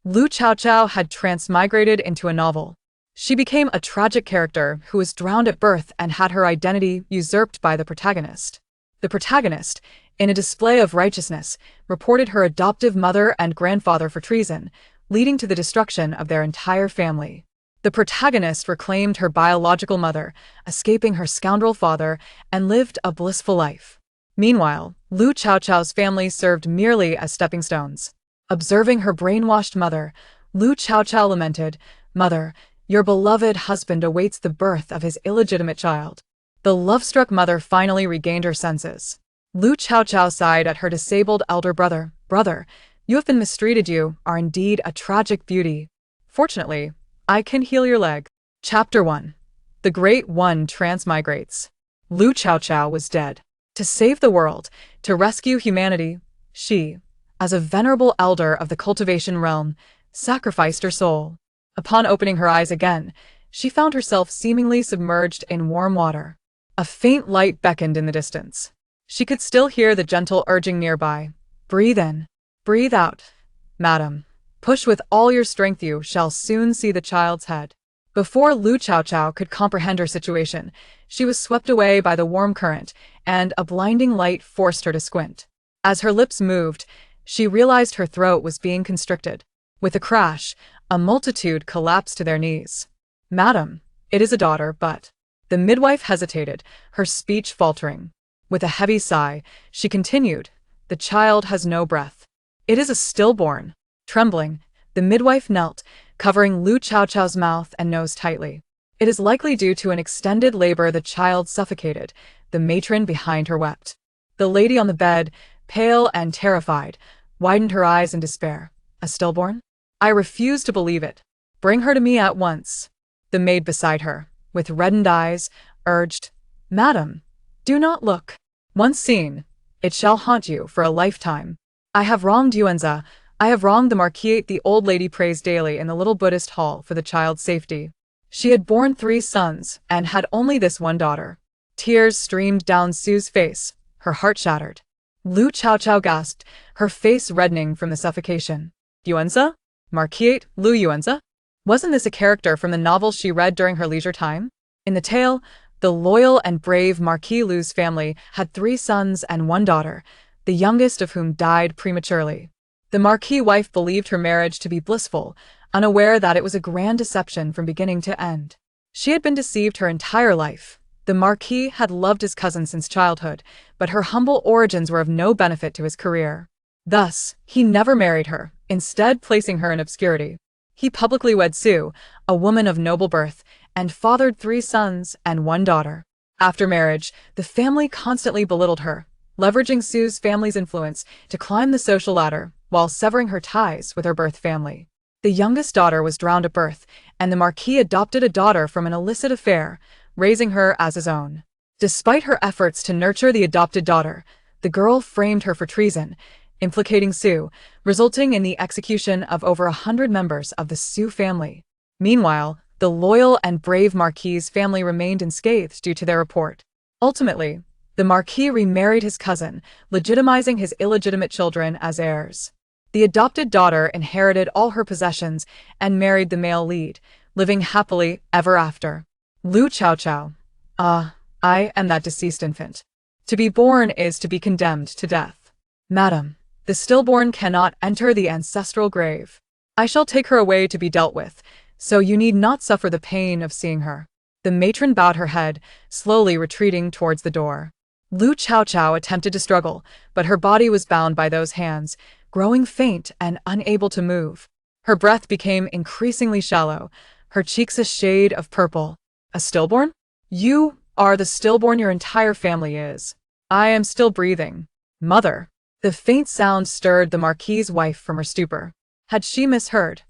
Lu Chaochao had transmigrated into a novel. She became a tragic character who was drowned at birth and had her identity usurped by the protagonist. The protagonist, in a display of righteousness, reported her adoptive mother and grandfather for treason, leading to the destruction of their entire family. The protagonist reclaimed her biological mother, escaping her scoundrel father, and lived a blissful life. Meanwhile, Lu Chaochao's family served merely as stepping stones. Observing her brainwashed mother, Lu Chaochao lamented, "Mother, your beloved husband awaits the birth of his illegitimate child." The love-struck mother finally regained her senses. Lu Chaochao sighed at her disabled elder brother. "Brother, you have been mistreated. You are indeed a tragic beauty. Fortunately, I can heal your leg." Chapter 1. The Great One Transmigrates. Lu Chaochao was dead. To save the world, to rescue humanity, she, as a venerable elder of the cultivation realm, sacrificed her soul. Upon opening her eyes again, she found herself seemingly submerged in warm water. A faint light beckoned in the distance. She could still hear the gentle urging nearby. "Breathe in. Breathe out. Madam. Push with all your strength. You shall soon see the child's head." Before Lu Chaochao could comprehend her situation, she was swept away by the warm current, and a blinding light forced her to squint. As her lips moved, she realized her throat was being constricted. With a crash, a multitude collapsed to their knees. "Madam, it is a daughter, but—" The midwife hesitated, her speech faltering. With a heavy sigh, she continued, "The child has no breath. It is a stillborn." Trembling, the midwife knelt, covering Lu Chaochao's mouth and nose tightly. "It is likely due to an extended labor. The child suffocated." The matron behind her wept. The lady on the bed, pale and terrified, widened her eyes in despair. "A stillborn? I refuse to believe it. Bring her to me at once." The maid beside her, with reddened eyes, urged, "Madam, do not look. Once seen, it shall haunt you for a lifetime. I have wronged Yuanza. I have wronged the Marquis." The old lady prays daily in the little Buddhist hall for the child's safety. She had borne 3 sons and had only this one daughter. Tears streamed down Sue's face, her heart shattered. Lu Chaochao gasped, her face reddening from the suffocation. "Yuanza? Marquis Lu Yuanza?" Wasn't this a character from the novel she read during her leisure time? In the tale, the loyal and brave Marquis Lu's family had 3 sons and 1 daughter, the youngest of whom died prematurely. The Marquis wife believed her marriage to be blissful, unaware that it was a grand deception from beginning to end. She had been deceived her entire life. The Marquis had loved his cousin since childhood, but her humble origins were of no benefit to his career. Thus, he never married her, instead placing her in obscurity. He publicly wed Sue, a woman of noble birth, and fathered 3 sons and 1 daughter. After marriage, the family constantly belittled her, leveraging Sue's family's influence to climb the social ladder, while severing her ties with her birth family. The youngest daughter was drowned at birth, and the Marquis adopted a daughter from an illicit affair, raising her as his own. Despite her efforts to nurture the adopted daughter, the girl framed her for treason, implicating Sue, resulting in the execution of over 100 members of the Sue family. Meanwhile, the loyal and brave Marquis' family remained unscathed due to their report. Ultimately, the Marquis remarried his cousin, legitimizing his illegitimate children as heirs. The adopted daughter inherited all her possessions and married the male lead, living happily ever after. Lu Chaochao. "Ah, I am that deceased infant. To be born is to be condemned to death. Madam, the stillborn cannot enter the ancestral grave. I shall take her away to be dealt with, so you need not suffer the pain of seeing her." The matron bowed her head, slowly retreating towards the door. Lu Chaochao attempted to struggle, but her body was bound by those hands, growing faint and unable to move. Her breath became increasingly shallow, her cheeks a shade of purple. "A stillborn? You are the stillborn your entire family is. I am still breathing. Mother." The faint sound stirred the Marquis' wife from her stupor. Had she misheard?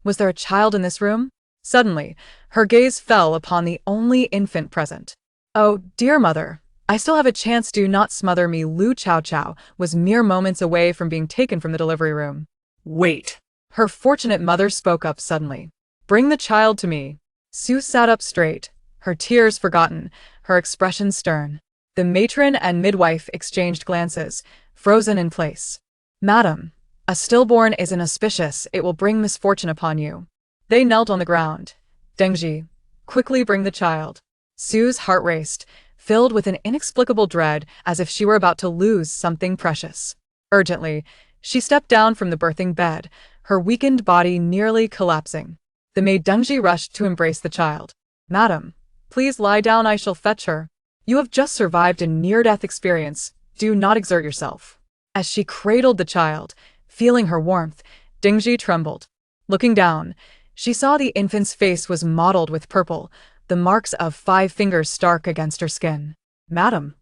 Was there a child in this room? Suddenly, her gaze fell upon the only infant present. "Oh, dear mother, I still have a chance. Do not smother me." Lu Chaochao was mere moments away from being taken from the delivery room. "Wait!" Her fortunate mother spoke up suddenly. "Bring the child to me." Sue sat up straight, her tears forgotten, her expression stern. The matron and midwife exchanged glances, frozen in place. "Madam, A stillborn is inauspicious, it will bring misfortune upon you. They knelt on the ground. Dengji, quickly bring the child. Sue's heart raced, filled with an inexplicable dread as if she were about to lose something precious. Urgently, she stepped down from the birthing bed, her weakened body nearly collapsing. The maid Dengji rushed to embrace the child. Madam, please lie down, I shall fetch her. You have just survived a near-death experience, do not exert yourself. As she cradled the child, feeling her warmth, Dengji trembled. Looking down, she saw the infant's face was mottled with purple, the marks of 5 fingers stark against her skin. Madam,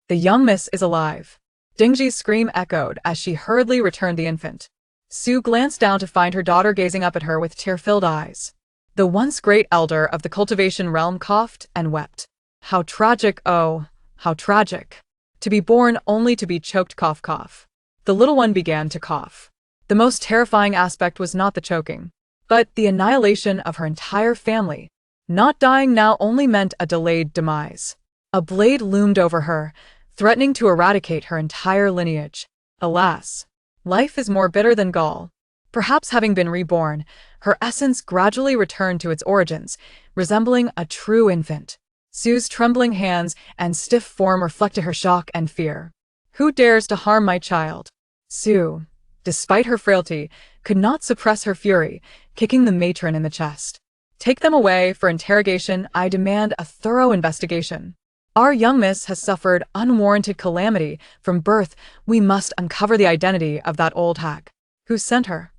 the young miss is alive. Dengji's scream echoed as she hurriedly returned the infant. Sue glanced down to find her daughter gazing up at her with tear-filled eyes. The once great elder of the cultivation realm coughed and wept. How tragic, oh, how tragic. To be born only to be choked, cough, cough. The little one began to cough. The most terrifying aspect was not the choking, but the annihilation of her entire family. Not dying now only meant a delayed demise. A blade loomed over her, threatening to eradicate her entire lineage. Alas, life is more bitter than gall. Perhaps having been reborn, her essence gradually returned to its origins, resembling a true infant. Sue's trembling hands and stiff form reflected her shock and fear. Who dares to harm my child? Sue, despite her frailty, could not suppress her fury, kicking the matron in the chest. Take them away for interrogation. I demand a thorough investigation. Our young miss has suffered unwarranted calamity from birth. We must uncover the identity of that old hag. Who sent her?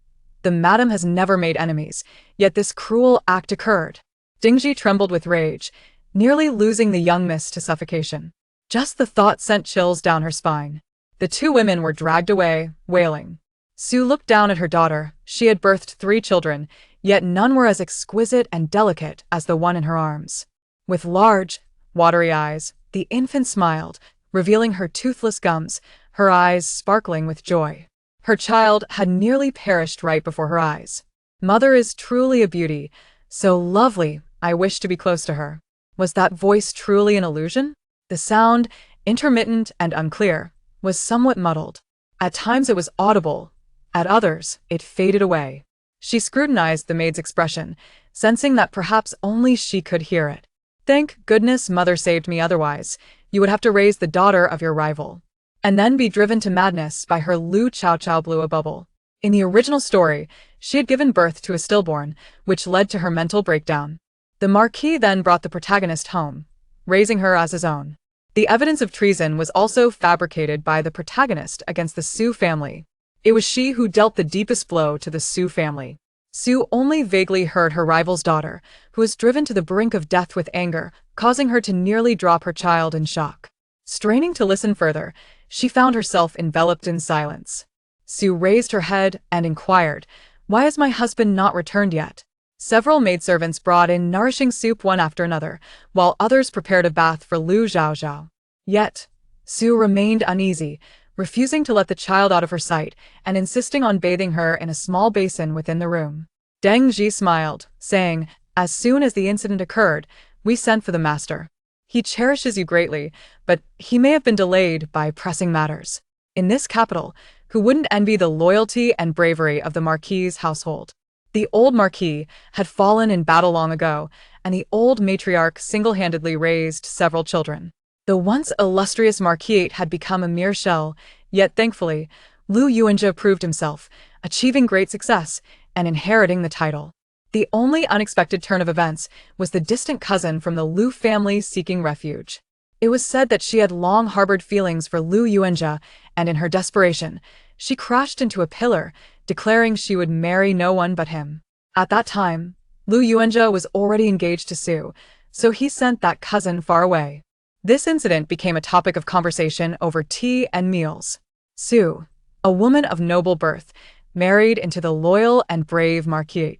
The madam has never made enemies, yet this cruel act occurred. Dengji trembled with rage, nearly losing the young miss to suffocation. Just the thought sent chills down her spine. The 2 women were dragged away, wailing. Sue looked down at her daughter. She had birthed 3 children, yet none were as exquisite and delicate as the one in her arms. With large, watery eyes, the infant smiled, revealing her toothless gums, her eyes sparkling with joy. Her child had nearly perished right before her eyes. Mother is truly a beauty, so lovely, I wish to be close to her. Was that voice truly an illusion? The sound, intermittent and unclear, was somewhat muddled. At times it was audible, at others it faded away. She scrutinized the maid's expression, sensing that perhaps only she could hear it. Thank goodness mother saved me, otherwise you would have to raise the daughter of your rival, and then be driven to madness by her. Lu Chaochao blew a bubble. In the original story, she had given birth to a stillborn, which led to her mental breakdown. The Marquis then brought the protagonist home, raising her as his own. The evidence of treason was also fabricated by the protagonist against the Sue family. It was she who dealt the deepest blow to the Sue family. Sue only vaguely heard her rival's daughter, who was driven to the brink of death with anger, causing her to nearly drop her child in shock. Straining to listen further, she found herself enveloped in silence. Sue raised her head and inquired, "Why has my husband not returned yet?" Several maidservants brought in nourishing soup one after another, while others prepared a bath for Lu Chaochao. Yet, Sue remained uneasy, refusing to let the child out of her sight and insisting on bathing her in a small basin within the room. Dengji smiled, saying, "As soon as the incident occurred, we sent for the master. He cherishes you greatly, but he may have been delayed by pressing matters. In this capital, who wouldn't envy the loyalty and bravery of the Marquis's household? The old Marquis had fallen in battle long ago, and the old matriarch single-handedly raised several children. The once illustrious Marquis had become a mere shell, yet thankfully, Lu Yuanjia proved himself, achieving great success and inheriting the title. The only unexpected turn of events was the distant cousin from the Lu family seeking refuge. It was said that she had long harbored feelings for Lu Yuanjia, and in her desperation, she crashed into a pillar, declaring she would marry no one but him. At that time, Lu Yuanjia was already engaged to Sue, so he sent that cousin far away. This incident became a topic of conversation over tea and meals. Sue, a woman of noble birth, married into the loyal and brave Marquis.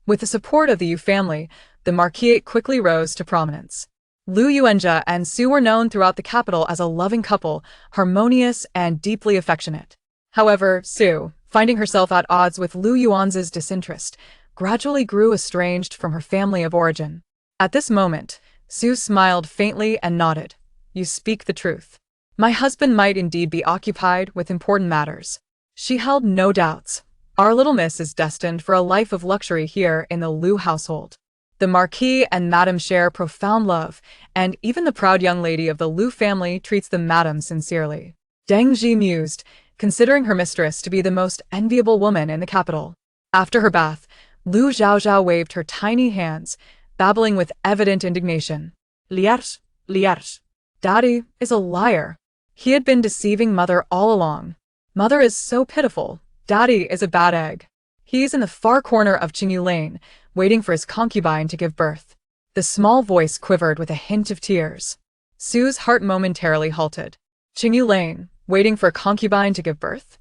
With the support of the Yu family, the Marquis quickly rose to prominence. Lu Yuanjia and Sue were known throughout the capital as a loving couple, harmonious and deeply affectionate. However, Sue, finding herself at odds with Lu Yuanjia's disinterest, gradually grew estranged from her family of origin. At this moment, Sue smiled faintly and nodded. "You speak the truth. My husband might indeed be occupied with important matters." She held no doubts. Our little miss is destined for a life of luxury here in the Lu household. The Marquis and Madame share profound love, and even the proud young lady of the Lu family treats the Madame sincerely. Deng Ji mused, considering her mistress to be the most enviable woman in the capital. After her bath, Lu Chaochao waved her tiny hands, babbling with evident indignation. Liars, liars. Daddy is a liar. He had been deceiving Mother all along. Mother is so pitiful. Daddy is a bad egg. He's in the far corner of Qingyu Lane, waiting for his concubine to give birth. The small voice quivered with a hint of tears. Sue's heart momentarily halted. Qingyu Lane, waiting for a concubine to give birth?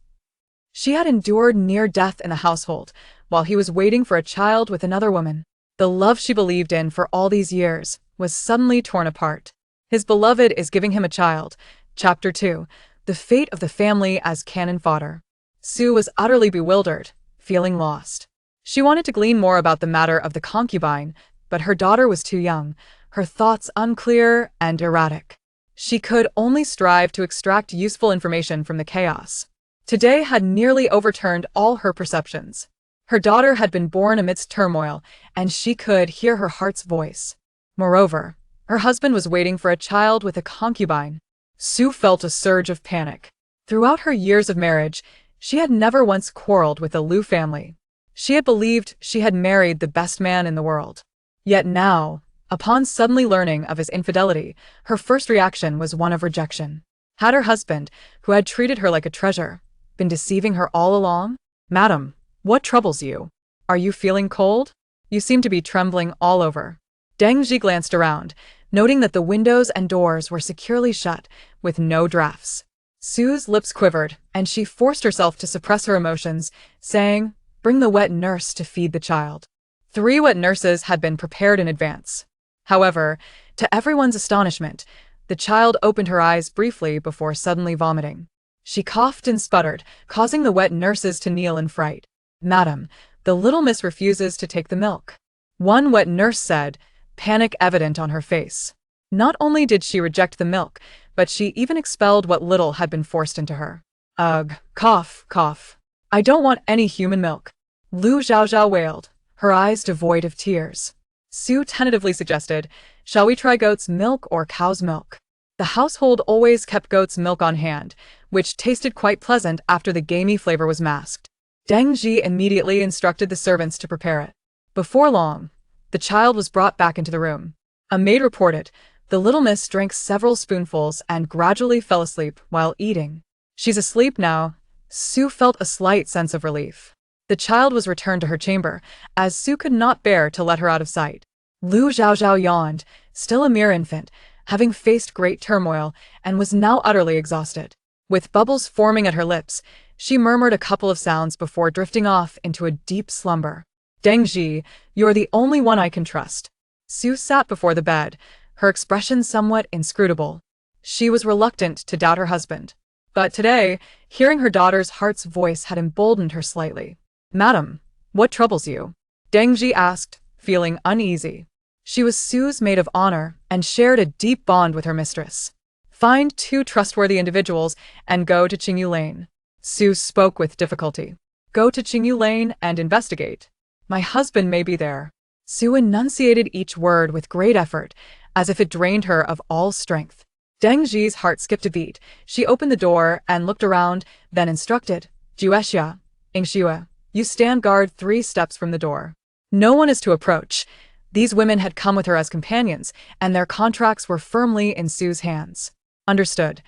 She had endured near death in the household, while he was waiting for a child with another woman. The love she believed in for all these years was suddenly torn apart. His beloved is giving him a child. Chapter 2. The Fate of the Family as Cannon Fodder. Sue was utterly bewildered, feeling lost. She wanted to glean more about the matter of the concubine, but her daughter was too young, her thoughts unclear and erratic. She could only strive to extract useful information from the chaos. Today had nearly overturned all her perceptions. Her daughter had been born amidst turmoil, and she could hear her heart's voice. Moreover, her husband was waiting for a child with a concubine. Sue felt a surge of panic. Throughout her years of marriage, she had never once quarreled with the Lu family. She had believed she had married the best man in the world. Yet now, upon suddenly learning of his infidelity, her first reaction was one of rejection. Had her husband, who had treated her like a treasure, been deceiving her all along? Madam, what troubles you? Are you feeling cold? You seem to be trembling all over. Deng Ji glanced around, noting that the windows and doors were securely shut, with no drafts. Sue's lips quivered, and she forced herself to suppress her emotions, saying, "Bring the wet nurse to feed the child." 3 wet nurses had been prepared in advance. However, to everyone's astonishment, the child opened her eyes briefly before suddenly vomiting. She coughed and sputtered, causing the wet nurses to kneel in fright. "Madam, the little miss refuses to take the milk," one wet nurse said, panic evident on her face. Not only did she reject the milk, but she even expelled what little had been forced into her. "Ugh, cough, cough. I don't want any human milk," Lu Chaochao wailed, her eyes devoid of tears. Sue tentatively suggested, "Shall we try goat's milk or cow's milk?" The household always kept goat's milk on hand, which tasted quite pleasant after the gamey flavor was masked. Deng Ji immediately instructed the servants to prepare it. Before long, the child was brought back into the room. A maid reported, the little miss drank several spoonfuls and gradually fell asleep while eating. "She's asleep now." Sue felt a slight sense of relief. The child was returned to her chamber, as Sue could not bear to let her out of sight. Lu Chaochao yawned, still a mere infant, having faced great turmoil, and was now utterly exhausted. With bubbles forming at her lips, she murmured a couple of sounds before drifting off into a deep slumber. "Deng Ji, you're the only one I can trust." Sue sat before the bed, her expression somewhat inscrutable. She was reluctant to doubt her husband. But today, hearing her daughter's heart's voice had emboldened her slightly. "Madam, what troubles you?" Deng Ji asked, feeling uneasy. She was Sue's maid of honor and shared a deep bond with her mistress. "Find 2 trustworthy individuals and go to Qingyu Lane." Sue spoke with difficulty. "Go to Qingyu Lane and investigate. My husband may be there." Sue enunciated each word with great effort, as if it drained her of all strength. Deng Ji's heart skipped a beat. She opened the door and looked around, then instructed, "Juexia, Ingxue, you stand guard 3 steps from the door. No one is to approach." These women had come with her as companions, and their contracts were firmly in Sue's hands. "Understood."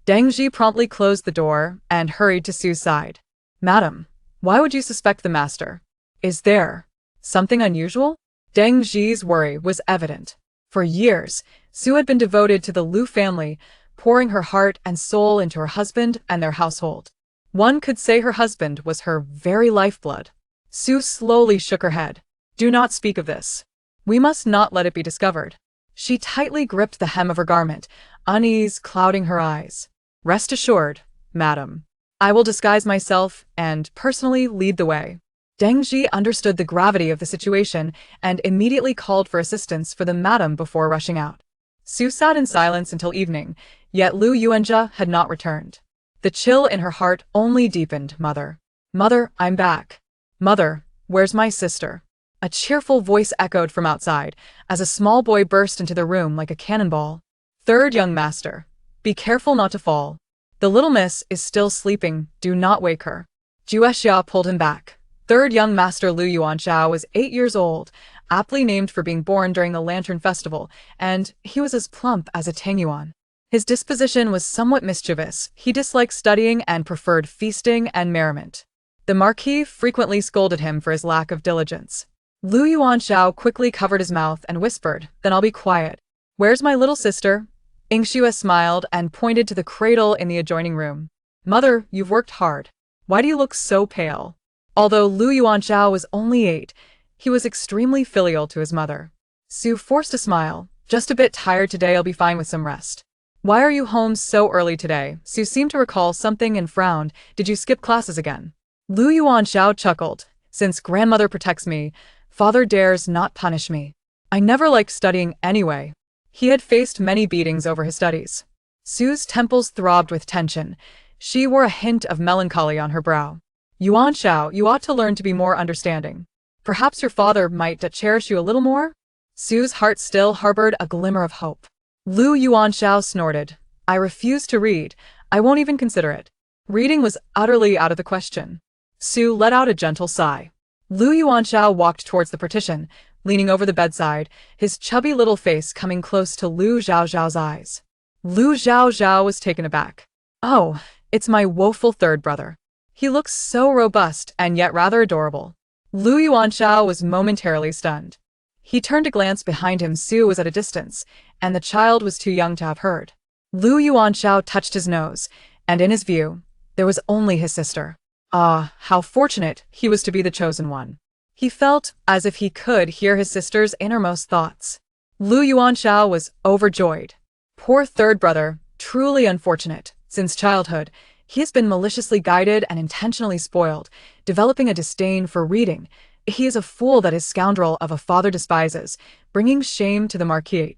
Deng Ji promptly closed the door and hurried to Sue's side. "Madam, why would you suspect the master? Is there something unusual?" Deng Ji's worry was evident. For years, Sue had been devoted to the Lu family, pouring her heart and soul into her husband and their household. One could say her husband was her very lifeblood. Sue slowly shook her head. "Do not speak of this. We must not let it be discovered." She tightly gripped the hem of her garment, unease clouding her eyes. "Rest assured, madam. I will disguise myself and personally lead the way." Deng Ji understood the gravity of the situation and immediately called for assistance for the madam before rushing out. Sue sat in silence until evening, yet Lu Yuanjia had not returned. The chill in her heart only deepened. Mother. Mother, I'm back. Mother, where's my sister? A cheerful voice echoed from outside, as a small boy burst into the room like a cannonball. Third young master. Be careful not to fall. The little miss is still sleeping, do not wake her. Juexia pulled him back. Third young master Lu Chaochao was 8 years old, aptly named for being born during the Lantern Festival, and he was as plump as a tangyuan. His disposition was somewhat mischievous. He disliked studying and preferred feasting and merriment. The Marquis frequently scolded him for his lack of diligence. Lu Chaochao quickly covered his mouth and whispered, "Then I'll be quiet. Where's my little sister?" Yingxue smiled and pointed to the cradle in the adjoining room. "Mother, you've worked hard. Why do you look so pale?" Although Lu Chaochao was only 8, he was extremely filial to his mother. Su forced a smile. "Just a bit tired today, I'll be fine with some rest." "Why are you home so early today?" Su seemed to recall something and frowned. "Did you skip classes again?" Lu Chaochao chuckled. "Since grandmother protects me, father dares not punish me. I never liked studying anyway." He had faced many beatings over his studies. Su's temples throbbed with tension. She wore a hint of melancholy on her brow. "Yuanshao, you ought to learn to be more understanding. Perhaps your father might cherish you a little more?" Su's heart still harbored a glimmer of hope. Lu Yuanshao snorted. "I refuse to read. I won't even consider it." Reading was utterly out of the question. Su let out a gentle sigh. Lu Yuanshao walked towards the partition, leaning over the bedside, his chubby little face coming close to Lu Chaochao's eyes. Lu Chaochao was taken aback. "Oh, it's my woeful third brother. He looks so robust and yet rather adorable." Lu Yuanshao was momentarily stunned. He turned to glance behind him. Su was at a distance, and the child was too young to have heard. Lu Yuanshao touched his nose, and in his view, there was only his sister. Ah, how fortunate he was to be the chosen one. He felt as if he could hear his sister's innermost thoughts. Lu Yuanshao was overjoyed. Poor third brother, truly unfortunate. Since childhood, he has been maliciously guided and intentionally spoiled, developing a disdain for reading. He is a fool that his scoundrel of a father despises, bringing shame to the Marquis.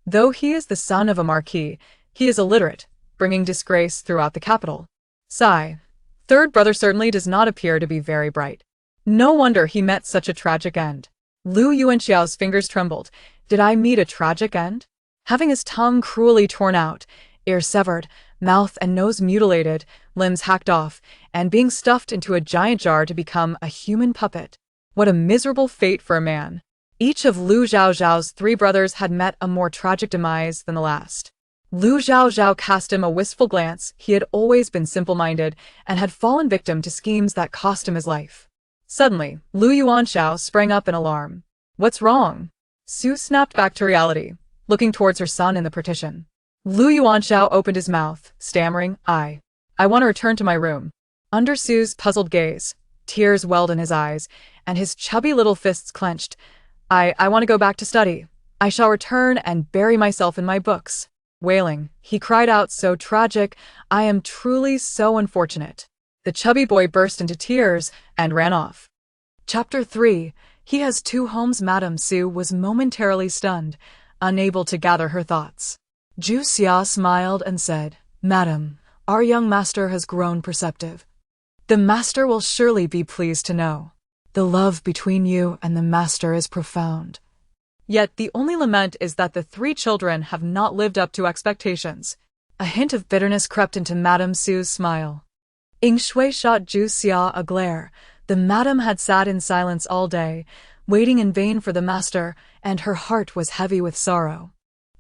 Though he is the son of a Marquis, he is illiterate, bringing disgrace throughout the capital. Sigh. Third brother certainly does not appear to be very bright. No wonder he met such a tragic end. Lu Yuanxiao's fingers trembled. Did I meet a tragic end? Having his tongue cruelly torn out, ear severed, mouth and nose mutilated, limbs hacked off, and being stuffed into a giant jar to become a human puppet. What a miserable fate for a man. Each of Lu Chaochao's 3 brothers had met a more tragic demise than the last. Lu Chaochao cast him a wistful glance. He had always been simple-minded and had fallen victim to schemes that cost him his life. Suddenly, Lu Yuanshao sprang up in alarm. "What's wrong?" Su snapped back to reality, looking towards her son in the partition. Lu Yuanshao opened his mouth, stammering, I want to return to my room." Under Su's puzzled gaze, tears welled in his eyes, and his chubby little fists clenched. I want to go back to study. I shall return and bury myself in my books." Wailing, he cried out, "So tragic, I am truly so unfortunate." The chubby boy burst into tears and ran off. Chapter 3. He has 2 homes. Madame Su was momentarily stunned, unable to gather her thoughts. Ju Xia smiled and said, "Madam, our young master has grown perceptive. The master will surely be pleased to know. The love between you and the master is profound. Yet the only lament is that the 3 children have not lived up to expectations." A hint of bitterness crept into Madame Su's smile. Yingxue shot Ju Xia a glare. The madam had sat in silence all day, waiting in vain for the master, and her heart was heavy with sorrow.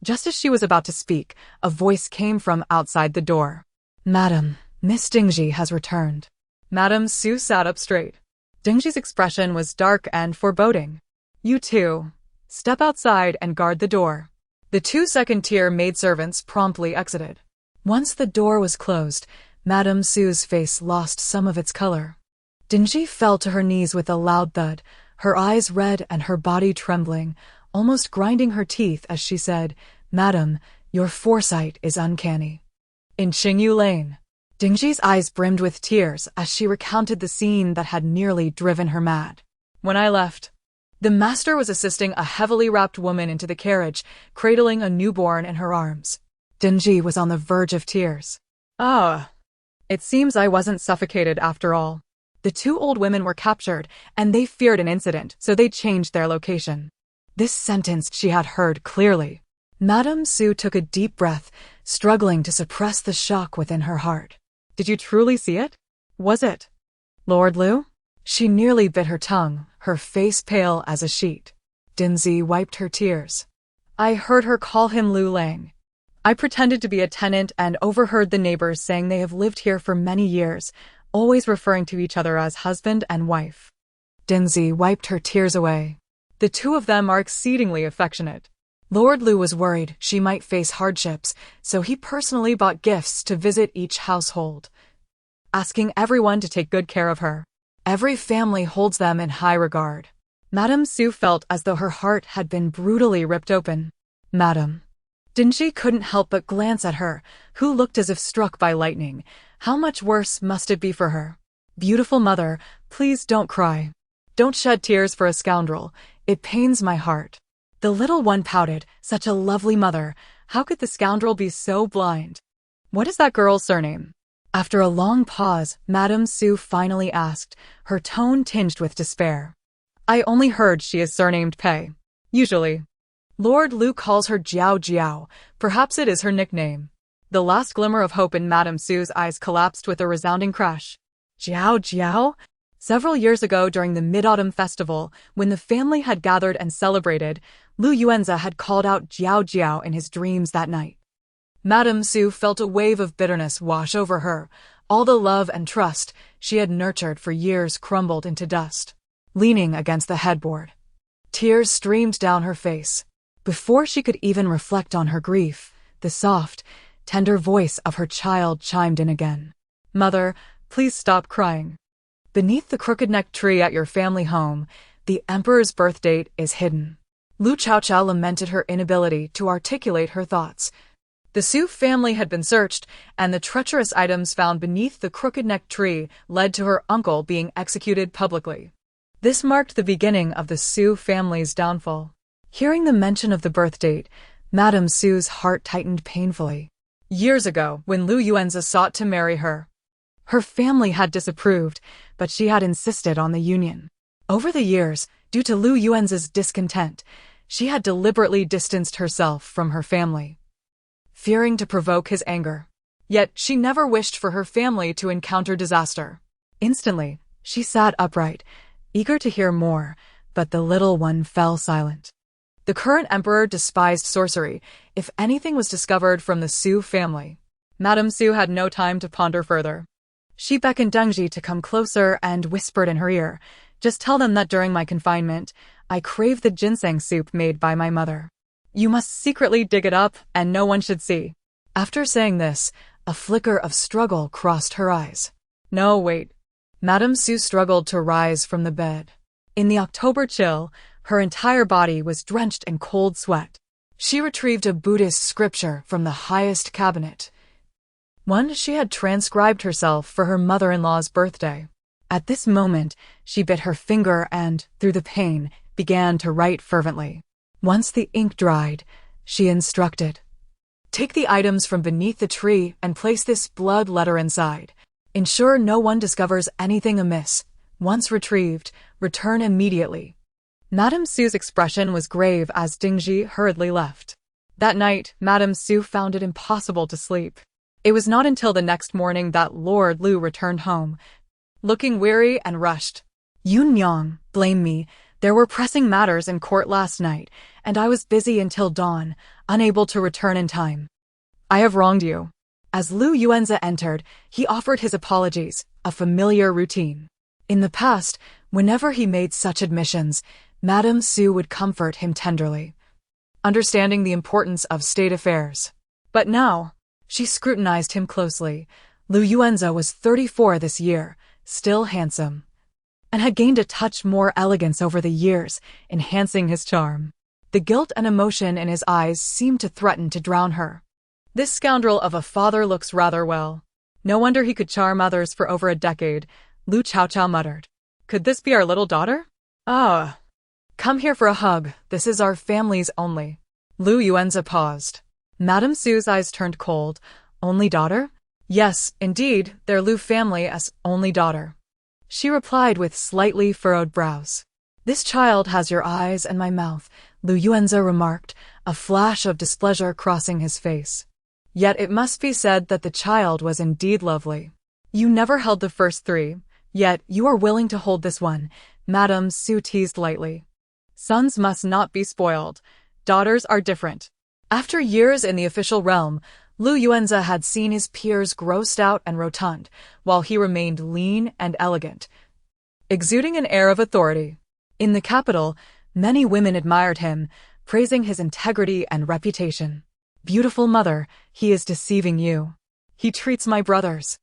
Just as she was about to speak, a voice came from outside the door. "Madam, Miss Dingji has returned." Madame Su sat up straight. Dingji's expression was dark and foreboding. "You two, step outside and guard the door." The 2 second-tier maidservants promptly exited. Once the door was closed, Madame Su's face lost some of its color. Dingji fell to her knees with a loud thud, her eyes red and her body trembling, almost grinding her teeth as she said, "Madam, your foresight is uncanny." In Qingyu Lane, Dingji's eyes brimmed with tears as she recounted the scene that had nearly driven her mad. "When I left, the master was assisting a heavily wrapped woman into the carriage, cradling a newborn in her arms. Dingji was on the verge of tears. Ah, It seems I wasn't suffocated after all. The two old women were captured, and they feared an incident, so they changed their location. This sentence she had heard clearly. Madame Su took a deep breath, struggling to suppress the shock within her heart. Did you truly see it? Was it Lord Lu? She nearly bit her tongue, her face pale as a sheet. Dinzi wiped her tears. I heard her call him Lu Lang. I pretended to be a tenant and overheard the neighbors saying they have lived here for many years, always referring to each other as husband and wife. Dinzi wiped her tears away. The two of them are exceedingly affectionate. Lord Lu was worried she might face hardships, so he personally bought gifts to visit each household, asking everyone to take good care of her. Every family holds them in high regard. Madame Su felt as though her heart had been brutally ripped open. Madame Dinji couldn't help but glance at her, who looked as if struck by lightning. How much worse must it be for her? Beautiful mother, please don't cry. Don't shed tears for a scoundrel. It pains my heart. The little one pouted. Such a lovely mother. How could the scoundrel be so blind? What is that girl's surname? After a long pause, Madame Su finally asked, her tone tinged with despair. I only heard she is surnamed Pei. Usually. Lord Lu calls her Jiao Jiao. Perhaps it is her nickname. The last glimmer of hope in Madame Su's eyes collapsed with a resounding crash. Jiao Jiao? Several years ago during the Mid-Autumn Festival, when the family had gathered and celebrated, Lu Yuanza had called out Jiao Jiao in his dreams that night. Madame Su felt a wave of bitterness wash over her. All the love and trust she had nurtured for years crumbled into dust. Leaning against the headboard, tears streamed down her face. Before she could even reflect on her grief, the soft, tender voice of her child chimed in again. Mother, please stop crying. Beneath the crooked-necked tree at your family home, the emperor's birth date is hidden. Lu Chaochao lamented her inability to articulate her thoughts. The Su family had been searched, and the treacherous items found beneath the crooked-necked tree led to her uncle being executed publicly. This marked the beginning of the Su family's downfall. Hearing the mention of the birth date, Madame Su's heart tightened painfully. Years ago, when Lu Yuanza sought to marry her, her family had disapproved, but she had insisted on the union. Over the years, due to Lu Yuanza's discontent, she had deliberately distanced herself from her family, fearing to provoke his anger. Yet she never wished for her family to encounter disaster. Instantly, she sat upright, eager to hear more, but the little one fell silent. The current emperor despised sorcery. If anything was discovered from the Su family, Madame Su had no time to ponder further. She beckoned Dengji to come closer and whispered in her ear, "Just tell them that during my confinement, I crave the ginseng soup made by my mother. You must secretly dig it up, and no one should see." After saying this, a flicker of struggle crossed her eyes. No, wait. Madame Su struggled to rise from the bed. In the October chill, her entire body was drenched in cold sweat. She retrieved a Buddhist scripture from the highest cabinet, one she had transcribed herself for her mother-in-law's birthday. At this moment, she bit her finger and, through the pain, began to write fervently. Once the ink dried, she instructed, "Take the items from beneath the tree and place this blood letter inside. Ensure no one discovers anything amiss. Once retrieved, return immediately." Madame Su's expression was grave as Dingji hurriedly left. That night, Madame Su found it impossible to sleep. It was not until the next morning that Lord Lu returned home, looking weary and rushed. "Yun Yang, blame me. There were pressing matters in court last night, and I was busy until dawn, unable to return in time. I have wronged you." As Lu Yuanza entered, he offered his apologies, a familiar routine. In the past, whenever he made such admissions, Madame Su would comfort him tenderly, understanding the importance of state affairs. But now, she scrutinized him closely. Lu Yuanza was 34 this year, still handsome, and had gained a touch more elegance over the years, enhancing his charm. The guilt and emotion in his eyes seemed to threaten to drown her. This scoundrel of a father looks rather well. No wonder he could charm others for over a decade, Lu Chaochao muttered. Could this be our little daughter? Ah. Come here for a hug, this is our family's only. Lu Yuanza paused. Madame Su's eyes turned cold. Only daughter? Yes, indeed, their Lu family as only daughter. She replied with slightly furrowed brows. This child has your eyes and my mouth, Lu Yuanza remarked, a flash of displeasure crossing his face. Yet it must be said that the child was indeed lovely. You never held the first three, yet you are willing to hold this one, Madame Su teased lightly. Sons must not be spoiled. Daughters are different. After years in the official realm, Lu Yuanza had seen his peers grow stout and rotund, while he remained lean and elegant, exuding an air of authority. In the capital, many women admired him, praising his integrity and reputation. Beautiful mother, he is deceiving you. He treats my brothers,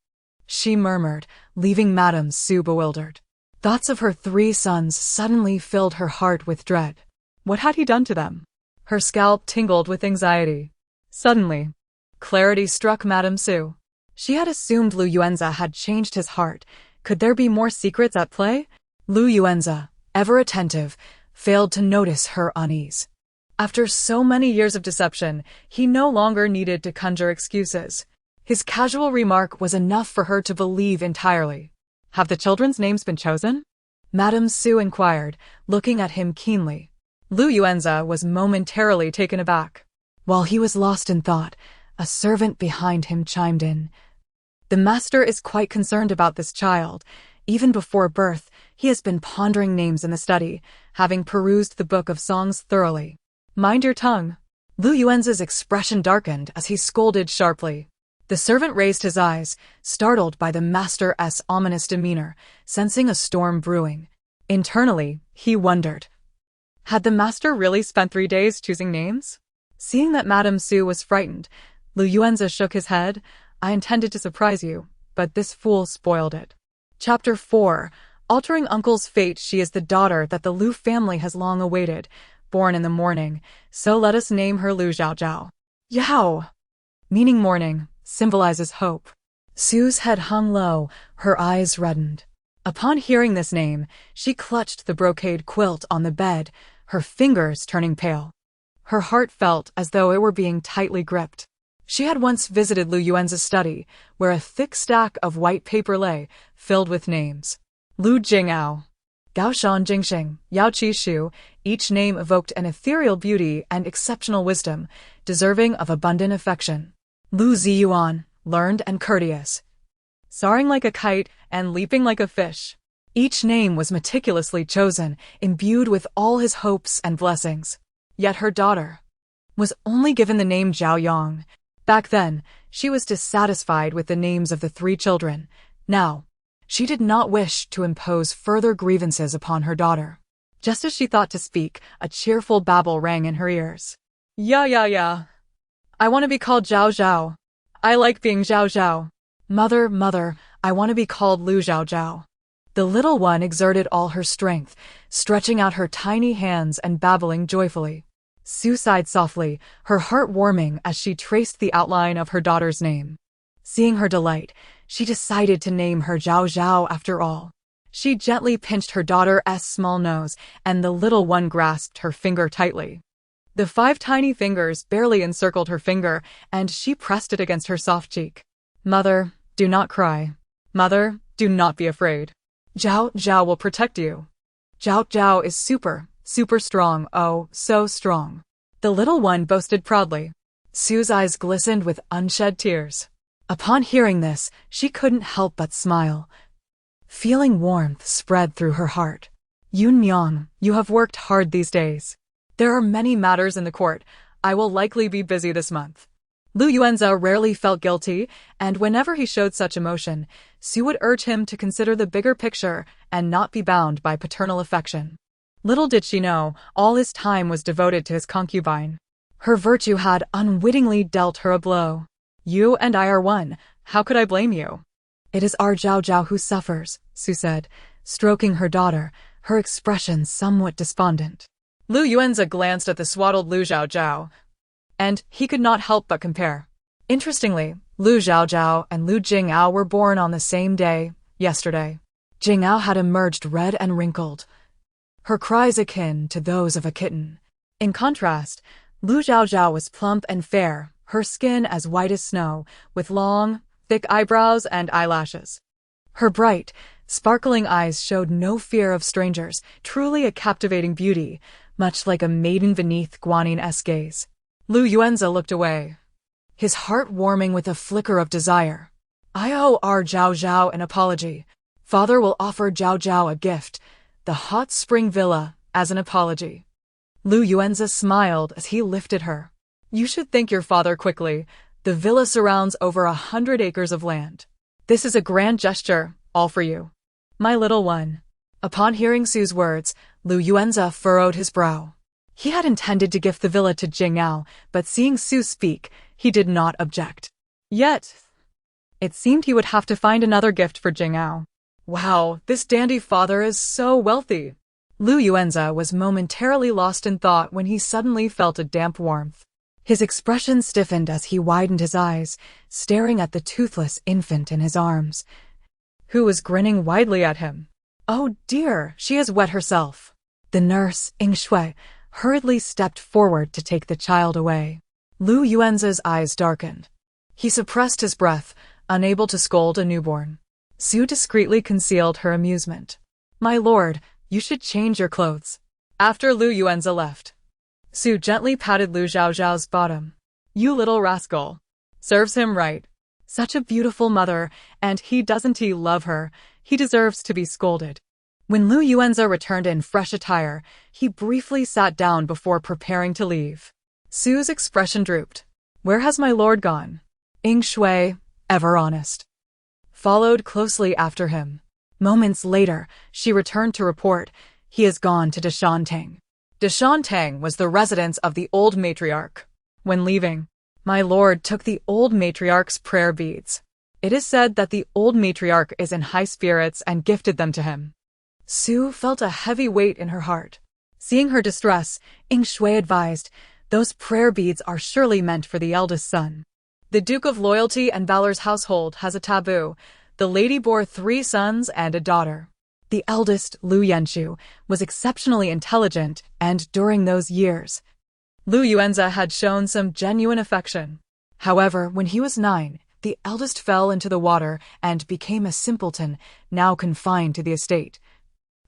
she murmured, leaving Madame Su bewildered. Thoughts of her 3 sons suddenly filled her heart with dread. What had he done to them? Her scalp tingled with anxiety. Suddenly, clarity struck Madame Su. She had assumed Lu Yuanza had changed his heart. Could there be more secrets at play? Lu Yuanza, ever attentive, failed to notice her unease. After so many years of deception, he no longer needed to conjure excuses. His casual remark was enough for her to believe entirely. Have the children's names been chosen? Madame Su inquired, looking at him keenly. Lu Yuanza was momentarily taken aback. While he was lost in thought, a servant behind him chimed in. The master is quite concerned about this child. Even before birth, he has been pondering names in the study, having perused the book of songs thoroughly. Mind your tongue. Lu Yuanza's expression darkened as he scolded sharply. The servant raised his eyes, startled by the master's ominous demeanor, sensing a storm brewing. Internally, he wondered. Had the master really spent 3 days choosing names? Seeing that Madame Su was frightened, Lu Yuanza shook his head. I intended to surprise you, but this fool spoiled it. Chapter 4. Altering Uncle's fate. She is the daughter that the Lu family has long awaited, born in the morning, so let us name her Lu Chaochao. Yao, meaning morning, symbolizes hope. Sue's head hung low, her eyes reddened. Upon hearing this name, she clutched the brocade quilt on the bed, her fingers turning pale. Her heart felt as though it were being tightly gripped. She had once visited Lu Yuanza's study, where a thick stack of white paper lay, filled with names. Lu Jingao, Gaoshan Jingxing, Yao Qi Shu, each name evoked an ethereal beauty and exceptional wisdom, deserving of abundant affection. Lu Ziyuan, learned and courteous, soaring like a kite and leaping like a fish. Each name was meticulously chosen, imbued with all his hopes and blessings. Yet her daughter was only given the name Zhao Yang. Back then, she was dissatisfied with the names of the 3 children. Now, she did not wish to impose further grievances upon her daughter. Just as she thought to speak, a cheerful babble rang in her ears. Yeah. I want to be called Zhao Zhao. I like being Zhao Zhao. Mother, I want to be called Lu Chaochao. The little one exerted all her strength, stretching out her tiny hands and babbling joyfully. Su sighed softly, her heart warming as she traced the outline of her daughter's name. Seeing her delight, she decided to name her Zhao Zhao after all. She gently pinched her daughter's small nose, and the little one grasped her finger tightly. The 5 tiny fingers barely encircled her finger, and she pressed it against her soft cheek. Mother, do not cry. Mother, do not be afraid. Zhao Zhao will protect you. Zhao Zhao is super strong, oh, so strong. The little one boasted proudly. Sue's eyes glistened with unshed tears. Upon hearing this, she couldn't help but smile. Feeling warmth spread through her heart. Yun Yang, you have worked hard these days. There are many matters in the court. I will likely be busy this month. Lu Yuanza rarely felt guilty, and whenever he showed such emotion, Su would urge him to consider the bigger picture and not be bound by paternal affection. Little did she know, all his time was devoted to his concubine. Her virtue had unwittingly dealt her a blow. You and I are one. How could I blame you? It is our Zhao Zhao who suffers, Su said, stroking her daughter, her expression somewhat despondent. Lu Yuanza glanced at the swaddled Lu Chaochao, and he could not help but compare. Interestingly, Lu Chaochao and Lu Jingao were born on the same day, yesterday. Jingao had emerged red and wrinkled, her cries akin to those of a kitten. In contrast, Lu Chaochao was plump and fair, her skin as white as snow, with long, thick eyebrows and eyelashes. Her bright, sparkling eyes showed no fear of strangers, truly a captivating beauty, much like a maiden beneath Guanyin-esque gaze. Lu Yuanzi looked away, his heart warming with a flicker of desire. I owe our Zhao Zhao an apology. Father will offer Zhao Zhao a gift, the hot spring villa, as an apology. Lu Yuanzi smiled as he lifted her. You should thank your father quickly. The villa surrounds over 100 acres of land. This is a grand gesture, all for you, my little one. Upon hearing Su's words, Lu Yuanzi furrowed his brow. He had intended to gift the villa to Jing'ao, but seeing Su speak, he did not object. Yet, it seemed he would have to find another gift for Jing'ao. Wow, this dandy father is so wealthy. Lu Yuanzi was momentarily lost in thought when he suddenly felt a damp warmth. His expression stiffened as he widened his eyes, staring at the toothless infant in his arms, who was grinning widely at him. Oh dear, she has wet herself. The nurse, Ying Shui, hurriedly stepped forward to take the child away. Lu Yuanzi's eyes darkened. He suppressed his breath, unable to scold a newborn. Su discreetly concealed her amusement. My lord, you should change your clothes. After Lu Yuanzi left, Su gently patted Lu Chaochao's bottom. You little rascal. Serves him right. Such a beautiful mother, and doesn't he love her? He deserves to be scolded. When Lu Yuanzi returned in fresh attire, he briefly sat down before preparing to leave. Su's expression drooped. Where has my lord gone? Ying Shui, ever honest, followed closely after him. Moments later, she returned to report, he has gone to Deshantang. Deshantang was the residence of the old matriarch. When leaving, my lord took the old matriarch's prayer beads. It is said that the old matriarch is in high spirits and gifted them to him. Su felt a heavy weight in her heart. Seeing her distress, Ying Shui advised, those prayer beads are surely meant for the eldest son. The Duke of Loyalty and Valor's household has a taboo. The lady bore 3 sons and a daughter. The eldest, Lu Yanshu, was exceptionally intelligent, and during those years, Lu Yuanzi had shown some genuine affection. However, when he was 9, the eldest fell into the water and became a simpleton, now confined to the estate.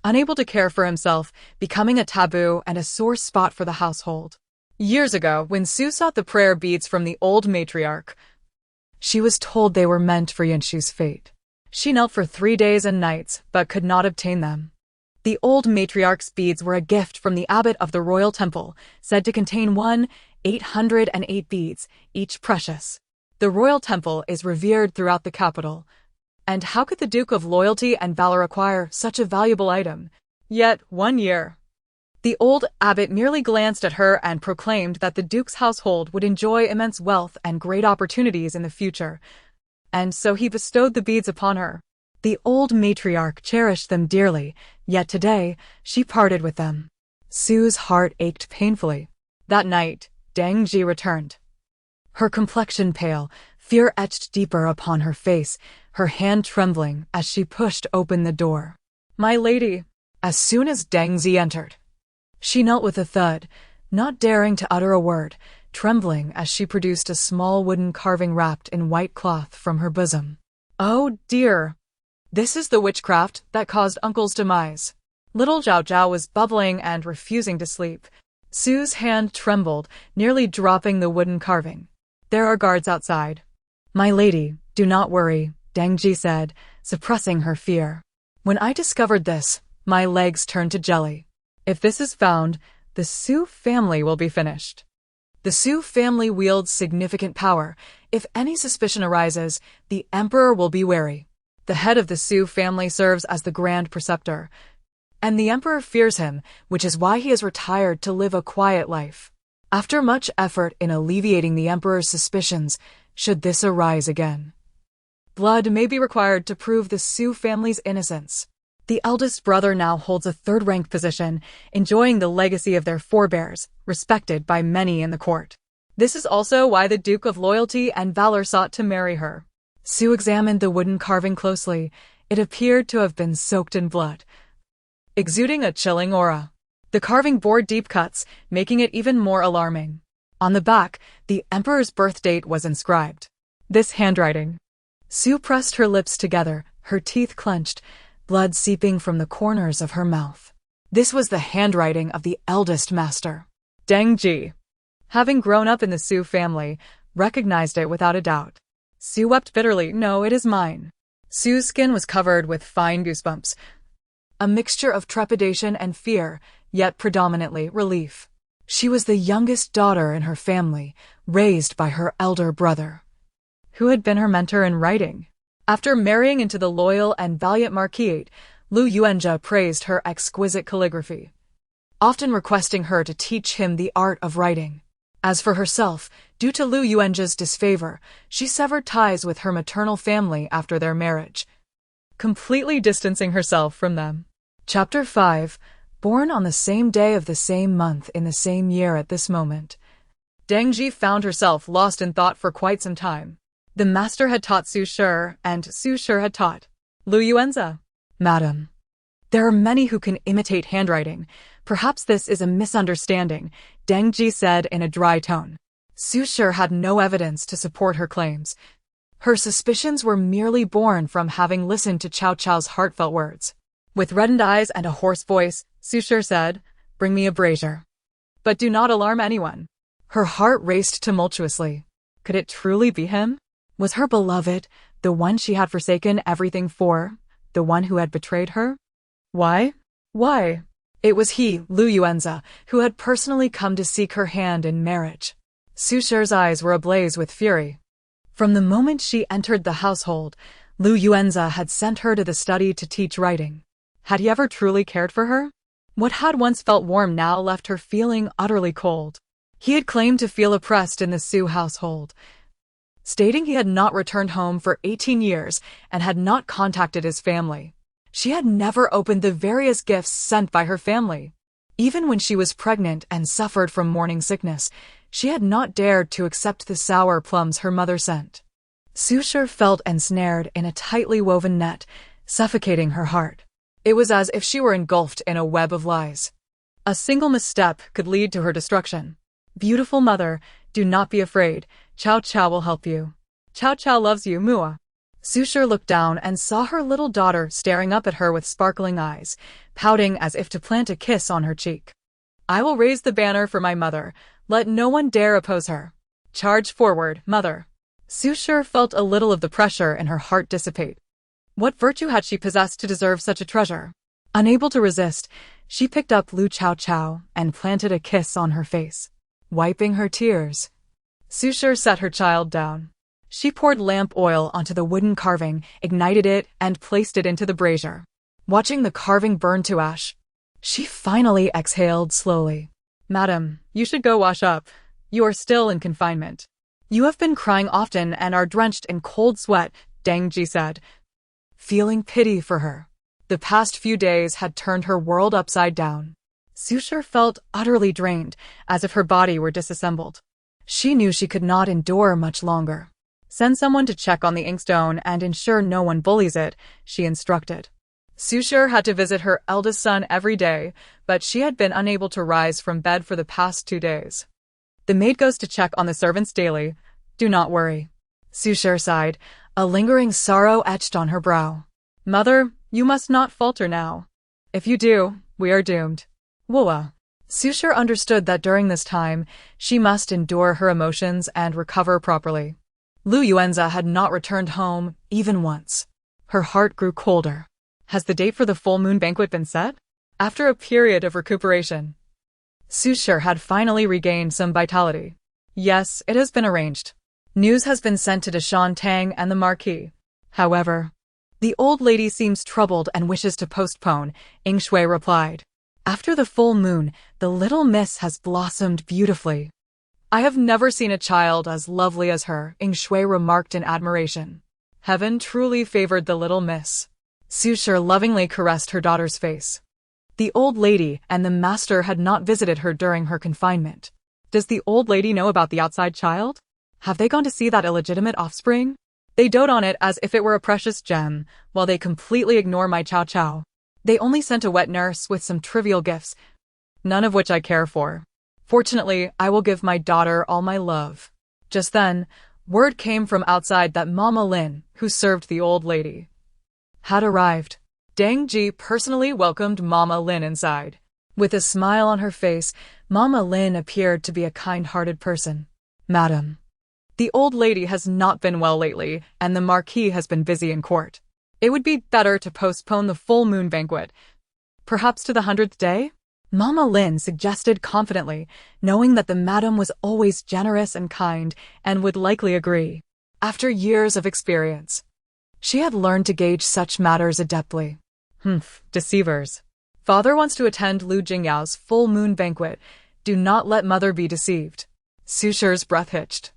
Unable to care for himself, becoming a taboo and a sore spot for the household. Years ago, when Su sought the prayer beads from the old matriarch, she was told they were meant for Yanshu's fate. She knelt for 3 days and nights, but could not obtain them. The old matriarch's beads were a gift from the abbot of the royal temple, said to contain 808 beads, each precious. The royal temple is revered throughout the capital. And how could the Duke of Loyalty and Valor acquire such a valuable item? Yet, one year, the old abbot merely glanced at her and proclaimed that the Duke's household would enjoy immense wealth and great opportunities in the future. And so he bestowed the beads upon her. The old matriarch cherished them dearly, yet today, she parted with them. Su's heart ached painfully. That night, Deng Ji returned. Her complexion pale, fear etched deeper upon her face, her hand trembling as she pushed open the door. My lady. As soon as Deng Ji entered, she knelt with a thud, not daring to utter a word, trembling as she produced a small wooden carving wrapped in white cloth from her bosom. Oh dear! This is the witchcraft that caused Uncle's demise. Little Zhao Zhao was bubbling and refusing to sleep. Su's hand trembled, nearly dropping the wooden carving. There are guards outside. My lady, do not worry, Deng Ji said, suppressing her fear. When I discovered this, my legs turned to jelly. If this is found, the Su family will be finished. The Su family wields significant power. If any suspicion arises, the emperor will be wary. The head of the Su family serves as the grand preceptor, and the emperor fears him, which is why he has retired to live a quiet life. After much effort in alleviating the emperor's suspicions, should this arise again, blood may be required to prove the Su family's innocence. The eldest brother now holds a third-ranked position, enjoying the legacy of their forebears, respected by many in the court. This is also why the Duke of Loyalty and Valor sought to marry her. Su examined the wooden carving closely. It appeared to have been soaked in blood, exuding a chilling aura. The carving bore deep cuts, making it even more alarming. On the back, the emperor's birth date was inscribed. This handwriting, Sue pressed her lips together, her teeth clenched, blood seeping from the corners of her mouth. This was the handwriting of the eldest master. Deng Ji, having grown up in the Sue family, recognized it without a doubt. Sue wept bitterly. No, it is mine. Sue's skin was covered with fine goosebumps, a mixture of trepidation and fear, yet predominantly relief. She was the youngest daughter in her family, raised by her elder brother, who had been her mentor in writing. After marrying into the loyal and valiant Marquis, Lu Yuanjia praised her exquisite calligraphy, often requesting her to teach him the art of writing. As for herself, due to Lu Yuanjia's disfavor, she severed ties with her maternal family after their marriage, completely distancing herself from them. Chapter 5. Born on the same day of the same month in the same year at this moment, Deng Ji found herself lost in thought for quite some time. The master had taught Su Shi, and Su Shi had taught Lu Yuanjia. Madam, there are many who can imitate handwriting. Perhaps this is a misunderstanding, Deng Ji said in a dry tone. Su Shi had no evidence to support her claims. Her suspicions were merely born from having listened to Chaochao's heartfelt words. With reddened eyes and a hoarse voice, Su Shi said, "Bring me a brazier. But do not alarm anyone." Her heart raced tumultuously. Could it truly be him? Was her beloved, the one she had forsaken everything for, the one who had betrayed her? Why? Why? It was he, Lu Yuanjia, who had personally come to seek her hand in marriage. Su Shi's eyes were ablaze with fury. From the moment she entered the household, Lu Yuanjia had sent her to the study to teach writing. Had he ever truly cared for her? What had once felt warm now left her feeling utterly cold. He had claimed to feel oppressed in the Su household, stating he had not returned home for 18 years and had not contacted his family. She had never opened the various gifts sent by her family. Even when she was pregnant and suffered from morning sickness, she had not dared to accept the sour plums her mother sent. Su Shi felt ensnared in a tightly woven net, suffocating her heart. It was as if she were engulfed in a web of lies. A single misstep could lead to her destruction. Beautiful mother, do not be afraid. Chaochao will help you. Chaochao loves you, Mua. Su Shi looked down and saw her little daughter staring up at her with sparkling eyes, pouting as if to plant a kiss on her cheek. I will raise the banner for my mother. Let no one dare oppose her. Charge forward, mother. Su Shi felt a little of the pressure in her heart dissipate. What virtue had she possessed to deserve such a treasure? Unable to resist, she picked up Lu Chaochao and planted a kiss on her face, wiping her tears. Su Shi set her child down. She poured lamp oil onto the wooden carving, ignited it, and placed it into the brazier. Watching the carving burn to ash, she finally exhaled slowly. Madam, you should go wash up. You are still in confinement. You have been crying often and are drenched in cold sweat, Deng Ji said, feeling pity for her. The past few days had turned her world upside down. Su Shi felt utterly drained, as if her body were disassembled. She knew she could not endure much longer. Send someone to check on the inkstone and ensure no one bullies it, she instructed. Su Shi had to visit her eldest son every day, but she had been unable to rise from bed for the past 2 days. The maid goes to check on the servants daily. Do not worry. Su Shi sighed, a lingering sorrow etched on her brow. Mother, you must not falter now. If you do, we are doomed. Wua. Su Shi understood that during this time, she must endure her emotions and recover properly. Lu Yuanjia had not returned home, even once. Her heart grew colder. Has the date for the full moon banquet been set? After a period of recuperation, Su Shi had finally regained some vitality. Yes, it has been arranged. News has been sent to Deshan Tang and the Marquis. However, the old lady seems troubled and wishes to postpone, Ying Shui replied. After the full moon, the little miss has blossomed beautifully. I have never seen a child as lovely as her, Ying Shui remarked in admiration. Heaven truly favored the little miss. Su Shi lovingly caressed her daughter's face. The old lady and the master had not visited her during her confinement. Does the old lady know about the outside child? Have they gone to see that illegitimate offspring? They dote on it as if it were a precious gem, while they completely ignore my Chaochao. They only sent a wet nurse with some trivial gifts, none of which I care for. Fortunately, I will give my daughter all my love. Just then, word came from outside that Mama Lin, who served the old lady, had arrived. Dang Ji personally welcomed Mama Lin inside. With a smile on her face, Mama Lin appeared to be a kind-hearted person. Madam, the old lady has not been well lately, and the Marquis has been busy in court. It would be better to postpone the full moon banquet, perhaps to the 100th day? Mama Lin suggested confidently, knowing that the madam was always generous and kind and would likely agree. After years of experience, she had learned to gauge such matters adeptly. Deceivers. Father wants to attend Lu Jingyao's full moon banquet. Do not let mother be deceived. Su Shi's breath hitched.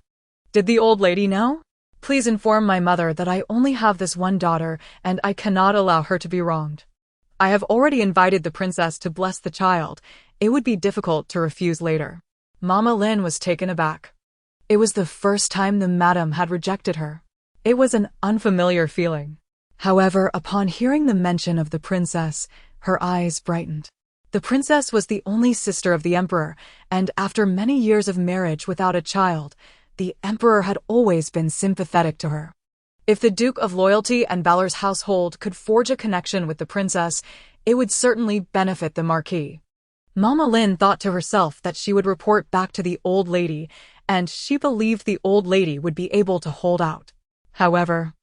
Did the old lady know? Please inform my mother that I only have this one daughter and I cannot allow her to be wronged. I have already invited the princess to bless the child. It would be difficult to refuse later. Mama Lin was taken aback. It was the first time the madam had rejected her. It was an unfamiliar feeling. However, upon hearing the mention of the princess, her eyes brightened. The princess was the only sister of the emperor, and after many years of marriage without a child, the emperor had always been sympathetic to her. If the Duke of Loyalty and Valor's household could forge a connection with the princess, it would certainly benefit the Marquis. Mama Lin thought to herself that she would report back to the old lady, and she believed the old lady would be able to hold out. However,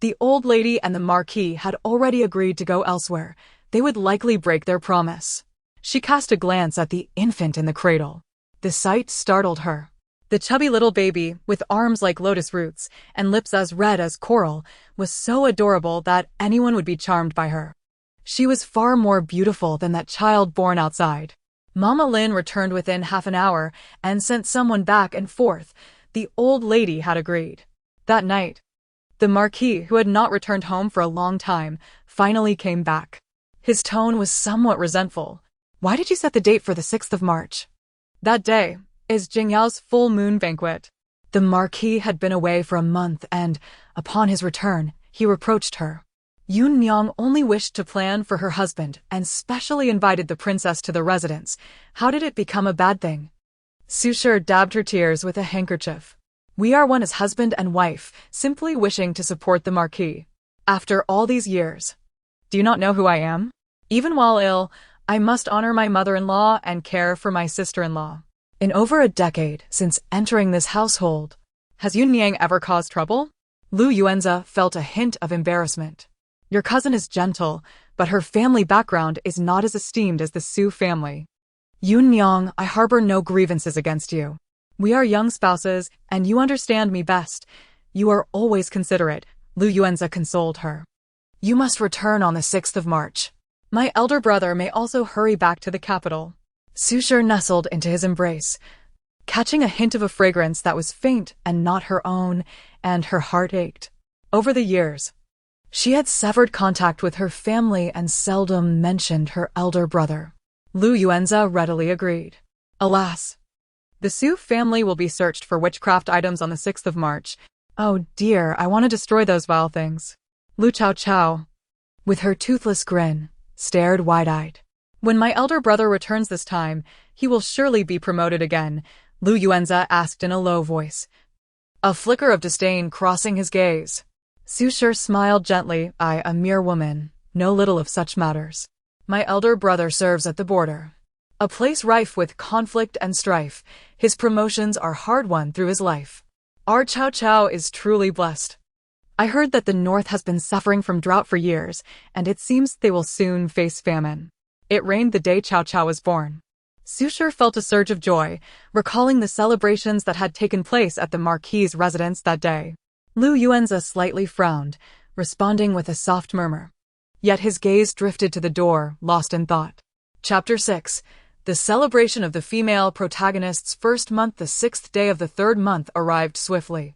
the old lady and the Marquis had already agreed to go elsewhere. They would likely break their promise. She cast a glance at the infant in the cradle. The sight startled her. The chubby little baby, with arms like lotus roots and lips as red as coral, was so adorable that anyone would be charmed by her. She was far more beautiful than that child born outside. Mama Lin returned within half an hour and sent someone back and forth. The old lady had agreed. That night, the Marquis, who had not returned home for a long time, finally came back. His tone was somewhat resentful. Why did you set the date for the 6th of March? That day is Jingyao's full moon banquet. The Marquis had been away for a month and, upon his return, he reproached her. Yun Nyang only wished to plan for her husband and specially invited the princess to the residence. How did it become a bad thing? Su Shi dabbed her tears with a handkerchief. We are one as husband and wife, simply wishing to support the Marquis. After all these years, do you not know who I am? Even while ill, I must honor my mother-in-law and care for my sister-in-law. In over a decade since entering this household, has Yun Yang ever caused trouble? Lu Yuanza felt a hint of embarrassment. Your cousin is gentle, but her family background is not as esteemed as the Su family. Yun Yang, I harbor no grievances against you. We are young spouses, and you understand me best. You are always considerate, Lu Yuanza consoled her. You must return on the 6th of March. My elder brother may also hurry back to the capital. Su Shi nestled into his embrace, catching a hint of a fragrance that was faint and not her own, and her heart ached. Over the years, she had severed contact with her family and seldom mentioned her elder brother. Lu Yuanza readily agreed. Alas, the Su family will be searched for witchcraft items on the 6th of March. Oh dear, I want to destroy those vile things. Lu Chaochao, with her toothless grin, stared wide-eyed. When my elder brother returns this time, he will surely be promoted again, Lu Yuanza asked in a low voice, a flicker of disdain crossing his gaze. Su Shi smiled gently. I, a mere woman, know little of such matters. My elder brother serves at the border, a place rife with conflict and strife. His promotions are hard-won through his life. Our Chaochao is truly blessed. I heard that the north has been suffering from drought for years, and it seems they will soon face famine. It rained the day Chaochao was born. Su Shi felt a surge of joy, recalling the celebrations that had taken place at the Marquis' residence that day. Lu Yuanza slightly frowned, responding with a soft murmur. Yet his gaze drifted to the door, lost in thought. Chapter 6. The celebration of the female protagonist's first month, the 6th day of the 3rd month, arrived swiftly.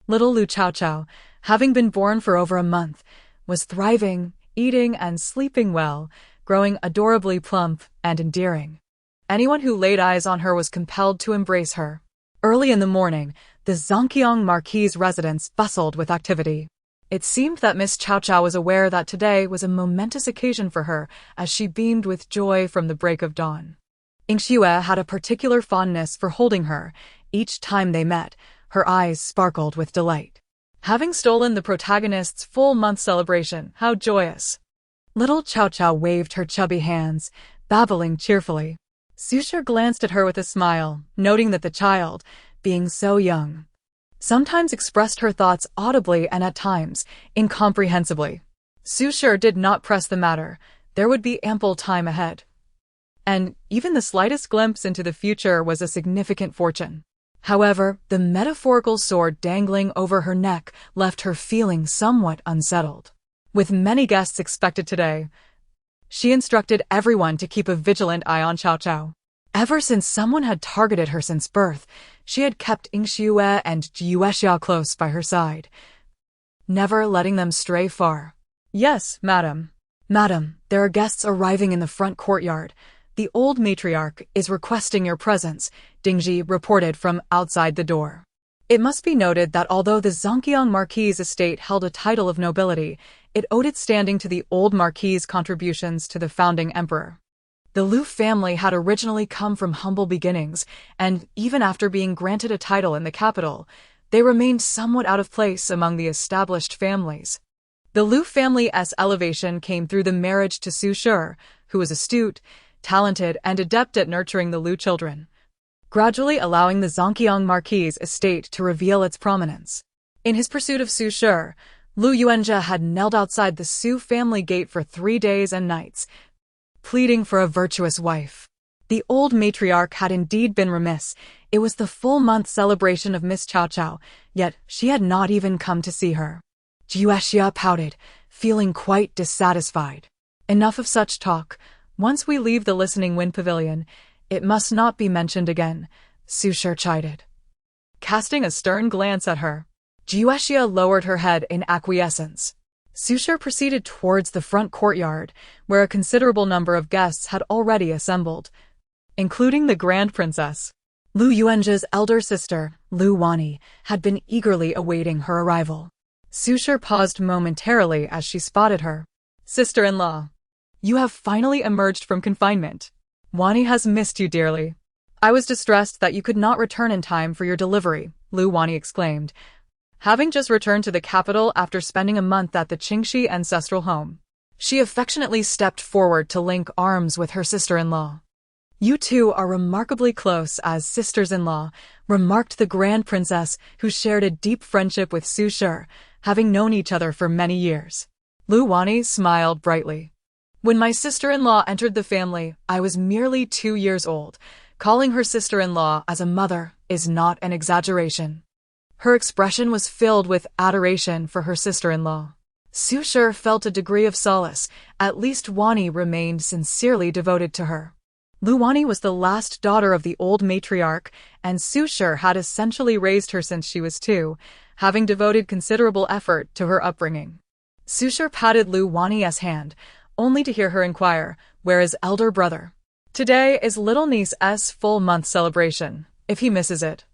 Little Lu Chaochao, having been born for over a month, was thriving, eating and sleeping well, growing adorably plump and endearing. Anyone who laid eyes on her was compelled to embrace her. Early in the morning, the Zhongqiang Marquis' residence bustled with activity. It seemed that Miss Chaochao was aware that today was a momentous occasion for her, as she beamed with joy from the break of dawn. Yingxue had a particular fondness for holding her, each time they met, Her eyes sparkled with delight. Having stolen the protagonist's full-month celebration, how joyous! Little Chaochao waved her chubby hands, babbling cheerfully. Su glanced at her with a smile, noting that the child, being so young, sometimes expressed her thoughts audibly and at times, incomprehensibly. Su did not press the matter. There would be ample time ahead. And even the slightest glimpse into the future was a significant fortune. However, the metaphorical sword dangling over her neck left her feeling somewhat unsettled. With many guests expected today, she instructed everyone to keep a vigilant eye on Chaochao. Ever since someone had targeted her since birth, she had kept Yingxue and Jiuexia close by her side, never letting them stray far. Yes, madam. Madam, there are guests arriving in the front courtyard. The old matriarch is requesting your presence, Dingji reported from outside the door. It must be noted that although the Zhangqiang Marquis estate held a title of nobility, it owed its standing to the old Marquis' contributions to the founding emperor. The Lu family had originally come from humble beginnings, and even after being granted a title in the capital, they remained somewhat out of place among the established families. The Lu family's elevation came through the marriage to Su Shi, who was astute, talented, and adept at nurturing the Lu children, gradually allowing the Zhangqiang Marquis estate to reveal its prominence. In his pursuit of Su Shi, Lu Yuanjia had knelt outside the Su family gate for 3 days and nights, pleading for a virtuous wife. The old matriarch had indeed been remiss. It was the full-month celebration of Miss Chaochao, yet she had not even come to see her. Jiuexia pouted, feeling quite dissatisfied. Enough of such talk. Once we leave the listening wind pavilion, it must not be mentioned again, Su Shi chided. Casting a stern glance at her, Jiuexia lowered her head in acquiescence. Su Shi proceeded towards the front courtyard, where a considerable number of guests had already assembled, including the Grand Princess. Lu Yuanjia's elder sister, Lu Wani, had been eagerly awaiting her arrival. Su Shi paused momentarily as she spotted her. Sister-in-law, you have finally emerged from confinement. Wani has missed you dearly. I was distressed that you could not return in time for your delivery, Lu Wani exclaimed, having just returned to the capital after spending a month at the Qingxi ancestral home. She affectionately stepped forward to link arms with her sister-in-law. You two are remarkably close as sisters-in-law, remarked the Grand Princess, who shared a deep friendship with Su Shi, having known each other for many years. Lu Wani smiled brightly. When my sister-in-law entered the family, I was merely 2 years old. Calling her sister-in-law as a mother is not an exaggeration. Her expression was filled with adoration for her sister-in-law. Su Shi felt a degree of solace. At least Wani remained sincerely devoted to her. Lu Wani was the last daughter of the old matriarch, and Su Shi had essentially raised her since she was 2, having devoted considerable effort to her upbringing. Su Shi patted Lu Wani's hand, only to hear her inquire, where is elder brother? Today is little niece's full-month celebration. If he misses it,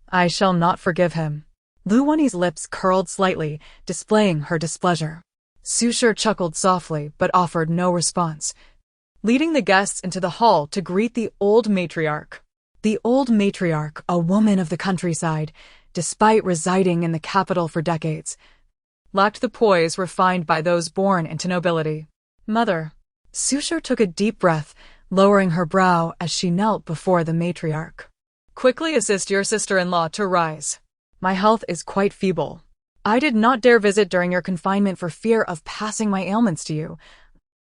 I shall not forgive him. Lu Wani's lips curled slightly, displaying her displeasure. Su Shi chuckled softly but offered no response, leading the guests into the hall to greet the old matriarch. The old matriarch, a woman of the countryside, despite residing in the capital for decades, lacked the poise refined by those born into nobility. Mother. Su Shi took a deep breath, lowering her brow as she knelt before the matriarch. Quickly assist your sister-in-law to rise. My health is quite feeble. I did not dare visit during your confinement for fear of passing my ailments to you,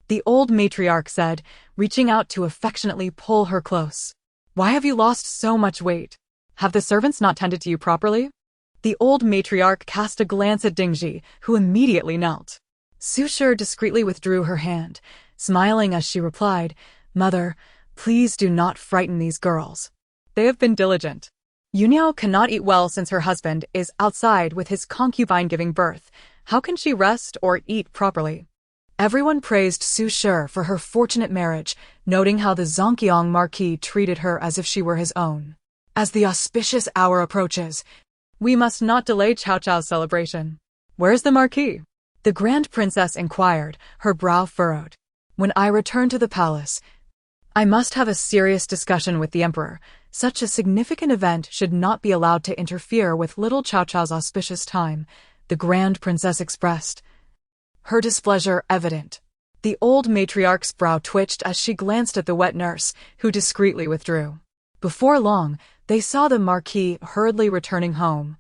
the old matriarch said, reaching out to affectionately pull her close. Why have you lost so much weight? Have the servants not tended to you properly? The old matriarch cast a glance at Dingji, who immediately knelt. Su Shi discreetly withdrew her hand, smiling as she replied, Mother, please do not frighten these girls. They have been diligent. Yuniao cannot eat well since her husband is outside with his concubine giving birth. How can she rest or eat properly? Everyone praised Su Shi for her fortunate marriage, noting how the Zhangqiang Marquis treated her as if she were his own. As the auspicious hour approaches, we must not delay Chaochao's celebration. Where's the Marquis? The Grand Princess inquired, her brow furrowed. When I return to the palace, I must have a serious discussion with the emperor. Such a significant event should not be allowed to interfere with little Chaochao's auspicious time, the Grand Princess expressed, her displeasure evident. The old matriarch's brow twitched as she glanced at the wet nurse, who discreetly withdrew. Before long, they saw the Marquis hurriedly returning home,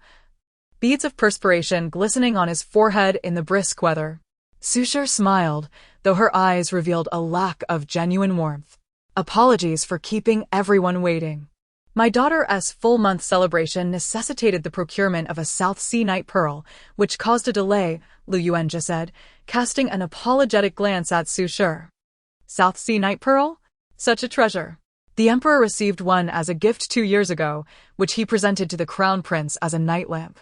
beads of perspiration glistening on his forehead in the brisk weather. Sushar smiled, though her eyes revealed a lack of genuine warmth. Apologies for keeping everyone waiting. My daughter's full-month celebration necessitated the procurement of a South Sea Night Pearl, which caused a delay, Lu Yuanjia said, casting an apologetic glance at Sushar. South Sea Night Pearl? Such a treasure. The emperor received one as a gift 2 years ago, which he presented to the crown prince as a night lamp.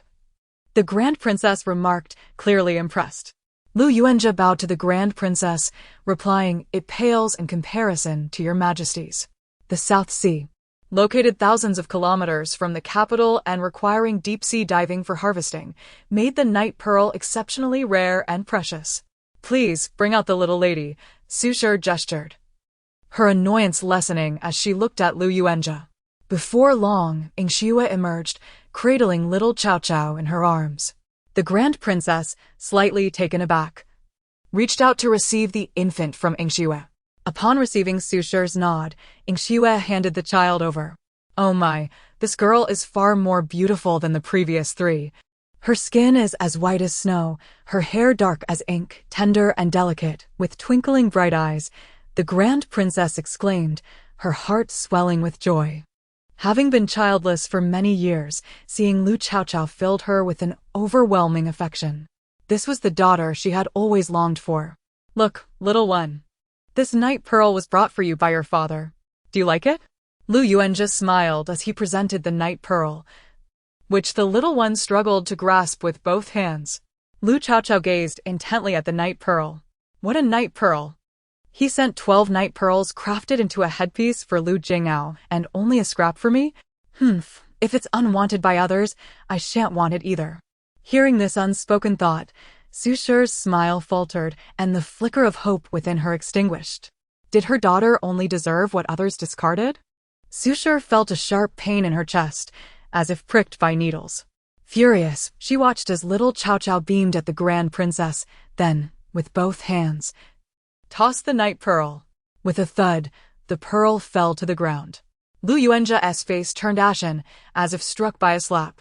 The Grand Princess remarked, clearly impressed. Lu Yuanjia bowed to the Grand Princess, replying, "It pales in comparison to your majesties." The South Sea, located thousands of kilometers from the capital and requiring deep-sea diving for harvesting, made the night pearl exceptionally rare and precious. "Please, bring out the little lady," Sushar gestured, her annoyance lessening as she looked at Lu Yuanjia. Before long, Ingxiue emerged, cradling little Chaochao in her arms. The Grand Princess, slightly taken aback, reached out to receive the infant from Ingxiue. Upon receiving Sushar's nod, Ingxiue handed the child over. "Oh my, this girl is far more beautiful than the previous 3. Her skin is as white as snow, her hair dark as ink, tender and delicate, with twinkling bright eyes," the Grand Princess exclaimed, her heart swelling with joy. Having been childless for many years, seeing Lu Chaochao filled her with an overwhelming affection. This was the daughter she had always longed for. "Look, little one. This night pearl was brought for you by your father. Do you like it?" Lu Yuanjia smiled as he presented the night pearl, which the little one struggled to grasp with both hands. Lu Chaochao gazed intently at the night pearl. What a night pearl! He sent 12 night pearls crafted into a headpiece for Lu Jingao, and only a scrap for me? If it's unwanted by others, I shan't want it either. Hearing this unspoken thought, Sushar's smile faltered, and the flicker of hope within her extinguished. Did her daughter only deserve what others discarded? Sushar felt a sharp pain in her chest, as if pricked by needles. Furious, she watched as little Chaochao beamed at the Grand Princess, then, with both hands, tossed the night pearl. With a thud, the pearl fell to the ground. Lu Yuanjia's face turned ashen, as if struck by a slap.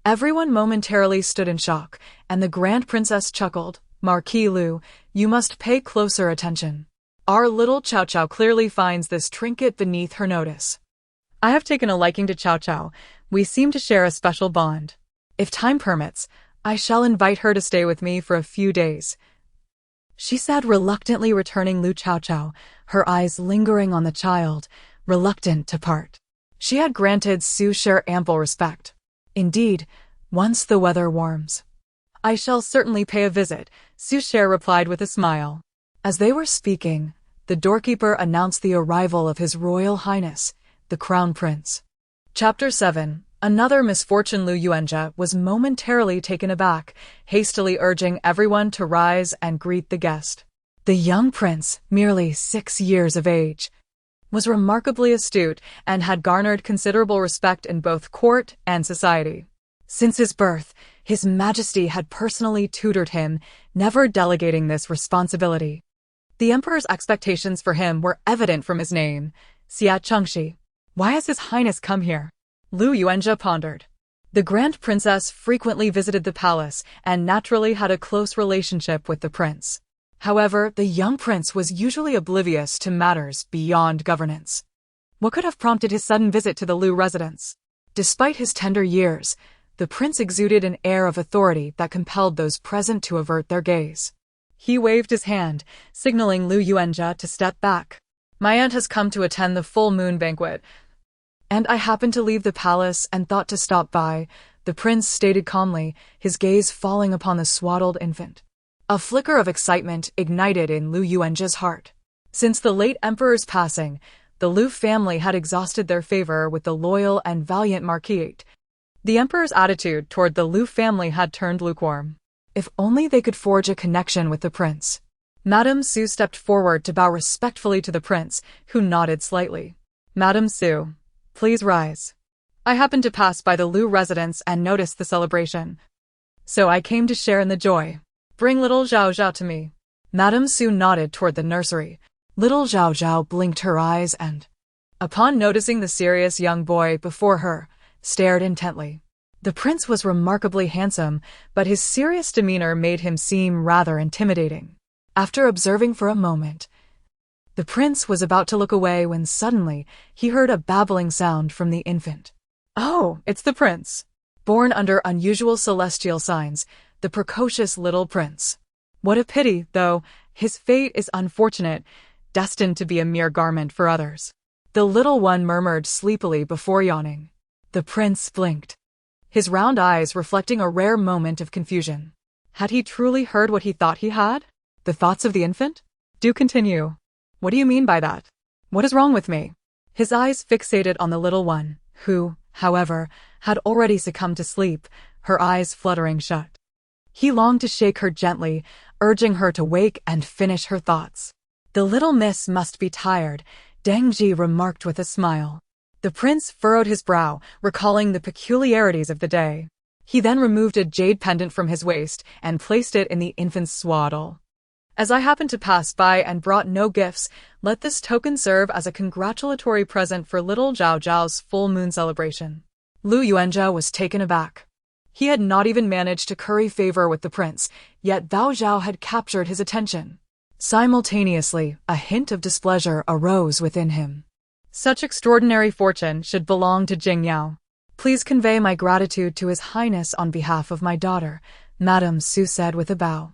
Everyone momentarily stood in shock, and the Grand Princess chuckled. "Marquis Lu, you must pay closer attention. Our little Chaochao clearly finds this trinket beneath her notice. I have taken a liking to Chaochao. We seem to share a special bond. If time permits, I shall invite her to stay with me for a few days," she said, reluctantly returning Lu Chaochao, her eyes lingering on the child, reluctant to part. She had granted Sushar ample respect. Indeed, once the weather warms, "I shall certainly pay a visit," Sushar replied with a smile. As they were speaking, the doorkeeper announced the arrival of His Royal Highness, the Crown Prince. Chapter 7. Another misfortune. Lu Yuanjia was momentarily taken aback, hastily urging everyone to rise and greet the guest. The young prince, merely 6 years of age, was remarkably astute and had garnered considerable respect in both court and society. Since his birth, His Majesty had personally tutored him, never delegating this responsibility. The emperor's expectations for him were evident from his name, Xia Chengxi. Why has His Highness come here? Lu Yuanjia pondered. The Grand Princess frequently visited the palace and naturally had a close relationship with the prince. However, the young prince was usually oblivious to matters beyond governance. What could have prompted his sudden visit to the Lu residence? Despite his tender years, the prince exuded an air of authority that compelled those present to avert their gaze. He waved his hand, signaling Lu Yuanjia to step back. "My aunt has come to attend the full moon banquet, and I happened to leave the palace and thought to stop by," the prince stated calmly, his gaze falling upon the swaddled infant. A flicker of excitement ignited in Lu Yuanjia's heart. Since the late emperor's passing, the Lu family had exhausted their favor with the loyal and valiant Marquis. The emperor's attitude toward the Lu family had turned lukewarm. If only they could forge a connection with the prince. Madame Su stepped forward to bow respectfully to the prince, who nodded slightly. Madame Su, please rise. I happened to pass by the Lu residence and noticed the celebration, so I came to share in the joy. Bring little Chaochao to me. Madame Su nodded toward the nursery. Little Chaochao blinked her eyes and, upon noticing the serious young boy before her, stared intently. The prince was remarkably handsome, but his serious demeanor made him seem rather intimidating. After observing for a moment, the prince was about to look away when suddenly he heard a babbling sound from the infant. Oh, it's the prince. Born under unusual celestial signs, the precocious little prince. What a pity, though, his fate is unfortunate, destined to be a mere garment for others. The little one murmured sleepily before yawning. The prince blinked, his round eyes reflecting a rare moment of confusion. Had he truly heard what he thought he had? The thoughts of the infant? Do continue. What do you mean by that? What is wrong with me? His eyes fixated on the little one, who, however, had already succumbed to sleep, her eyes fluttering shut. He longed to shake her gently, urging her to wake and finish her thoughts. The little miss must be tired, Deng Ji remarked with a smile. The prince furrowed his brow, recalling the peculiarities of the day. He then removed a jade pendant from his waist and placed it in the infant's swaddle. As I happened to pass by and brought no gifts, let this token serve as a congratulatory present for little Chaochao's full moon celebration. Lu Yuanzhe was taken aback. He had not even managed to curry favor with the prince, yet Bao Zhao had captured his attention. Simultaneously, a hint of displeasure arose within him. Such extraordinary fortune should belong to Jingyao. Please convey my gratitude to His Highness on behalf of my daughter, Madame Su said with a bow,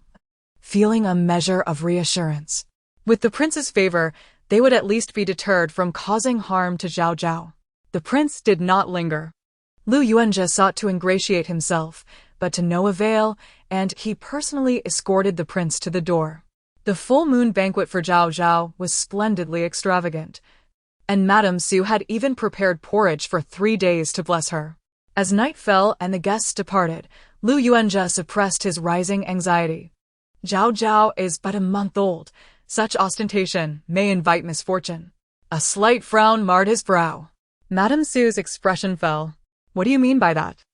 feeling a measure of reassurance. With the prince's favor, they would at least be deterred from causing harm to Zhao Zhao. The prince did not linger. Lu Yuanzhe sought to ingratiate himself, but to no avail, and he personally escorted the prince to the door. The full moon banquet for Zhao Zhao was splendidly extravagant, and Madame Su had even prepared porridge for 3 days to bless her. As night fell and the guests departed, Lu Yuanzhe suppressed his rising anxiety. Zhao Zhao is but a month old. Such ostentation may invite misfortune. A slight frown marred his brow. Madame Su's expression fell. What do you mean by that?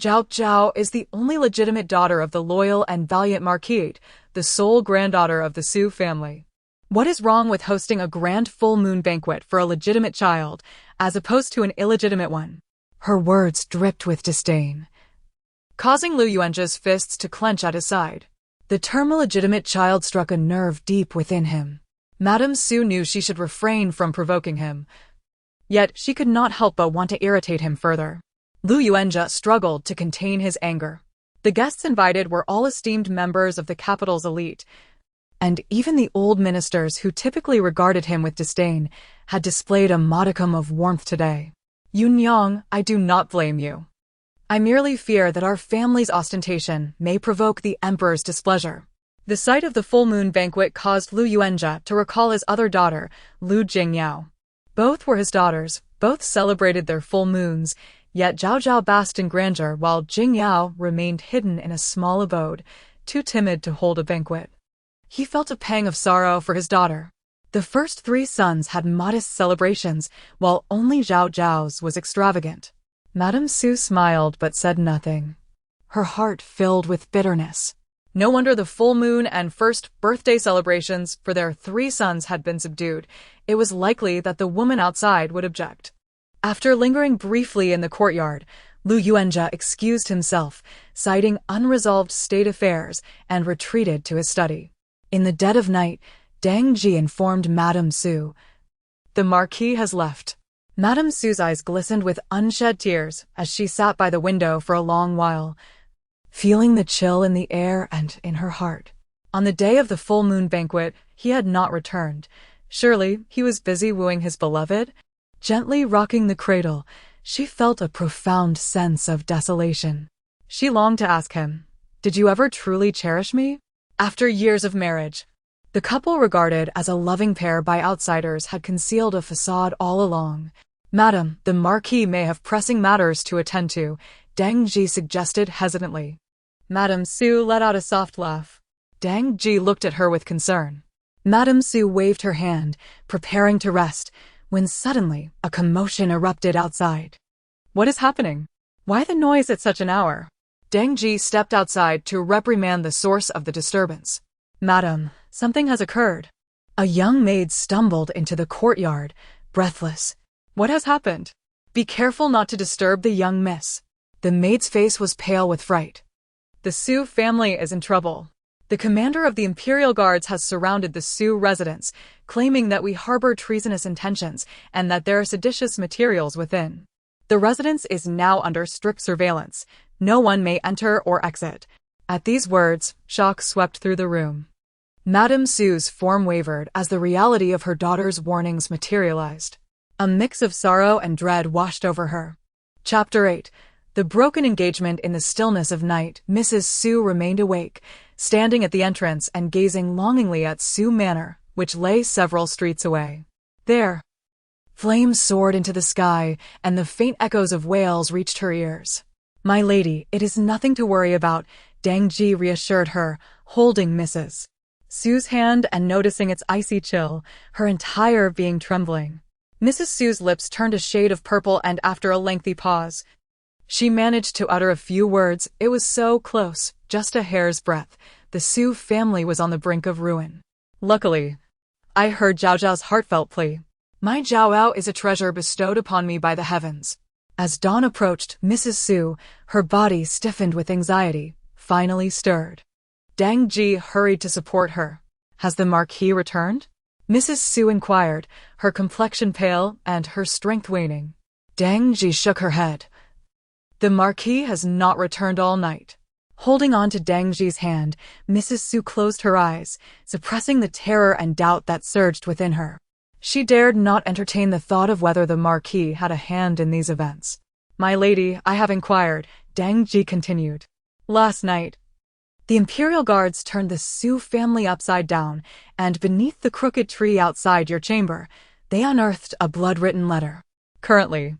Zhao Zhao is the only legitimate daughter of the loyal and valiant Marquis, the sole granddaughter of the Su family. What is wrong with hosting a grand full moon banquet for a legitimate child, as opposed to an illegitimate one? Her words dripped with disdain, causing Lu Yuanzhe's fists to clench at his side. The term illegitimate child struck a nerve deep within him. Madame Su knew she should refrain from provoking him, yet she could not help but want to irritate him further. Lu Yuanzhe struggled to contain his anger. The guests invited were all esteemed members of the capital's elite, and even the old ministers who typically regarded him with disdain had displayed a modicum of warmth today. Yunyang, I do not blame you. I merely fear that our family's ostentation may provoke the emperor's displeasure. The sight of the full moon banquet caused Lu Yuanzhe to recall his other daughter, Lu Jingyao. Both were his daughters, both celebrated their full moons, yet Zhao Zhao basked in grandeur while Jingyao remained hidden in a small abode, too timid to hold a banquet. He felt a pang of sorrow for his daughter. The first 3 sons had modest celebrations, while only Zhao Zhao's was extravagant. Madame Su smiled but said nothing. Her heart filled with bitterness. No wonder the full moon and first birthday celebrations for their 3 sons had been subdued. It was likely that the woman outside would object. After lingering briefly in the courtyard, Lu Yuanzhe excused himself, citing unresolved state affairs, and retreated to his study. In the dead of night, Deng Ji informed Madame Su, "The Marquis has left." Madame Su's eyes glistened with unshed tears as she sat by the window for a long while, feeling the chill in the air and in her heart. On the day of the full moon banquet, he had not returned. Surely he was busy wooing his beloved? Gently rocking the cradle, she felt a profound sense of desolation. She longed to ask him, "Did you ever truly cherish me?" After years of marriage, the couple regarded as a loving pair by outsiders had concealed a facade all along. "Madam, the Marquis may have pressing matters to attend to," Deng Ji suggested hesitantly. Madame Su let out a soft laugh. Dang Ji looked at her with concern. Madame Su waved her hand, preparing to rest, when suddenly a commotion erupted outside. What is happening? Why the noise at such an hour? Dang Ji stepped outside to reprimand the source of the disturbance. Madam, something has occurred. A young maid stumbled into the courtyard, breathless. What has happened? Be careful not to disturb the young miss. The maid's face was pale with fright. The Su family is in trouble. The commander of the Imperial Guards has surrounded the Su residence, claiming that we harbor treasonous intentions and that there are seditious materials within. The residence is now under strict surveillance. No one may enter or exit. At these words, shock swept through the room. Madame Su's form wavered as the reality of her daughter's warnings materialized. A mix of sorrow and dread washed over her. Chapter 8. The broken engagement. In the stillness of night, Mrs. Su remained awake, standing at the entrance and gazing longingly at Su Manor, which lay several streets away. There, flames soared into the sky, and the faint echoes of wails reached her ears. My lady, it is nothing to worry about, Dang Ji reassured her, holding Mrs. Su's hand and noticing its icy chill, her entire being trembling. Mrs. Su's lips turned a shade of purple, and after a lengthy pause, she managed to utter a few words. It was so close, just a hair's breadth. The Su family was on the brink of ruin. Luckily, I heard Zhao Zhao's heartfelt plea. My Zhao is a treasure bestowed upon me by the heavens. As dawn approached, Mrs. Su, her body stiffened with anxiety, finally stirred. Dang Ji hurried to support her. Has the Marquis returned? Mrs. Su inquired, her complexion pale and her strength waning. Dang Ji shook her head. The Marquis has not returned all night. Holding on to Dang Ji's hand, Mrs. Su closed her eyes, suppressing the terror and doubt that surged within her. She dared not entertain the thought of whether the Marquis had a hand in these events. My lady, I have inquired, Dang Ji continued. Last night, the Imperial Guards turned the Su family upside down, and beneath the crooked tree outside your chamber, they unearthed a blood-written letter. Currently,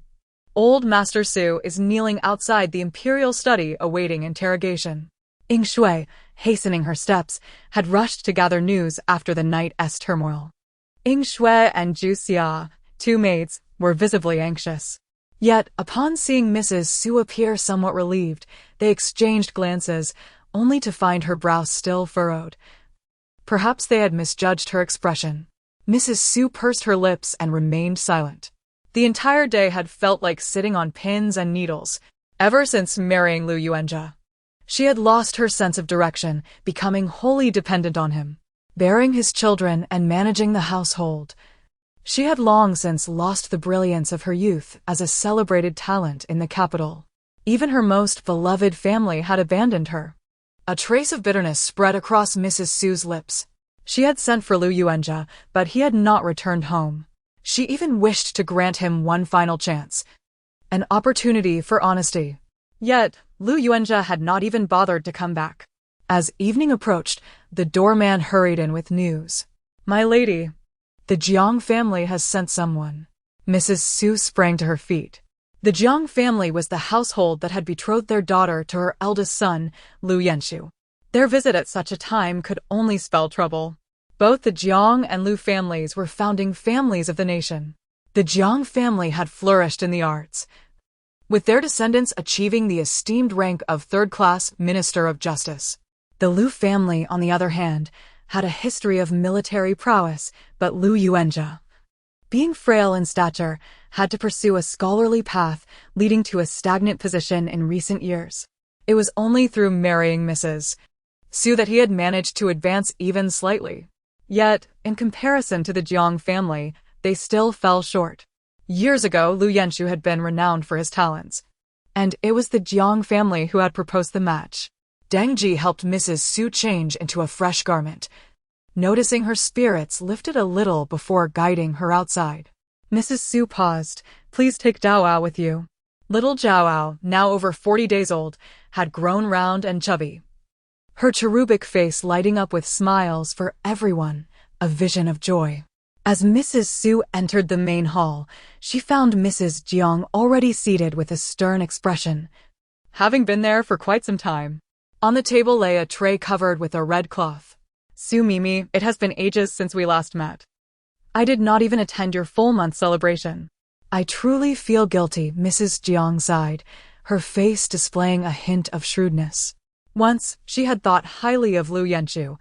Old Master Su is kneeling outside the Imperial study awaiting interrogation. Ying Shui, hastening her steps, had rushed to gather news after the night's turmoil. Ying Shui and Zhu Xia, two maids, were visibly anxious. Yet, upon seeing Mrs. Su appear somewhat relieved, they exchanged glances, only to find her brow still furrowed. Perhaps they had misjudged her expression. Mrs. Su pursed her lips and remained silent. The entire day had felt like sitting on pins and needles, ever since marrying Lu Yuanjia. She had lost her sense of direction, becoming wholly dependent on him, bearing his children and managing the household. She had long since lost the brilliance of her youth as a celebrated talent in the capital. Even her most beloved family had abandoned her. A trace of bitterness spread across Mrs. Su's lips. She had sent for Lu Yuanjia, but he had not returned home. She even wished to grant him one final chance, an opportunity for honesty. Yet, Lu Yuanjia had not even bothered to come back. As evening approached, the doorman hurried in with news. My lady, the Jiang family has sent someone. Mrs. Su sprang to her feet. The Jiang family was the household that had betrothed their daughter to her eldest son, Lu Yanshu. Their visit at such a time could only spell trouble. Both the Jiang and Lu families were founding families of the nation. The Jiang family had flourished in the arts, with their descendants achieving the esteemed rank of third-class Minister of Justice. The Lu family, on the other hand, had a history of military prowess, but Lu Yuanjia, being frail in stature, had to pursue a scholarly path, leading to a stagnant position in recent years. It was only through marrying Mrs. Su that he had managed to advance even slightly. Yet, in comparison to the Jiang family, they still fell short. Years ago, Lu Yanshu had been renowned for his talents, and it was the Jiang family who had proposed the match. Dang Ji helped Mrs. Su change into a fresh garment, noticing her spirits lifted a little before guiding her outside. Mrs. Su paused. Please take Zhao with you. Little Zhao, now over 40 days old, had grown round and chubby, her cherubic face lighting up with smiles for everyone, a vision of joy. As Mrs. Su entered the main hall, she found Mrs. Jiang already seated with a stern expression. Having been there for quite some time, On the table lay a tray covered with a red cloth. Su Mimi, it has been ages since we last met. I did not even attend your full month celebration. I truly feel guilty, Mrs. Jiang sighed, her face displaying a hint of shrewdness. Once, she had thought highly of Lu Yanchu,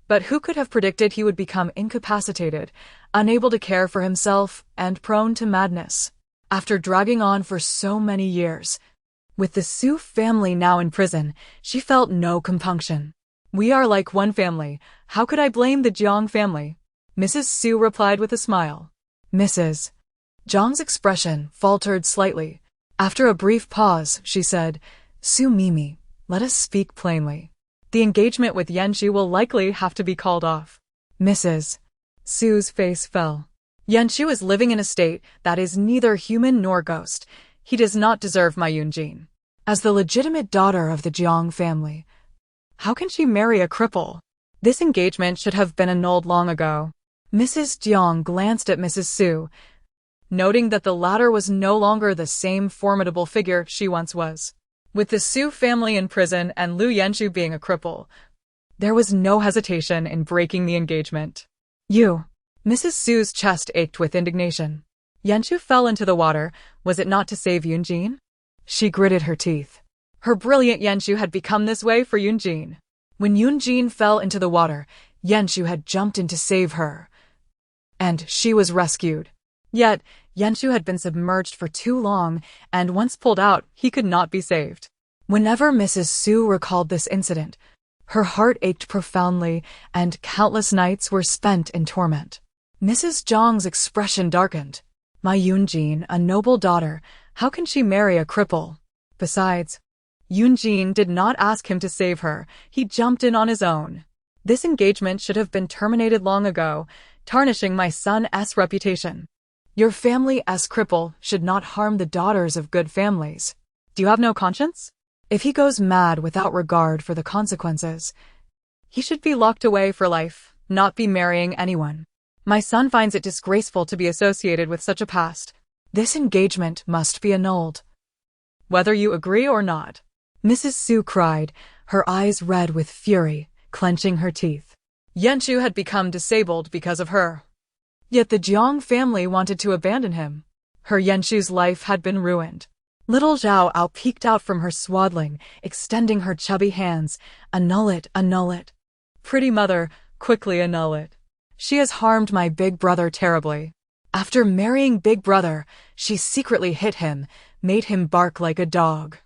but who could have predicted he would become incapacitated, unable to care for himself, and prone to madness? After dragging on for so many years, with the Su family now in prison, she felt no compunction. We are like one family. How could I blame the Jiang family? Mrs. Su replied with a smile. Mrs. Jiang's expression faltered slightly. After a brief pause, she said, Su Mimi, let us speak plainly. The engagement with Yanchu will likely have to be called off. Mrs. Su's face fell. Yanchu is living in a state that is neither human nor ghost. He does not deserve my Yunjin. As the legitimate daughter of the Jiang family, how can she marry a cripple? This engagement should have been annulled long ago. Mrs. Jiang glanced at Mrs. Su, noting that the latter was no longer the same formidable figure she once was. With the Su family in prison and Lu Yanchu being a cripple, there was no hesitation in breaking the engagement. Mrs. Su's chest ached with indignation. Yanchu fell into the water, was it not to save Yunjin? She gritted her teeth. Her brilliant Yanchu had become this way for Yunjin. When Yunjin fell into the water, Yanchu had jumped in to save her, and she was rescued. Yet, Yanchu had been submerged for too long, and once pulled out, he could not be saved. Whenever Mrs. Su recalled this incident, her heart ached profoundly, and countless nights were spent in torment. Mrs. Jiang's expression darkened. My Yunjin, a noble daughter, how can she marry a cripple? Besides, Yunjin did not ask him to save her, he jumped in on his own. This engagement should have been terminated long ago, tarnishing my son's reputation. Your family's cripple should not harm the daughters of good families. Do you have no conscience? If he goes mad without regard for the consequences, he should be locked away for life, not be marrying anyone. My son finds it disgraceful to be associated with such a past. This engagement must be annulled. Whether you agree or not. Mrs. Su cried, her eyes red with fury, clenching her teeth. Yanchu had become disabled because of her. Yet the Jiang family wanted to abandon him. Her Yanchu's life had been ruined. Little Zhao peeked out from her swaddling, extending her chubby hands. Annul it, annul it. Pretty mother, quickly annul it. She has harmed my big brother terribly. After marrying Big Brother, she secretly hit him, made him bark like a dog,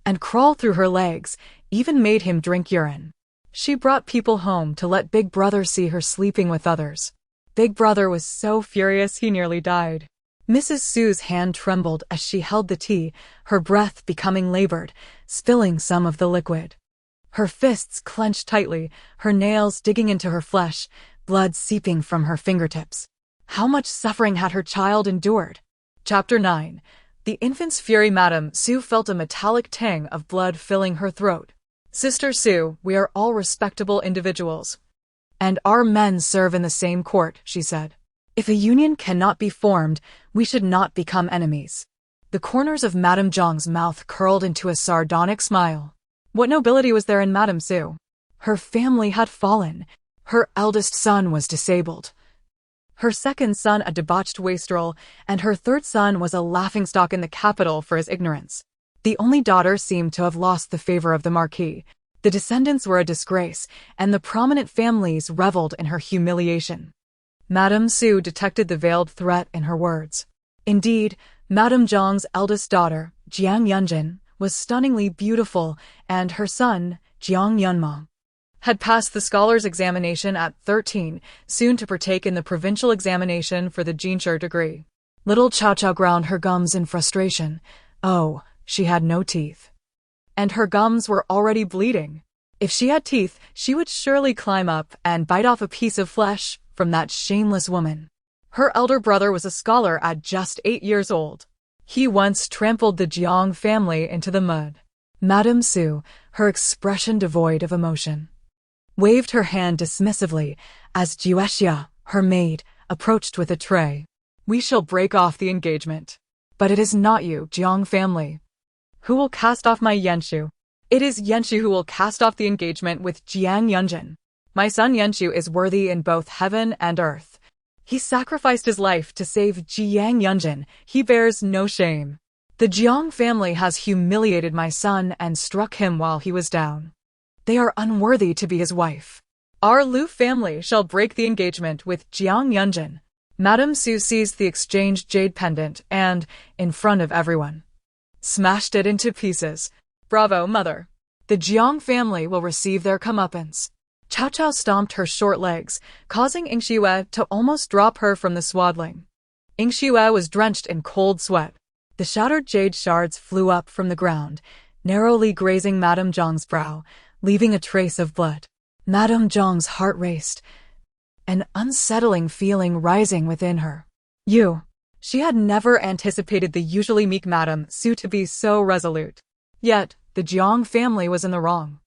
and crawl through her legs, even made him drink urine. She brought people home to let Big Brother see her sleeping with others. Big Brother was so furious he nearly died. Mrs. Su's hand trembled as she held the tea, her breath becoming labored, spilling some of the liquid. Her fists clenched tightly, her nails digging into her flesh, blood seeping from her fingertips. How much suffering had her child endured? Chapter 9. The infant's fury. Madame Su felt a metallic tang of blood filling her throat. Sister Su, we are all respectable individuals, and our men serve in the same court, she said. If a union cannot be formed, we should not become enemies. The corners of Madame Zhang's mouth curled into a sardonic smile. What nobility was there in Madame Su? Her family had fallen. Her eldest son was disabled. Her second son a debauched wastrel, and her third son was a laughingstock in the capital for his ignorance. The only daughter seemed to have lost the favor of the Marquis. The descendants were a disgrace, and the prominent families reveled in her humiliation. Madame Su detected the veiled threat in her words. Indeed, Madame Zhang's eldest daughter, Jiang Yunjin, was stunningly beautiful, and her son, Jiang Yunma, had passed the scholar's examination at 13, soon to partake in the provincial examination for the Jinshi degree. Little Chaochao ground her gums in frustration. Oh, she had no teeth. And her gums were already bleeding. If she had teeth, she would surely climb up and bite off a piece of flesh from that shameless woman. Her elder brother was a scholar at just 8 years old. He once trampled the Jiang family into the mud. Madame Su, her expression devoid of emotion, waved her hand dismissively as Jiuexia, her maid, approached with a tray. We shall break off the engagement. But it is not you, Jiang family, who will cast off my Yanchu. It is Yenshu who will cast off the engagement with Jiang Yunjin. My son Yenshu is worthy in both heaven and earth. He sacrificed his life to save Jiang Yunjin. He bears no shame. The Jiang family has humiliated my son and struck him while he was down. They are unworthy to be his wife. Our Lu family shall break the engagement with Jiang Yunjin. Madame Su seized the exchanged jade pendant and, in front of everyone, smashed it into pieces. Bravo, mother. The Jiang family will receive their comeuppance. Chaochao stomped her short legs, causing Yingxue to almost drop her from the swaddling. Yingxue was drenched in cold sweat. The shattered jade shards flew up from the ground, narrowly grazing Madame Zhang's brow, leaving a trace of blood. Madame Zhang's heart raced, an unsettling feeling rising within her. She had never anticipated the usually meek Madame Su to be so resolute. Yet, the Jiang family was in the wrong,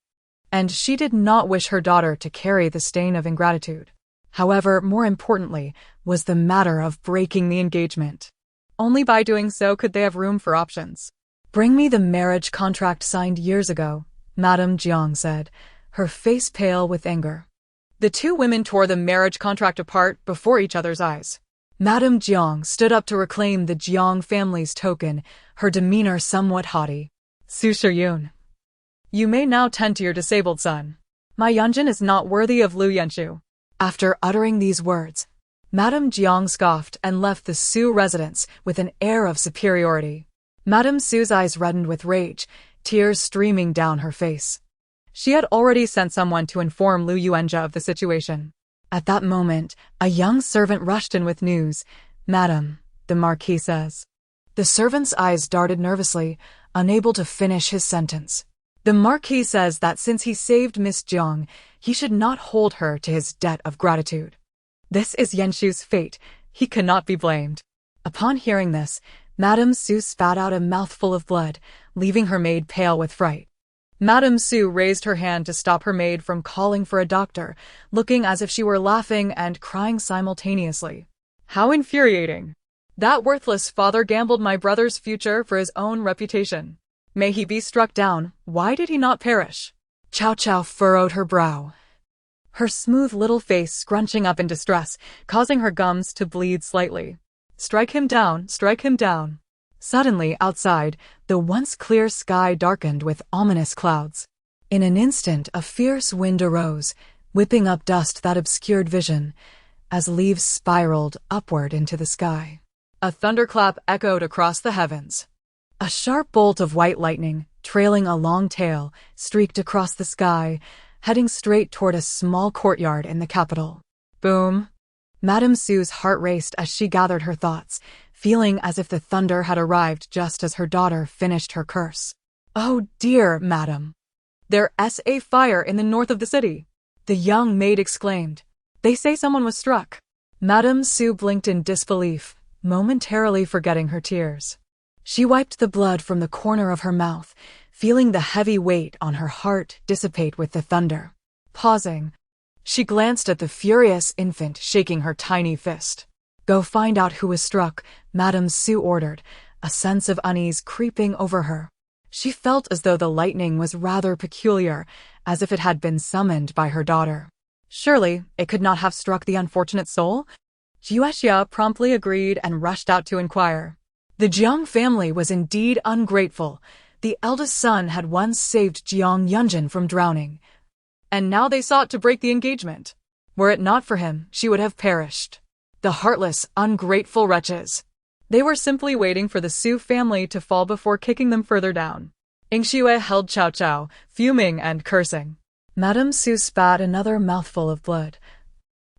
and she did not wish her daughter to carry the stain of ingratitude. However, more importantly, was the matter of breaking the engagement. Only by doing so could they have room for options. Bring me the marriage contract signed years ago, Madame Jiang said, her face pale with anger. The two women tore the marriage contract apart before each other's eyes. Madame Jiang stood up to reclaim the Jiang family's token, her demeanor somewhat haughty. Su Shiyun, you may now tend to your disabled son. My Yunjin is not worthy of Lu Yenshu. After uttering these words, Madame Jiang scoffed and left the Su residence with an air of superiority. Madame Su's eyes reddened with rage, tears streaming down her face. She had already sent someone to inform Lu Yuanjia of the situation. At that moment, a young servant rushed in with news. Madam, the Marquis says. The servant's eyes darted nervously, unable to finish his sentence. The Marquis says that since he saved Miss Jiang, he should not hold her to his debt of gratitude. This is Yenshu's fate. He cannot be blamed. Upon hearing this, Madame Su spat out a mouthful of blood, leaving her maid pale with fright. Madame Su raised her hand to stop her maid from calling for a doctor, looking as if she were laughing and crying simultaneously. How infuriating! That worthless father gambled my brother's future for his own reputation. May he be struck down. Why did he not perish? Chaochao furrowed her brow, her smooth little face scrunching up in distress, causing her gums to bleed slightly. Strike him down, strike him down. Suddenly, outside, the once clear sky darkened with ominous clouds. In an instant, a fierce wind arose, whipping up dust that obscured vision, as leaves spiraled upward into the sky. A thunderclap echoed across the heavens. A sharp bolt of white lightning, trailing a long tail, streaked across the sky, heading straight toward a small courtyard in the capital. Boom! Madame Su's heart raced as she gathered her thoughts, feeling as if the thunder had arrived just as her daughter finished her curse. Oh dear, madam! There's a fire in the north of the city, the young maid exclaimed. They say someone was struck. Madame Su blinked in disbelief, momentarily forgetting her tears. She wiped the blood from the corner of her mouth, feeling the heavy weight on her heart dissipate with the thunder. Pausing, she glanced at the furious infant shaking her tiny fist. Go find out who was struck, Madame Su ordered, a sense of unease creeping over her. She felt as though the lightning was rather peculiar, as if it had been summoned by her daughter. Surely, it could not have struck the unfortunate soul? Jiuexia promptly agreed and rushed out to inquire. The Jiang family was indeed ungrateful. The eldest son had once saved Jiang Yunjin from drowning, and now they sought to break the engagement. Were it not for him, she would have perished. The heartless, ungrateful wretches. They were simply waiting for the Su family to fall before kicking them further down. Yingxue held Chaochao, fuming and cursing. Madame Su spat another mouthful of blood.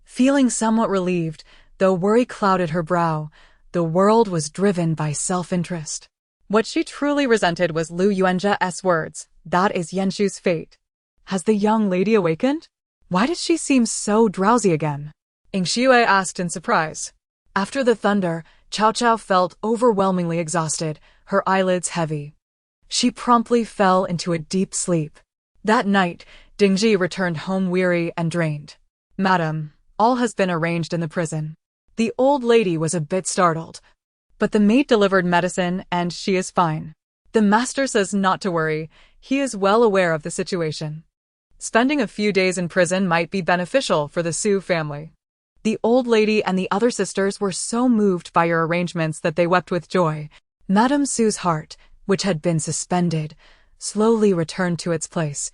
Feeling somewhat relieved, though worry clouded her brow, the world was driven by self-interest. What she truly resented was Lu Yuanjia's words, that is Yenshu's fate. Has the young lady awakened? Why did she seem so drowsy again? Yingxue asked in surprise. After the thunder, Chaochao felt overwhelmingly exhausted, her eyelids heavy. She promptly fell into a deep sleep. That night, Dingji returned home weary and drained. Madam, all has been arranged in the prison. The old lady was a bit startled, but the maid delivered medicine and she is fine. The master says not to worry. He is well aware of the situation. Spending a few days in prison might be beneficial for the Su family. The old lady and the other sisters were so moved by your arrangements that they wept with joy. Madame Su's heart, which had been suspended, slowly returned to its place.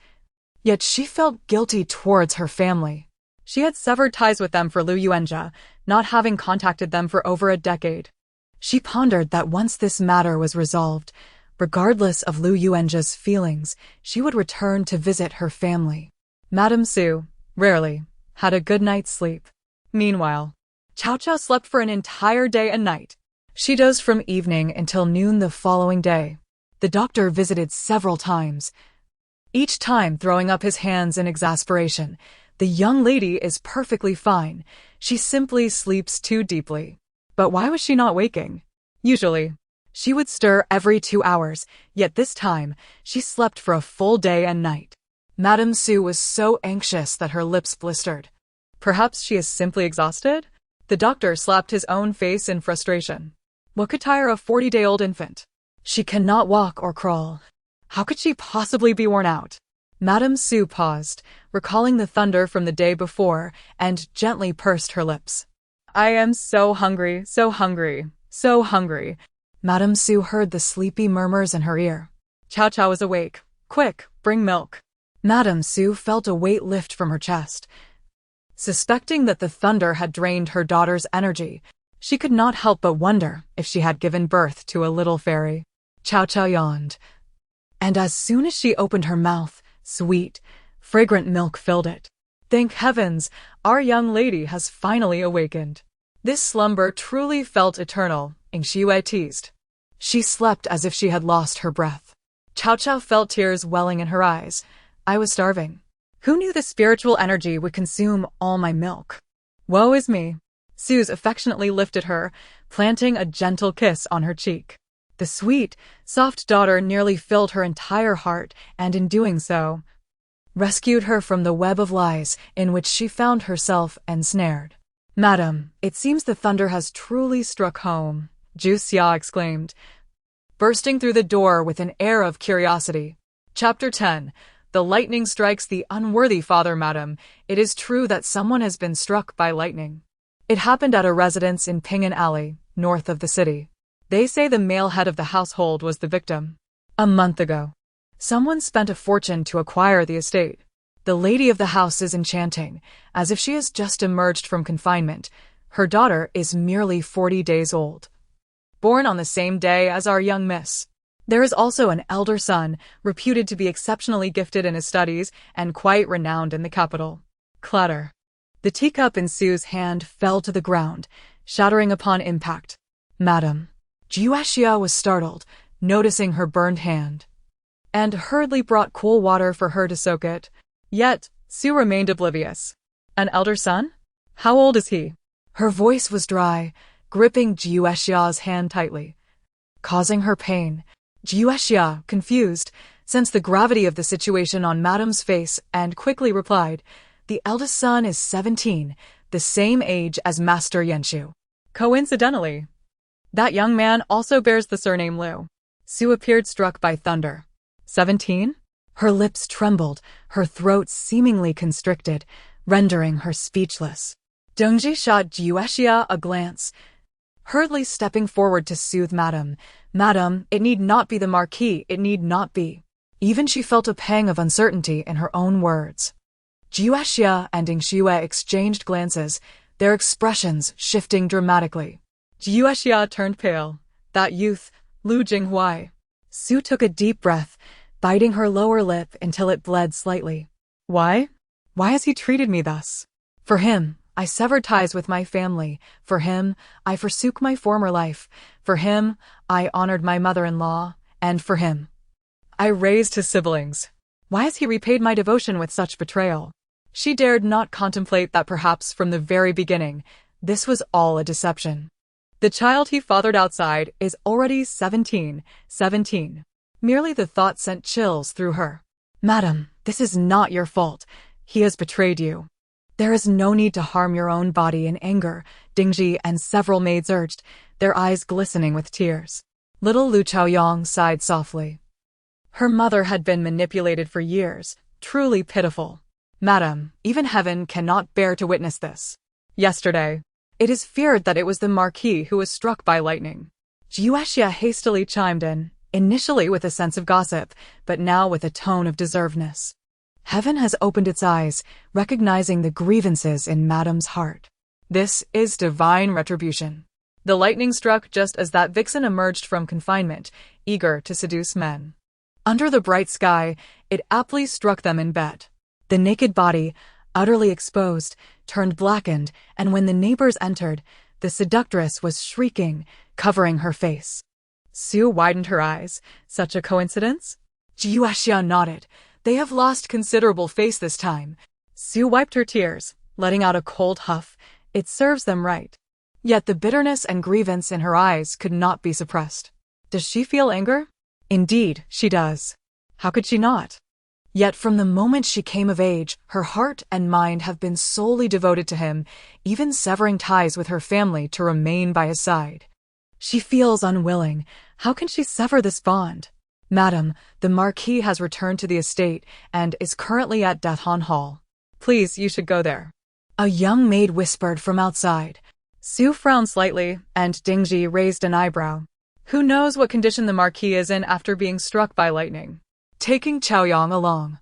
Yet she felt guilty towards her family. She had severed ties with them for Lu Yuanjia, not having contacted them for over a decade. She pondered that once this matter was resolved, regardless of Lu Yuanjia's feelings, she would return to visit her family. Madame Su, rarely, had a good night's sleep. Meanwhile, Chaochao slept for an entire day and night. She dozed from evening until noon the following day. The doctor visited several times, each time throwing up his hands in exasperation. The young lady is perfectly fine. She simply sleeps too deeply. But why was she not waking? Usually, she would stir every 2 hours, yet this time, she slept for a full day and night. Madame Su was so anxious that her lips blistered. Perhaps she is simply exhausted? The doctor slapped his own face in frustration. What could tire a 40-day-old infant? She cannot walk or crawl. How could she possibly be worn out? Madame Su paused, recalling the thunder from the day before, and gently pursed her lips. I am so hungry, so hungry, so hungry. Madame Su heard the sleepy murmurs in her ear. Chaochao was awake. Quick, bring milk. Madame Su felt a weight lift from her chest. Suspecting that the thunder had drained her daughter's energy, she could not help but wonder if she had given birth to a little fairy. Chaochao yawned. And as soon as she opened her mouth, sweet, fragrant milk filled it. Thank heavens, our young lady has finally awakened. This slumber truly felt eternal, Ing Shiyue teased. She slept as if she had lost her breath. Chaochao felt tears welling in her eyes. I was starving. Who knew the spiritual energy would consume all my milk? Woe is me. Suze affectionately lifted her, planting a gentle kiss on her cheek. The sweet, soft daughter nearly filled her entire heart, and in doing so, rescued her from the web of lies in which she found herself ensnared. Madam, it seems the thunder has truly struck home, Zhu Xia exclaimed, bursting through the door with an air of curiosity. Chapter 10. The lightning strikes the unworthy father. Madam, it is true that someone has been struck by lightning. It happened at a residence in Ping'an Alley, north of the city. They say the male head of the household was the victim. A month ago, someone spent a fortune to acquire the estate. The lady of the house is enchanting, as if she has just emerged from confinement. Her daughter is merely 40 days old, born on the same day as our young miss. There is also an elder son, reputed to be exceptionally gifted in his studies and quite renowned in the capital. Clatter. The teacup in Sue's hand fell to the ground, shattering upon impact. Madam. Jiuexia was startled, noticing her burned hand, and hurriedly brought cool water for her to soak it. Yet, Sue remained oblivious. An elder son? How old is he? Her voice was dry, gripping Jiuexia's hand tightly, causing her pain. Jiuexia, confused, sensed the gravity of the situation on Madame's face and quickly replied, the eldest son is 17, the same age as Master Yenshu. Coincidentally, that young man also bears the surname Lu. Sue appeared struck by thunder. 17? Her lips trembled, her throat seemingly constricted, rendering her speechless. Dengji shot Jiuexia a glance, hurriedly stepping forward to soothe Madame. Madame, it need not be the Marquis, it need not be. Even she felt a pang of uncertainty in her own words. Jiuexia and Ing Shiyue exchanged glances, their expressions shifting dramatically. Jiuexia turned pale. That youth, Lu Jinghuai. Su took a deep breath, biting her lower lip until it bled slightly. Why? Why has he treated me thus? For him, I severed ties with my family. For him, I forsook my former life. For him, I honored my mother-in-law. And for him, I raised his siblings. Why has he repaid my devotion with such betrayal? She dared not contemplate that perhaps from the very beginning, this was all a deception. The child he fathered outside is already 17. Merely the thought sent chills through her. Madam, this is not your fault. He has betrayed you. There is no need to harm your own body in anger, Dingji and several maids urged, their eyes glistening with tears. Little Lu Chaochao sighed softly. Her mother had been manipulated for years, truly pitiful. Madam, even heaven cannot bear to witness this. Yesterday, it is feared that it was the Marquis who was struck by lightning. Jiuexia hastily chimed in, initially with a sense of gossip, but now with a tone of deservedness. Heaven has opened its eyes, recognizing the grievances in Madam's heart. This is divine retribution. The lightning struck just as that vixen emerged from confinement, eager to seduce men. Under the bright sky, it aptly struck them in bed. The naked body, utterly exposed, turned blackened, and when the neighbors entered, the seductress was shrieking, covering her face. Sue widened her eyes. Such a coincidence? Jiuexia nodded. They have lost considerable face this time. Sue wiped her tears, letting out a cold huff. It serves them right. Yet the bitterness and grievance in her eyes could not be suppressed. Does she feel anger? Indeed, she does. How could she not? Yet from the moment she came of age, her heart and mind have been solely devoted to him, even severing ties with her family to remain by his side. She feels unwilling. How can she sever this bond? Madam, the Marquis has returned to the estate and is currently at Dathan Hall. Please, you should go there. A young maid whispered from outside. Sue frowned slightly, and Dingji raised an eyebrow. Who knows what condition the Marquis is in after being struck by lightning? Taking Chaoyang along.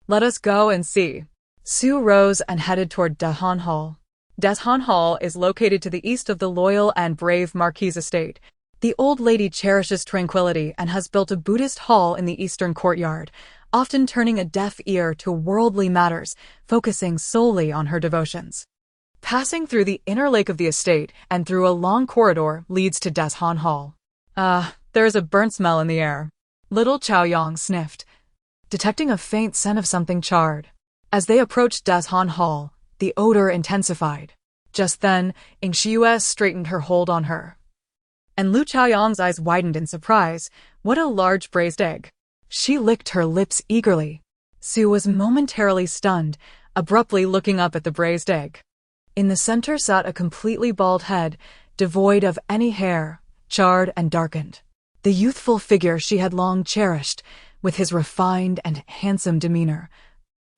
Let us go and see. Sue rose and headed toward Dathan Hall. Dathan Hall is located to the east of the loyal and brave Marquis' estate. The old lady cherishes tranquility and has built a Buddhist hall in the eastern courtyard, often turning a deaf ear to worldly matters, focusing solely on her devotions. Passing through the inner lake of the estate and through a long corridor leads to Dathan Hall. There is a burnt smell in the air. Little Chaoyang sniffed, detecting a faint scent of something charred. As they approached Dathan Hall, the odor intensified. Just then, Yingxiue straightened her hold on her. And Lu Chaoyang's eyes widened in surprise. What a large braised egg. She licked her lips eagerly. Sue was momentarily stunned, abruptly looking up at the braised egg. In the center sat a completely bald head, devoid of any hair, charred and darkened. The youthful figure she had long cherished, with his refined and handsome demeanor,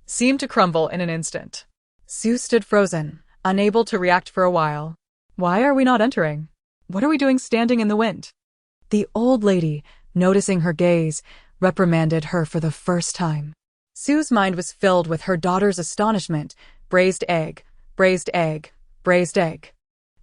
seemed to crumble in an instant. Sue stood frozen, unable to react for a while. Why are we not entering? What are we doing standing in the wind? The old lady, noticing her gaze, reprimanded her for the first time. Sue's mind was filled with her daughter's astonishment. Braised egg, braised egg, braised egg.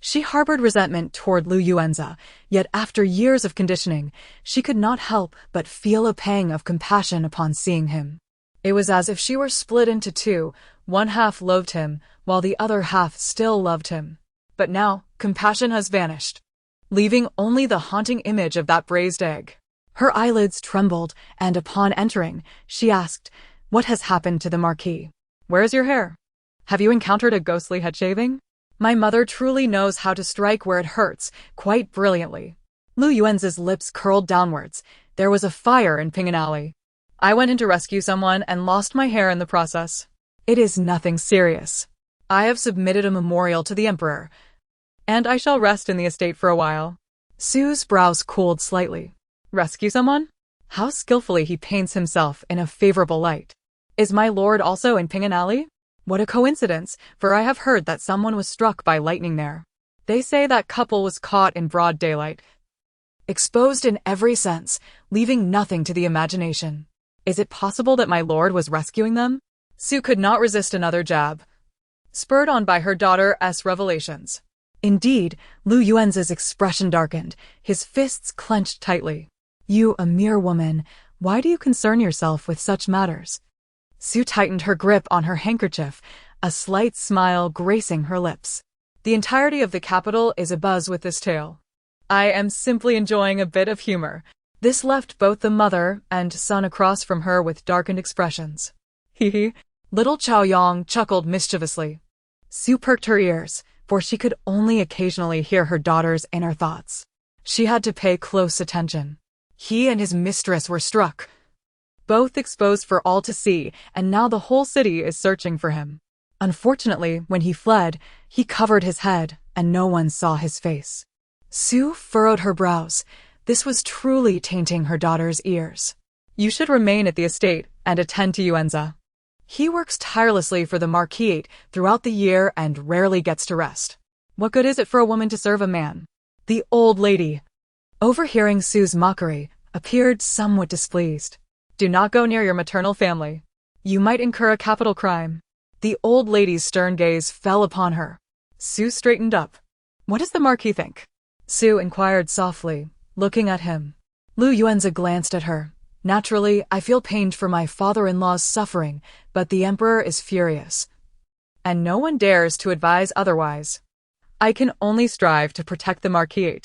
She harbored resentment toward Lu Yuanza, yet after years of conditioning, she could not help but feel a pang of compassion upon seeing him. It was as if she were split into two. One half loathed him, while the other half still loved him. But now, compassion has vanished, leaving only the haunting image of that braised egg. Her eyelids trembled, and upon entering, she asked, "What has happened to the Marquis? Where is your hair? Have you encountered a ghostly head shaving?" My mother truly knows how to strike where it hurts, quite brilliantly. Lu Yuanza's lips curled downwards. There was a fire in Pingan Alley. I went in to rescue someone and lost my hair in the process. It is nothing serious. I have submitted a memorial to the Emperor, and I shall rest in the estate for a while. Sue's brows cooled slightly. Rescue someone? How skillfully he paints himself in a favorable light. Is my lord also in Pingan Alley? What a coincidence, for I have heard that someone was struck by lightning there. They say that couple was caught in broad daylight, exposed in every sense, leaving nothing to the imagination. Is it possible that my lord was rescuing them? Sue could not resist another jab, spurred on by her daughter's revelations. Indeed, Lu Yuanza's expression darkened, his fists clenched tightly. You, a mere woman, why do you concern yourself with such matters? Sue tightened her grip on her handkerchief, a slight smile gracing her lips. The entirety of the capital is abuzz with this tale. I am simply enjoying a bit of humor. This left both the mother and son across from her with darkened expressions. Hee hee. Little Chaoyang chuckled mischievously. Sue perked her ears, for she could only occasionally hear her daughter's inner thoughts. She had to pay close attention. He and his mistress were struck, both exposed for all to see, and now the whole city is searching for him. Unfortunately, when he fled, he covered his head, and no one saw his face. Sue furrowed her brows. This was truly tainting her daughter's ears. You should remain at the estate and attend to Yuenza. He works tirelessly for the Marquis throughout the year and rarely gets to rest. What good is it for a woman to serve a man? The old lady, overhearing Su's mockery, appeared somewhat displeased. Do not go near your maternal family. You might incur a capital crime. The old lady's stern gaze fell upon her. Su straightened up. What does the Marquis think? Su inquired softly, looking at him. Lu Yuenza glanced at her. Naturally, I feel pained for my father-in-law's suffering, but the emperor is furious. And no one dares to advise otherwise. I can only strive to protect the Marquis.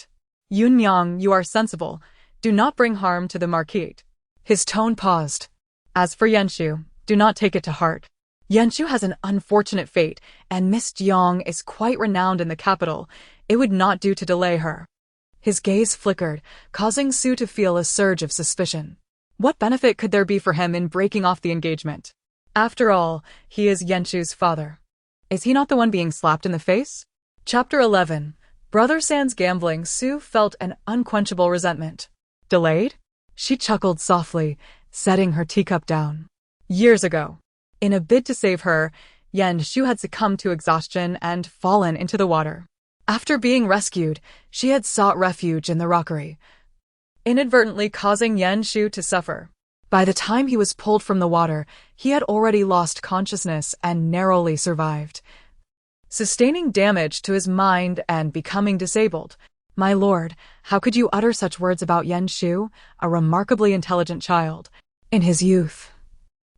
Yunyang, you are sensible. Do not bring harm to the Marquis. His tone paused. As for Yenshu, do not take it to heart. Yenshu has an unfortunate fate, and Miss Jiang is quite renowned in the capital. It would not do to delay her. His gaze flickered, causing Su to feel a surge of suspicion. What benefit could there be for him in breaking off the engagement? After all, he is Yenshu's father. Is he not the one being slapped in the face? Chapter 11. Brother San's gambling. Su felt an unquenchable resentment. Delayed? She chuckled softly, setting her teacup down. Years ago, in a bid to save her, Yenshu had succumbed to exhaustion and fallen into the water. After being rescued, she had sought refuge in the rockery, inadvertently causing Yenshu to suffer. By the time he was pulled from the water, he had already lost consciousness and narrowly survived, sustaining damage to his mind and becoming disabled. My lord, how could you utter such words about Yenshu, a remarkably intelligent child? In his youth,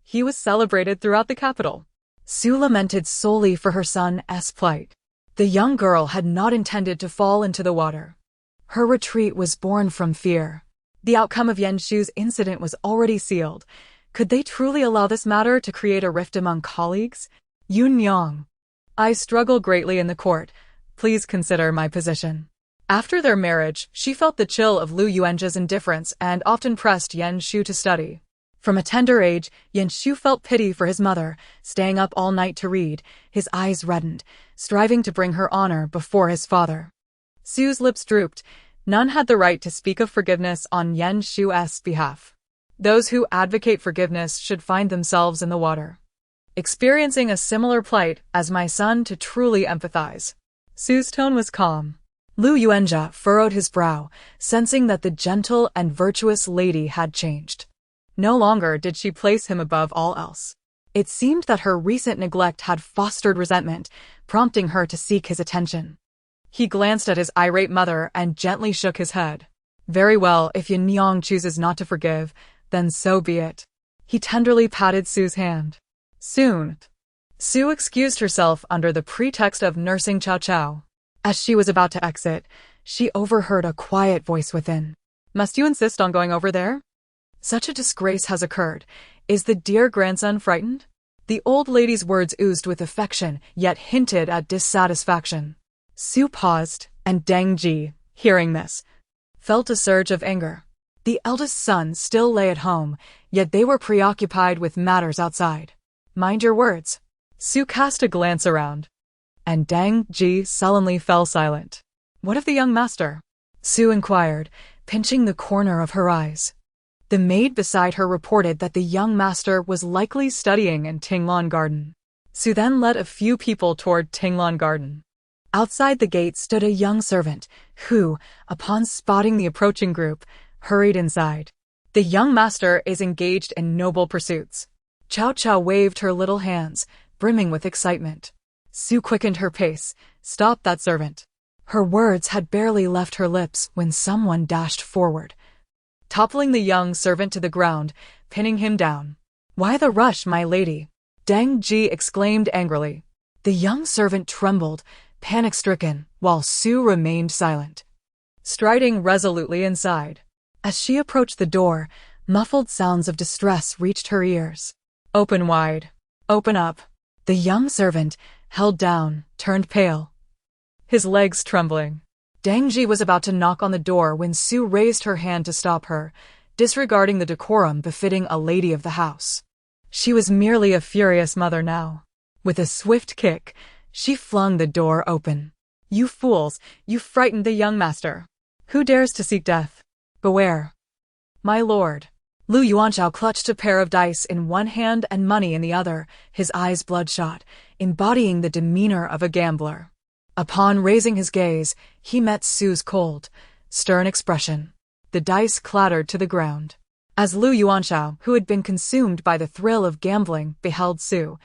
he was celebrated throughout the capital. Su lamented solely for her son's plight. The young girl had not intended to fall into the water. Her retreat was born from fear. The outcome of Yenshu's incident was already sealed. Could they truly allow this matter to create a rift among colleagues? Yunyang, I struggle greatly in the court. Please consider my position. After their marriage, she felt the chill of Lu Yuenza's indifference and often pressed Yenshu to study. From a tender age, Yenshu felt pity for his mother, staying up all night to read, his eyes reddened, striving to bring her honor before his father. Su's lips drooped. None had the right to speak of forgiveness on Yenshu's behalf. Those who advocate forgiveness should find themselves in the water, experiencing a similar plight as my son to truly empathize. Su's tone was calm. Lu Yuenza furrowed his brow, sensing that the gentle and virtuous lady had changed. No longer did she place him above all else. It seemed that her recent neglect had fostered resentment, prompting her to seek his attention. He glanced at his irate mother and gently shook his head. Very well, if Yunyang chooses not to forgive, then so be it. He tenderly patted Su's hand. Soon, Su excused herself under the pretext of nursing Chaochao. As she was about to exit, she overheard a quiet voice within. Must you insist on going over there? Such a disgrace has occurred. Is the dear grandson frightened? The old lady's words oozed with affection, yet hinted at dissatisfaction. Su paused, and Deng Ji, hearing this, felt a surge of anger. The eldest son still lay at home, yet they were preoccupied with matters outside. Mind your words. Su cast a glance around, and Deng Ji sullenly fell silent. What of the young master? Su inquired, pinching the corner of her eyes. The maid beside her reported that the young master was likely studying in Tinglan Garden. Su then led a few people toward Tinglan Garden. Outside the gate stood a young servant, who, upon spotting the approaching group, hurried inside. The young master is engaged in noble pursuits. Chaochao waved her little hands, brimming with excitement. Su quickened her pace. Stop that servant. Her words had barely left her lips when someone dashed forward, toppling the young servant to the ground, pinning him down. Why the rush, my lady? Deng Ji exclaimed angrily. The young servant trembled, panic-stricken, while Su remained silent, striding resolutely inside. As she approached the door, muffled sounds of distress reached her ears. Open wide. Open up. The young servant, held down, turned pale, his legs trembling. Deng Ji was about to knock on the door when Su raised her hand to stop her, disregarding the decorum befitting a lady of the house. She was merely a furious mother now. With a swift kick, she flung the door open. You fools, you frightened the young master. Who dares to seek death? Beware. My lord. Lu Yuanchao clutched a pair of dice in one hand and money in the other, his eyes bloodshot, embodying the demeanor of a gambler. Upon raising his gaze, he met Su's cold, stern expression. The dice clattered to the ground. As Lu Yuanchao, who had been consumed by the thrill of gambling, beheld Su,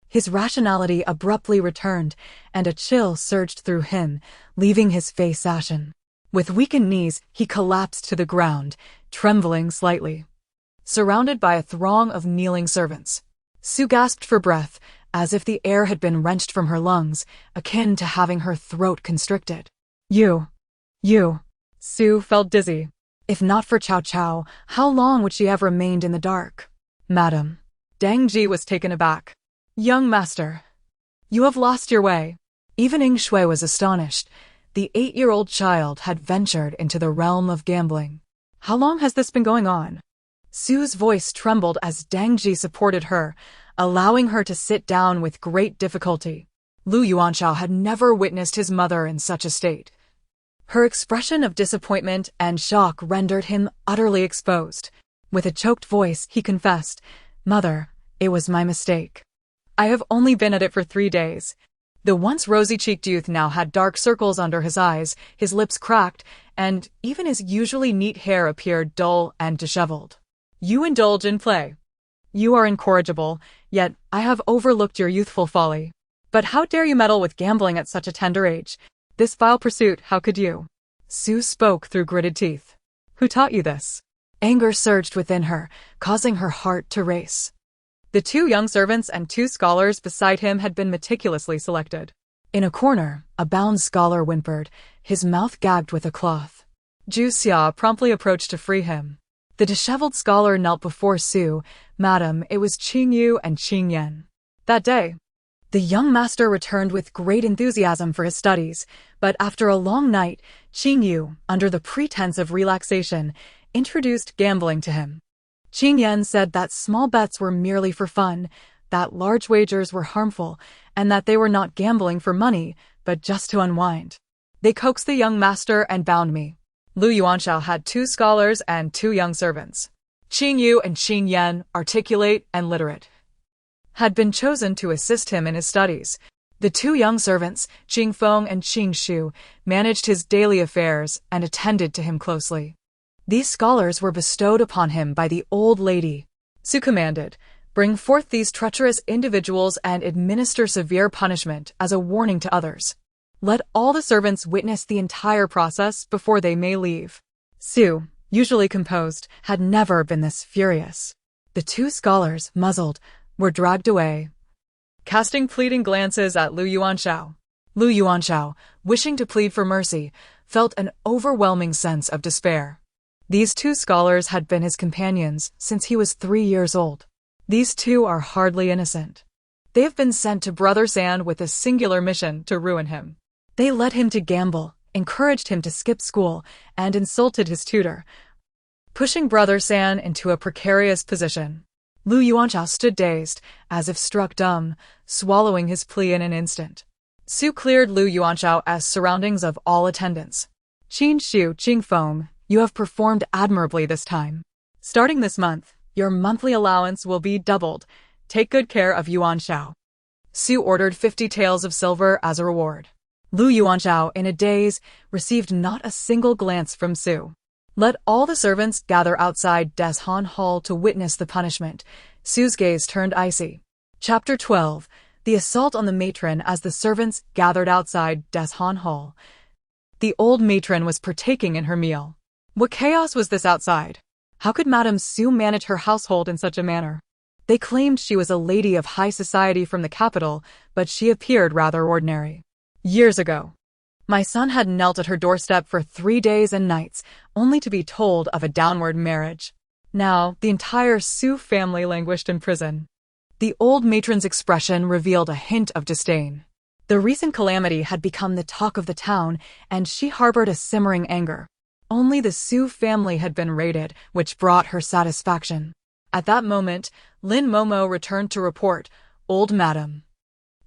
his rationality abruptly returned, and a chill surged through him, leaving his face ashen. With weakened knees, he collapsed to the ground, trembling slightly. Surrounded by a throng of kneeling servants, Su gasped for breath, as if the air had been wrenched from her lungs, akin to having her throat constricted. You. Su felt dizzy. If not for Chaochao, how long would she have remained in the dark? Madam. Dang Ji was taken aback. Young master. You have lost your way. Even Ing Shui was astonished. The 8-year-old child had ventured into the realm of gambling. How long has this been going on? Su's voice trembled as Dang Ji supported her, allowing her to sit down with great difficulty. Lu Yuanchao had never witnessed his mother in such a state. Her expression of disappointment and shock rendered him utterly exposed. With a choked voice, he confessed, "Mother, it was my mistake. I have only been at it for 3 days." The once rosy-cheeked youth now had dark circles under his eyes, his lips cracked, and even his usually neat hair appeared dull and disheveled. You indulge in play. You are incorrigible, yet I have overlooked your youthful folly. But how dare you meddle with gambling at such a tender age? This vile pursuit, how could you? Su spoke through gritted teeth. Who taught you this? Anger surged within her, causing her heart to race. The 2 young servants and 2 scholars beside him had been meticulously selected. In a corner, a bound scholar whimpered, his mouth gagged with a cloth. Ju Xia promptly approached to free him. The disheveled scholar knelt before Su. "Madam, it was Qing Yu and Qing Yan." That day, the young master returned with great enthusiasm for his studies, but after a long night, Qing Yu, under the pretense of relaxation, introduced gambling to him. Qing Yan said that small bets were merely for fun, that large wagers were harmful, and that they were not gambling for money, but just to unwind. They coaxed the young master and bound me. Lu Yuanchao had 2 scholars and 2 young servants. Qing Yu and Qing Yan, articulate and literate, had been chosen to assist him in his studies. The 2 young servants, Qing Feng and Qing Shu, managed his daily affairs and attended to him closely. These scholars were bestowed upon him by the old lady. Su commanded, "Bring forth these treacherous individuals and administer severe punishment as a warning to others. Let all the servants witness the entire process before they may leave." Su, usually composed, had never been this furious. The 2 scholars, muzzled, were dragged away, casting pleading glances at Lu Yuanchao. Lu Yuanchao, wishing to plead for mercy, felt an overwhelming sense of despair. These 2 scholars had been his companions since he was 3 years old. These 2 are hardly innocent. They have been sent to Brother San with a singular mission to ruin him. They led him to gamble, encouraged him to skip school, and insulted his tutor, pushing Brother San into a precarious position. Lu Yuanchao stood dazed, as if struck dumb, swallowing his plea in an instant. Su cleared Lu Yuanchao as surroundings of all attendants. "Qin Shu, Qing Feng, you have performed admirably this time. Starting this month, your monthly allowance will be doubled. Take good care of Yuanchao." Su ordered 50 taels of silver as a reward. Lu Yuanchao, in a daze, received not a single glance from Su. Let all the servants gather outside Des Han Hall to witness the punishment. Su's gaze turned icy. Chapter 12. The assault on the matron. As the servants gathered outside Des Han Hall, the old matron was partaking in her meal. What chaos was this outside? How could Madame Su manage her household in such a manner? They claimed she was a lady of high society from the capital, but she appeared rather ordinary. Years ago, my son had knelt at her doorstep for 3 days and nights, only to be told of a downward marriage. Now, the entire Su family languished in prison. The old matron's expression revealed a hint of disdain. The recent calamity had become the talk of the town, and she harbored a simmering anger. Only the Su family had been raided, which brought her satisfaction. At that moment, Lin Momo returned to report, "Old madam,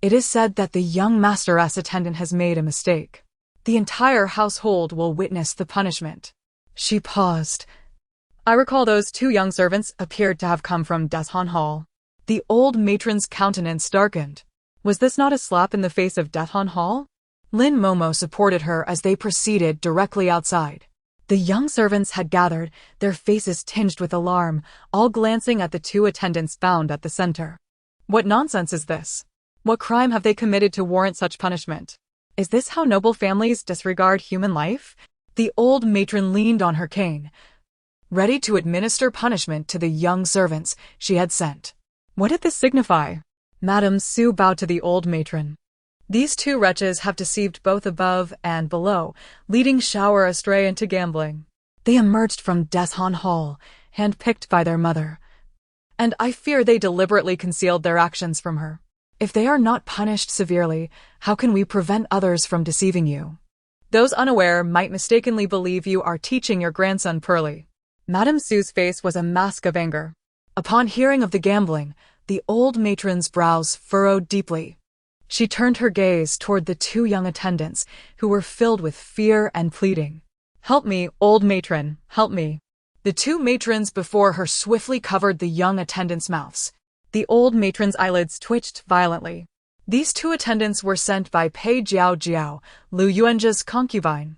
it is said that the young master's attendant has made a mistake. The entire household will witness the punishment." She paused. I recall those two young servants appeared to have come from Deshan Hall. The old matron's countenance darkened. Was this not a slap in the face of Deshan Hall? Lin Momo supported her as they proceeded directly outside. The young servants had gathered, their faces tinged with alarm, all glancing at the two attendants found at the center. What nonsense is this? What crime have they committed to warrant such punishment? Is this how noble families disregard human life? The old matron leaned on her cane, ready to administer punishment to the young servants she had sent. What did this signify? Madame Su bowed to the old matron. These two wretches have deceived both above and below, leading Shower astray into gambling. They emerged from Deshan Hall, handpicked by their mother. And I fear they deliberately concealed their actions from her. If they are not punished severely, how can we prevent others from deceiving you? Those unaware might mistakenly believe you are teaching your grandson Pearly. Madame Su's face was a mask of anger. Upon hearing of the gambling, the old matron's brows furrowed deeply. She turned her gaze toward the two young attendants, who were filled with fear and pleading. Help me, old matron, help me. The two matrons before her swiftly covered the young attendants' mouths. The old matron's eyelids twitched violently. These two attendants were sent by Pei Jiao, Lu Yuanjia's concubine.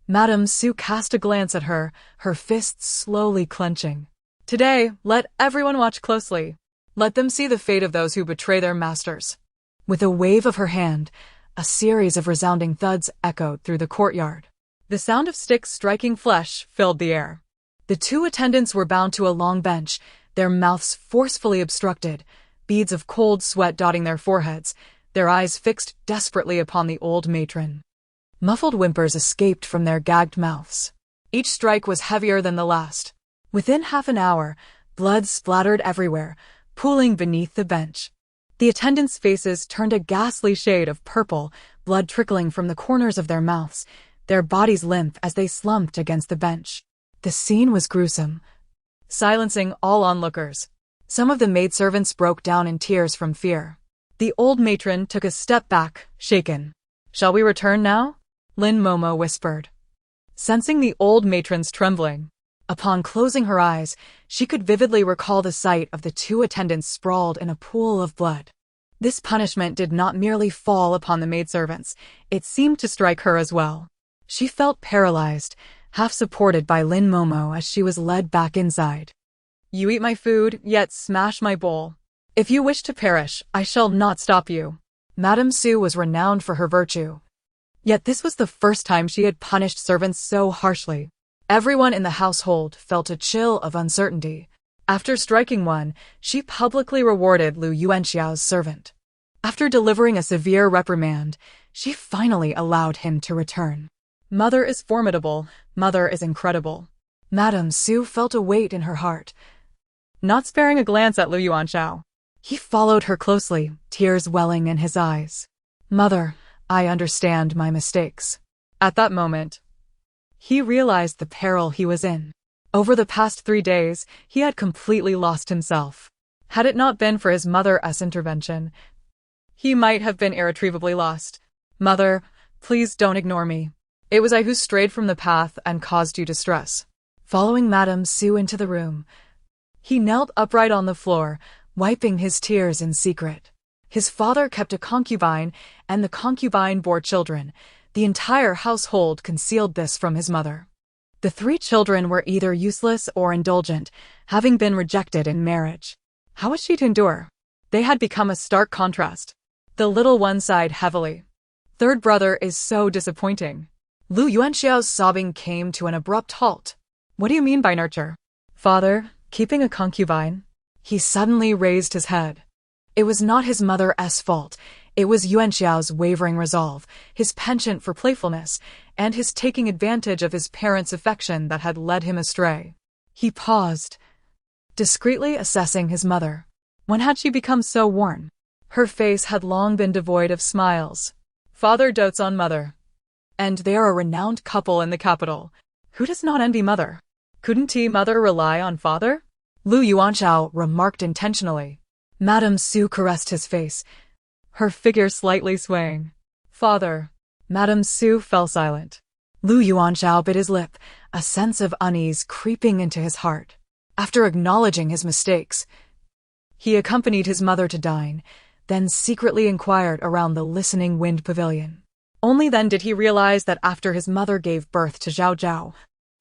Madame Su cast a glance at her, her fists slowly clenching. Today, let everyone watch closely. Let them see the fate of those who betray their masters. With a wave of her hand, a series of resounding thuds echoed through the courtyard. The sound of sticks striking flesh filled the air. The two attendants were bound to a long bench, their mouths forcefully obstructed, beads of cold sweat dotting their foreheads, their eyes fixed desperately upon the old matron. Muffled whimpers escaped from their gagged mouths. Each strike was heavier than the last. Within half an hour, blood splattered everywhere, pooling beneath the bench. The attendants' faces turned a ghastly shade of purple, blood trickling from the corners of their mouths, their bodies limp as they slumped against the bench. The scene was gruesome, silencing all onlookers. Some of the maidservants broke down in tears from fear. The old matron took a step back, shaken. Shall we return now? Lin Momo whispered. Sensing the old matron's trembling, upon closing her eyes, she could vividly recall the sight of the two attendants sprawled in a pool of blood. This punishment did not merely fall upon the maidservants, it seemed to strike her as well. She felt paralyzed, half supported by Lin Momo as she was led back inside. You eat my food, yet smash my bowl. If you wish to perish, I shall not stop you. Madame Su was renowned for her virtue. Yet this was the first time she had punished servants so harshly. Everyone in the household felt a chill of uncertainty. After striking one, she publicly rewarded Lu Yuanxiao's servant. After delivering a severe reprimand, she finally allowed him to return. Mother is formidable, mother is incredible. Madame Su felt a weight in her heart, not sparing a glance at Lu Yuanxiao. He followed her closely, tears welling in his eyes. Mother, I understand my mistakes. At that moment, he realized the peril he was in. Over the past 3 days, he had completely lost himself. Had it not been for his mother's intervention, he might have been irretrievably lost. Mother, please don't ignore me. It was I who strayed from the path and caused you distress. Following Madame Su into the room, he knelt upright on the floor, wiping his tears in secret. His father kept a concubine, and the concubine bore children. The entire household concealed this from his mother. The 3 children were either useless or indulgent, having been rejected in marriage. How was she to endure? They had become a stark contrast. The little one sighed heavily. Third brother is so disappointing. Lu Yuanxiao's sobbing came to an abrupt halt. What do you mean by nurture? Father, keeping a concubine? He suddenly raised his head. It was not his mother's fault. It was Yuanxiao's wavering resolve, his penchant for playfulness, and his taking advantage of his parents' affection that had led him astray. He paused, discreetly assessing his mother. When had she become so worn? Her face had long been devoid of smiles. Father dotes on mother. And they are a renowned couple in the capital. Who does not envy mother? Couldn't mother rely on father? Lu Yuanxiao remarked intentionally. Madame Su caressed his face, her figure slightly swaying. Father. Madame Su fell silent. Lu Yuanxiao bit his lip, a sense of unease creeping into his heart. After acknowledging his mistakes, he accompanied his mother to dine, then secretly inquired around the listening wind pavilion. Only then did he realize that after his mother gave birth to Chaochao,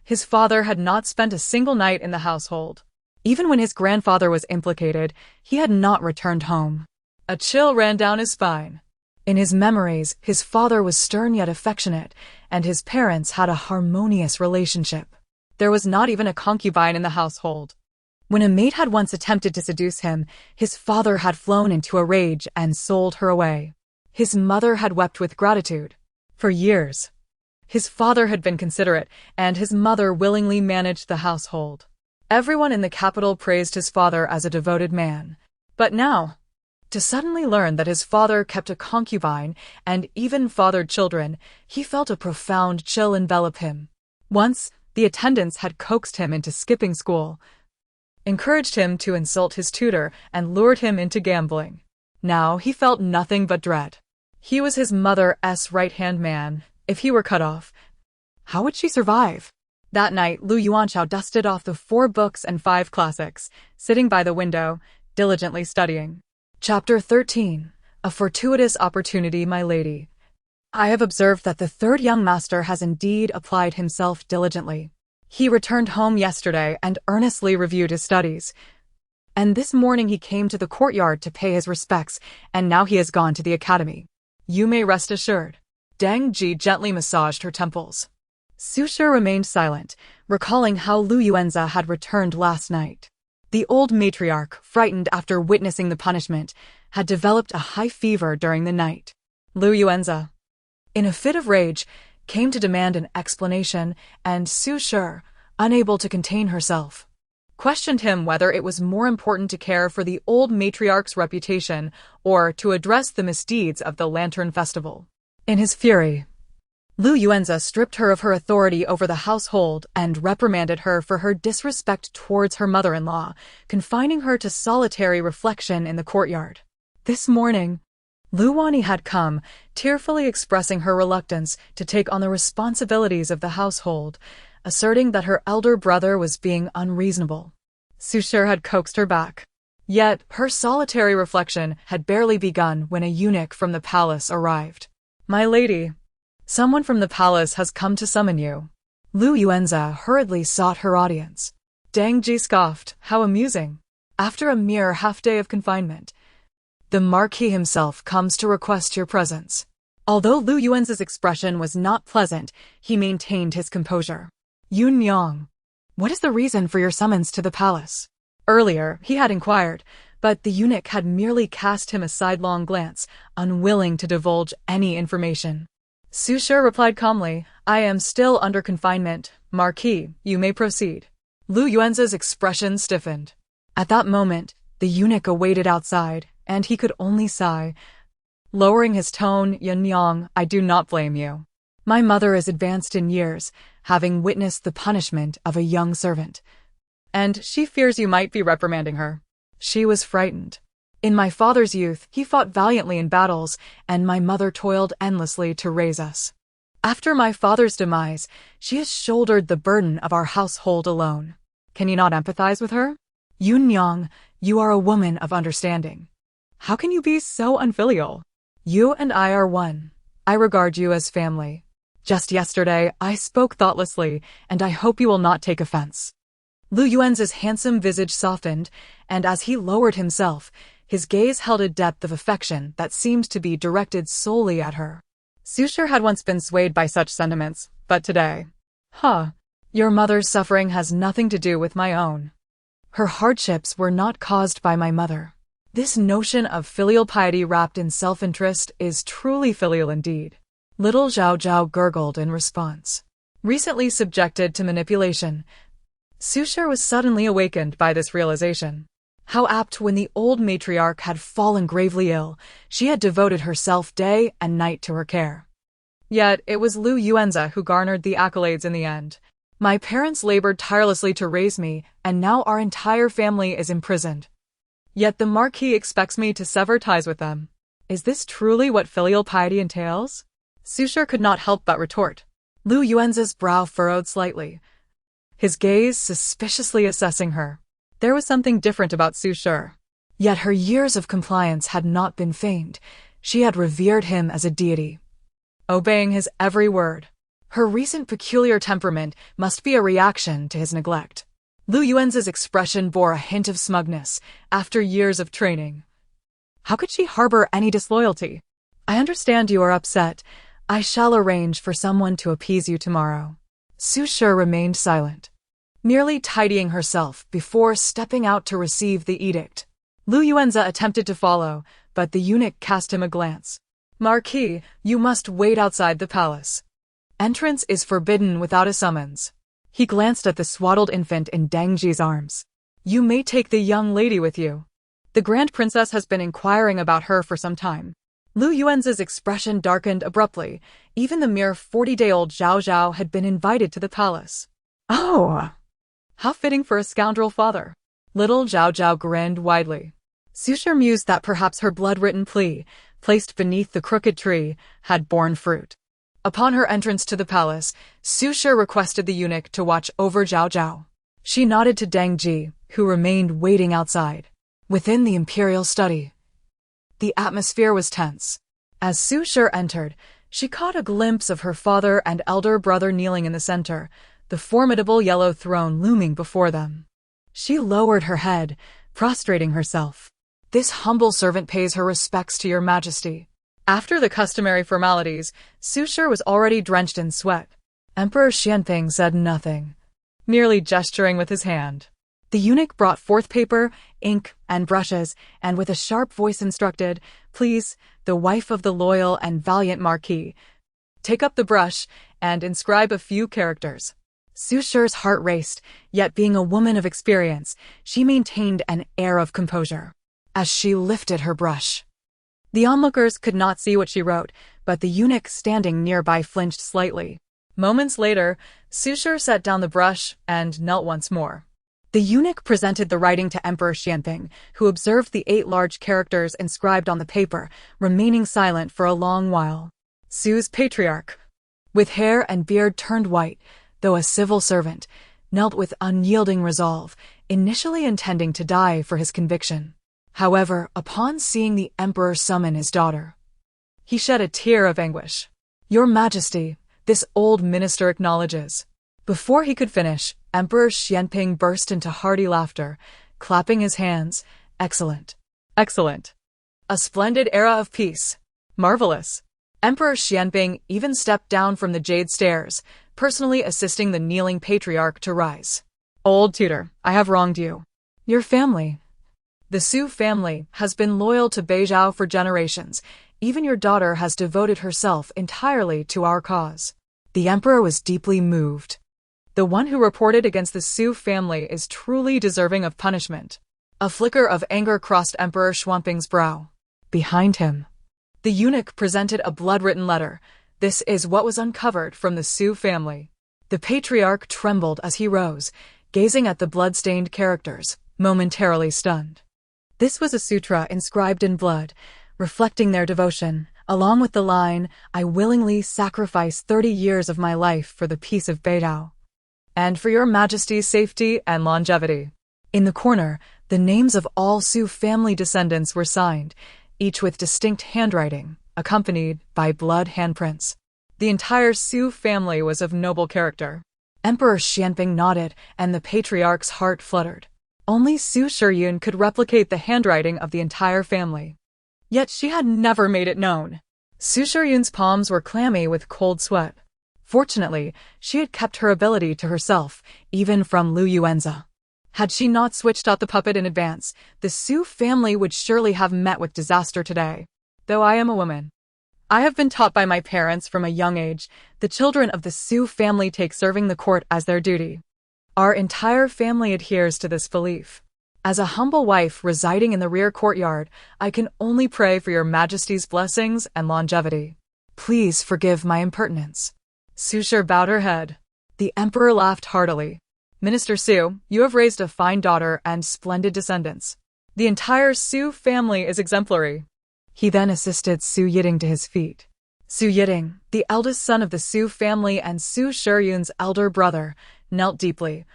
his father had not spent a single night in the household. Even when his grandfather was implicated, he had not returned home. A chill ran down his spine. In his memories, his father was stern yet affectionate, and his parents had a harmonious relationship. There was not even a concubine in the household. When a maid had once attempted to seduce him, his father had flown into a rage and sold her away. His mother had wept with gratitude. For years, his father had been considerate, and his mother willingly managed the household. Everyone in the capital praised his father as a devoted man. But now, to suddenly learn that his father kept a concubine and even fathered children, he felt a profound chill envelop him. Once, the attendants had coaxed him into skipping school, encouraged him to insult his tutor, and lured him into gambling. Now he felt nothing but dread. He was his mother's right-hand man. If he were cut off, how would she survive? That night, Lu Chaochao dusted off the 4 books and 5 classics, sitting by the window, diligently studying. Chapter 13. A fortuitous opportunity, my lady. I have observed that the 3rd young master has indeed applied himself diligently. He returned home yesterday and earnestly reviewed his studies. And this morning he came to the courtyard to pay his respects, and now he has gone to the academy. You may rest assured. Deng Ji gently massaged her temples. Su Shi remained silent, recalling how Lu Yuanza had returned last night. The old matriarch, frightened after witnessing the punishment, had developed a high fever during the night. Lu Yuanza, in a fit of rage, came to demand an explanation, and Su Shi, unable to contain herself, questioned him whether it was more important to care for the old matriarch's reputation or to address the misdeeds of the Lantern Festival. In his fury, Lu Yuanza stripped her of her authority over the household and reprimanded her for her disrespect towards her mother-in-law, confining her to solitary reflection in the courtyard. This morning, Lu Wani had come, tearfully expressing her reluctance to take on the responsibilities of the household, asserting that her elder brother was being unreasonable. Su Shi had coaxed her back. Yet, her solitary reflection had barely begun when a eunuch from the palace arrived. My lady, someone from the palace has come to summon you. Lu Yuanza hurriedly sought her audience. Deng Ji scoffed, how amusing. After a mere half-day of confinement, the Marquis himself comes to request your presence. Although Lu Yuanza's expression was not pleasant, he maintained his composure. Yun Yang, what is the reason for your summons to the palace? Earlier, he had inquired, but the eunuch had merely cast him a sidelong glance, unwilling to divulge any information. Su Shi replied calmly, I am still under confinement. Marquis, you may proceed. Lu Yuanza's expression stiffened. At that moment, the eunuch awaited outside, and he could only sigh. Lowering his tone, Yun Yang, I do not blame you. My mother is advanced in years, having witnessed the punishment of a young servant, and she fears you might be reprimanding her. She was frightened. In my father's youth, he fought valiantly in battles, and my mother toiled endlessly to raise us. After my father's demise, she has shouldered the burden of our household alone. Can you not empathize with her? Yun Yang, you are a woman of understanding. How can you be so unfilial? You and I are one. I regard you as family. Just yesterday, I spoke thoughtlessly, and I hope you will not take offense. Lu Yuanza's handsome visage softened, and as he lowered himself, his gaze held a depth of affection that seemed to be directed solely at her. Su Shi had once been swayed by such sentiments, but today, your mother's suffering has nothing to do with my own. Her hardships were not caused by my mother. This notion of filial piety wrapped in self-interest is truly filial indeed. Little Chaochao gurgled in response. Recently subjected to manipulation, Su Shi was suddenly awakened by this realization. How apt when the old matriarch had fallen gravely ill, she had devoted herself day and night to her care. Yet it was Lu Yuanza who garnered the accolades in the end. My parents labored tirelessly to raise me, and now our entire family is imprisoned. Yet the Marquis expects me to sever ties with them. Is this truly what filial piety entails? Su Shi could not help but retort. Lu Yuanza's brow furrowed slightly. his gaze suspiciously assessing her. There was something different about Su Shi. Yet her years of compliance had not been feigned. She had revered him as a deity, obeying his every word. Her recent peculiar temperament must be a reaction to his neglect. Lu Yuanza's expression bore a hint of smugness after years of training. How could she harbor any disloyalty? I understand you are upset. I shall arrange for someone to appease you tomorrow. Su Shi remained silent, merely tidying herself before stepping out to receive the edict. Lu Yuanza attempted to follow, but the eunuch cast him a glance. Marquis, you must wait outside the palace. Entrance is forbidden without a summons. He glanced at the swaddled infant in Deng Ji's arms. You may take the young lady with you. The Grand Princess has been inquiring about her for some time. Lu Yuanza's expression darkened abruptly. Even the mere 40-day-old Zhao Zhao had been invited to the palace. Oh! How fitting for a scoundrel father. Little Zhao Zhao grinned widely. Su Shi mused that perhaps her blood-written plea, placed beneath the crooked tree, had borne fruit. Upon her entrance to the palace, Su Shi requested the eunuch to watch over Zhao Zhao. She nodded to Deng Ji, who remained waiting outside. Within the imperial study, the atmosphere was tense. As Su Shi entered, she caught a glimpse of her father and elder brother kneeling in the center, the formidable yellow throne looming before them. She lowered her head, prostrating herself. This humble servant pays her respects to your majesty. After the customary formalities, Su Shi was already drenched in sweat. Emperor Xianping said nothing, merely gesturing with his hand. The eunuch brought forth paper, ink, and brushes, and with a sharp voice instructed, Please, the wife of the loyal and valiant Marquis, take up the brush and inscribe a few characters. Su Shi's heart raced, yet being a woman of experience, she maintained an air of composure. As she lifted her brush, the onlookers could not see what she wrote, but the eunuch standing nearby flinched slightly. Moments later, Su Shi set down the brush and knelt once more. The eunuch presented the writing to Emperor Xianping, who observed the 8 large characters inscribed on the paper, remaining silent for a long while. Su's patriarch, with hair and beard turned white, though a civil servant, knelt with unyielding resolve, initially intending to die for his conviction. However, upon seeing the emperor summon his daughter, he shed a tear of anguish. Your Majesty, this old minister acknowledges. Before he could finish, Emperor Xianping burst into hearty laughter, clapping his hands. Excellent. Excellent. A splendid era of peace. Marvelous. Emperor Xianping even stepped down from the jade stairs, personally assisting the kneeling patriarch to rise. Old tutor, I have wronged you. Your family, the Su family, has been loyal to Beizhou for generations. Even your daughter has devoted herself entirely to our cause. The emperor was deeply moved. The one who reported against the Su family is truly deserving of punishment. A flicker of anger crossed Emperor Xianping's brow. Behind him, the eunuch presented a blood-written letter. This is what was uncovered from the Su family. The patriarch trembled as he rose, gazing at the blood-stained characters, momentarily stunned. This was a sutra inscribed in blood, reflecting their devotion, along with the line, I willingly sacrifice 30 years of my life for the peace of Beidao, and for your Majesty's safety and longevity. In the corner, the names of all Su family descendants were signed, each with distinct handwriting, accompanied by blood handprints. The entire Su family was of noble character. Emperor Xianping nodded, and the patriarch's heart fluttered. Only Su Shiyun could replicate the handwriting of the entire family. Yet she had never made it known. Su Shiyun's palms were clammy with cold sweat. Fortunately, she had kept her ability to herself, even from Lu Yuanza. Had she not switched out the puppet in advance, the Su family would surely have met with disaster today. Though I am a woman, I have been taught by my parents from a young age, the children of the Su family take serving the court as their duty. Our entire family adheres to this belief. As a humble wife residing in the rear courtyard, I can only pray for your Majesty's blessings and longevity. Please forgive my impertinence. Su Shi bowed her head. The emperor laughed heartily. Minister Su, you have raised a fine daughter and splendid descendants. The entire Su family is exemplary. He then assisted Su Yiting to his feet. Su Yiting, the eldest son of the Su family and Su Shiyun's elder brother, knelt deeply.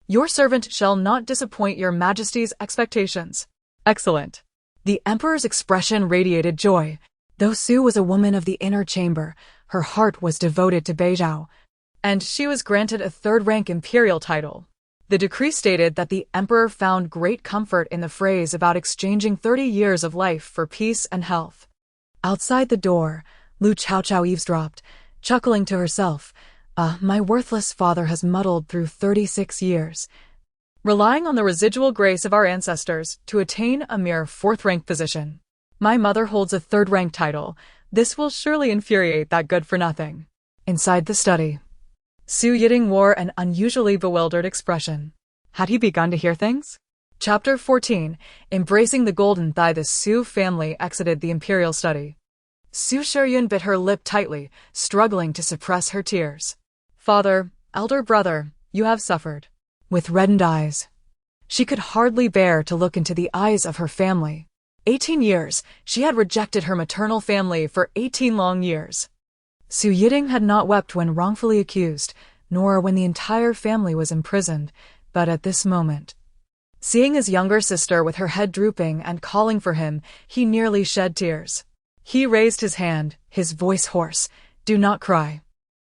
"Your servant shall not disappoint your majesty's expectations." "Excellent." The emperor's expression radiated joy. Though Su was a woman of the inner chamber, her heart was devoted to Beizhou, and she was granted a third-rank imperial title. The decree stated that the emperor found great comfort in the phrase about exchanging 30 years of life for peace and health. Outside the door, Lu Chaochao eavesdropped, chuckling to herself. My worthless father has muddled through 36 years, relying on the residual grace of our ancestors to attain a mere fourth-rank position. My mother holds a third-rank title. This will surely infuriate that good-for-nothing. Inside the study, Su Yiting wore an unusually bewildered expression. Had he begun to hear things? Chapter 14. Embracing the golden thigh. The Su family exited the imperial study. Su Shiyun bit her lip tightly, struggling to suppress her tears. "Father, elder brother, you have suffered." With reddened eyes, she could hardly bear to look into the eyes of her family. 18 years, she had rejected her maternal family for 18 long years. Su Yiting had not wept when wrongfully accused, nor when the entire family was imprisoned, but at this moment, seeing his younger sister with her head drooping and calling for him, he nearly shed tears. He raised his hand, his voice hoarse. "Do not cry.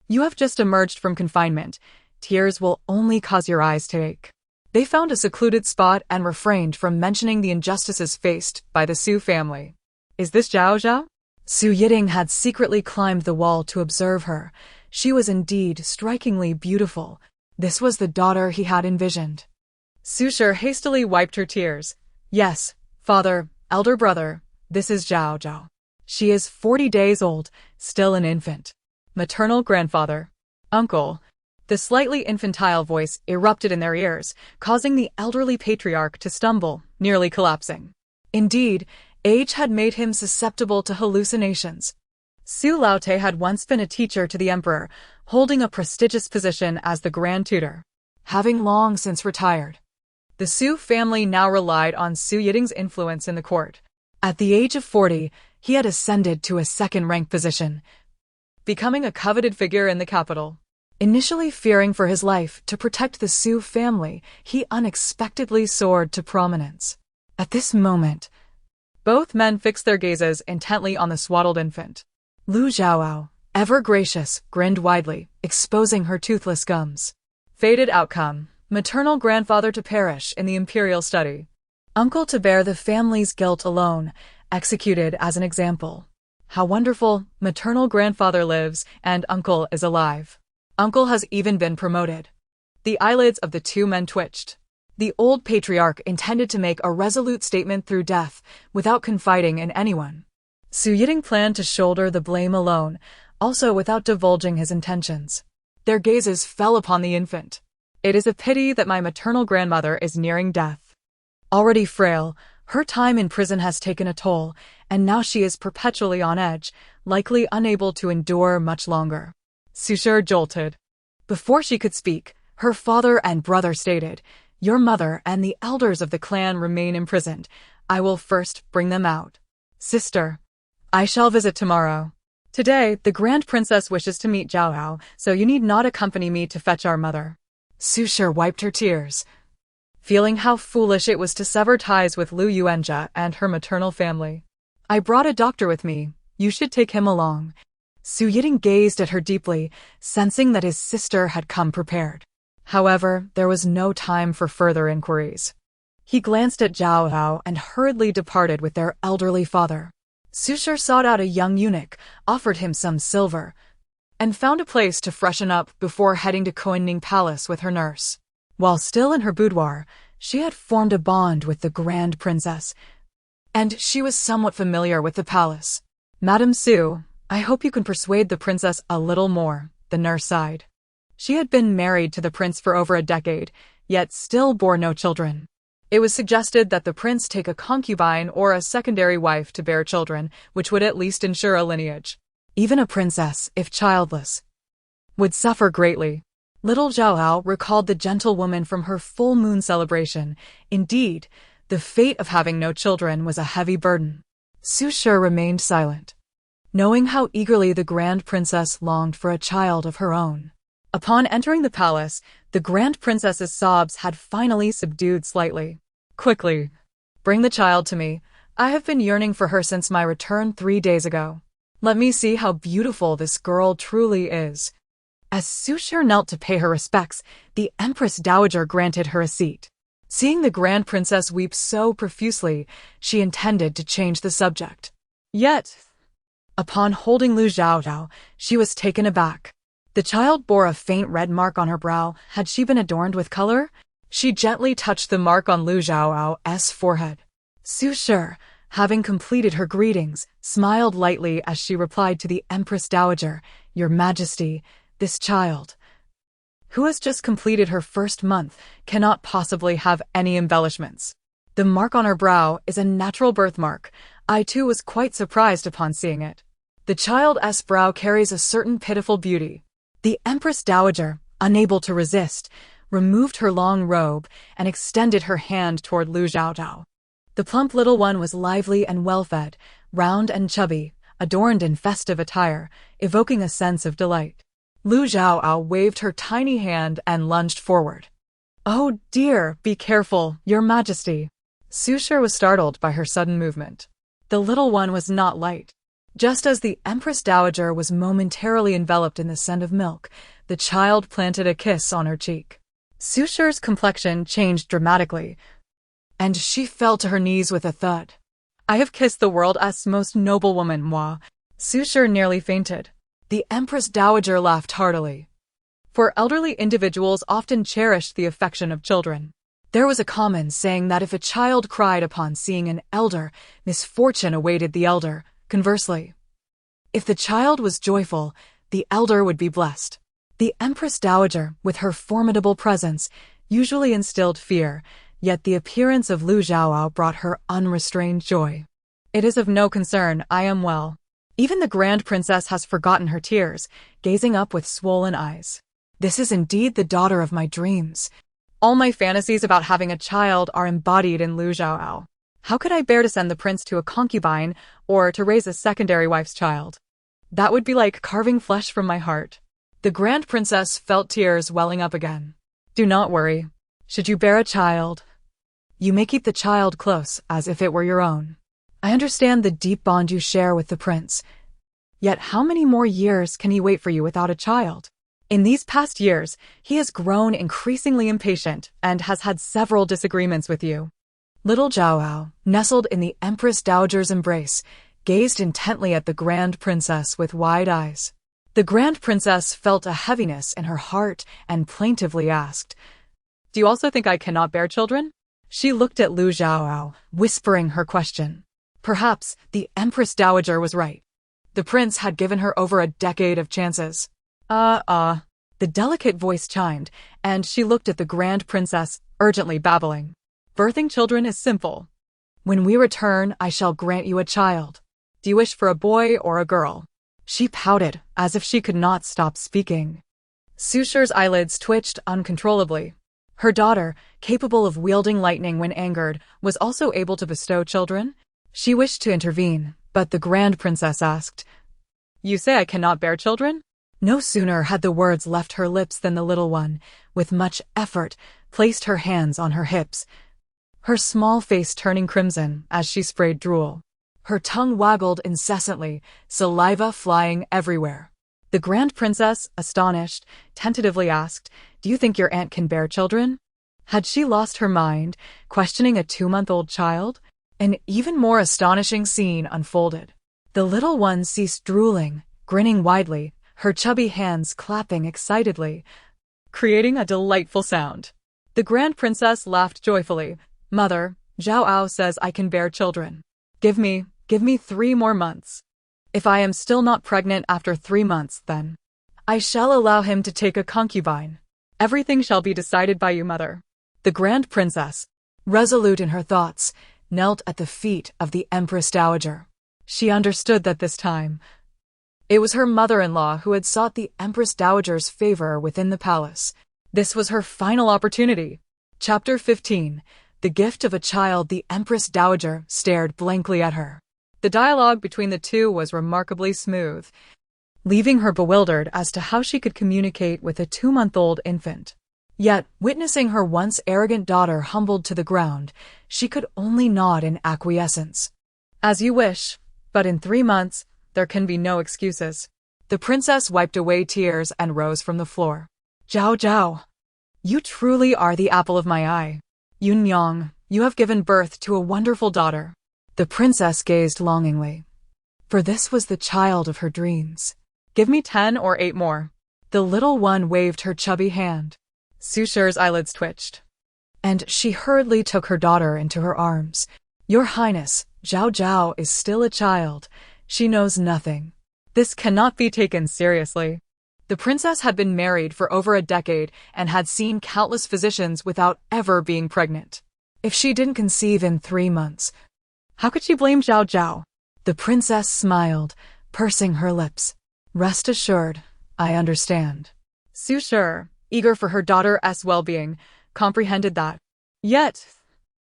You have just emerged from confinement. Tears will only cause your eyes to ache." They found a secluded spot and refrained from mentioning the injustices faced by the Su family. "Is this Zhao Zhao?" Su Yiting had secretly climbed the wall to observe her. She was indeed strikingly beautiful. This was the daughter he had envisioned. Su Shi hastily wiped her tears. "Yes, father, elder brother, this is Zhao Zhao. She is 40 days old, still an infant." "Maternal grandfather." "Uncle." The slightly infantile voice erupted in their ears, causing the elderly patriarch to stumble, nearly collapsing. Indeed, age had made him susceptible to hallucinations. Su Laote had once been a teacher to the emperor, holding a prestigious position as the grand tutor. Having long since retired, the Su family now relied on Su Yiting's influence in the court. At the age of 40, he had ascended to a second-rank position, becoming a coveted figure in the capital. Initially fearing for his life to protect the Su family, he unexpectedly soared to prominence. At this moment, both men fixed their gazes intently on the swaddled infant. Lu Zhaoao, ever gracious, grinned widely, exposing her toothless gums. Fated outcome: maternal grandfather to perish in the imperial study. Uncle to bear the family's guilt alone, executed as an example. How wonderful, maternal grandfather lives and uncle is alive. Uncle has even been promoted. The eyelids of the two men twitched. The old patriarch intended to make a resolute statement through death, without confiding in anyone. Su Yiting planned to shoulder the blame alone, also without divulging his intentions. Their gazes fell upon the infant. "It is a pity that my maternal grandmother is nearing death. Already frail, her time in prison has taken a toll, and now she is perpetually on edge, likely unable to endure much longer." Su Shi jolted. Before she could speak, her father and brother stated, "Your mother and the elders of the clan remain imprisoned. I will first bring them out." "Sister, I shall visit tomorrow. Today, the Grand Princess wishes to meet Zhao Hao, so you need not accompany me to fetch our mother." Su Shi wiped her tears, feeling how foolish it was to sever ties with Lu Yuanjia and her maternal family. "I brought a doctor with me. You should take him along." Su Yiting gazed at her deeply, sensing that his sister had come prepared. However, there was no time for further inquiries. He glanced at Zhao Hao and hurriedly departed with their elderly father. Su Shi sought out a young eunuch, offered him some silver, and found a place to freshen up before heading to Koanning Palace with her nurse. While still in her boudoir, she had formed a bond with the Grand Princess, and she was somewhat familiar with the palace. "Madam Su, I hope you can persuade the princess a little more," the nurse sighed. She had been married to the prince for over a decade, yet still bore no children. It was suggested that the prince take a concubine or a secondary wife to bear children, which would at least ensure a lineage. Even a princess, if childless, would suffer greatly. Little Zhao Hao recalled the gentlewoman from her full moon celebration. Indeed, the fate of having no children was a heavy burden. Su Shi remained silent, knowing how eagerly the Grand Princess longed for a child of her own. Upon entering the palace, The Grand Princess's sobs had finally subdued slightly. Quickly, bring the child to me. I have been yearning for her since my return 3 days ago. Let me see how beautiful this girl truly is. As Su knelt to pay her respects, the Empress Dowager granted her a seat. Seeing the Grand Princess weep so profusely, she intended to change the subject. Yet, upon holding Lu Chaochao, she was taken aback. The child bore a faint red mark on her brow. Had she been adorned with color? She gently touched the mark on Lu Chaochao's forehead. Su, having completed her greetings, smiled lightly as she replied to the Empress Dowager, "Your Majesty, this child, who has just completed her first month, cannot possibly have any embellishments. The mark on her brow is a natural birthmark. I too was quite surprised upon seeing it. The child's brow carries a certain pitiful beauty." The Empress Dowager, unable to resist, removed her long robe and extended her hand toward Lu Chaochao. The plump little one was lively and well-fed, round and chubby, adorned in festive attire, evoking a sense of delight. Lu Chaochao waved her tiny hand and lunged forward. "Oh dear, be careful, Your Majesty." Su was startled by her sudden movement. The little one was not light. Just as the Empress Dowager was momentarily enveloped in the scent of milk, the child planted a kiss on her cheek. Su's complexion changed dramatically, and she fell to her knees with a thud. "I have kissed the world's most noble woman, moi." Su nearly fainted. The Empress Dowager laughed heartily. For elderly individuals often cherished the affection of children. There was a common saying that if a child cried upon seeing an elder, misfortune awaited the elder. Conversely, if the child was joyful, the elder would be blessed. The Empress Dowager, with her formidable presence, usually instilled fear, yet the appearance of Lu Chaochao brought her unrestrained joy. "It is of no concern, I am well." Even the Grand Princess has forgotten her tears, gazing up with swollen eyes. "This is indeed the daughter of my dreams. All my fantasies about having a child are embodied in Lu Chaochao. How could I bear to send the prince to a concubine or to raise a secondary wife's child? That would be like carving flesh from my heart." The Grand Princess felt tears welling up again. "Do not worry. Should you bear a child, you may keep the child close as if it were your own. I understand the deep bond you share with the prince. Yet how many more years can he wait for you without a child? In these past years, he has grown increasingly impatient and has had several disagreements with you." Little Chaochao, nestled in the Empress Dowager's embrace, gazed intently at the Grand Princess with wide eyes. The Grand Princess felt a heaviness in her heart and plaintively asked, "Do you also think I cannot bear children?" She looked at Lu Chaochao, whispering her question. Perhaps the Empress Dowager was right. The prince had given her over a decade of chances. The delicate voice chimed, and she looked at the Grand Princess, urgently babbling. "Birthing children is simple. When we return, I shall grant you a child. Do you wish for a boy or a girl?" She pouted, as if she could not stop speaking. Su's eyelids twitched uncontrollably. Her daughter, capable of wielding lightning when angered, was also able to bestow children. She wished to intervene, but the Grand Princess asked, "You say I cannot bear children?" No sooner had the words left her lips than the little one, with much effort, placed her hands on her hips, her small face turning crimson as she sprayed drool. Her tongue waggled incessantly, saliva flying everywhere. The Grand Princess, astonished, tentatively asked, "Do you think your aunt can bear children?" Had she lost her mind, questioning a 2-month-old child? An even more astonishing scene unfolded. The little one ceased drooling, grinning widely, her chubby hands clapping excitedly, creating a delightful sound. The Grand Princess laughed joyfully. "Mother, Chaochao says I can bear children. Give me 3 more months. If I am still not pregnant after 3 months, then I shall allow him to take a concubine. Everything shall be decided by you, mother." The Grand Princess, resolute in her thoughts, knelt at the feet of the Empress Dowager. She understood that this time, it was her mother-in-law who had sought the Empress Dowager's favor within the palace. This was her final opportunity. Chapter 15. The gift of a child. The Empress Dowager stared blankly at her. The dialogue between the two was remarkably smooth, leaving her bewildered as to how she could communicate with a 2-month-old infant. Yet, witnessing her once arrogant daughter humbled to the ground, she could only nod in acquiescence. As you wish, but in 3 months, there can be no excuses. The princess wiped away tears and rose from the floor. Zhao Zhao, you truly are the apple of my eye. Yunyang, you have given birth to a wonderful daughter. The princess gazed longingly, for this was the child of her dreams. Give me 10 or 8 more. The little one waved her chubby hand. Su Shi's eyelids twitched, and she hurriedly took her daughter into her arms. Your Highness, Zhao Zhao is still a child. She knows nothing. This cannot be taken seriously. The princess had been married for over a decade and had seen countless physicians without ever being pregnant. If she didn't conceive in 3 months, how could she blame Zhao Zhao? The princess smiled, pursing her lips. Rest assured, I understand. Su Shi, eager for her daughter's well-being, comprehended that. Yet,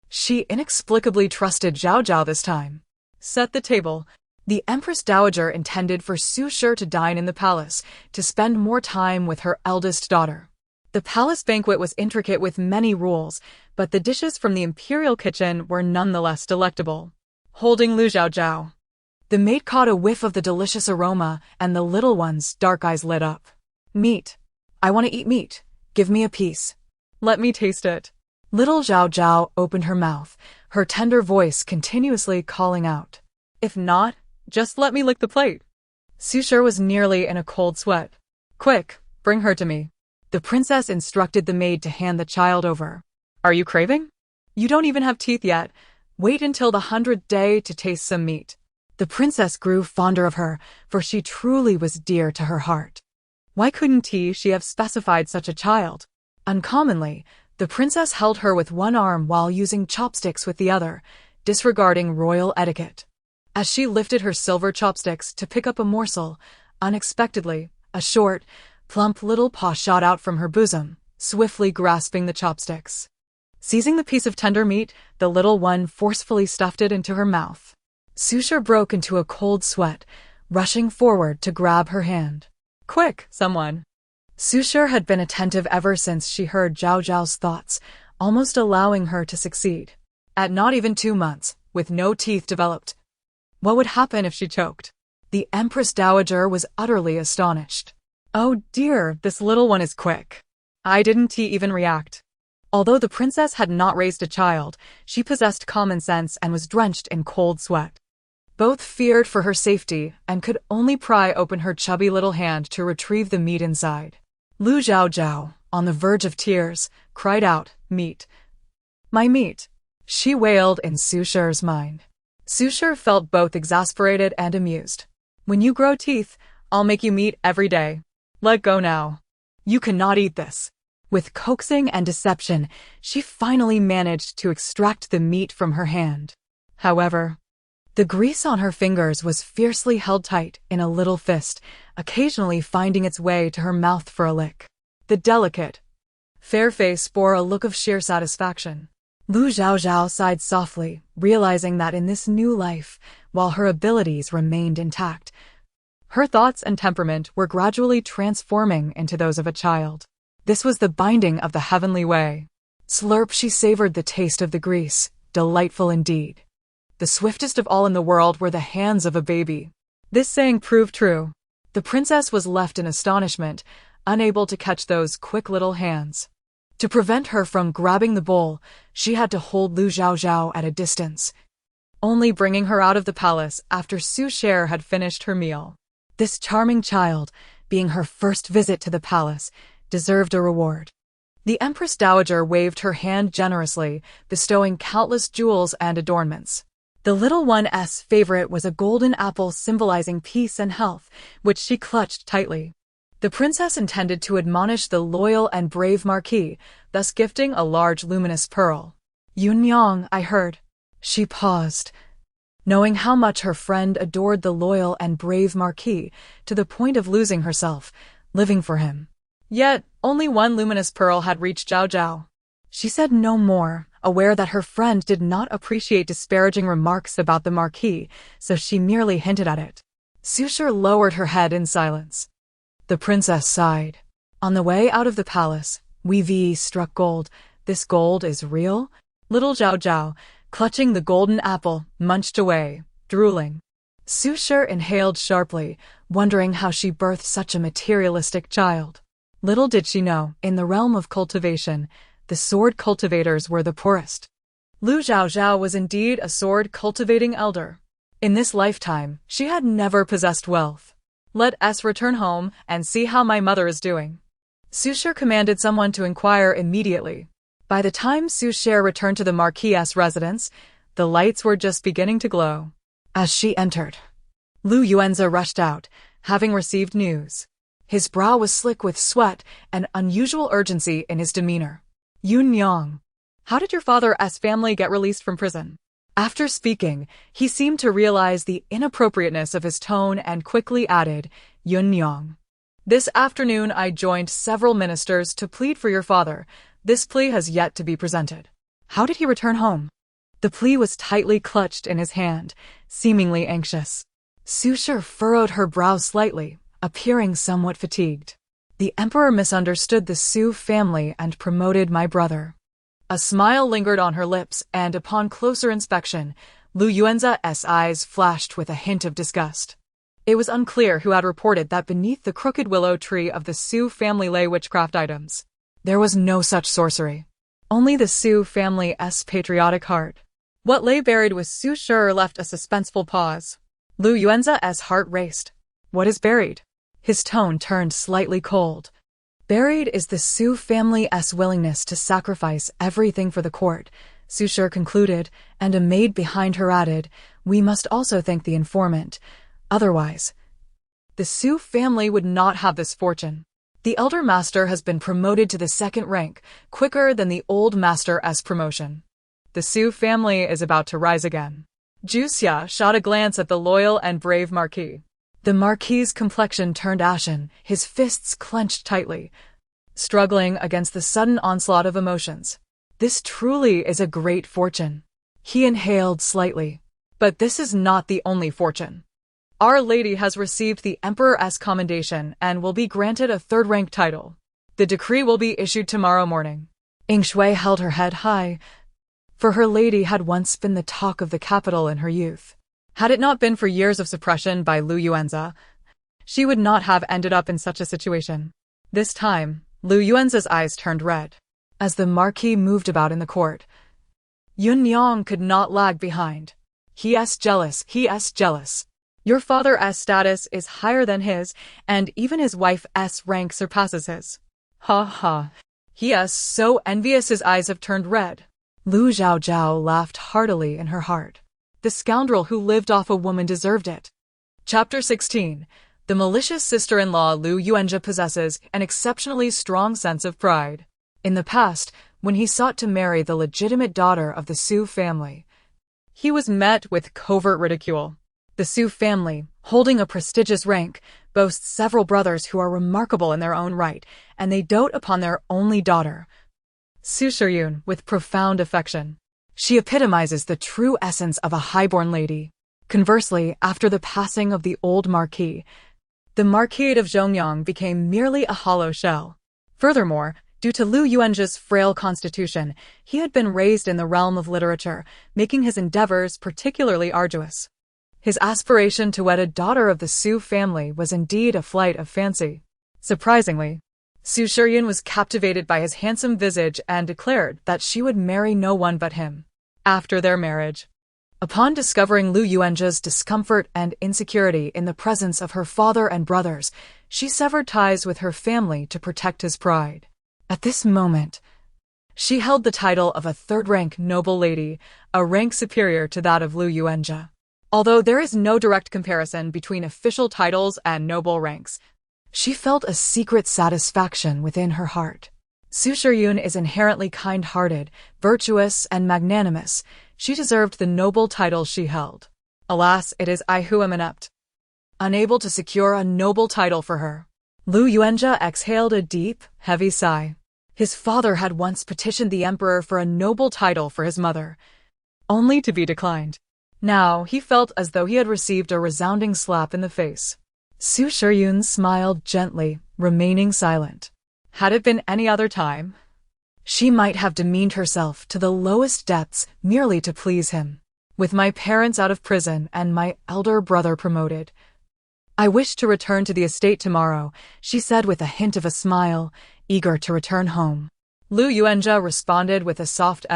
she inexplicably trusted Zhao Zhao this time. Set the table. The Empress Dowager intended for Su Shi to dine in the palace, to spend more time with her eldest daughter. The palace banquet was intricate with many rules, but the dishes from the imperial kitchen were nonetheless delectable. Holding Lu Chaochao, the maid caught a whiff of the delicious aroma, and the little one's dark eyes lit up. Meat. I want to eat meat. Give me a piece. Let me taste it. Little Zhao Zhao opened her mouth, her tender voice continuously calling out. If not, just let me lick the plate. Su Shi was nearly in a cold sweat. Quick, bring her to me. The princess instructed the maid to hand the child over. Are you craving? You don't even have teeth yet. Wait until the 100th day to taste some meat. The princess grew fonder of her, for she truly was dear to her heart. Why couldn't she have specified such a child? Uncommonly, the princess held her with one arm while using chopsticks with the other, disregarding royal etiquette. As she lifted her silver chopsticks to pick up a morsel, unexpectedly, a short, plump little paw shot out from her bosom, swiftly grasping the chopsticks. Seizing the piece of tender meat, the little one forcefully stuffed it into her mouth. Su Shi broke into a cold sweat, rushing forward to grab her hand. Quick, someone! Su Shi had been attentive ever since she heard Zhao Zhao's thoughts, almost allowing her to succeed. At not even 2 months, with no teeth developed, what would happen if she choked? The Empress Dowager was utterly astonished. Oh dear, this little one is quick. I didn't even react. Although the princess had not raised a child, she possessed common sense and was drenched in cold sweat. Both feared for her safety and could only pry open her chubby little hand to retrieve the meat inside. Lu Chaochao, on the verge of tears, cried out, Meat. My meat. She wailed in Su Shi's mind. Su Shi felt both exasperated and amused. When you grow teeth, I'll make you meat every day. Let go now. You cannot eat this. With coaxing and deception, she finally managed to extract the meat from her hand. However, the grease on her fingers was fiercely held tight in a little fist, occasionally finding its way to her mouth for a lick. The delicate, fair face bore a look of sheer satisfaction. Lu Chaochao sighed softly, realizing that in this new life, while her abilities remained intact, her thoughts and temperament were gradually transforming into those of a child. This was the binding of the heavenly way. Slurp, she savored the taste of the grease, delightful indeed. The swiftest of all in the world were the hands of a baby. This saying proved true. The princess was left in astonishment, unable to catch those quick little hands. To prevent her from grabbing the bowl, she had to hold Lu Chaochao at a distance, only bringing her out of the palace after Su Shi had finished her meal. This charming child, being her first visit to the palace, deserved a reward. The Empress Dowager waved her hand generously, bestowing countless jewels and adornments. The little one's favorite was a golden apple symbolizing peace and health, which she clutched tightly. The princess intended to admonish the loyal and brave Marquis, thus gifting a large luminous pearl. Yunyang, I heard. She paused, knowing how much her friend adored the loyal and brave Marquis, to the point of losing herself, living for him. Yet, only one luminous pearl had reached Zhao Zhao. She said no more, aware that her friend did not appreciate disparaging remarks about the Marquis, so she merely hinted at it. Su Shi lowered her head in silence. The princess sighed. On the way out of the palace, We've struck gold. This gold is real? Little Zhao Zhao, clutching the golden apple, munched away, drooling. Su Shi inhaled sharply, wondering how she birthed such a materialistic child. Little did she know, in the realm of cultivation, the sword cultivators were the poorest. Lu Chaochao was indeed a sword-cultivating elder. In this lifetime, she had never possessed wealth. Let us return home and see how my mother is doing. Su Shi commanded someone to inquire immediately. By the time Su Shi returned to the Marquis's residence, the lights were just beginning to glow. As she entered, Lu Yuanza rushed out, having received news. His brow was slick with sweat and unusual urgency in his demeanor. Yun Yang, how did your father's family get released from prison? After speaking, he seemed to realize the inappropriateness of his tone and quickly added, Yun Yang. This afternoon I joined several ministers to plead for your father. This plea has yet to be presented. How did he return home? The plea was tightly clutched in his hand, seemingly anxious. Su Shi furrowed her brow slightly, appearing somewhat fatigued. The emperor misunderstood the Su family and promoted my brother. A smile lingered on her lips, and upon closer inspection, Lu Yuanza's eyes flashed with a hint of disgust. It was unclear who had reported that beneath the crooked willow tree of the Su family lay witchcraft items. There was no such sorcery. Only the Su family's patriotic heart. What lay buried with Su Shi left a suspenseful pause. Lu Yuanza's heart raced. What is buried? His tone turned slightly cold. Buried is the Su family's willingness to sacrifice everything for the court, Su Shi concluded, and a maid behind her added, we must also thank the informant. Otherwise, the Su family would not have this fortune. The elder master has been promoted to the second rank, quicker than the old master's promotion. The Su family is about to rise again. Zhu Xia shot a glance at the loyal and brave Marquis. The Marquis's complexion turned ashen, his fists clenched tightly, struggling against the sudden onslaught of emotions. This truly is a great fortune. He inhaled slightly. But this is not the only fortune. Our Lady has received the Emperor's commendation and will be granted a third-rank title. The decree will be issued tomorrow morning. Ying Shui held her head high, for her lady had once been the talk of the capital in her youth. Had it not been for years of suppression by Lu Yuanza, she would not have ended up in such a situation. This time, Lu Yuanza's eyes turned red. As the Marquis moved about in the court, Yun Yang could not lag behind. He's jealous. Your father's status is higher than his, and even his wife's rank surpasses his. Ha ha. He is so envious his eyes have turned red. Lu Chaochao laughed heartily in her heart. The scoundrel who lived off a woman deserved it. Chapter 16. The malicious sister-in-law Lu Yuanzha possesses an exceptionally strong sense of pride. In the past, when he sought to marry the legitimate daughter of the Su family, he was met with covert ridicule. The Su family, holding a prestigious rank, boasts several brothers who are remarkable in their own right, and they dote upon their only daughter, Su Shiyun, with profound affection. She epitomizes the true essence of a highborn lady. Conversely, after the passing of the old Marquis, the Marquis of Zhongyang became merely a hollow shell. Furthermore, due to Lu Yuanzha's frail constitution, he had been raised in the realm of literature, making his endeavors particularly arduous. His aspiration to wed a daughter of the Su family was indeed a flight of fancy. Surprisingly, Su Shiyun was captivated by his handsome visage and declared that she would marry no one but him. After their marriage, upon discovering Lu Yuanzha's discomfort and insecurity in the presence of her father and brothers, she severed ties with her family to protect his pride. At this moment, she held the title of a third-rank noble lady, a rank superior to that of Lu Yuanzha. Although there is no direct comparison between official titles and noble ranks, she felt a secret satisfaction within her heart. Su Shiyun is inherently kind-hearted, virtuous, and magnanimous. She deserved the noble title she held. Alas, it is I who am inept, unable to secure a noble title for her. Lu Yuanzha exhaled a deep, heavy sigh. His father had once petitioned the emperor for a noble title for his mother, only to be declined. Now he felt as though he had received a resounding slap in the face. Su Shiyun smiled gently, remaining silent. Had it been any other time, she might have demeaned herself to the lowest depths merely to please him. With my parents out of prison and my elder brother promoted, I wish to return to the estate tomorrow, she said with a hint of a smile, eager to return home. Lu Yuanjia responded with a soft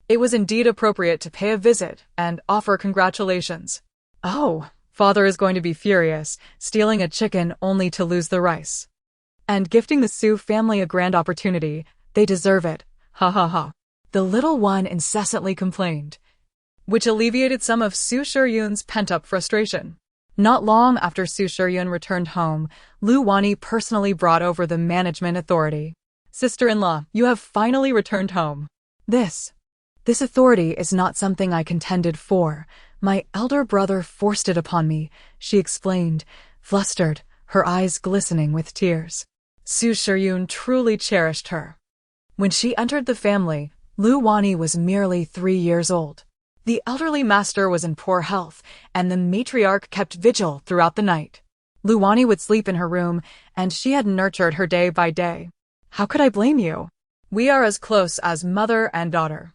It was indeed appropriate to pay a visit and offer congratulations. Oh, father is going to be furious, stealing a chicken only to lose the rice. And gifting the Su family a grand opportunity, they deserve it, ha ha ha. The little one incessantly complained, which alleviated some of Su Shiyun's pent-up frustration. Not long after Su Shiyun returned home, Lu Wani personally brought over the management authority. Sister-in-law, you have finally returned home. This authority is not something I contended for. My elder brother forced it upon me, she explained, flustered, her eyes glistening with tears. Su Shiyun truly cherished her. When she entered the family, Lu Wani was merely 3 years old. The elderly master was in poor health, and the matriarch kept vigil throughout the night. Lu Wani would sleep in her room, and she had nurtured her day by day. How could I blame you? We are as close as mother and daughter.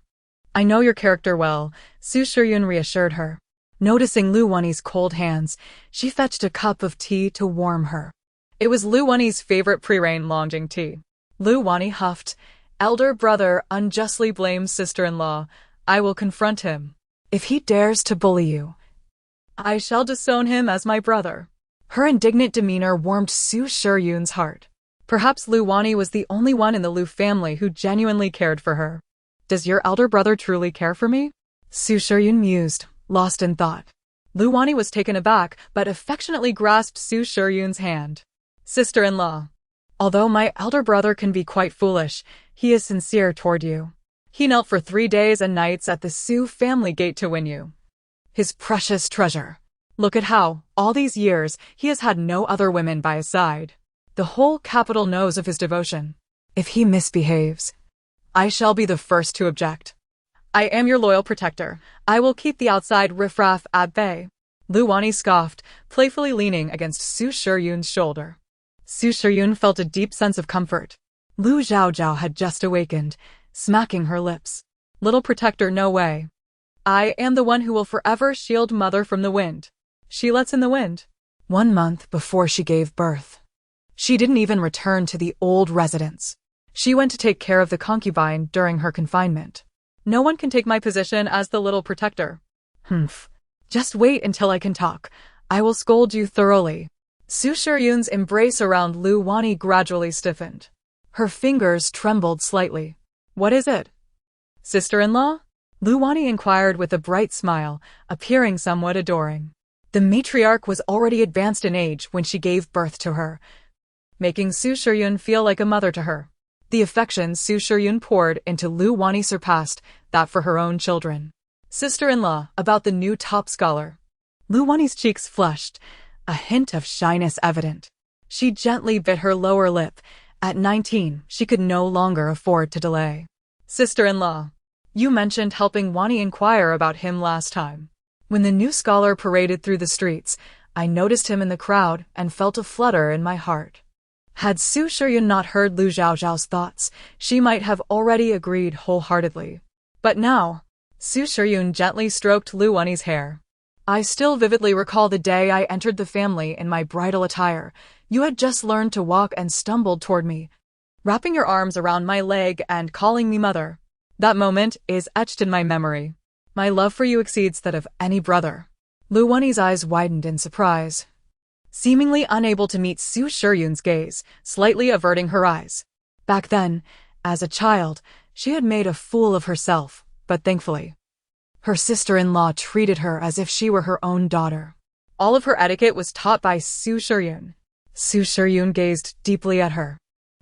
I know your character well, Su Shiyun reassured her. Noticing Lu Wani's cold hands, she fetched a cup of tea to warm her. It was Lu Wani's favorite pre-rain Longjing tea. Lu Wani huffed, elder brother unjustly blames sister-in-law. I will confront him. If he dares to bully you, I shall disown him as my brother. Her indignant demeanor warmed Su Shiyun's heart. Perhaps Lu Wani was the only one in the Lu family who genuinely cared for her. Does your elder brother truly care for me? Su Shiyun mused, lost in thought. Lu Wani was taken aback, but affectionately grasped Su Shiyun's hand. Sister-in-law, although my elder brother can be quite foolish, he is sincere toward you. He knelt for 3 days and nights at the Su family gate to win you. His precious treasure. Look at how, all these years, he has had no other women by his side. The whole capital knows of his devotion. If he misbehaves, I shall be the first to object. I am your loyal protector. I will keep the outside riffraff at bay. Lu Wani scoffed, playfully leaning against Su Shiyun's shoulder. Su Shiyun felt a deep sense of comfort. Lu Chaochao had just awakened, smacking her lips. Little protector, no way. I am the one who will forever shield mother from the wind. She lets in the wind. 1 month before she gave birth, she didn't even return to the old residence. She went to take care of the concubine during her confinement. No one can take my position as the little protector. Humph. Just wait until I can talk. I will scold you thoroughly. Su Shiyun's embrace around Lu Wani gradually stiffened. Her fingers trembled slightly. What is it? Sister-in-law? Lu Wani inquired with a bright smile, appearing somewhat adoring. The matriarch was already advanced in age when she gave birth to her, making Su Shiyun feel like a mother to her. The affection Su Shiyun poured into Lu Wani surpassed that for her own children. Sister-in-law, about the new top scholar. Lu Wani's cheeks flushed, a hint of shyness evident. She gently bit her lower lip. At 19, she could no longer afford to delay. Sister-in-law, you mentioned helping Wani inquire about him last time. When the new scholar paraded through the streets, I noticed him in the crowd and felt a flutter in my heart. Had Su Shiyun not heard Lu Chaochao's thoughts, she might have already agreed wholeheartedly. But now, Su Shiyun gently stroked Lu Wani's hair. I still vividly recall the day I entered the family in my bridal attire. You had just learned to walk and stumbled toward me, wrapping your arms around my leg and calling me mother. That moment is etched in my memory. My love for you exceeds that of any brother. Lu Wani's eyes widened in surprise, seemingly unable to meet Su Shiyun's gaze, slightly averting her eyes. Back then, as a child, she had made a fool of herself, but thankfully, her sister-in-law treated her as if she were her own daughter. All of her etiquette was taught by Su Shiyun. Su Shiyun gazed deeply at her.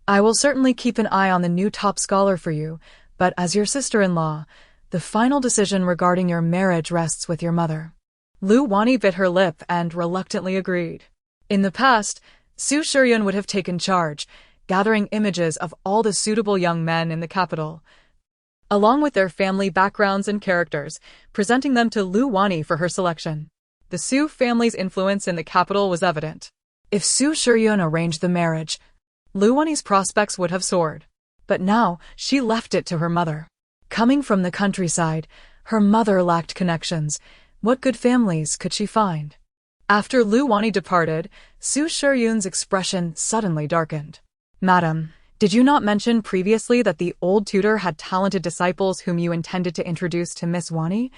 I will certainly keep an eye on the new top scholar for you, but as your sister-in-law, the final decision regarding your marriage rests with your mother. Lu Wani bit her lip and reluctantly agreed. In the past, Su Shiyun would have taken charge, gathering images of all the suitable young men in the capital, along with their family backgrounds and characters, presenting them to Lu Wani for her selection. The Su family's influence in the capital was evident. If Su Shiyun arranged the marriage, Lu Wani's prospects would have soared. But now, she left it to her mother. Coming from the countryside, her mother lacked connections. What good families could she find? After Lu Wani departed, Su Shiyun's expression suddenly darkened. Madam, did you not mention previously that the old tutor had talented disciples whom you intended to introduce to Miss Wani?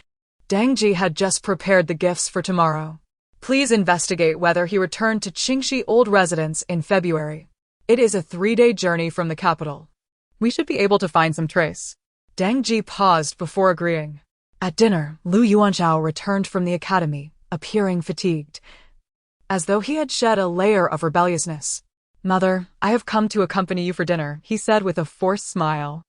Dangji had just prepared the gifts for tomorrow. Please investigate whether he returned to Qingxi old residence in February. It is a 3-day journey from the capital. We should be able to find some trace. Dangji paused before agreeing. At dinner, Lu Yuanchao returned from the academy, appearing fatigued, as though he had shed a layer of rebelliousness. Mother, I have come to accompany you for dinner, he said with a forced smile.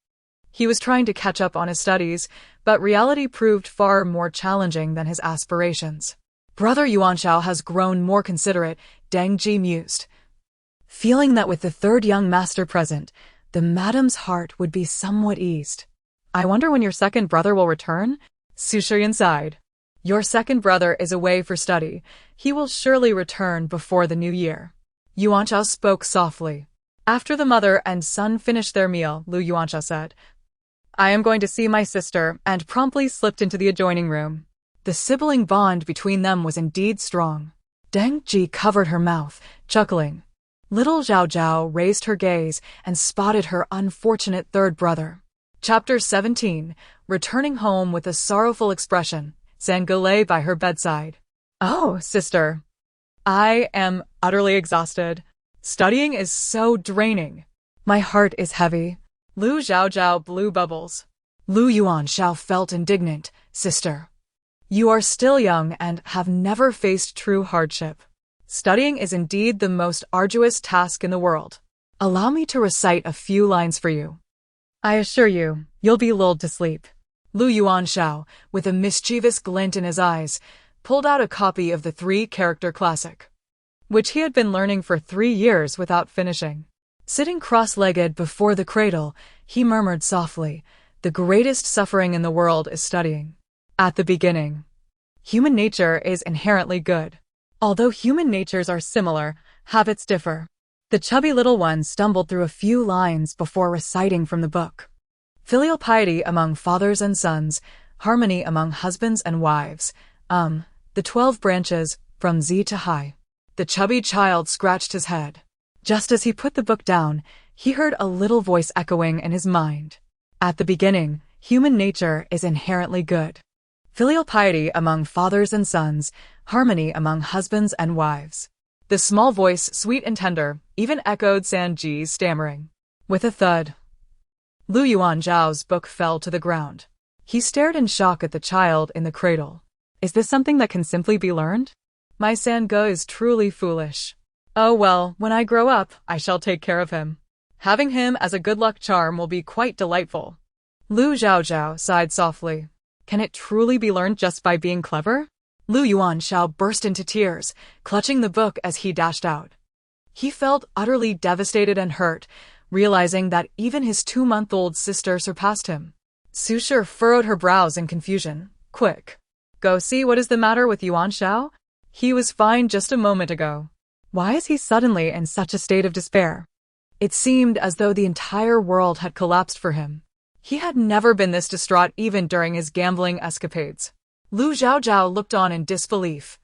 He was trying to catch up on his studies, but reality proved far more challenging than his aspirations. Brother Yuanchao has grown more considerate, Dangji mused, feeling that with the third young master present, the madam's heart would be somewhat eased. I wonder when your second brother will return? Su Shiyun sighed. Your second brother is away for study. He will surely return before the new year. Yuanchao spoke softly. After the mother and son finished their meal, Lu Yuanchao said, I am going to see my sister, and promptly slipped into the adjoining room. The sibling bond between them was indeed strong. Dangji covered her mouth, chuckling. Little Zhao Zhao raised her gaze and spotted her unfortunate third brother. Chapter 17. Returning home with a sorrowful expression, Zhang lay by her bedside. Oh, sister. I am utterly exhausted. Studying is so draining. My heart is heavy. Lu Chaochao blew bubbles. Lu Yuanchao felt indignant. Sister, you are still young and have never faced true hardship. Studying is indeed the most arduous task in the world. Allow me to recite a few lines for you. I assure you, you'll be lulled to sleep. Lu Yuanchao, with a mischievous glint in his eyes, pulled out a copy of the 3-character classic, which he had been learning for 3 years without finishing. Sitting cross-legged before the cradle, he murmured softly, the greatest suffering in the world is studying. At the beginning, human nature is inherently good. Although human natures are similar, habits differ. The chubby little one stumbled through a few lines before reciting from the book. Filial piety among fathers and sons, harmony among husbands and wives, the 12 branches, from Z to High. The chubby child scratched his head. Just as he put the book down, he heard a little voice echoing in his mind. At the beginning, human nature is inherently good. Filial piety among fathers and sons, harmony among husbands and wives. The small voice, sweet and tender, even echoed Sanji's stammering. With a thud, Lu Yuanchao's book fell to the ground. He stared in shock at the child in the cradle. Is this something that can simply be learned? My Sange is truly foolish. Oh well, when I grow up, I shall take care of him. Having him as a good luck charm will be quite delightful. Lu Chaochao sighed softly. Can it truly be learned just by being clever? Lu Yuanchao burst into tears, clutching the book as he dashed out. He felt utterly devastated and hurt, realizing that even his 2-month-old sister surpassed him. Su Shi furrowed her brows in confusion. Quick. Go see what is the matter with Yuanchao? He was fine just a moment ago. Why is he suddenly in such a state of despair? It seemed as though the entire world had collapsed for him. He had never been this distraught even during his gambling escapades. Lu Chaochao looked on in disbelief,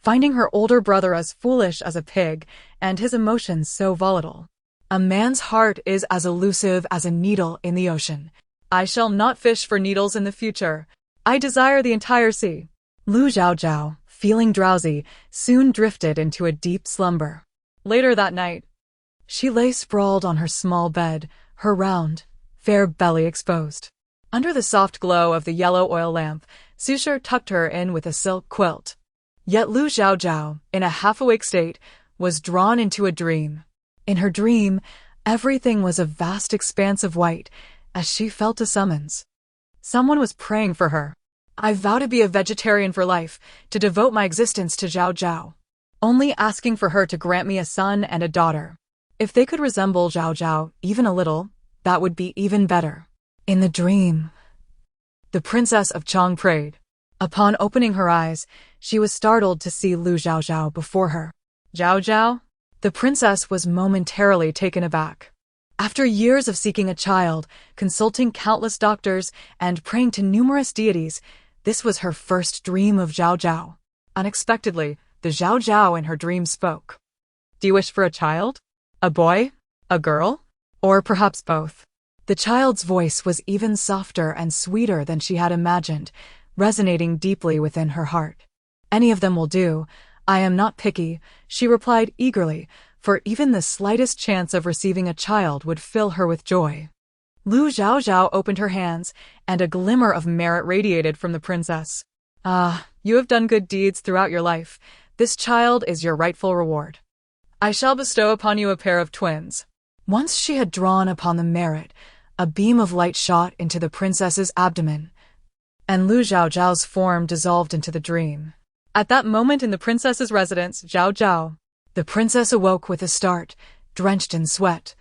finding her older brother as foolish as a pig and his emotions so volatile. A man's heart is as elusive as a needle in the ocean. I shall not fish for needles in the future. I desire the entire sea. Lu Chaochao, feeling drowsy, soon drifted into a deep slumber. Later that night, she lay sprawled on her small bed, her round, fair belly exposed. Under the soft glow of the yellow oil lamp, Su Shi tucked her in with a silk quilt. Yet Lu Chaochao, in a half-awake state, was drawn into a dream. In her dream, everything was a vast expanse of white, as she felt a summons. Someone was praying for her. I vow to be a vegetarian for life, to devote my existence to Zhao Zhao. Only asking for her to grant me a son and a daughter. If they could resemble Zhao Zhao even a little, that would be even better. In the dream, the princess of Chong prayed. Upon opening her eyes, she was startled to see Lu Chaochao before her. Zhao Zhao? The princess was momentarily taken aback. After years of seeking a child, consulting countless doctors, and praying to numerous deities, this was her first dream of Zhao Zhao. Unexpectedly, the Zhao Zhao in her dream spoke. Do you wish for a child? A boy? A girl? Or perhaps both? The child's voice was even softer and sweeter than she had imagined, resonating deeply within her heart. Any of them will do. I am not picky, she replied eagerly, for even the slightest chance of receiving a child would fill her with joy. Lu Chaochao opened her hands, and a glimmer of merit radiated from the princess. Ah, you have done good deeds throughout your life. This child is your rightful reward. I shall bestow upon you a pair of twins. Once she had drawn upon the merit, a beam of light shot into the princess's abdomen, and Lu Chaochao's form dissolved into the dream. At that moment in the princess's residence, Zhao Zhao, the princess awoke with a start, drenched in sweat,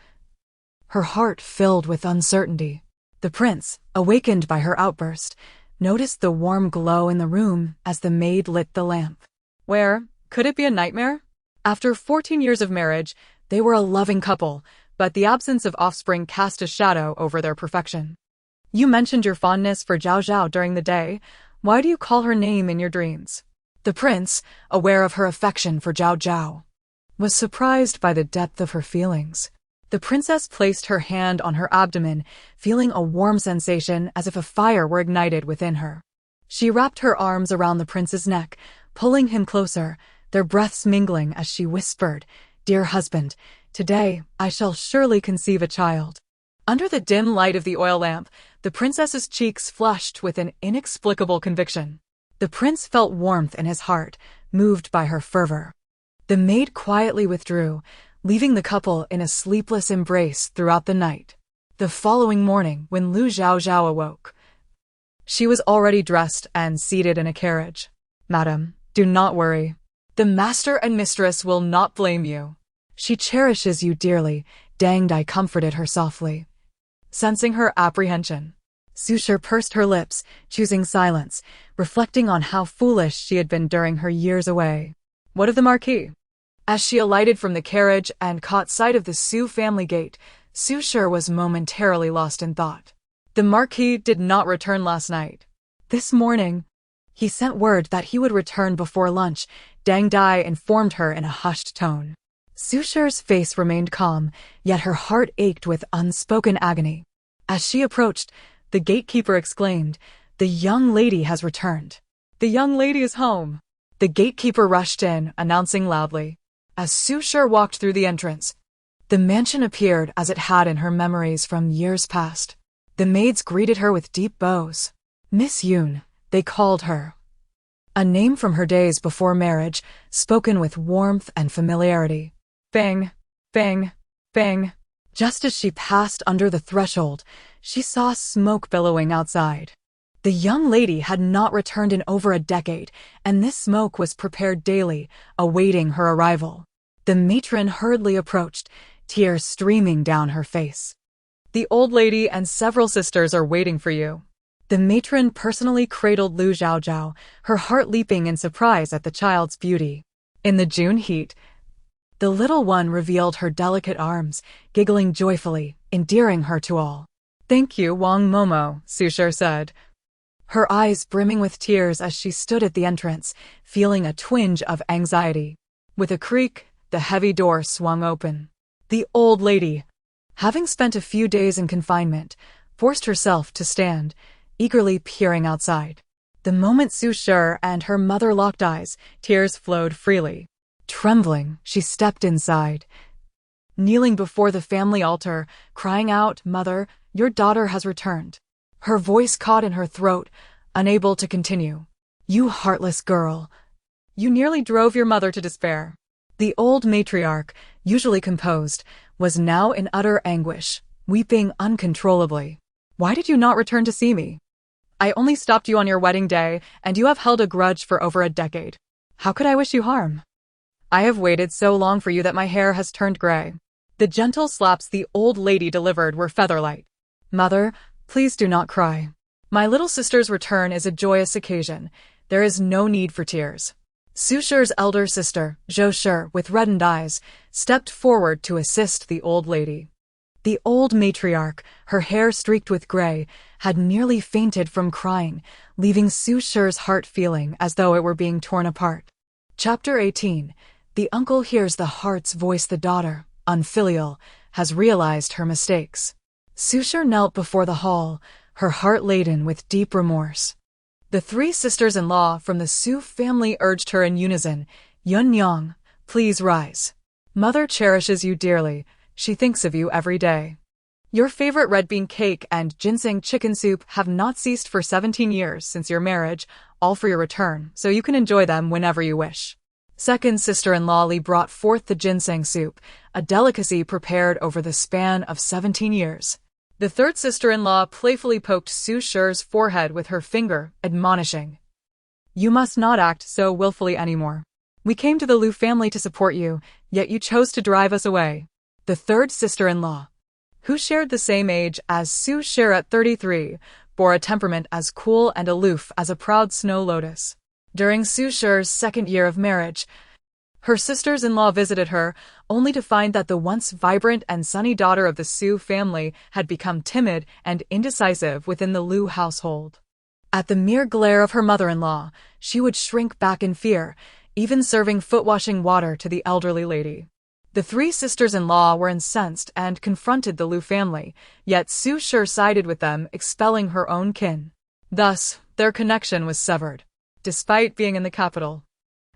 her heart filled with uncertainty. The prince, awakened by her outburst, noticed the warm glow in the room as the maid lit the lamp. Where? Could it be a nightmare? After 14 years of marriage, they were a loving couple, but the absence of offspring cast a shadow over their perfection. You mentioned your fondness for Zhao Zhao during the day. Why do you call her name in your dreams? The prince, aware of her affection for Zhao Zhao, was surprised by the depth of her feelings. The princess placed her hand on her abdomen, feeling a warm sensation as if a fire were ignited within her. She wrapped her arms around the prince's neck, pulling him closer, their breaths mingling as she whispered, "Dear husband, today I shall surely conceive a child." Under the dim light of the oil lamp, the princess's cheeks flushed with an inexplicable conviction. The prince felt warmth in his heart, moved by her fervor. The maid quietly withdrew, leaving the couple in a sleepless embrace throughout the night. The following morning, when Lu Chaochao awoke, she was already dressed and seated in a carriage. Madam, do not worry. The master and mistress will not blame you. She cherishes you dearly, Dang Dai comforted her softly. Sensing her apprehension, Susher pursed her lips, choosing silence, reflecting on how foolish she had been during her years away. What of the Marquis? As she alighted from the carriage and caught sight of the Su family gate, Susher was momentarily lost in thought. The Marquis did not return last night. This morning, he sent word that he would return before lunch, Dang Dai informed her in a hushed tone. Susher's face remained calm, yet her heart ached with unspoken agony. As she approached, the gatekeeper exclaimed, "The young lady has returned. The young lady is home." The gatekeeper rushed in, announcing loudly. As Susher walked through the entrance, the mansion appeared as it had in her memories from years past. The maids greeted her with deep bows. Miss Yoon, they called her. A name from her days before marriage, spoken with warmth and familiarity. Bang, bang, bang. Just as she passed under the threshold, she saw smoke billowing outside. The young lady had not returned in over a decade, and this smoke was prepared daily, awaiting her arrival. The matron hurriedly approached, tears streaming down her face. The old lady and several sisters are waiting for you. The matron personally cradled Lu Chaochao, her heart leaping in surprise at the child's beauty. In the June heat, the little one revealed her delicate arms, giggling joyfully, endearing her to all. Thank you, Wang Momo, Susher said, her eyes brimming with tears as she stood at the entrance, feeling a twinge of anxiety. With a creak, the heavy door swung open. The old lady, having spent a few days in confinement, forced herself to stand, eagerly peering outside. The moment Susher and her mother locked eyes, tears flowed freely. Trembling, she stepped inside, kneeling before the family altar, crying out, "Mother, your daughter has returned." Her voice caught in her throat, unable to continue. You heartless girl. You nearly drove your mother to despair. The old matriarch, usually composed, was now in utter anguish, weeping uncontrollably. Why did you not return to see me? I only stopped you on your wedding day, and you have held a grudge for over a decade. How could I wish you harm? I have waited so long for you that my hair has turned gray. The gentle slaps the old lady delivered were featherlight. Mother, please do not cry. My little sister's return is a joyous occasion. There is no need for tears. Su Shi's elder sister, Zhou Shi, with reddened eyes, stepped forward to assist the old lady. The old matriarch, her hair streaked with gray, had nearly fainted from crying, leaving Su Shi's heart feeling as though it were being torn apart. Chapter 18. The uncle hears the heart's voice. The daughter, unfilial, has realized her mistakes. Su Shi knelt before the hall, her heart laden with deep remorse. The three sisters-in-law from the Su family urged her in unison, "Yun Yang, please rise. Mother cherishes you dearly. She thinks of you every day. Your favorite red bean cake and ginseng chicken soup have not ceased for 17 years since your marriage, all for your return, so you can enjoy them whenever you wish." Second sister-in-law Li brought forth the ginseng soup, a delicacy prepared over the span of 17 years. The third sister-in-law playfully poked Su Shi's forehead with her finger, admonishing, "You must not act so willfully anymore. We came to the Lu family to support you, yet you chose to drive us away." The third sister-in-law, who shared the same age as Su Shi at 33, bore a temperament as cool and aloof as a proud snow lotus. During Su Shi's second year of marriage, her sisters-in-law visited her, only to find that the once vibrant and sunny daughter of the Su family had become timid and indecisive within the Lu household. At the mere glare of her mother-in-law, she would shrink back in fear, even serving foot-washing water to the elderly lady. The three sisters-in-law were incensed and confronted the Lu family, yet Su Shi sided with them, expelling her own kin. Thus, their connection was severed. Despite being in the capital,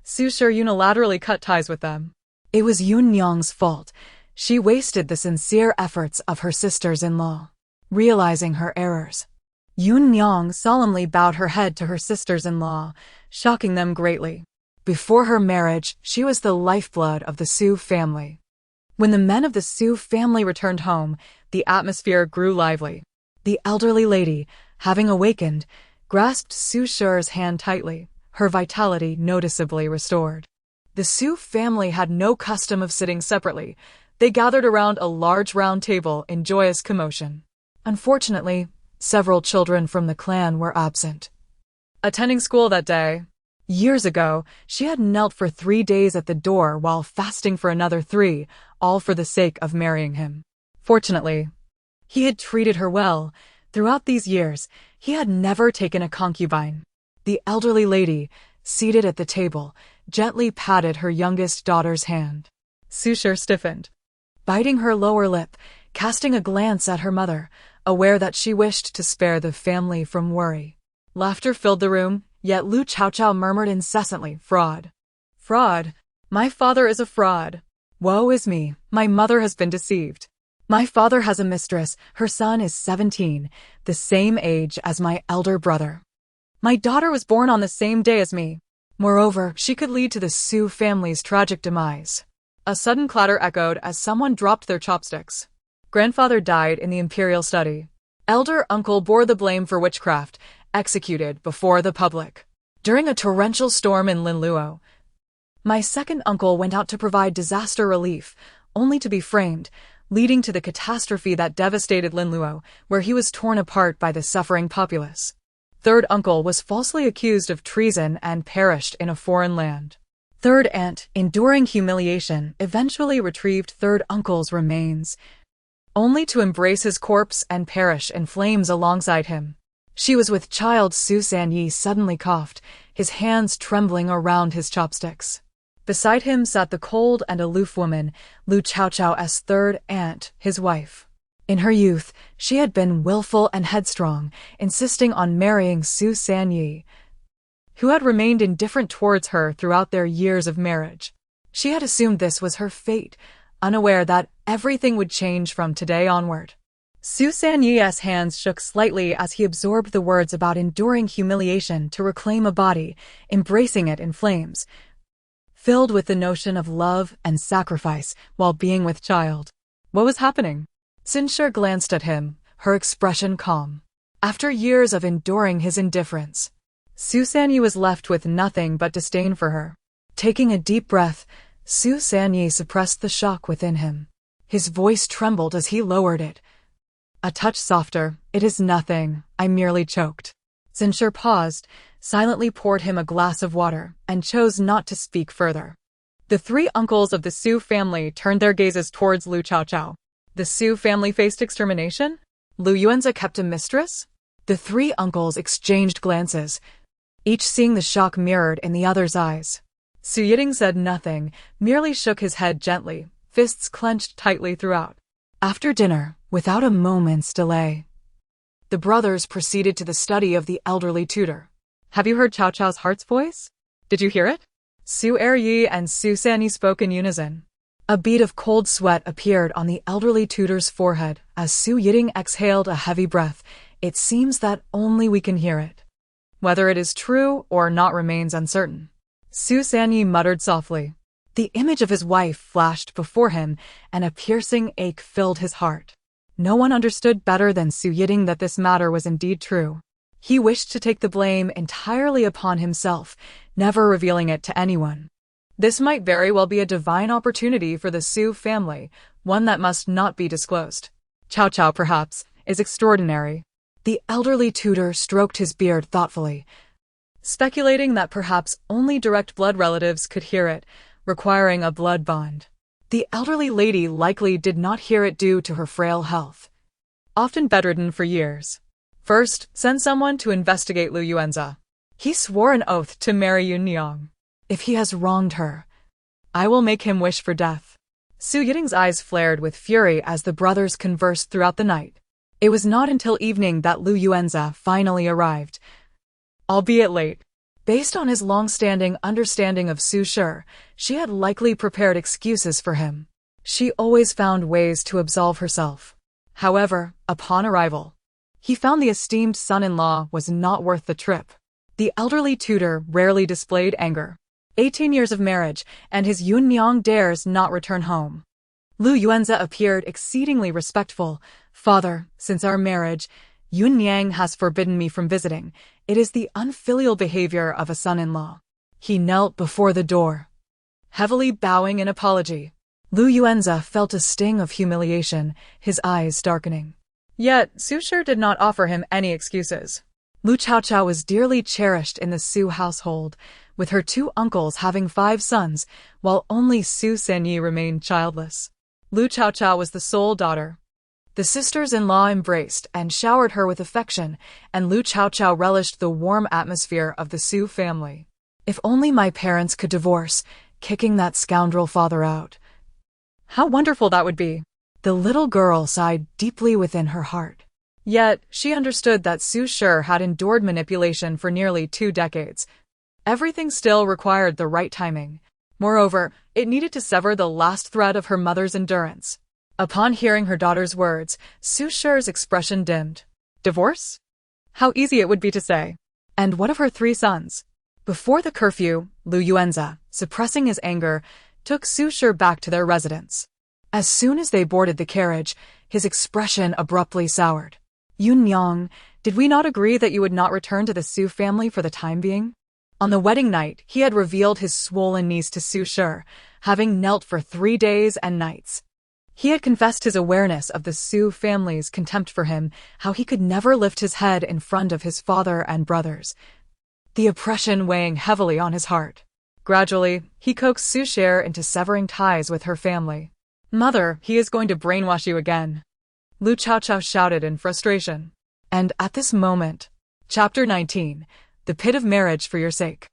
Su Shi unilaterally cut ties with them. It was Yun Yang's fault. She wasted the sincere efforts of her sisters-in-law. Realizing her errors, Yun Yang solemnly bowed her head to her sisters-in-law, shocking them greatly. Before her marriage, she was the lifeblood of the Su family. When the men of the Su family returned home, the atmosphere grew lively. The elderly lady, having awakened, grasped Su Shi's hand tightly, her vitality noticeably restored. The Su family had no custom of sitting separately. They gathered around a large round table in joyous commotion. Unfortunately, several children from the clan were absent. Attending school that day. Years ago, she had knelt for 3 days at the door while fasting for another 3, all for the sake of marrying him. Fortunately, he had treated her well. Throughout these years, he had never taken a concubine. The elderly lady, seated at the table, gently patted her youngest daughter's hand. Su Shi stiffened, biting her lower lip, casting a glance at her mother, aware that she wished to spare the family from worry. Laughter filled the room, yet Lu Chaochao murmured incessantly, "Fraud. Fraud. My father is a fraud. Woe is me, my mother has been deceived. My father has a mistress, her son is 17, the same age as my elder brother. My daughter was born on the same day as me. Moreover, she could lead to the Su family's tragic demise." A sudden clatter echoed as someone dropped their chopsticks. Grandfather died in the imperial study. Elder uncle bore the blame for witchcraft, executed before the public. During a torrential storm in Linluo, my second uncle went out to provide disaster relief, only to be framed, leading to the catastrophe that devastated Linluo, where he was torn apart by the suffering populace. Third uncle was falsely accused of treason and perished in a foreign land. Third aunt, enduring humiliation, eventually retrieved third uncle's remains, only to embrace his corpse and perish in flames alongside him. She was with child. Su Sanyi suddenly coughed, his hands trembling around his chopsticks. Beside him sat the cold and aloof woman, Lu Chaochao's third aunt, his wife. In her youth, she had been willful and headstrong, insisting on marrying Su Sanyi, who had remained indifferent towards her throughout their years of marriage. She had assumed this was her fate, unaware that everything would change from today onward. Su Sanyi's hands shook slightly as he absorbed the words about enduring humiliation to reclaim a body, embracing it in flames, filled with the notion of love and sacrifice while being with child. What was happening? Sinshir glanced at him, her expression calm. After years of enduring his indifference, Su Sanyi was left with nothing but disdain for her. Taking a deep breath, Su Sanyi suppressed the shock within him. His voice trembled as he lowered it. A touch softer, "It is nothing, I merely choked." Sinshir paused, silently poured him a glass of water, and chose not to speak further. The three uncles of the Su family turned their gazes towards Lu Chaochao. The Su family faced extermination? Lu Yuanza kept a mistress? The three uncles exchanged glances, each seeing the shock mirrored in the other's eyes. Su Yiting said nothing, merely shook his head gently, fists clenched tightly throughout. After dinner, without a moment's delay, the brothers proceeded to the study of the elderly tutor. Have you heard Chaochao's heart's voice? Did you hear it? Su Eryi and Su Sanyi spoke in unison. A bead of cold sweat appeared on the elderly tutor's forehead as Su Yiting exhaled a heavy breath. It seems that only we can hear it. Whether it is true or not remains uncertain. Su Sanyi muttered softly. The image of his wife flashed before him, and a piercing ache filled his heart. No one understood better than Su Yiting that this matter was indeed true. He wished to take the blame entirely upon himself, never revealing it to anyone. This might very well be a divine opportunity for the Su family, one that must not be disclosed. Chaochao, perhaps, is extraordinary. The elderly tutor stroked his beard thoughtfully, speculating that perhaps only direct blood relatives could hear it, requiring a blood bond. The elderly lady likely did not hear it due to her frail health, often bedridden for years. First, send someone to investigate Lu Yuanza. He swore an oath to marry Yun Niang. If he has wronged her, I will make him wish for death. Su Yiting's eyes flared with fury as the brothers conversed throughout the night. It was not until evening that Lu Yuanza finally arrived, albeit late. Based on his long-standing understanding of Su Shi, she had likely prepared excuses for him. She always found ways to absolve herself. However, upon arrival, he found the esteemed son-in-law was not worth the trip. The elderly tutor rarely displayed anger. 18 years of marriage, and his Yun Niang dares not return home. Lu Yuanza appeared exceedingly respectful. Father, since our marriage, Yun Niang has forbidden me from visiting. It is the unfilial behavior of a son-in-law. He knelt before the door, heavily bowing in apology. Lu Yuanza felt a sting of humiliation, his eyes darkening. Yet, Su Shi did not offer him any excuses. Lu Chaochao was dearly cherished in the Su household, with her two uncles having 5 sons, while only Su Sanyi remained childless. Lu Chaochao was the sole daughter. The sisters-in-law embraced and showered her with affection, and Lu Chaochao relished the warm atmosphere of the Su family. If only my parents could divorce, kicking that scoundrel father out. How wonderful that would be. The little girl sighed deeply within her heart. Yet, she understood that Su Shi had endured manipulation for nearly 2 decades. Everything still required the right timing. Moreover, it needed to sever the last thread of her mother's endurance. Upon hearing her daughter's words, Su Shi's expression dimmed. Divorce? How easy it would be to say. And what of her 3 sons? Before the curfew, Lu Yuanza, suppressing his anger, took Su Shi back to their residence. As soon as they boarded the carriage, his expression abruptly soured. Yun Niang, did we not agree that you would not return to the Su family for the time being? On the wedding night, he had revealed his swollen knees to Su Shi, having knelt for 3 days and nights. He had confessed his awareness of the Su family's contempt for him, how he could never lift his head in front of his father and brothers, the oppression weighing heavily on his heart. Gradually, he coaxed Su Shi into severing ties with her family. Mother, he is going to brainwash you again. Lu Chaochao shouted in frustration. And at this moment, Chapter 19, The Pit of Marriage for Your Sake.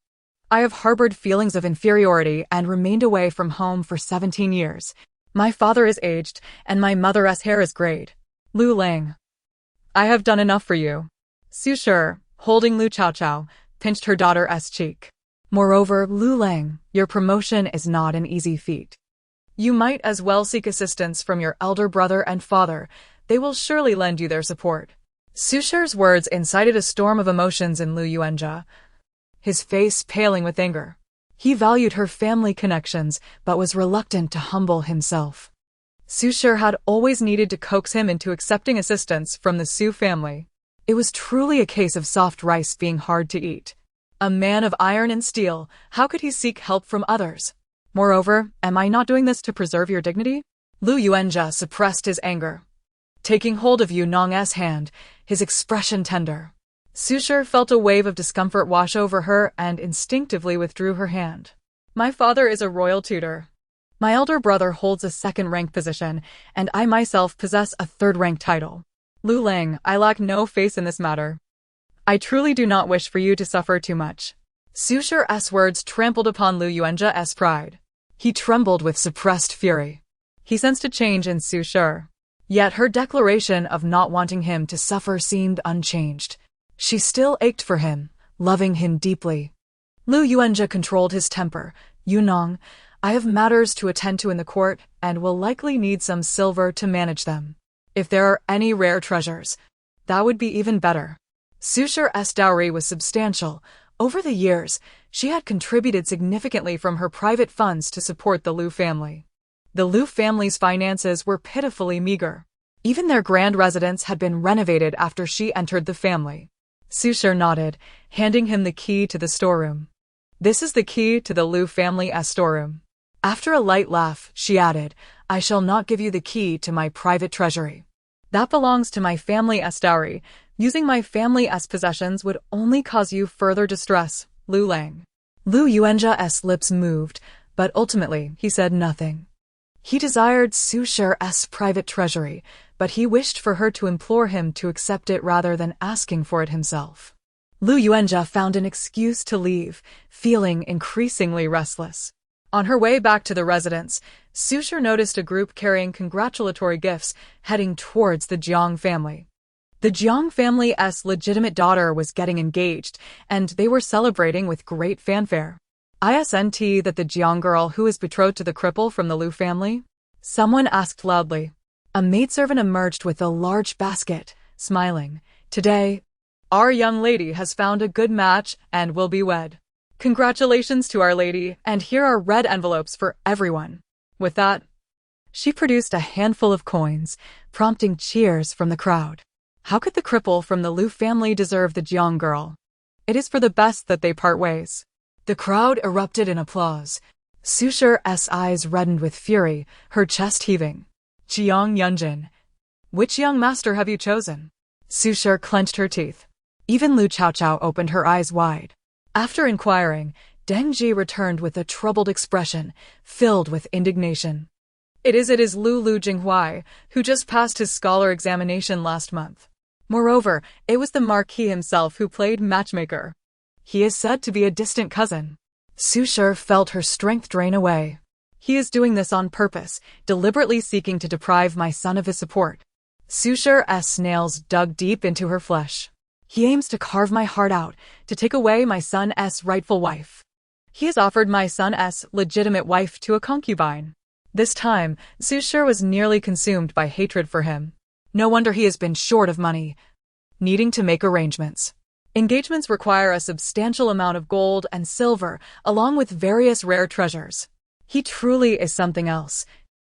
I have harbored feelings of inferiority and remained away from home for 17 years. My father is aged, and my mother's hair is grayed. Lu Lang. I have done enough for you. Su Shi, holding Lu Chaochao, pinched her daughter's cheek. Moreover, Lu Lang, your promotion is not an easy feat. You might as well seek assistance from your elder brother and father. They will surely lend you their support. Su Shi's words incited a storm of emotions in Lu Yuanza, his face paling with anger. He valued her family connections, but was reluctant to humble himself. Su Shi had always needed to coax him into accepting assistance from the Su family. It was truly a case of soft rice being hard to eat. A man of iron and steel, how could he seek help from others? Moreover, am I not doing this to preserve your dignity? Lu Yuanza suppressed his anger, taking hold of Yu Nong's hand, his expression tender. Sushar felt a wave of discomfort wash over her and instinctively withdrew her hand. My father is a royal tutor. My elder brother holds a second-rank position, and I myself possess a third-rank title. Lu Lang, I lack no face in this matter. I truly do not wish for you to suffer too much. Sushar's words trampled upon Lu Yuanjia's pride. He trembled with suppressed fury. He sensed a change in Sushar. Yet her declaration of not wanting him to suffer seemed unchanged. She still ached for him, loving him deeply. Lu Yuanjia controlled his temper. Yunong, I have matters to attend to in the court and will likely need some silver to manage them. If there are any rare treasures, that would be even better. Sushar's dowry was substantial. Over the years, she had contributed significantly from her private funds to support the Lu family. The Lu family's finances were pitifully meager. Even their grand residence had been renovated after she entered the family. Sushar nodded, handing him the key to the storeroom. This is the key to the Lu family's storeroom. After a light laugh, she added, I shall not give you the key to my private treasury. That belongs to my family's dowry. Using my family's possessions would only cause you further distress, Lu Lang. Lu Yuanjia's lips moved, but ultimately he said nothing. He desired Sushar's private treasury, but he wished for her to implore him to accept it rather than asking for it himself. Lu Yuanjia found an excuse to leave, feeling increasingly restless. On her way back to the residence, Sushar noticed a group carrying congratulatory gifts heading towards the Jiang family. The Jiang family's legitimate daughter was getting engaged, and they were celebrating with great fanfare. Isn't that the Jiang girl who is betrothed to the cripple from the Lu family? Someone asked loudly. A maidservant emerged with a large basket, smiling. Today, our young lady has found a good match and will be wed. Congratulations to Our Lady, and here are red envelopes for everyone. With that, she produced a handful of coins, prompting cheers from the crowd. How could the cripple from the Lu family deserve the Jiang girl? It is for the best that they part ways. The crowd erupted in applause. Sushar's eyes reddened with fury, her chest heaving. Jiang Yunjin, which young master have you chosen? Sushar clenched her teeth. Even Lu Chaochao opened her eyes wide. After inquiring, Deng Ji returned with a troubled expression, filled with indignation. It is Lu Jinghuai, who just passed his scholar examination last month. Moreover, it was the Marquis himself who played matchmaker. He is said to be a distant cousin. Sushar felt her strength drain away. He is doing this on purpose, deliberately seeking to deprive my son of his support. Sushar's nails dug deep into her flesh. He aims to carve my heart out, to take away my son's rightful wife. He has offered my son's legitimate wife to a concubine. This time, Sushar was nearly consumed by hatred for him. No wonder he has been short of money, needing to make arrangements. Engagements require a substantial amount of gold and silver, along with various rare treasures. He truly is something else,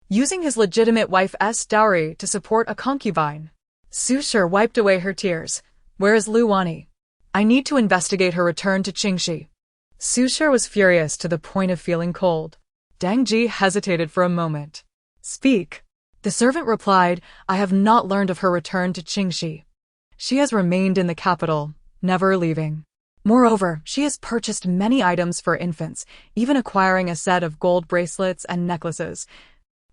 using his legitimate wife's dowry to support a concubine. Sushar wiped away her tears. Where is Lu Wani? I need to investigate her return to Qingxi. Sushar was furious to the point of feeling cold. Deng Ji hesitated for a moment. Speak. The servant replied, I have not learned of her return to Qingxi. She has remained in the capital, never leaving. Moreover, she has purchased many items for infants, even acquiring a set of gold bracelets and necklaces,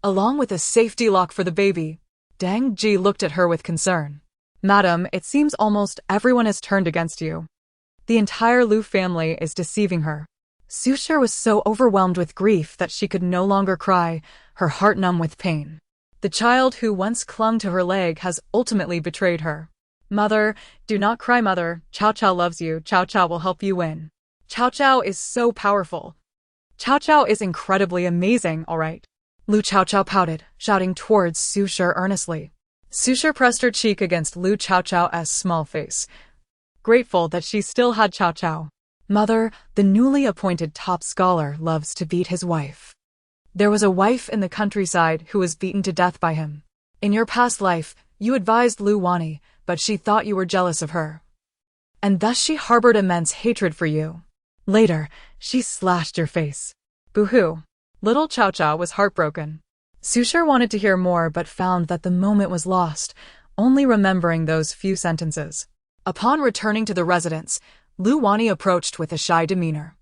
along with a safety lock for the baby. Deng Ji looked at her with concern. Madam, it seems almost everyone has turned against you. The entire Lu family is deceiving her. Sushar was so overwhelmed with grief that she could no longer cry, her heart numb with pain. The child who once clung to her leg has ultimately betrayed her. Mother, do not cry, mother. Chaochao loves you. Chaochao will help you win. Chaochao is so powerful. Chaochao is incredibly amazing, all right. Lu Chaochao pouted, shouting towards Sushar earnestly. Sushar pressed her cheek against Lu Chaochao's small face, grateful that she still had Chaochao. Mother, the newly appointed top scholar loves to beat his wife. There was a wife in the countryside who was beaten to death by him. In your past life, you advised Lu Wani, but she thought you were jealous of her. And thus she harbored immense hatred for you. Later, she slashed your face. Boo-hoo. Little Chaochao was heartbroken. Sushar wanted to hear more but found that the moment was lost, only remembering those few sentences. Upon returning to the residence, Lu Wani approached with a shy demeanor.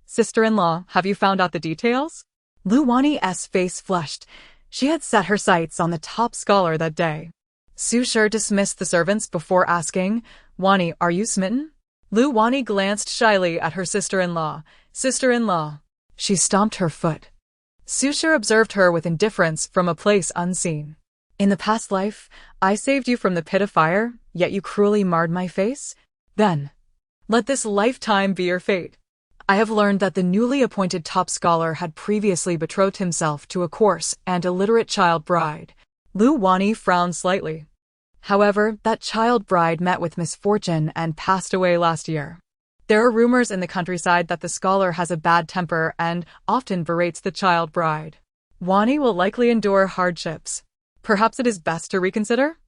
"Sister-in-law, have you found out the details?" Lu Wani's face flushed. She had set her sights on the top scholar that day. Su Shi dismissed the servants before asking, "Wani, are you smitten?" Lu Wani glanced shyly at her sister-in-law. "Sister-in-law." She stomped her foot. Su Shi observed her with indifference from a place unseen. "In the past life, I saved you from the pit of fire, yet you cruelly marred my face? Then, let this lifetime be your fate." I have learned that the newly appointed top scholar had previously betrothed himself to a coarse and illiterate child bride. Lu Wani frowned slightly. However, that child bride met with misfortune and passed away last year. There are rumors in the countryside that the scholar has a bad temper and often berates the child bride. Wani will likely endure hardships. Perhaps it is best to reconsider?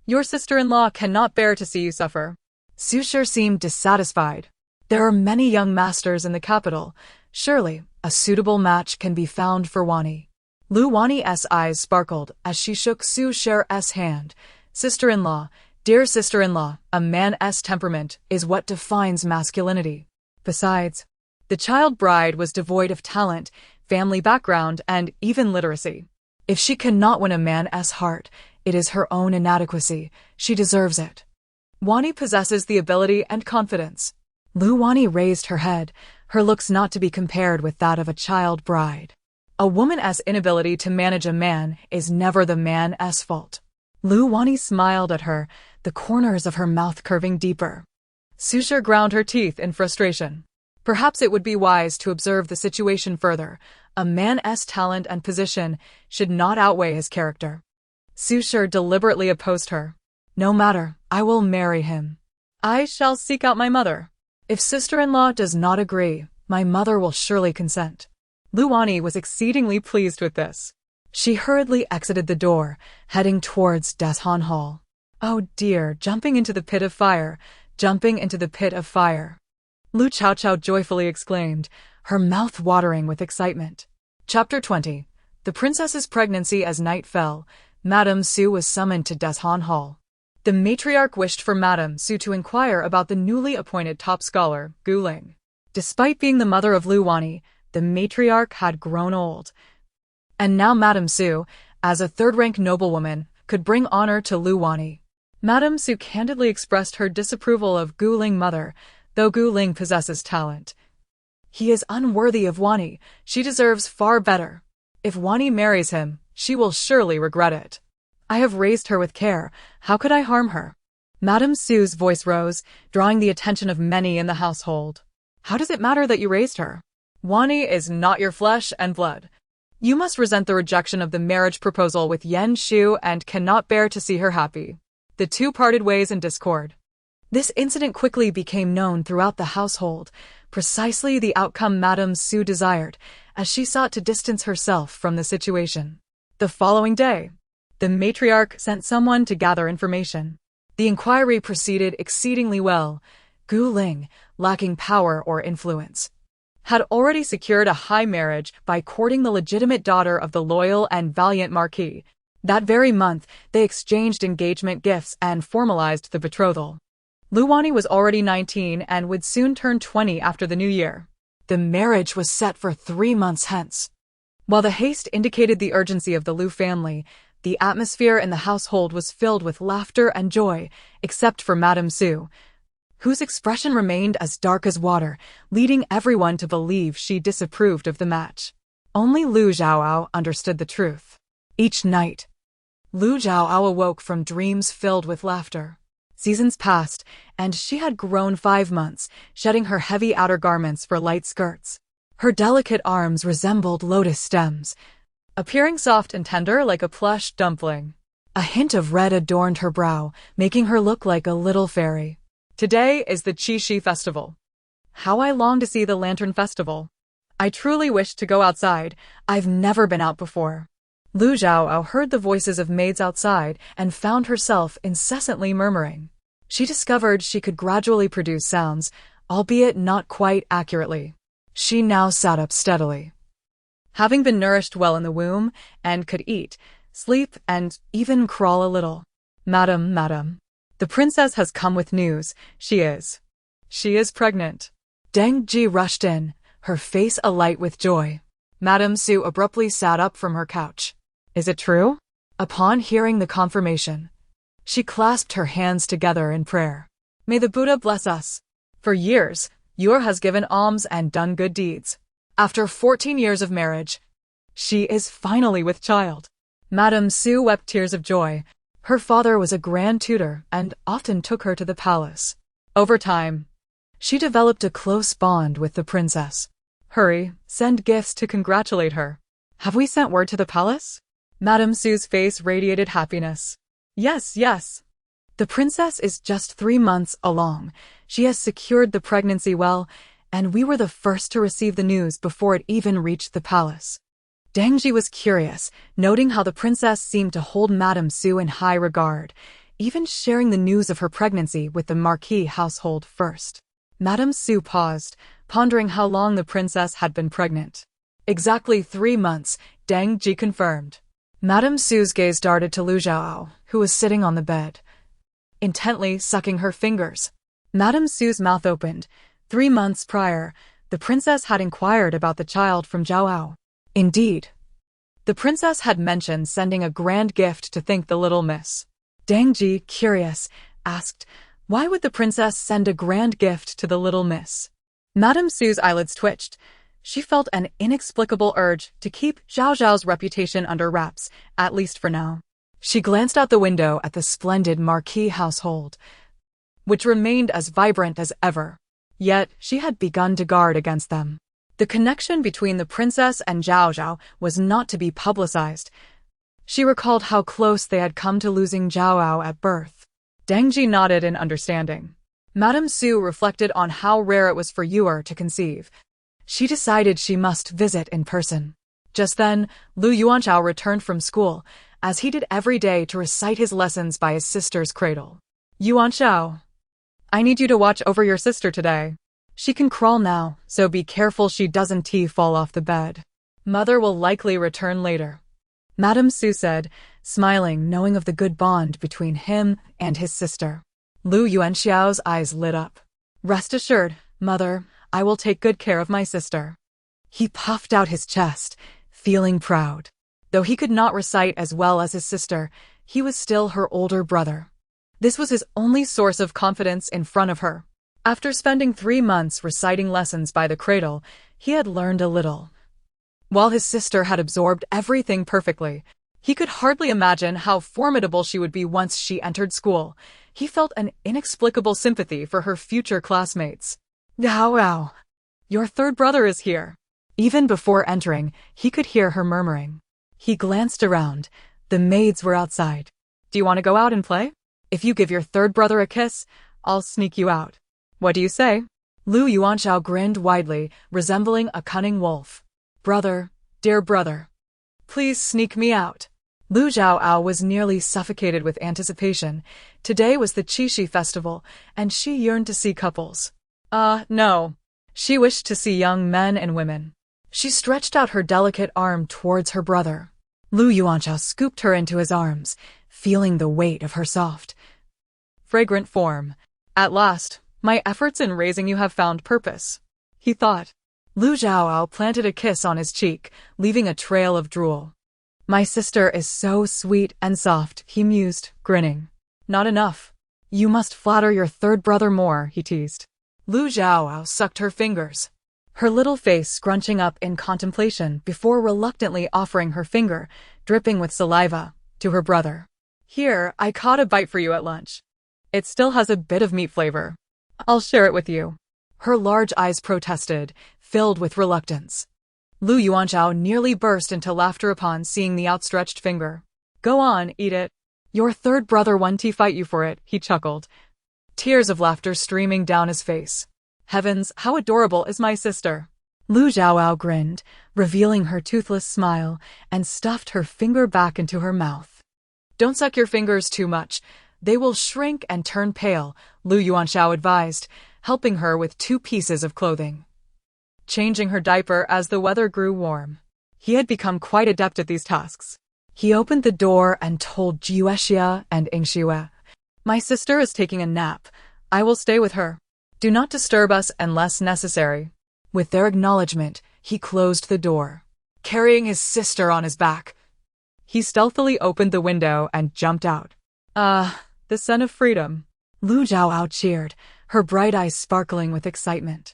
Your sister-in-law cannot bear to see you suffer. Su Shi seemed dissatisfied. There are many young masters in the capital. Surely, a suitable match can be found for Wani. Lu Wani's eyes sparkled as she shook Su Shi's hand. "Sister-in-law, dear sister-in-law, a man's temperament is what defines masculinity. Besides, the child bride was devoid of talent, family background, and even literacy. If she cannot win a man's heart, it is her own inadequacy. She deserves it. Wani possesses the ability and confidence." Lu Wani raised her head, her looks not to be compared with that of a child bride. A woman's inability to manage a man is never the man's fault. Lu Wani smiled at her, the corners of her mouth curving deeper. Su Shi ground her teeth in frustration. Perhaps it would be wise to observe the situation further. A man's talent and position should not outweigh his character. Su Shi deliberately opposed her. "No matter, I will marry him. I shall seek out my mother. If sister-in-law does not agree, my mother will surely consent." Lu Wani was exceedingly pleased with this. She hurriedly exited the door, heading towards Deshan Hall. "Oh dear, jumping into the pit of fire, jumping into the pit of fire." Lu Chaochao joyfully exclaimed, her mouth watering with excitement. Chapter 20. The princess's pregnancy. As night fell, Madame Su was summoned to Deshan Hall. The matriarch wished for Madame Su to inquire about the newly appointed top scholar, Gu Ling. Despite being the mother of Lu Wani, the matriarch had grown old. And now Madame Su, as a third-rank noblewoman, could bring honor to Lu Wani. Madame Su candidly expressed her disapproval of Gu Ling's mother, though Gu Ling possesses talent. "He is unworthy of Wani. She deserves far better. If Wani marries him, she will surely regret it. I have raised her with care. How could I harm her?" Madame Su's voice rose, drawing the attention of many in the household. "How does it matter that you raised her? Wani is not your flesh and blood. You must resent the rejection of the marriage proposal with Yan Shu and cannot bear to see her happy." The two parted ways in discord. This incident quickly became known throughout the household, precisely the outcome Madame Su desired, as she sought to distance herself from the situation. The following day, the matriarch sent someone to gather information. The inquiry proceeded exceedingly well. Gu Ling, lacking power or influence, had already secured a high marriage by courting the legitimate daughter of the loyal and valiant marquis. That very month, they exchanged engagement gifts and formalized the betrothal. Lu Wani was already 19 and would soon turn 20 after the new year. The marriage was set for 3 months hence. While the haste indicated the urgency of the Lu family, the atmosphere in the household was filled with laughter and joy, except for Madame Su, whose expression remained as dark as water, leading everyone to believe she disapproved of the match. Only Lu Chaochao understood the truth. Each night, Lu Chaochao awoke from dreams filled with laughter. Seasons passed, and she had grown 5 months, shedding her heavy outer garments for light skirts. Her delicate arms resembled lotus stems, appearing soft and tender like a plush dumpling. A hint of red adorned her brow, making her look like a little fairy. Today is the Qixi festival. How I long to see the lantern festival. I truly wish to go outside. I've never been out before. Lu Chaochao heard the voices of maids outside and found herself incessantly murmuring. She discovered she could gradually produce sounds, albeit not quite accurately. She now sat up steadily. Having been nourished well in the womb, and could eat, sleep, and even crawl a little. Madam, The princess has come with news. She is pregnant. Deng Ji rushed in, her face alight with joy. Madame Su abruptly sat up from her couch. Is it true? Upon hearing the confirmation, she clasped her hands together in prayer. May the Buddha bless us. For years, Yor has given alms and done good deeds. After 14 years of marriage, she is finally with child. Madame Su wept tears of joy. Her father was a grand tutor and often took her to the palace. Over time, she developed a close bond with the princess. Hurry, send gifts to congratulate her. Have we sent word to the palace? Madame Su's face radiated happiness. Yes, yes. The princess is just 3 months along. She has secured the pregnancy well, and we were the first to receive the news before it even reached the palace. Deng Ji was curious, noting how the princess seemed to hold Madame Su in high regard, even sharing the news of her pregnancy with the Marquis household first. Madame Su paused, pondering how long the princess had been pregnant. Exactly 3 months, Deng Ji confirmed. Madame Su's gaze darted to Lu Chaochao, who was sitting on the bed, intently sucking her fingers. Madame Su's mouth opened. 3 months prior, the princess had inquired about the child from Chaochao. Indeed, the princess had mentioned sending a grand gift to thank the little miss. Deng Ji, curious, asked, why would the princess send a grand gift to the little miss? Madame Su's eyelids twitched. She felt an inexplicable urge to keep Zhao Zhao's reputation under wraps, at least for now. She glanced out the window at the splendid Marquis household, which remained as vibrant as ever. Yet, she had begun to guard against them. The connection between the princess and Zhao Zhao was not to be publicized. She recalled how close they had come to losing Zhao Zhao at birth. Deng Ji nodded in understanding. Madame Su reflected on how rare it was for Yor to conceive. She decided she must visit in person. Just then, Lu Chaochao returned from school, as he did every day to recite his lessons by his sister's cradle. Chaochao, I need you to watch over your sister today. She can crawl now, so be careful she doesn't fall off the bed. Mother will likely return later. Madame Su said, smiling, knowing of the good bond between him and his sister. Lu Yuanxiao's eyes lit up. Rest assured, Mother, I will take good care of my sister. He puffed out his chest, feeling proud. Though he could not recite as well as his sister, he was still her older brother. This was his only source of confidence in front of her. After spending 3 months reciting lessons by the cradle, he had learned a little. While his sister had absorbed everything perfectly, he could hardly imagine how formidable she would be once she entered school. He felt an inexplicable sympathy for her future classmates. Wow, your third brother is here. Even before entering, he could hear her murmuring. He glanced around. The maids were outside. Do you want to go out and play? If you give your third brother a kiss, I'll sneak you out. What do you say? Lu Yuanxiao grinned widely, resembling a cunning wolf. Brother, dear brother, please sneak me out. Lu Chaochao was nearly suffocated with anticipation. Today was the Qixi festival, and she yearned to see couples. No. She wished to see young men and women. She stretched out her delicate arm towards her brother. Lu Yuanxiao scooped her into his arms, feeling the weight of her soft, fragrant form. At last, my efforts in raising you have found purpose, he thought. Lu Chaochao planted a kiss on his cheek, leaving a trail of drool. My sister is so sweet and soft, he mused, grinning. Not enough. You must flatter your third brother more, he teased. Lu Chaochao sucked her fingers, her little face scrunching up in contemplation before reluctantly offering her finger, dripping with saliva, to her brother. Here, I caught a bite for you at lunch. It still has a bit of meat flavor. I'll share it with you. Her large eyes protested, filled with reluctance. Lu Yuanxiao nearly burst into laughter upon seeing the outstretched finger. Go on, eat it. Your third brother won't fight you for it, he chuckled, tears of laughter streaming down his face. Heavens, how adorable is my sister. Lu Chaochao grinned, revealing her toothless smile, and stuffed her finger back into her mouth. Don't suck your fingers too much. They will shrink and turn pale, Lu Yuanxiao advised, helping her with 2 pieces of clothing, changing her diaper as the weather grew warm. He had become quite adept at these tasks. He opened the door and told Jiuexia and Ingxue, My sister is taking a nap. I will stay with her. Do not disturb us unless necessary." With their acknowledgement, he closed the door. Carrying his sister on his back, he stealthily opened the window and jumped out. The son of freedom. Lu Chaochao cheered, her bright eyes sparkling with excitement.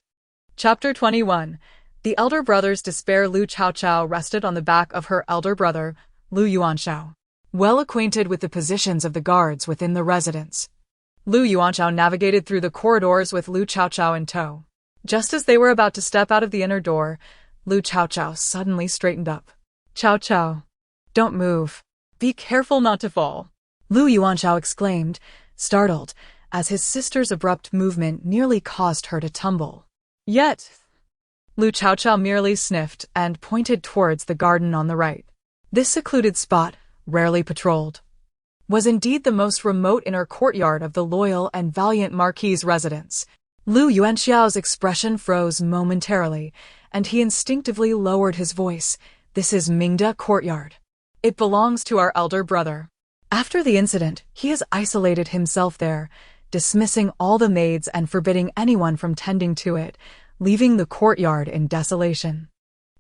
Chapter 21. The elder brother's despair. Lu Chaochao rested on the back of her elder brother, Lu Yuanshao. Well acquainted with the positions of the guards within the residence, Lu Yuanshao navigated through the corridors with Lu Chaochao in tow. Just as they were about to step out of the inner door, Lu Chaochao suddenly straightened up. "Chaochao, don't move. Be careful not to fall," Lu Yuanshao exclaimed, startled, as his sister's abrupt movement nearly caused her to tumble. Yet, Lu Chaochao merely sniffed and pointed towards the garden on the right. This secluded spot, rarely patrolled, was indeed the most remote inner courtyard of the loyal and valiant Marquis's residence. Lu Yuanxiao's expression froze momentarily, and he instinctively lowered his voice. "This is Mingda Courtyard. It belongs to our elder brother. After the incident, he has isolated himself there, dismissing all the maids and forbidding anyone from tending to it, leaving the courtyard in desolation."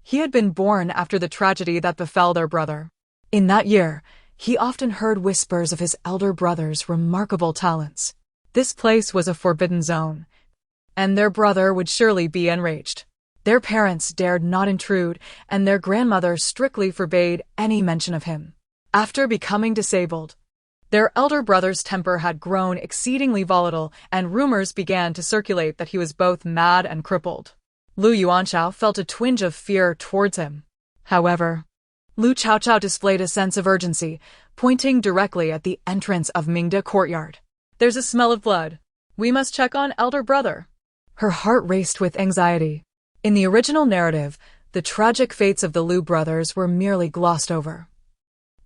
He had been born after the tragedy that befell their brother. In that year, he often heard whispers of his elder brother's remarkable talents. This place was a forbidden zone, and their brother would surely be enraged. Their parents dared not intrude, and their grandmother strictly forbade any mention of him. After becoming disabled, their elder brother's temper had grown exceedingly volatile, and rumors began to circulate that he was both mad and crippled. Lu Yuanshao felt a twinge of fear towards him. However, Lu Chaochao displayed a sense of urgency, pointing directly at the entrance of Mingda Courtyard. "There's a smell of blood. We must check on elder brother." Her heart raced with anxiety. In the original narrative, the tragic fates of the Lu brothers were merely glossed over.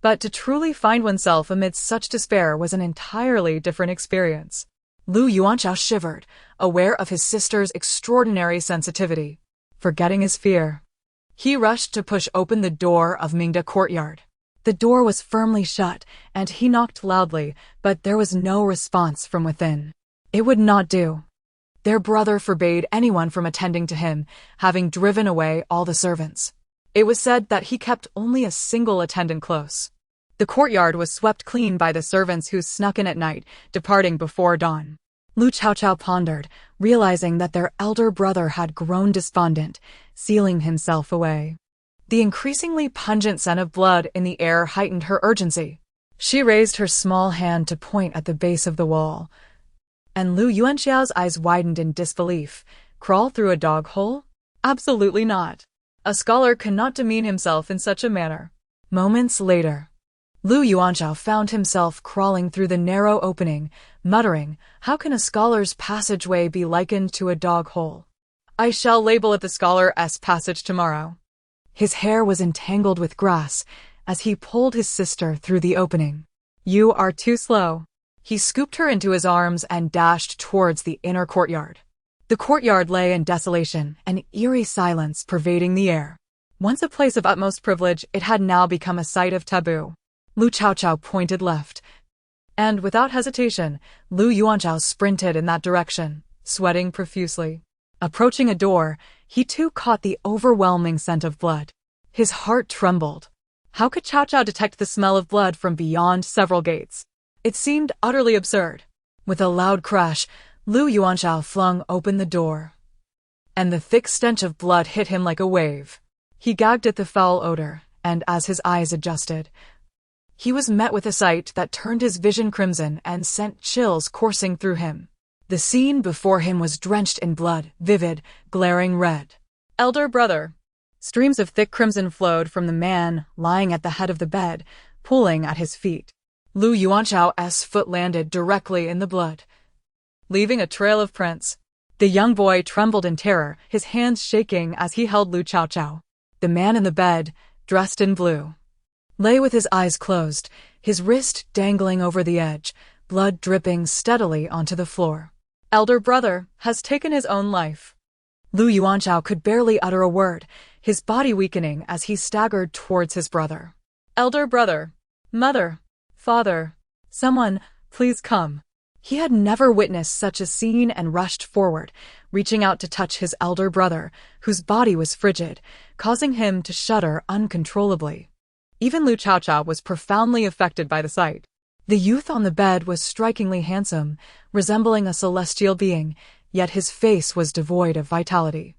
But to truly find oneself amidst such despair was an entirely different experience. Lu Yuanshao shivered, aware of his sister's extraordinary sensitivity. Forgetting his fear, he rushed to push open the door of Mingda Courtyard. The door was firmly shut, and he knocked loudly, but there was no response from within. It would not do. Their brother forbade anyone from attending to him, having driven away all the servants. It was said that he kept only a single attendant close. The courtyard was swept clean by the servants who snuck in at night, departing before dawn. Lu Chaochao pondered, realizing that their elder brother had grown despondent, sealing himself away. The increasingly pungent scent of blood in the air heightened her urgency. She raised her small hand to point at the base of the wall, and Lu Yuanxiao's eyes widened in disbelief. Crawl through a dog hole? Absolutely not. A scholar cannot demean himself in such a manner. Moments later, Lu Yuanshao found himself crawling through the narrow opening, muttering, "How can a scholar's passageway be likened to a dog hole? I shall label it the scholar's passage tomorrow." His hair was entangled with grass as he pulled his sister through the opening. "You are too slow." He scooped her into his arms and dashed towards the inner courtyard. The courtyard lay in desolation, an eerie silence pervading the air. Once a place of utmost privilege, it had now become a site of taboo. Lu Chaochao pointed left, and without hesitation, Lu Yuanshao sprinted in that direction, sweating profusely. Approaching a door, he too caught the overwhelming scent of blood. His heart trembled. How could Chaochao detect the smell of blood from beyond several gates? It seemed utterly absurd. With a loud crash, Lu Yuanshao flung open the door, and the thick stench of blood hit him like a wave. He gagged at the foul odor, and as his eyes adjusted, he was met with a sight that turned his vision crimson and sent chills coursing through him. The scene before him was drenched in blood, vivid, glaring red. "Elder brother." Streams of thick crimson flowed from the man lying at the head of the bed, pulling at his feet. Lu Yuanshao's foot landed directly in the blood, leaving a trail of prints. The young boy trembled in terror, his hands shaking as he held Lu Chaochao. The man in the bed, dressed in blue, lay with his eyes closed, his wrist dangling over the edge, blood dripping steadily onto the floor. "Elder brother has taken his own life." Lu Yuanshao could barely utter a word, his body weakening as he staggered towards his brother. "Elder brother, mother, father, someone, please come." He had never witnessed such a scene and rushed forward, reaching out to touch his elder brother, whose body was frigid, causing him to shudder uncontrollably. Even Lu Chaochao was profoundly affected by the sight. The youth on the bed was strikingly handsome, resembling a celestial being, yet his face was devoid of vitality.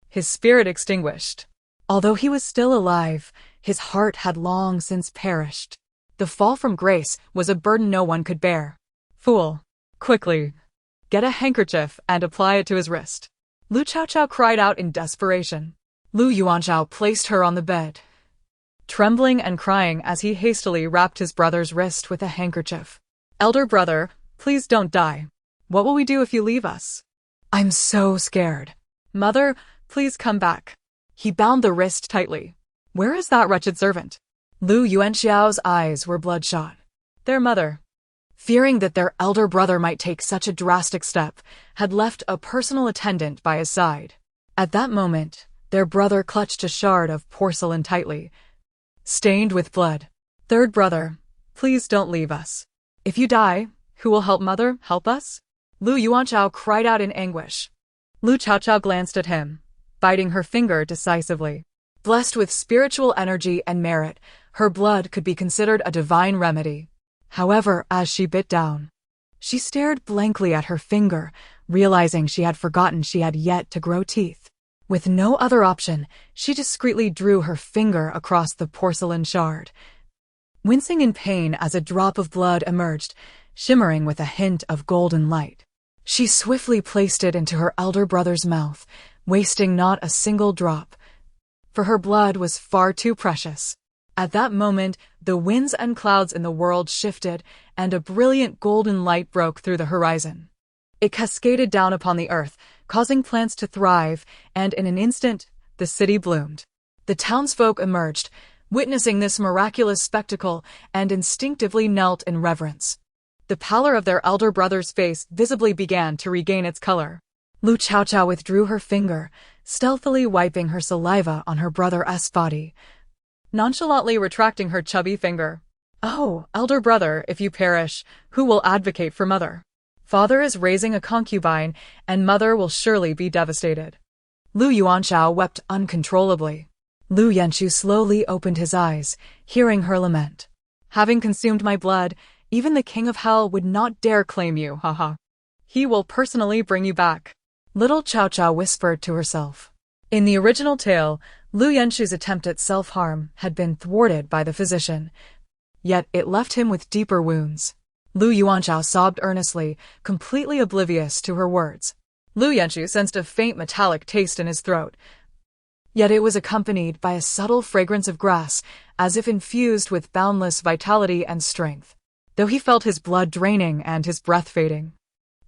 His spirit extinguished. Although he was still alive, his heart had long since perished. The fall from grace was a burden no one could bear. Fool! Quickly! Get a handkerchief and apply it to his wrist. Lu Chaochao cried out in desperation. Lu Yuanzhao placed her on the bed, trembling and crying as he hastily wrapped his brother's wrist with a handkerchief. Elder brother, please don't die. What will we do if you leave us? I'm so scared. Mother, please come back. He bound the wrist tightly. Where is that wretched servant? Lu Yuanxiao's eyes were bloodshot. Their mother, fearing that their elder brother might take such a drastic step, had left a personal attendant by his side. At that moment, their brother clutched a shard of porcelain tightly, stained with blood. Third brother, please don't leave us. If you die, who will help mother help us? Lu Yuanzhao cried out in anguish. Lu Chaochao glanced at him, biting her finger decisively. Blessed with spiritual energy and merit, her blood could be considered a divine remedy. However, as she bit down, she stared blankly at her finger, realizing she had forgotten she had yet to grow teeth. With no other option, she discreetly drew her finger across the porcelain shard, wincing in pain as a drop of blood emerged, shimmering with a hint of golden light. She swiftly placed it into her elder brother's mouth, wasting not a single drop, for her blood was far too precious. At that moment, the winds and clouds in the world shifted, and a brilliant golden light broke through the horizon. It cascaded down upon the earth, causing plants to thrive, and in an instant, the city bloomed. The townsfolk emerged, witnessing this miraculous spectacle, and instinctively knelt in reverence. The pallor of their elder brother's face visibly began to regain its color. Lu Chaochao withdrew her finger, stealthily wiping her saliva on her brother's body, nonchalantly retracting her chubby finger. Oh, elder brother, if you perish, who will advocate for mother? Father is raising a concubine, and mother will surely be devastated. Lu Yuanzhao wept uncontrollably. Lu Yanxu slowly opened his eyes, hearing her lament. Having consumed my blood, even the king of hell would not dare claim you, haha. He will personally bring you back. Little Chaochao whispered to herself. In the original tale, Lu Yanxu's attempt at self-harm had been thwarted by the physician, yet it left him with deeper wounds. Lu Yuanzhao sobbed earnestly, completely oblivious to her words. Lu Yanxu sensed a faint metallic taste in his throat, yet it was accompanied by a subtle fragrance of grass, as if infused with boundless vitality and strength. Though he felt his blood draining and his breath fading,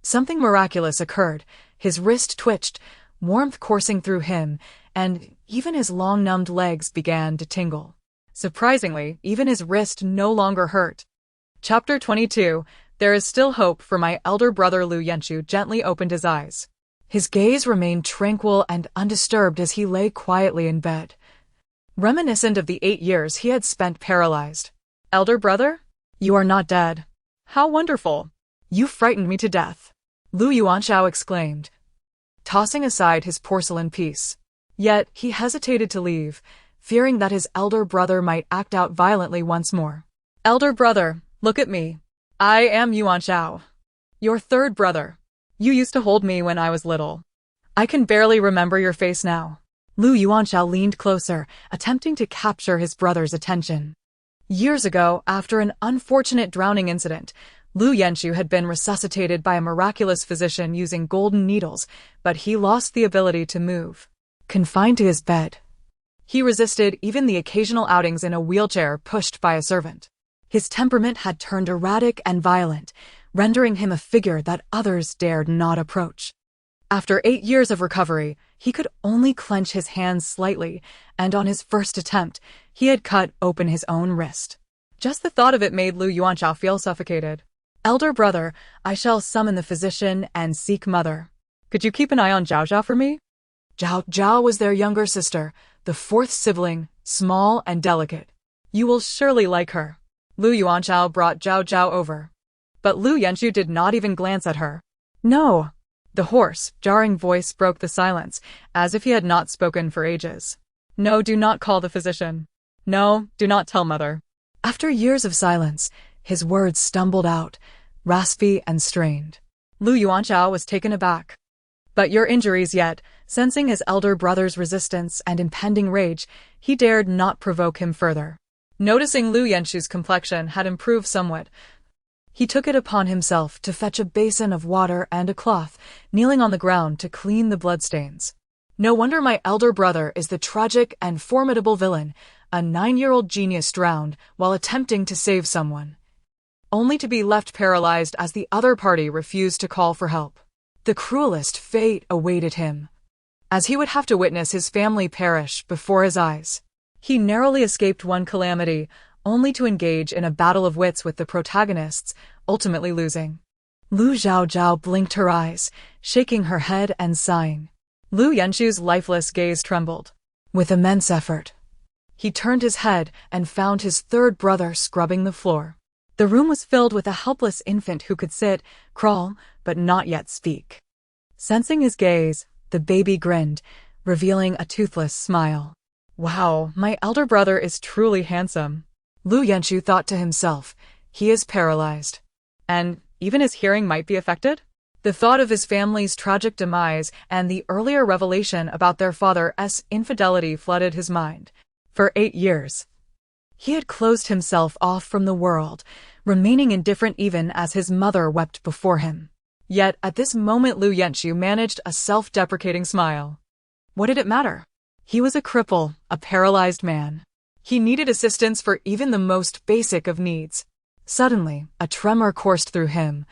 something miraculous occurred. His wrist twitched, warmth coursing through him, and even his long-numbed legs began to tingle. Surprisingly, even his wrist no longer hurt. Chapter 22. There is still hope for my elder brother. Lu Yanxu gently opened his eyes. His gaze remained tranquil and undisturbed as he lay quietly in bed, reminiscent of the 8 years he had spent paralyzed. Elder brother? You are not dead. How wonderful! You frightened me to death. Lu Yuanzhao exclaimed, tossing aside his porcelain piece. Yet he hesitated to leave, fearing that his elder brother might act out violently once more. Elder brother, look at me. I am Yuanzhao, your third brother. You used to hold me when I was little. I can barely remember your face now. Lu Yuanzhao leaned closer, attempting to capture his brother's attention. Years ago, after an unfortunate drowning incident, Lu Yanxu had been resuscitated by a miraculous physician using golden needles, but he lost the ability to move. Confined to his bed, he resisted even the occasional outings in a wheelchair pushed by a servant. His temperament had turned erratic and violent, rendering him a figure that others dared not approach. After 8 years of recovery, he could only clench his hands slightly, and on his first attempt, he had cut open his own wrist. Just the thought of it made Lu Yuanzhao feel suffocated. Elder brother, I shall summon the physician and seek mother. Could you keep an eye on Zhao Zhao for me? Zhao Zhao was their younger sister, the fourth sibling, small and delicate. You will surely like her. Lu Yuanzhao brought Zhao Zhao over. But Lu Yanchu did not even glance at her. No. The hoarse, jarring voice broke the silence, as if he had not spoken for ages. No, do not call the physician. No, do not tell mother. After years of silence, his words stumbled out, raspy and strained. Lu Yuanchao was taken aback. But your injuries yet, sensing his elder brother's resistance and impending rage, he dared not provoke him further. Noticing Lu Yanchu's complexion had improved somewhat, he took it upon himself to fetch a basin of water and a cloth, kneeling on the ground to clean the bloodstains. No wonder my elder brother is the tragic and formidable villain, a 9-year-old genius drowned while attempting to save someone, only to be left paralyzed as the other party refused to call for help. The cruelest fate awaited him, as he would have to witness his family perish before his eyes. He narrowly escaped one calamity, only to engage in a battle of wits with the protagonists, ultimately losing. Lu Chaochao blinked her eyes, shaking her head and sighing. Lu Yanchu's lifeless gaze trembled. With immense effort, he turned his head and found his third brother scrubbing the floor. The room was filled with a helpless infant who could sit, crawl, but not yet speak. Sensing his gaze, the baby grinned, revealing a toothless smile. Wow, my elder brother is truly handsome. Lu Yanchu thought to himself, he is paralyzed. And even his hearing might be affected? The thought of his family's tragic demise and the earlier revelation about their father's infidelity flooded his mind. For 8 years, he had closed himself off from the world, remaining indifferent even as his mother wept before him. Yet at this moment Lu Yanchu managed a self-deprecating smile. What did it matter? He was a cripple, a paralyzed man. He needed assistance for even the most basic of needs. Suddenly, a tremor coursed through him,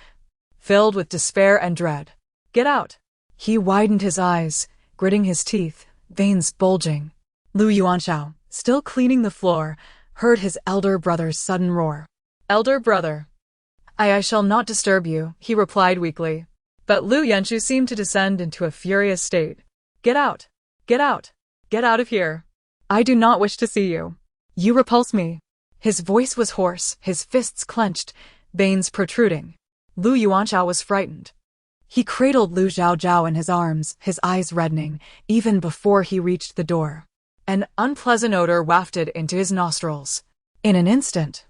filled with despair and dread. Get out! He widened his eyes, gritting his teeth, veins bulging. Lu Yuanchao, still cleaning the floor, heard his elder brother's sudden roar. Elder brother. I shall not disturb you, he replied weakly. But Lu Yanchu seemed to descend into a furious state. Get out! Get out! Get out of here! I do not wish to see you. You repulse me. His voice was hoarse, his fists clenched, veins protruding. Lu Yuanchao was frightened. He cradled Lu Chaochao in his arms, his eyes reddening, even before he reached the door. An unpleasant odor wafted into his nostrils. In an instant,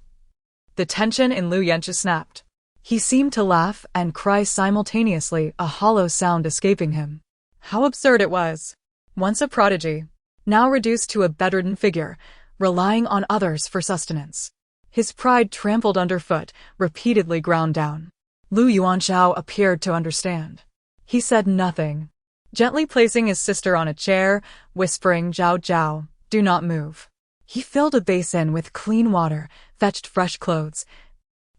the tension in Lu Yanchu snapped. He seemed to laugh and cry simultaneously, a hollow sound escaping him. How absurd it was. Once a prodigy, now reduced to a bedridden figure, relying on others for sustenance. His pride trampled underfoot, repeatedly ground down. Lu Yuanchao appeared to understand. He said nothing, gently placing his sister on a chair, whispering, Zhao Zhao, do not move. He filled a basin with clean water, fetched fresh clothes,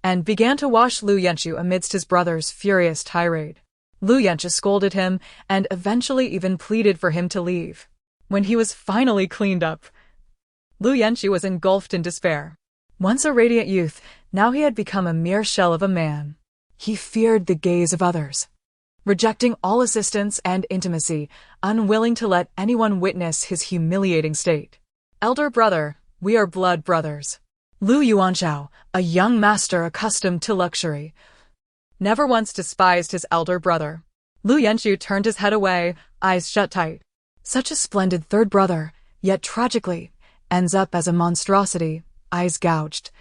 and began to wash Lu Yanchu amidst his brother's furious tirade. Lu Yanchu scolded him and eventually even pleaded for him to leave. When he was finally cleaned up, Lu Yanchu was engulfed in despair. Once a radiant youth, now he had become a mere shell of a man. He feared the gaze of others, rejecting all assistance and intimacy, unwilling to let anyone witness his humiliating state. Elder brother, we are blood brothers. Lu Yuanchao, a young master accustomed to luxury, never once despised his elder brother. Lu Yanchu turned his head away, eyes shut tight. Such a splendid third brother, yet tragically, ends up as a monstrosity, eyes gouged,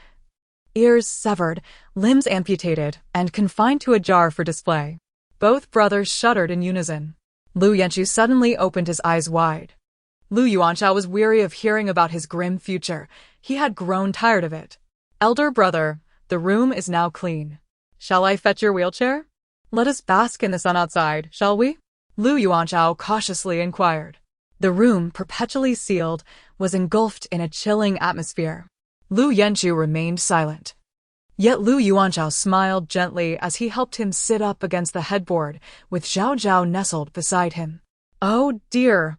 ears severed, limbs amputated, and confined to a jar for display. Both brothers shuddered in unison. Lu Yanchu suddenly opened his eyes wide. Lu Yuanchao was weary of hearing about his grim future. He had grown tired of it. Elder brother, the room is now clean. Shall I fetch your wheelchair? Let us bask in the sun outside, shall we? Lu Yuanchao cautiously inquired. The room, perpetually sealed, was engulfed in a chilling atmosphere. Lu Yanchu remained silent. Yet Lu Yuanchao smiled gently as he helped him sit up against the headboard, with Zhao Zhao nestled beside him. Oh dear!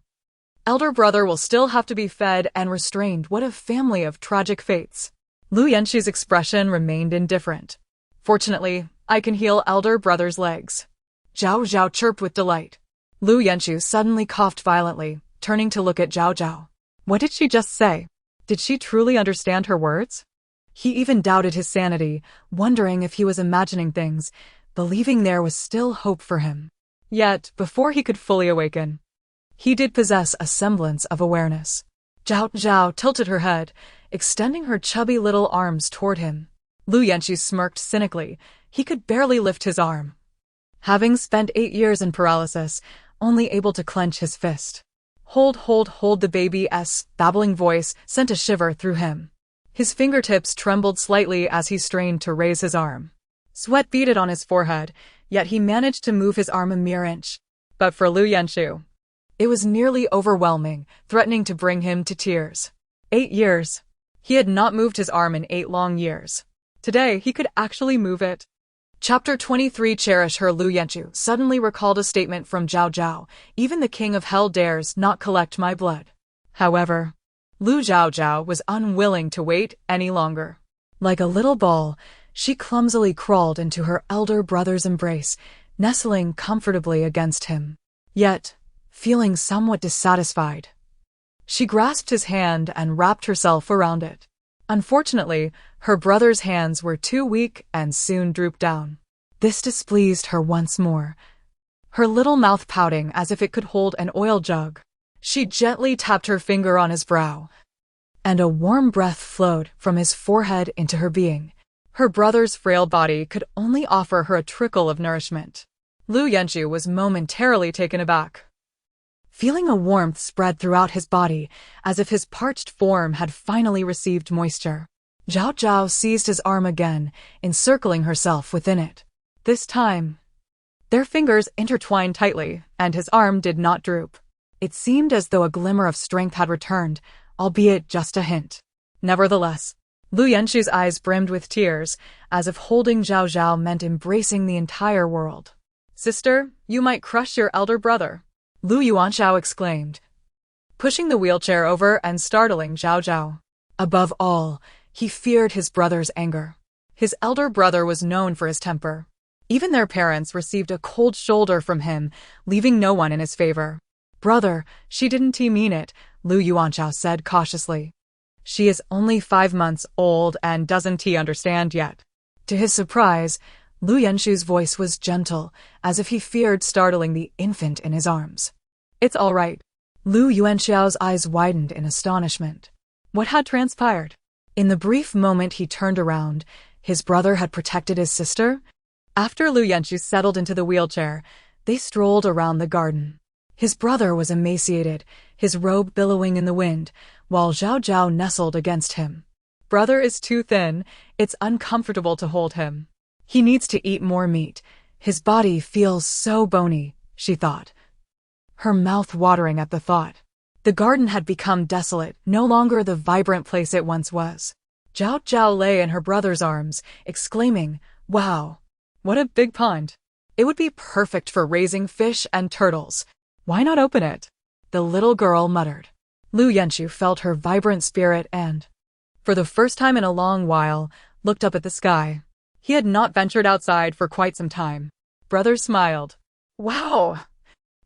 Elder brother will still have to be fed and restrained. What a family of tragic fates. Lu Yanchu's expression remained indifferent. Fortunately, I can heal elder brother's legs. Zhao Zhao chirped with delight. Lu Yanchu suddenly coughed violently, turning to look at Zhao Zhao. What did she just say? Did she truly understand her words? He even doubted his sanity, wondering if he was imagining things, believing there was still hope for him. Yet, before he could fully awaken, he did possess a semblance of awareness. Zhao Zhao tilted her head, extending her chubby little arms toward him. Lu Yanxu smirked cynically. He could barely lift his arm, having spent 8 years in paralysis, only able to clench his fist. Hold, the baby's babbling voice sent a shiver through him. His fingertips trembled slightly as he strained to raise his arm. Sweat beaded on his forehead, yet he managed to move his arm a mere inch. But for Lu Yanxu, it was nearly overwhelming, threatening to bring him to tears. 8 years. He had not moved his arm in 8 long years. Today, he could actually move it. Chapter 23. Cherish her. Lu Yanxu suddenly recalled a statement from Zhao Zhao. Even the king of hell dares not collect my blood. However, Lu Chaochao was unwilling to wait any longer. Like a little ball, she clumsily crawled into her elder brother's embrace, nestling comfortably against him. Yet, feeling somewhat dissatisfied, she grasped his hand and wrapped herself around it. Unfortunately, her brother's hands were too weak and soon drooped down. This displeased her once more, her little mouth pouting as if it could hold an oil jug. She gently tapped her finger on his brow, and a warm breath flowed from his forehead into her being. Her brother's frail body could only offer her a trickle of nourishment. Lu Yanxu was momentarily taken aback, feeling a warmth spread throughout his body, as if his parched form had finally received moisture. Zhao Zhao seized his arm again, encircling herself within it. This time, their fingers intertwined tightly, and his arm did not droop. It seemed as though a glimmer of strength had returned, albeit just a hint. Nevertheless, Lu Yanxu's eyes brimmed with tears, as if holding Zhao Zhao meant embracing the entire world. "Sister, you might crush your elder brother," Lu Yuanxiao exclaimed, pushing the wheelchair over and startling Zhao Zhao. Above all, he feared his brother's anger. His elder brother was known for his temper. Even their parents received a cold shoulder from him, leaving no one in his favor. "Brother, she didn't mean it," Lu Yuanxiao said cautiously. "She is only 5 months old and doesn't understand yet." To his surprise, Lu Yanxu's voice was gentle, as if he feared startling the infant in his arms. "It's all right." Lu Yuanxiao's eyes widened in astonishment. What had transpired? In the brief moment he turned around, his brother had protected his sister? After Lu Yanxu settled into the wheelchair, they strolled around the garden. His brother was emaciated, his robe billowing in the wind, while Zhao Zhao nestled against him. "Brother is too thin, it's uncomfortable to hold him. He needs to eat more meat. His body feels so bony," she thought, her mouth watering at the thought. The garden had become desolate, no longer the vibrant place it once was. Zhao Zhao lay in her brother's arms, exclaiming, "Wow, what a big pond. It would be perfect for raising fish and turtles. Why not open it?" the little girl muttered. Lu Yanxu felt her vibrant spirit and, for the first time in a long while, looked up at the sky. He had not ventured outside for quite some time. Brother smiled. "Wow!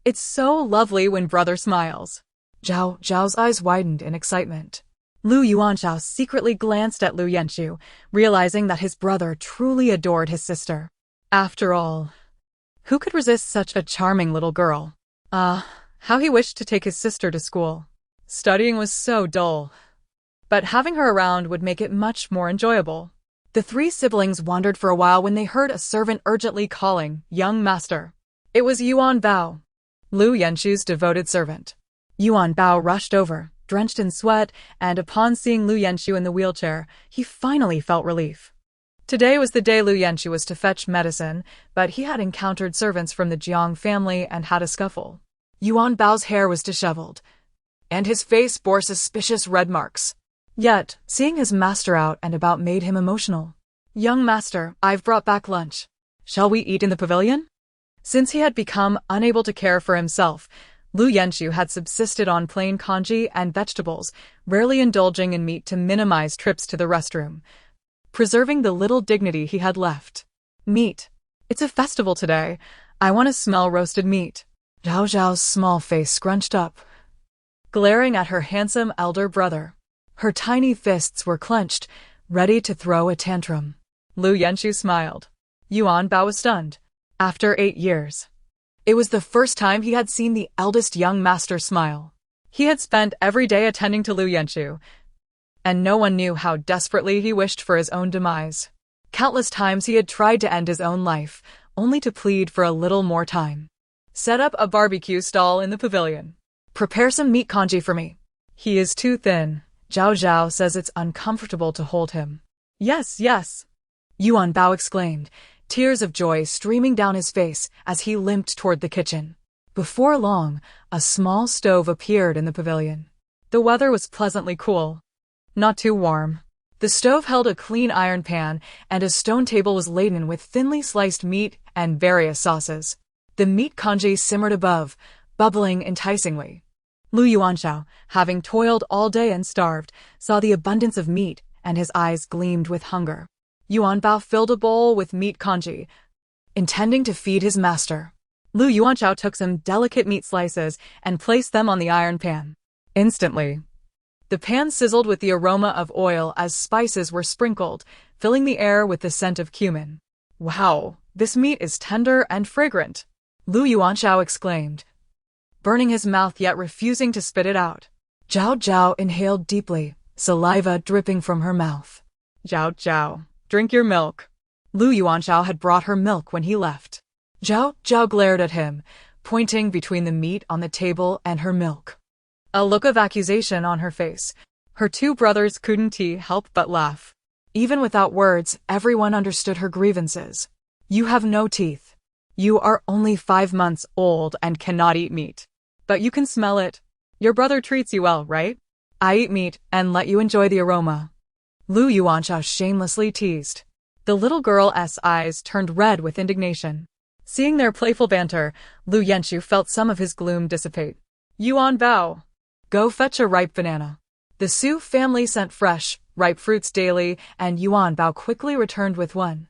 It's so lovely when brother smiles." Zhao Zhao's eyes widened in excitement. Lu Yuanxiao secretly glanced at Lu Yanxu, realizing that his brother truly adored his sister. After all, who could resist such a charming little girl? How he wished to take his sister to school. Studying was so dull, but having her around would make it much more enjoyable. The 3 siblings wandered for a while when they heard a servant urgently calling, "Young master." It was Yuan Bao, Lu Yanxu's devoted servant. Yuan Bao rushed over, drenched in sweat, and upon seeing Lu Yanxu in the wheelchair, he finally felt relief. Today was the day Lu Yanxu was to fetch medicine, but he had encountered servants from the Jiang family and had a scuffle. Yuan Bao's hair was disheveled, and his face bore suspicious red marks. Yet, seeing his master out and about made him emotional. "Young master, I've brought back lunch. Shall we eat in the pavilion?" Since he had become unable to care for himself, Lu Yanxu had subsisted on plain congee and vegetables, rarely indulging in meat to minimize trips to the restroom, preserving the little dignity he had left. "Meat. It's a festival today. I want to smell roasted meat." Zhao Zhao's small face scrunched up, glaring at her handsome elder brother. Her tiny fists were clenched, ready to throw a tantrum. Lu Yanchu smiled. Yuan Bao was stunned. After 8 years. It was the first time he had seen the eldest young master smile. He had spent every day attending to Lu Yanchu, and no one knew how desperately he wished for his own demise. Countless times he had tried to end his own life, only to plead for a little more time. Set up a barbecue stall in the pavilion. Prepare some meat congee for me. He is too thin. Zhao Zhao says it's uncomfortable to hold him. Yes, yes. Yuan Bao exclaimed, tears of joy streaming down his face as he limped toward the kitchen. Before long, a small stove appeared in the pavilion. The weather was pleasantly cool. Not too warm. The stove held a clean iron pan, and a stone table was laden with thinly sliced meat and various sauces. The meat congee simmered above, bubbling enticingly. Lu Chaochao, having toiled all day and starved, saw the abundance of meat, and his eyes gleamed with hunger. Yuan Bao filled a bowl with meat congee, intending to feed his master. Lu Chaochao took some delicate meat slices and placed them on the iron pan. Instantly, the pan sizzled with the aroma of oil as spices were sprinkled, filling the air with the scent of cumin. Wow, this meat is tender and fragrant, Lu Chaochao exclaimed, burning his mouth yet refusing to spit it out. Zhao Zhao inhaled deeply, saliva dripping from her mouth. Zhao Zhao, drink your milk. Lu Chaochao had brought her milk when he left. Zhao Zhao glared at him, pointing between the meat on the table and her milk. A look of accusation on her face. Her 2 brothers couldn't help but laugh. Even without words, everyone understood her grievances. You have no teeth. You are only 5 months old and cannot eat meat. But you can smell it. Your brother treats you well, right? I eat meat and let you enjoy the aroma. Lu Chaochao shamelessly teased. The little girl's eyes turned red with indignation. Seeing their playful banter, Lu Yanchu felt some of his gloom dissipate. Yuan Bao, go fetch a ripe banana. The Su family sent fresh, ripe fruits daily, and Yuan Bao quickly returned with one.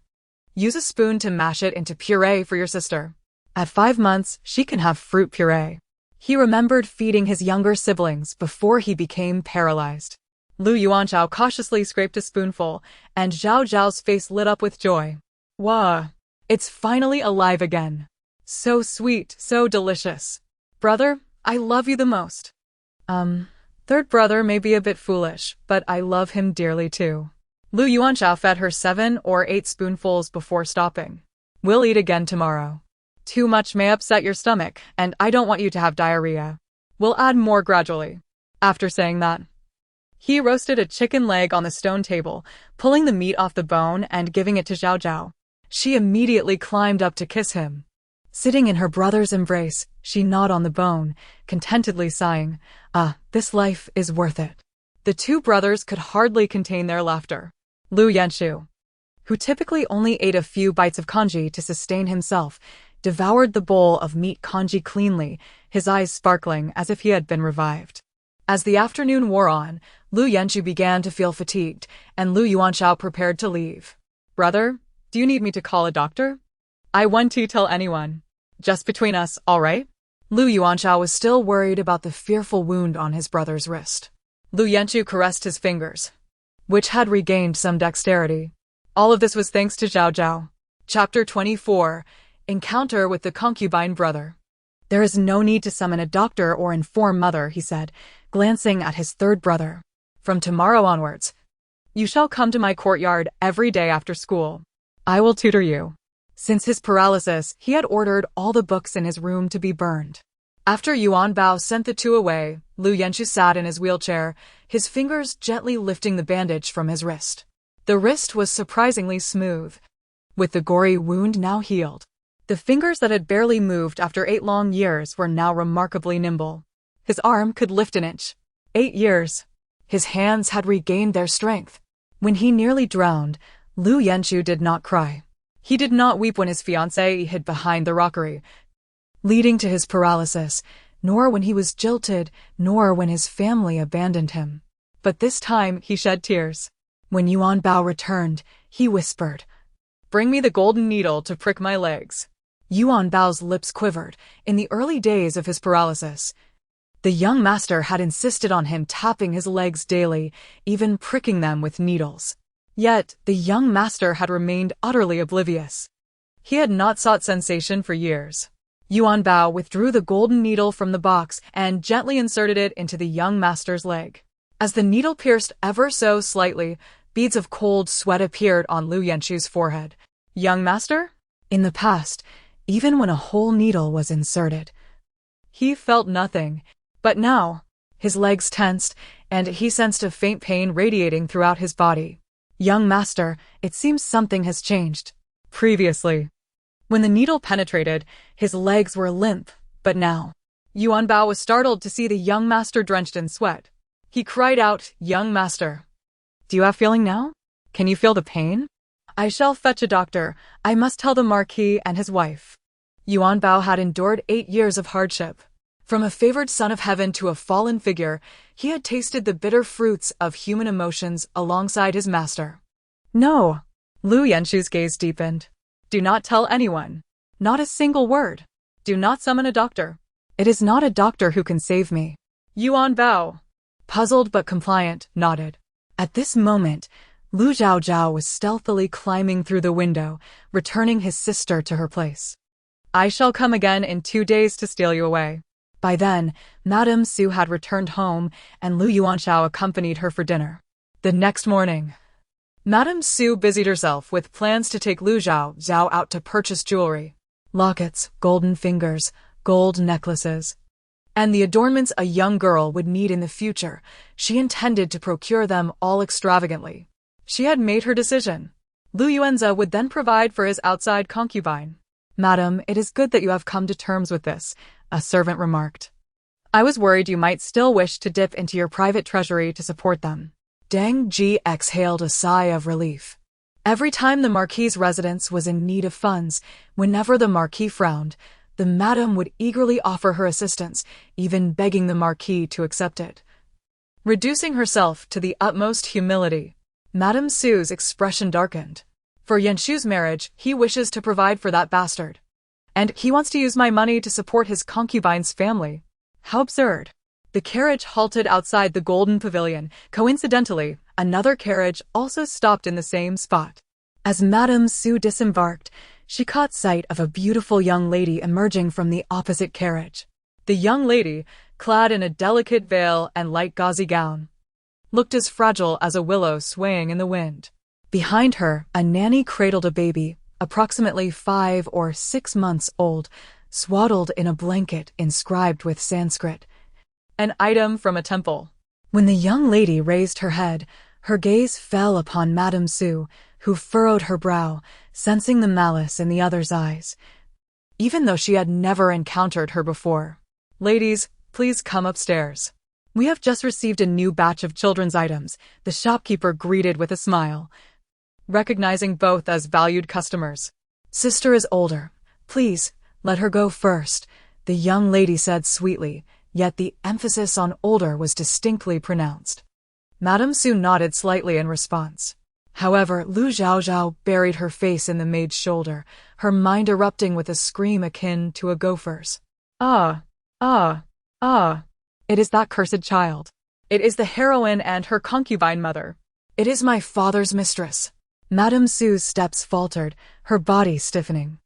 Use a spoon to mash it into puree for your sister. At 5 months, she can have fruit puree. He remembered feeding his younger siblings before he became paralyzed. Lu Chaochao cautiously scraped a spoonful, and Zhao Zhao's face lit up with joy. Wow, it's finally alive again. So sweet, so delicious. Brother, I love you the most. Third brother may be a bit foolish, but I love him dearly too. Lu Chaochao fed her 7 or 8 spoonfuls before stopping. We'll eat again tomorrow. Too much may upset your stomach, and I don't want you to have diarrhea. We'll add more gradually. After saying that, he roasted a chicken leg on the stone table, pulling the meat off the bone and giving it to Zhao Zhao. She immediately climbed up to kiss him. Sitting in her brother's embrace, she gnawed on the bone, contentedly sighing, this life is worth it. The 2 brothers could hardly contain their laughter. Lu Yanchu, who typically only ate a few bites of congee to sustain himself, devoured the bowl of meat congee cleanly, his eyes sparkling as if he had been revived. As the afternoon wore on, Lu Yanchu began to feel fatigued, and Lu Chaochao prepared to leave. Brother, do you need me to call a doctor? I won't tell anyone. Just between us, all right? Lu Chaochao was still worried about the fearful wound on his brother's wrist. Lu Yanchu caressed his fingers, which had regained some dexterity. All of this was thanks to Zhao Zhao. Chapter 24. Encounter with the concubine brother. There is no need to summon a doctor or inform mother, he said, glancing at his 3rd brother. From tomorrow onwards, you shall come to my courtyard every day after school. I will tutor you. Since his paralysis, he had ordered all the books in his room to be burned. After Yuan Bao sent the 2 away, Lu Yanchu sat in his wheelchair, his fingers gently lifting the bandage from his wrist. The wrist was surprisingly smooth, with the gory wound now healed. The fingers that had barely moved after 8 long years were now remarkably nimble. His arm could lift an inch. 8 years. His hands had regained their strength. When he nearly drowned, Lu Yanchu did not cry. He did not weep when his fiancée hid behind the rockery, leading to his paralysis, nor when he was jilted, nor when his family abandoned him. But this time he shed tears. When Yuan Bao returned, he whispered, "Bring me the golden needle to prick my legs." Yuan Bao's lips quivered. In the early days of his paralysis, the young master had insisted on him tapping his legs daily, even pricking them with needles. Yet, the young master had remained utterly oblivious. He had not sought sensation for years. Yuan Bao withdrew the golden needle from the box and gently inserted it into the young master's leg. As the needle pierced ever so slightly, beads of cold sweat appeared on Lu Yanchu's forehead. Young master? In the past, even when a whole needle was inserted, he felt nothing. But now, his legs tensed, and he sensed a faint pain radiating throughout his body. Young master, it seems something has changed. Previously, when the needle penetrated, his legs were limp, but now, Yuan Bao was startled to see the young master drenched in sweat. He cried out, "Young master, do you have feeling now? Can you feel the pain? I shall fetch a doctor. I must tell the Marquis and his wife." Yuan Bao had endured 8 years of hardship. From a favored son of heaven to a fallen figure, he had tasted the bitter fruits of human emotions alongside his master. No. Lu Yanchu's gaze deepened. Do not tell anyone. Not a single word. Do not summon a doctor. It is not a doctor who can save me. Yuan Bao, puzzled but compliant, nodded. At this moment, Lu Chaochao was stealthily climbing through the window, returning his sister to her place. I shall come again in 2 days to steal you away. By then, Madame Su had returned home, and Lu Yuanshao accompanied her for dinner. The next morning, Madame Su busied herself with plans to take Lu Chaochao out to purchase jewelry. Lockets, golden fingers, gold necklaces, and the adornments a young girl would need in the future. She intended to procure them all extravagantly. She had made her decision. Lu Yuanza would then provide for his outside concubine. Madam, it is good that you have come to terms with this, a servant remarked. I was worried you might still wish to dip into your private treasury to support them. Deng Ji exhaled a sigh of relief. Every time the Marquis's residence was in need of funds, whenever the Marquis frowned, the madam would eagerly offer her assistance, even begging the Marquis to accept it. Reducing herself to the utmost humility, Madame Su's expression darkened. For Yanshu's marriage, he wishes to provide for that bastard. And he wants to use my money to support his concubine's family. How absurd. The carriage halted outside the golden pavilion. Coincidentally, another carriage also stopped in the same spot. As Madame Su disembarked, she caught sight of a beautiful young lady emerging from the opposite carriage. The young lady, clad in a delicate veil and light gauzy gown, looked as fragile as a willow swaying in the wind. Behind her, a nanny cradled a baby, approximately 5 or 6 months old, swaddled in a blanket inscribed with Sanskrit, an item from a temple. When the young lady raised her head, her gaze fell upon Madame Su, who furrowed her brow, sensing the malice in the other's eyes, even though she had never encountered her before. Ladies, please come upstairs. We have just received a new batch of children's items, the shopkeeper greeted with a smile, recognizing both as valued customers. Sister is older. Please, let her go first, the young lady said sweetly, yet the emphasis on older was distinctly pronounced. Madame Su nodded slightly in response. However, Lu Chaochao buried her face in the maid's shoulder, her mind erupting with a scream akin to a gopher's. Ah! It is that cursed child. It is the heroine and her concubine mother. It is my father's mistress. Madame Su's steps faltered, her body stiffening.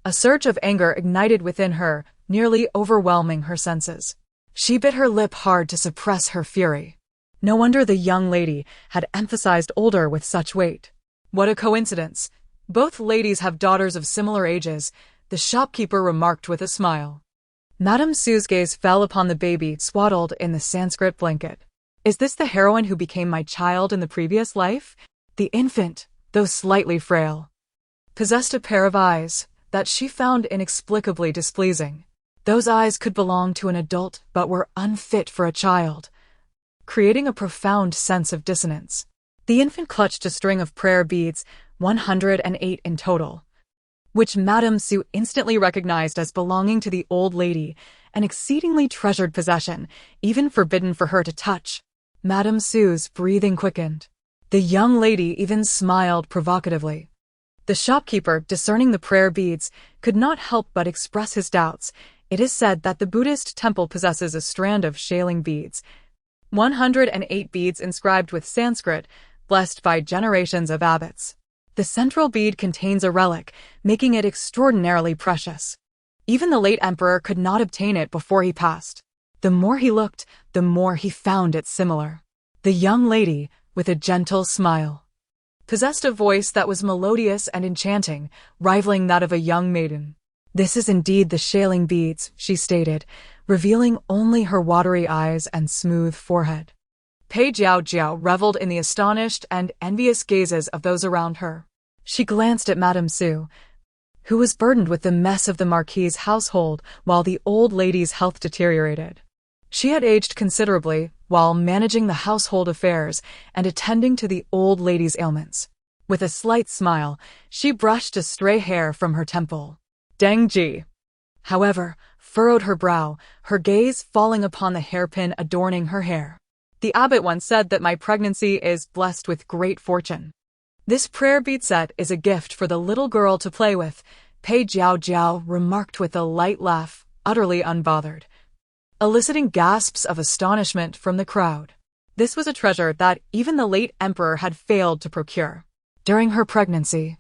A surge of anger ignited within her, nearly overwhelming her senses. She bit her lip hard to suppress her fury. No wonder the young lady had emphasized older with such weight. What a coincidence. Both ladies have daughters of similar ages, the shopkeeper remarked with a smile. Madame Su's gaze fell upon the baby swaddled in the Sanskrit blanket. Is this the heroine who became my child in the previous life? The infant, though slightly frail, possessed a pair of eyes that she found inexplicably displeasing. Those eyes could belong to an adult but were unfit for a child, creating a profound sense of dissonance. The infant clutched a string of prayer beads, 108 in total, which Madame Su instantly recognized as belonging to the old lady, an exceedingly treasured possession, even forbidden for her to touch. Madame Su's breathing quickened. The young lady even smiled provocatively. The shopkeeper, discerning the prayer beads, could not help but express his doubts. It is said that the Buddhist temple possesses a strand of shaling beads, 108 beads inscribed with Sanskrit, blessed by generations of abbots. The central bead contains a relic, making it extraordinarily precious. Even the late emperor could not obtain it before he passed. The more he looked, the more he found it similar. The young lady, with a gentle smile, possessed a voice that was melodious and enchanting, rivaling that of a young maiden. "This is indeed the shaling beads," she stated, revealing only her watery eyes and smooth forehead. Pei Jiao reveled in the astonished and envious gazes of those around her. She glanced at Madame Su, who was burdened with the mess of the Marquis's household while the old lady's health deteriorated. She had aged considerably while managing the household affairs and attending to the old lady's ailments. With a slight smile, she brushed a stray hair from her temple. Deng Ji, however, furrowed her brow, her gaze falling upon the hairpin adorning her hair. "The abbot once said that my pregnancy is blessed with great fortune. This prayer bead set is a gift for the little girl to play with," Pei Jiao remarked with a light laugh, utterly unbothered, eliciting gasps of astonishment from the crowd. This was a treasure that even the late emperor had failed to procure. During her pregnancy,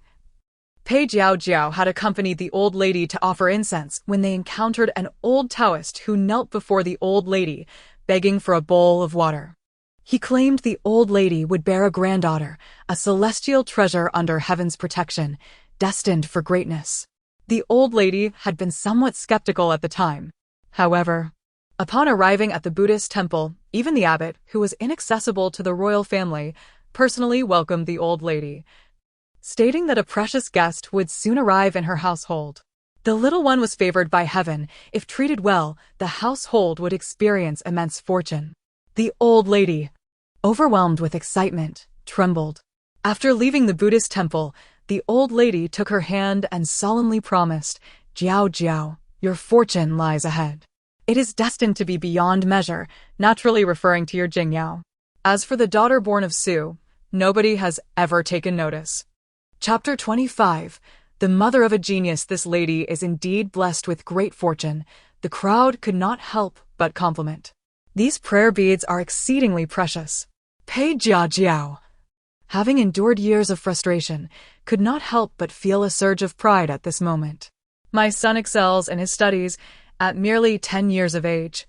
Pei Jiao had accompanied the old lady to offer incense when they encountered an old Taoist who knelt before the old lady, begging for a bowl of water. He claimed the old lady would bear a granddaughter, a celestial treasure under heaven's protection, destined for greatness. The old lady had been somewhat skeptical at the time. However, upon arriving at the Buddhist temple, even the abbot, who was inaccessible to the royal family, personally welcomed the old lady, stating that a precious guest would soon arrive in her household. The little one was favored by heaven. If treated well, the household would experience immense fortune. The old lady, overwhelmed with excitement, trembled. After leaving the Buddhist temple, the old lady took her hand and solemnly promised, Jiao, your fortune lies ahead. It is destined to be beyond measure, naturally referring to your Jingyao. As for the daughter born of Su, nobody has ever taken notice. Chapter 25. The mother of a genius. This lady is indeed blessed with great fortune. The crowd could not help but compliment. These prayer beads are exceedingly precious. Pei Jiao, having endured years of frustration, could not help but feel a surge of pride at this moment. My son excels in his studies at merely 10 years of age.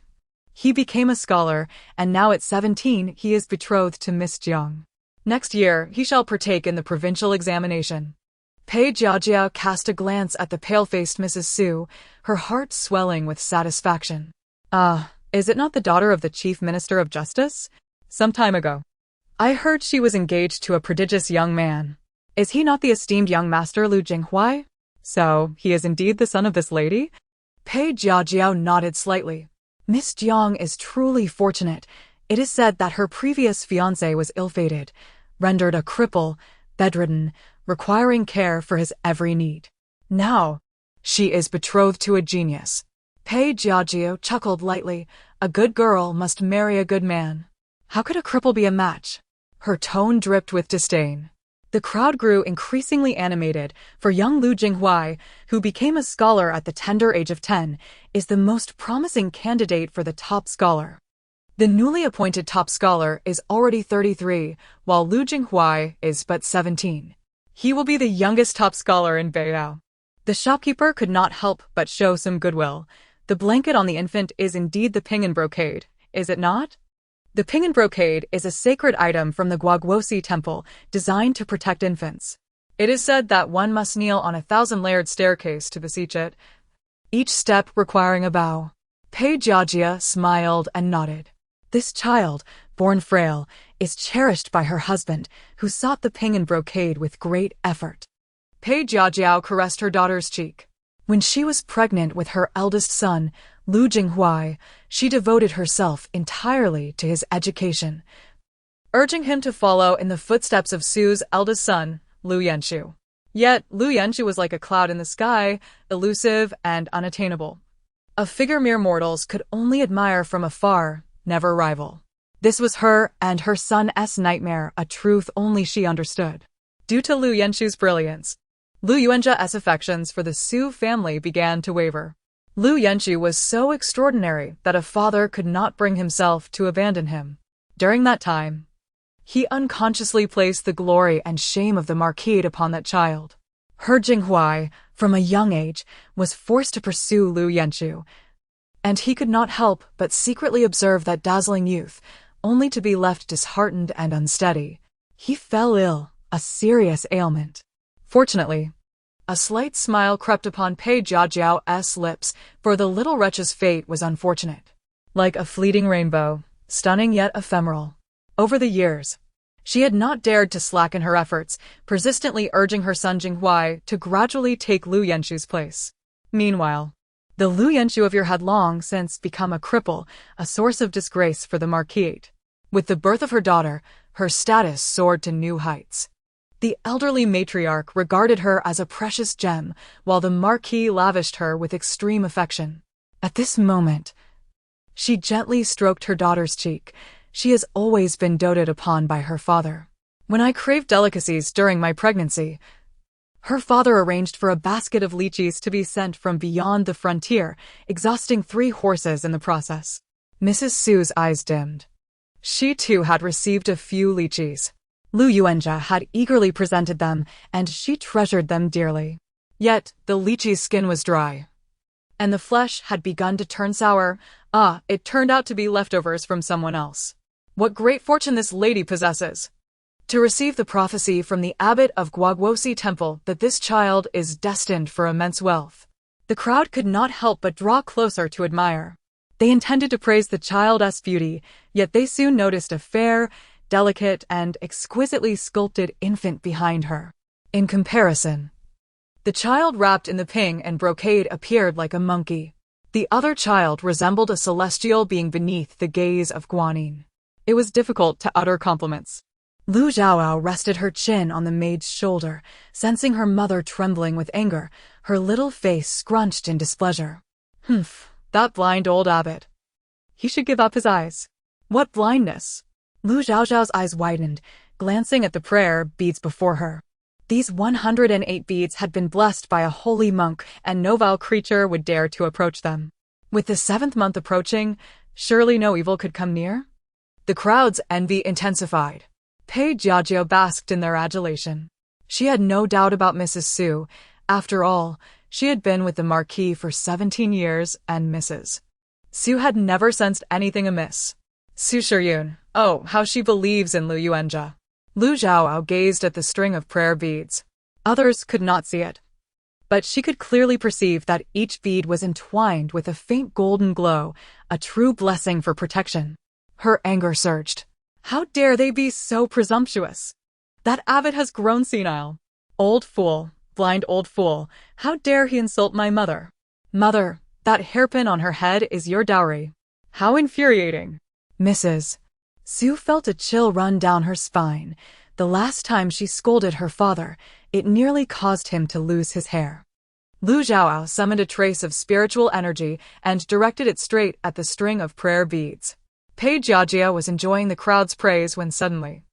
He became a scholar, and now at 17 he is betrothed to Miss Jiang. Next year he shall partake in the provincial examination. Pei Jiao cast a glance at the pale-faced Mrs. Su, her heart swelling with satisfaction. Is it not the daughter of the Chief Minister of Justice? Some time ago, I heard she was engaged to a prodigious young man. Is he not the esteemed young master Lu Jinghuai? So, he is indeed the son of this lady? Pei Jiao nodded slightly. Miss Jiang is truly fortunate. It is said that her previous fiancé was ill-fated, rendered a cripple, bedridden, requiring care for his every need. Now, she is betrothed to a genius. Pei Jiao chuckled lightly. A good girl must marry a good man. How could a cripple be a match? Her tone dripped with disdain. The crowd grew increasingly animated, for young Lu Jinghuai, who became a scholar at the tender age of 10, is the most promising candidate for the top scholar. The newly appointed top scholar is already 33, while Lu Jinghuai is but 17. He will be the youngest top scholar in Beiyao. The shopkeeper could not help but show some goodwill. The blanket on the infant is indeed the pinyin brocade, is it not? The pinyin brocade is a sacred item from the Guaguosi temple, designed to protect infants. It is said that one must kneel on a 1,000-layered staircase to beseech it, each step requiring a bow. Pei Jiao smiled and nodded. This child, born frail, is cherished by her husband, who sought the pinyin brocade with great effort. Pei Jiao caressed her daughter's cheek. When she was pregnant with her eldest son, Lu Jinghuai, she devoted herself entirely to his education, urging him to follow in the footsteps of Su's eldest son, Lu Yanshu. Yet, Lu Yanshu was like a cloud in the sky, elusive and unattainable. A figure mere mortals could only admire from afar, never rival. This was her and her son's nightmare, a truth only she understood. Due to Lu Yanshu's brilliance, Lu Yuanjia's affections for the Su family began to waver. Lu Yanshu was so extraordinary that a father could not bring himself to abandon him. During that time, He unconsciously placed the glory and shame of the marquise upon that child. Her Jinghuai, from a young age, was forced to pursue Lu Yanchu, and he could not help but secretly observe that dazzling youth, only to be left disheartened and unsteady. He fell ill, a serious ailment. Fortunately, a slight smile crept upon Pei Jiajiao's lips, for the little wretch's fate was unfortunate. Like a fleeting rainbow, stunning yet ephemeral. Over the years, she had not dared to slacken her efforts, persistently urging her son Jinghuai to gradually take Lu Yanchu's place. Meanwhile, the Lu Yanchu of year had long since become a cripple, a source of disgrace for the marquise. With the birth of her daughter, her status soared to new heights. The elderly matriarch regarded her as a precious gem, while the marquise lavished her with extreme affection. At this moment, she gently stroked her daughter's cheek. She has always been doted upon by her father. When I craved delicacies during my pregnancy, her father arranged for a basket of lychees to be sent from beyond the frontier, exhausting 3 horses in the process. Mrs. Su's eyes dimmed. She too had received a few lychees. Lu Yuanjia had eagerly presented them, and she treasured them dearly. Yet the lychee's skin was dry, and the flesh had begun to turn sour. It turned out to be leftovers from someone else. What great fortune this lady possesses! To receive the prophecy from the abbot of Guaguosi Temple that this child is destined for immense wealth. The crowd could not help but draw closer to admire. They intended to praise the child's beauty, yet they soon noticed a fair, delicate, and exquisitely sculpted infant behind her. In comparison, the child wrapped in the ping and brocade appeared like a monkey. The other child resembled a celestial being beneath the gaze of Guanyin. It was difficult to utter compliments. Lu Chaochao rested her chin on the maid's shoulder, sensing her mother trembling with anger, her little face scrunched in displeasure. That blind old abbot. He should give up his eyes. What blindness! Lu Chaochao's eyes widened, glancing at the prayer beads before her. These 108 beads had been blessed by a holy monk, and no vile creature would dare to approach them. With the 7th month approaching, surely no evil could come near? The crowd's envy intensified. Pei Jiajiao basked in their adulation. She had no doubt about Mrs. Su. After all, she had been with the marquis for 17 years, and Mrs. Su had never sensed anything amiss. Su Shiyun, oh, how she believes in Lu Yuanjia. Lu Chaochao gazed at the string of prayer beads. Others could not see it, but she could clearly perceive that each bead was entwined with a faint golden glow, a true blessing for protection. Her anger surged. How dare they be so presumptuous? That abbot has grown senile. Old fool, blind old fool, how dare he insult my mother? Mother, that hairpin on her head is your dowry. How infuriating. Mrs. Su felt a chill run down her spine. The last time she scolded her father, it nearly caused him to lose his hair. Lu Chaochao summoned a trace of spiritual energy and directed it straight at the string of prayer beads. Pei Jiajia was enjoying the crowd's praise when suddenly,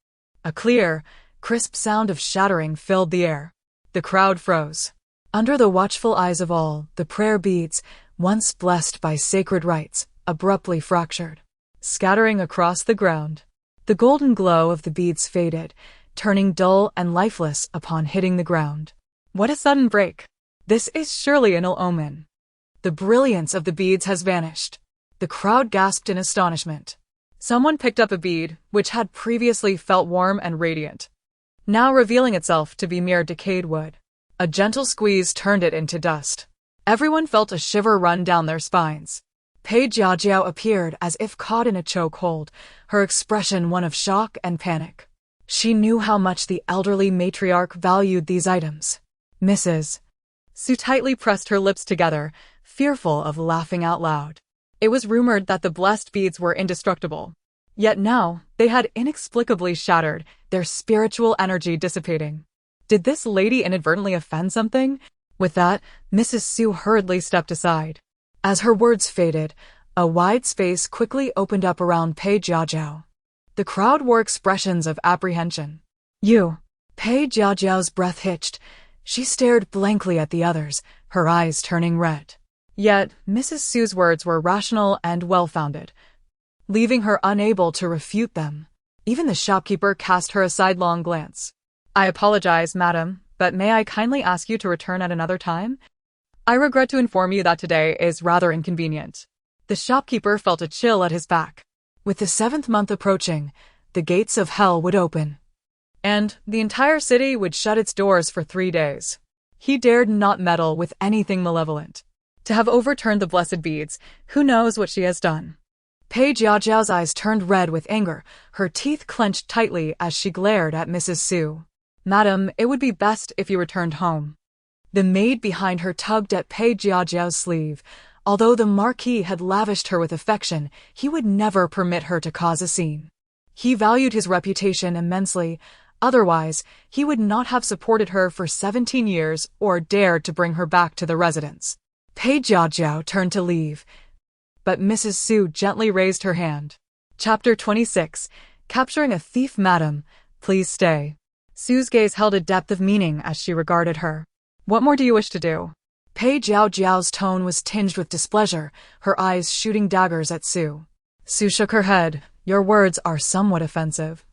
a clear, crisp sound of shattering filled the air. The crowd froze. Under the watchful eyes of all, the prayer beads, once blessed by sacred rites, abruptly fractured, scattering across the ground. The golden glow of the beads faded, turning dull and lifeless upon hitting the ground. What a sudden break! This is surely an ill omen. The brilliance of the beads has vanished. The crowd gasped in astonishment. Someone picked up a bead, which had previously felt warm and radiant, now revealing itself to be mere decayed wood. A gentle squeeze turned it into dust. Everyone felt a shiver run down their spines. Pei Jiajiao appeared as if caught in a chokehold, her expression one of shock and panic. She knew how much the elderly matriarch valued these items. Mrs. Su tightly pressed her lips together, fearful of laughing out loud. It was rumored that the blessed beads were indestructible. Yet now, they had inexplicably shattered, their spiritual energy dissipating. Did this lady inadvertently offend something? With that, Mrs. Su hurriedly stepped aside. As her words faded, a wide space quickly opened up around Pei Jiajiao. The crowd wore expressions of apprehension. You! Pei Jiajiao's breath hitched. She stared blankly at the others, her eyes turning red. Yet, Mrs. Su's words were rational and well-founded, leaving her unable to refute them. Even the shopkeeper cast her a sidelong glance. I apologize, madam, but may I kindly ask you to return at another time? I regret to inform you that today is rather inconvenient. The shopkeeper felt a chill at his back. With the 7th month approaching, the gates of hell would open, and the entire city would shut its doors for 3 days. He dared not meddle with anything malevolent. To have overturned the blessed beads, who knows what she has done? Pei Jiaojiao's eyes turned red with anger, her teeth clenched tightly as she glared at Mrs. Su. Madam, it would be best if you returned home. The maid behind her tugged at Pei Jiaojiao's sleeve. Although the Marquis had lavished her with affection, he would never permit her to cause a scene. He valued his reputation immensely. Otherwise, he would not have supported her for 17 years or dared to bring her back to the residence. Pei Jiaojiao turned to leave, but Mrs. Su gently raised her hand. Chapter 26. Capturing a Thief. Madam, please stay. Su's gaze held a depth of meaning as she regarded her. What more do you wish to do? Pei Jiaojiao's tone was tinged with displeasure, her eyes shooting daggers at Su. Su shook her head. Your words are somewhat offensive.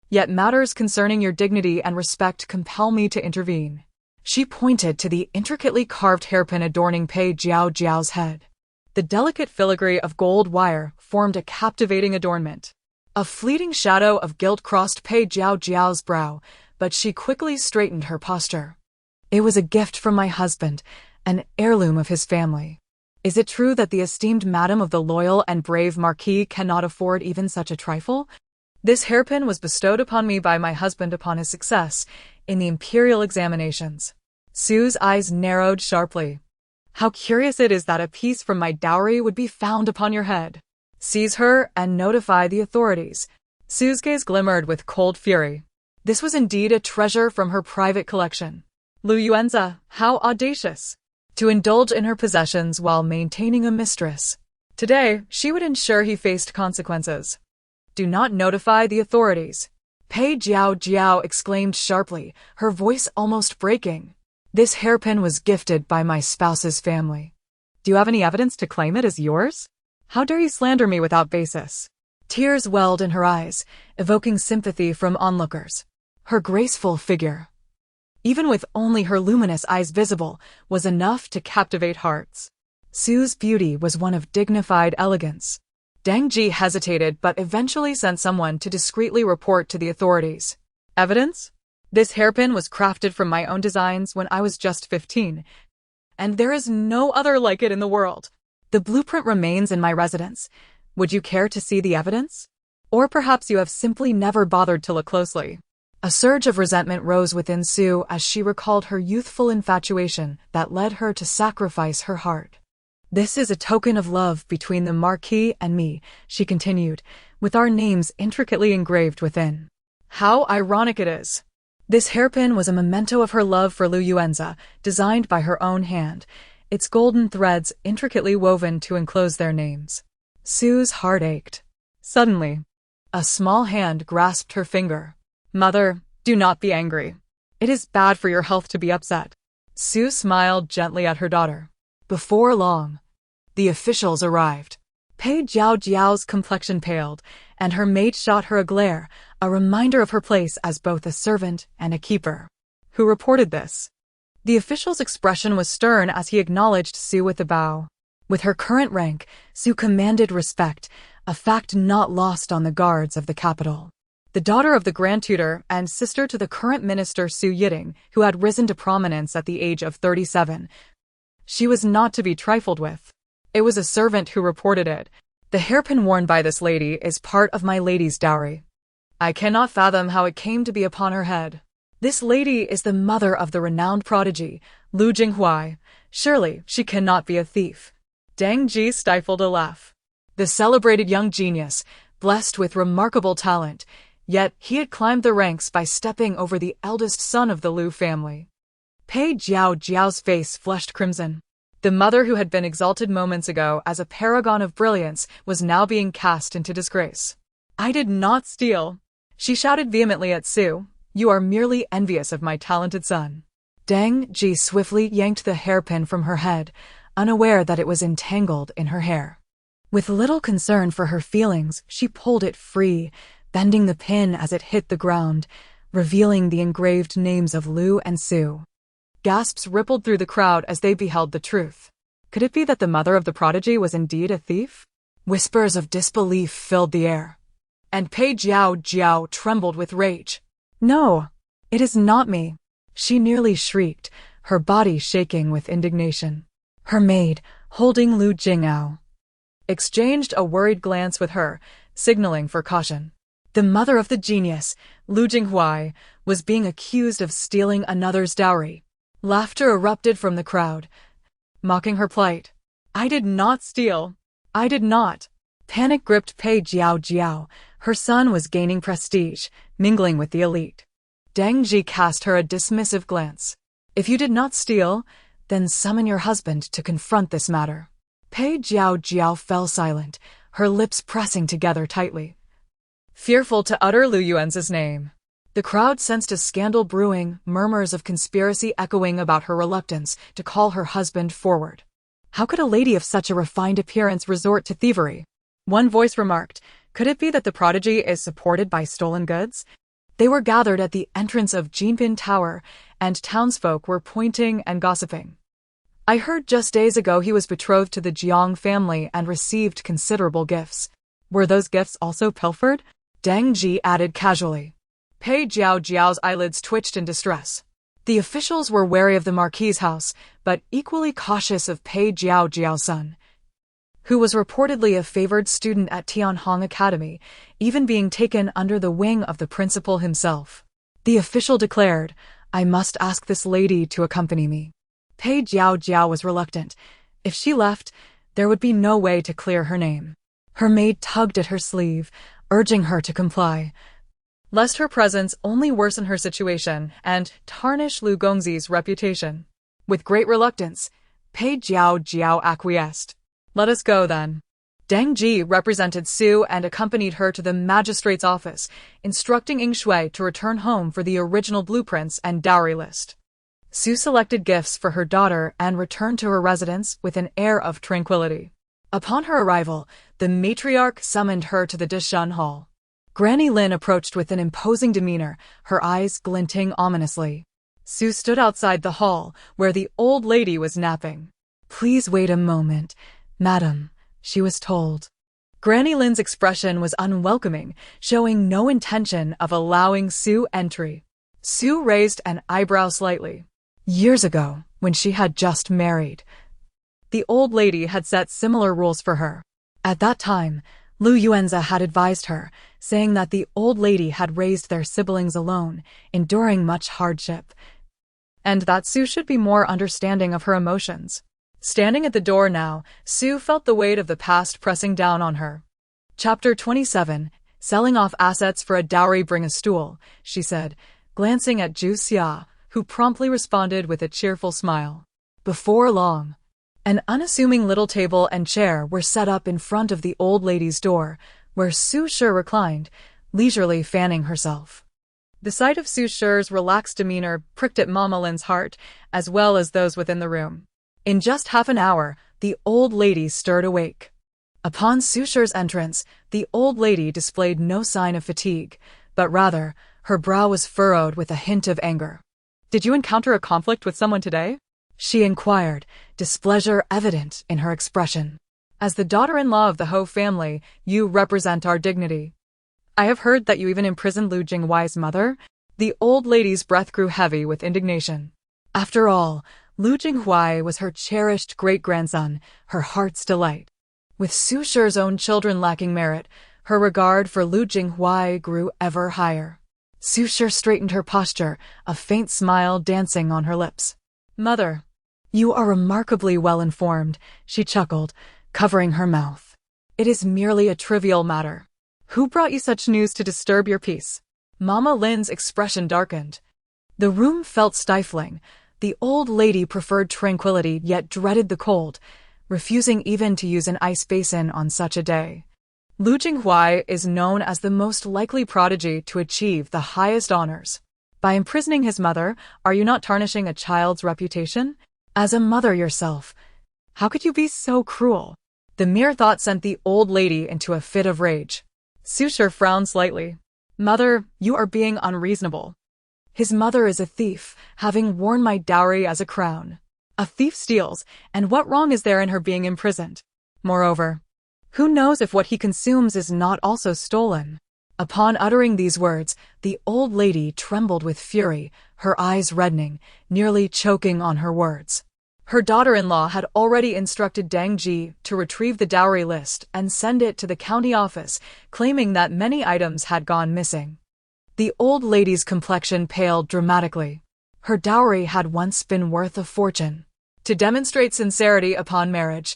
Yet matters concerning your dignity and respect compel me to intervene. She pointed to the intricately carved hairpin adorning Pei Jiaojiao's head. The delicate filigree of gold wire formed a captivating adornment. A fleeting shadow of guilt crossed Pei Jiaojiao's brow, but she quickly straightened her posture. It was a gift from my husband, an heirloom of his family. Is it true that the esteemed madam of the loyal and brave Marquis cannot afford even such a trifle? This hairpin was bestowed upon me by my husband upon his success in the imperial examinations. Su's eyes narrowed sharply. How curious it is that a piece from my dowry would be found upon your head. Seize her and notify the authorities. Su's gaze glimmered with cold fury. This was indeed a treasure from her private collection. Lu Yuanza, how audacious! To indulge in her possessions while maintaining a mistress. Today, she would ensure he faced consequences. Do not notify the authorities. Pei Jiaojiao exclaimed sharply, her voice almost breaking. This hairpin was gifted by my spouse's family. Do you have any evidence to claim it as yours? How dare you slander me without basis? Tears welled in her eyes, evoking sympathy from onlookers. Her graceful figure, even with only her luminous eyes visible, was enough to captivate hearts. Su's beauty was one of dignified elegance. Deng Ji hesitated but eventually sent someone to discreetly report to the authorities. Evidence? This hairpin was crafted from my own designs when I was just 15, and there is no other like it in the world. The blueprint remains in my residence. Would you care to see the evidence? Or perhaps you have simply never bothered to look closely. A surge of resentment rose within Su as she recalled her youthful infatuation that led her to sacrifice her heart. This is a token of love between the Marquis and me, she continued, with our names intricately engraved within. How ironic it is. This hairpin was a memento of her love for Lu Yuanza, designed by her own hand, its golden threads intricately woven to enclose their names. Su's heart ached. Suddenly, a small hand grasped her finger. Mother, do not be angry. It is bad for your health to be upset. Su smiled gently at her daughter. Before long, the officials arrived. Pei Jiaojiao's complexion paled, and her maid shot her a glare, a reminder of her place as both a servant and a keeper. Who reported this? The official's expression was stern as he acknowledged Su with a bow. With her current rank, Su commanded respect, a fact not lost on the guards of the capital. The daughter of the Grand Tutor and sister to the current minister Su Yiting, who had risen to prominence at the age of 37. She was not to be trifled with. It was a servant who reported it. The hairpin worn by this lady is part of my lady's dowry. I cannot fathom how it came to be upon her head. This lady is the mother of the renowned prodigy, Lu Jinghuai. Surely she cannot be a thief. Deng Ji stifled a laugh. The celebrated young genius, blessed with remarkable talent, yet he had climbed the ranks by stepping over the eldest son of the Lu family. Pei Jiaojiao's face flushed crimson. The mother who had been exalted moments ago as a paragon of brilliance was now being cast into disgrace. I did not steal. She shouted vehemently at Su. You are merely envious of my talented son. Deng Ji swiftly yanked the hairpin from her head, unaware that it was entangled in her hair. With little concern for her feelings, she pulled it free, bending the pin as it hit the ground, revealing the engraved names of Lu and Su. Gasps rippled through the crowd as they beheld the truth. Could it be that the mother of the prodigy was indeed a thief? Whispers of disbelief filled the air, and Pei Jiao trembled with rage. "No, it is not me," she nearly shrieked, her body shaking with indignation. Her maid, holding Lu Jingao, exchanged a worried glance with her, signaling for caution. The mother of the genius, Lu Jinghuai, was being accused of stealing another's dowry. Laughter erupted from the crowd, mocking her plight. "I did not steal. I did not." Panic gripped Pei Jiao. Her son was gaining prestige, mingling with the elite. Deng Ji cast her a dismissive glance. "If you did not steal, then summon your husband to confront this matter." Pei Jiao fell silent, her lips pressing together tightly, fearful to utter Lu Yuan's name. The crowd sensed a scandal brewing, murmurs of conspiracy echoing about her reluctance to call her husband forward. How could a lady of such a refined appearance resort to thievery? One voice remarked, "Could it be that the prodigy is supported by stolen goods?" They were gathered at the entrance of Jinpin Tower, and townsfolk were pointing and gossiping. "I heard just days ago he was betrothed to the Jiang family and received considerable gifts. Were those gifts also pilfered?" Deng Ji added casually. Pei Jiao's eyelids twitched in distress. The officials were wary of the Marquis's house, but equally cautious of Pei Jiao's son, who was reportedly a favored student at Tianhong Academy, even being taken under the wing of the principal himself. The official declared, "I must ask this lady to accompany me." Pei Jiao was reluctant. If she left, there would be no way to clear her name. Her maid tugged at her sleeve, urging her to comply, lest her presence only worsen her situation and tarnish Lu Gongzi's reputation. With great reluctance, Pei Jiao acquiesced. "Let us go, then." Deng Ji represented Su and accompanied her to the magistrate's office, instructing Ing Shui to return home for the original blueprints and dowry list. Su selected gifts for her daughter and returned to her residence with an air of tranquility. Upon her arrival, the matriarch summoned her to the Dishun Hall. Granny Lin approached with an imposing demeanor, her eyes glinting ominously. Su stood outside the hall, where the old lady was napping. "Please wait a moment, madam," she was told. Granny Lin's expression was unwelcoming, showing no intention of allowing Su entry. Su raised an eyebrow slightly. Years ago, when she had just married, the old lady had set similar rules for her. At that time, Lu Yuanza had advised her, saying that the old lady had raised their siblings alone, enduring much hardship, and that Su should be more understanding of her emotions. Standing at the door now, Su felt the weight of the past pressing down on her. Chapter 27, Selling off assets for a dowry bring a stool, she said, glancing at Zhu Xia, who promptly responded with a cheerful smile. Before long, an unassuming little table and chair were set up in front of the old lady's door, where Su Shi reclined, leisurely fanning herself. The sight of Su Shi's relaxed demeanor pricked at Mama Lin's heart, as well as those within the room. In just half an hour, the old lady stirred awake. Upon Su Shi's entrance, the old lady displayed no sign of fatigue, but rather, her brow was furrowed with a hint of anger. "Did you encounter a conflict with someone today?" she inquired, displeasure evident in her expression. "As the daughter-in-law of the Ho family, you represent our dignity. I have heard that you even imprisoned Lu Jinghuai's mother." The old lady's breath grew heavy with indignation. After all, Lu Jinghuai was her cherished great-grandson, her heart's delight. With Su Shi's own children lacking merit, her regard for Lu Jinghuai grew ever higher. Su Shi straightened her posture, a faint smile dancing on her lips. "Mother, you are remarkably well-informed," she chuckled, covering her mouth. "It is merely a trivial matter. Who brought you such news to disturb your peace?" Mama Lin's expression darkened. The room felt stifling. The old lady preferred tranquility yet dreaded the cold, refusing even to use an ice basin on such a day. Lu Jinghuai is known as the most likely prodigy to achieve the highest honors. By imprisoning his mother, are you not tarnishing a child's reputation? As a mother yourself, how could you be so cruel? The mere thought sent the old lady into a fit of rage. Su Shi frowned slightly. Mother, you are being unreasonable. His mother is a thief, having worn my dowry as a crown. A thief steals, and what wrong is there in her being imprisoned? Moreover, who knows if what he consumes is not also stolen? Upon uttering these words, the old lady trembled with fury, her eyes reddening, nearly choking on her words. Her daughter-in-law had already instructed Dang Ji to retrieve the dowry list and send it to the county office, claiming that many items had gone missing. The old lady's complexion paled dramatically. Her dowry had once been worth a fortune. To demonstrate sincerity upon marriage,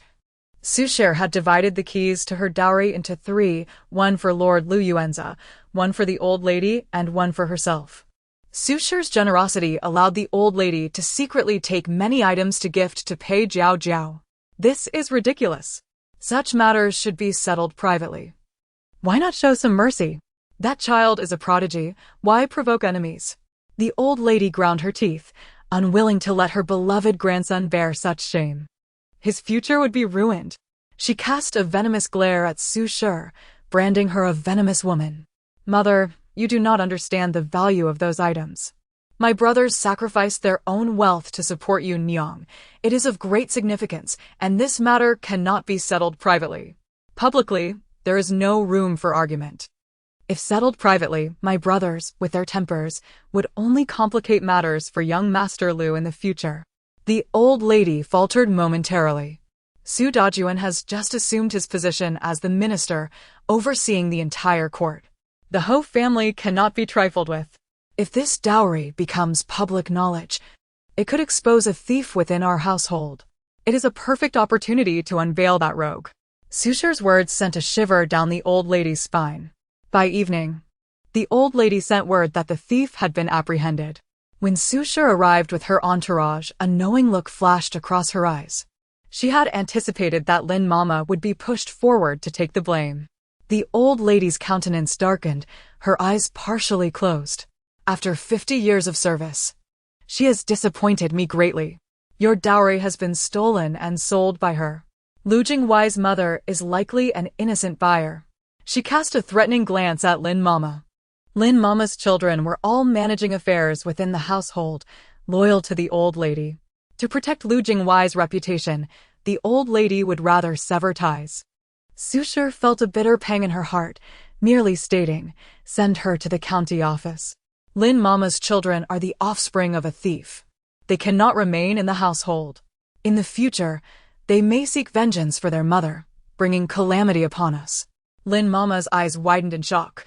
Sushir had divided the keys to her dowry into 3, one for Lord Lu Yuanza, one for the old lady, and one for herself. Sushir's generosity allowed the old lady to secretly take many items to gift to Pei Jiao Jiao. This is ridiculous. Such matters should be settled privately. Why not show some mercy? That child is a prodigy. Why provoke enemies? The old lady ground her teeth, unwilling to let her beloved grandson bear such shame. His future would be ruined. She cast a venomous glare at Su Shi, branding her a venomous woman. Mother, you do not understand the value of those items. My brothers sacrificed their own wealth to support you, Nyang. It is of great significance, and this matter cannot be settled privately. Publicly, there is no room for argument. If settled privately, my brothers, with their tempers, would only complicate matters for young Master Lu in the future. The old lady faltered momentarily. Su Dajuan has just assumed his position as the minister, overseeing the entire court. The Ho family cannot be trifled with. If this dowry becomes public knowledge, it could expose a thief within our household. It is a perfect opportunity to unveil that rogue. Sushir's words sent a shiver down the old lady's spine. By evening, the old lady sent word that the thief had been apprehended. When Sushir arrived with her entourage, a knowing look flashed across her eyes. She had anticipated that Lin Mama would be pushed forward to take the blame. The old lady's countenance darkened, her eyes partially closed. After 50 years of service, she has disappointed me greatly. Your dowry has been stolen and sold by her. Lu Jinghuai's mother is likely an innocent buyer. She cast a threatening glance at Lin Mama. Lin Mama's children were all managing affairs within the household, loyal to the old lady. To protect Lu Jinghuai's reputation, the old lady would rather sever ties. Sushir felt a bitter pang in her heart, merely stating, "Send her to the county office." Lin Mama's children are the offspring of a thief. They cannot remain in the household. In the future, they may seek vengeance for their mother, bringing calamity upon us. Lin Mama's eyes widened in shock.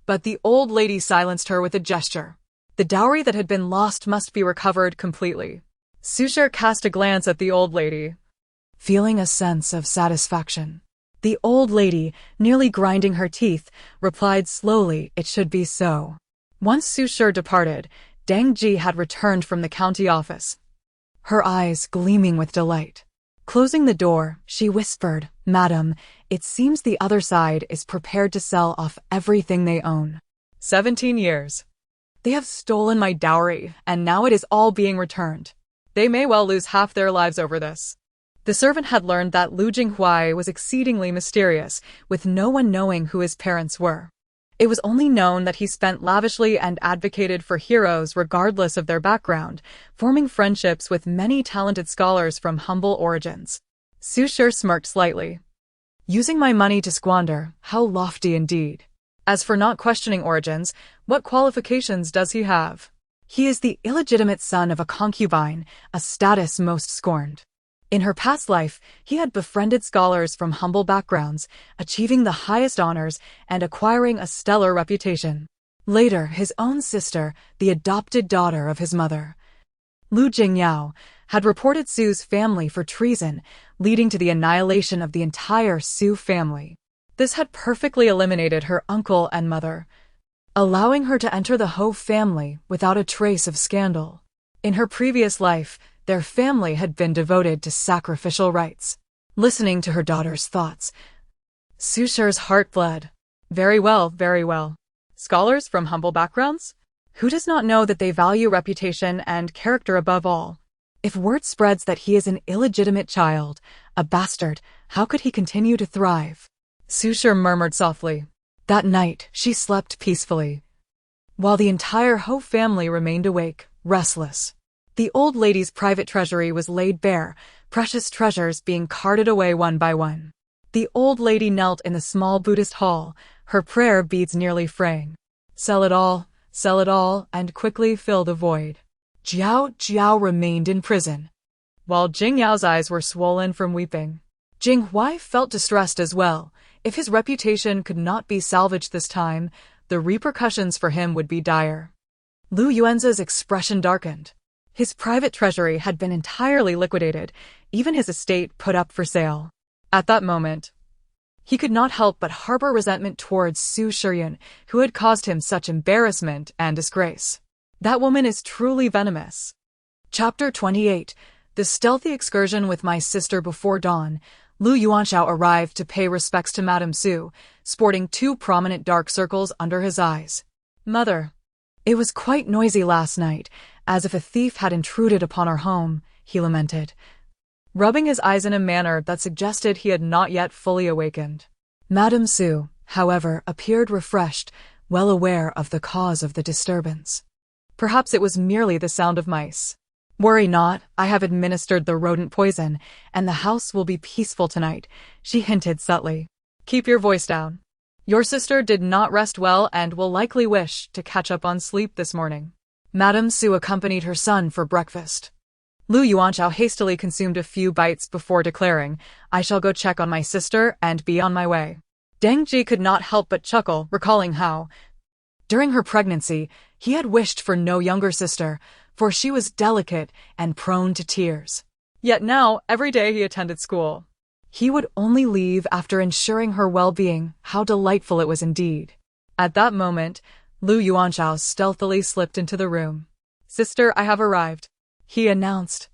But the old lady silenced her with a gesture. The dowry that had been lost must be recovered completely. Sushir cast a glance at the old lady, feeling a sense of satisfaction. The old lady, nearly grinding her teeth, replied slowly, "It should be so." Once Sushir departed, Dang Ji had returned from the county office, her eyes gleaming with delight. Closing the door, she whispered, "Madam, it seems the other side is prepared to sell off everything they own. 17 years. They have stolen my dowry, and now it is all being returned. They may well lose half their lives over this." The servant had learned that Lu Jinghuai was exceedingly mysterious, with no one knowing who his parents were. It was only known that he spent lavishly and advocated for heroes regardless of their background, forming friendships with many talented scholars from humble origins. Sushir smirked slightly. Using my money to squander, how lofty indeed. As for not questioning origins, what qualifications does he have? He is the illegitimate son of a concubine, a status most scorned. In her past life, he had befriended scholars from humble backgrounds, achieving the highest honors and acquiring a stellar reputation. Later, his own sister, the adopted daughter of his mother, Lu Jingyao, had reported Su's family for treason, leading to the annihilation of the entire Su family. This had perfectly eliminated her uncle and mother, allowing her to enter the Ho family without a trace of scandal. In her previous life, their family had been devoted to sacrificial rites. Listening to her daughter's thoughts, Sushir's heart bled. Very well, very well. Scholars from humble backgrounds? Who does not know that they value reputation and character above all? If word spreads that he is an illegitimate child, a bastard, how could he continue to thrive? Sushir murmured softly. That night, she slept peacefully, while the entire Ho family remained awake, restless. The old lady's private treasury was laid bare, precious treasures being carted away one by one. The old lady knelt in the small Buddhist hall, her prayer beads nearly fraying. Sell it all, and quickly fill the void. Jiao Jiao remained in prison, while Jing Yao's eyes were swollen from weeping. Jing Huai felt distressed as well. If his reputation could not be salvaged this time, the repercussions for him would be dire. Lu Yuanza's expression darkened. His private treasury had been entirely liquidated, even his estate put up for sale. At that moment, he could not help but harbor resentment towards Su Shiyun, who had caused him such embarrassment and disgrace. That woman is truly venomous. Chapter 28. The stealthy excursion with my sister before dawn. Lu Yuanchao arrived to pay respects to Madame Su, sporting 2 prominent dark circles under his eyes. Mother. It was quite noisy last night, as if a thief had intruded upon our home, he lamented, rubbing his eyes in a manner that suggested he had not yet fully awakened. Madame Su, however, appeared refreshed, well aware of the cause of the disturbance. Perhaps it was merely the sound of mice. Worry not, I have administered the rodent poison, and the house will be peaceful tonight, she hinted subtly. Keep your voice down. Your sister did not rest well and will likely wish to catch up on sleep this morning. Madame Su accompanied her son for breakfast. Lu Yuanchao hastily consumed a few bites before declaring, I shall go check on my sister and be on my way. Deng Ji could not help but chuckle, recalling how, during her pregnancy, he had wished for no younger sister, for she was delicate and prone to tears. Yet now, every day he attended school. He would only leave after ensuring her well-being. How delightful it was indeed. At that moment, Lu Yuanchao stealthily slipped into the room. Sister, I have arrived, he announced.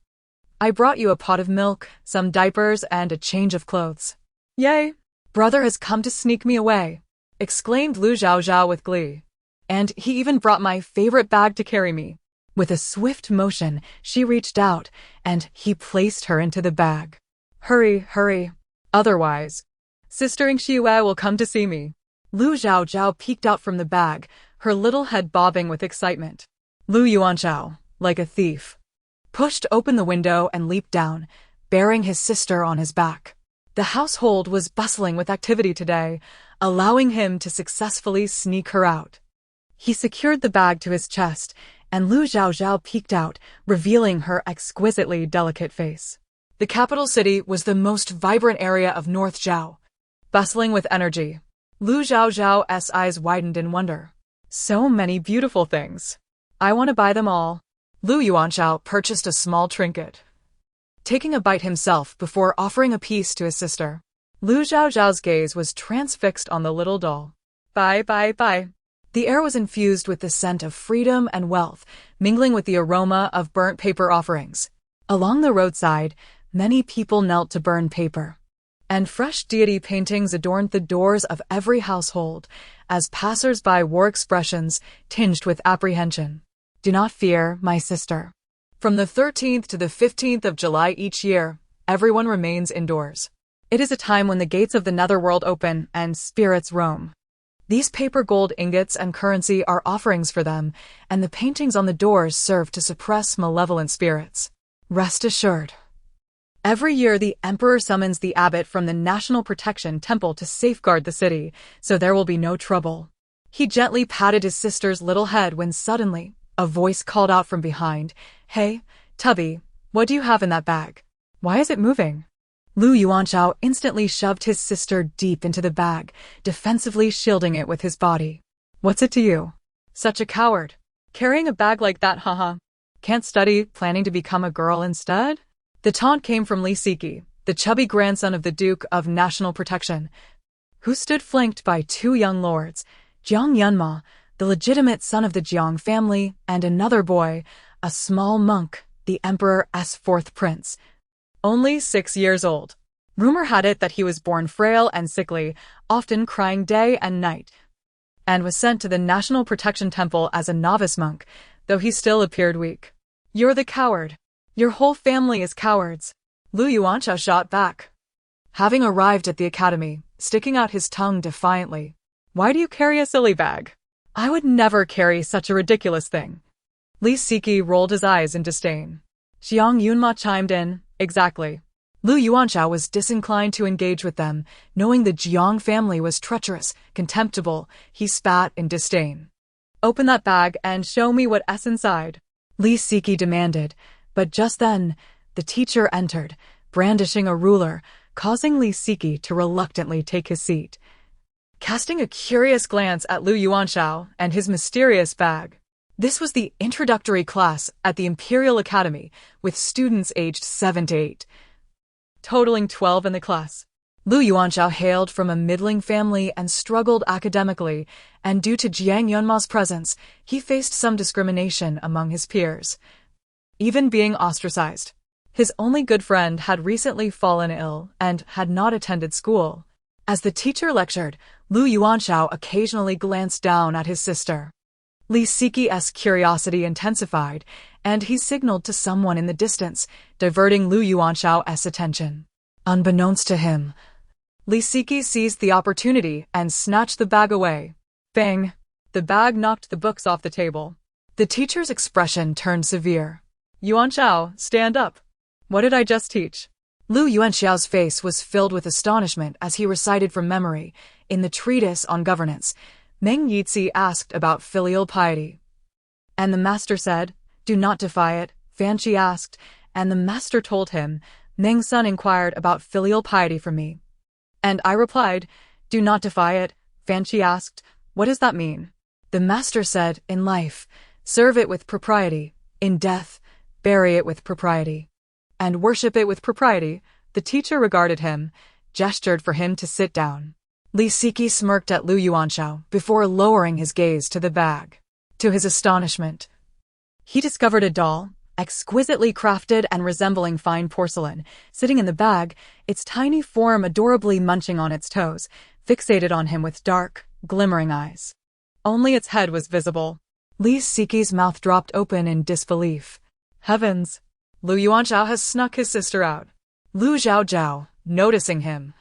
I brought you a pot of milk, some diapers, and a change of clothes. Yay! Brother has come to sneak me away, exclaimed Lu Chaochao with glee. And he even brought my favorite bag to carry me. With a swift motion, she reached out, and he placed her into the bag. Hurry, hurry. Otherwise, Sister Xiyue will come to see me. Lu Chaochao peeked out from the bag, her little head bobbing with excitement. Lu Yuanchao, like a thief, pushed open the window and leaped down, bearing his sister on his back. The household was bustling with activity today, allowing him to successfully sneak her out. He secured the bag to his chest, and Lu Chaochao peeked out, revealing her exquisitely delicate face. The capital city was the most vibrant area of North Zhao, bustling with energy. Lu Chaochao's eyes widened in wonder. So many beautiful things. I want to buy them all. Lu Yuanchao purchased a small trinket, taking a bite himself before offering a piece to his sister. Lu Chaochao's gaze was transfixed on the little doll. Bye. The air was infused with the scent of freedom and wealth, mingling with the aroma of burnt paper offerings. Along the roadside, many people knelt to burn paper, and fresh deity paintings adorned the doors of every household, as passers-by wore expressions tinged with apprehension. Do not fear, my sister. From the 13th to the 15th of July each year, everyone remains indoors. It is a time when the gates of the netherworld open and spirits roam. These paper gold ingots and currency are offerings for them, and the paintings on the doors serve to suppress malevolent spirits. Rest assured. Every year the emperor summons the abbot from the National Protection Temple to safeguard the city, so there will be no trouble. He gently patted his sister's little head when suddenly, a voice called out from behind, Hey, Tubby, what do you have in that bag? Why is it moving? Lu Yuanchao instantly shoved his sister deep into the bag, defensively shielding it with his body. What's it to you? Such a coward. Carrying a bag like that, haha. Can't study, planning to become a girl instead? The taunt came from Li Siki, the chubby grandson of the Duke of National Protection, who stood flanked by 2 young lords, Jiang Yunma, the legitimate son of the Jiang family, and another boy, a small monk, the emperor's 4th prince, only 6 years old. Rumor had it that he was born frail and sickly, often crying day and night, and was sent to the National Protection Temple as a novice monk, though he still appeared weak. You're the coward. Your whole family is cowards. Lu Yuanchao shot back, having arrived at the academy, sticking out his tongue defiantly. Why do you carry a silly bag? I would never carry such a ridiculous thing. Li Siki rolled his eyes in disdain. Jiang Yunma chimed in, exactly. Lu Yuanchao was disinclined to engage with them, knowing the Jiang family was treacherous, contemptible. He spat in disdain. Open that bag and show me what's inside, Li Siki demanded, but just then, the teacher entered, brandishing a ruler, causing Li Siki to reluctantly take his seat. Casting a curious glance at Lu Yuanchao and his mysterious bag. This was the introductory class at the Imperial Academy, with students aged 7 to 8, totaling 12 in the class. Lu Yuanchao hailed from a middling family and struggled academically, and due to Jiang Yunma's presence, he faced some discrimination among his peers, even being ostracized. His only good friend had recently fallen ill and had not attended school. As the teacher lectured, Lu Yuanchao occasionally glanced down at his sister. Li Siki's curiosity intensified, and he signaled to someone in the distance, diverting Lu Yuanchao's attention. Unbeknownst to him, Li Siki seized the opportunity and snatched the bag away. Bang! The bag knocked the books off the table. The teacher's expression turned severe. Yuanchao, stand up. What did I just teach? Lu Yuanchao's face was filled with astonishment as he recited from memory. In the treatise on governance, Meng Yizi asked about filial piety. And the master said, do not defy it, Fan Qi asked, and the master told him, Meng's son inquired about filial piety from me. And I replied, do not defy it, Fan Qi asked, what does that mean? The master said, in life, serve it with propriety, in death, bury it with propriety, and worship it with propriety. The teacher regarded him, gestured for him to sit down. Li Siki smirked at Lu Yuanchao before lowering his gaze to the bag. To his astonishment, he discovered a doll, exquisitely crafted and resembling fine porcelain, sitting in the bag, its tiny form adorably munching on its toes, fixated on him with dark, glimmering eyes. Only its head was visible. Li Siki's mouth dropped open in disbelief. Heavens! Lu Yuanchao has snuck his sister out. Lu Chaochao, noticing him,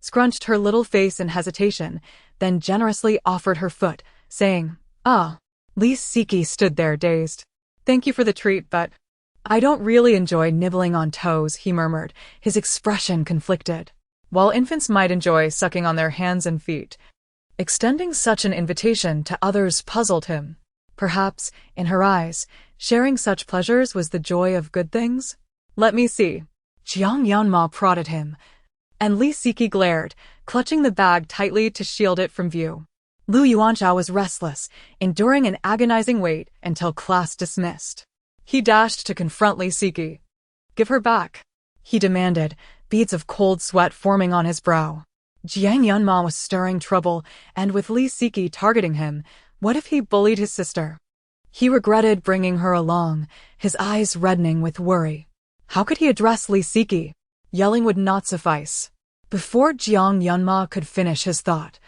scrunched her little face in hesitation, then generously offered her foot, saying, ah. Li Siki stood there dazed. Thank you for the treat, but I don't really enjoy nibbling on toes, he murmured, his expression conflicted. While infants might enjoy sucking on their hands and feet, extending such an invitation to others puzzled him. Perhaps, in her eyes, sharing such pleasures was the joy of good things? Let me see. Jiang Yunma prodded him, and Li Siki glared, clutching the bag tightly to shield it from view. Lu Yuanchao was restless, enduring an agonizing wait until class dismissed. He dashed to confront Li Siki. Give her back, he demanded, beads of cold sweat forming on his brow. Jiang Yunma was stirring trouble, and with Li Siki targeting him, what if he bullied his sister? He regretted bringing her along, his eyes reddening with worry. How could he address Li Siki? Yelling would not suffice. Before Jiang Yunma could finish his thought,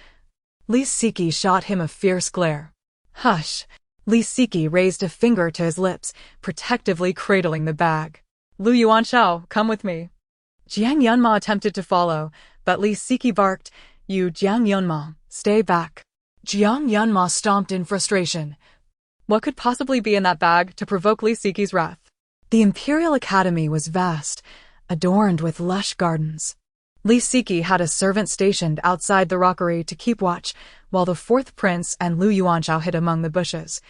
Li Siki shot him a fierce glare. Hush! Li Siki raised a finger to his lips, protectively cradling the bag. Lu Yuanchao, come with me. Jiang Yunma attempted to follow, but Li Siki barked, you Jiang Yunma, stay back. Jiang Yunma stomped in frustration. What could possibly be in that bag to provoke Li Siki's wrath? The Imperial Academy was vast, adorned with lush gardens. Li Siki had a servant stationed outside the rockery to keep watch, while the fourth prince and Lu Yuanchao hid among the bushes.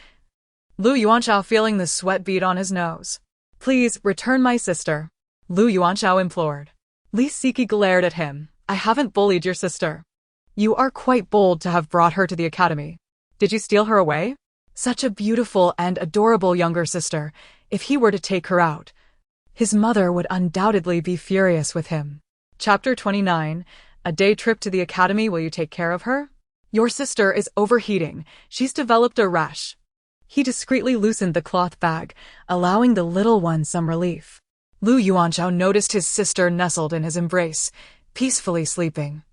Lu Yuanchao feeling the sweat bead on his nose. Please, return my sister, Lu Yuanchao implored. Li Siki glared at him. I haven't bullied your sister. You are quite bold to have brought her to the academy. Did you steal her away? Such a beautiful and adorable younger sister. If he were to take her out, his mother would undoubtedly be furious with him. Chapter 29. A day trip to the academy. Will you take care of her? Your sister is overheating. She's developed a rash. He discreetly loosened the cloth bag, allowing the little one some relief. Lu Yuanchao noticed his sister nestled in his embrace, peacefully sleeping,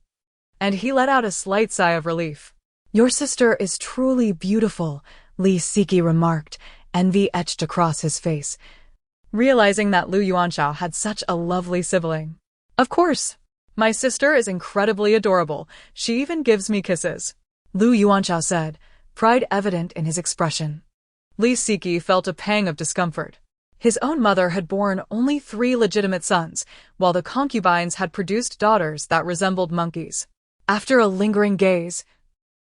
and he let out a slight sigh of relief. Your sister is truly beautiful, Li Siki remarked, envy etched across his face, realizing that Lu Yuanchao had such a lovely sibling. Of course. My sister is incredibly adorable. She even gives me kisses. Lu Yuanchao said, pride evident in his expression. Li Siki felt a pang of discomfort. His own mother had borne only 3 legitimate sons, while the concubines had produced daughters that resembled monkeys. After a lingering gaze,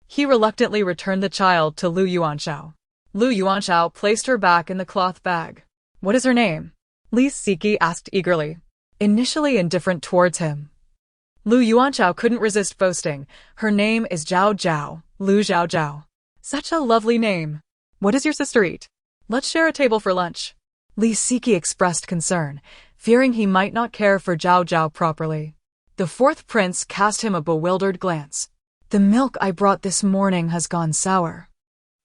he reluctantly returned the child to Lu Yuanchao. Lu Yuanchao placed her back in the cloth bag. What is her name? Li Siki asked eagerly, initially indifferent towards him. Lu Yuanchao couldn't resist boasting. Her name is Zhao Zhao, Lu Chaochao. Such a lovely name. What does your sister eat? Let's share a table for lunch. Li Siki expressed concern, fearing he might not care for Zhao Zhao properly. The 4th prince cast him a bewildered glance. The milk I brought this morning has gone sour.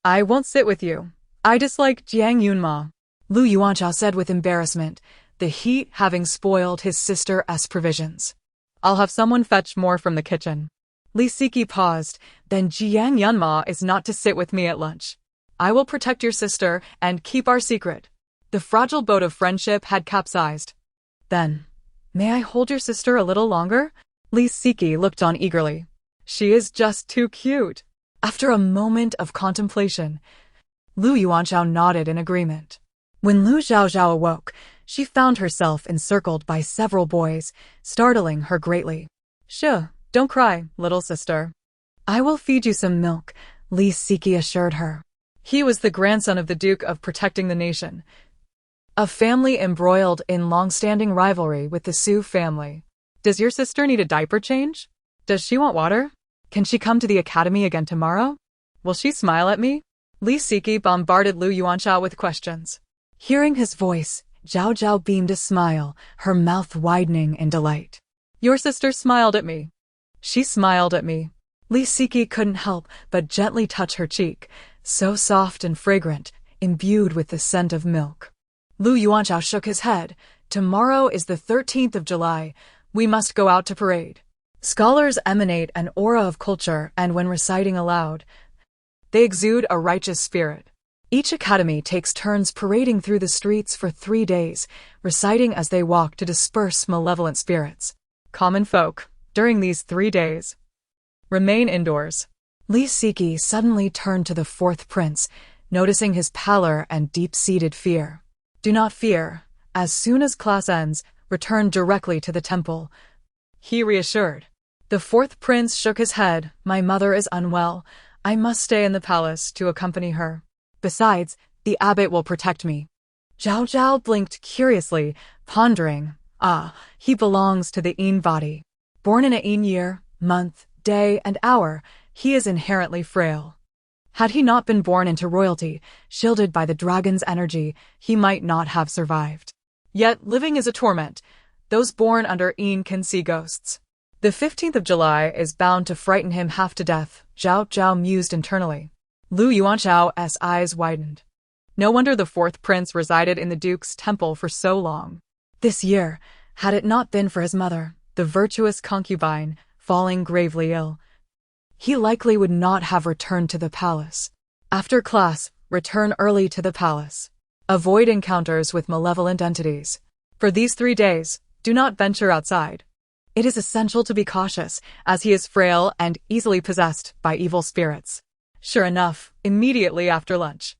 I won't sit with you. I dislike Jiang Yunma, Lu Yuanchao said with embarrassment, the heat having spoiled his sister's provisions. I'll have someone fetch more from the kitchen. Li Siki paused, then Jiang Yunma is not to sit with me at lunch. I will protect your sister and keep our secret. The fragile boat of friendship had capsized. Then, may I hold your sister a little longer? Li Siki looked on eagerly. She is just too cute. After a moment of contemplation, Lu Yuanchao nodded in agreement. When Lu Chaochao awoke, she found herself encircled by several boys, startling her greatly. Shh, don't cry, little sister. I will feed you some milk, Li Siki assured her. He was the grandson of the Duke of Protecting the Nation, a family embroiled in long-standing rivalry with the Su family. Does your sister need a diaper change? Does she want water? Can she come to the academy again tomorrow? Will she smile at me? Li Siki bombarded Lu Yuanchao with questions. Hearing his voice, Zhao Zhao beamed a smile, her mouth widening in delight. Your sister smiled at me. She smiled at me. Li Siki couldn't help but gently touch her cheek, so soft and fragrant, imbued with the scent of milk. Lu Yuanchao shook his head. Tomorrow is the 13th of July. We must go out to parade. Scholars emanate an aura of culture, and when reciting aloud, they exude a righteous spirit. Each academy takes turns parading through the streets for 3 days, reciting as they walk to disperse malevolent spirits. Common folk, during these 3 days, remain indoors. Li Siki suddenly turned to the 4th prince, noticing his pallor and deep-seated fear. Do not fear. As soon as class ends, return directly to the temple, he reassured. The 4th prince shook his head. My mother is unwell. I must stay in the palace to accompany her. Besides, the abbot will protect me. Zhao Zhao blinked curiously, pondering. He belongs to the Yin body. Born in a Yin year, month, day, and hour, he is inherently frail. Had he not been born into royalty, shielded by the dragon's energy, he might not have survived. Yet living is a torment. Those born under Yin can see ghosts. The 15th of July is bound to frighten him half to death, Zhao Zhao mused internally. Lu Yuanchao's eyes widened. No wonder the 4th prince resided in the duke's temple for so long. This year, had it not been for his mother, the virtuous concubine, falling gravely ill, he likely would not have returned to the palace. After class, return early to the palace. Avoid encounters with malevolent entities. For these 3 days, do not venture outside. It is essential to be cautious, as he is frail and easily possessed by evil spirits. Sure enough, immediately after lunch,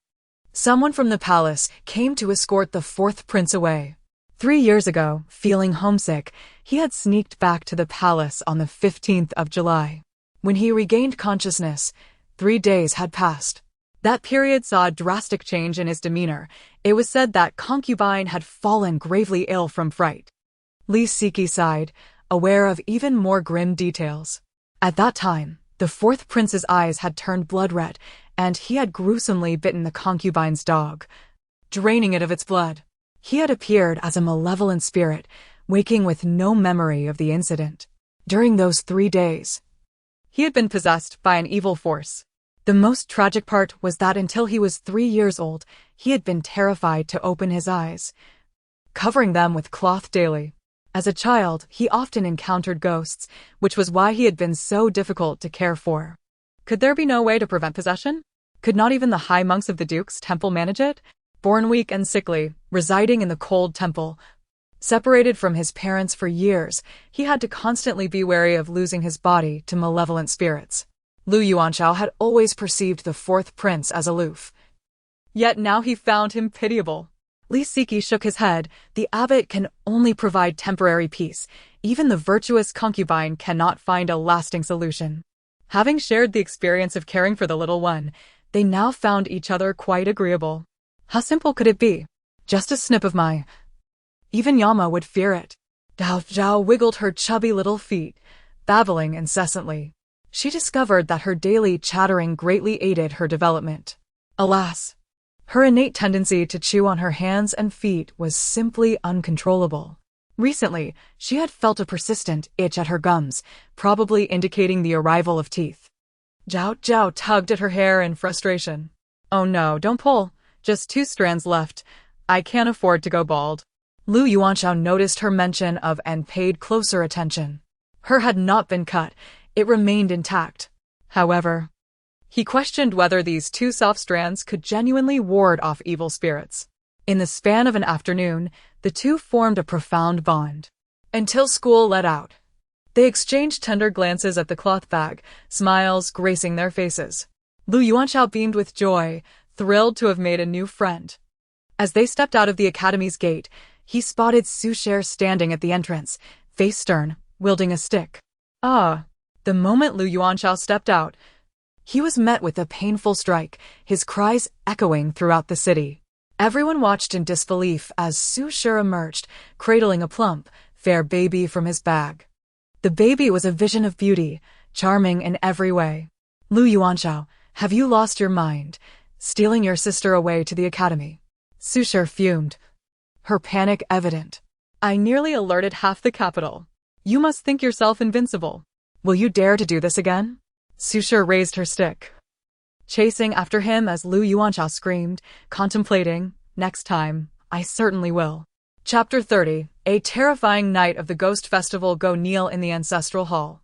someone from the palace came to escort the 4th prince away. 3 years ago, feeling homesick, he had sneaked back to the palace on the 15th of July. When he regained consciousness, 3 days had passed. That period saw a drastic change in his demeanor. It was said that concubine had fallen gravely ill from fright. Li Siki sighed, aware of even more grim details. At that time, the 4th prince's eyes had turned blood red, and he had gruesomely bitten the concubine's dog, draining it of its blood. He had appeared as a malevolent spirit, waking with no memory of the incident. During those 3 days, he had been possessed by an evil force. The most tragic part was that until he was 3 years old, he had been terrified to open his eyes, covering them with cloth daily. As a child, he often encountered ghosts, which was why he had been so difficult to care for. Could there be no way to prevent possession? Could not even the high monks of the Duke's temple manage it? Born weak and sickly, residing in the cold temple, separated from his parents for years, he had to constantly be wary of losing his body to malevolent spirits. Lu Yuanchao had always perceived the fourth prince as aloof. Yet now he found him pitiable. Li Siki shook his head. The abbot can only provide temporary peace. Even the virtuous concubine cannot find a lasting solution. Having shared the experience of caring for the little one, they now found each other quite agreeable. How simple could it be? Just a snip of my... Even Yama would fear it. Dao Zhao wiggled her chubby little feet, babbling incessantly. She discovered that her daily chattering greatly aided her development. Alas! Her innate tendency to chew on her hands and feet was simply uncontrollable. Recently, she had felt a persistent itch at her gums, probably indicating the arrival of teeth. Zhao Zhao tugged at her hair in frustration. Oh no, don't pull. Just 2 strands left. I can't afford to go bald. Lu Yuanchao noticed her mention of and paid closer attention. Her had not been cut. It remained intact. However, he questioned whether these 2 soft strands could genuinely ward off evil spirits. In the span of an afternoon, the two formed a profound bond. Until school let out. They exchanged tender glances at the cloth bag, smiles gracing their faces. Lu Yuanchao beamed with joy, thrilled to have made a new friend. As they stepped out of the academy's gate, he spotted Su Cher standing at the entrance, face stern, wielding a stick. The moment Lu Yuanchao stepped out, he was met with a painful strike, his cries echoing throughout the city. Everyone watched in disbelief as Su Cher emerged, cradling a plump, fair baby from his bag. The baby was a vision of beauty, charming in every way. Lu Yuanchao, have you lost your mind, stealing your sister away to the academy? Su Cher fumed, her panic evident. I nearly alerted half the capital. You must think yourself invincible. Will you dare to do this again? Su Cher raised her stick, chasing after him as Lu Yuanchao screamed, contemplating, next time, I certainly will. Chapter 30, a terrifying night of the Ghost Festival. Go kneel in the ancestral hall.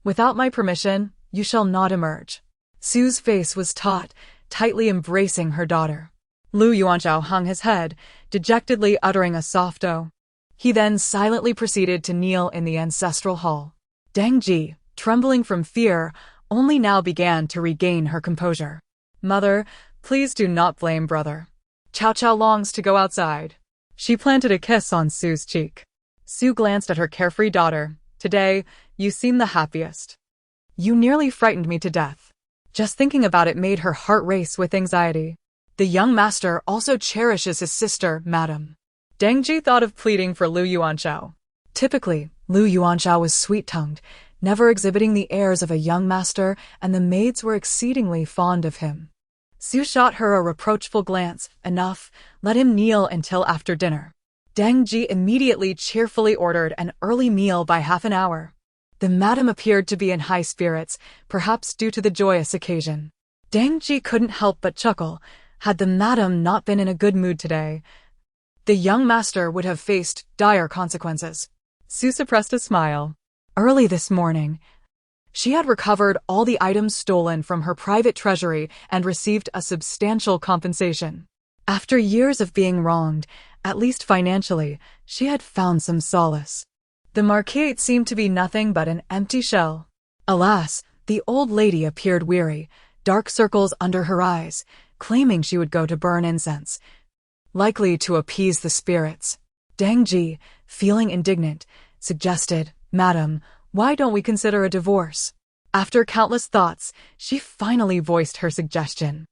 Without my permission, you shall not emerge. Su's face was taut, tightly embracing her daughter. Lu Yuanchao hung his head, dejectedly uttering a soft "oh." He then silently proceeded to kneel in the ancestral hall. Deng Ji, trembling from fear, only now began to regain her composure. Mother, please do not blame brother. Chaochao longs to go outside. She planted a kiss on Su's cheek. Su glanced at her carefree daughter. Today, you seem the happiest. You nearly frightened me to death. Just thinking about it made her heart race with anxiety. The young master also cherishes his sister, madam. Deng Ji thought of pleading for Lu Yuanchao. Typically, Lu Yuanchao was sweet-tongued, never exhibiting the airs of a young master, and the maids were exceedingly fond of him. Su shot her a reproachful glance. Enough, let him kneel until after dinner. Deng Ji immediately cheerfully ordered an early meal by half an hour. The madam appeared to be in high spirits, perhaps due to the joyous occasion. Deng Ji couldn't help but chuckle. Had the madam not been in a good mood today, the young master would have faced dire consequences. Su suppressed a smile. Early this morning, she had recovered all the items stolen from her private treasury and received a substantial compensation. After years of being wronged, at least financially, she had found some solace. The marquise seemed to be nothing but an empty shell. Alas, the old lady appeared weary, dark circles under her eyes, claiming she would go to burn incense, likely to appease the spirits. Deng Ji, feeling indignant, suggested, Madam, why don't we consider a divorce? After countless thoughts, she finally voiced her suggestion.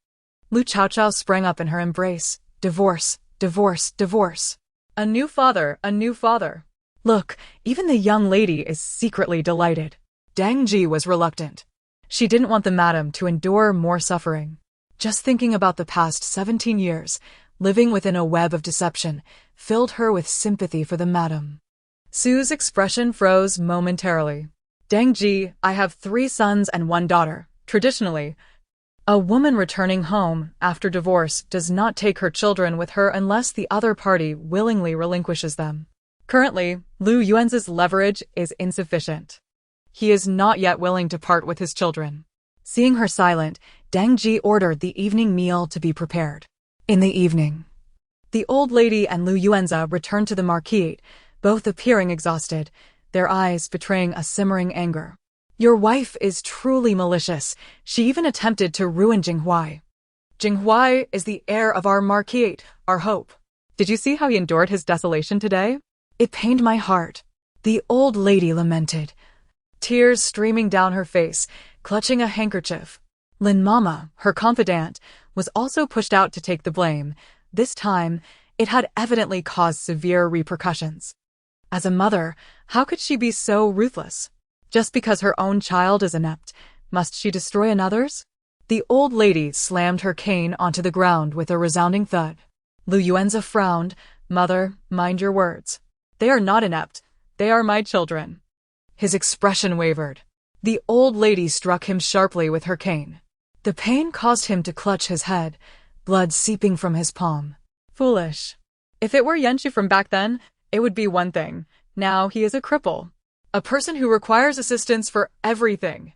Lu Chaochao sprang up in her embrace. Divorce, divorce, divorce. A new father, a new father. Look, even the young lady is secretly delighted. Deng Ji was reluctant. She didn't want the madam to endure more suffering. Just thinking about the past 17 years, living within a web of deception, filled her with sympathy for the madam. Su's expression froze momentarily. Deng Ji, I have 3 sons and 1 daughter. Traditionally, a woman returning home after divorce does not take her children with her unless the other party willingly relinquishes them. Currently, Lu Yuan's leverage is insufficient. He is not yet willing to part with his children. Seeing her silent, Deng Ji ordered the evening meal to be prepared. In the evening, the old lady and Lu Yuanza returned to the marquise, both appearing exhausted, their eyes betraying a simmering anger. Your wife is truly malicious. She even attempted to ruin Jinghuai. Jinghuai is the heir of our marquise, our hope. Did you see how he endured his desolation today? It pained my heart. The old lady lamented, tears streaming down her face, clutching a handkerchief. Lin Mama, her confidant, was also pushed out to take the blame. This time, it had evidently caused severe repercussions. As a mother, how could she be so ruthless? Just because her own child is inept, must she destroy another's? The old lady slammed her cane onto the ground with a resounding thud. Lu Yuanzi frowned. Mother, mind your words. They are not inept. They are my children. His expression wavered. The old lady struck him sharply with her cane. The pain caused him to clutch his head, blood seeping from his palm. Foolish. If it were Yanxu from back then, it would be one thing. Now he is a cripple. A person who requires assistance for everything.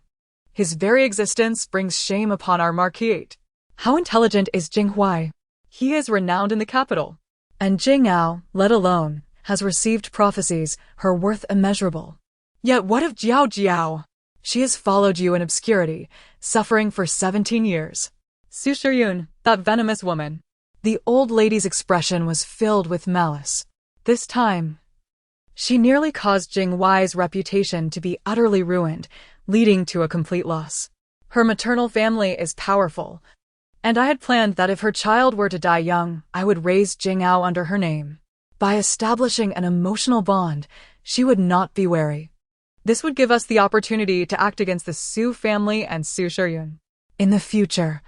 His very existence brings shame upon our marquise. How intelligent is Jinghuai? He is renowned in the capital. And Jingao, let alone, has received prophecies, her worth immeasurable. Yet what of Jiao? She has followed you in obscurity, suffering for 17 years. Su Shiyun, that venomous woman. The old lady's expression was filled with malice. This time, she nearly caused Jinghuai's reputation to be utterly ruined, leading to a complete loss. Her maternal family is powerful, and I had planned that if her child were to die young, I would raise Jingao under her name. By establishing an emotional bond, she would not be wary. This would give us the opportunity to act against the Su family and Su Shiyun. In the future,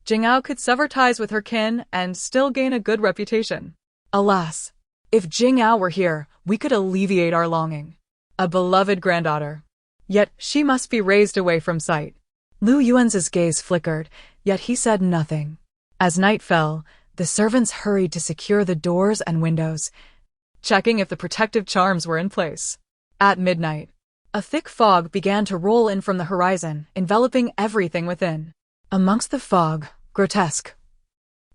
Jingao could sever ties with her kin and still gain a good reputation. Alas, if Jingao were here, we could alleviate our longing. A beloved granddaughter. Yet she must be raised away from sight. Lu Yuanzi's gaze flickered, yet he said nothing. As night fell, the servants hurried to secure the doors and windows, checking if the protective charms were in place. At midnight, a thick fog began to roll in from the horizon, enveloping everything within. Amongst the fog, grotesque,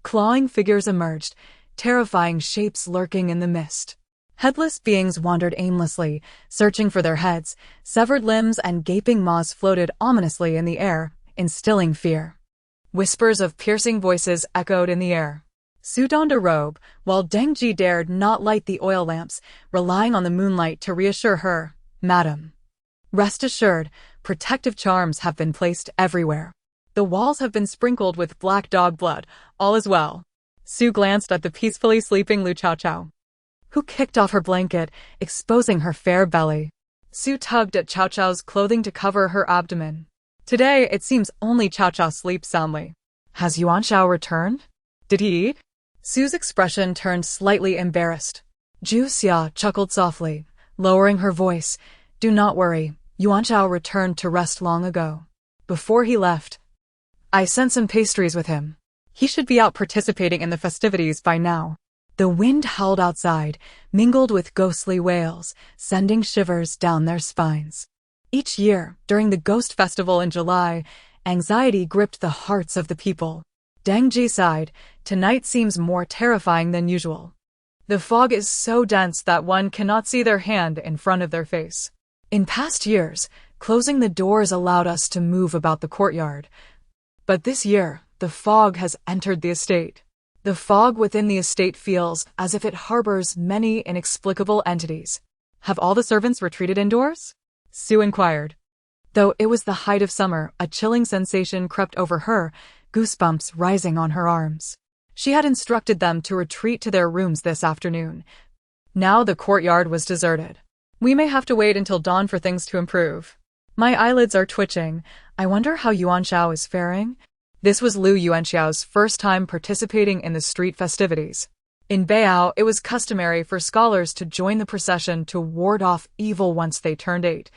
clawing figures emerged, terrifying shapes lurking in the mist. Headless beings wandered aimlessly, searching for their heads. Severed limbs and gaping maws floated ominously in the air, instilling fear. Whispers of piercing voices echoed in the air. Su donned a robe, while Deng Ji dared not light the oil lamps, relying on the moonlight to reassure her. Madam, rest assured, protective charms have been placed everywhere. The walls have been sprinkled with black dog blood. All is well. Su glanced at the peacefully sleeping Lu Chaochao, who kicked off her blanket, exposing her fair belly. Su tugged at Chaochao's clothing to cover her abdomen. Today, it seems only Chaochao sleeps soundly. Has Yuanxiao returned? Did he eat? Su's expression turned slightly embarrassed. Ju Xia chuckled softly, lowering her voice. Do not worry, Yuanxiao returned to rest long ago. Before he left, I sent some pastries with him. He should be out participating in the festivities by now. The wind howled outside, mingled with ghostly wails, sending shivers down their spines. Each year, during the Ghost Festival in July, anxiety gripped the hearts of the people. Deng Ji sighed, tonight seems more terrifying than usual. The fog is so dense that one cannot see their hand in front of their face. In past years, closing the doors allowed us to move about the courtyard. But this year, the fog has entered the estate. The fog within the estate feels as if it harbors many inexplicable entities. Have all the servants retreated indoors? Su inquired. Though it was the height of summer, a chilling sensation crept over her, goosebumps rising on her arms. She had instructed them to retreat to their rooms this afternoon. Now the courtyard was deserted. We may have to wait until dawn for things to improve. My eyelids are twitching. I wonder how Yuanxiao is faring? This was Lu Yuanxiao's first time participating in the street festivities. In Beiyao, it was customary for scholars to join the procession to ward off evil once they turned 8.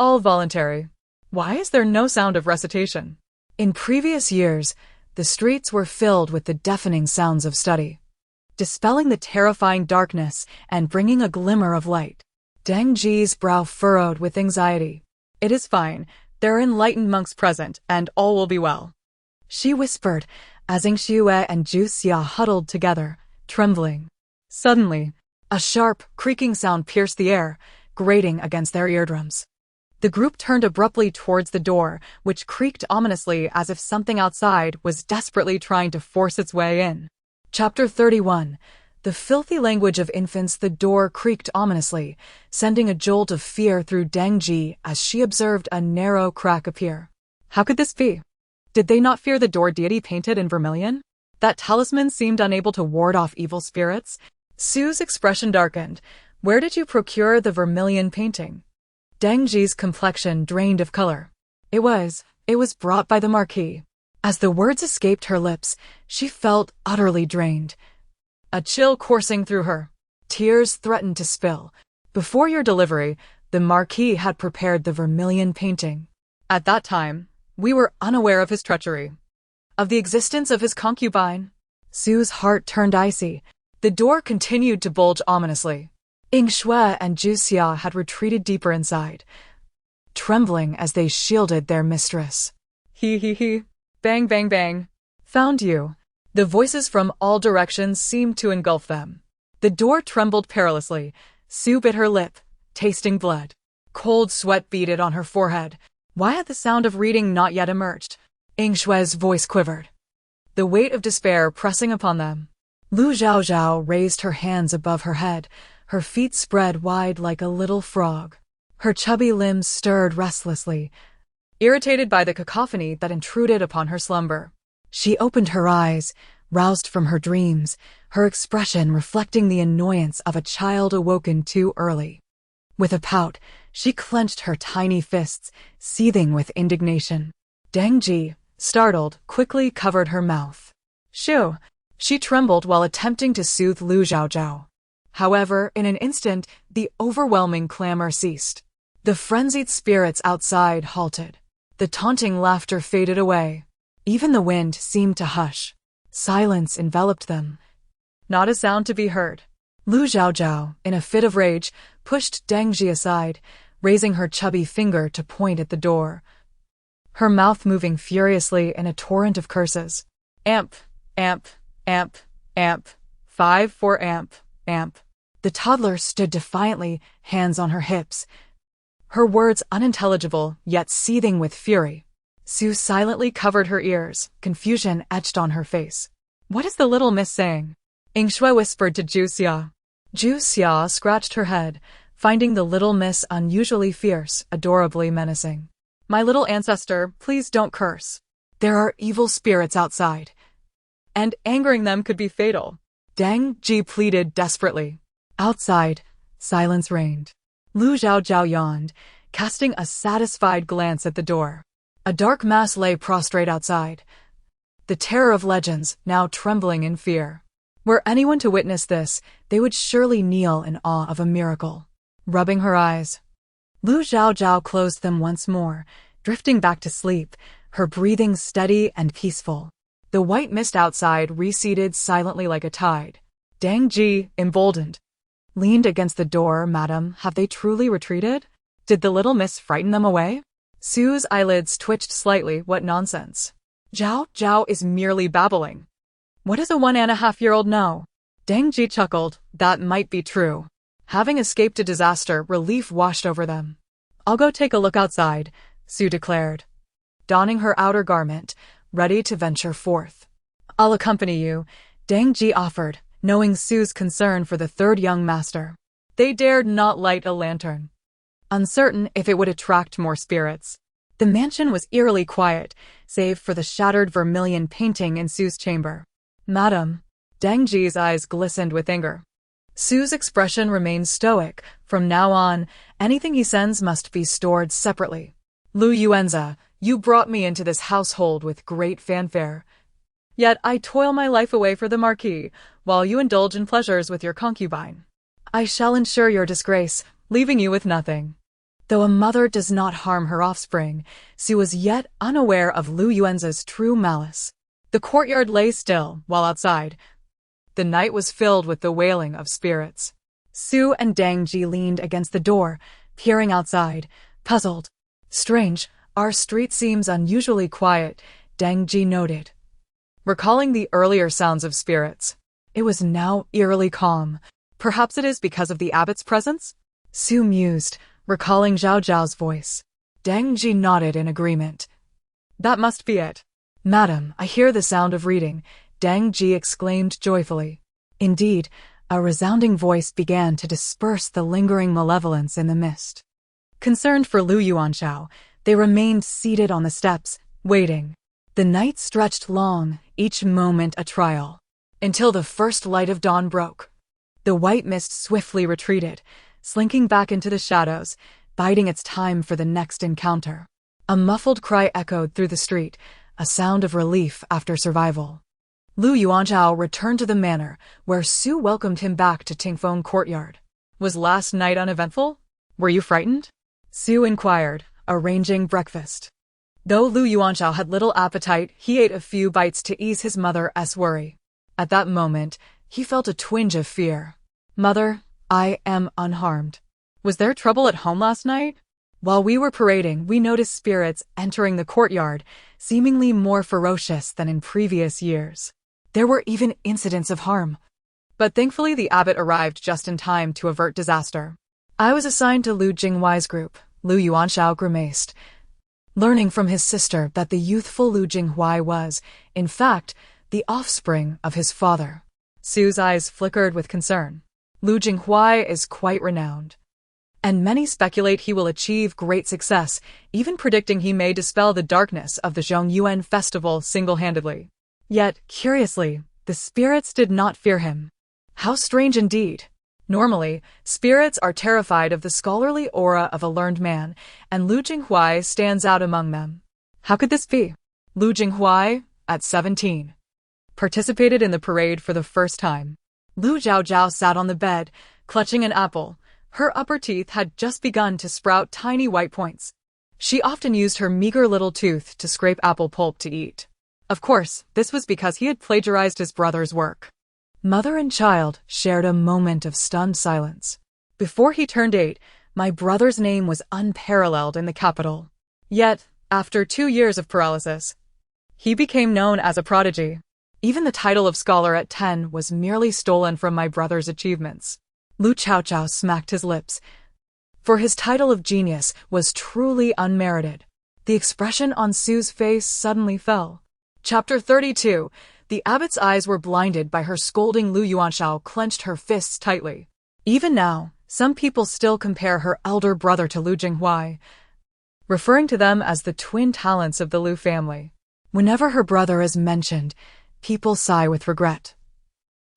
All voluntary. Why is there no sound of recitation? In previous years, the streets were filled with the deafening sounds of study, dispelling the terrifying darkness and bringing a glimmer of light. Deng Ji's brow furrowed with anxiety. It is fine. There are enlightened monks present, and all will be well. She whispered, as Ying Xue and Ju Xia huddled together, trembling. Suddenly, a sharp, creaking sound pierced the air, grating against their eardrums. The group turned abruptly towards the door, which creaked ominously as if something outside was desperately trying to force its way in. Chapter 31. The filthy language of infants. The door creaked ominously, sending a jolt of fear through Deng Ji as she observed a narrow crack appear. How could this be? Did they not fear the door deity painted in vermilion? That talisman seemed unable to ward off evil spirits. Sue's expression darkened. Where did you procure the vermilion painting? Deng Ji's complexion drained of color. It was brought by the Marquis. As the words escaped her lips, she felt utterly drained. A chill coursing through her. Tears threatened to spill. Before your delivery, the Marquis had prepared the vermilion painting. At that time, we were unaware of his treachery, of the existence of his concubine. Sue's heart turned icy. The door continued to bulge ominously. Ying Shui and Zhu Xia had retreated deeper inside, trembling as they shielded their mistress. He. Bang, bang, bang. Found you. The voices from all directions seemed to engulf them. The door trembled perilously. Sue bit her lip, tasting blood. Cold sweat beaded on her forehead. Why had the sound of reading not yet emerged? Ying Shui's voice quivered, the weight of despair pressing upon them. Lu Chaochao raised her hands above her head, her feet spread wide like a little frog. Her chubby limbs stirred restlessly, irritated by the cacophony that intruded upon her slumber. She opened her eyes, roused from her dreams, her expression reflecting the annoyance of a child awoken too early. With a pout, she clenched her tiny fists, seething with indignation. Deng Ji, startled, quickly covered her mouth. Shoo! She trembled while attempting to soothe Lu Chaochao. However, in an instant, the overwhelming clamor ceased. The frenzied spirits outside halted. The taunting laughter faded away. Even the wind seemed to hush. Silence enveloped them. Not a sound to be heard. Lu Chaochao, in a fit of rage, pushed Deng Ji aside, raising her chubby finger to point at the door, her mouth moving furiously in a torrent of curses. Amp, amp, amp, amp, 5 for amp, amp. The toddler stood defiantly, hands on her hips, her words unintelligible yet seething with fury. Sue silently covered her ears, confusion etched on her face. What is the little miss saying? Ying Shui whispered to Zhu Xia. Zhu Xia scratched her head, finding the little miss unusually fierce, adorably menacing. My little ancestor, please don't curse. There are evil spirits outside, and angering them could be fatal. Deng Ji pleaded desperately. Outside, silence reigned. Lu Chaochao yawned, casting a satisfied glance at the door. A dark mass lay prostrate outside, the terror of legends now trembling in fear. Were anyone to witness this, they would surely kneel in awe of a miracle. Rubbing her eyes, Lu Chaochao closed them once more, drifting back to sleep, her breathing steady and peaceful. The white mist outside receded silently like a tide. Deng Ji, emboldened, leaned against the door. Madam, have they truly retreated? Did the little miss frighten them away? Sue's eyelids twitched slightly. What nonsense. Zhao is merely babbling. What does a 1.5-year-old know? Deng Ji chuckled. That might be true. Having escaped a disaster, relief washed over them. I'll go take a look outside, Sue declared, donning her outer garment, ready to venture forth. I'll accompany you, Deng Ji offered, knowing Sue's concern for the third young master. They dared not light a lantern, uncertain if it would attract more spirits. The mansion was eerily quiet, save for the shattered vermilion painting in Sue's chamber. Madam, Deng Ji's eyes glistened with anger. Sue's expression remained stoic. From now on, anything he sends must be stored separately. Lu Yuanza, you brought me into this household with great fanfare. Yet I toil my life away for the Marquis, while you indulge in pleasures with your concubine. I shall ensure your disgrace, leaving you with nothing. Though a mother does not harm her offspring, Sue was yet unaware of Lu Yuanza's true malice. The courtyard lay still, while outside, the night was filled with the wailing of spirits. Sue and Deng Ji leaned against the door, peering outside, puzzled. Strange, our street seems unusually quiet, Deng Ji noted, recalling the earlier sounds of spirits. It was now eerily calm. Perhaps it is because of the abbot's presence? Sue mused, recalling Zhao Zhao's voice. Deng Ji nodded in agreement. That must be it. Madam, I hear the sound of reading, Deng Ji exclaimed joyfully. Indeed, a resounding voice began to disperse the lingering malevolence in the mist. Concerned for Lu Chaochao, they remained seated on the steps, waiting. The night stretched long, each moment a trial, until the first light of dawn broke. The white mist swiftly retreated, slinking back into the shadows, biding its time for the next encounter. A muffled cry echoed through the street, a sound of relief after survival. Lu Chaochao returned to the manor, where Su welcomed him back to Tingfeng Courtyard. Was last night uneventful? Were you frightened? Su inquired, arranging breakfast. Though Lu Chaochao had little appetite, he ate a few bites to ease his mother's worry. At that moment, he felt a twinge of fear. Mother, I am unharmed. Was there trouble at home last night? While we were parading, we noticed spirits entering the courtyard, seemingly more ferocious than in previous years. There were even incidents of harm. But thankfully the abbot arrived just in time to avert disaster. I was assigned to Lu Jinghuai's group, Lu Chaochao grimaced, learning from his sister that the youthful Lu Jinghuai was, in fact, the offspring of his father. Su's eyes flickered with concern. Lu Jinghuai is quite renowned, and many speculate he will achieve great success, even predicting he may dispel the darkness of the Zhongyuan festival single-handedly. Yet, curiously, the spirits did not fear him. How strange indeed. Normally, spirits are terrified of the scholarly aura of a learned man, and Lu Jinghuai stands out among them. How could this be? Lu Jinghuai, at 17, participated in the parade for the first time. Lu Chaochao sat on the bed, clutching an apple. Her upper teeth had just begun to sprout tiny white points. She often used her meager little tooth to scrape apple pulp to eat. Of course, this was because he had plagiarized his brother's work. Mother and child shared a moment of stunned silence. Before he turned 8, my brother's name was unparalleled in the capital. Yet, after 2 years of paralysis, he became known as a prodigy. Even the title of scholar at 10 was merely stolen from my brother's achievements. Lu Chaochao smacked his lips, for his title of genius was truly unmerited. The expression on Su's face suddenly fell. Chapter 32. The abbot's eyes were blinded by her scolding. Lu Chaochao clenched her fists tightly. Even now, some people still compare her elder brother to Lu Jinghuai, referring to them as the twin talents of the Lu family. Whenever her brother is mentioned, people sigh with regret,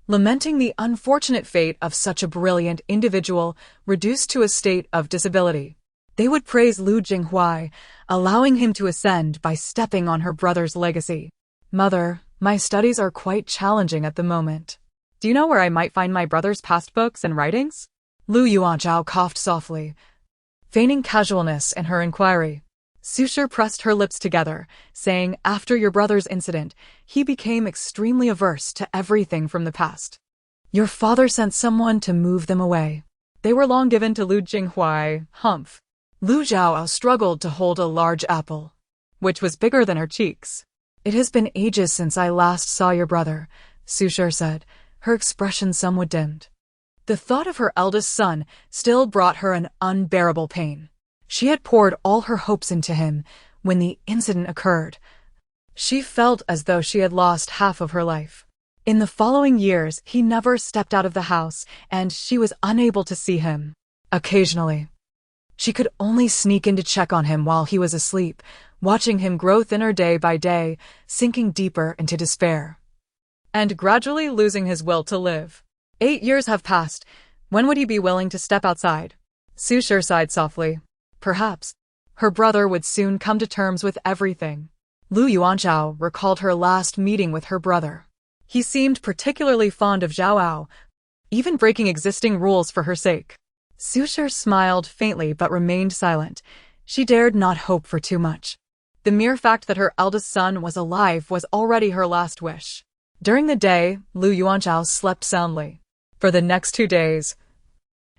lamenting the unfortunate fate of such a brilliant individual reduced to a state of disability. They would praise Lu Jinghuai, allowing him to ascend by stepping on her brother's legacy. Mother, my studies are quite challenging at the moment. Do you know where I might find my brother's past books and writings? Lu Chaochao coughed softly, feigning casualness in her inquiry. Susher pressed her lips together, saying, after your brother's incident, he became extremely averse to everything from the past. Your father sent someone to move them away. They were long given to Lu Jinghuai, humph. Lu Chaochao struggled to hold a large apple, which was bigger than her cheeks. It has been ages since I last saw your brother, Susher said, her expression somewhat dimmed. The thought of her eldest son still brought her an unbearable pain. She had poured all her hopes into him when the incident occurred. She felt as though she had lost half of her life. In the following years, he never stepped out of the house, and she was unable to see him. Occasionally, she could only sneak in to check on him while he was asleep, watching him grow thinner day by day, sinking deeper into despair, and gradually losing his will to live. 8 years have passed. When would he be willing to step outside? Susher sighed softly. Perhaps her brother would soon come to terms with everything. Lu Chaochao recalled her last meeting with her brother. He seemed particularly fond of Zhao, even breaking existing rules for her sake. Susher smiled faintly but remained silent. She dared not hope for too much. The mere fact that her eldest son was alive was already her last wish. During the day, Lu Chaochao slept soundly. For the next 2 days,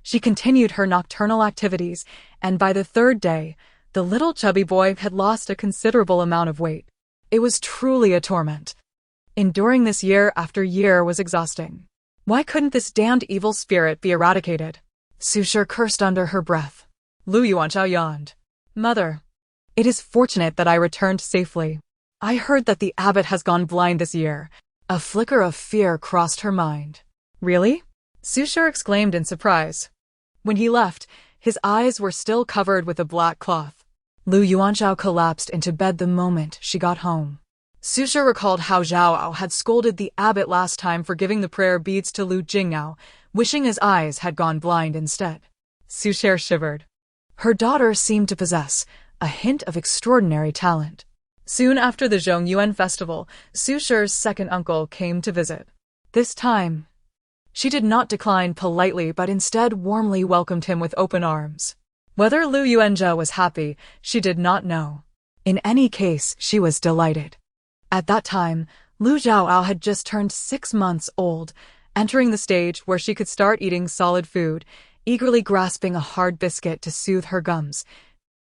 she continued her nocturnal activities, and by the 3rd day, the little chubby boy had lost a considerable amount of weight. It was truly a torment. Enduring this year after year was exhausting. Why couldn't this damned evil spirit be eradicated? Susher cursed under her breath. Lu Chaochao yawned. Mother, It is fortunate that I returned safely. I heard that the abbot has gone blind this year. A flicker of fear crossed her mind. Really? Su Shi exclaimed in surprise. When he left, his eyes were still covered with a black cloth. Lu Chaochao collapsed into bed the moment she got home. Su Shi recalled how Zhao had scolded the abbot last time for giving the prayer beads to Lu Jingyao, wishing his eyes had gone blind instead. Su Shi shivered. Her daughter seemed to possess a hint of extraordinary talent. Soon after the Zhongyuan festival, Su Shi's second uncle came to visit. This time, she did not decline politely but instead warmly welcomed him with open arms. Whether Lu Yuanzhe was happy, she did not know. In any case, she was delighted. At that time, Lu Chaochao had just turned 6 months old, entering the stage where she could start eating solid food, eagerly grasping a hard biscuit to soothe her gums.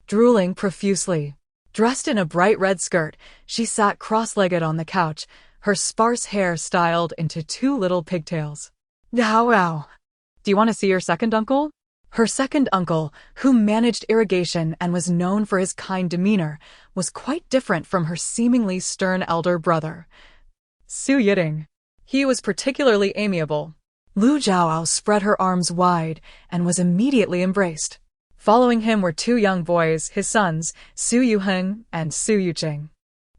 Drooling profusely. Dressed in a bright red skirt, she sat cross-legged on the couch, her sparse hair styled into 2 little pigtails. Wow. Do you want to see your second uncle? Her second uncle, who managed irrigation and was known for his kind demeanor, was quite different from her seemingly stern elder brother, Su Yiting. He was particularly amiable. Lu Chaochao spread her arms wide and was immediately embraced. Following him were 2 young boys, his sons, Su Yuheng and Su Yuqing.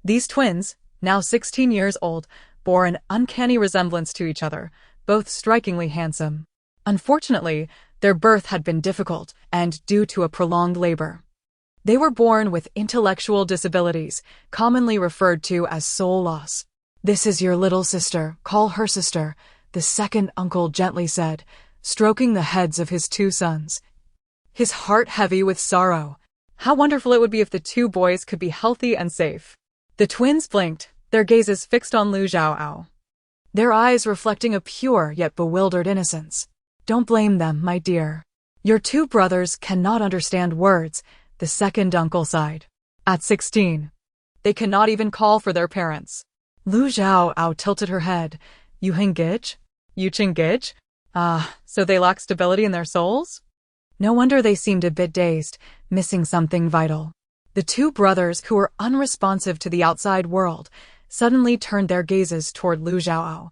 These twins, now 16 years old, bore an uncanny resemblance to each other, both strikingly handsome. Unfortunately, their birth had been difficult and due to a prolonged labor. They were born with intellectual disabilities, commonly referred to as soul loss. "This is your little sister, call her sister," the second uncle gently said, stroking the heads of his 2 sons. His heart heavy with sorrow. How wonderful it would be if the 2 boys could be healthy and safe. The twins blinked, their gazes fixed on Lu Chaochao, their eyes reflecting a pure yet bewildered innocence. "Don't blame them, my dear. Your 2 brothers cannot understand words," the second uncle sighed. "At 16, they cannot even call for their parents." Lu Chaochao tilted her head. "Yuheng Gij? Yuqing Gij? So they lack stability in their souls?" No wonder they seemed a bit dazed, missing something vital. The 2 brothers, who were unresponsive to the outside world, suddenly turned their gazes toward Lu Chaochao,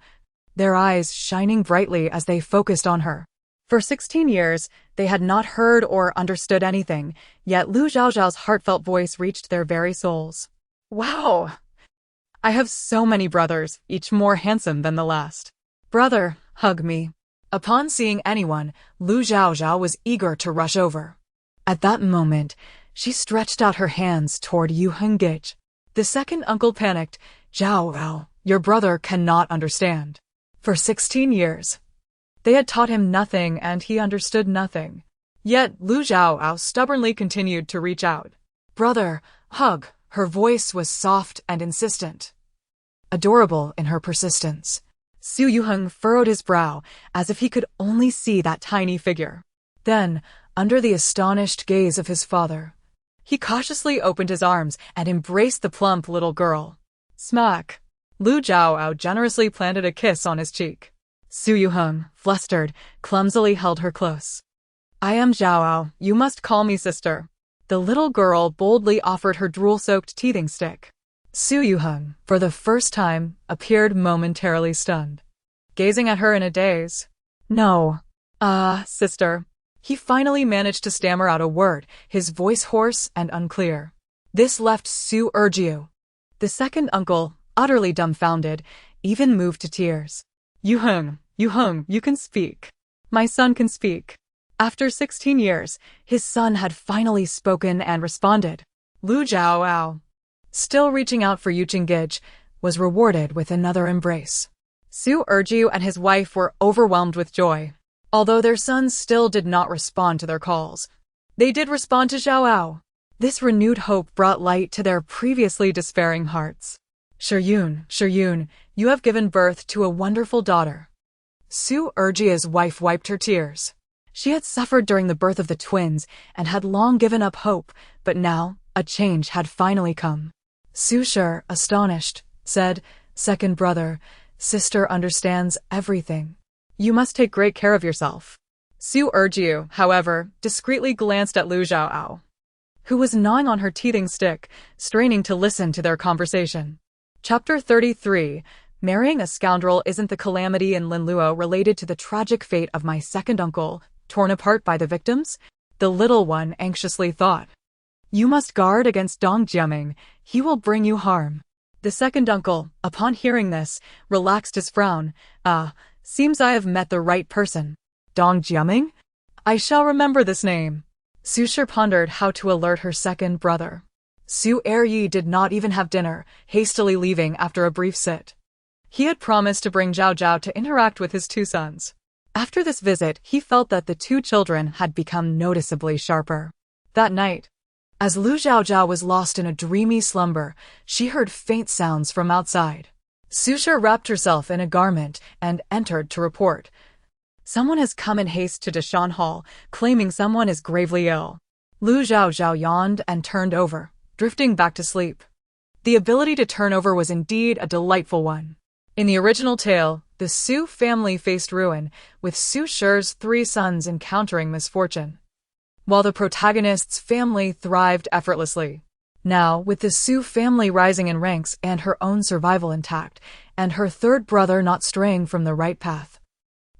their eyes shining brightly as they focused on her. For 16 years, they had not heard or understood anything, yet Lu Chaochao's heartfelt voice reached their very souls. "Wow! I have so many brothers, each more handsome than the last. Brother, hug me." Upon seeing anyone, Lu Chaochao was eager to rush over. At that moment, she stretched out her hands toward Yuheng Gij. The second uncle panicked. "Chaochao, your brother cannot understand." For 16 years, they had taught him nothing and he understood nothing. Yet Lu Chaochao stubbornly continued to reach out. "Brother, hug." Her voice was soft and insistent, adorable in her persistence. Su Yuheng furrowed his brow, as if he could only see that tiny figure. Then, under the astonished gaze of his father, he cautiously opened his arms and embraced the plump little girl. Smack! Lu Chaochao generously planted a kiss on his cheek. Su Yuheng, flustered, clumsily held her close. "I am Chaochao, you must call me sister." The little girl boldly offered her drool-soaked teething stick. Su Yuheng, for the first time, appeared momentarily stunned, gazing at her in a daze. "No. Sister." He finally managed to stammer out a word, his voice hoarse and unclear. This left Su Erjiu, the second uncle, utterly dumbfounded, even moved to tears. Yuheng, you can speak. My son can speak." After 16 years, his son had finally spoken and responded. Lu Chaochao, still reaching out for Yuqing Gij, was rewarded with another embrace. Su Erjiu and his wife were overwhelmed with joy. Although their sons still did not respond to their calls, they did respond to Chaochao. This renewed hope brought light to their previously despairing hearts. Shiyun, you have given birth to a wonderful daughter." Su Erjiu's wife wiped her tears. She had suffered during the birth of the twins and had long given up hope, but now a change had finally come. Su Shi, astonished, said, "Second brother, sister understands everything. You must take great care of yourself." Su Erjiu, however, discreetly glanced at Lu Chaochao, who was gnawing on her teething stick, straining to listen to their conversation. Chapter 33. Marrying a scoundrel isn't the calamity in Linluo related to the tragic fate of my second uncle, torn apart by the victims? The little one anxiously thought. You must guard against Dong Jiaming, he will bring you harm. The second uncle, upon hearing this, relaxed his frown. Seems I have met the right person. Dong Jiaming? I shall remember this name. Su Shi pondered how to alert her second brother. Su Eryi did not even have dinner, hastily leaving after a brief sit. He had promised to bring Zhao Zhao to interact with his two sons. After this visit, he felt that the two children had become noticeably sharper. That night, as Lu Chaochao was lost in a dreamy slumber, she heard faint sounds from outside. Su Shi wrapped herself in a garment and entered to report. Someone has come in haste to Dashan Hall, claiming someone is gravely ill. Lu Chaochao yawned and turned over, drifting back to sleep. The ability to turn over was indeed a delightful one. In the original tale, the Su family faced ruin, with Su Shi's three sons encountering misfortune, while the protagonist's family thrived effortlessly. Now, with the Su family rising in ranks and her own survival intact, and her third brother not straying from the right path,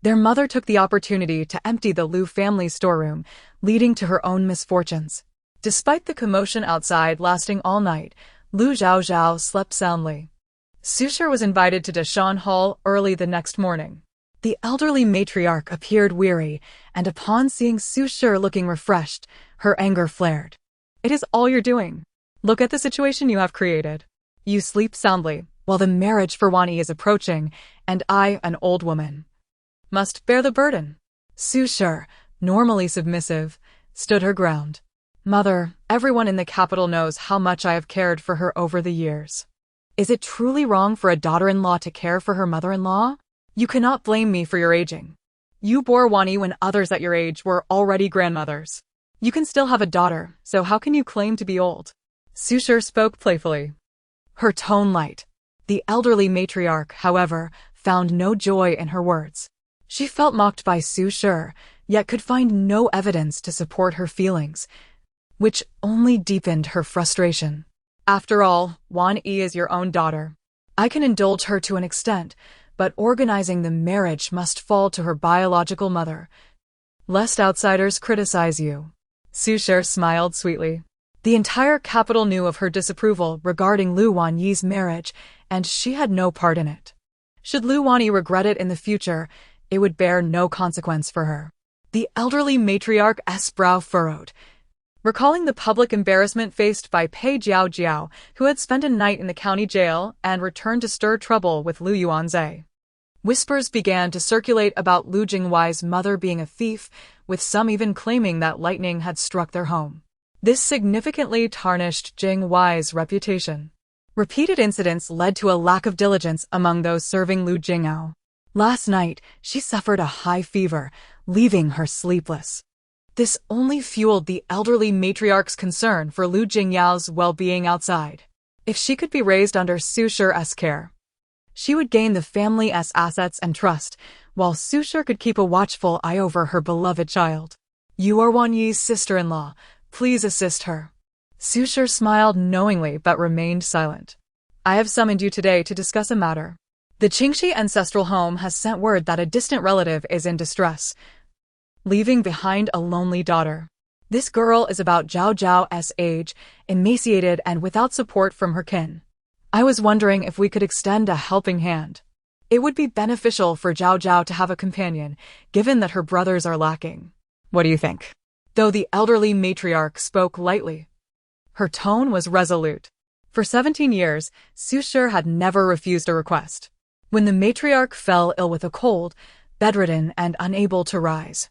their mother took the opportunity to empty the Lu family storeroom, leading to her own misfortunes. Despite the commotion outside lasting all night, Lu Chaochao slept soundly. Su Shi was invited to Dashan Hall early the next morning. The elderly matriarch appeared weary, and upon seeing Su Shi looking refreshed, her anger flared. It is all you're doing. Look at the situation you have created. You sleep soundly, while the marriage for Wani is approaching, and I, an old woman, must bear the burden. Su Shi, normally submissive, stood her ground. Mother, everyone in the capital knows how much I have cared for her over the years. Is it truly wrong for a daughter-in-law to care for her mother-in-law? You cannot blame me for your aging. You bore Wani when others at your age were already grandmothers. You can still have a daughter, so how can you claim to be old? Su Shi spoke playfully, her tone light. The elderly matriarch, however, found no joy in her words. She felt mocked by Su Shi, yet could find no evidence to support her feelings, which only deepened her frustration. After all, Wan Yi is your own daughter. I can indulge her to an extent, but organizing the marriage must fall to her biological mother, lest outsiders criticize you. Su Shi smiled sweetly. The entire capital knew of her disapproval regarding Lu Wanyi's marriage, and she had no part in it. Should Lu Wanyi regret it in the future, it would bear no consequence for her. The elderly matriarch's brow furrowed, recalling the public embarrassment faced by Pei Jiao, who had spent a night in the county jail and returned to stir trouble with Lu Yuanzhe. Whispers began to circulate about Lu Jingwei's mother being a thief, with some even claiming that lightning had struck their home. This significantly tarnished Jingwei's reputation. Repeated incidents led to a lack of diligence among those serving Lu Jingao. Last night, she suffered a high fever, leaving her sleepless. This only fueled the elderly matriarch's concern for Lu Jingyao's well-being outside. If she could be raised under Su Shi's care, she would gain the family's assets and trust, while Su Shi could keep a watchful eye over her beloved child. You are Wan Yi's sister-in-law. Please assist her. Su Shi smiled knowingly but remained silent. I have summoned you today to discuss a matter. The Qingxi ancestral home has sent word that a distant relative is in distress, leaving behind a lonely daughter. This girl is about Zhao Zhao's age, emaciated and without support from her kin. I was wondering if we could extend a helping hand. It would be beneficial for Zhao Zhao to have a companion, given that her brothers are lacking. What do you think? Though the elderly matriarch spoke lightly, her tone was resolute. For 17 years, Su Shi had never refused a request. When the matriarch fell ill with a cold, bedridden and unable to rise,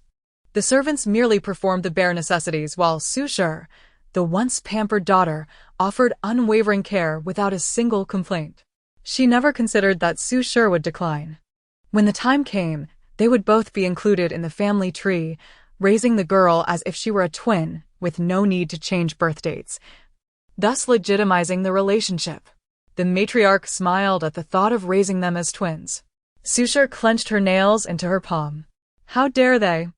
the servants merely performed the bare necessities while Su Shi, the once pampered daughter, offered unwavering care without a single complaint. She never considered that Su Shi would decline. When the time came, they would both be included in the family tree, raising the girl as if she were a twin, with no need to change birth dates, thus legitimizing the relationship. The matriarch smiled at the thought of raising them as twins. Su Shi clenched her nails into her palm. How dare they?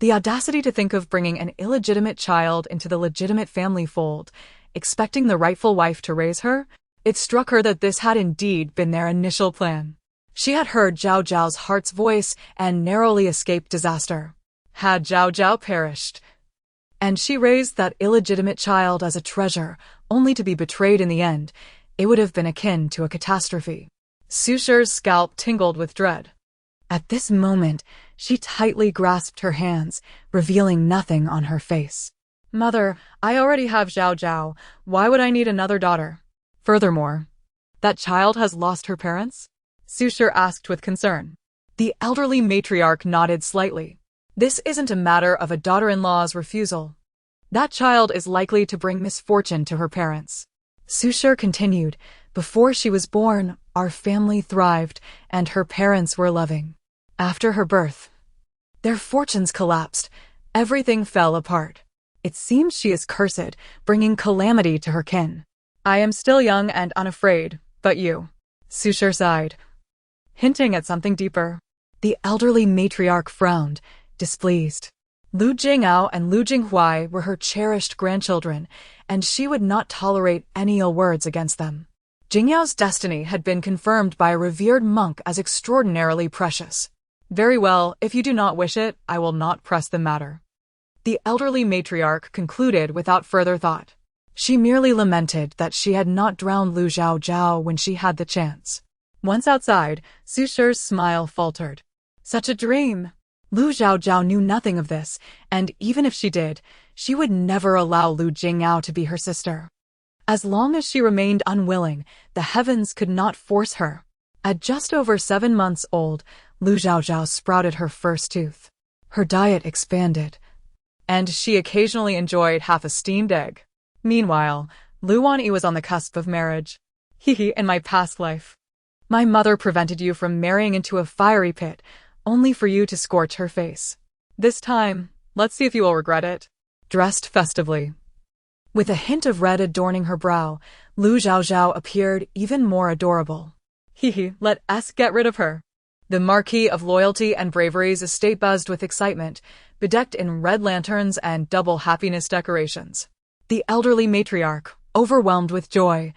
The audacity to think of bringing an illegitimate child into the legitimate family fold, expecting the rightful wife to raise her, it struck her that this had indeed been their initial plan. She had heard Zhao Zhao's heart's voice and narrowly escaped disaster. Had Zhao Zhao perished, and she raised that illegitimate child as a treasure, only to be betrayed in the end, it would have been akin to a catastrophe. Su Shi's scalp tingled with dread. At this moment, she tightly grasped her hands, revealing nothing on her face. Mother, I already have Zhao Zhao. Why would I need another daughter? Furthermore, that child has lost her parents? Su Shi asked with concern. The elderly matriarch nodded slightly. This isn't a matter of a daughter-in-law's refusal. That child is likely to bring misfortune to her parents. Su Shi continued, before she was born, our family thrived, and her parents were loving. After her birth, their fortunes collapsed. Everything fell apart. It seems she is cursed, bringing calamity to her kin. I am still young and unafraid, but you. Su Shi sighed, hinting at something deeper. The elderly matriarch frowned, displeased. Lu Jingao and Lu Jinghuai were her cherished grandchildren, and she would not tolerate any ill words against them. Jingyao's destiny had been confirmed by a revered monk as extraordinarily precious. Very well, if you do not wish it, I will not press the matter. The elderly matriarch concluded without further thought. She merely lamented that she had not drowned Lu Chaochao when she had the chance. Once outside, Su Shi's smile faltered. Such a dream! Lu Chaochao knew nothing of this, and even if she did, she would never allow Lu Jingao to be her sister. As long as she remained unwilling, the heavens could not force her. At just over 7 months old, Lu Chaochao sprouted her first tooth. Her diet expanded, and she occasionally enjoyed half a steamed egg. Meanwhile, Lu Wanyi was on the cusp of marriage. In my past life, my mother prevented you from marrying into a fiery pit, only for you to scorch her face. This time, let's see if you will regret it. Dressed festively, with a hint of red adorning her brow, Lu Chaochao appeared even more adorable. Let us get rid of her. The Marquis of Loyalty and Bravery's estate buzzed with excitement, bedecked in red lanterns and double happiness decorations. The elderly matriarch, overwhelmed with joy,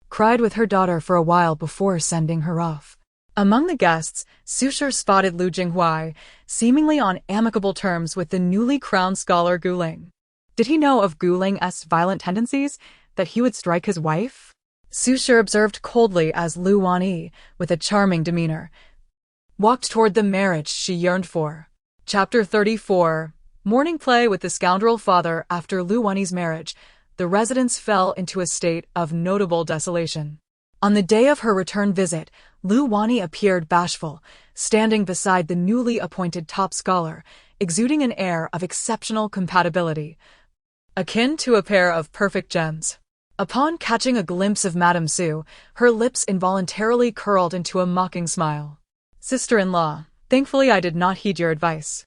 cried with her daughter for a while before sending her off. Among the guests, Su Shi spotted Lu Jinghuai, seemingly on amicable terms with the newly crowned scholar Gu Ling. Did he know of Gu Ling's violent tendencies, that he would strike his wife? Su Shi observed coldly as Lu Wanyi, with a charming demeanor, walked toward the marriage she yearned for. Chapter 34. Morning play with the scoundrel Fodder. After Lu Wanyi's marriage, the residence fell into a state of notable desolation. On the day of her return visit, Lu Wanyi appeared bashful, standing beside the newly appointed top scholar, exuding an air of exceptional compatibility, akin to a pair of perfect gems. Upon catching a glimpse of Madame Su, her lips involuntarily curled into a mocking smile. Sister-in-law, thankfully I did not heed your advice.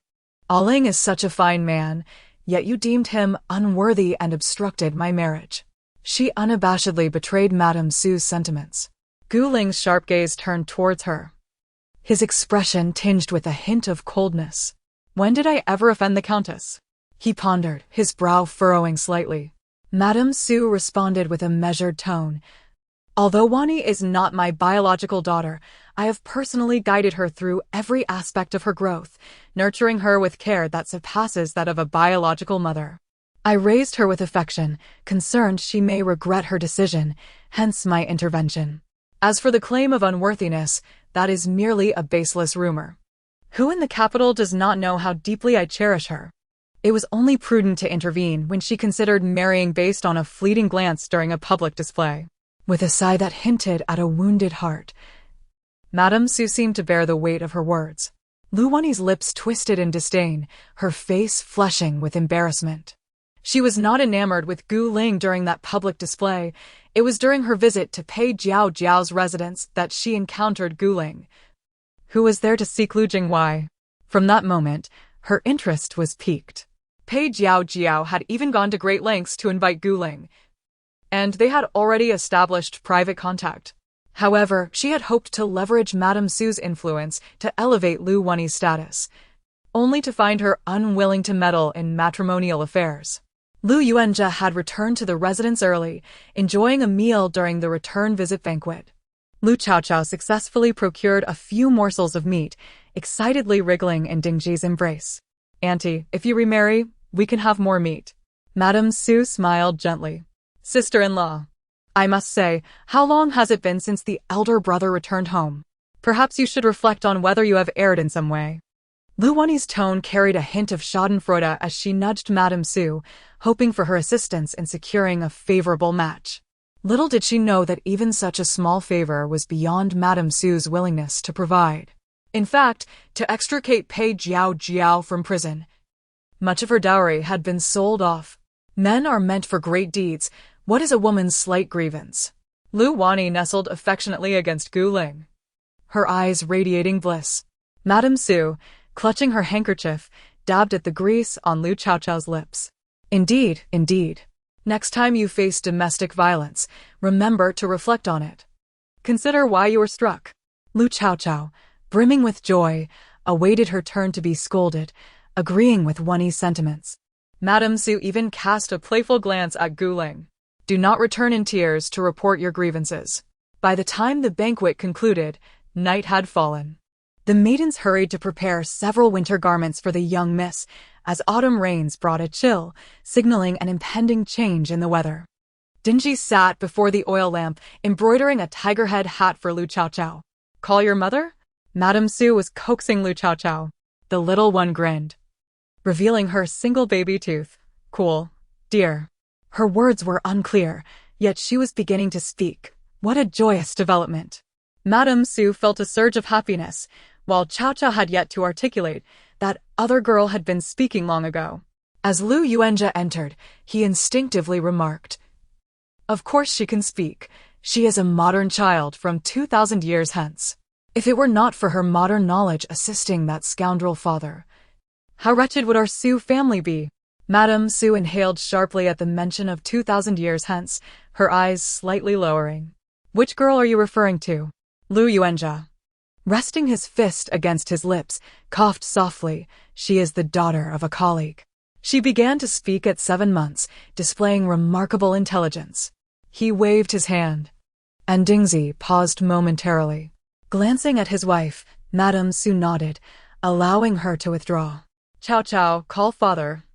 Aling is such a fine man, yet you deemed him unworthy and obstructed my marriage. She unabashedly betrayed Madame Su's sentiments. Gu Ling's sharp gaze turned towards her, his expression tinged with a hint of coldness. When did I ever offend the Countess? He pondered, his brow furrowing slightly. Madame Su responded with a measured tone. Although Wanyi is not my biological daughter, I have personally guided her through every aspect of her growth, nurturing her with care that surpasses that of a biological mother. I raised her with affection, concerned she may regret her decision, hence my intervention. As for the claim of unworthiness, that is merely a baseless rumor. Who in the capital does not know how deeply I cherish her? It was only prudent to intervene when she considered marrying based on a fleeting glance during a public display. With a sigh that hinted at a wounded heart, Madame Su seemed to bear the weight of her words. Lu Wanyi's lips twisted in disdain, her face flushing with embarrassment. She was not enamored with Gu Ling during that public display. It was during her visit to Pei Jiao Jiao's residence that she encountered Gu Ling, who was there to seek Lu Jinghuai. From that moment, her interest was piqued. Pei Jiao Jiao had even gone to great lengths to invite Gu Ling, and they had already established private contact. However, she had hoped to leverage Madame Su's influence to elevate Lu Wanyi's status. only to find her unwilling to meddle in matrimonial affairs. Lu Yuanzhe had returned to the residence early, enjoying a meal during the return visit banquet. Lu Chaochao successfully procured a few morsels of meat, excitedly wriggling in Dingji's embrace. "Auntie, if you remarry, we can have more meat." Madame Su smiled gently. "Sister-in-law, I must say, how long has it been since the elder brother returned home? Perhaps you should reflect on whether you have erred in some way." Lu Wani's tone carried a hint of schadenfreude as she nudged Madame Su, hoping for her assistance in securing a favorable match. Little did she know that even such a small favor was beyond Madame Su's willingness to provide. In fact, to extricate Pei Jiao from prison, much of her dowry had been sold off. Men are meant for great deeds. What is a woman's slight grievance? Lu Wani nestled affectionately against Gu Ling, her eyes radiating bliss. Madame Su, clutching her handkerchief, dabbed at the grease on Lu Chaochao's lips. Indeed, indeed. Next time you face domestic violence, remember to reflect on it. Consider why you were struck. Lu Chaochao, brimming with joy, awaited her turn to be scolded, agreeing with Wani's sentiments. Madame Su even cast a playful glance at Gu Ling. "Do not return in tears to report your grievances." By the time the banquet concluded, night had fallen. The maidens hurried to prepare several winter garments for the young miss, as autumn rains brought a chill, signaling an impending change in the weather. Dingy sat before the oil lamp, embroidering a tiger head hat for Lu Chaochao. "Call your mother?" Madame Su was coaxing Lu Chaochao. The little one grinned, revealing her single baby tooth. "Cool, dear." Her words were unclear, yet she was beginning to speak. What a joyous development. Madame Su felt a surge of happiness, while Chaochao had yet to articulate that other girl had been speaking long ago. As Lu Yuanzhe entered, he instinctively remarked, "Of course she can speak. She is a modern child from 2,000 years hence. If it were not for her modern knowledge assisting that scoundrel father, how wretched would our Su family be?" Madame Su inhaled sharply at the mention of 2,000 years hence, her eyes slightly lowering. "Which girl are you referring to?" Lu Yuanzhe, resting his fist against his lips, coughed softly. "She is the daughter of a colleague. She began to speak at 7 months, displaying remarkable intelligence." He waved his hand, and Dingzi paused momentarily. Glancing at his wife, Madame Su nodded, allowing her to withdraw. "Chaochao, call father.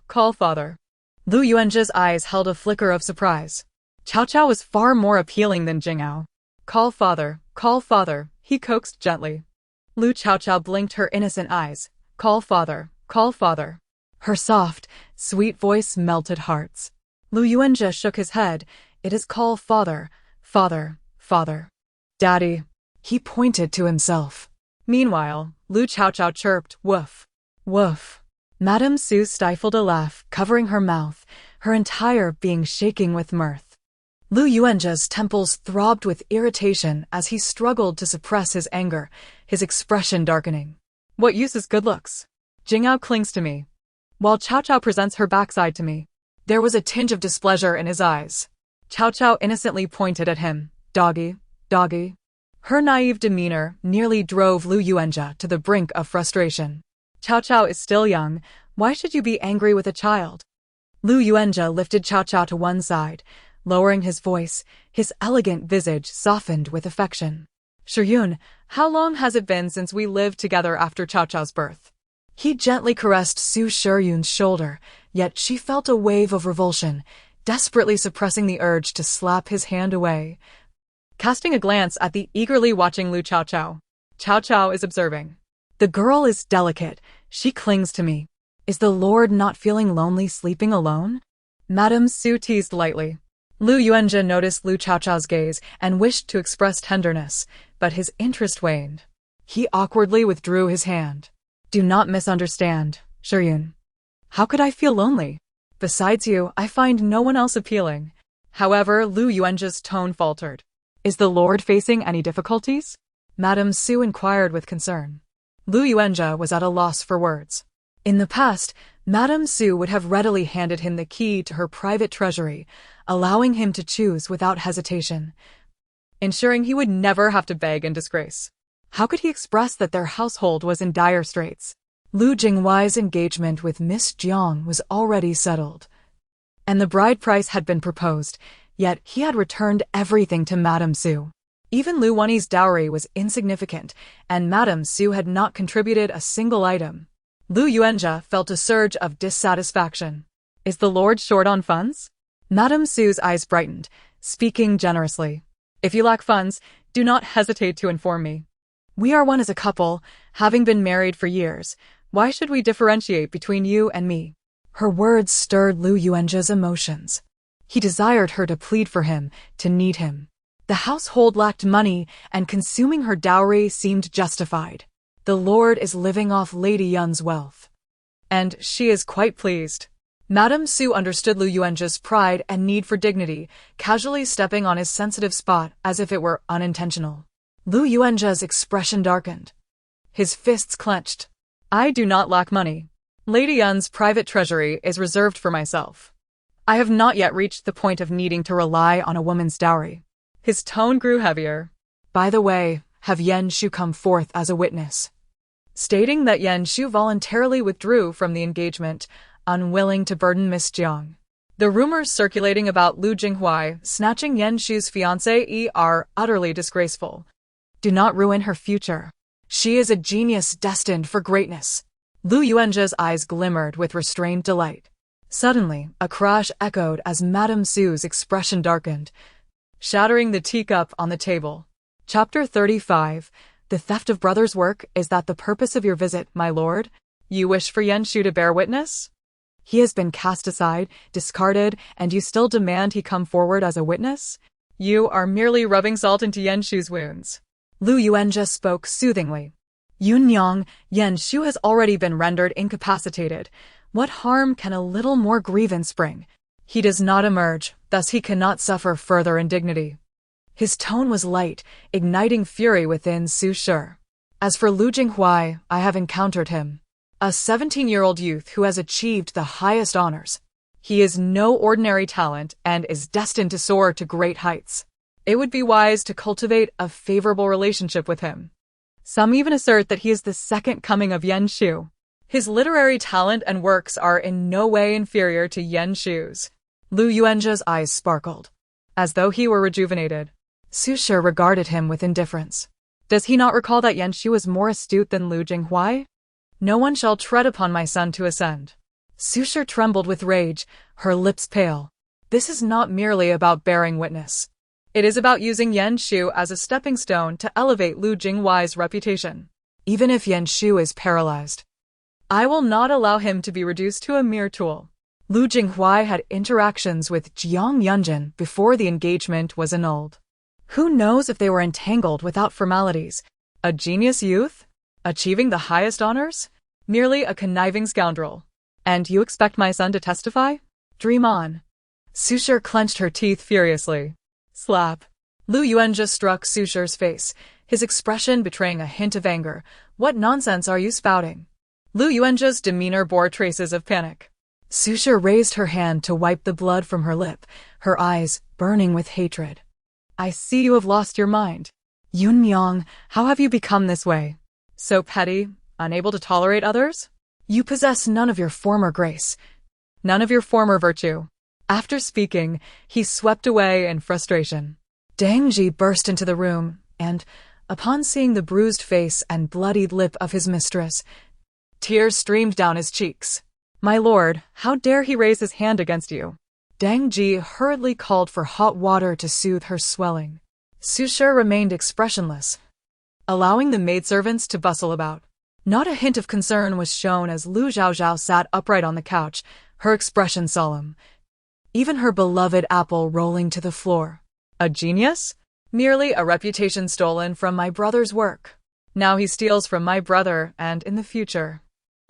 Call father." Lu Yuanzhe's eyes held a flicker of surprise. Chaochao was far more appealing than Jingao. Call father, he coaxed gently. Lu Chaochao blinked her innocent eyes. Call father, call father." Her soft, sweet voice melted hearts. Lu Yuanzhe shook his head. "It is call father, father, father." "Daddy." He pointed to himself. Meanwhile, Lu Chaochao chirped, "Woof, woof." Madame Su stifled a laugh, covering her mouth, her entire being shaking with mirth. Lu Yuanzhe's temples throbbed with irritation as he struggled to suppress his anger, his expression darkening. "What use is good looks? Jingao clings to me, while Chaochao presents her backside to me." There was a tinge of displeasure in his eyes. Chaochao innocently pointed at him. "Doggy, doggy." Her naive demeanor nearly drove Lu Yuanzhe to the brink of frustration. "Chaochao is still young. Why should you be angry with a child?" Lu Yuanzhe lifted Chaochao to one side, lowering his voice, his elegant visage softened with affection. "Shiyun, how long has it been since we lived together after Chaochao's birth?" He gently caressed Su Shiyun's shoulder, yet she felt a wave of revulsion, desperately suppressing the urge to slap his hand away. Casting a glance at the eagerly watching Lu Chaochao, Chaochao is observing. "The girl is delicate. She clings to me. Is the Lord not feeling lonely sleeping alone?" Madame Su teased lightly. Lu Yuanzhe noticed Lu Chaochao's gaze and wished to express tenderness, but his interest waned. He awkwardly withdrew his hand. "Do not misunderstand, Shiyun. How could I feel lonely? Besides you, I find no one else appealing." However, Lu Yuanzhe's tone faltered. "Is the Lord facing any difficulties?" Madame Su inquired with concern. Lu Yuanzhe was at a loss for words. In the past, Madame Su would have readily handed him the key to her private treasury, allowing him to choose without hesitation, ensuring he would never have to beg in disgrace. How could he express that their household was in dire straits? Lu Jinghui's engagement with Miss Jiang was already settled, and the bride price had been proposed, yet he had returned everything to Madame Su. Even Lu Wenyi's dowry was insignificant, and Madame Su had not contributed a single item. Lu Yuanzhe felt a surge of dissatisfaction. Is the Lord short on funds? Madame Su's eyes brightened, speaking generously. If you lack funds, do not hesitate to inform me. We are one as a couple, having been married for years. Why should we differentiate between you and me? Her words stirred Lu Yuanzhe's emotions. He desired her to plead for him, to need him. The household lacked money, and consuming her dowry seemed justified. The Lord is living off Lady Yun's wealth. And she is quite pleased. Madame Su understood Lu Yuanzhe's pride and need for dignity, casually stepping on his sensitive spot as if it were unintentional. Lu Yuanzhe's expression darkened. His fists clenched. I do not lack money. Lady Yun's private treasury is reserved for myself. I have not yet reached the point of needing to rely on a woman's dowry. His tone grew heavier. By the way, have Yan Shu come forth as a witness, stating that Yan Shu voluntarily withdrew from the engagement, unwilling to burden Miss Jiang. The rumors circulating about Lu Jinghui snatching Yan Shu's fiancé are utterly disgraceful. Do not ruin her future. She is a genius destined for greatness. Lu Yuanzhe's eyes glimmered with restrained delight. Suddenly, a crash echoed as Madame Su's expression darkened, shattering the teacup on the table. Chapter 35. The theft of brother's work, is that the purpose of your visit, my lord? You wish for Yan Shu to bear witness? He has been cast aside, discarded, and you still demand he come forward as a witness? You are merely rubbing salt into Yan Shu's wounds. Lu Yuanzhe spoke soothingly. Yunyang, Yan Shu has already been rendered incapacitated. What harm can a little more grievance bring? He does not emerge, thus he cannot suffer further indignity. His tone was light, igniting fury within Su Shi. As for Lu Jinghui, I have encountered him. A 17-year-old youth who has achieved the highest honors. He is no ordinary talent and is destined to soar to great heights. It would be wise to cultivate a favorable relationship with him. Some even assert that he is the second coming of Yan Shu. His literary talent and works are in no way inferior to Yan Shu's. Lu Yuanzhe's eyes sparkled, as though he were rejuvenated. Su Shi regarded him with indifference. Does he not recall that Yan Shu is more astute than Lu Jinghui? No one shall tread upon my son to ascend. Su Shi trembled with rage, her lips pale. This is not merely about bearing witness. It is about using Yan Shu as a stepping stone to elevate Lu Jinghui's reputation. Even if Yan Shu is paralyzed, I will not allow him to be reduced to a mere tool. Lu Jinghui had interactions with Jiang Yunjin before the engagement was annulled. Who knows if they were entangled without formalities? A genius youth? Achieving the highest honors? Merely a conniving scoundrel. And you expect my son to testify? Dream on. Su Shi clenched her teeth furiously. Slap. Lu Yuanzhe struck Su Shi's face, his expression betraying a hint of anger. What nonsense are you spouting? Lu Yuanzhe's demeanor bore traces of panic. Su Shi raised her hand to wipe the blood from her lip, her eyes burning with hatred. I see you have lost your mind. Yunyang, how have you become this way? So petty, unable to tolerate others? You possess none of your former grace, none of your former virtue. After speaking, he swept away in frustration. Dang Ji burst into the room, and, upon seeing the bruised face and bloodied lip of his mistress, tears streamed down his cheeks. My lord, how dare he raise his hand against you? Dang Ji hurriedly called for hot water to soothe her swelling. Su Shi remained expressionless, allowing the maidservants to bustle about. Not a hint of concern was shown as Lu Chaochao sat upright on the couch, her expression solemn. Even her beloved apple rolling to the floor. A genius? Merely a reputation stolen from my brother's work. Now he steals from my brother, and in the future,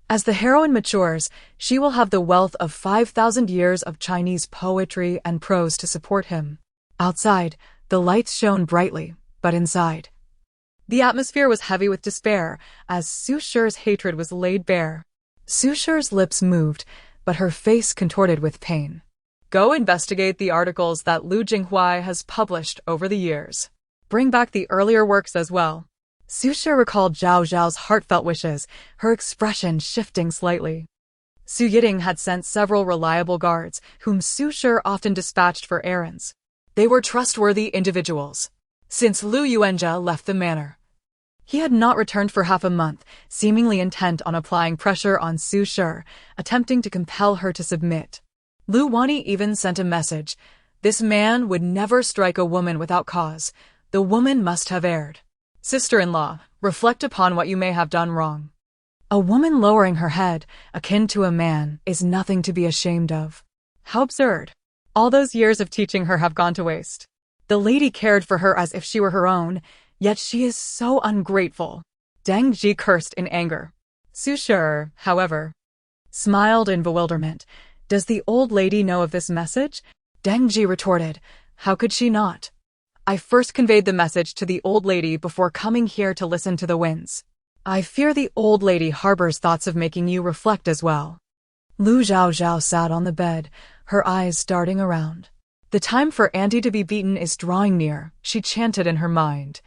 as the heroine matures, she will have the wealth of 5,000 years of Chinese poetry and prose to support him. Outside, the lights shone brightly, but inside, the atmosphere was heavy with despair, as Su Shi's hatred was laid bare. Su Shi's lips moved, but her face contorted with pain. Go investigate the articles that Lu Jinghui has published over the years. Bring back the earlier works as well. Su Shi recalled Zhao Zhao's heartfelt wishes, her expression shifting slightly. Su Yiting had sent several reliable guards, whom Su Shi often dispatched for errands. They were trustworthy individuals. Since Lu Yuanjia left the manor, he had not returned for half a month, seemingly intent on applying pressure on Su Shi, attempting to compel her to submit. Lu Wani even sent a message. This man would never strike a woman without cause. The woman must have erred. Sister-in-law, reflect upon what you may have done wrong. A woman lowering her head, akin to a man, is nothing to be ashamed of. How absurd. All those years of teaching her have gone to waste. The lady cared for her as if she were her own, yet she is so ungrateful. Deng Ji cursed in anger. Su Shi, however, smiled in bewilderment. Does the old lady know of this message? Deng Ji retorted. How could she not? I first conveyed the message to the old lady before coming here to listen to the winds. I fear the old lady harbors thoughts of making you reflect as well. Lu Chaochao sat on the bed, her eyes darting around. The time for Auntie to be beaten is drawing near, she chanted in her mind,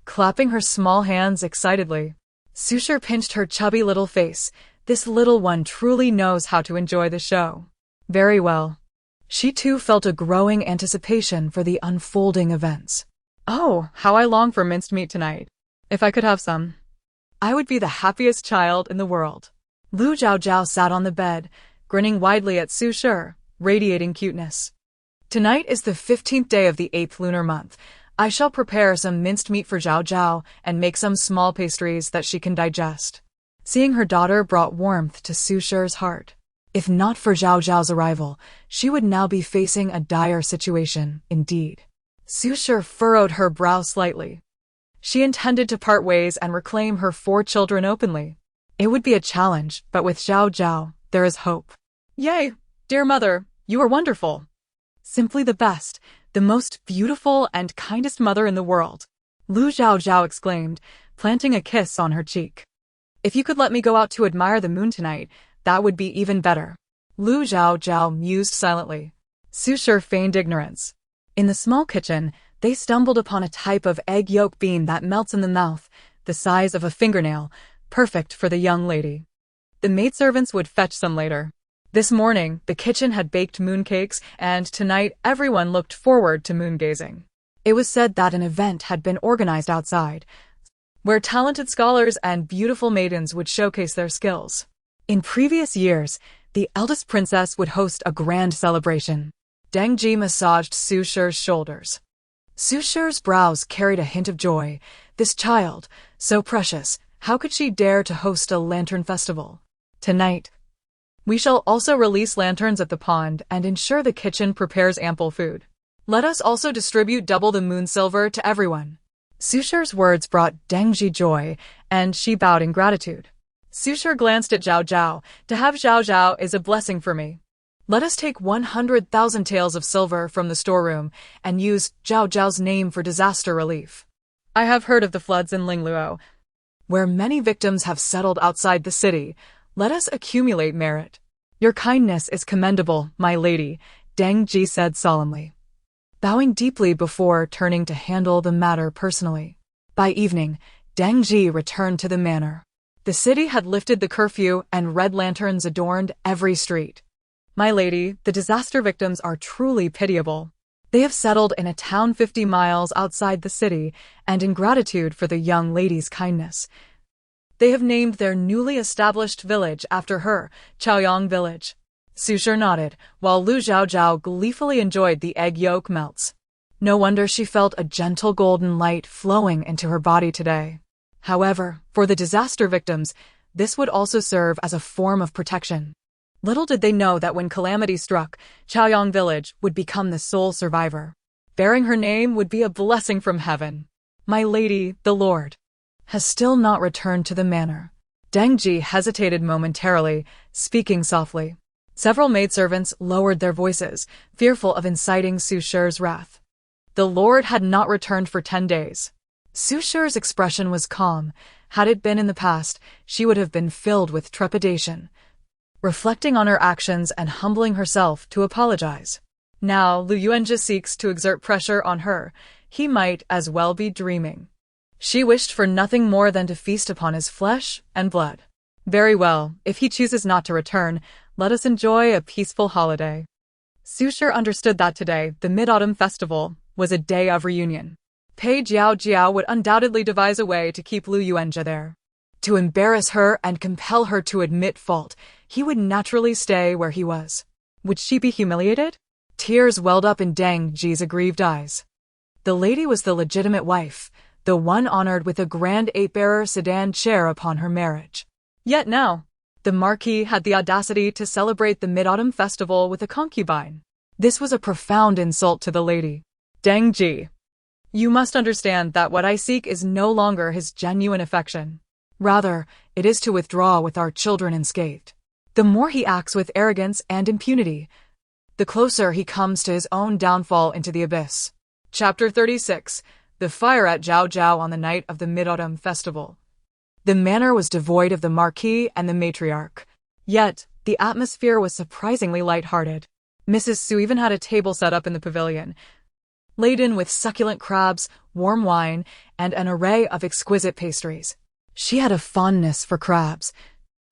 clapping her small hands excitedly. Su Shi pinched her chubby little face. This little one truly knows how to enjoy the show. Very well. She too felt a growing anticipation for the unfolding events. Oh, how I long for minced meat tonight. If I could have some, I would be the happiest child in the world. Lu Chaochao sat on the bed, grinning widely at Su Shi, radiating cuteness. Tonight is the 15th day of the 8th lunar month. I shall prepare some minced meat for Zhao Zhao and make some small pastries that she can digest. Seeing her daughter brought warmth to Su Shi's heart. If not for Zhao Zhao's arrival, she would now be facing a dire situation, indeed. Su Shi furrowed her brow slightly. She intended to part ways and reclaim her 4 children openly. It would be a challenge, but with Zhao Zhao, there is hope. Yay, dear mother, you are wonderful. Simply the best, the most beautiful and kindest mother in the world. Lu Chaochao exclaimed, planting a kiss on her cheek. If you could let me go out to admire the moon tonight, that would be even better. Lu Chaochao mused silently. Su Shi feigned ignorance. In the small kitchen, they stumbled upon a type of egg yolk bean that melts in the mouth, the size of a fingernail, perfect for the young lady. The maidservants would fetch some later. This morning, the kitchen had baked mooncakes, and tonight everyone looked forward to moon-gazing. It was said that an event had been organized outside, where talented scholars and beautiful maidens would showcase their skills. In previous years, the eldest princess would host a grand celebration. Deng Ji massaged Su Shi's shoulders. Su Shi's brows carried a hint of joy. This child, so precious, how could she dare to host a lantern festival? Tonight, we shall also release lanterns at the pond and ensure the kitchen prepares ample food. Let us also distribute double the moon silver to everyone. Su Shi's words brought Deng Ji joy, and she bowed in gratitude. Su Shi glanced at Zhao Zhao. To have Zhao Zhao is a blessing for me. Let us take 100,000 taels of silver from the storeroom and use Zhao Zhao's name for disaster relief. I have heard of the floods in Lingluo, where many victims have settled outside the city. Let us accumulate merit. Your kindness is commendable, my lady, Deng Ji said solemnly, bowing deeply before turning to handle the matter personally. By evening, Deng Ji returned to the manor. The city had lifted the curfew and red lanterns adorned every street. My lady, the disaster victims are truly pitiable. They have settled in a town 50 miles outside the city, and in gratitude for the young lady's kindness, they have named their newly established village after her, Chaoyang Village. Su Shi nodded, while Lu Chaochao gleefully enjoyed the egg yolk melts. No wonder she felt a gentle golden light flowing into her body today. However, for the disaster victims, this would also serve as a form of protection. Little did they know that when calamity struck, Chaoyang Village would become the sole survivor. Bearing her name would be a blessing from heaven. My lady, the Lord, has still not returned to the manor. Deng Ji hesitated momentarily, speaking softly. Several maidservants lowered their voices, fearful of inciting Su Shi's wrath. The Lord had not returned for 10 days. Su Shi's expression was calm. Had it been in the past, she would have been filled with trepidation, reflecting on her actions and humbling herself to apologize. Now Lu Yuanjia seeks to exert pressure on her. He might as well be dreaming. She wished for nothing more than to feast upon his flesh and blood. Very well, if he chooses not to return, let us enjoy a peaceful holiday. Susher understood that today, the Mid-Autumn Festival, was a day of reunion. Pei Jiao would undoubtedly devise a way to keep Lu Yuanjia there. To embarrass her and compel her to admit fault, he would naturally stay where he was. Would she be humiliated? Tears welled up in Deng Ji's aggrieved eyes. The lady was the legitimate wife, the one honored with a grand 8-bearer sedan chair upon her marriage. Yet now, the Marquis had the audacity to celebrate the Mid-Autumn Festival with a concubine. This was a profound insult to the lady. Deng Ji, you must understand that what I seek is no longer his genuine affection. Rather, it is to withdraw with our children unscathed. The more he acts with arrogance and impunity, the closer he comes to his own downfall into the abyss. Chapter 36. The fire at Chaochao on the night of the Mid-Autumn Festival. The manor was devoid of the Marquis and the matriarch. Yet, the atmosphere was surprisingly light-hearted. Mrs. Su even had a table set up in the pavilion, laden with succulent crabs, warm wine, and an array of exquisite pastries. She had a fondness for crabs,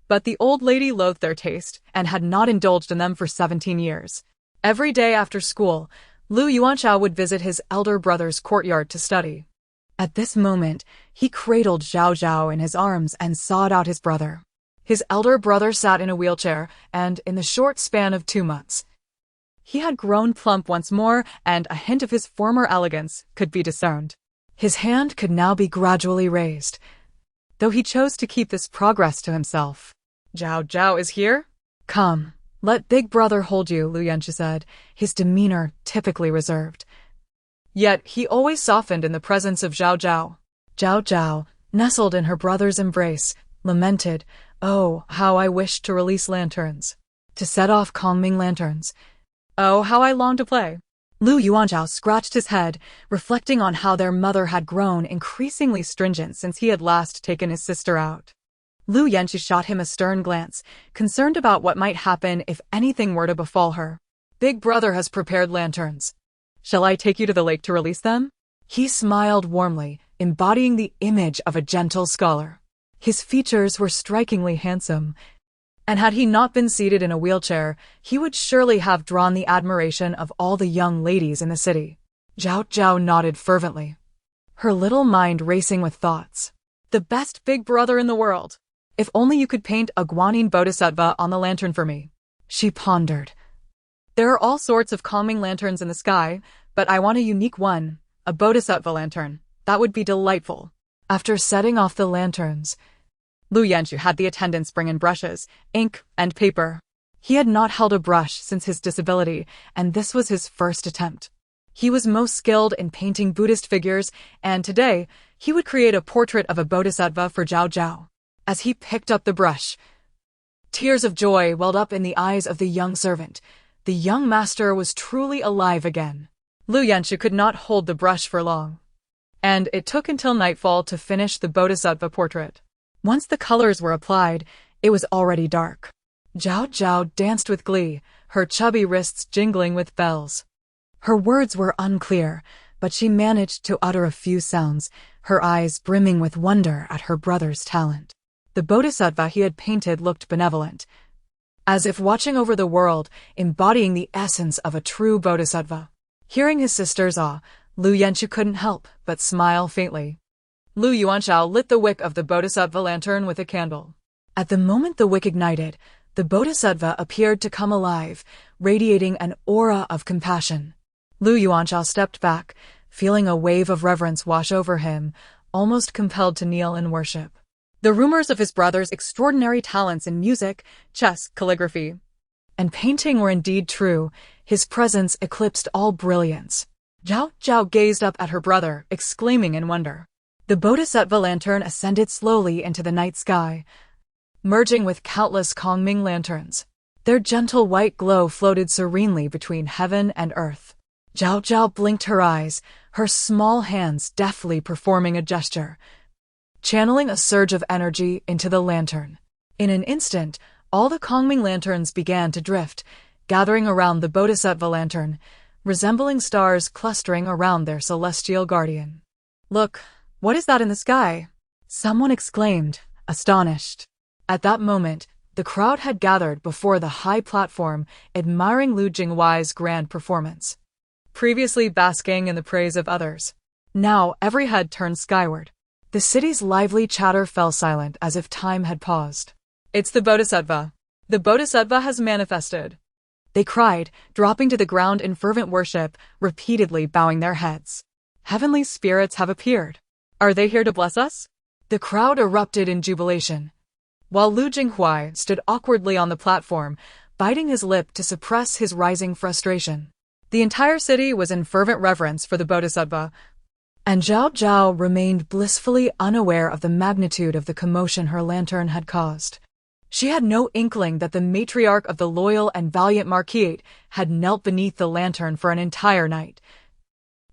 but the old lady loathed their taste and had not indulged in them for 17 years. Every day after school, Lu Yuanchao would visit his elder brother's courtyard to study. At this moment, he cradled Zhao Zhao in his arms and sought out his brother. His elder brother sat in a wheelchair, and in the short span of 2 months, he had grown plump once more, and a hint of his former elegance could be discerned. His hand could now be gradually raised, though he chose to keep this progress to himself. Zhao Zhao is here? Come, let big brother hold you, Lu Yuanjia said, his demeanor typically reserved. Yet he always softened in the presence of Zhao Zhao. Zhao Zhao, nestled in her brother's embrace, lamented, "Oh, how I wished to release lanterns. To set off Kongming lanterns. Oh, how I long to play." Lu Yuanzhao scratched his head, reflecting on how their mother had grown increasingly stringent since he had last taken his sister out. Lu Yuanjia shot him a stern glance, concerned about what might happen if anything were to befall her. "Big brother has prepared lanterns. Shall I take you to the lake to release them?" He smiled warmly, embodying the image of a gentle scholar. His features were strikingly handsome, and had he not been seated in a wheelchair, he would surely have drawn the admiration of all the young ladies in the city. Zhao Zhao nodded fervently, her little mind racing with thoughts. "The best big brother in the world. If only you could paint a Guanyin bodhisattva on the lantern for me." She pondered. "There are all sorts of calming lanterns in the sky, but I want a unique one, a bodhisattva lantern. That would be delightful." After setting off the lanterns, Lu Yuanjia had the attendants bring in brushes, ink, and paper. He had not held a brush since his disability, and this was his first attempt. He was most skilled in painting Buddhist figures, and today, he would create a portrait of a bodhisattva for Zhao Zhao. As he picked up the brush, tears of joy welled up in the eyes of the young servant. The young master was truly alive again. Lu Yuanjia could not hold the brush for long, and it took until nightfall to finish the bodhisattva portrait. Once the colors were applied, it was already dark. Zhao Zhao danced with glee, her chubby wrists jingling with bells. Her words were unclear, but she managed to utter a few sounds, her eyes brimming with wonder at her brother's talent. The bodhisattva he had painted looked benevolent, as if watching over the world, embodying the essence of a true bodhisattva. Hearing his sister's awe, Lu Yuanjia couldn't help but smile faintly. Lu Yuanchao lit the wick of the bodhisattva lantern with a candle. At the moment the wick ignited, the bodhisattva appeared to come alive, radiating an aura of compassion. Lu Yuanchao stepped back, feeling a wave of reverence wash over him, almost compelled to kneel in worship. The rumors of his brother's extraordinary talents in music, chess, calligraphy, and painting were indeed true. His presence eclipsed all brilliance. Zhao Zhao gazed up at her brother, exclaiming in wonder. The bodhisattva lantern ascended slowly into the night sky, merging with countless Kongming lanterns. Their gentle white glow floated serenely between heaven and earth. Zhao Zhao blinked her eyes, her small hands deftly performing a gesture, channeling a surge of energy into the lantern. In an instant, all the Kongming lanterns began to drift, gathering around the bodhisattva lantern, resembling stars clustering around their celestial guardian. "Look, What is that in the sky? Someone exclaimed, astonished. At that moment, the crowd had gathered before the high platform, admiring Lu Jinghuai's grand performance. Previously basking in the praise of others, now every head turned skyward. The city's lively chatter fell silent as if time had paused. It's the Bodhisattva. The Bodhisattva has manifested, they cried, dropping to the ground in fervent worship, repeatedly bowing their heads. Heavenly spirits have appeared. Are they here to bless us? The crowd erupted in jubilation, while Lu Jinghuai stood awkwardly on the platform, biting his lip to suppress his rising frustration. The entire city was in fervent reverence for the Bodhisattva, and Zhao Zhao remained blissfully unaware of the magnitude of the commotion her lantern had caused. She had no inkling that the matriarch of the loyal and valiant Marquis had knelt beneath the lantern for an entire night,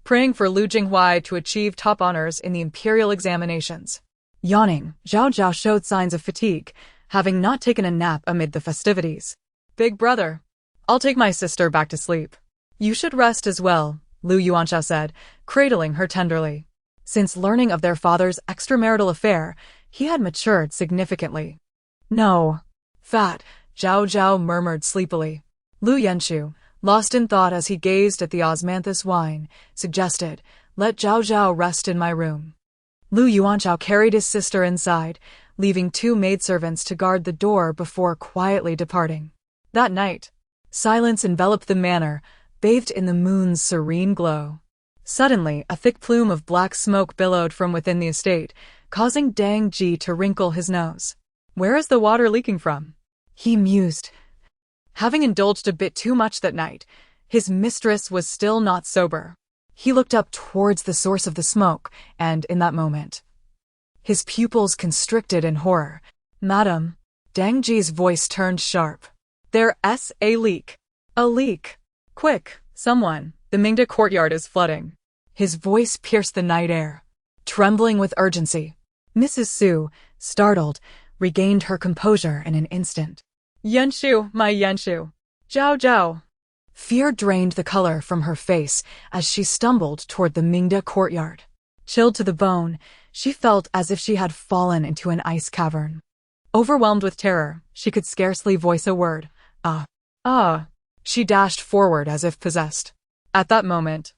praying for Lu Jinghuai to achieve top honors in the imperial examinations. Yawning, Zhao Zhao showed signs of fatigue, having not taken a nap amid the festivities. Big brother, I'll take my sister back to sleep. You should rest as well, Lu Yuanchao said, cradling her tenderly. Since learning of their father's extramarital affair, he had matured significantly. No. Fat, Zhao Zhao murmured sleepily. Lu Yenshu, lost in thought as he gazed at the osmanthus wine, suggested, let Zhao Zhao rest in my room. Lu Yuanchao carried his sister inside, leaving 2 maidservants to guard the door before quietly departing. That night, silence enveloped the manor, bathed in the moon's serene glow. Suddenly, a thick plume of black smoke billowed from within the estate, causing Dang Ji to wrinkle his nose. Where is the water leaking from? He mused. Having indulged a bit too much that night, his mistress was still not sober. He looked up towards the source of the smoke, and in that moment, his pupils constricted in horror. Madam, Dang Ji's voice turned sharp. There's a leak. A leak. Quick, someone, the Mingda courtyard is flooding. His voice pierced the night air. Trembling with urgency, Mrs. Su, startled, regained her composure in an instant. Yenshu, my Yenshu. Zhao Zhao. Fear drained the color from her face as she stumbled toward the Mingda courtyard. Chilled to the bone, she felt as if she had fallen into an ice cavern. Overwhelmed with terror, she could scarcely voice a word. She dashed forward as if possessed. At that moment,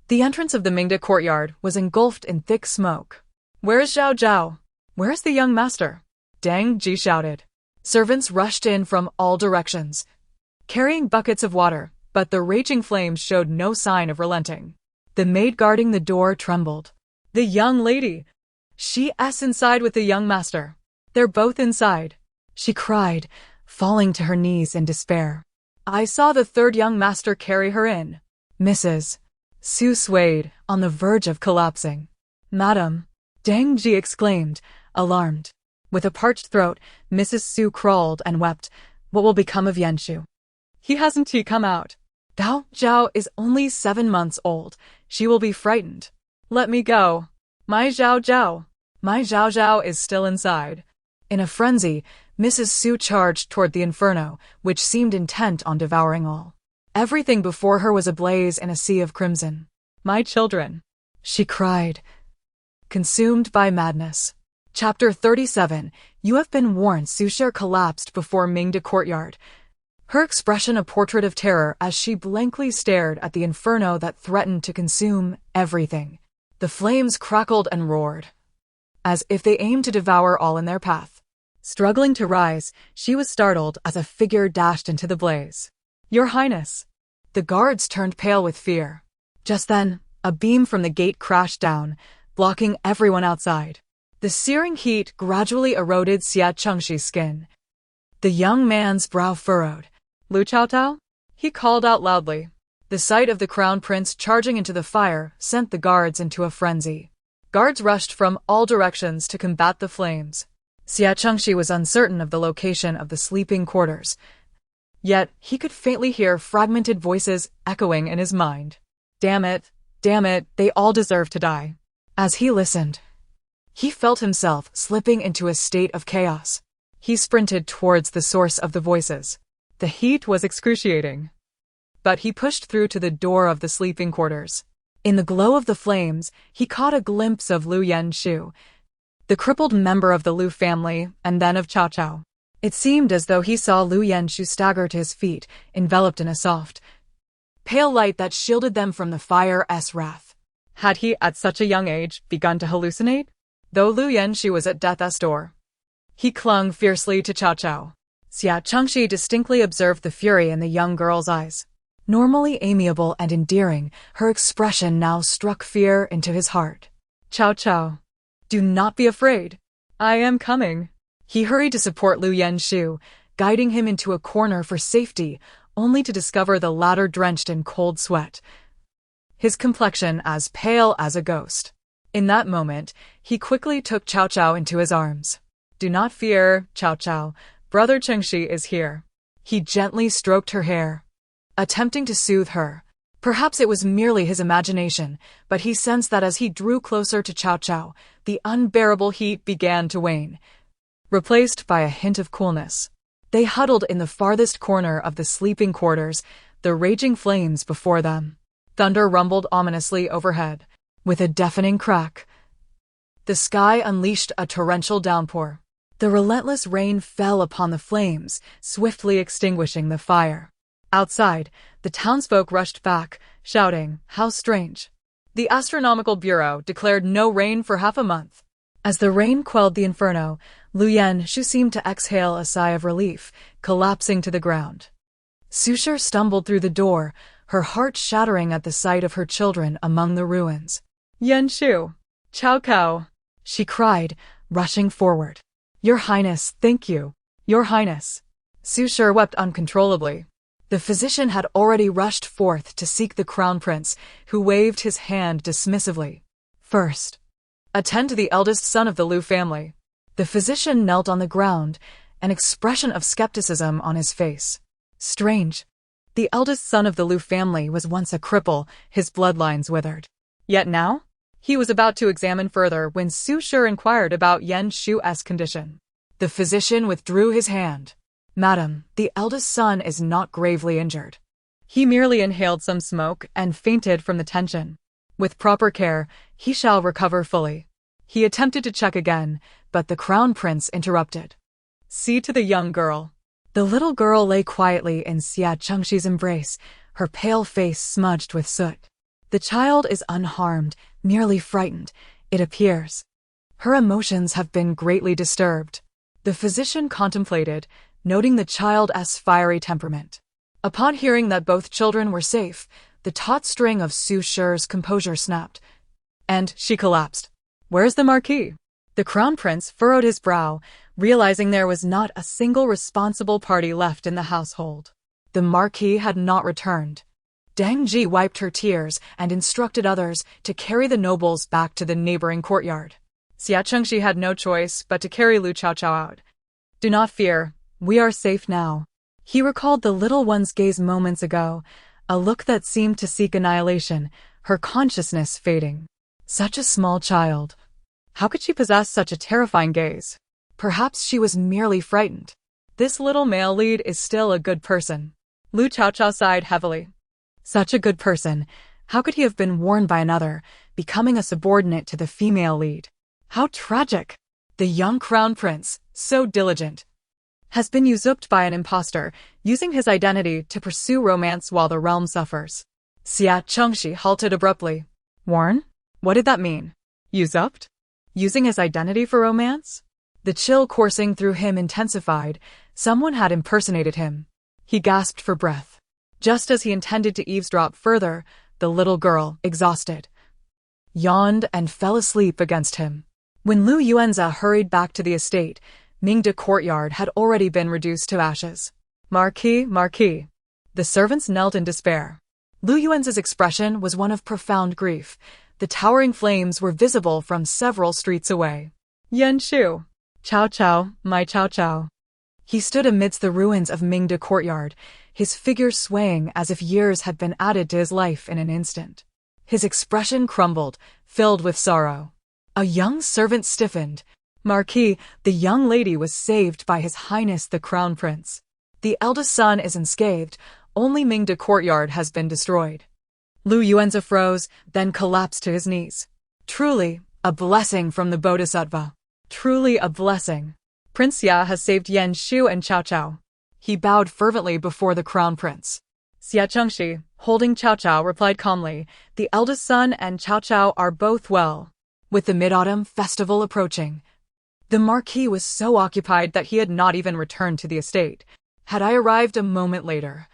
the entrance of the Mingda courtyard was engulfed in thick smoke. Where is Zhao Zhao? Where is the young master? Dang Ji shouted. Servants rushed in from all directions, carrying buckets of water, but the raging flames showed no sign of relenting. The maid guarding the door trembled. The young lady! She's inside with the young master. They're both inside, she cried, falling to her knees in despair. I saw the 3rd young master carry her in. Mrs. Su swayed, on the verge of collapsing. Madam, Dang Ji exclaimed, alarmed. With a parched throat, Mrs. Su crawled and wept. What will become of Yenshu? He hasn't come out. Zhao Zhao is only 7 months old. She will be frightened. Let me go. My Zhao Zhao. My Zhao Zhao is still inside. In a frenzy, Mrs. Su charged toward the inferno, which seemed intent on devouring all. Everything before her was ablaze in a sea of crimson. My children, she cried, consumed by madness. Chapter 37. You have been warned. Sushir collapsed before Mingda courtyard, her expression a portrait of terror as she blankly stared at the inferno that threatened to consume everything. The flames crackled and roared, as if they aimed to devour all in their path. Struggling to rise, she was startled as a figure dashed into the blaze. Your Highness! The guards turned pale with fear. Just then, a beam from the gate crashed down, blocking everyone outside. The searing heat gradually eroded Xia Chengxi's skin. The young man's brow furrowed. Lu Chaochao? He called out loudly. The sight of the crown prince charging into the fire sent the guards into a frenzy. Guards rushed from all directions to combat the flames. Xia Chengxi was uncertain of the location of the sleeping quarters, yet he could faintly hear fragmented voices echoing in his mind. Damn it, they all deserve to die. As he listened, he felt himself slipping into a state of chaos. He sprinted towards the source of the voices. The heat was excruciating, but he pushed through to the door of the sleeping quarters. In the glow of the flames, he caught a glimpse of Lu Chaochao, the crippled member of the Lu family, and then of Chaochao. It seemed as though he saw Lu Chaochao stagger to his feet, enveloped in a soft, pale light that shielded them from the fire's wrath. Had he, at such a young age, begun to hallucinate? Though Lu Chaochao was at death's door, he clung fiercely to Chaochao. Xia Chengxi distinctly observed the fury in the young girl's eyes. Normally amiable and endearing, her expression now struck fear into his heart. Chaochao, do not be afraid. I am coming. He hurried to support Lu Chaochao, guiding him into a corner for safety, only to discover the latter drenched in cold sweat, his complexion as pale as a ghost. In that moment, he quickly took Chaochao into his arms. Do not fear, Chaochao. Brother Chengxi is here. He gently stroked her hair, attempting to soothe her. Perhaps it was merely his imagination, but he sensed that as he drew closer to Chaochao, the unbearable heat began to wane, replaced by a hint of coolness. They huddled in the farthest corner of the sleeping quarters, the raging flames before them. Thunder rumbled ominously overhead. With a deafening crack, the sky unleashed a torrential downpour. The relentless rain fell upon the flames, swiftly extinguishing the fire. Outside, the townsfolk rushed back, shouting, "How strange!" The Astronomical Bureau declared no rain for half a month. As the rain quelled the inferno, Lu Chaochao seemed to exhale a sigh of relief, collapsing to the ground. Susher stumbled through the door, her heart shattering at the sight of her children among the ruins. "Chaochao, Chaochao," she cried, rushing forward. "Your Highness, thank you. Your Highness." Susher wept uncontrollably. The physician had already rushed forth to seek the crown prince, who waved his hand dismissively. "First, attend to the eldest son of the Lu family." The physician knelt on the ground, an expression of skepticism on his face. Strange. The eldest son of the Lu family was once a cripple, his bloodlines withered. Yet now? He was about to examine further when Susher inquired about Chaochao's condition. The physician withdrew his hand. "Madam, the eldest son is not gravely injured. He merely inhaled some smoke and fainted from the tension. With proper care, he shall recover fully." He attempted to check again, but the crown prince interrupted. "See to the young girl." The little girl lay quietly in Xia Chengxi's embrace, her pale face smudged with soot. The child is unharmed, merely frightened, it appears. Her emotions have been greatly disturbed. The physician contemplated, noting the child's fiery temperament. Upon hearing that both children were safe, the taut string of Susher's composure snapped, and she collapsed. "Where's the Marquis?" The crown prince furrowed his brow, realizing there was not a single responsible party left in the household. The Marquis had not returned. Dang Ji wiped her tears and instructed others to carry the nobles back to the neighboring courtyard. Xia Chengxi had no choice but to carry Lu Chaochao out. "Do not fear, we are safe now." He recalled the little one's gaze moments ago, a look that seemed to seek annihilation, her consciousness fading. Such a small child. How could she possess such a terrifying gaze? Perhaps she was merely frightened. This little male lead is still a good person. Lu Chaochao sighed heavily. Such a good person. How could he have been warned by another, becoming a subordinate to the female lead? How tragic! The young crown prince, so diligent, has been usurped by an impostor, using his identity to pursue romance while the realm suffers. Xia Chengxi halted abruptly. Warn? What did that mean? Usurped? Using his identity for romance? The chill coursing through him intensified. Someone had impersonated him. He gasped for breath. Just as he intended to eavesdrop further, the little girl, exhausted, yawned and fell asleep against him. When Lu Yuanza hurried back to the estate, Mingde courtyard had already been reduced to ashes. Marquis, Marquis. The servants knelt in despair. Lu Yuanza's expression was one of profound grief. The towering flames were visible from several streets away. Chaochao, Chaochao, my Chaochao. He stood amidst the ruins of Mingde courtyard, his figure swaying as if years had been added to his life in an instant. His expression crumbled, filled with sorrow. A young servant stiffened. Marquis, the young lady was saved by His Highness the Crown Prince. The eldest son is unscathed, only Mingde courtyard has been destroyed. Lu Yuanza froze, then collapsed to his knees. Truly, a blessing from the Bodhisattva. Truly a blessing. Prince Xia has saved Yan Shu and Chaochao. He bowed fervently before the crown prince. Xia Chengxi, holding Chaochao, replied calmly, "The eldest son and Chaochao are both well." With the mid-autumn festival approaching, the Marquis was so occupied that he had not even returned to the estate. Had I arrived a moment later,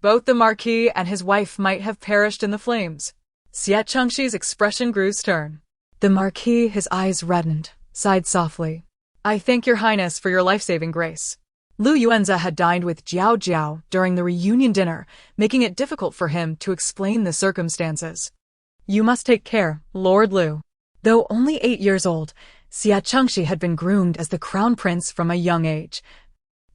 both the Marquis and his wife might have perished in the flames. Xia Chengxi's expression grew stern. The Marquis, his eyes reddened, sighed softly. "I thank your highness for your life-saving grace." Lu Yuanza had dined with Jiao Jiao during the reunion dinner, making it difficult for him to explain the circumstances. "You must take care, Lord Lu." Though only 8 years old, Xia Chengxi had been groomed as the crown prince from a young age,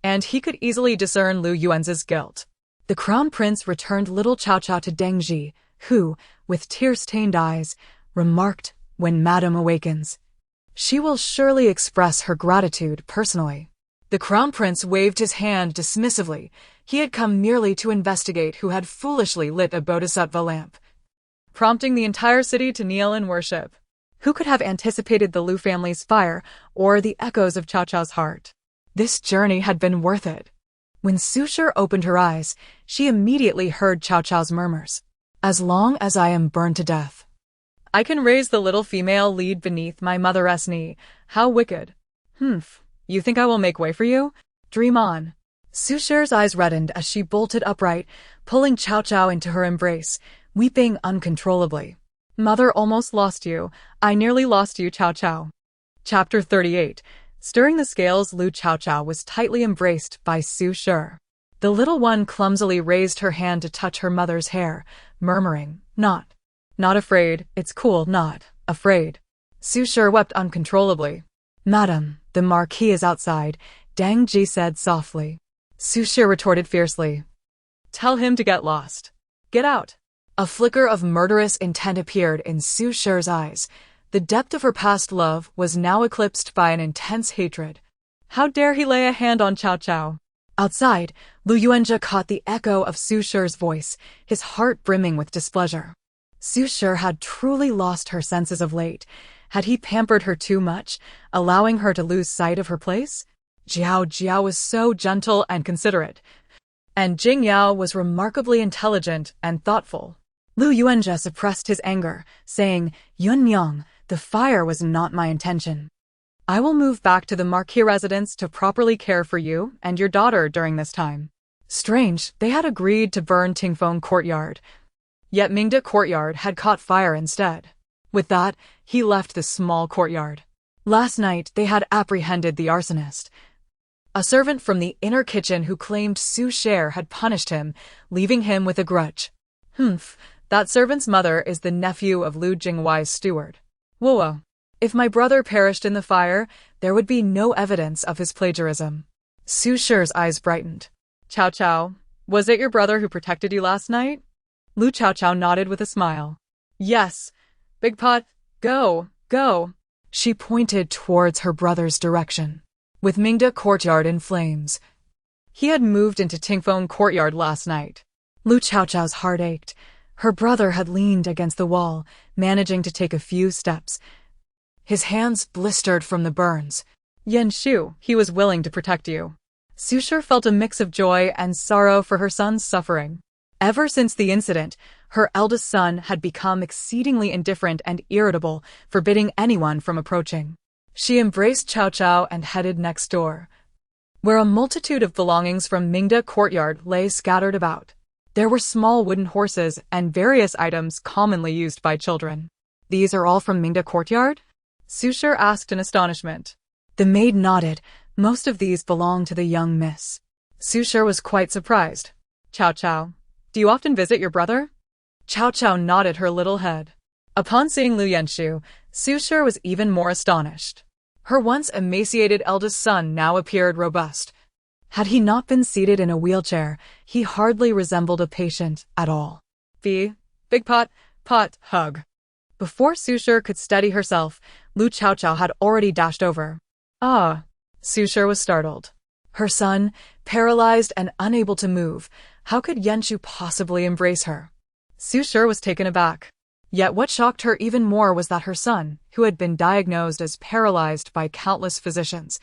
and he could easily discern Lu Yuanza's guilt. The crown prince returned little Chaochao to Deng Ji, who, with tear-stained eyes, remarked, "When Madame awakens, she will surely express her gratitude personally." The crown prince waved his hand dismissively. He had come merely to investigate who had foolishly lit a bodhisattva lamp, prompting the entire city to kneel in worship. Who could have anticipated the Lu family's fire or the echoes of Chaochao's heart? This journey had been worth it. When Su Shi opened her eyes, she immediately heard Chaochao's murmurs. "As long as I am burned to death, I can raise the little female lead beneath my mother's knee. How wicked. You think I will make way for you? Dream on." Su Shi's eyes reddened as she bolted upright, pulling Chaochao into her embrace, weeping uncontrollably. "Mother almost lost you. I nearly lost you, Chaochao." Chapter 38. Stirring the scales, Lu Chaochao was tightly embraced by Su Shi. The little one clumsily raised her hand to touch her mother's hair, murmuring, Not afraid, it's cool, not afraid." Su Shi wept uncontrollably. "Madam, the Marquis is outside," Deng Ji said softly. Su Shi retorted fiercely, "Tell him to get lost. Get out." A flicker of murderous intent appeared in Su Shi's eyes. The depth of her past love was now eclipsed by an intense hatred. How dare he lay a hand on Chaochao? Outside, Lu Yuanzha caught the echo of Su Shi's voice, his heart brimming with displeasure. Su Shi had truly lost her senses of late. Had he pampered her too much, allowing her to lose sight of her place? Jiao Jiao was so gentle and considerate, and Jing Yao was remarkably intelligent and thoughtful. Lu Yuanzha suppressed his anger, saying, "Yun Yang, the fire was not my intention. I will move back to the Marquis residence to properly care for you and your daughter during this time." Strange, they had agreed to burn Tingfeng Courtyard, yet Mingda Courtyard had caught fire instead. With that, he left the small courtyard. Last night, they had apprehended the arsonist, a servant from the inner kitchen who claimed Su Shi had punished him, leaving him with a grudge. That servant's mother is the nephew of Lu Jingwei's steward. Whoa. If my brother perished in the fire, there would be no evidence of his plagiarism. Su Shi's eyes brightened. "Chaochao, was it your brother who protected you last night?" Lu Chaochao nodded with a smile. "Yes. Big Pot, go. She pointed towards her brother's direction. With Mingda Courtyard in flames, he had moved into Tingfeng Courtyard last night. Lu Chaochao's heart ached. Her brother had leaned against the wall, managing to take a few steps. His hands blistered from the burns. "Yan Shu, he was willing to protect you." Su Shi felt a mix of joy and sorrow for her son's suffering. Ever since the incident, her eldest son had become exceedingly indifferent and irritable, forbidding anyone from approaching. She embraced Chaochao and headed next door, where a multitude of belongings from Mingda Courtyard lay scattered about. There were small wooden horses and various items commonly used by children. "These are all from Mingda Courtyard?" Su Shi asked in astonishment. The maid nodded. "Most of these belong to the young miss." Su Shi was quite surprised. "Chaochao, do you often visit your brother?" Chaochao nodded her little head. Upon seeing Lu Yanshu, Su Shi was even more astonished. Her once emaciated eldest son now appeared robust. Had he not been seated in a wheelchair, he hardly resembled a patient at all. Big pot, hug. Before Su Shi could steady herself, Lu Chaochao had already dashed over. "Ah!" Su Shi was startled. Her son, paralyzed and unable to move, how could Yanshu possibly embrace her? Su Shi was taken aback. Yet what shocked her even more was that her son, who had been diagnosed as paralyzed by countless physicians,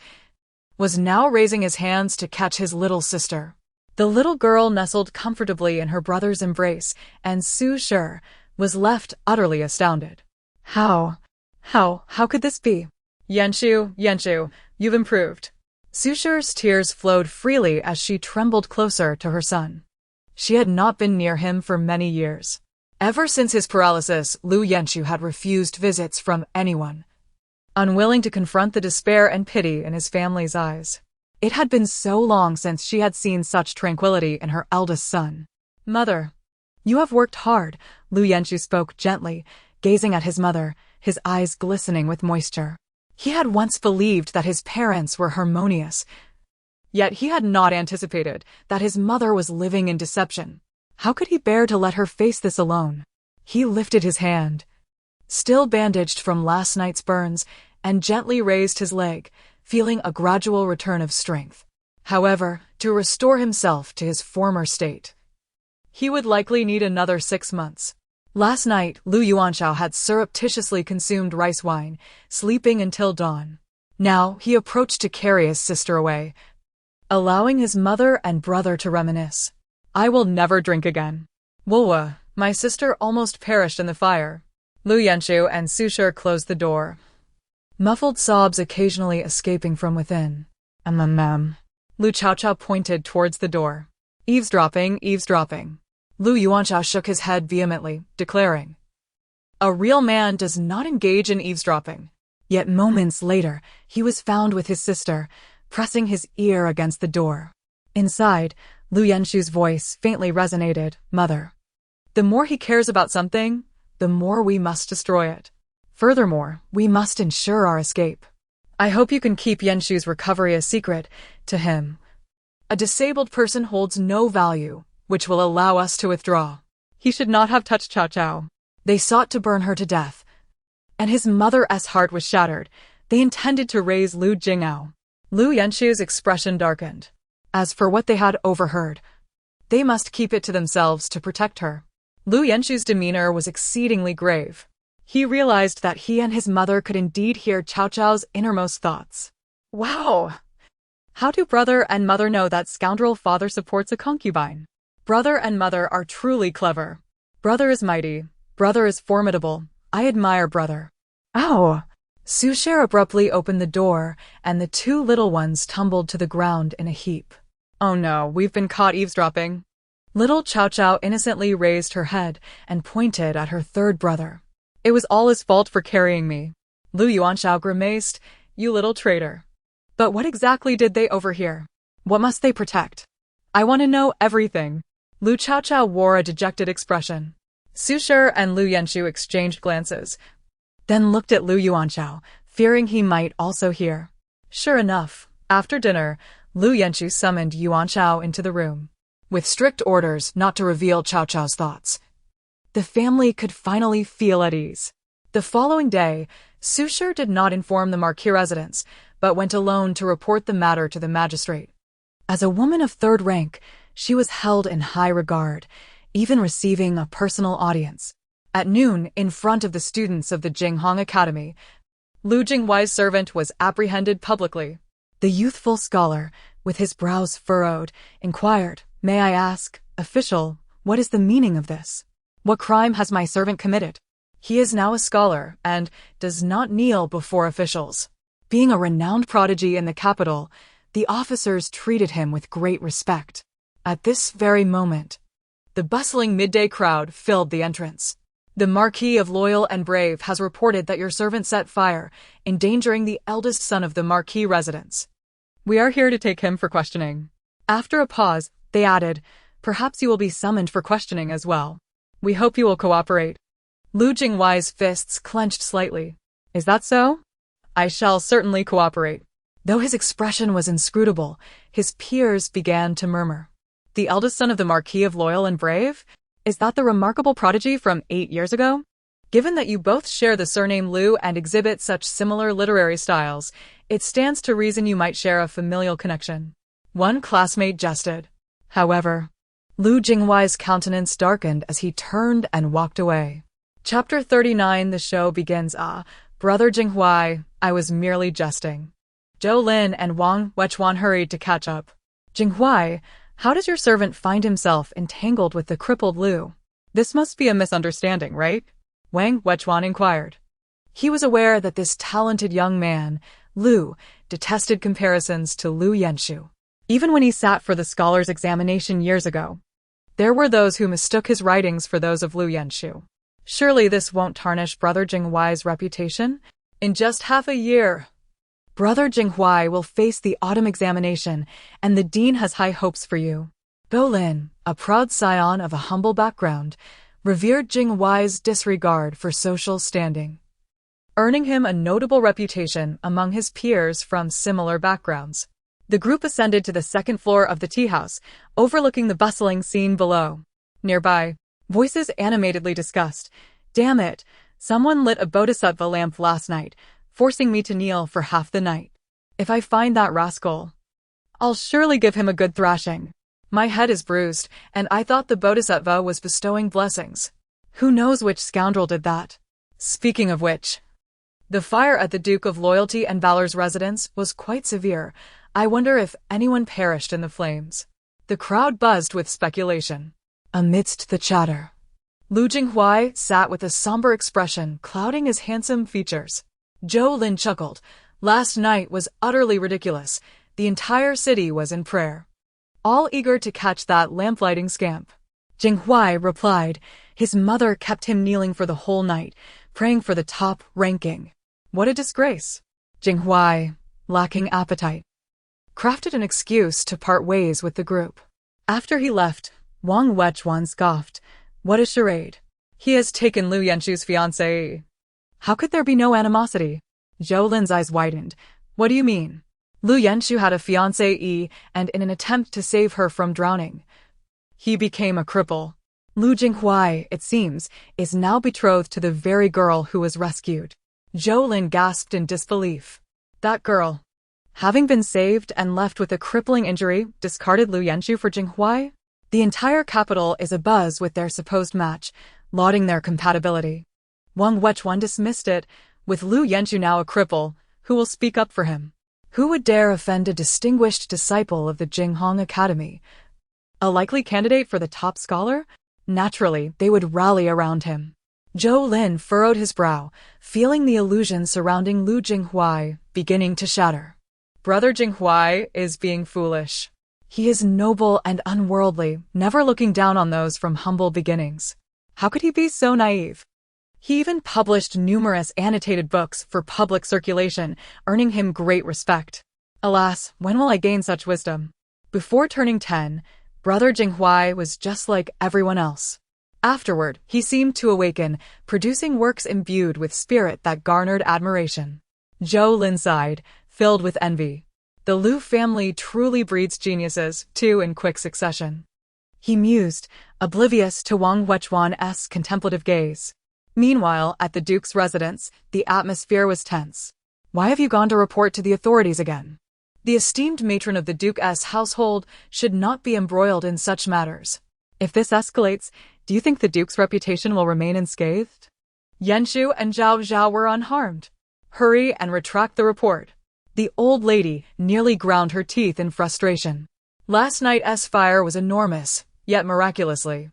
was now raising his hands to catch his little sister. The little girl nestled comfortably in her brother's embrace, and Su Shi was left utterly astounded. How could this be? Yanshu, you've improved. Su Shi's tears flowed freely as she trembled closer to her son. She had not been near him for many years. Ever since his paralysis, Lu Yanshu had refused visits from anyone, unwilling to confront the despair and pity in his family's eyes. It had been so long since she had seen such tranquility in her eldest son. Mother, you have worked hard, Lu Yanshu spoke gently, gazing at his mother, his eyes glistening with moisture. He had once believed that his parents were harmonious, yet he had not anticipated that his mother was living in deception. How could he bear to let her face this alone? He lifted his hand, still bandaged from last night's burns, and gently raised his leg, feeling a gradual return of strength. However, to restore himself to his former state, he would likely need another 6 months. Last night, Lu Chaochao had surreptitiously consumed rice wine, sleeping until dawn. Now, he approached to carry his sister away, allowing his mother and brother to reminisce. I will never drink again. Wulwa, my sister almost perished in the fire. Lu Yanshu and Su Shi closed the door, muffled sobs occasionally escaping from within. Lu Chaochao pointed towards the door. Eavesdropping. Lu Chaochao shook his head vehemently, declaring, a real man does not engage in eavesdropping. Yet moments later, he was found with his sister, pressing his ear against the door. Inside, Lu Yanshu's voice faintly resonated, Mother, the more he cares about something, the more we must destroy it. Furthermore, we must ensure our escape. I hope you can keep Yanshu's recovery a secret to him. A disabled person holds no value, which will allow us to withdraw. He should not have touched Chaochao. They sought to burn her to death, and his mother's heart was shattered. They intended to raise Lu Jingao. Lu Yanshu's expression darkened. As for what they had overheard, they must keep it to themselves to protect her. Lu Yanshu's demeanor was exceedingly grave. He realized that he and his mother could indeed hear Chaochao's innermost thoughts. Wow! How do brother and mother know that scoundrel father supports a concubine? Brother and mother are truly clever. Brother is mighty. Brother is formidable. I admire brother. Ow! Su Shi abruptly opened the door, and the 2 little ones tumbled to the ground in a heap. Oh no, we've been caught eavesdropping. Little Chaochao innocently raised her head and pointed at her 3rd brother. It was all his fault for carrying me. Lu Chaochao grimaced, you little traitor. But what exactly did they overhear? What must they protect? I want to know everything. Lu Chaochao wore a dejected expression. Su Shi and Lu Yanshu exchanged glances, then looked at Lu Chaochao, fearing he might also hear. Sure enough, after dinner, Lu Yanshu summoned Chaochao into the room, with strict orders not to reveal Chaochao's thoughts. The family could finally feel at ease. The following day, Su Shi did not inform the Marquis residents, but went alone to report the matter to the magistrate. As a woman of 3rd rank, she was held in high regard, even receiving a personal audience. At noon, in front of the students of the Jinghong Academy, Lu Jingwai's servant was apprehended publicly. The youthful scholar, with his brows furrowed, inquired, May I ask, official, what is the meaning of this? What crime has my servant committed? He is now a scholar and does not kneel before officials. Being a renowned prodigy in the capital, the officers treated him with great respect. At this very moment, the bustling midday crowd filled the entrance. The Marquis of Loyal and Brave has reported that your servant set fire, endangering the eldest son of the Marquis residence. We are here to take him for questioning. After a pause, they added, perhaps you will be summoned for questioning as well. We hope you will cooperate. Lu Jingwai's fists clenched slightly. Is that so? I shall certainly cooperate. Though his expression was inscrutable, his peers began to murmur. The eldest son of the Marquis of Loyal and Brave? Is that the remarkable prodigy from 8 years ago? Given that you both share the surname Lu and exhibit such similar literary styles, it stands to reason you might share a familial connection. One classmate jested. However, Lu Jinghuai's countenance darkened as he turned and walked away. Chapter 39. The show begins. Brother Jinghuai, I was merely jesting. Zhou Lin and Wang Wechuan hurried to catch up. Jinghuai, how does your servant find himself entangled with the crippled Lu? This must be a misunderstanding, right? Wang Wechuan inquired. He was aware that this talented young man, Lu, detested comparisons to Lu Yenshu. Even when he sat for the scholar's examination years ago, there were those who mistook his writings for those of Lu Yenshu. Surely this won't tarnish Brother Jinghuai's reputation? In just half a year, Brother Jinghuai will face the autumn examination, and the dean has high hopes for you. Zhou Lin, a proud scion of a humble background, revered Jinghuai's disregard for social standing, earning him a notable reputation among his peers from similar backgrounds. The group ascended to the second floor of the tea house, overlooking the bustling scene below. Nearby, voices animatedly discussed, "Damn it, someone lit a bodhisattva lamp last night, forcing me to kneel for half the night. If I find that rascal, I'll surely give him a good thrashing. My head is bruised, and I thought the bodhisattva was bestowing blessings. Who knows which scoundrel did that?" Speaking of which, the fire at the Duke of Loyalty and Valor's residence was quite severe. I wonder if anyone perished in the flames. The crowd buzzed with speculation. Amidst the chatter, Lu Jinghuai sat with a somber expression clouding his handsome features. Zhou Lin chuckled. Last night was utterly ridiculous. The entire city was in prayer, all eager to catch that lamplighting scamp. Jinghuai replied. His mother kept him kneeling for the whole night, praying for the top ranking. What a disgrace. Jinghuai, lacking appetite, crafted an excuse to part ways with the group. After he left, Wang Wechuan scoffed. What a charade. He has taken Lu Yenshu's fiancée. How could there be no animosity? Zhou Lin's eyes widened. What do you mean? Lu Yenshu had a fiancée, and in an attempt to save her from drowning, he became a cripple. Lu Jinghuai, it seems, is now betrothed to the very girl who was rescued. Zhou Lin gasped in disbelief. That girl, having been saved and left with a crippling injury, discarded Lu Yenshu for Jinghuai? The entire capital is abuzz with their supposed match, lauding their compatibility. Wang Wechuan dismissed it. With Lu Yenshu now a cripple, who will speak up for him? Who would dare offend a distinguished disciple of the Jinghong Academy? A likely candidate for the top scholar? Naturally, they would rally around him. Zhou Lin furrowed his brow, feeling the illusion surrounding Lu Jinghuai beginning to shatter. Brother Jinghuai is being foolish. He is noble and unworldly, never looking down on those from humble beginnings. How could he be so naive? He even published numerous annotated books for public circulation, earning him great respect. Alas, when will I gain such wisdom? Before turning 10, Brother Jinghuai was just like everyone else. Afterward, he seemed to awaken, producing works imbued with spirit that garnered admiration. Zhou Lin sighed, filled with envy. The Lu family truly breeds geniuses, too, in quick succession. He mused, oblivious to Wang Wechuan's contemplative gaze. Meanwhile, at the Duke's residence, the atmosphere was tense. Why have you gone to report to the authorities again? The esteemed matron of the Duke's household should not be embroiled in such matters. If this escalates, do you think the Duke's reputation will remain unscathed? Yenshu and Zhao Zhao were unharmed. Hurry and retract the report. The old lady nearly ground her teeth in frustration. Last night's fire was enormous, yet miraculously,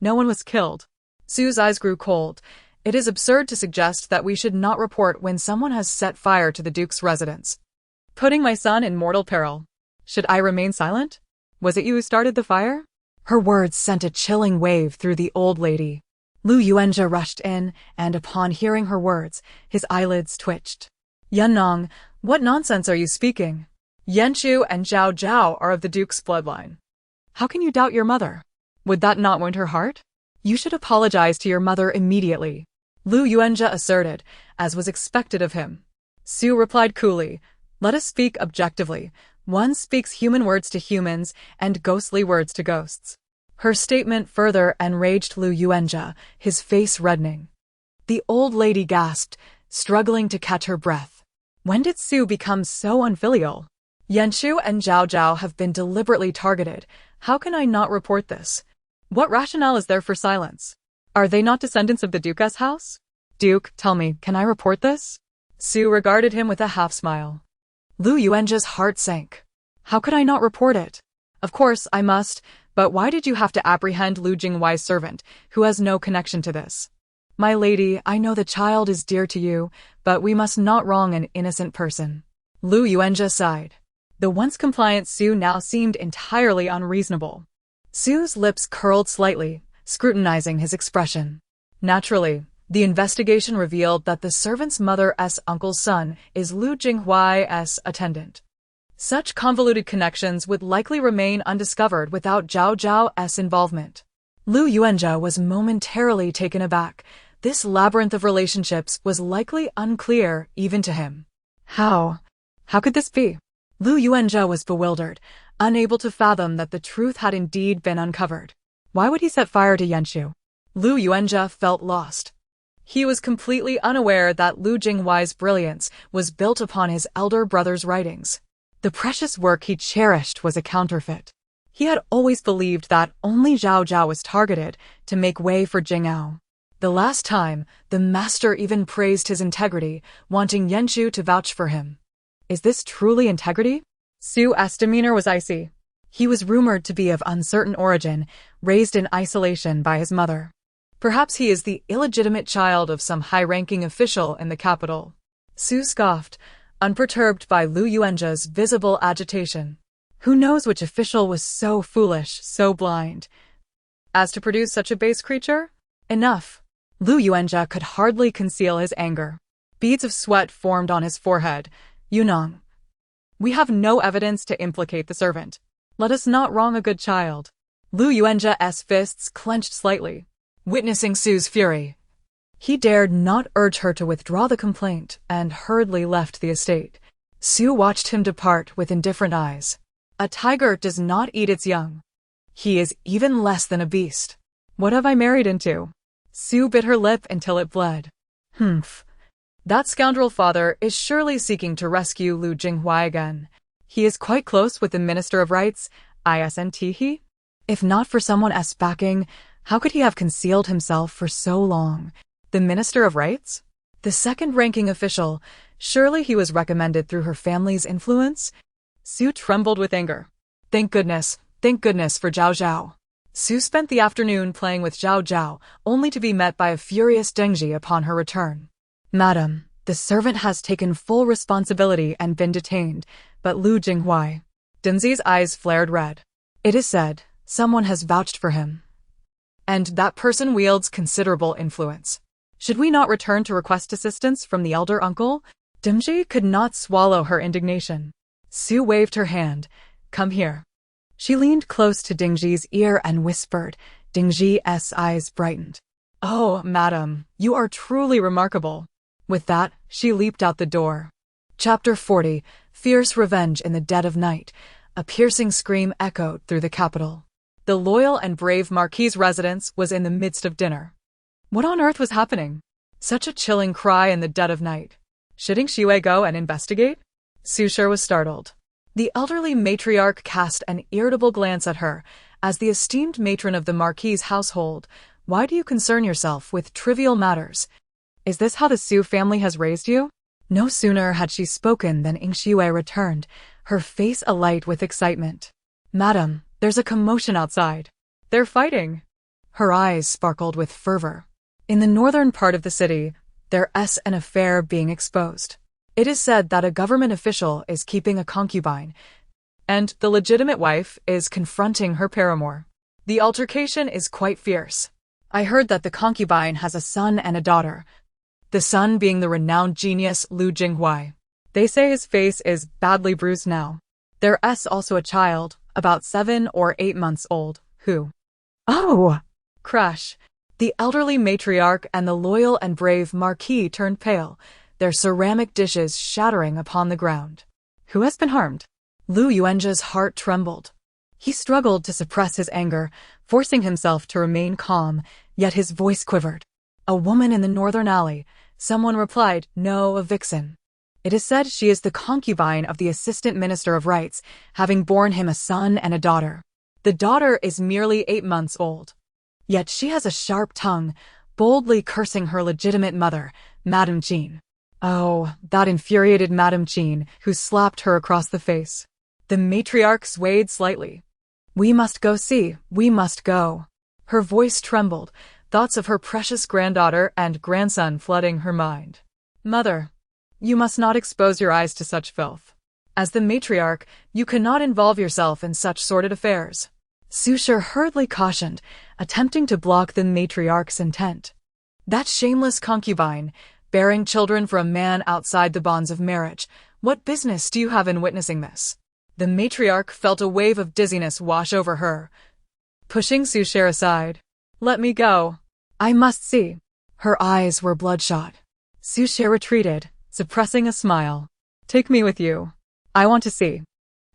no one was killed. Sue's eyes grew cold. It is absurd to suggest that we should not report when someone has set fire to the Duke's residence, putting my son in mortal peril. Should I remain silent? Was it you who started the fire? Her words sent a chilling wave through the old lady. Lu Yuanjia rushed in, and upon hearing her words, his eyelids twitched. Yannong, what nonsense are you speaking? Yenshu and Zhao Zhao are of the Duke's bloodline. How can you doubt your mother? Would that not wound her heart? You should apologize to your mother immediately, Lu Yuanjia asserted, as was expected of him. Su replied coolly, let us speak objectively. One speaks human words to humans and ghostly words to ghosts. Her statement further enraged Lu Yuanjia, his face reddening. The old lady gasped, struggling to catch her breath. When did Su become so unfilial? Yenshu and Zhao Zhao have been deliberately targeted. How can I not report this? What rationale is there for silence? Are they not descendants of the Duke's house? Duke, tell me, can I report this? Sue regarded him with a half-smile. Lu Yuanzha's heart sank. How could I not report it? Of course, I must, but why did you have to apprehend Lu Jinghuai's servant, who has no connection to this? My lady, I know the child is dear to you, but we must not wrong an innocent person. Lu Yuanzha sighed. The once compliant Sue now seemed entirely unreasonable. Sue's lips curled slightly, scrutinizing his expression. Naturally, the investigation revealed that the servant's mother's uncle's son is Lu Jinghuai's attendant. Such convoluted connections would likely remain undiscovered without Zhao Zhao's involvement. Lu Yuanzha was momentarily taken aback. This labyrinth of relationships was likely unclear even to him. How could this be? Lu Yuanzha was bewildered, unable to fathom that the truth had indeed been uncovered. Why would he set fire to Yanxu? Lu Yuanzha felt lost. He was completely unaware that Lu Jinghuai's brilliance was built upon his elder brother's writings. The precious work he cherished was a counterfeit. He had always believed that only Zhao Zhao was targeted to make way for Jing'ao. The last time, the master even praised his integrity, wanting Yanxu to vouch for him. Is this truly integrity? Su's demeanor was icy. He was rumored to be of uncertain origin, raised in isolation by his mother. Perhaps he is the illegitimate child of some high-ranking official in the capital. Su scoffed, unperturbed by Lu Yuanzha's visible agitation. Who knows which official was so foolish, so blind, as to produce such a base creature? Enough. Lu Yuanzha could hardly conceal his anger. Beads of sweat formed on his forehead. Yunong. We have no evidence to implicate the servant. Let us not wrong a good child. Lu Yuanzha's fists clenched slightly, witnessing Su's fury. He dared not urge her to withdraw the complaint and hurriedly left the estate. Su watched him depart with indifferent eyes. A tiger does not eat its young. He is even less than a beast. What have I married into? Su bit her lip until it bled. Humph. That scoundrel father is surely seeking to rescue Lu Jinghuai again. He is quite close with the Minister of Rights, isn't he? If not for someone's backing, how could he have concealed himself for so long? The Minister of Rights? The second-ranking official. Surely he was recommended through her family's influence? Su trembled with anger. Thank goodness for Zhao Zhao. Su spent the afternoon playing with Zhao Zhao, only to be met by a furious Dengji upon her return. Madam, the servant has taken full responsibility and been detained, but Lu Jinghuai. Dengji's eyes flared red. It is said, someone has vouched for him. And that person wields considerable influence. Should we not return to request assistance from the elder uncle? Dengji could not swallow her indignation. Su waved her hand. Come here. She leaned close to Dengji's ear and whispered. Dengji's eyes brightened. Oh, madam, you are truly remarkable. With that, she leaped out the door. Chapter 40, Fierce Revenge in the Dead of Night. A piercing scream echoed through the capital. The loyal and brave Marquis's residence was in the midst of dinner. What on earth was happening? Such a chilling cry in the dead of night. Shouldn't Xue go and investigate? Su Shi was startled. The elderly matriarch cast an irritable glance at her. As the esteemed matron of the Marquis's household, why do you concern yourself with trivial matters? Is this how the Su family has raised you? No sooner had she spoken than Xue returned, her face alight with excitement. Madam, there's a commotion outside. They're fighting. Her eyes sparkled with fervor. In the northern part of the city, there's an affair being exposed. It is said that a government official is keeping a concubine, and the legitimate wife is confronting her paramour. The altercation is quite fierce. I heard that the concubine has a son and a daughter, the son being the renowned genius Lu Jinghuai. They say his face is badly bruised now. There's also a child, about 7 or 8 months old, who... Oh! Crash. The elderly matriarch and the loyal and brave Marquis turned pale, their ceramic dishes shattering upon the ground. Who has been harmed? Lu Yuanzha's heart trembled. He struggled to suppress his anger, forcing himself to remain calm, yet his voice quivered. A woman in the northern alley. Someone replied, no, a vixen. It is said she is the concubine of the Assistant Minister of Rights, having borne him a son and a daughter. The daughter is merely 8 months old. Yet she has a sharp tongue, boldly cursing her legitimate mother, Madame Jean. Oh, that infuriated Madame Jean, who slapped her across the face. The matriarch swayed slightly. We must go see, we must go. Her voice trembled, thoughts of her precious granddaughter and grandson flooding her mind. Mother, you must not expose your eyes to such filth. As the matriarch, you cannot involve yourself in such sordid affairs. Sushar hurriedly cautioned, attempting to block the matriarch's intent. That shameless concubine, bearing children for a man outside the bonds of marriage, what business do you have in witnessing this? The matriarch felt a wave of dizziness wash over her, pushing Sushar aside. Let me go. I must see. Her eyes were bloodshot. Sushar retreated, suppressing a smile. Take me with you. I want to see.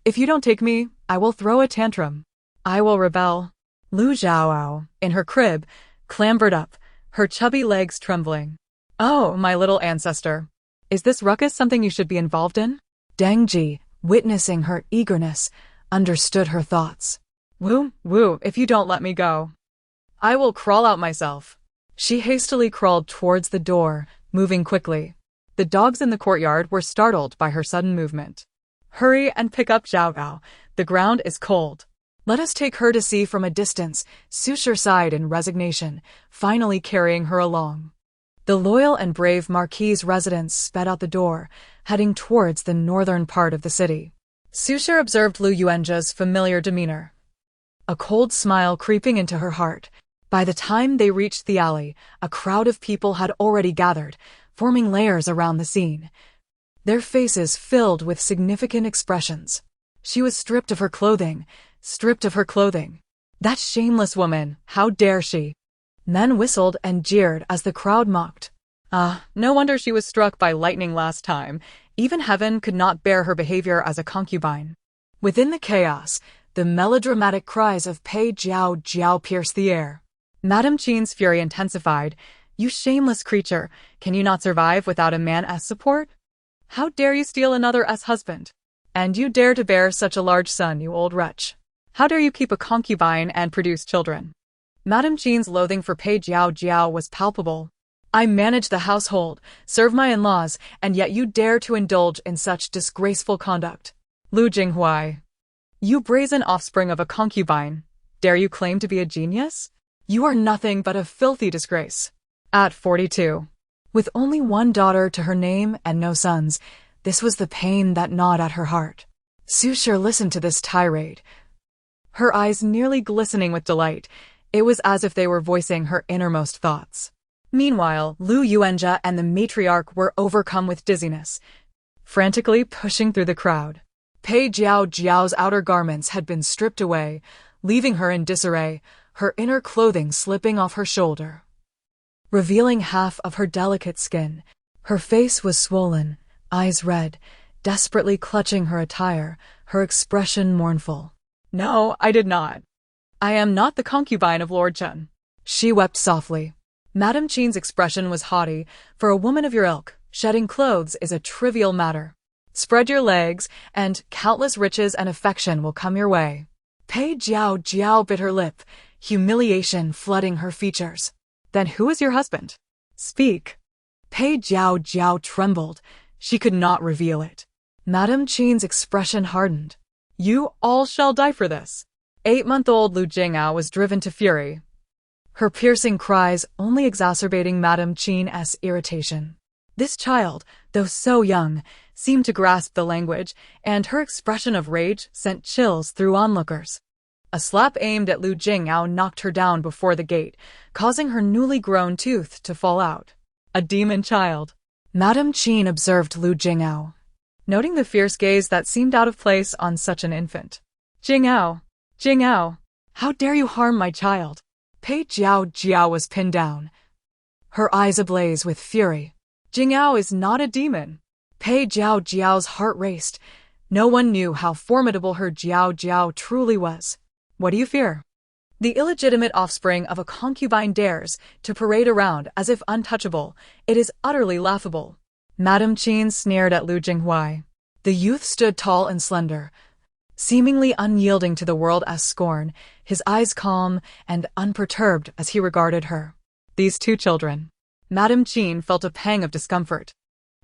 If you don't take me, I will throw a tantrum. I will rebel. Lu Chaochao, in her crib, clambered up, her chubby legs trembling. Oh, my little ancestor. Is this ruckus something you should be involved in? Deng Ji, witnessing her eagerness, understood her thoughts. Woo, if you don't let me go, I will crawl out myself. She hastily crawled towards the door, moving quickly. The dogs in the courtyard were startled by her sudden movement. Hurry and pick up Chaochao. The ground is cold. Let us take her to see from a distance, Sushar sighed in resignation, finally carrying her along. The loyal and brave Marquis's residents sped out the door, heading towards the northern part of the city. Sushar observed Lu Yuanja's familiar demeanor, a cold smile creeping into her heart. By the time they reached the alley, a crowd of people had already gathered, forming layers around the scene, their faces filled with significant expressions. She was stripped of her clothing. That shameless woman, how dare she? Men whistled and jeered as the crowd mocked. No wonder she was struck by lightning last time. Even heaven could not bear her behavior as a concubine. Within the chaos, the melodramatic cries of Pei Jiao pierced the air. Madame Jean's fury intensified. You shameless creature, can you not survive without a man as support? How dare you steal another as husband? And you dare to bear such a large son, you old wretch. How dare you keep a concubine and produce children? Madame Jean's loathing for Pei Jiao was palpable. I manage the household, serve my in-laws, and yet you dare to indulge in such disgraceful conduct. Lu Jinghuai, you brazen offspring of a concubine, dare you claim to be a genius? You are nothing but a filthy disgrace. At 42, with only one daughter to her name and no sons, this was the pain that gnawed at her heart. Sushar listened to this tirade, her eyes nearly glistening with delight. It was as if they were voicing her innermost thoughts. Meanwhile, Lu Yuanja and the matriarch were overcome with dizziness, frantically pushing through the crowd. Pei Jiao's outer garments had been stripped away, leaving her in disarray, her inner clothing slipping off her shoulder, revealing half of her delicate skin. Her face was swollen, eyes red, desperately clutching her attire, her expression mournful. No, I did not. I am not the concubine of Lord Chen. She wept softly. Madame Jean's expression was haughty. For a woman of your ilk, shedding clothes is a trivial matter. Spread your legs, and countless riches and affection will come your way. Pei Jiao bit her lip, humiliation flooding her features. Then who is your husband? Speak. Pei Jiao trembled. She could not reveal it. Madame Jean's expression hardened. You all shall die for this. 8-month-old Lu Jingao was driven to fury, her piercing cries only exacerbating Madame Jean's irritation. This child, though so young, seemed to grasp the language, and her expression of rage sent chills through onlookers. A slap aimed at Lu Jingao knocked her down before the gate, causing her newly grown tooth to fall out. A demon child. Madame Jean observed Lu Jingao, noting the fierce gaze that seemed out of place on such an infant. Jingao, how dare you harm my child? Pei Jiao was pinned down, her eyes ablaze with fury. Jingao is not a demon. Pei Jiao's heart raced. No one knew how formidable her Jiao truly was. What do you fear? The illegitimate offspring of a concubine dares to parade around as if untouchable. It is utterly laughable. Madame Jean sneered at Lu Jinghuai. The youth stood tall and slender, seemingly unyielding to the world as scorn, his eyes calm and unperturbed as he regarded her. These two children. Madame Qin felt a pang of discomfort.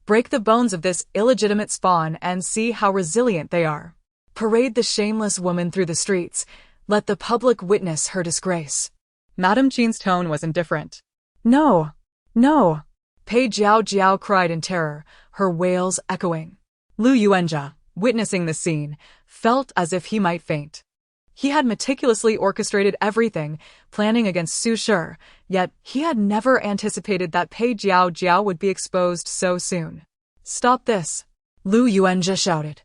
Break the bones of this illegitimate spawn and see how resilient they are. Parade the shameless woman through the streets. Let the public witness her disgrace. Madame Qin's tone was indifferent. No, no. Pei Jiao cried in terror, her wails echoing. Lu Yuanjia, witnessing the scene, felt as if he might faint. He had meticulously orchestrated everything, planning against Su Shi, yet he had never anticipated that Pei Jiao would be exposed so soon. Stop this! Lu Yuanjia shouted,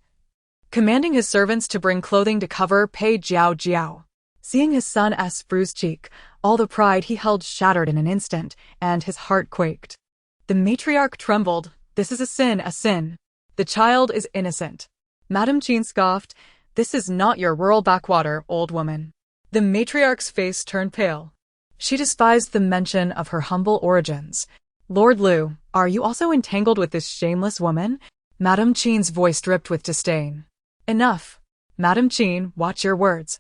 commanding his servants to bring clothing to cover Pei Jiao. Seeing his son's bruised cheek, all the pride he held shattered in an instant, and his heart quaked. The matriarch trembled. This is a sin. The child is innocent. Madame Qin scoffed. This is not your rural backwater, old woman. The matriarch's face turned pale. She despised the mention of her humble origins. Lord Lu, are you also entangled with this shameless woman? Madame Qin's voice dripped with disdain. Enough. Madame Qin, watch your words.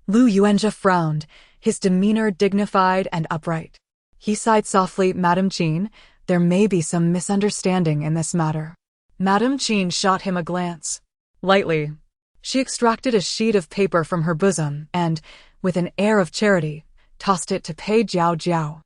Lu Yuanjia frowned, his demeanor dignified and upright. He sighed softly. Madame Qin, there may be some misunderstanding in this matter. Madame Qin shot him a glance. Lightly. She extracted a sheet of paper from her bosom and, with an air of charity, tossed it to Pei Jiao.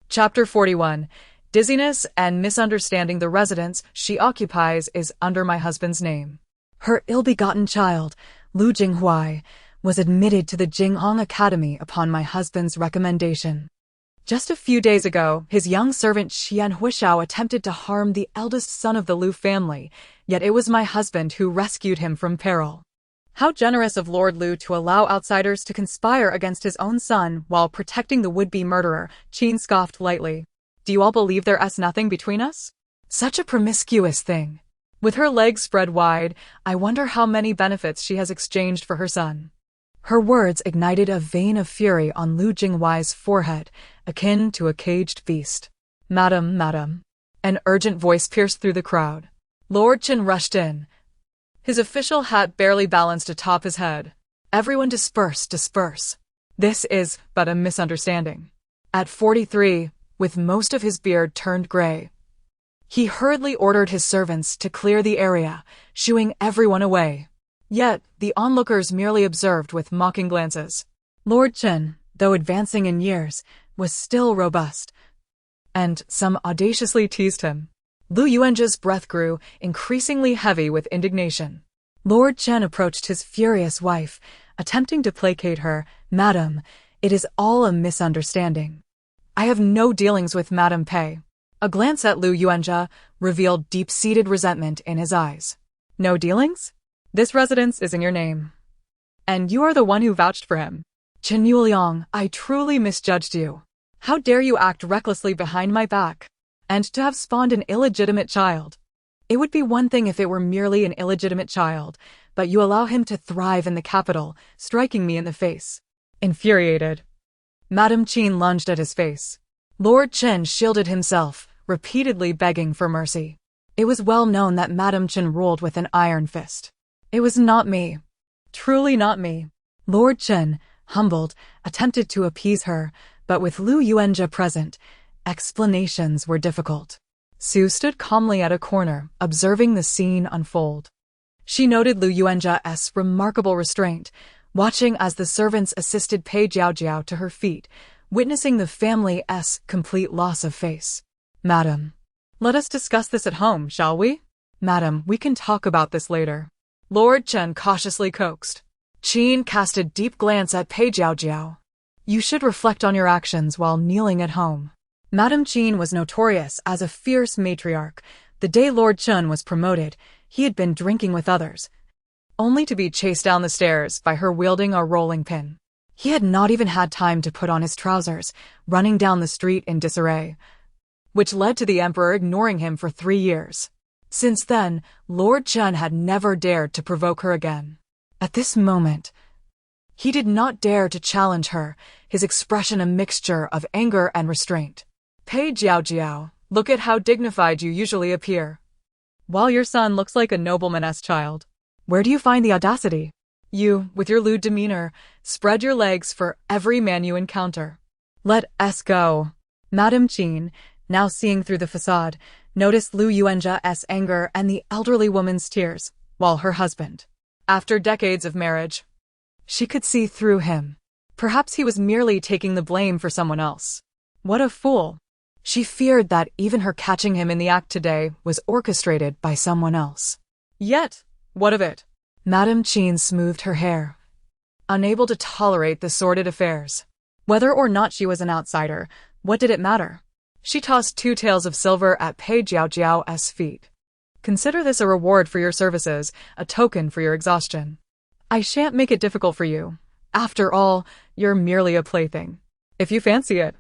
Chapter 41. Dizziness and misunderstanding. The residence she occupies is under my husband's name. Her ill-begotten child, Lu Jinghuai, was admitted to the Jinghong Academy upon my husband's recommendation. Just a few days ago, his young servant Xian Huishao attempted to harm the eldest son of the Lu family, yet it was my husband who rescued him from peril. How generous of Lord Lu to allow outsiders to conspire against his own son while protecting the would-be murderer, Qin scoffed lightly. Do you all believe there's nothing between us? Such a promiscuous thing. With her legs spread wide, I wonder how many benefits she has exchanged for her son. Her words ignited a vein of fury on Lu Jinghuai's forehead, akin to a caged beast. Madam. An urgent voice pierced through the crowd. Lord Chen rushed in. His official hat barely balanced atop his head. Everyone disperse. This is but a misunderstanding. At 43, with most of his beard turned gray, he hurriedly ordered his servants to clear the area, shooing everyone away. Yet, the onlookers merely observed with mocking glances. Lord Chen, though advancing in years, was still robust, and some audaciously teased him. Lu Yuanjia's breath grew, increasingly heavy with indignation. Lord Chen approached his furious wife, attempting to placate her. Madam, it is all a misunderstanding. I have no dealings with Madame Pei. A glance at Lu Yuanjia revealed deep-seated resentment in his eyes. No dealings? This residence is in your name. And you are the one who vouched for him. Chen Yuliang, I truly misjudged you. How dare you act recklessly behind my back? And to have spawned an illegitimate child. It would be one thing if it were merely an illegitimate child, but you allow him to thrive in the capital, striking me in the face. Infuriated, Madame Qin lunged at his face. Lord Chen shielded himself, repeatedly begging for mercy. It was well known that Madame Chen ruled with an iron fist. It was not me. Truly not me. Lord Chen, humbled, attempted to appease her, but with Lu Yuanjia present, explanations were difficult. Su stood calmly at a corner, observing the scene unfold. She noted Lu Yuanjia's remarkable restraint, watching as the servants assisted Pei Jiao to her feet, witnessing the family's complete loss of face. Madam, let us discuss this at home, shall we? Madam, we can talk about this later. Lord Chen cautiously coaxed. Qin cast a deep glance at Pei Jiao. You should reflect on your actions while kneeling at home. Madame Qin was notorious as a fierce matriarch. The day Lord Chen was promoted, he had been drinking with others, only to be chased down the stairs by her wielding a rolling pin. He had not even had time to put on his trousers, running down the street in disarray, which led to the emperor ignoring him for 3 years. Since then, Lord Chen had never dared to provoke her again. At this moment, he did not dare to challenge her, his expression a mixture of anger and restraint. Pei Jiao, look at how dignified you usually appear, while your son looks like a nobleman's child. Where do you find the audacity? You, with your lewd demeanor, spread your legs for every man you encounter. Let us go. Madame Jean, now seeing through the facade, noticed Lu Yuanja's anger and the elderly woman's tears, while her husband, after decades of marriage, she could see through him. Perhaps he was merely taking the blame for someone else. What a fool. She feared that even her catching him in the act today was orchestrated by someone else. Yet, what of it? Madame Jean smoothed her hair, unable to tolerate the sordid affairs. Whether or not she was an outsider, what did it matter? She tossed 2 taels of silver at Pei Jiaojiao's feet. Consider this a reward for your services, a token for your exhaustion. I shan't make it difficult for you. After all, you're merely a plaything. If you fancy it,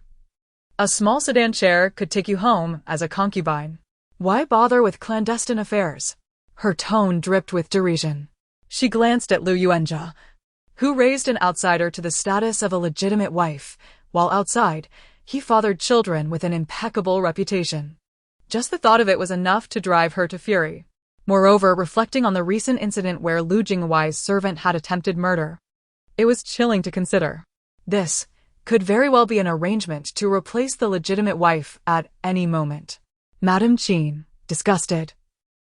a small sedan chair could take you home as a concubine. Why bother with clandestine affairs? Her tone dripped with derision. She glanced at Lu Yuanja, who raised an outsider to the status of a legitimate wife, while outside, he fathered children with an impeccable reputation. Just the thought of it was enough to drive her to fury. Moreover, reflecting on the recent incident where Lu Jinghuai's servant had attempted murder, it was chilling to consider. This could very well be an arrangement to replace the legitimate wife at any moment. Madame Jean, disgusted,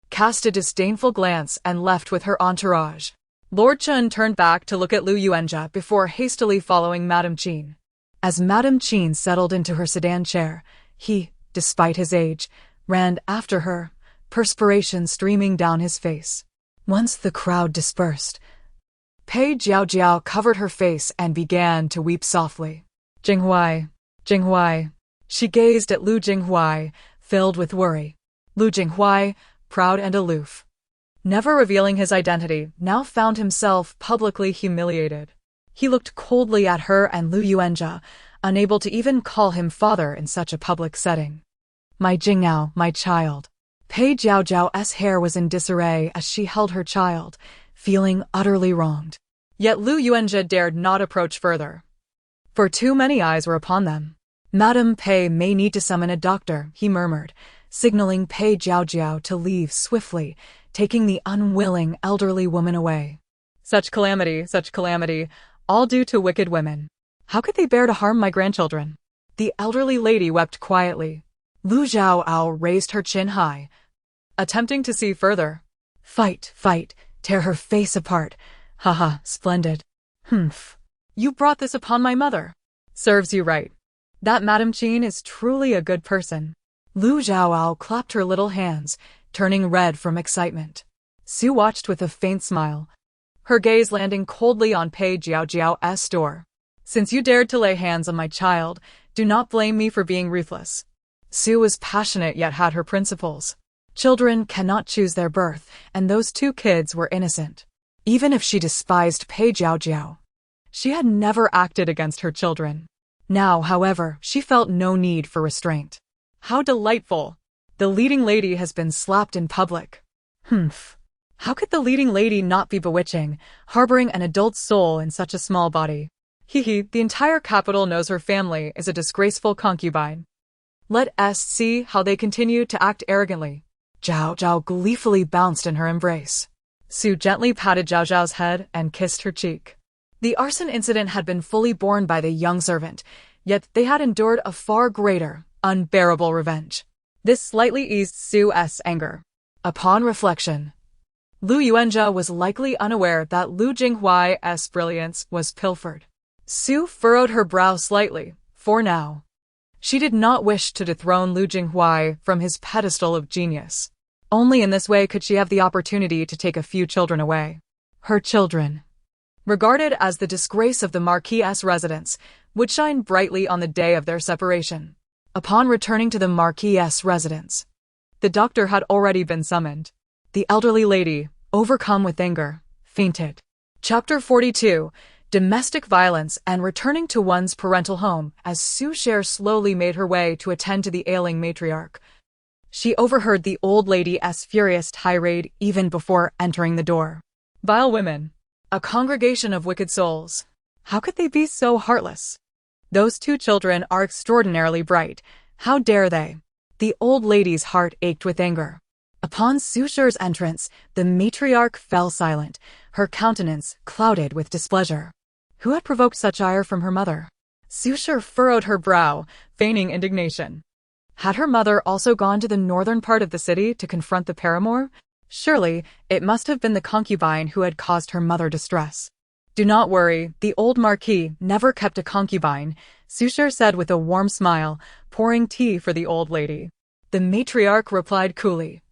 cast a disdainful glance and left with her entourage. Lord Chun turned back to look at Lu Yuanja before hastily following Madame Jean. As Madame Jean settled into her sedan chair, he, despite his age, ran after her, perspiration streaming down his face. Once the crowd dispersed, Pei Jiaojiao covered her face and began to weep softly. Jinghuai, Jinghuai. She gazed at Lu Jinghuai, filled with worry. Lu Jinghuai, proud and aloof, never revealing his identity, now found himself publicly humiliated. He looked coldly at her and Lu Yuanja, unable to even call him father in such a public setting. My Jingao, my child. Pei Jiaojiao's hair was in disarray as she held her child, feeling utterly wronged. Yet Lu Yuanja dared not approach further, for too many eyes were upon them. Madame Pei may need to summon a doctor, he murmured, signaling Pei Jiaojiao to leave swiftly, taking the unwilling elderly woman away. Such calamity, all due to wicked women. How could they bear to harm my grandchildren? The elderly lady wept quietly. Lu Zhaoao raised her chin high, attempting to see further. Fight, tear her face apart. Haha, splendid. Humph. You brought this upon my mother. Serves you right. That Madame Jean is truly a good person. Lu Zhaoao clapped her little hands, turning red from excitement. Su watched with a faint smile, her gaze landing coldly on Pei Jiaojiao's door. Since you dared to lay hands on my child, do not blame me for being ruthless. Su was passionate yet had her principles. Children cannot choose their birth, and those 2 kids were innocent. Even if she despised Pei Jiaojiao, she had never acted against her children. Now, however, she felt no need for restraint. How delightful! The leading lady has been slapped in public. Humph. How could the leading lady not be bewitching, harboring an adult soul in such a small body? The entire capital knows her family is a disgraceful concubine. Let us see how they continue to act arrogantly. Zhao Zhao gleefully bounced in her embrace. Su gently patted Zhao Zhao's head and kissed her cheek. The arson incident had been fully borne by the young servant, yet they had endured a far greater, unbearable revenge. This slightly eased Su's anger. Upon reflection, Lu Yuanja was likely unaware that Lu Jinghuai's brilliance was pilfered. Su furrowed her brow slightly, for now, she did not wish to dethrone Lu Jinghuai from his pedestal of genius. Only in this way could she have the opportunity to take a few children away. Her children, regarded as the disgrace of the Marquis's residence, would shine brightly on the day of their separation. Upon returning to the Marquis's residence, the doctor had already been summoned. The elderly lady, overcome with anger, fainted. Chapter 42. Domestic violence and returning to one's parental home. As Su Cher slowly made her way to attend to the ailing matriarch, she overheard the old lady's furious tirade even before entering the door. Vile women. A congregation of wicked souls. How could they be so heartless? Those 2 children are extraordinarily bright. How dare they? The old lady's heart ached with anger. Upon Su Shi's entrance, the matriarch fell silent, her countenance clouded with displeasure. Who had provoked such ire from her mother? Su Shi furrowed her brow, feigning indignation. Had her mother also gone to the northern part of the city to confront the paramour? Surely, it must have been the concubine who had caused her mother distress. Do not worry, the old marquis never kept a concubine, Su Shi said with a warm smile, pouring tea for the old lady. The matriarch replied coolly.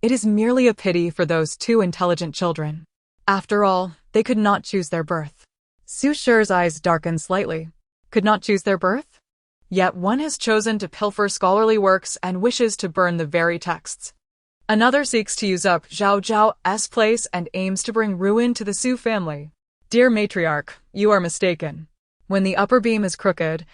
It is merely a pity for those two intelligent children. After all, they could not choose their birth. Su Shi's eyes darkened slightly. Could not choose their birth? Yet one has chosen to pilfer scholarly works and wishes to burn the very texts. Another seeks to usurp Zhao Zhao's place and aims to bring ruin to the Su family. Dear matriarch, you are mistaken. When the upper beam is crooked,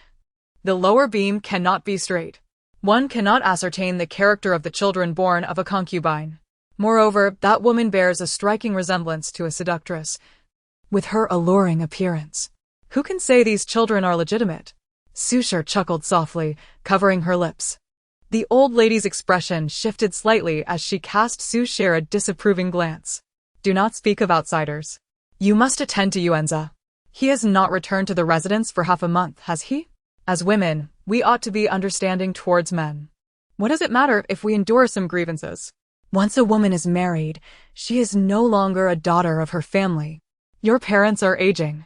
the lower beam cannot be straight. One cannot ascertain the character of the children born of a concubine. Moreover, that woman bears a striking resemblance to a seductress, with her alluring appearance. Who can say these children are legitimate? Su Shi chuckled softly, covering her lips. The old lady's expression shifted slightly as she cast Su Shi a disapproving glance. Do not speak of outsiders. You must attend to Yuanza. He has not returned to the residence for half a month, has he? As women, we ought to be understanding towards men. What does it matter if we endure some grievances? Once a woman is married, she is no longer a daughter of her family. Your parents are aging.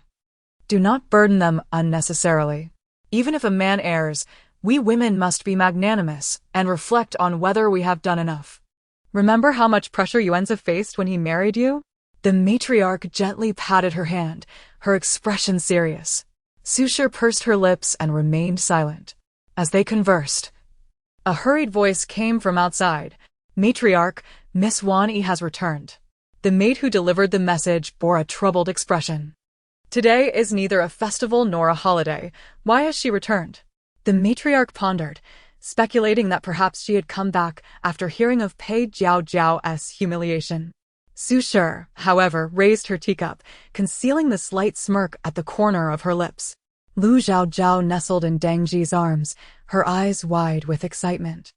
Do not burden them unnecessarily. Even if a man errs, we women must be magnanimous and reflect on whether we have done enough. Remember how much pressure Yuanza faced when he married you? The matriarch gently patted her hand, her expression serious. Su Shi pursed her lips and remained silent. As they conversed, a hurried voice came from outside. Matriarch, Miss Wan Yi has returned. The maid who delivered the message bore a troubled expression. Today is neither a festival nor a holiday. Why has she returned? The matriarch pondered, speculating that perhaps she had come back after hearing of Pei Jiao's humiliation. Su Shi, however, raised her teacup, concealing the slight smirk at the corner of her lips. Lu Chaochao nestled in Deng Ji's arms, her eyes wide with excitement.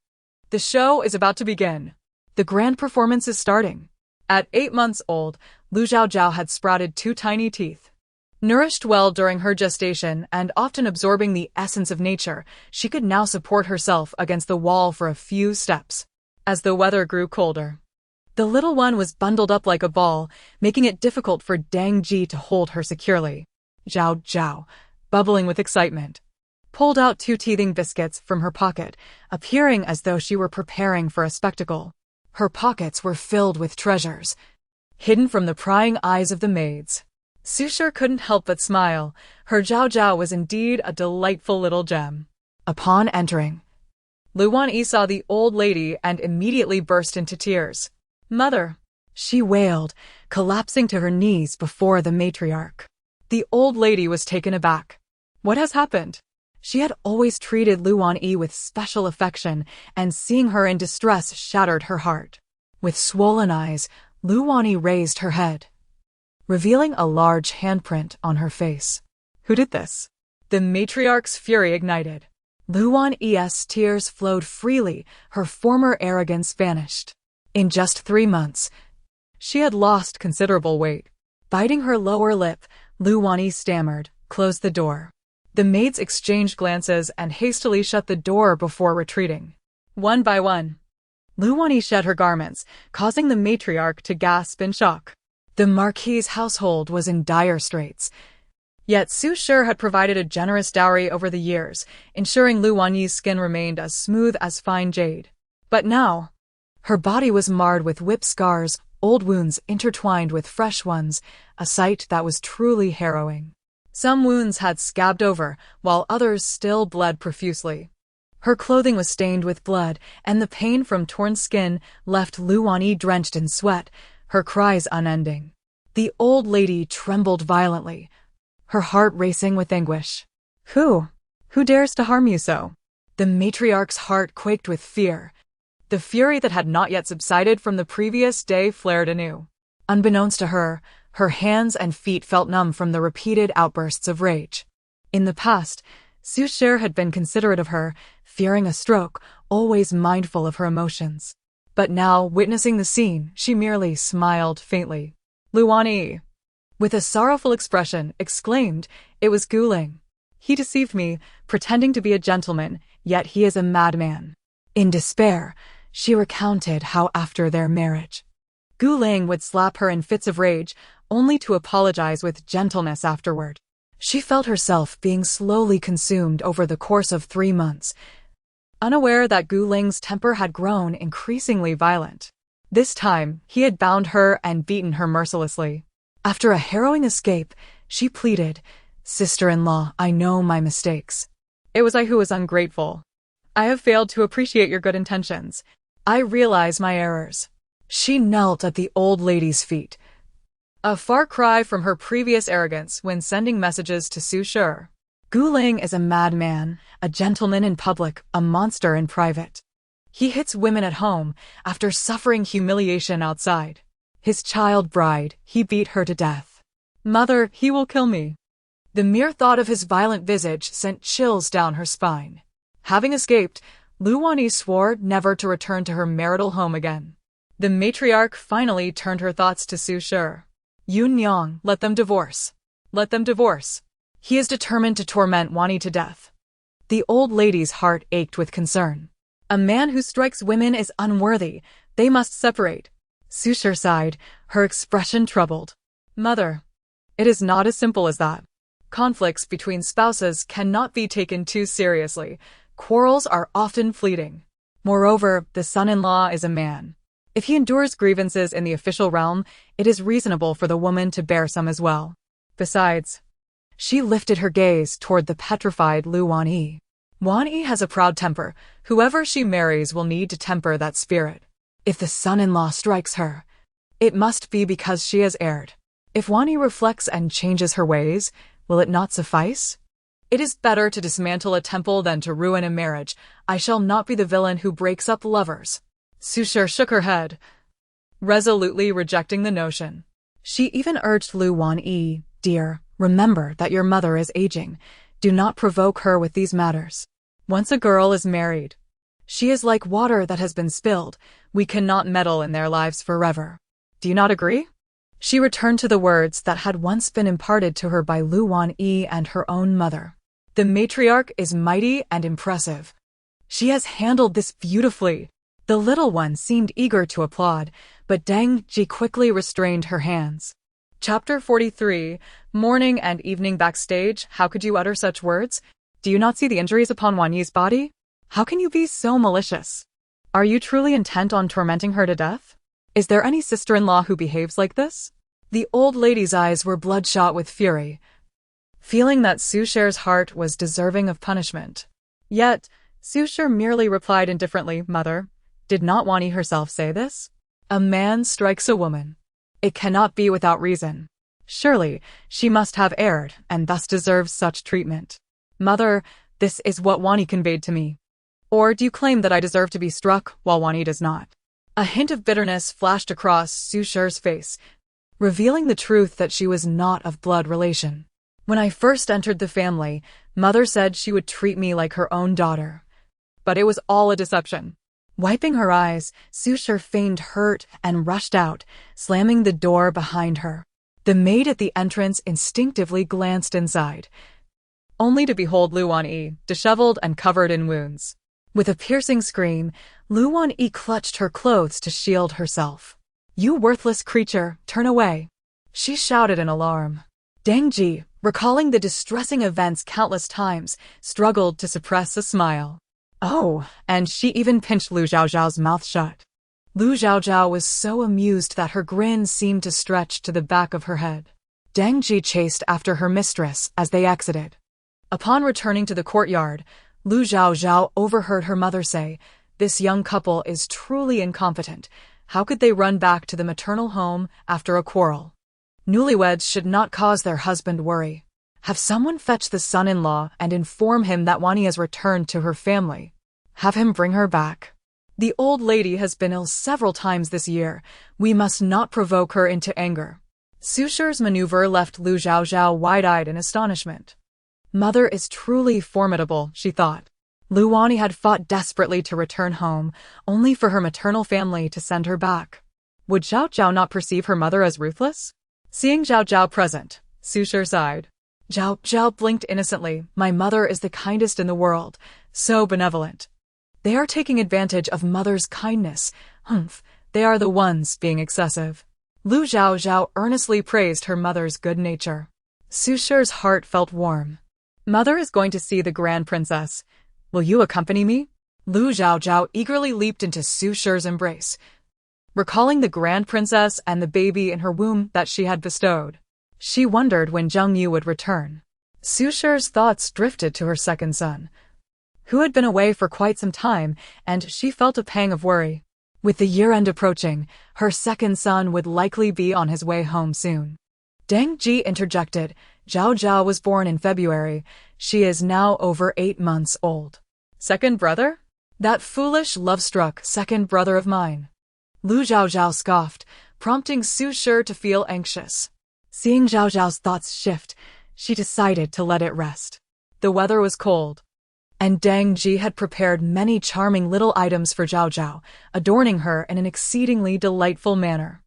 The show is about to begin. The grand performance is starting. At 8 months old, Lu Chaochao had sprouted 2 tiny teeth. Nourished well during her gestation and often absorbing the essence of nature, she could now support herself against the wall for a few steps. As the weather grew colder, the little one was bundled up like a ball, making it difficult for Deng Ji to hold her securely. Zhao, bubbling with excitement, pulled out 2 teething biscuits from her pocket, appearing as though she were preparing for a spectacle. Her pockets were filled with treasures, hidden from the prying eyes of the maids. Su Shi couldn't help but smile. Her Zhao was indeed a delightful little gem. Upon entering, Lu Wan Yi saw the old lady and immediately burst into tears. Mother, she wailed, collapsing to her knees before the matriarch. The old lady was taken aback. What has happened? She had always treated Lu Wan Yi with special affection, and seeing her in distress shattered her heart. With swollen eyes, Lu Wan Yi raised her head, revealing a large handprint on her face. Who did this? The matriarch's fury ignited. Lu Wan Yi's tears flowed freely, her former arrogance vanished. In just 3 months, she had lost considerable weight. Biting her lower lip, Lu Wan Yi stammered, "Close the door." The maids exchanged glances and hastily shut the door before retreating. One by one, Lu Wan Yi shed her garments, causing the matriarch to gasp in shock. The marquis's household was in dire straits. Yet Su Shi had provided a generous dowry over the years, ensuring Lu Wan Yi's skin remained as smooth as fine jade. But now, her body was marred with whip scars, old wounds intertwined with fresh ones, a sight that was truly harrowing. Some wounds had scabbed over, while others still bled profusely. Her clothing was stained with blood, and the pain from torn skin left Lu Wan Yi drenched in sweat, her cries unending. The old lady trembled violently, her heart racing with anguish. Who dares to harm you so? The matriarch's heart quaked with fear. The fury that had not yet subsided from the previous day flared anew. Unbeknownst to her, her hands and feet felt numb from the repeated outbursts of rage. In the past, Su Shi had been considerate of her, fearing a stroke, always mindful of her emotions. But now, witnessing the scene, she merely smiled faintly. Lu Wanyi, with a sorrowful expression, exclaimed, "It was Guling. He deceived me, pretending to be a gentleman, yet he is a madman." In despair, she recounted how after their marriage, Guling would slap her in fits of rage, only to apologize with gentleness afterward. She felt herself being slowly consumed over the course of 3 months, unaware that Guling's temper had grown increasingly violent. This time, he had bound her and beaten her mercilessly. After a harrowing escape, she pleaded, "Sister-in-law, I know my mistakes. It was I who was ungrateful. I have failed to appreciate your good intentions. I realize my errors." She knelt at the old lady's feet, a far cry from her previous arrogance when sending messages to Su Shi. Guling is a madman, a gentleman in public, a monster in private. He hits women at home after suffering humiliation outside. His child bride, he beat her to death. Mother, he will kill me. The mere thought of his violent visage sent chills down her spine. Having escaped, Lu Wanyi swore never to return to her marital home again. The matriarch finally turned her thoughts to Su Shi. Yun Yang, let them divorce. Let them divorce. He is determined to torment Wanyi to death. The old lady's heart ached with concern. A man who strikes women is unworthy. They must separate. Su Shi sighed, her expression troubled. Mother, it is not as simple as that. Conflicts between spouses cannot be taken too seriously. Quarrels are often fleeting. Moreover, the son-in-law is a man. If he endures grievances in the official realm, it is reasonable for the woman to bear some as well. Besides, she lifted her gaze toward the petrified Lu Wanyi. Wanyi has a proud temper. Whoever she marries will need to temper that spirit. If the son-in-law strikes her, it must be because she has erred. If Wanyi reflects and changes her ways, will it not suffice? It is better to dismantle a temple than to ruin a marriage. I shall not be the villain who breaks up lovers. Su Shi shook her head, resolutely rejecting the notion. She even urged Lu Wanyi, "Dear, remember that your mother is aging. Do not provoke her with these matters. Once a girl is married, she is like water that has been spilled. We cannot meddle in their lives forever. Do you not agree?" She returned to the words that had once been imparted to her by Lu Wanyi and her own mother. The matriarch is mighty and impressive. She has handled this beautifully. The little one seemed eager to applaud, but Deng Ji quickly restrained her hands. Chapter 43, Morning and Evening Backstage. How could you utter such words? Do you not see the injuries upon Wanyi's body? How can you be so malicious? Are you truly intent on tormenting her to death? Is there any sister-in-law who behaves like this? The old lady's eyes were bloodshot with fury, feeling that Su Shi's heart was deserving of punishment. Yet, Su Shi merely replied indifferently, "Mother, did not Wanyi herself say this? A man strikes a woman. It cannot be without reason. Surely, she must have erred, and thus deserves such treatment. Mother, this is what Wanyi conveyed to me. Or do you claim that I deserve to be struck, while Wanyi does not?" A hint of bitterness flashed across Su Shi's face, revealing the truth that she was not of blood relation. "When I first entered the family, Mother said she would treat me like her own daughter. But it was all a deception." Wiping her eyes, Su Shi feigned hurt and rushed out, slamming the door behind her. The maid at the entrance instinctively glanced inside, only to behold Lu Wanyi, disheveled and covered in wounds. With a piercing scream, Lu Wanyi clutched her clothes to shield herself. "You worthless creature, turn away!" she shouted in alarm. Deng Ji, recalling the distressing events countless times, struggled to suppress a smile. Oh, and she even pinched Lu Chaochao's mouth shut. Lu Chaochao was so amused that her grin seemed to stretch to the back of her head. Deng Ji chased after her mistress as they exited. Upon returning to the courtyard, Lu Chaochao overheard her mother say, "This young couple is truly incompetent. How could they run back to the maternal home after a quarrel? Newlyweds should not cause their husband worry. Have someone fetch the son-in-law and inform him that Wanyi has returned to her family. Have him bring her back. The old lady has been ill several times this year. We must not provoke her into anger." Su Shi's maneuver left Lu Chaochao wide-eyed in astonishment. Mother is truly formidable, she thought. Luani had fought desperately to return home, only for her maternal family to send her back. Would Zhao Zhao not perceive her mother as ruthless? Seeing Zhao Zhao present, Su Shi sighed. Zhao Zhao blinked innocently. My mother is the kindest in the world, so benevolent. They are taking advantage of mother's kindness. Humph, they are the ones being excessive. Lu Chaochao earnestly praised her mother's good nature. Su Shi's heart felt warm. Mother is going to see the Grand Princess. Will you accompany me? Lu Chaochao eagerly leaped into Su Shi's embrace, recalling the Grand Princess and the baby in her womb that she had bestowed. She wondered when Zheng Yu would return. Su Shi's thoughts drifted to her second son, who had been away for quite some time, and she felt a pang of worry. With the year-end approaching, her second son would likely be on his way home soon. Deng Ji interjected. Zhao Zhao was born in February. She is now over 8 months old. Second brother? That foolish, love-struck second brother of mine. Lu Chaochao scoffed, prompting Su Shi to feel anxious. Seeing Zhao Zhao's thoughts shift, she decided to let it rest. The weather was cold, and Deng Ji had prepared many charming little items for Zhao Zhao, adorning her in an exceedingly delightful manner.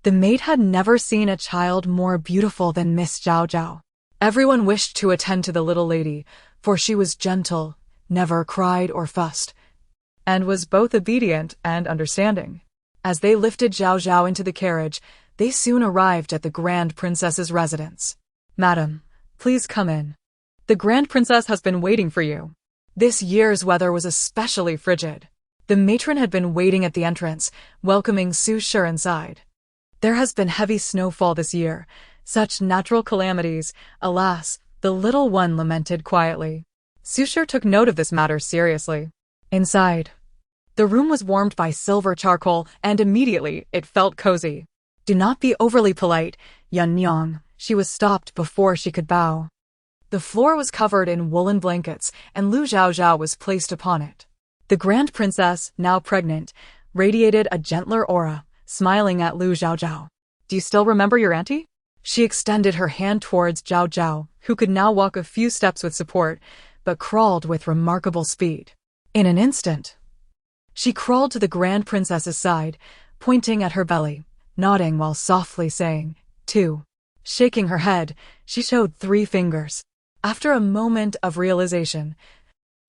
The maid had never seen a child more beautiful than Miss Zhao Zhao. Everyone wished to attend to the little lady, for she was gentle, never cried or fussed, and was both obedient and understanding. As they lifted Zhao Zhao into the carriage, they soon arrived at the Grand Princess's residence. Madam, please come in. The Grand Princess has been waiting for you. This year's weather was especially frigid. The matron had been waiting at the entrance, welcoming Su Shi inside. There has been heavy snowfall this year. Such natural calamities, alas, the little one lamented quietly. Su Shi took note of this matter seriously. Inside, the room was warmed by silver charcoal, and immediately it felt cozy. Do not be overly polite, Yun Yang. She was stopped before she could bow. The floor was covered in woolen blankets, and Lu Chaochao was placed upon it. The Grand Princess, now pregnant, radiated a gentler aura, smiling at Lu Chaochao. Do you still remember your auntie? She extended her hand towards Zhao Zhao, who could now walk a few steps with support, but crawled with remarkable speed. In an instant, she crawled to the Grand Princess's side, pointing at her belly, nodding while softly saying, 2. Shaking her head, she showed 3 fingers. After a moment of realization,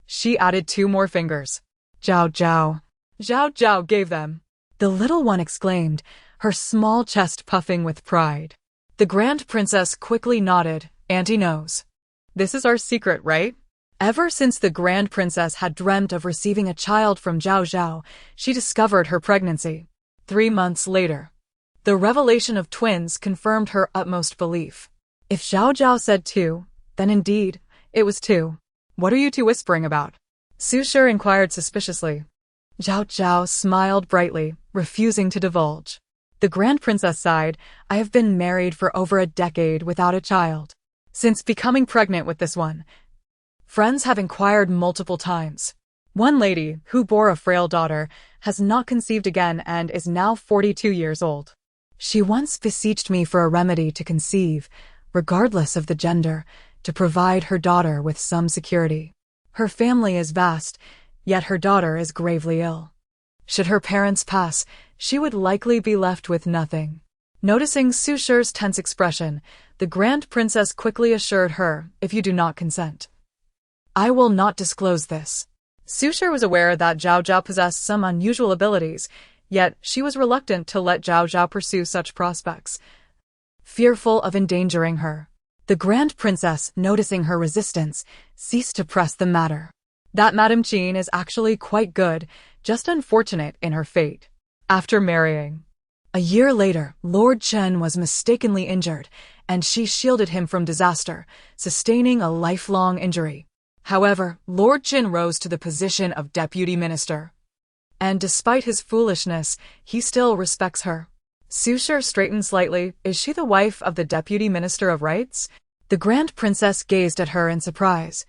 she added 2 more fingers. Zhao Zhao. Zhao Zhao gave them. The little one exclaimed, her small chest puffing with pride. The Grand Princess quickly nodded. Auntie knows. This is our secret, right? Ever since the Grand Princess had dreamt of receiving a child from Zhao Zhao, she discovered her pregnancy. 3 months later, the revelation of twins confirmed her utmost belief. If Zhao Zhao said 2, then indeed, it was 2. What are you two whispering about? Su Shi inquired suspiciously. Zhao Zhao smiled brightly, refusing to divulge. The Grand Princess sighed. I have been married for over a decade without a child. Since becoming pregnant with this one, friends have inquired multiple times. One lady, who bore a frail daughter, has not conceived again and is now 42 years old. She once beseeched me for a remedy to conceive, regardless of the gender, to provide her daughter with some security. Her family is vast, yet her daughter is gravely ill. Should her parents pass, she would likely be left with nothing. Noticing Su Shi's tense expression, the Grand Princess quickly assured her, if you do not consent, I will not disclose this. Su Shi was aware that Zhao Zhao possessed some unusual abilities, yet she was reluctant to let Zhao Zhao pursue such prospects, fearful of endangering her. The Grand Princess, noticing her resistance, ceased to press the matter. That Madame Qin is actually quite good, just unfortunate in her fate. After marrying, a year later, Lord Chen was mistakenly injured, and she shielded him from disaster, sustaining a lifelong injury. However, Lord Chen rose to the position of deputy minister, and despite his foolishness, he still respects her. Su Shi straightened slightly. Is she the wife of the deputy minister of rights? The Grand Princess gazed at her in surprise.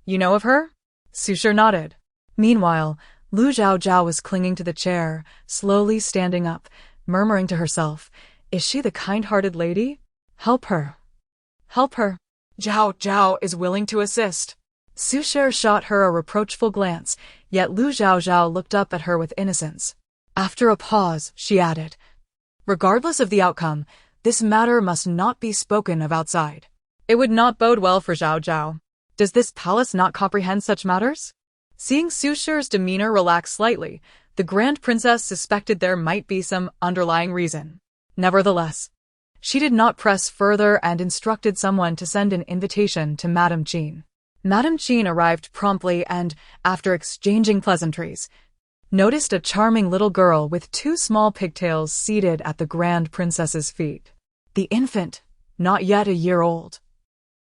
You know of her? Su Shi nodded. Meanwhile, Lu Chaochao was clinging to the chair, slowly standing up, murmuring to herself, is she the kind-hearted lady? Help her. Help her. Zhao Zhao is willing to assist. Su Cher shot her a reproachful glance, yet Lu Chaochao looked up at her with innocence. After a pause, she added, "Regardless of the outcome, this matter must not be spoken of outside. It would not bode well for Zhao Zhao. Does this palace not comprehend such matters?" Seeing Su Cher's demeanor relax slightly, the Grand Princess suspected there might be some underlying reason. Nevertheless, she did not press further and instructed someone to send an invitation to Madame Jean. Madame Jean arrived promptly and, after exchanging pleasantries, noticed a charming little girl with 2 small pigtails seated at the Grand Princess's feet. The infant, not yet a year old,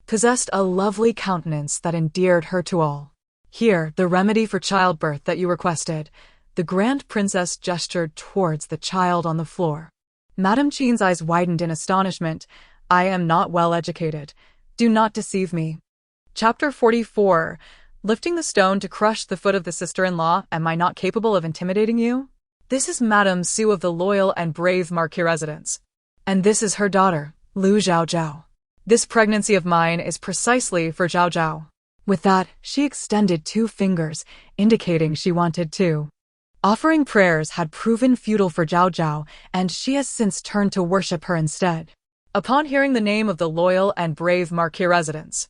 possessed a lovely countenance that endeared her to all. "Here, the remedy for childbirth that you requested." The Grand Princess gestured towards the child on the floor. Madame Jean's eyes widened in astonishment. "I am not well educated. Do not deceive me." Chapter 44. Lifting the stone to crush the foot of the sister-in-law, am I not capable of intimidating you? This is Madame Su of the loyal and brave Marquis residence. And this is her daughter, Lu Chaochao. This pregnancy of mine is precisely for Zhao Zhao. With that, she extended 2 fingers, indicating she wanted to. Offering prayers had proven futile for Zhao Zhao, and she has since turned to worship her instead. Upon hearing the name of the loyal and brave Marquis residence,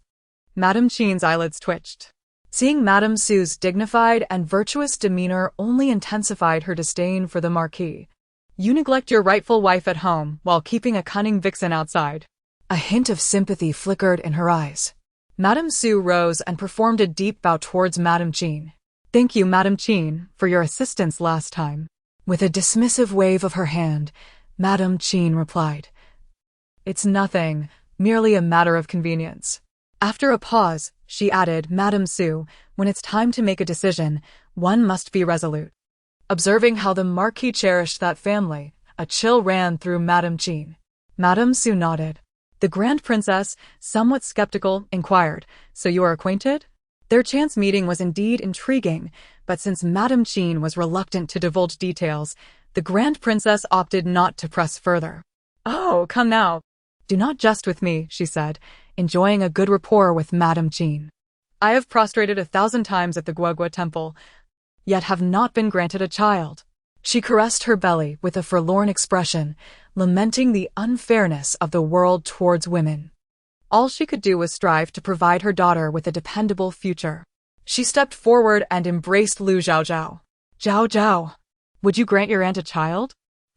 Madame Jean's eyelids twitched. Seeing Madame Su's dignified and virtuous demeanor only intensified her disdain for the Marquis. "You neglect your rightful wife at home while keeping a cunning vixen outside." A hint of sympathy flickered in her eyes. Madame Su rose and performed a deep bow towards Madame Jean. "Thank you, Madame Jean, for your assistance last time." With a dismissive wave of her hand, Madame Jean replied, "It's nothing, merely a matter of convenience." After a pause, she added, "Madame Su, when it's time to make a decision, one must be resolute." Observing how the Marquis cherished that family, a chill ran through Madame Jean. Madame Su nodded. The Grand Princess, somewhat skeptical, inquired, "So you are acquainted?" Their chance meeting was indeed intriguing, but since Madame Jean was reluctant to divulge details, the Grand Princess opted not to press further. "Oh, come now. Do not jest with me," she said, enjoying a good rapport with Madame Jean. "I have prostrated 1,000 times at the Guogua Temple, yet have not been granted a child." She caressed her belly with a forlorn expression, lamenting the unfairness of the world towards women. All she could do was strive to provide her daughter with a dependable future. She stepped forward and embraced Lu Chaochao. "Zhao Zhao, would you grant your aunt a child?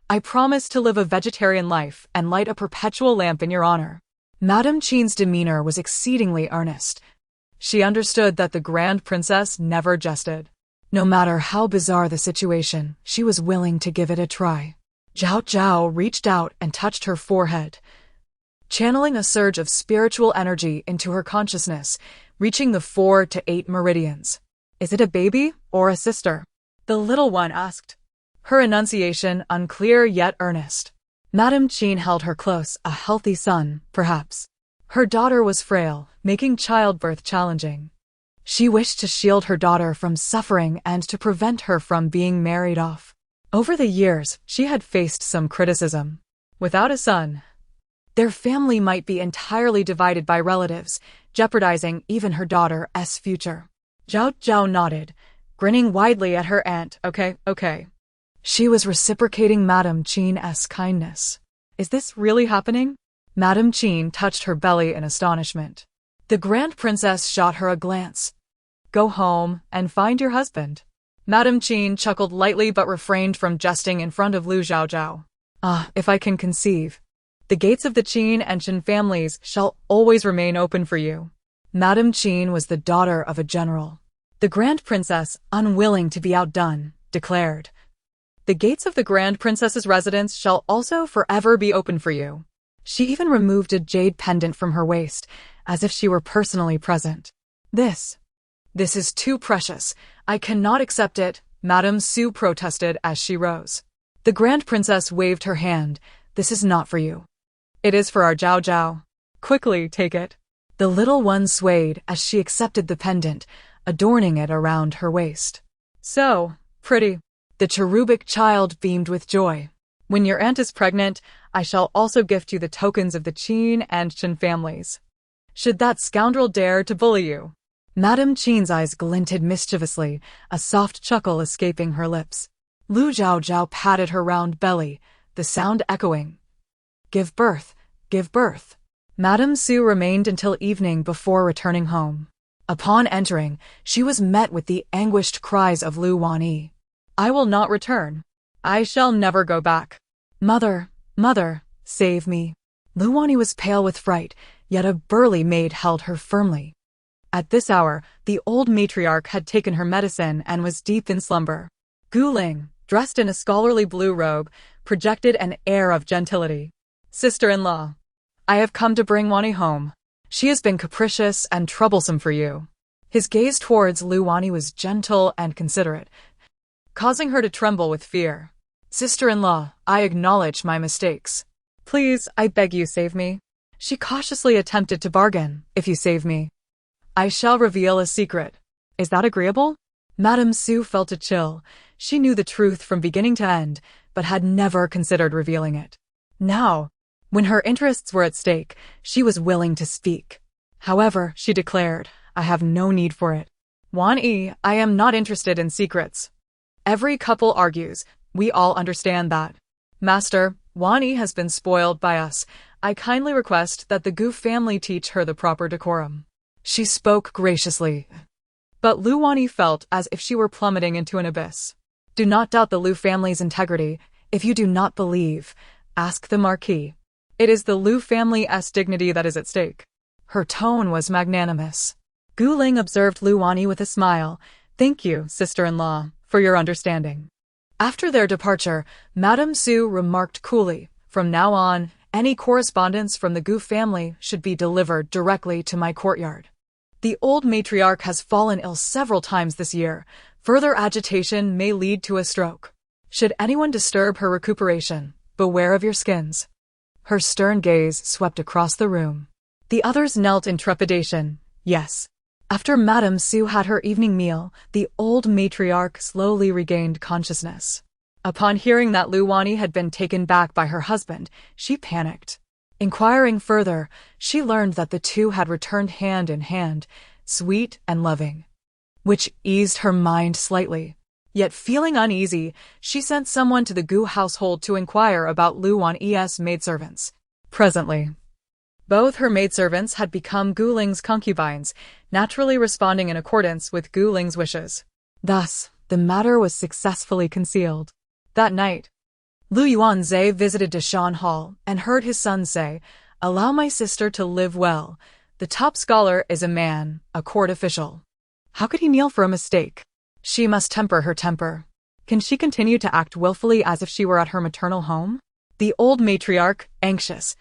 I promise to live a vegetarian life and light a perpetual lamp in your honor." Madame Jean's demeanor was exceedingly earnest. She understood that the Grand Princess never jested. No matter how bizarre the situation, she was willing to give it a try. Zhao Zhao reached out and touched her forehead, channeling a surge of spiritual energy into her consciousness, reaching the 4 to 8 meridians. "Is it a baby or a sister?" the little one asked, her enunciation unclear yet earnest. Madame Jean held her close. "A healthy son, perhaps." Her daughter was frail, making childbirth challenging. She wished to shield her daughter from suffering and to prevent her from being married off. Over the years, she had faced some criticism. Without a son, their family might be entirely divided by relatives, jeopardizing even her daughter's future. Zhao Zhao nodded, grinning widely at her aunt. Okay. She was reciprocating Madame Jean's kindness. "Is this really happening?" Madame Jean touched her belly in astonishment. The Grand Princess shot her a glance. "Go home and find your husband." Madame Jean chuckled lightly but refrained from jesting in front of Lu Chaochao. If I can conceive. The gates of the Qin and Chen families shall always remain open for you." Madame Jean was the daughter of a general. The Grand Princess, unwilling to be outdone, declared, "The gates of the Grand Princess's residence shall also forever be open for you." She even removed a jade pendant from her waist, as if she were personally present. This is too precious. I cannot accept it," Madame Su protested as she rose. The Grand Princess waved her hand. "This is not for you. It is for our Zhao Zhao. Quickly, take it." The little one swayed as she accepted the pendant, adorning it around her waist. "So pretty." The cherubic child beamed with joy. "When your aunt is pregnant, I shall also gift you the tokens of the Qin and Chen families. Should that scoundrel dare to bully you." Madame Qin's eyes glinted mischievously, a soft chuckle escaping her lips. Lu Chaochao patted her round belly, the sound echoing. Give birth, give birth. Madame Su remained until evening before returning home. Upon entering, she was met with the anguished cries of Lu Wanyi. I will not return. I shall never go back. Mother, mother, save me. Lu Wanyi was pale with fright, yet a burly maid held her firmly. At this hour, the old matriarch had taken her medicine and was deep in slumber. Gu Ling, dressed in a scholarly blue robe, projected an air of gentility. Sister-in-law, I have come to bring Wanyi home. She has been capricious and troublesome for you. His gaze towards Lu Wanyi was gentle and considerate, causing her to tremble with fear. Sister-in-law, I acknowledge my mistakes. Please, I beg you, save me. She cautiously attempted to bargain. If you save me, I shall reveal a secret. Is that agreeable? Madame Su felt a chill. She knew the truth from beginning to end, but had never considered revealing it. Now, when her interests were at stake, she was willing to speak. However, she declared, I have no need for it. Wanyi, I am not interested in secrets. Every couple argues. We all understand that. Master, Wanyi has been spoiled by us. I kindly request that the Gu family teach her the proper decorum. She spoke graciously. But Lu Wanyi felt as if she were plummeting into an abyss. Do not doubt the Lu family's integrity. If you do not believe, ask the Marquis. It is the Lu family's dignity that is at stake. Her tone was magnanimous. Gu Ling observed Lu Wanyi with a smile. Thank you, sister-in-law, for your understanding. After their departure, Madame Su remarked coolly, from now on, any correspondence from the Gu family should be delivered directly to my courtyard. The old matriarch has fallen ill several times this year. Further agitation may lead to a stroke. Should anyone disturb her recuperation, beware of your skins. Her stern gaze swept across the room. The others knelt in trepidation. Yes. After Madame Su had her evening meal, the old matriarch slowly regained consciousness. Upon hearing that Lu Wanyi had been taken back by her husband, she panicked. Inquiring further, she learned that the two had returned hand in hand, sweet and loving, which eased her mind slightly. Yet feeling uneasy, she sent someone to the Gu household to inquire about Lu Wanyi's maidservants. Presently, both her maidservants had become Gu Ling's concubines, naturally responding in accordance with Gu Ling's wishes. Thus, the matter was successfully concealed. That night, Lu Yuanzhe visited Deshan Hall and heard his son say, Allow my sister to live well. The top scholar is a man, a court official. How could he kneel for a mistake? She must temper her temper. Can she continue to act willfully as if she were at her maternal home? The old matriarch, anxious,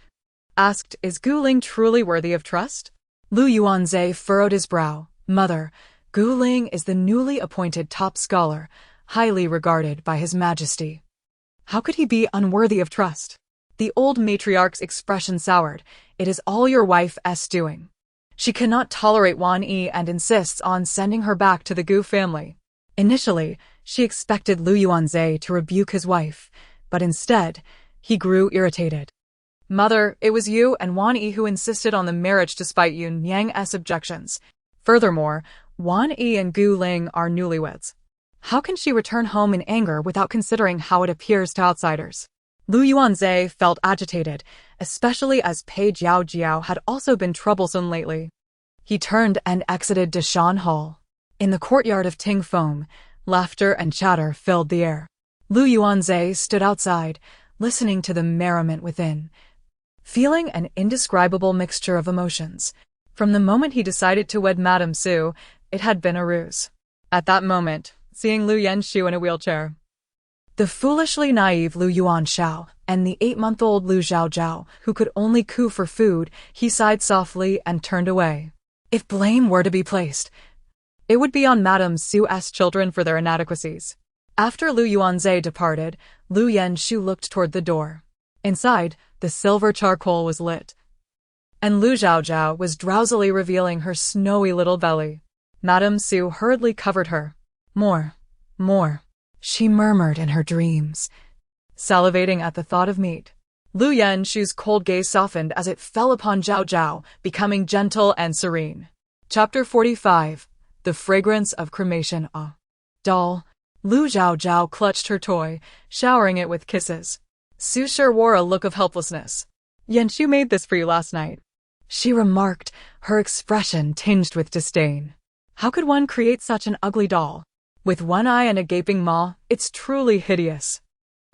asked, Is Gu Ling truly worthy of trust? Lu Yuanzhe furrowed his brow. Mother, Gu Ling is the newly appointed top scholar, highly regarded by His Majesty. How could he be unworthy of trust? The old matriarch's expression soured. It is all your wife's doing. She cannot tolerate Wanyi and insists on sending her back to the Gu family. Initially, she expected Lu Yuanzhe to rebuke his wife, but instead, he grew irritated. Mother, it was you and Wanyi who insisted on the marriage despite Yun Yang's objections. Furthermore, Wanyi and Gu Ling are newlyweds. How can she return home in anger without considering how it appears to outsiders? Lu Yuanzhe felt agitated, especially as Pei Jiao had also been troublesome lately. He turned and exited Deshan Hall. In the courtyard of Ting Feng, laughter and chatter filled the air. Lu Yuanzhe stood outside, listening to the merriment within, feeling an indescribable mixture of emotions. From the moment he decided to wed Madame Su, it had been a ruse. At that moment, seeing Lu Yanshu in a wheelchair, the foolishly naive Lu Yuanshao, and the 8-month-old Lu Chaochao, who could only coo for food, he sighed softly and turned away. If blame were to be placed, it would be on Madame Su's children for their inadequacies. After Lu Yuanzhe departed, Lu Yanshu looked toward the door. Inside, the silver charcoal was lit, and Lu Chaochao was drowsily revealing her snowy little belly. Madame Su hurriedly covered her. More, she murmured in her dreams, salivating at the thought of meat. Lu Yanshu's cold gaze softened as it fell upon Chaochao, becoming gentle and serene. Chapter 45. The Fragrance of Cremation. Doll. Lu Chaochao clutched her toy, showering it with kisses. Su Shi wore a look of helplessness. Yanshu made this for you last night, she remarked, her expression tinged with disdain. How could one create such an ugly doll? With one eye and a gaping maw, it's truly hideous.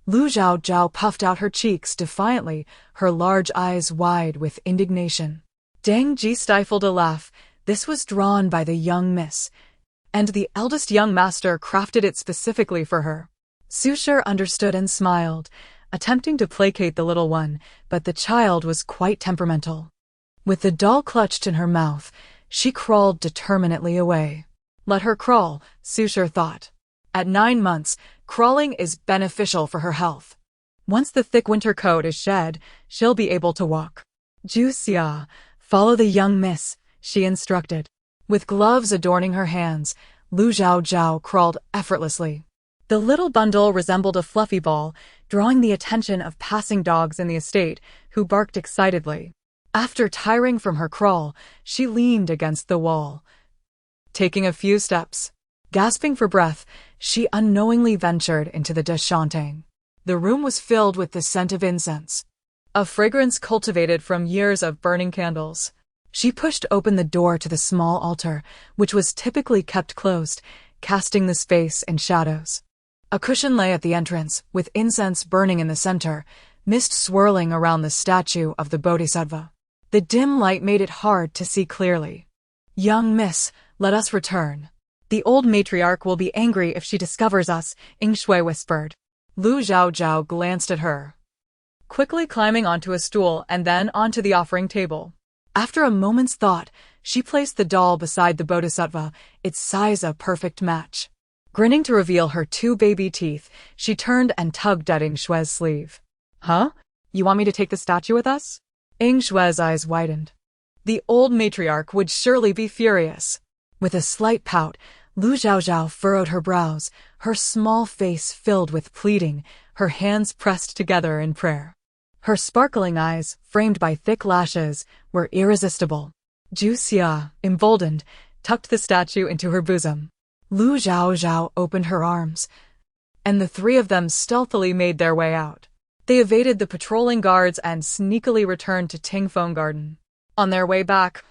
Lu Chaochao puffed out her cheeks defiantly, her large eyes wide with indignation. Dang Ji stifled a laugh. This was drawn by the young miss, and the eldest young master crafted it specifically for her. Su Shi understood and smiled, attempting to placate the little one, but the child was quite temperamental. With the doll clutched in her mouth, she crawled determinedly away. Let her crawl, Su Shi thought. At 9 months, crawling is beneficial for her health. Once the thick winter coat is shed, she'll be able to walk. Ju Xia, follow the young miss, she instructed. With gloves adorning her hands, Lu Chaochao crawled effortlessly. The little bundle resembled a fluffy ball, drawing the attention of passing dogs in the estate, who barked excitedly. After tiring from her crawl, she leaned against the wall. Taking a few steps, gasping for breath, she unknowingly ventured into the deshantang. The room was filled with the scent of incense, a fragrance cultivated from years of burning candles. She pushed open the door to the small altar, which was typically kept closed, casting the space in shadows. A cushion lay at the entrance, with incense burning in the center, mist swirling around the statue of the Bodhisattva. The dim light made it hard to see clearly. Young miss, let us return. The old matriarch will be angry if she discovers us, Yingshui whispered. Lu Chaochao glanced at her, quickly climbing onto a stool and then onto the offering table. After a moment's thought, she placed the doll beside the Bodhisattva, its size a perfect match. Grinning to reveal her 2 baby teeth, she turned and tugged at Yingshui's sleeve. Huh? You want me to take the statue with us? Yingshui's eyes widened. The old matriarch would surely be furious. With a slight pout, Lu Chaochao furrowed her brows, her small face filled with pleading, her hands pressed together in prayer. Her sparkling eyes, framed by thick lashes, were irresistible. Ju Xia, emboldened, tucked the statue into her bosom. Lu Chaochao opened her arms, and the 3 of them stealthily made their way out. They evaded the patrolling guards and sneakily returned to Tingfeng Garden. On their way back,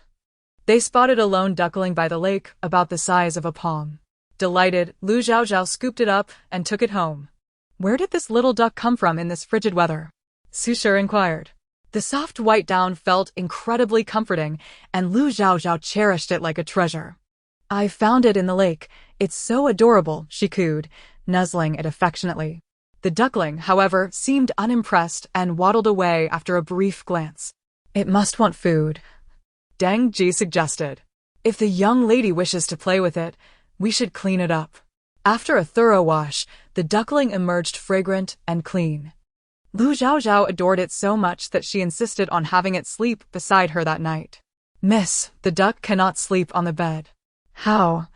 they spotted a lone duckling by the lake, about the size of a palm. Delighted, Lu Chaochao scooped it up and took it home. Where did this little duck come from in this frigid weather? Su Shi inquired. The soft white down felt incredibly comforting, and Lu Chaochao cherished it like a treasure. I found it in the lake. It's so adorable, she cooed, nuzzling it affectionately. The duckling, however, seemed unimpressed and waddled away after a brief glance. It must want food, Deng Ji suggested. If the young lady wishes to play with it, we should clean it up. After a thorough wash, the duckling emerged fragrant and clean. Lu Chaochao adored it so much that she insisted on having it sleep beside her that night. Miss, the duck cannot sleep on the bed. How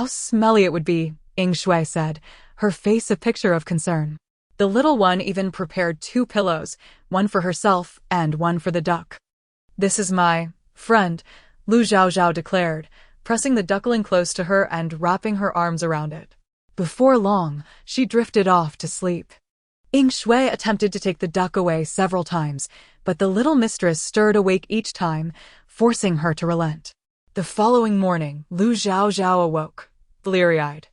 smelly it would be, Yingshui said, her face a picture of concern. The little one even prepared 2 pillows, one for herself and one for the duck. This is my friend, Lu Chaochao declared, pressing the duckling close to her and wrapping her arms around it. Before long, she drifted off to sleep. Yingshui attempted to take the duck away several times, but the little mistress stirred awake each time, forcing her to relent. The following morning, Lu Chaochao awoke, bleary-eyed,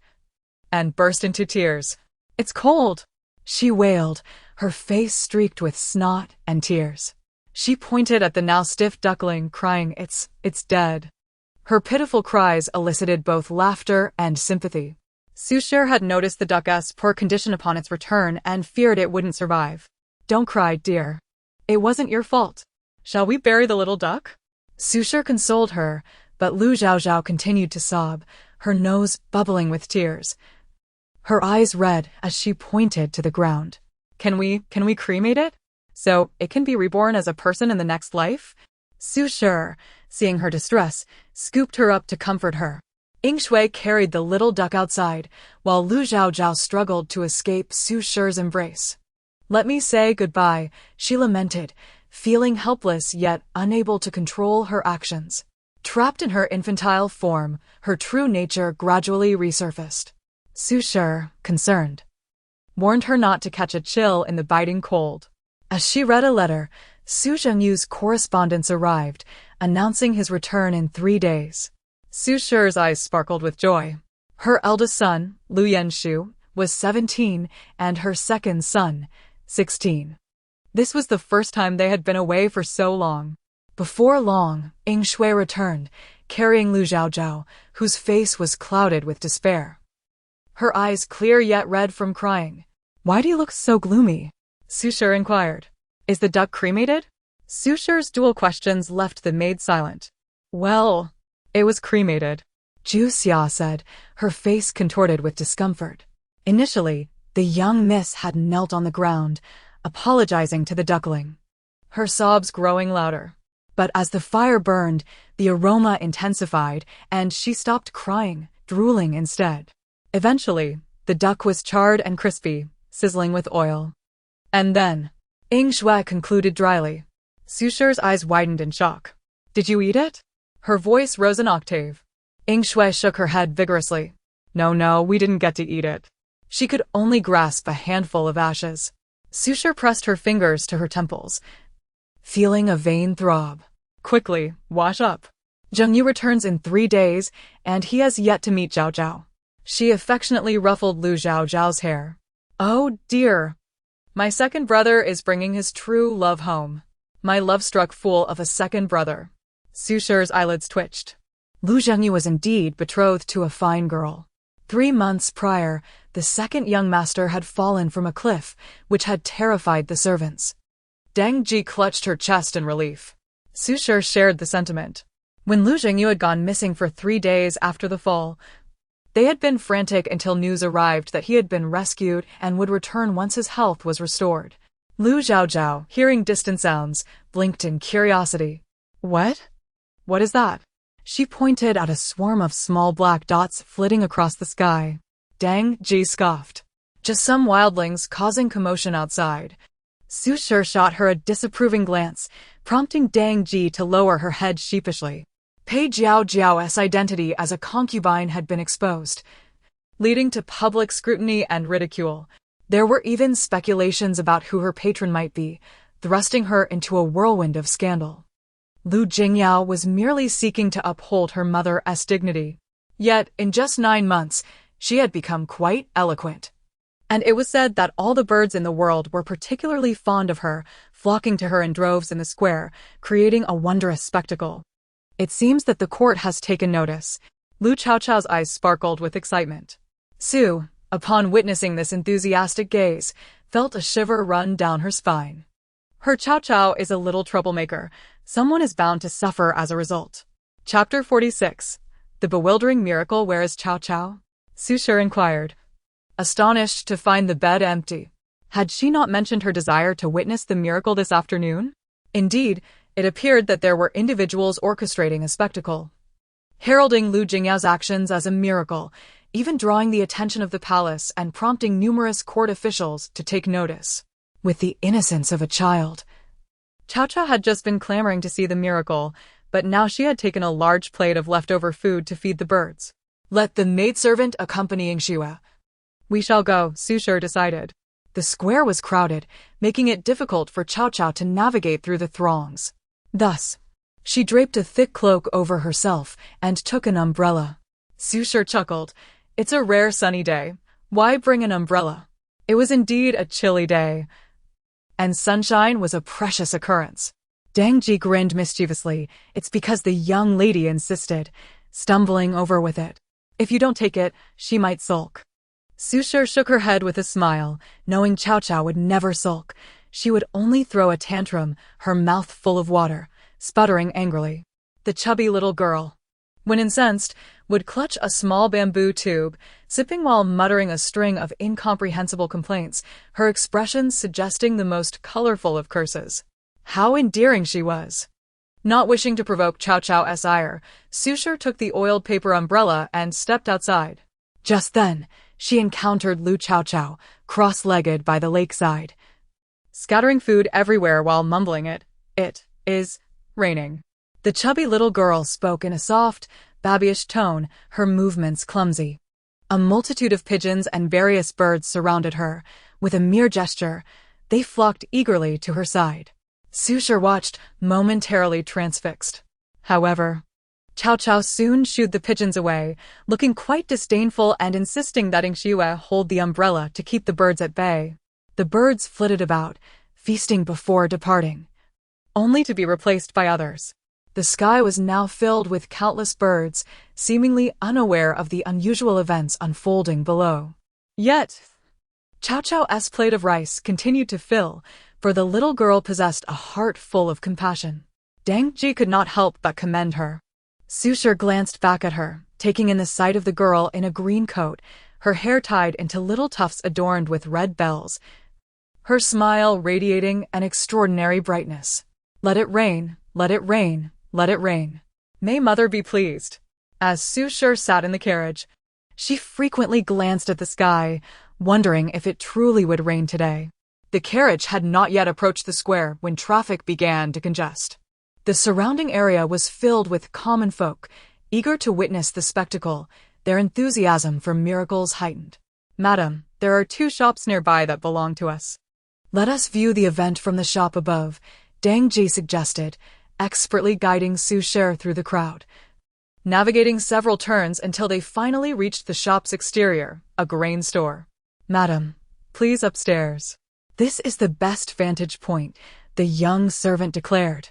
and burst into tears. It's cold, she wailed, her face streaked with snot and tears. She pointed at the now stiff duckling, crying, It's dead. Her pitiful cries elicited both laughter and sympathy. Su Shi had noticed the duck's poor condition upon its return and feared it wouldn't survive. Don't cry, dear. It wasn't your fault. Shall we bury the little duck? Su Shi consoled her, but Lu Chaochao continued to sob, her nose bubbling with tears. Her eyes red as she pointed to the ground. Can we cremate it? So it can be reborn as a person in the next life? Su Shi, seeing her distress, scooped her up to comfort her. Yingshui carried the little duck outside, while Lu Chaochao struggled to escape Su Shi's embrace. Let me say goodbye, she lamented, feeling helpless yet unable to control her actions. Trapped in her infantile form, her true nature gradually resurfaced. Su Shi, concerned, warned her not to catch a chill in the biting cold. As she read a letter, Su Zhengyu's correspondence arrived, announcing his return in 3 days. Su Shi's eyes sparkled with joy. Her eldest son, Lu Yanshu, was 17, and her second son, 16. This was the first time they had been away for so long. Before long, Ying Shui returned, carrying Lu Chaochao, whose face was clouded with despair. Her eyes clear yet red from crying. "Why do you look so gloomy?" Su Shi inquired. "Is the duck cremated?" Su Shi's dual questions left the maid silent. "Well, it was cremated," Ju Xia said, her face contorted with discomfort. Initially, the young miss had knelt on the ground, apologizing to the duckling, her sobs growing louder. But as the fire burned, the aroma intensified, and she stopped crying, drooling instead. Eventually, the duck was charred and crispy, sizzling with oil. And then, Ying Shui concluded dryly. Su Shi's eyes widened in shock. "Did you eat it?" Her voice rose an octave. Ying Shui shook her head vigorously. No, we didn't get to eat it." She could only grasp a handful of ashes. Su Shi pressed her fingers to her temples, feeling a vein throb. "Quickly, wash up. Zhengyu returns in 3 days, and he has yet to meet Chaochao." She affectionately ruffled Lu Chaochao's hair. "Oh dear. My second brother is bringing his true love home. My love-struck fool of a second brother." Su Shi's eyelids twitched. Lu Zhengyu was indeed betrothed to a fine girl. 3 months prior, the second young master had fallen from a cliff, which had terrified the servants. Deng Ji clutched her chest in relief. Su Shi shared the sentiment. When Lu Zhengyu had gone missing for 3 days after the fall, they had been frantic until news arrived that he had been rescued and would return once his health was restored. Lu Chaochao, hearing distant sounds, blinked in curiosity. "What? What is that?" She pointed at a swarm of small black dots flitting across the sky. Deng Ji scoffed. "Just some wildlings causing commotion outside." Su Shi shot her a disapproving glance, prompting Deng Ji to lower her head sheepishly. Pei Jiao's identity as a concubine had been exposed, leading to public scrutiny and ridicule. There were even speculations about who her patron might be, thrusting her into a whirlwind of scandal. Lu Jingyao was merely seeking to uphold her mother's dignity. Yet, in just 9 months, she had become quite eloquent. And it was said that all the birds in the world were particularly fond of her, flocking to her in droves in the square, creating a wondrous spectacle. It seems that the court has taken notice. Lu Chaochao's eyes sparkled with excitement. Su, upon witnessing this enthusiastic gaze, felt a shiver run down her spine. Her Chaochao is a little troublemaker. Someone is bound to suffer as a result. Chapter 46. The bewildering miracle. Where is Chaochao? Su Shi inquired, astonished to find the bed empty. Had she not mentioned her desire to witness the miracle this afternoon? Indeed, it appeared that there were individuals orchestrating a spectacle, heralding Lu Jingyao's actions as a miracle, even drawing the attention of the palace and prompting numerous court officials to take notice. With the innocence of a child, Chaochao had just been clamoring to see the miracle, but now she had taken a large plate of leftover food to feed the birds. "Let the maidservant accompany Ying Shui." "We shall go," Su Shi decided. The square was crowded, making it difficult for Chaochao to navigate through the throngs. Thus, she draped a thick cloak over herself and took an umbrella. Su Shi chuckled. "It's a rare sunny day. Why bring an umbrella?" It was indeed a chilly day, and sunshine was a precious occurrence. Deng Ji grinned mischievously. "It's because the young lady insisted," stumbling over with it. "If you don't take it, she might sulk." Su Shi shook her head with a smile, knowing Chaochao would never sulk. She would only throw a tantrum, her mouth full of water, sputtering angrily. The chubby little girl, when incensed, would clutch a small bamboo tube, sipping while muttering a string of incomprehensible complaints, her expressions suggesting the most colorful of curses. How endearing she was! Not wishing to provoke Chaochao's ire, Su Shi took the oiled paper umbrella and stepped outside. Just then, she encountered Lu Chaochao, cross-legged by the lakeside, scattering food everywhere while mumbling it is raining. The chubby little girl spoke in a soft, babyish tone, her movements clumsy. A multitude of pigeons and various birds surrounded her. With a mere gesture, they flocked eagerly to her side. Su watched, momentarily transfixed. However, Chaochao soon shooed the pigeons away, looking quite disdainful and insisting that Xue hold the umbrella to keep the birds at bay. The birds flitted about, feasting before departing, only to be replaced by others. The sky was now filled with countless birds, seemingly unaware of the unusual events unfolding below. Yet, Chaochao's plate of rice continued to fill, for the little girl possessed a heart full of compassion. Dang Ji could not help but commend her. Su glanced back at her, taking in the sight of the girl in a green coat, her hair tied into little tufts adorned with red bells, her smile radiating an extraordinary brightness. Let it rain, let it rain, let it rain. May mother be pleased. As Su sat in the carriage, she frequently glanced at the sky, wondering if it truly would rain today. The carriage had not yet approached the square when traffic began to congest. The surrounding area was filled with common folk, eager to witness the spectacle, their enthusiasm for miracles heightened. Madam, there are 2 shops nearby that belong to us. Let us view the event from the shop above, Dang Ji suggested, expertly guiding Su through the crowd. Navigating several turns until they finally reached the shop's exterior, a grain store. Madam, please upstairs. This is the best vantage point, the young servant declared,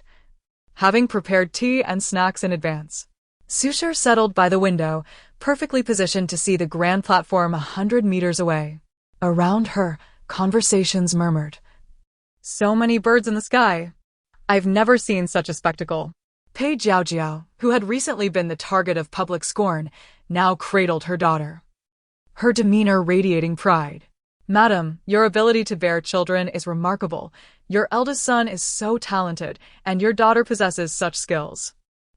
having prepared tea and snacks in advance. Su settled by the window, perfectly positioned to see the grand platform 100 meters away. Around her, conversations murmured. So many birds in the sky. I've never seen such a spectacle. Pei Jiaojiao, who had recently been the target of public scorn, now cradled her daughter, her demeanor radiating pride. Madam, your ability to bear children is remarkable. Your eldest son is so talented, and your daughter possesses such skills.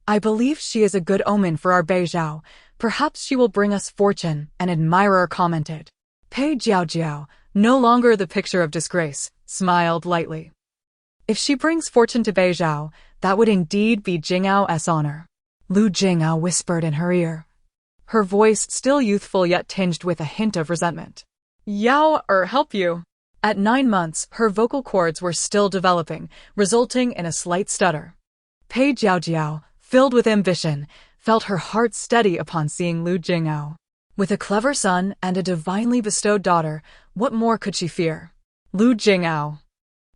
I believe she is a good omen for our Beizhao. Perhaps she will bring us fortune, an admirer commented. Pei Jiaojiao, no longer the picture of disgrace, smiled lightly. If she brings fortune to Beizhao, that would indeed be Jing'ao's honor. Lu Jing'ao whispered in her ear, her voice still youthful yet tinged with a hint of resentment. Yao help you. At 9 months, her vocal cords were still developing, resulting in a slight stutter. Pei Jiaojiao, filled with ambition, felt her heart steady upon seeing Lu Jing'ao. With a clever son and a divinely bestowed daughter, what more could she fear? Lu Jing'ao,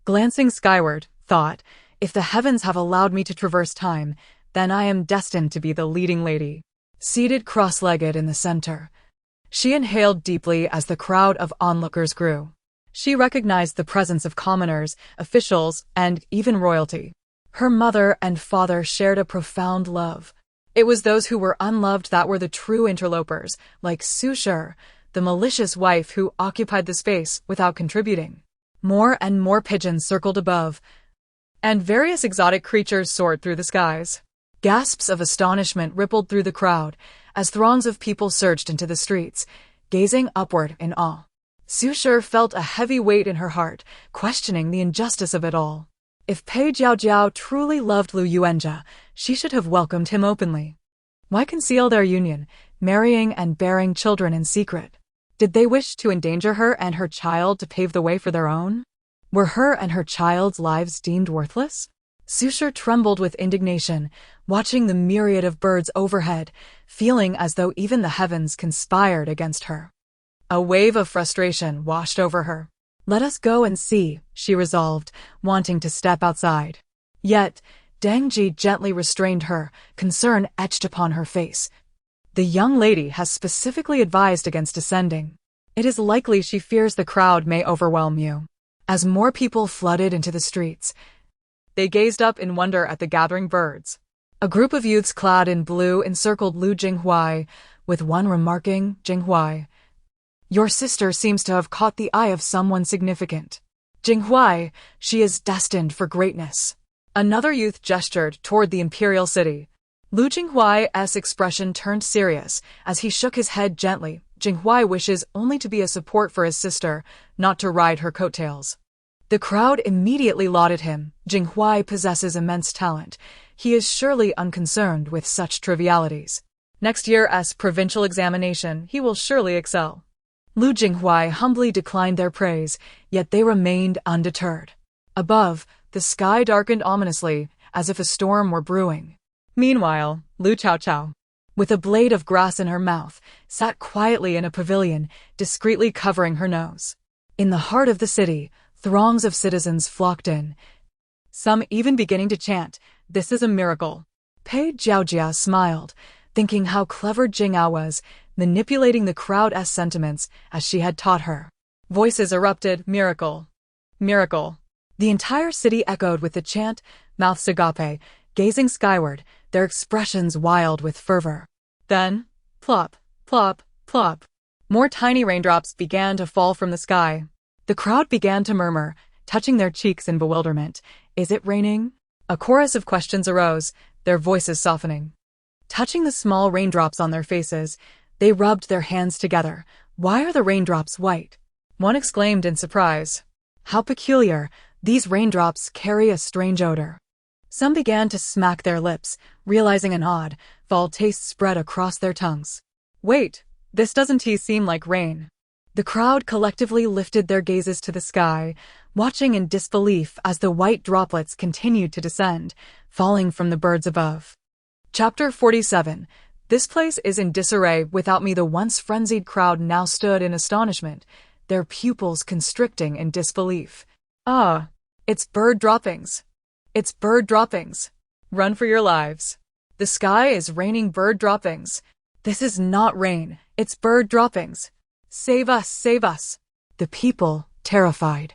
glancing skyward, thought, if the heavens have allowed me to traverse time, then I am destined to be the leading lady. Seated cross-legged in the center, she inhaled deeply as the crowd of onlookers grew. She recognized the presence of commoners, officials, and even royalty. Her mother and father shared a profound love. It was those who were unloved that were the true interlopers, like Su the malicious wife who occupied the space without contributing. More and more pigeons circled above, and various exotic creatures soared through the skies. Gasps of astonishment rippled through the crowd as throngs of people surged into the streets, gazing upward in awe. Su felt a heavy weight in her heart, questioning the injustice of it all. If Pei Jiaojiao truly loved Lu Yuanjia, she should have welcomed him openly. Why conceal their union, marrying and bearing children in secret? Did they wish to endanger her and her child to pave the way for their own? Were her and her child's lives deemed worthless? Su trembled with indignation, watching the myriad of birds overhead, feeling as though even the heavens conspired against her. A wave of frustration washed over her. Let us go and see, she resolved, wanting to step outside. Yet, Dang Ji gently restrained her, concern etched upon her face. The young lady has specifically advised against descending. It is likely she fears the crowd may overwhelm you. As more people flooded into the streets, they gazed up in wonder at the gathering birds. A group of youths clad in blue encircled Lu Jinghuai, with one remarking, Jinghuai, your sister seems to have caught the eye of someone significant. Jinghuai, she is destined for greatness. Another youth gestured toward the imperial city. Lu Jinghuai's expression turned serious as he shook his head gently. Jinghuai wishes only to be a support for his sister, not to ride her coattails. The crowd immediately lauded him. Jinghuai possesses immense talent, He is surely unconcerned with such trivialities. Next year's provincial examination, he will surely excel. Lu Jinghuai humbly declined their praise, yet they remained undeterred. Above, the sky darkened ominously, as if a storm were brewing. Meanwhile, Lu Chaochao, with a blade of grass in her mouth, sat quietly in a pavilion, discreetly covering her nose. In the heart of the city, throngs of citizens flocked in, some even beginning to chant, "This is a miracle." Pei Jiaojia smiled, thinking how clever Jingao was, manipulating the crowd's sentiments as she had taught her. Voices erupted, "Miracle! Miracle!" The entire city echoed with the chant, mouths agape, gazing skyward, their expressions wild with fervor. Then, plop, plop, plop. More tiny raindrops began to fall from the sky. The crowd began to murmur, touching their cheeks in bewilderment. Is it raining? A chorus of questions arose, their voices softening. Touching the small raindrops on their faces, they rubbed their hands together. Why are the raindrops white? One exclaimed in surprise. How peculiar, these raindrops carry a strange odor. Some began to smack their lips, realizing an odd, foul taste spread across their tongues. Wait, this doesn't seem like rain. The crowd collectively lifted their gazes to the sky, watching in disbelief as the white droplets continued to descend, falling from the birds above. Chapter 47. This place is in disarray. Without me, the once frenzied crowd now stood in astonishment, their pupils constricting in disbelief. Ah, it's bird droppings. It's bird droppings. Run for your lives. The sky is raining bird droppings. This is not rain, it's bird droppings. Save us, save us. The people, terrified,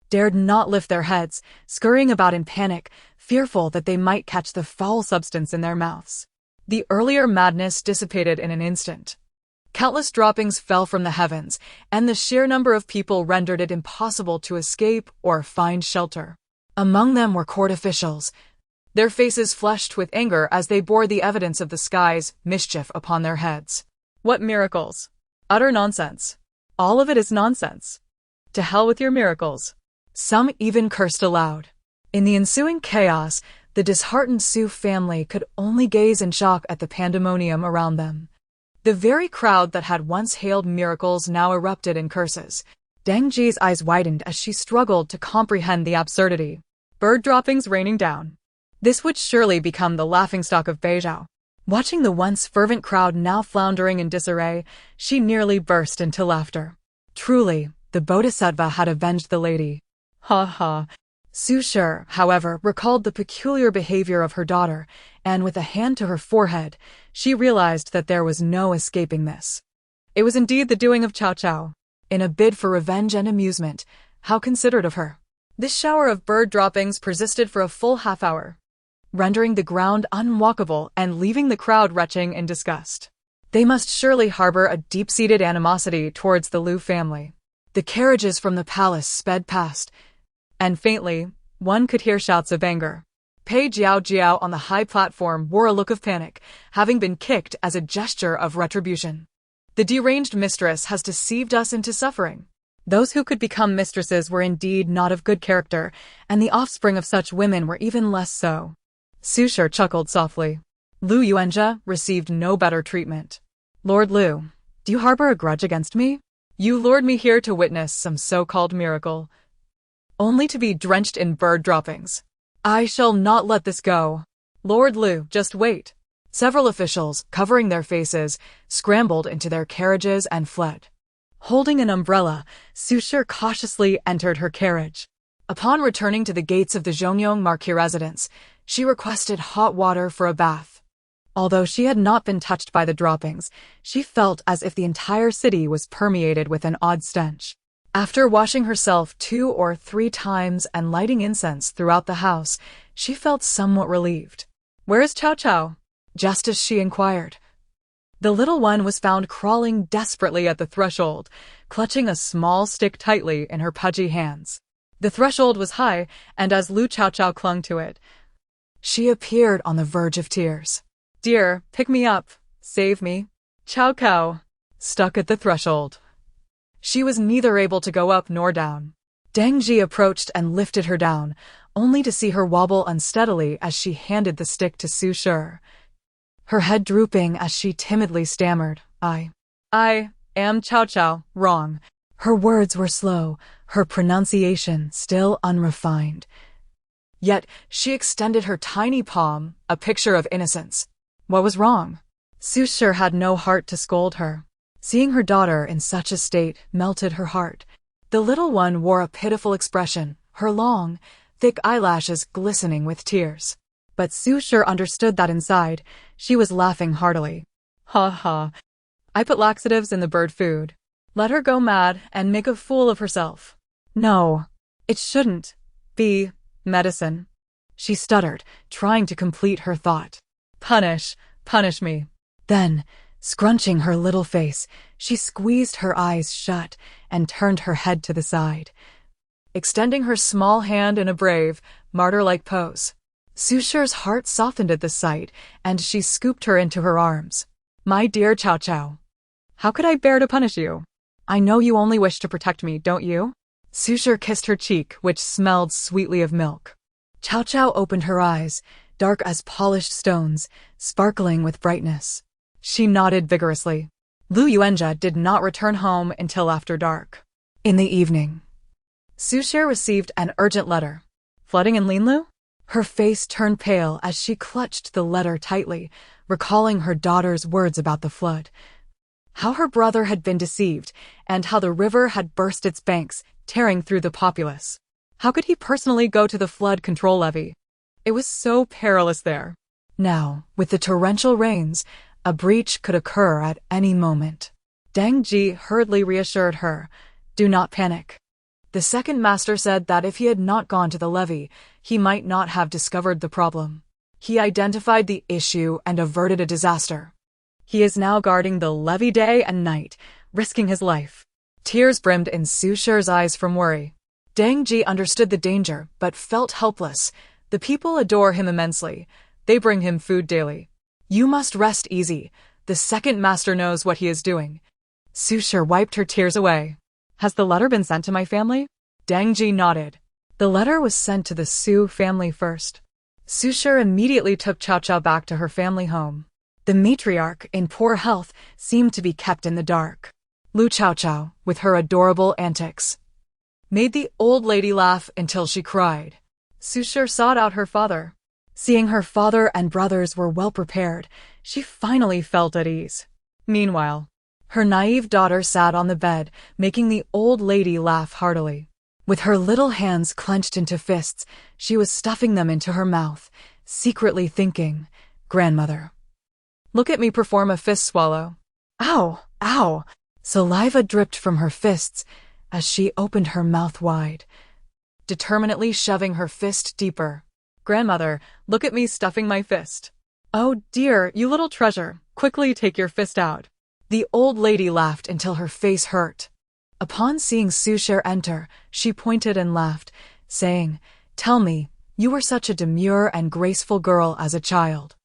dared not lift their heads, scurrying about in panic, fearful that they might catch the foul substance in their mouths. The earlier madness dissipated in an instant. Countless droppings fell from the heavens, and the sheer number of people rendered it impossible to escape or find shelter. Among them were court officials, their faces flushed with anger as they bore the evidence of the sky's mischief upon their heads. What miracles? Utter nonsense. All of it is nonsense. To hell with your miracles. Some even cursed aloud. In the ensuing chaos, the disheartened Su family could only gaze in shock at the pandemonium around them. The very crowd that had once hailed miracles now erupted in curses. Deng Ji's eyes widened as she struggled to comprehend the absurdity. Bird droppings raining down. This would surely become the laughingstock of Beizhou. Watching the once fervent crowd now floundering in disarray, she nearly burst into laughter. Truly, the Bodhisattva had avenged the lady. Ha ha. Su Shi, however, recalled the peculiar behavior of her daughter, and with a hand to her forehead, she realized that there was no escaping this. It was indeed the doing of Chaochao. In a bid for revenge and amusement, how considerate of her. This shower of bird droppings persisted for a full half-hour, rendering the ground unwalkable and leaving the crowd retching in disgust. They must surely harbor a deep-seated animosity towards the Lu family. The carriages from the palace sped past, and faintly, one could hear shouts of anger. Pei Jiaojiao on the high platform wore a look of panic, having been kicked as a gesture of retribution. The deranged mistress has deceived us into suffering. Those who could become mistresses were indeed not of good character, and the offspring of such women were even less so. Su Shi chuckled softly. Lu Yuanjia received no better treatment. Lord Lu, do you harbor a grudge against me? You lured me here to witness some so-called miracle, only to be drenched in bird droppings. I shall not let this go. Lord Lu, just wait. Several officials, covering their faces, scrambled into their carriages and fled. Holding an umbrella, Su Shi cautiously entered her carriage. Upon returning to the gates of the Zhongyong Marquis residence, she requested hot water for a bath. Although she had not been touched by the droppings, she felt as if the entire city was permeated with an odd stench. After washing herself 2 or 3 times and lighting incense throughout the house, she felt somewhat relieved. Where is Chaochao? Just as she inquired. The little one was found crawling desperately at the threshold, clutching a small stick tightly in her pudgy hands. The threshold was high, and as Lu Chaochao clung to it, she appeared on the verge of tears. Dear, pick me up. Save me. Chaochao, stuck at the threshold. She was neither able to go up nor down. Deng Ji approached and lifted her down, only to see her wobble unsteadily as she handed the stick to Su Shi. Her head drooping as she timidly stammered, I am Chaochao, wrong. Her words were slow, her pronunciation still unrefined. Yet she extended her tiny palm, a picture of innocence. What was wrong? Su Shi had no heart to scold her. Seeing her daughter in such a state melted her heart. The little one wore a pitiful expression, her long, thick eyelashes glistening with tears. But Su Shi understood that inside, she was laughing heartily. Ha ha. I put laxatives in the bird food. Let her go mad and make a fool of herself. No, it shouldn't be medicine. She stuttered, trying to complete her thought. Punish me. Then, scrunching her little face, she squeezed her eyes shut and turned her head to the side, extending her small hand in a brave, martyr-like pose. Su Shi's heart softened at the sight, and she scooped her into her arms. My dear Chaochao, how could I bear to punish you? I know you only wish to protect me, don't you? Su Shi kissed her cheek, which smelled sweetly of milk. Chaochao opened her eyes, dark as polished stones, sparkling with brightness. She nodded vigorously. Lu Yuanjia did not return home until after dark. In the evening, Su Shi received an urgent letter. Flooding in Linlu? Her face turned pale as she clutched the letter tightly, recalling her daughter's words about the flood. How her brother had been deceived, and how the river had burst its banks, tearing through the populace. How could he personally go to the flood control levee? It was so perilous there. Now, with the torrential rains, a breach could occur at any moment. Deng Ji hurriedly reassured her, do not panic. The second master said that if he had not gone to the levee, he might not have discovered the problem. He identified the issue and averted a disaster. He is now guarding the levee day and night, risking his life. Tears brimmed in Su Shi's eyes from worry. Deng Ji understood the danger, but felt helpless. The people adore him immensely. They bring him food daily. You must rest easy. The second master knows what he is doing. Su Shi wiped her tears away. Has the letter been sent to my family? Deng Ji nodded. The letter was sent to the Su family first. Su Shi immediately took Chaochao back to her family home. The matriarch, in poor health, seemed to be kept in the dark. Lu Chaochao, with her adorable antics, made the old lady laugh until she cried. Su Shi sought out her father. Seeing her father and brothers were well prepared, she finally felt at ease. Meanwhile, her naive daughter sat on the bed, making the old lady laugh heartily. With her little hands clenched into fists, she was stuffing them into her mouth, secretly thinking, Grandmother, look at me perform a fist swallow. Ow, ow! Saliva dripped from her fists as she opened her mouth wide, determinedly shoving her fist deeper. Grandmother, look at me stuffing my fist. Oh dear, you little treasure, quickly take your fist out. The old lady laughed until her face hurt. Upon seeing Su Shi enter, she pointed and laughed, saying, Tell me, you were such a demure and graceful girl as a child.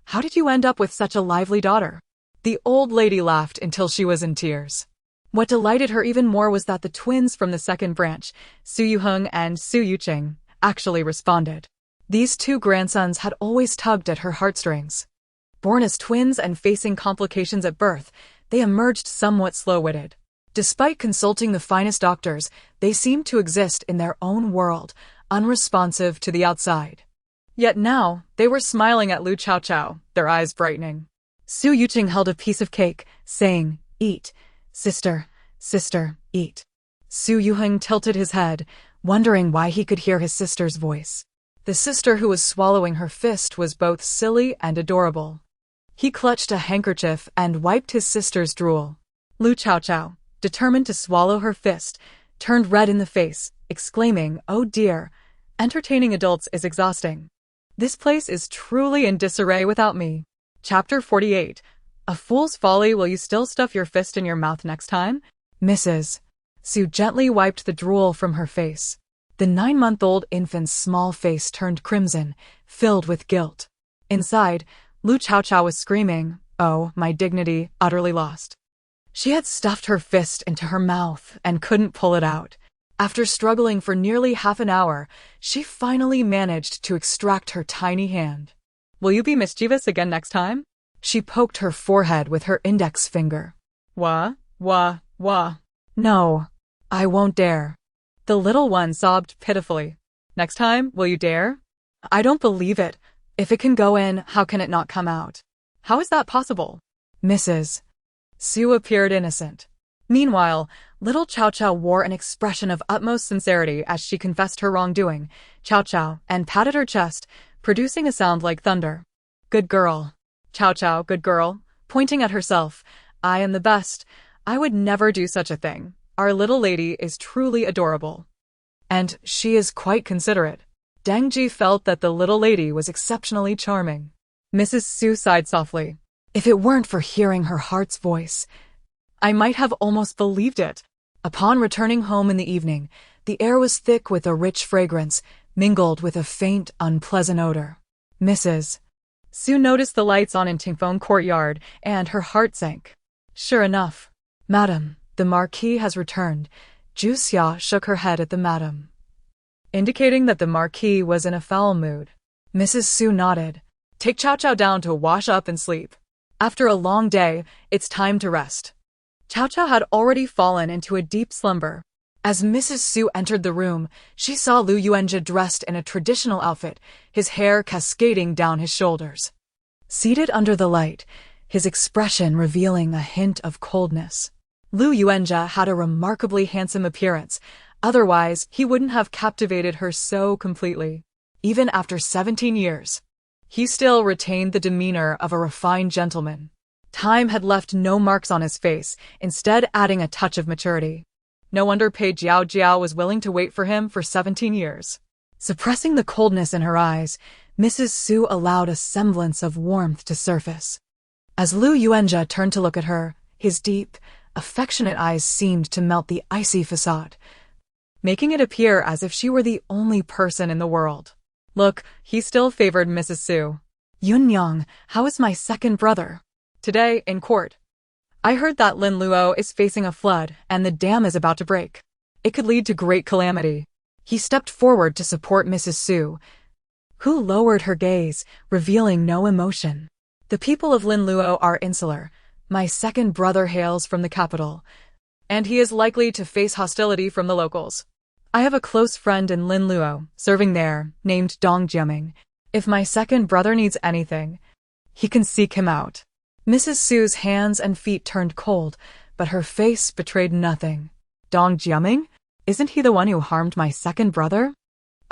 How did you end up with such a lively daughter? The old lady laughed until she was in tears. What delighted her even more was that the twins from the second branch, Su Yuheng and Su Yuqing, actually responded. These two grandsons had always tugged at her heartstrings. Born as twins and facing complications at birth, they emerged somewhat slow-witted. Despite consulting the finest doctors, they seemed to exist in their own world, unresponsive to the outside. Yet now, they were smiling at Lu Chaochao, their eyes brightening. Su Yuqing held a piece of cake, saying, Eat, sister, eat. Su Yuheng tilted his head, wondering why he could hear his sister's voice. The sister who was swallowing her fist was both silly and adorable. He clutched a handkerchief and wiped his sister's drool. Lu Chaochao, determined to swallow her fist, turned red in the face, exclaiming, Oh dear, entertaining adults is exhausting. This place is truly in disarray without me. Chapter 48. A fool's folly. Will you still stuff your fist in your mouth next time? Mrs. Su gently wiped the drool from her face. The 9-month-old infant's small face turned crimson, filled with guilt. Inside, Lu Chaochao was screaming, Oh, my dignity, utterly lost. She had stuffed her fist into her mouth and couldn't pull it out. After struggling for nearly half an hour, she finally managed to extract her tiny hand. Will you be mischievous again next time? She poked her forehead with her index finger. Wah. No, I won't dare. The little one sobbed pitifully. Next time, will you dare? I don't believe it. If it can go in, how can it not come out? How is that possible? Mrs. Su appeared innocent. Meanwhile, little Chaochao wore an expression of utmost sincerity as she confessed her wrongdoing, Chaochao, and patted her chest, producing a sound like thunder. Good girl. Chaochao, good girl, pointing at herself. I am the best. I would never do such a thing. Our little lady is truly adorable. And she is quite considerate. Deng Ji felt that the little lady was exceptionally charming. Mrs. Su sighed softly. If it weren't for hearing her heart's voice, I might have almost believed it. Upon returning home in the evening, the air was thick with a rich fragrance, mingled with a faint, unpleasant odor. Mrs. Su noticed the lights on in Tingfeng courtyard, and her heart sank. Sure enough. Madam, the Marquis has returned. Zhu Xia shook her head at the madam, indicating that the Marquis was in a foul mood. Mrs. Su nodded. Take Chaochao down to wash up and sleep. After a long day, it's time to rest. Chaochao had already fallen into a deep slumber. As Mrs. Su entered the room, she saw Lu Yuanjia dressed in a traditional outfit, his hair cascading down his shoulders. Seated under the light, his expression revealing a hint of coldness. Lu Yuanjia had a remarkably handsome appearance, otherwise he wouldn't have captivated her so completely. Even after 17 years, he still retained the demeanor of a refined gentleman. Time had left no marks on his face, instead adding a touch of maturity. No wonder Pei Jiao was willing to wait for him for 17 years. Suppressing the coldness in her eyes, Mrs. Su allowed a semblance of warmth to surface. As Lu Yuanjia turned to look at her, his deep, affectionate eyes seemed to melt the icy facade, making it appear as if she were the only person in the world. Look, he still favored Mrs. Su. Yunyang, how is my second brother? Today, in court, I heard that Lin Luo is facing a flood and the dam is about to break. It could lead to great calamity. He stepped forward to support Mrs. Su, who lowered her gaze, revealing no emotion. The people of Lin Luo are insular. My second brother hails from the capital, and he is likely to face hostility from the locals. I have a close friend in Lin Luo, serving there, named Dong Jiaming. If my second brother needs anything, he can seek him out. Mrs. Su's hands and feet turned cold, but her face betrayed nothing. Dong Jiaming? Isn't he the one who harmed my second brother?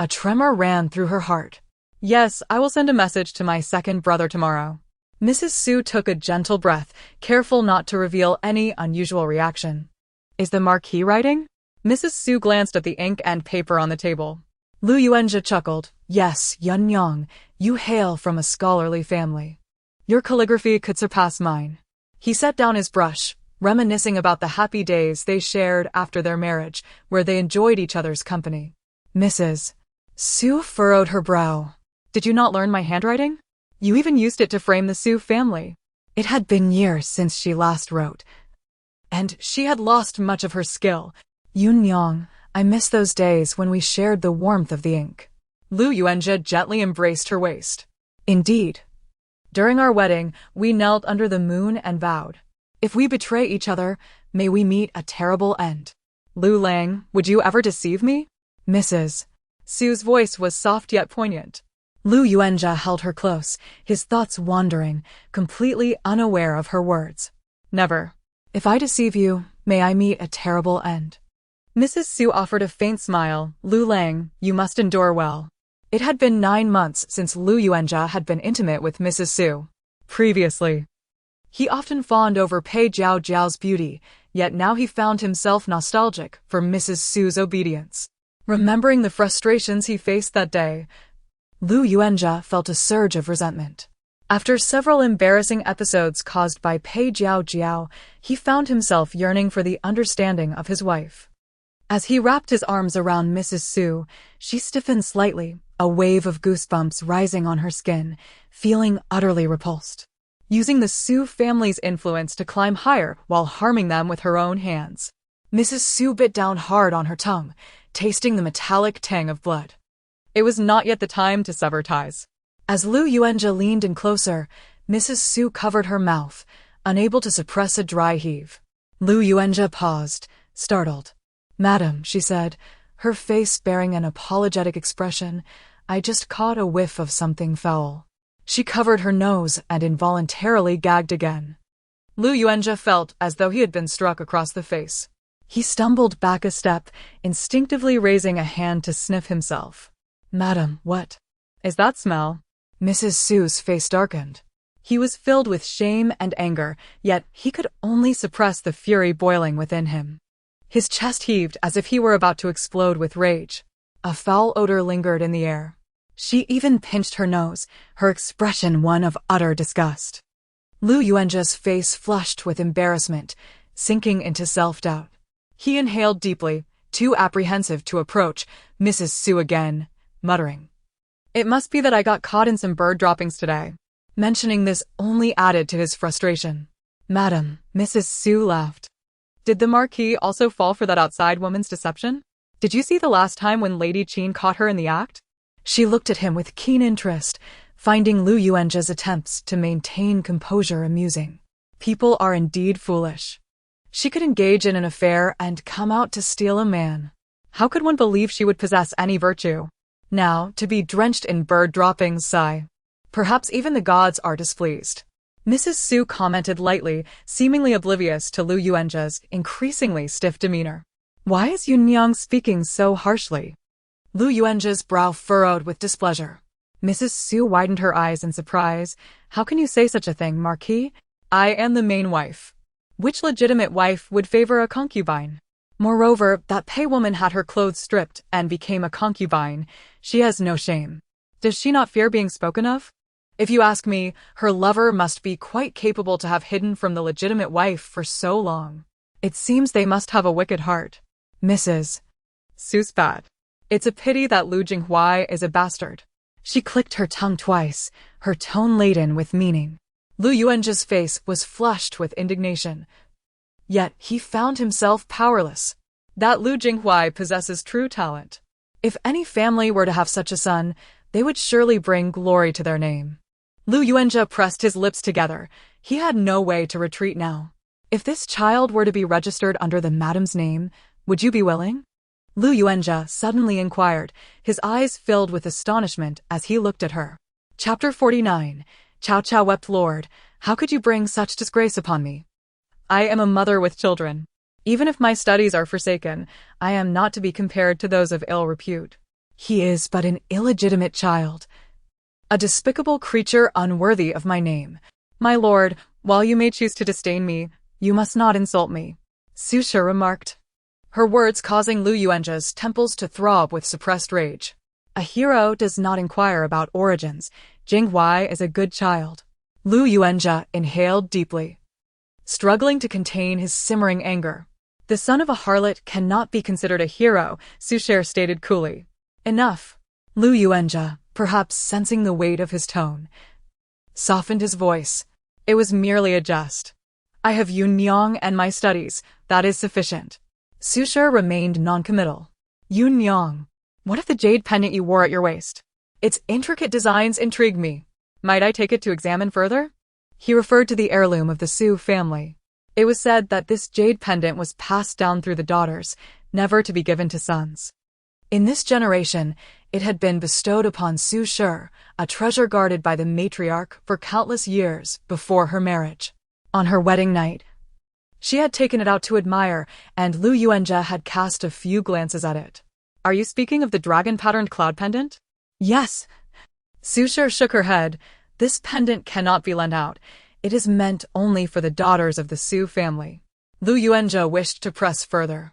A tremor ran through her heart. Yes, I will send a message to my second brother tomorrow. Mrs. Su took a gentle breath, careful not to reveal any unusual reaction. Is the Marquis writing? Mrs. Su glanced at the ink and paper on the table. Lu Yuanjia chuckled. Yes, Yunyang, you hail from a scholarly family. Your calligraphy could surpass mine. He set down his brush, reminiscing about the happy days they shared after their marriage, where they enjoyed each other's company. Mrs. Su furrowed her brow. Did you not learn my handwriting? You even used it to frame the Su family. It had been years since she last wrote, and she had lost much of her skill. Yunyang, I miss those days when we shared the warmth of the ink. Lu Yuanjia gently embraced her waist. Indeed. During our wedding, we knelt under the moon and vowed, if we betray each other, may we meet a terrible end. Lu Lang, would you ever deceive me? Mrs. Su's voice was soft yet poignant. Lu Yuanjia held her close, his thoughts wandering, completely unaware of her words. Never. If I deceive you, may I meet a terrible end. Mrs. Su offered a faint smile. Lu Lang, you must endure well. It had been 9 months since Lu Yuanjia had been intimate with Mrs. Su. Previously, he often fawned over Pei Jiao's beauty, yet now he found himself nostalgic for Mrs. Su's obedience. Remembering the frustrations he faced that day, Lu Yuanjia felt a surge of resentment. After several embarrassing episodes caused by Pei Jiao, he found himself yearning for the understanding of his wife. As he wrapped his arms around Mrs. Su, she stiffened slightly, a wave of goosebumps rising on her skin, feeling utterly repulsed. Using the Su family's influence to climb higher while harming them with her own hands. Mrs. Su bit down hard on her tongue, tasting the metallic tang of blood. It was not yet the time to sever ties. As Lu Yuanzhe leaned in closer, Mrs. Su covered her mouth, unable to suppress a dry heave. Lu Yuanzhe paused, startled. "Madam," she said, her face bearing an apologetic expression, "I just caught a whiff of something foul." She covered her nose and involuntarily gagged again. Lu Yuanzhe felt as though he had been struck across the face. He stumbled back a step, instinctively raising a hand to sniff himself. "Madam, what is that smell?" Mrs. Su's face darkened. He was filled with shame and anger, yet he could only suppress the fury boiling within him. His chest heaved as if he were about to explode with rage. A foul odor lingered in the air. She even pinched her nose, her expression one of utter disgust. Lu Yuanzhe's face flushed with embarrassment, sinking into self-doubt. He inhaled deeply, too apprehensive to approach Mrs. Su again, muttering, "It must be that I got caught in some bird droppings today." Mentioning this only added to his frustration. "Madam," Mrs. Su laughed. "Did the Marquis also fall for that outside woman's deception? Did you see the last time when Lady Qin caught her in the act?" She looked at him with keen interest, finding Lu Yuanzhe's attempts to maintain composure amusing. People are indeed foolish. She could engage in an affair and come out to steal a man. How could one believe she would possess any virtue? Now, to be drenched in bird droppings, sigh. Perhaps even the gods are displeased. Mrs. Su commented lightly, seemingly oblivious to Lu Yuanzhe's increasingly stiff demeanor. "Why is Yunyang speaking so harshly?" Lu Yuanzhe's brow furrowed with displeasure. Mrs. Su widened her eyes in surprise. "How can you say such a thing, Marquis? I am the main wife. Which legitimate wife would favor a concubine? Moreover, that pay woman had her clothes stripped and became a concubine. She has no shame. Does she not fear being spoken of? If you ask me, her lover must be quite capable to have hidden from the legitimate wife for so long. It seems they must have a wicked heart." Mrs. Su spat. "It's a pity that Lu Jinghuai is a bastard." She clicked her tongue twice, her tone laden with meaning. Lu Yuanzhe's face was flushed with indignation. Yet he found himself powerless. That Lu Jinghuai possesses true talent. If any family were to have such a son, they would surely bring glory to their name. Lu Yuanzhe pressed his lips together. He had no way to retreat now. "If this child were to be registered under the madam's name, would you be willing?" Lu Yuanzhe suddenly inquired, his eyes filled with astonishment as he looked at her. Chapter 49. Chaochao wept. "Lord, how could you bring such disgrace upon me? I am a mother with children. Even if my studies are forsaken, I am not to be compared to those of ill repute. He is but an illegitimate child, a despicable creature unworthy of my name. My lord, while you may choose to disdain me, you must not insult me," Su Shi remarked, her words causing Lu Yuanzhe's temples to throb with suppressed rage. A hero does not inquire about origins. Jinghuai is a good child. Lu Yuanzhe inhaled deeply, struggling to contain his simmering anger. "The son of a harlot cannot be considered a hero," Su Shi stated coolly. "Enough." Lu Yuanzhe, perhaps sensing the weight of his tone, softened his voice. "It was merely a jest. I have Yunyang and my studies. That is sufficient." Su Shi remained noncommittal. "Yunyang? What of the jade pendant you wore at your waist? Its intricate designs intrigue me. Might I take it to examine further?" He referred to the heirloom of the Su family. It was said that this jade pendant was passed down through the daughters, never to be given to sons. In this generation, it had been bestowed upon Su Shi, a treasure guarded by the matriarch for countless years before her marriage. On her wedding night, she had taken it out to admire, and Lu Yuanzhe had cast a few glances at it. "Are you speaking of the dragon-patterned cloud pendant?" "Yes." Su Shi shook her head. "This pendant cannot be lent out. It is meant only for the daughters of the Su family." Lu Yuanzhe wished to press further,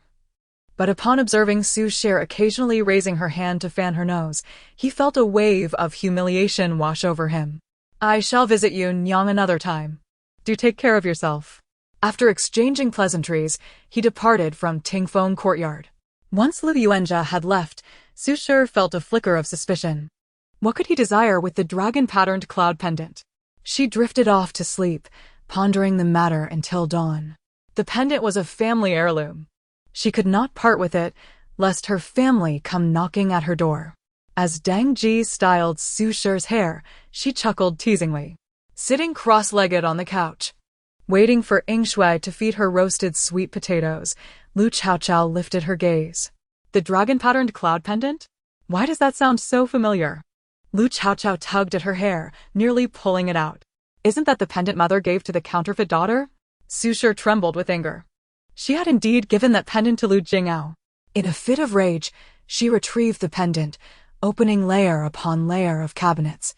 but upon observing Su Shi occasionally raising her hand to fan her nose, he felt a wave of humiliation wash over him. "I shall visit you, Nyang, another time. Do take care of yourself." After exchanging pleasantries, he departed from Tingfeng courtyard. Once Lu Yuanzhe had left, Su Shi felt a flicker of suspicion. What could he desire with the dragon-patterned cloud pendant? She drifted off to sleep, pondering the matter until dawn. The pendant was a family heirloom. She could not part with it, lest her family come knocking at her door. As Dang Ji styled Su Shi's hair, she chuckled teasingly. Sitting cross-legged on the couch, waiting for Ying Shui to feed her roasted sweet potatoes, Lu Chaochao lifted her gaze. The dragon-patterned cloud pendant? Why does that sound so familiar? Lu Chaochao tugged at her hair, nearly pulling it out. Isn't that the pendant mother gave to the counterfeit daughter? Su Shi trembled with anger. She had indeed given that pendant to Lu Jingao. In a fit of rage, she retrieved the pendant, opening layer upon layer of cabinets,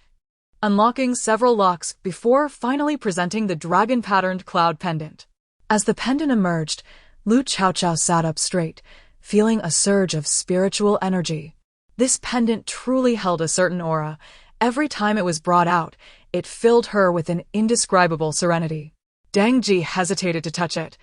unlocking several locks before finally presenting the dragon-patterned cloud pendant. As the pendant emerged, Lu Chaochao sat up straight, feeling a surge of spiritual energy. This pendant truly held a certain aura. Every time it was brought out, it filled her with an indescribable serenity. Dang Ji hesitated to touch it.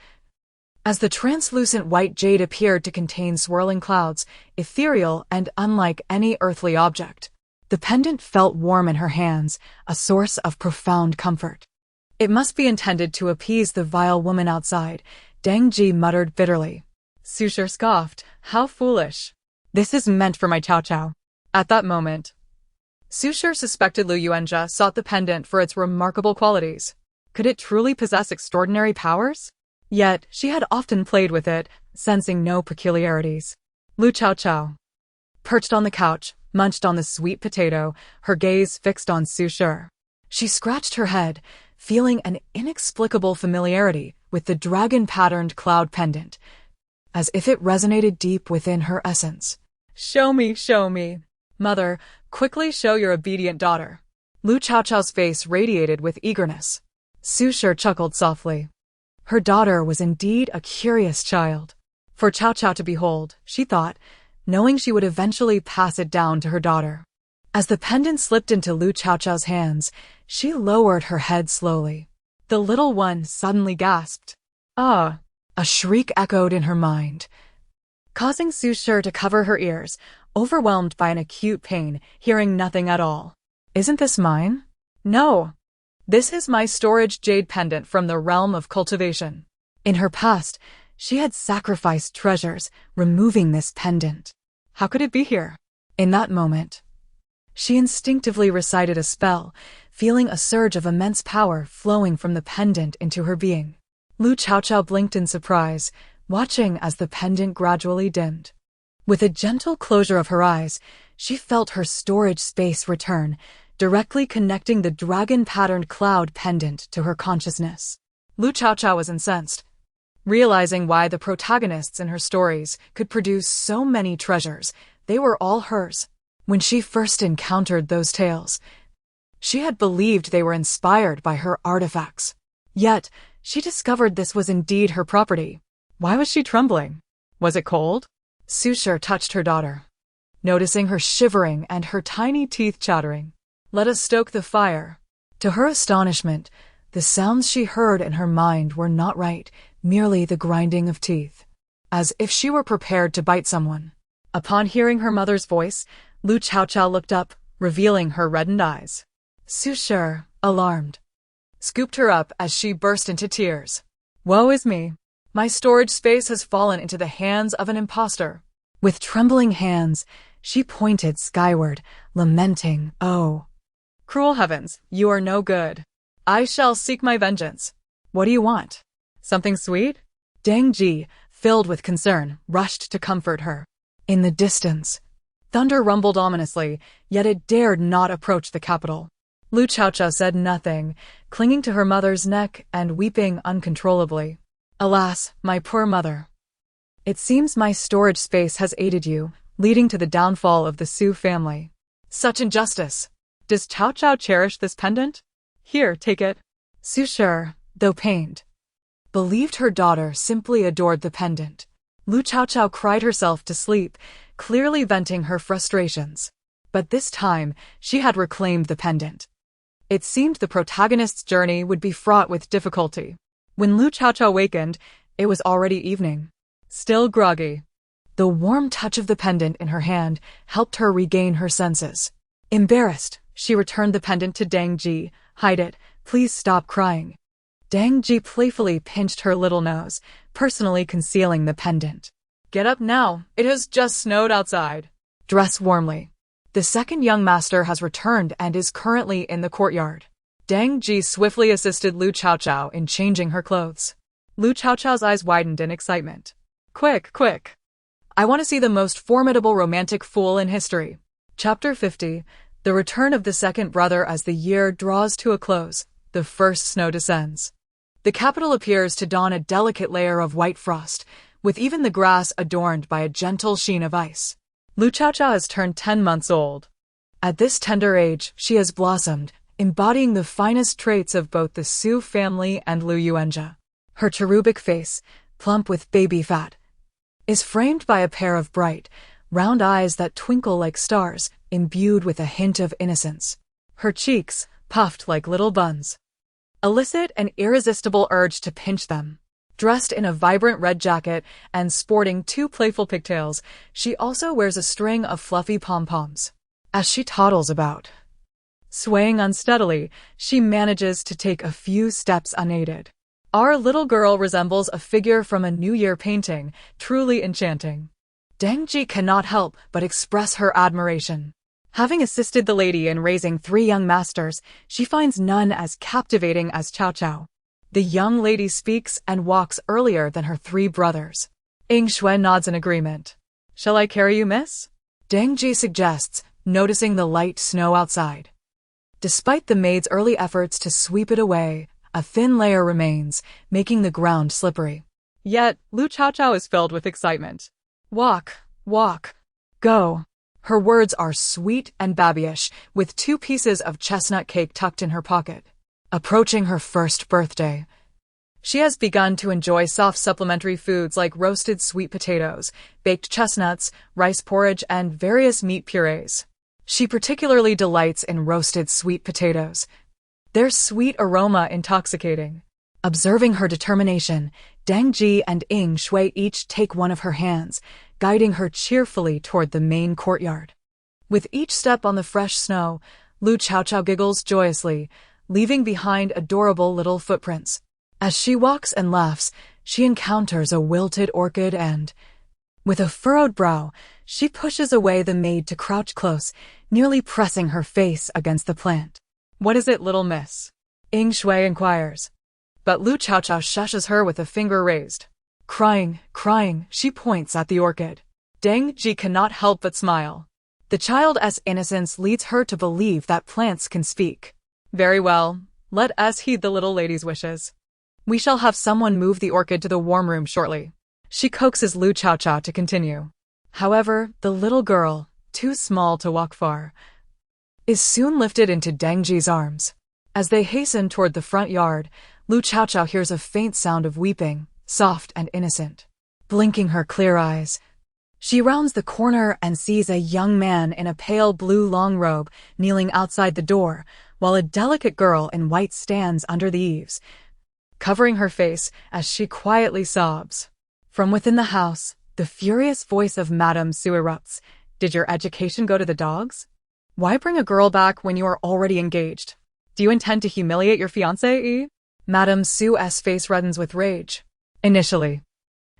As the translucent white jade appeared to contain swirling clouds, ethereal and unlike any earthly object, the pendant felt warm in her hands, a source of profound comfort. It must be intended to appease the vile woman outside, Dang Ji muttered bitterly. Su Shi scoffed. How foolish. This is meant for my Chaochao. At that moment, Su Shi suspected Lu Yuanjia sought the pendant for its remarkable qualities. Could it truly possess extraordinary powers? Yet, she had often played with it, sensing no peculiarities. Lu Chaochao, perched on the couch, munched on the sweet potato, her gaze fixed on Su Shi. She scratched her head, feeling an inexplicable familiarity with the dragon-patterned cloud pendant, as if it resonated deep within her essence. Show me. Mother, quickly show your obedient daughter. Lu Chaochao's face radiated with eagerness. Su Shi chuckled softly. Her daughter was indeed a curious child. For Chaochao to behold, she thought, knowing she would eventually pass it down to her daughter. As the pendant slipped into Lu Chaochao's hands, she lowered her head slowly. The little one suddenly gasped. Ah! A shriek echoed in her mind, causing Su Shi to cover her ears, overwhelmed by an acute pain, hearing nothing at all. Isn't this mine? No. This is my storage jade pendant from the realm of cultivation. In her past, she had sacrificed treasures, removing this pendant. How could it be here? In that moment, she instinctively recited a spell, feeling a surge of immense power flowing from the pendant into her being. Lu Chaochao blinked in surprise, watching as the pendant gradually dimmed. With a gentle closure of her eyes, she felt her storage space return, directly connecting the dragon-patterned cloud pendant to her consciousness. Lu Chaochao was incensed, realizing why the protagonists in her stories could produce so many treasures. They were all hers. When she first encountered those tales, she had believed they were inspired by her artifacts. Yet, she discovered this was indeed her property. Why was she trembling? Was it cold? Su Shi touched her daughter, noticing her shivering and her tiny teeth chattering. Let us stoke the fire. To her astonishment, the sounds she heard in her mind were not right, merely the grinding of teeth, as if she were prepared to bite someone. Upon hearing her mother's voice, Lu Chaochao looked up, revealing her reddened eyes. Su Shi, alarmed, scooped her up as she burst into tears. Woe is me. My storage space has fallen into the hands of an impostor. With trembling hands, she pointed skyward, lamenting, Oh, cruel heavens, you are no good. I shall seek my vengeance. What do you want? Something sweet? Dang Ji, filled with concern, rushed to comfort her. In the distance, thunder rumbled ominously, yet it dared not approach the capital. Lu Chaochao said nothing, clinging to her mother's neck and weeping uncontrollably. Alas, my poor mother. It seems my storage space has aided you, leading to the downfall of the Su family. Such injustice. Does Chaochao cherish this pendant? Here, take it. Su Shi, though pained, believed her daughter simply adored the pendant. Lu Chaochao cried herself to sleep, clearly venting her frustrations. But this time, she had reclaimed the pendant. It seemed the protagonist's journey would be fraught with difficulty. When Lu Chaochao wakened, it was already evening. Still groggy, the warm touch of the pendant in her hand helped her regain her senses. Embarrassed, she returned the pendant to Dang Ji. Hide it, please stop crying. Dang Ji playfully pinched her little nose, personally concealing the pendant. Get up now, it has just snowed outside. Dress warmly. The second young master has returned and is currently in the courtyard. Deng Ji swiftly assisted Lu Chaochao in changing her clothes. Lu Chaochao's eyes widened in excitement. Quick, quick. I want to see the most formidable romantic fool in history. Chapter 50. The return of the second brother. As the year draws to a close, the first snow descends. The capital appears to don a delicate layer of white frost, with even the grass adorned by a gentle sheen of ice. Lu Chaochao has turned 10 months old. At this tender age, she has blossomed, embodying the finest traits of both the Su family and Lu Yuanjia. Her cherubic face, plump with baby fat, is framed by a pair of bright, round eyes that twinkle like stars, imbued with a hint of innocence. Her cheeks, puffed like little buns, elicit an irresistible urge to pinch them. Dressed in a vibrant red jacket and sporting 2 playful pigtails, she also wears a string of fluffy pom-poms. As she toddles about, swaying unsteadily, she manages to take a few steps unaided. Our little girl resembles a figure from a New Year painting, truly enchanting. Deng Ji cannot help but express her admiration. Having assisted the lady in raising 3 young masters, she finds none as captivating as Chaochao. The young lady speaks and walks earlier than her 3 brothers. Ying Shui nods in agreement. Shall I carry you, miss? Deng Ji suggests, noticing the light snow outside. Despite the maid's early efforts to sweep it away, a thin layer remains, making the ground slippery. Yet, Lu Chaochao is filled with excitement. Walk, walk, go. Her words are sweet and babyish, with 2 pieces of chestnut cake tucked in her pocket. Approaching her first birthday, she has begun to enjoy soft supplementary foods like roasted sweet potatoes, baked chestnuts, rice porridge, and various meat purees. She particularly delights in roasted sweet potatoes, their sweet aroma intoxicating. Observing her determination, Deng Ji and Ying Shui each take one of her hands, guiding her cheerfully toward the main courtyard. With each step on the fresh snow, Lu Chaochao giggles joyously, leaving behind adorable little footprints. As she walks and laughs, she encounters a wilted orchid and, with a furrowed brow, she pushes away the maid to crouch close, nearly pressing her face against the plant. What is it, little miss? Ying Shui inquires. But Lu Chaochao shushes her with a finger raised. Crying, she points at the orchid. Deng Ji cannot help but smile. The child's innocence leads her to believe that plants can speak. Very well, let us heed the little lady's wishes. We shall have someone move the orchid to the warm room shortly. She coaxes Lu Chaochao to continue. However, the little girl, too small to walk far, is soon lifted into Deng Ji's arms. As they hasten toward the front yard, Lu Chaochao hears a faint sound of weeping, soft and innocent. Blinking her clear eyes, she rounds the corner and sees a young man in a pale blue long robe kneeling outside the door, while a delicate girl in white stands under the eaves, covering her face as she quietly sobs. From within the house, the furious voice of Madame Su erupts. Did your education go to the dogs? Why bring a girl back when you are already engaged? Do you intend to humiliate your fiancé? Madame Su's face reddens with rage. Initially,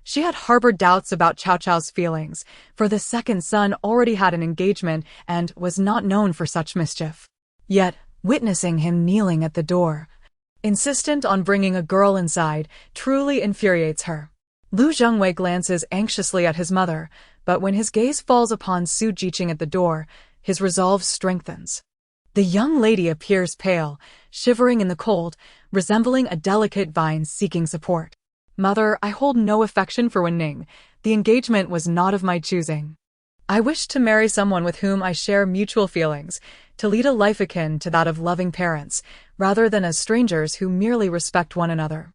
she had harbored doubts about Chaochao's feelings, for the second son already had an engagement and was not known for such mischief. Yet, witnessing him kneeling at the door, insistent on bringing a girl inside, truly infuriates her. Lu Zhengwei glances anxiously at his mother, but when his gaze falls upon Su Jiqing at the door, his resolve strengthens. The young lady appears pale, shivering in the cold, resembling a delicate vine seeking support. Mother, I hold no affection for Wen Ning. The engagement was not of my choosing. I wish to marry someone with whom I share mutual feelings, to lead a life akin to that of loving parents, rather than as strangers who merely respect one another.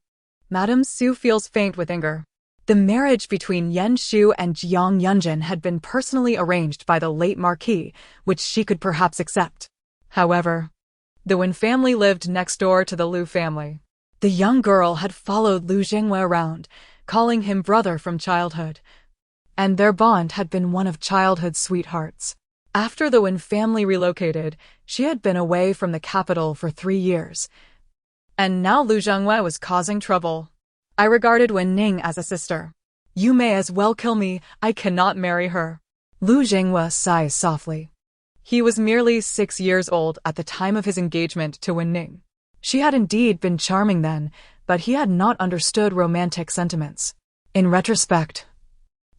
Madame Su feels faint with anger. The marriage between Yan Shu and Jiang Yunjin had been personally arranged by the late Marquis, which she could perhaps accept. However, the Wen family lived next door to the Lu family. The young girl had followed Lu Zhengwei around, calling him brother from childhood, and their bond had been one of childhood sweethearts. After the Wen family relocated, she had been away from the capital for 3 years, and now Lu Zhengwei was causing trouble. I regarded Wen Ning as a sister. You may as well kill me, I cannot marry her. Lu Zhenghua sighs softly. He was merely 6 years old at the time of his engagement to Wen Ning. She had indeed been charming then, but he had not understood romantic sentiments. In retrospect,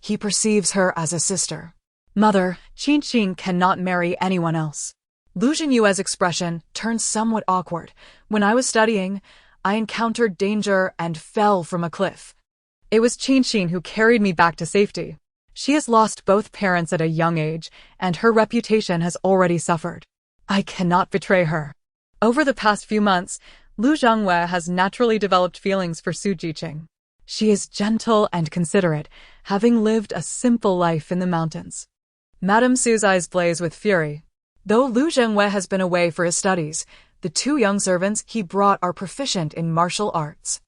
he perceives her as a sister. Mother, Qingqing cannot marry anyone else. Lu Zhengyue's expression turned somewhat awkward. When I was studying, I encountered danger and fell from a cliff. It was Qingqing who carried me back to safety. She has lost both parents at a young age, and her reputation has already suffered. I cannot betray her. Over the past few months, Lu Zhenghua has naturally developed feelings for Su Jiqing. She is gentle and considerate, having lived a simple life in the mountains. Madame Su's eyes blaze with fury. Though Lu Zhenghua has been away for his studies, the 2 young servants he brought are proficient in martial arts.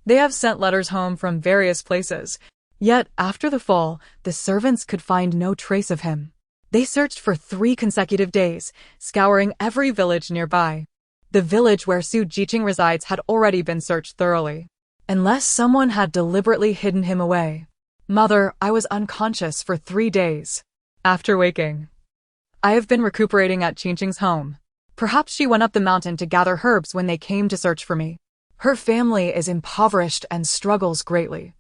They have sent letters home from various places, yet after the fall, the servants could find no trace of him. They searched for 3 consecutive days, scouring every village nearby. The village where Su Jiqing resides had already been searched thoroughly, unless someone had deliberately hidden him away. Mother, I was unconscious for 3 days. After waking, I have been recuperating at Qingqing's home. Perhaps she went up the mountain to gather herbs when they came to search for me. Her family is impoverished and struggles greatly.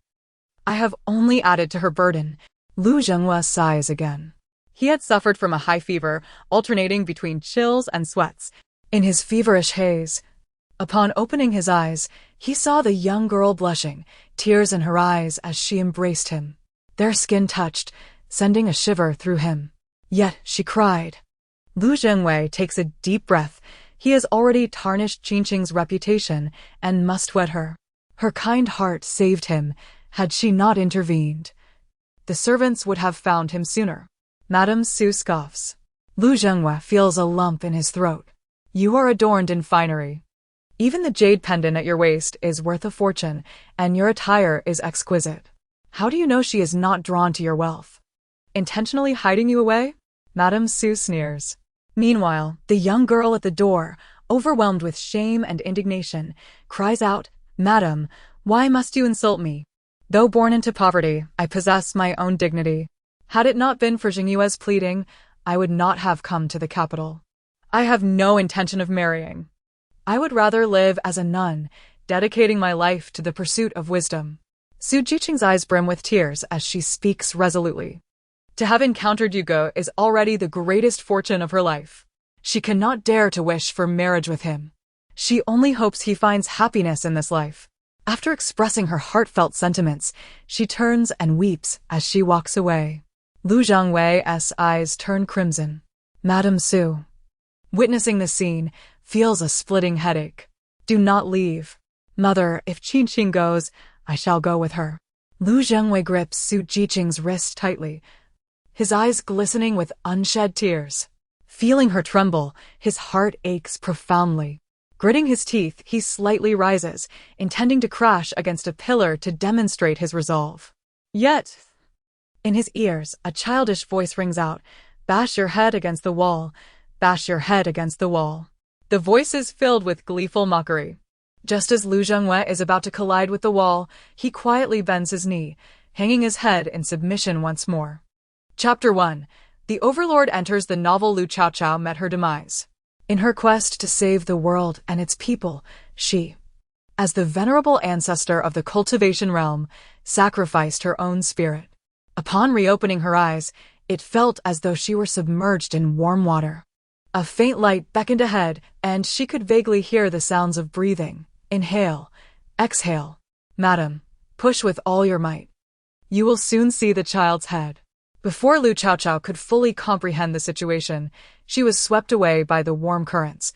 I have only added to her burden. Lu Zhenghua sighs again. He had suffered from a high fever, alternating between chills and sweats. In his feverish haze, upon opening his eyes, he saw the young girl blushing, tears in her eyes as she embraced him. Their skin touched, sending a shiver through him. Yet she cried. Lu Zhenghua takes a deep breath. He has already tarnished Qingqing's reputation and must wed her. Her kind heart saved him. Had she not intervened, the servants would have found him sooner. Madame Su scoffs. Lu Zhenghua feels a lump in his throat. You are adorned in finery. Even the jade pendant at your waist is worth a fortune, and your attire is exquisite. How do you know she is not drawn to your wealth? Intentionally hiding you away? Madame Su sneers. Meanwhile, the young girl at the door, overwhelmed with shame and indignation, cries out, Madam, why must you insult me? Though born into poverty, I possess my own dignity. Had it not been for Zhengyue's pleading, I would not have come to the capital. I have no intention of marrying. I would rather live as a nun, dedicating my life to the pursuit of wisdom. Su Jiqing's eyes brim with tears as she speaks resolutely. To have encountered Yugo is already the greatest fortune of her life. She cannot dare to wish for marriage with him. She only hopes he finds happiness in this life. After expressing her heartfelt sentiments, she turns and weeps as she walks away. Lu Zhenghua's eyes turn crimson. Madame Su, witnessing the scene, feels a splitting headache. Do not leave. Mother, if Qingqing goes, I shall go with her. Lu Zhenghua grips Su Jiqing's wrist tightly, his eyes glistening with unshed tears. Feeling her tremble, his heart aches profoundly. Gritting his teeth, he slightly rises, intending to crash against a pillar to demonstrate his resolve. Yet, in his ears, a childish voice rings out, bash your head against the wall, bash your head against the wall. The voice is filled with gleeful mockery. Just as Lu Zhenghua is about to collide with the wall, he quietly bends his knee, hanging his head in submission once more. Chapter 1. The Overlord enters the novel. Lu Chaochao met her demise. In her quest to save the world and its people, she, as the venerable ancestor of the cultivation realm, sacrificed her own spirit. Upon reopening her eyes, it felt as though she were submerged in warm water. A faint light beckoned ahead, and she could vaguely hear the sounds of breathing. Inhale, exhale. Madam, push with all your might. You will soon see the child's head. Before Lu Chaochao could fully comprehend the situation, she was swept away by the warm currents,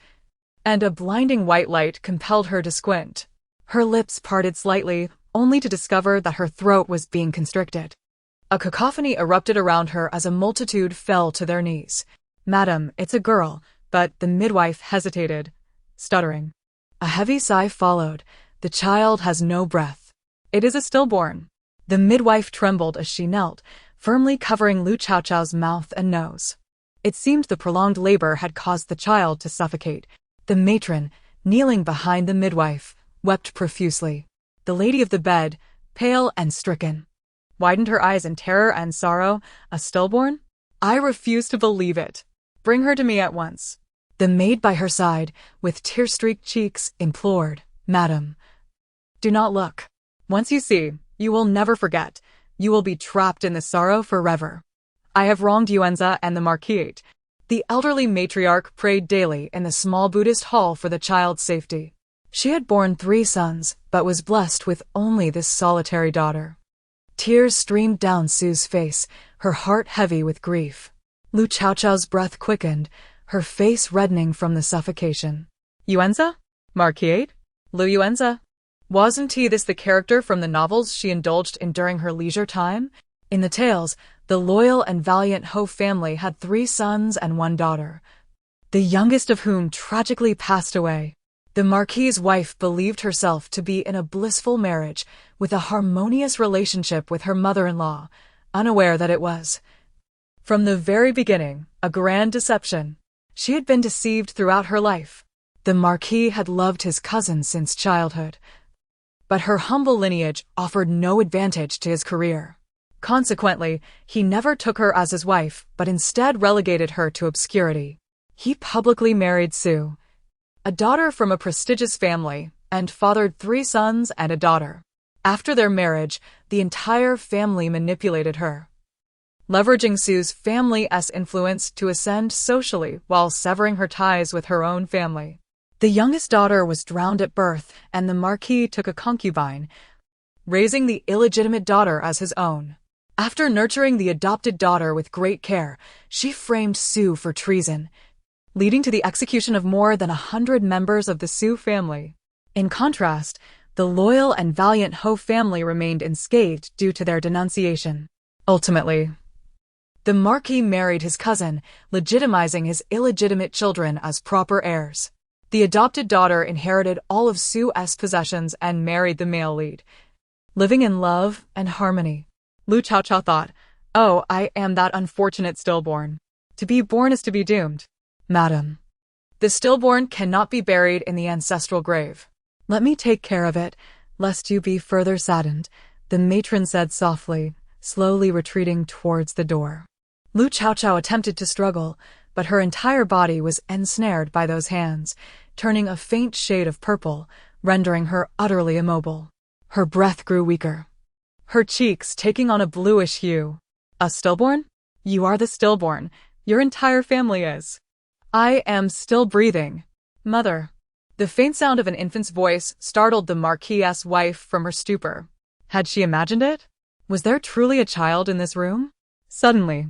and a blinding white light compelled her to squint. Her lips parted slightly, only to discover that her throat was being constricted. A cacophony erupted around her as a multitude fell to their knees. Madam, it's a girl, but the midwife hesitated, stuttering. A heavy sigh followed. The child has no breath. It is a stillborn. The midwife trembled as she knelt, firmly covering Lu Chaochao's mouth and nose. It seemed the prolonged labor had caused the child to suffocate. The matron, kneeling behind the midwife, wept profusely. The lady of the bed, pale and stricken, widened her eyes in terror and sorrow. A stillborn? I refuse to believe it. Bring her to me at once. The maid by her side, with tear-streaked cheeks, implored, Madam, do not look. Once you see, you will never forget. You will be trapped in this sorrow forever. I have wronged Yuenza and the Marquis. The elderly matriarch prayed daily in the small Buddhist hall for the child's safety. She had borne 3 sons, but was blessed with only this solitary daughter. Tears streamed down Sue's face, her heart heavy with grief. Lu Chaochao's breath quickened, her face reddening from the suffocation. Yuenza? Marquis? Lu Yuenza? Wasn't he this the character from the novels she indulged in during her leisure time? In the tales, the loyal and valiant Ho family had 3 sons and 1 daughter, the youngest of whom tragically passed away. The Marquis's wife believed herself to be in a blissful marriage with a harmonious relationship with her mother-in-law, unaware that it was, from the very beginning, a grand deception. She had been deceived throughout her life. The Marquis had loved his cousin since childhood, but her humble lineage offered no advantage to his career. Consequently, he never took her as his wife, but instead relegated her to obscurity. He publicly married Sue, a daughter from a prestigious family, and fathered 3 sons and a daughter. After their marriage, the entire family manipulated her, leveraging Sue's family's influence to ascend socially while severing her ties with her own family. The youngest daughter was drowned at birth, and the Marquis took a concubine, raising the illegitimate daughter as his own. After nurturing the adopted daughter with great care, she framed Sue for treason, leading to the execution of more than 100 members of the Sue family. In contrast, the loyal and valiant Ho family remained unscathed due to their denunciation. Ultimately, the Marquis married his cousin, legitimizing his illegitimate children as proper heirs. The adopted daughter inherited all of Sue's possessions and married the male lead, living in love and harmony. Lu Chaochao thought, oh, I am that unfortunate stillborn. To be born is to be doomed. Madam, the stillborn cannot be buried in the ancestral grave. Let me take care of it, lest you be further saddened, the matron said softly, slowly retreating towards the door. Lu Chaochao attempted to struggle, but her entire body was ensnared by those hands, turning a faint shade of purple, rendering her utterly immobile. Her breath grew weaker, her cheeks taking on a bluish hue. A stillborn? You are the stillborn. Your entire family is. I am still breathing. Mother. The faint sound of an infant's voice startled the Marquis's wife from her stupor. Had she imagined it? Was there truly a child in this room? Suddenly,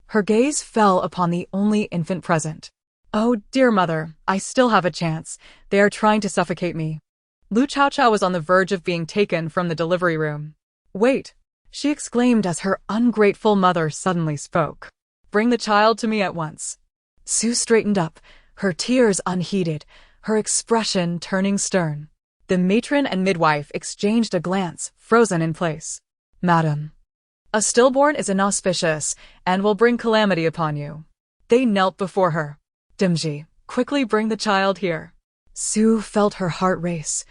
her gaze fell upon the only infant present. Oh, dear mother, I still have a chance. They are trying to suffocate me. Lu Chaochao was on the verge of being taken from the delivery room. Wait, she exclaimed as her ungrateful mother suddenly spoke. Bring the child to me at once. Sue straightened up, her tears unheeded, her expression turning stern. The matron and midwife exchanged a glance, frozen in place. Madam, a stillborn is inauspicious and will bring calamity upon you. They knelt before her. Dimji, quickly bring the child here. Sue felt her heart race,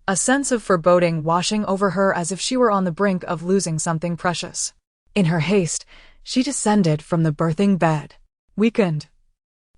a sense of foreboding washing over her as if she were on the brink of losing something precious. In her haste, she descended from the birthing bed. Weakened,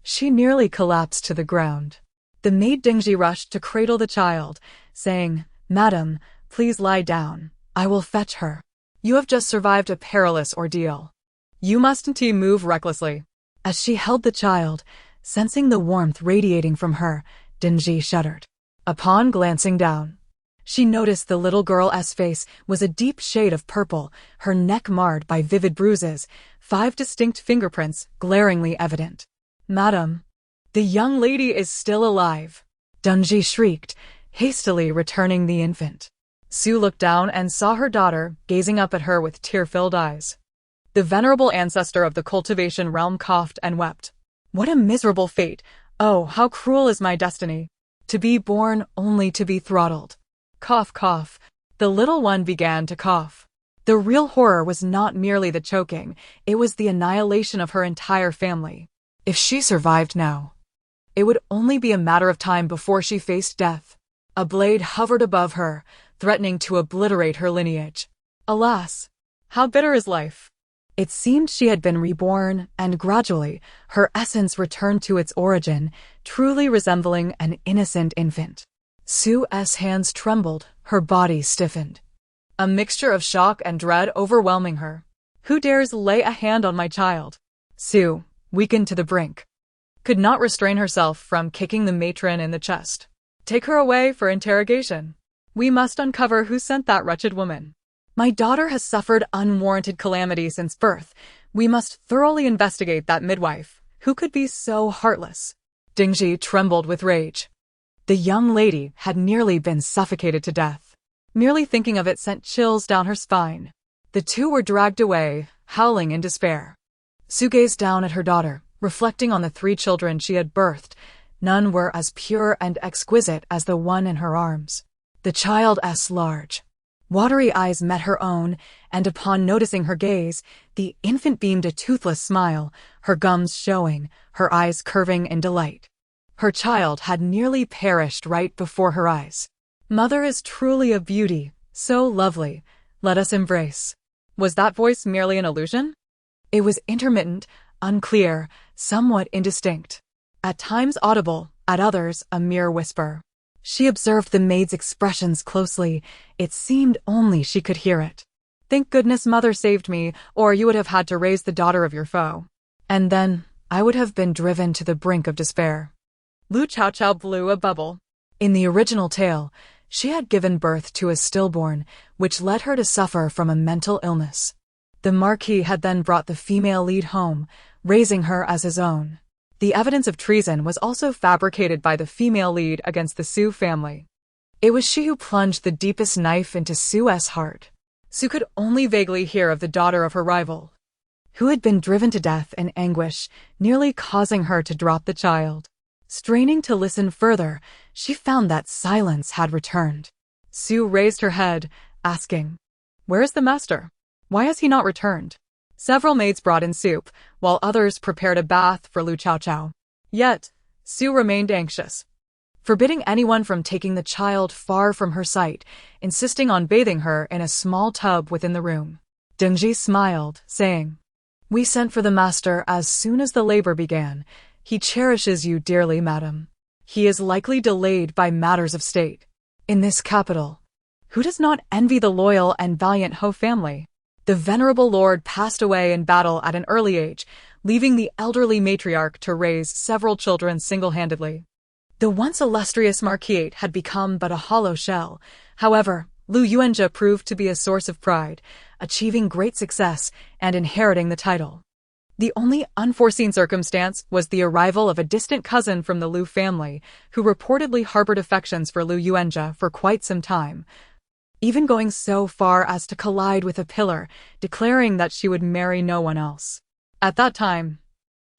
she nearly collapsed to the ground. The maid Dingji rushed to cradle the child, saying, Madam, please lie down. I will fetch her. You have just survived a perilous ordeal. You mustn't move recklessly. As she held the child, sensing the warmth radiating from her, Dingji shuddered. Upon glancing down, she noticed the little girl's face was a deep shade of purple, her neck marred by vivid bruises, 5 distinct fingerprints glaringly evident. Madam, the young lady is still alive. Dingji shrieked, hastily returning the infant. Sue looked down and saw her daughter gazing up at her with tear-filled eyes. The venerable ancestor of the cultivation realm coughed and wept. What a miserable fate! Oh, how cruel is my destiny! To be born only to be throttled. Cough, cough. The little one began to cough. The real horror was not merely the choking, it was the annihilation of her entire family. If she survived now, it would only be a matter of time before she faced death. A blade hovered above her, threatening to obliterate her lineage. Alas! How bitter is life? It seemed she had been reborn, and gradually, her essence returned to its origin, truly resembling an innocent infant. Sue's hands trembled, her body stiffened. A mixture of shock and dread overwhelming her. Who dares lay a hand on my child? Sue, weakened to the brink, could not restrain herself from kicking the matron in the chest. Take her away for interrogation. We must uncover who sent that wretched woman. My daughter has suffered unwarranted calamity since birth. We must thoroughly investigate that midwife. Who could be so heartless? Dingji trembled with rage. The young lady had nearly been suffocated to death. Merely thinking of it sent chills down her spine. The two were dragged away, howling in despair. Sue gazed down at her daughter, reflecting on the 3 children she had birthed. None were as pure and exquisite as the one in her arms. The child's large, watery eyes met her own, and upon noticing her gaze, the infant beamed a toothless smile, her gums showing, her eyes curving in delight. Her child had nearly perished right before her eyes. Mother is truly a beauty, so lovely. Let us embrace. Was that voice merely an illusion? It was intermittent, unclear, somewhat indistinct. At times audible, at others a mere whisper. She observed the maid's expressions closely. It seemed only she could hear it. Thank goodness Mother saved me, or you would have had to raise the daughter of your foe. And then, I would have been driven to the brink of despair. Lu Chaochao blew a bubble. In the original tale, she had given birth to a stillborn, which led her to suffer from a mental illness. The Marquis had then brought the female lead home, raising her as his own. The evidence of treason was also fabricated by the female lead against the Sue family. It was she who plunged the deepest knife into Sue's heart. Sue could only vaguely hear of the daughter of her rival, who had been driven to death in anguish, nearly causing her to drop the child. Straining to listen further, she found that silence had returned. Sue raised her head, asking, "Where is the master? Why has he not returned?" Several maids brought in soup, while others prepared a bath for Lu Chaochao. Yet, Sue remained anxious, forbidding anyone from taking the child far from her sight, insisting on bathing her in a small tub within the room. Dingji smiled, saying, "We sent for the master as soon as the labor began. He cherishes you dearly, madam. He is likely delayed by matters of state. In this capital, who does not envy the loyal and valiant Ho family? The venerable lord passed away in battle at an early age, leaving the elderly matriarch to raise several children single-handedly. The once illustrious marquisate had become but a hollow shell. However, Lu Yuanjia proved to be a source of pride, achieving great success and inheriting the title. The only unforeseen circumstance was the arrival of a distant cousin from the Lu family, who reportedly harbored affections for Lu Yuanjia for quite some time, even going so far as to collide with a pillar, declaring that she would marry no one else. At that time,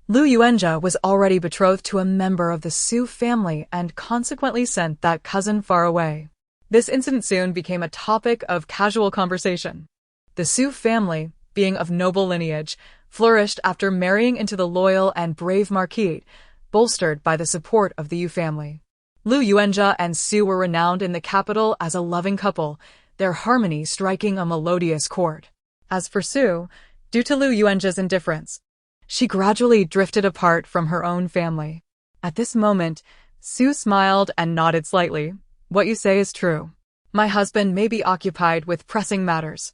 Lu Yuanjia was already betrothed to a member of the Sue family and consequently sent that cousin far away. This incident soon became a topic of casual conversation. The Sue family, being of noble lineage, flourished after marrying into the loyal and brave marquisate, bolstered by the support of the Yu family. Lu Yuanjia and Sue were renowned in the capital as a loving couple, their harmony striking a melodious chord. As for Sue, due to Lu Yuanjia's indifference, she gradually drifted apart from her own family. At this moment, Sue smiled and nodded slightly. What you say is true. My husband may be occupied with pressing matters.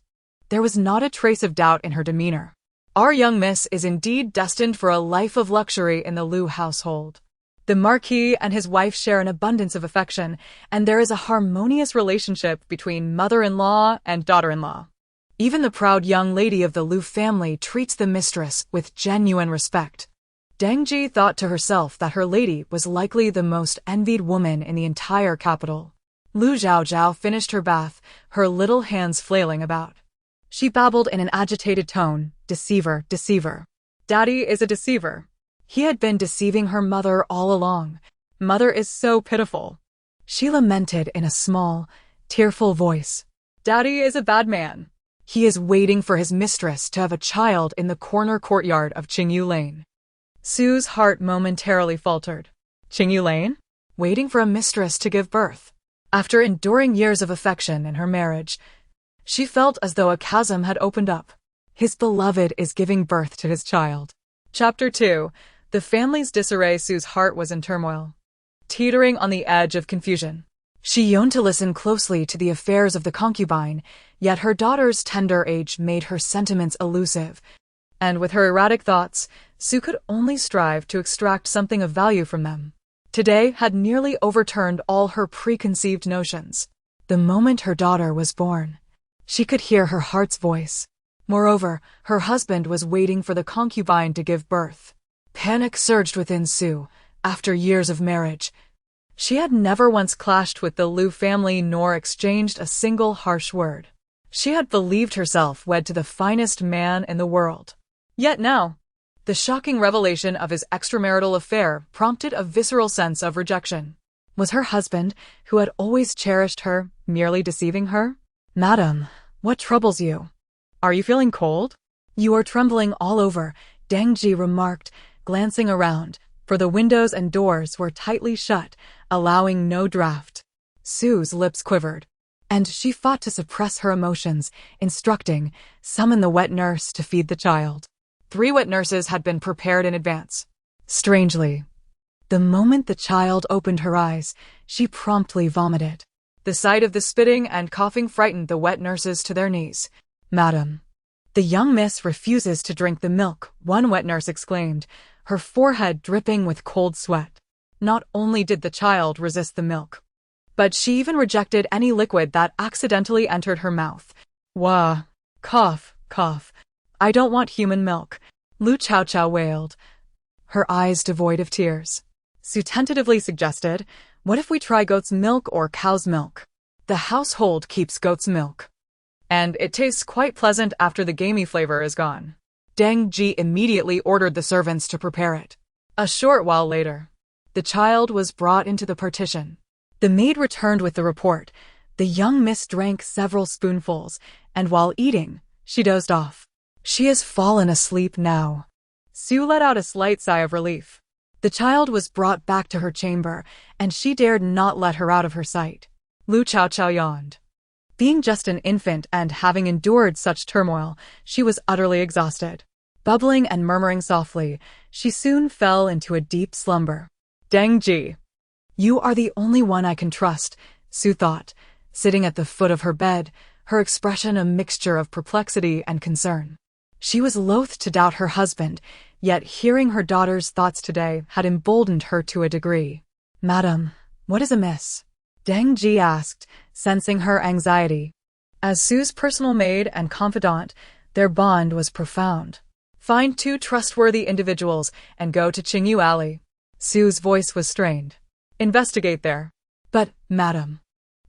There was not a trace of doubt in her demeanor. Our young miss is indeed destined for a life of luxury in the Lu household. The Marquis and his wife share an abundance of affection, and there is a harmonious relationship between mother-in-law and daughter-in-law. Even the proud young lady of the Lu family treats the mistress with genuine respect. Dengji thought to herself that her lady was likely the most envied woman in the entire capital. Lu Chaochao finished her bath, her little hands flailing about. She babbled in an agitated tone, "Deceiver, deceiver. Daddy is a deceiver. He had been deceiving her mother all along. Mother is so pitiful." She lamented in a small, tearful voice. "Daddy is a bad man. He is waiting for his mistress to have a child in the corner courtyard of Qingyu Lane." Sue's heart momentarily faltered. Qingyu Lane? Waiting for a mistress to give birth. After enduring years of affection in her marriage, She felt as though a chasm had opened up. His beloved is giving birth to his child. Chapter 2. The family's disarray. Sue's heart was in turmoil, teetering on the edge of confusion. She yearned to listen closely to the affairs of the concubine, yet her daughter's tender age made her sentiments elusive, and with her erratic thoughts, Sue could only strive to extract something of value from them. Today had nearly overturned all her preconceived notions. The moment her daughter was born, she could hear her heart's voice. Moreover, her husband was waiting for the concubine to give birth. Panic surged within Sue. After years of marriage, she had never once clashed with the Lu family nor exchanged a single harsh word. She had believed herself wed to the finest man in the world. Yet now, the shocking revelation of his extramarital affair prompted a visceral sense of rejection. Was her husband, who had always cherished her, merely deceiving her? "Madam, what troubles you? Are you feeling cold? You are trembling all over," Deng Ji remarked, glancing around, for the windows and doors were tightly shut, allowing no draft. Sue's lips quivered, and she fought to suppress her emotions, instructing, "Summon the wet nurse to feed the child." 3 wet nurses had been prepared in advance. Strangely, the moment the child opened her eyes, she promptly vomited. The sight of the spitting and coughing frightened the wet nurses to their knees. "Madam, the young miss refuses to drink the milk," one wet nurse exclaimed, her forehead dripping with cold sweat. Not only did the child resist the milk, but she even rejected any liquid that accidentally entered her mouth. "Wah! Cough, cough. I don't want human milk," Lu Chaochao wailed, her eyes devoid of tears. Sue tentatively suggested, "What if we try goat's milk or cow's milk? The household keeps goat's milk, and it tastes quite pleasant after the gamey flavor is gone." Deng Ji immediately ordered the servants to prepare it. A short while later, the child was brought into the partition. The maid returned with the report. The young miss drank several spoonfuls, and while eating, she dozed off. "She has fallen asleep now." Sue let out a slight sigh of relief. The child was brought back to her chamber, and she dared not let her out of her sight. Lu Chaochao yawned. Being just an infant and having endured such turmoil, she was utterly exhausted. Bubbling and murmuring softly, she soon fell into a deep slumber. "Deng Ji, you are the only one I can trust," Sue thought, sitting at the foot of her bed, her expression a mixture of perplexity and concern. She was loath to doubt her husband, yet hearing her daughter's thoughts today had emboldened her to a degree. "Madam, what is amiss?" Deng Ji asked, sensing her anxiety. As Sue's personal maid and confidant, their bond was profound. "Find 2 trustworthy individuals and go to Qingyu Alley." Sue's voice was strained. "Investigate there." "But, madam,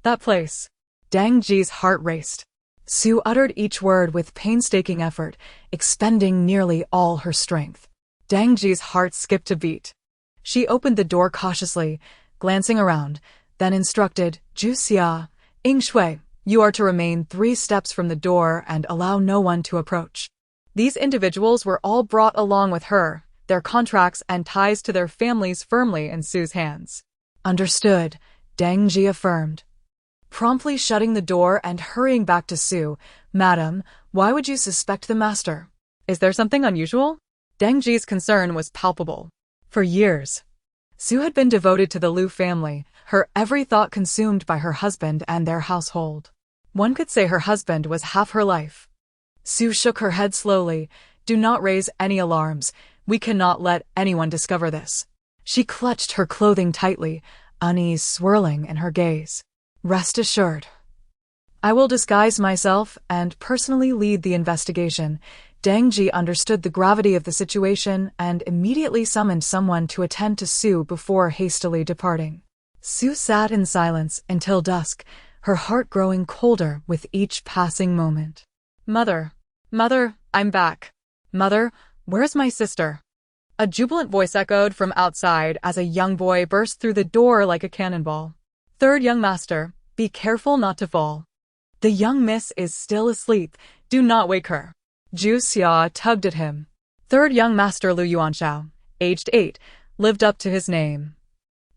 that place." Deng Ji's heart raced. Sue uttered each word with painstaking effort, expending nearly all her strength. Deng Ji's heart skipped a beat. She opened the door cautiously, glancing around, then instructed, "Zhu Xia, Ying Shui, you are to remain 3 steps from the door and allow no one to approach." These individuals were all brought along with her, their contracts and ties to their families firmly in Sue's hands. "Understood," Deng Ji affirmed, promptly shutting the door and hurrying back to Sue. "Madam, why would you suspect the master? Is there something unusual?" Deng Ji's concern was palpable. For years, Sue had been devoted to the Lu family, her every thought consumed by her husband and their household. One could say her husband was half her life. Sue shook her head slowly. "Do not raise any alarms. We cannot let anyone discover this." She clutched her clothing tightly, unease swirling in her gaze. "Rest assured, I will disguise myself and personally lead the investigation." Deng Ji understood the gravity of the situation and immediately summoned someone to attend to Sue before hastily departing. Sue sat in silence until dusk, her heart growing colder with each passing moment. "Mother, Mother, I'm back. Mother, where's my sister?" A jubilant voice echoed from outside as a young boy burst through the door like a cannonball. "Third young master, be careful not to fall. The young miss is still asleep. Do not wake her." Zhu Xia tugged at him. Third young master Lu Yuanshao, aged 8, lived up to his name.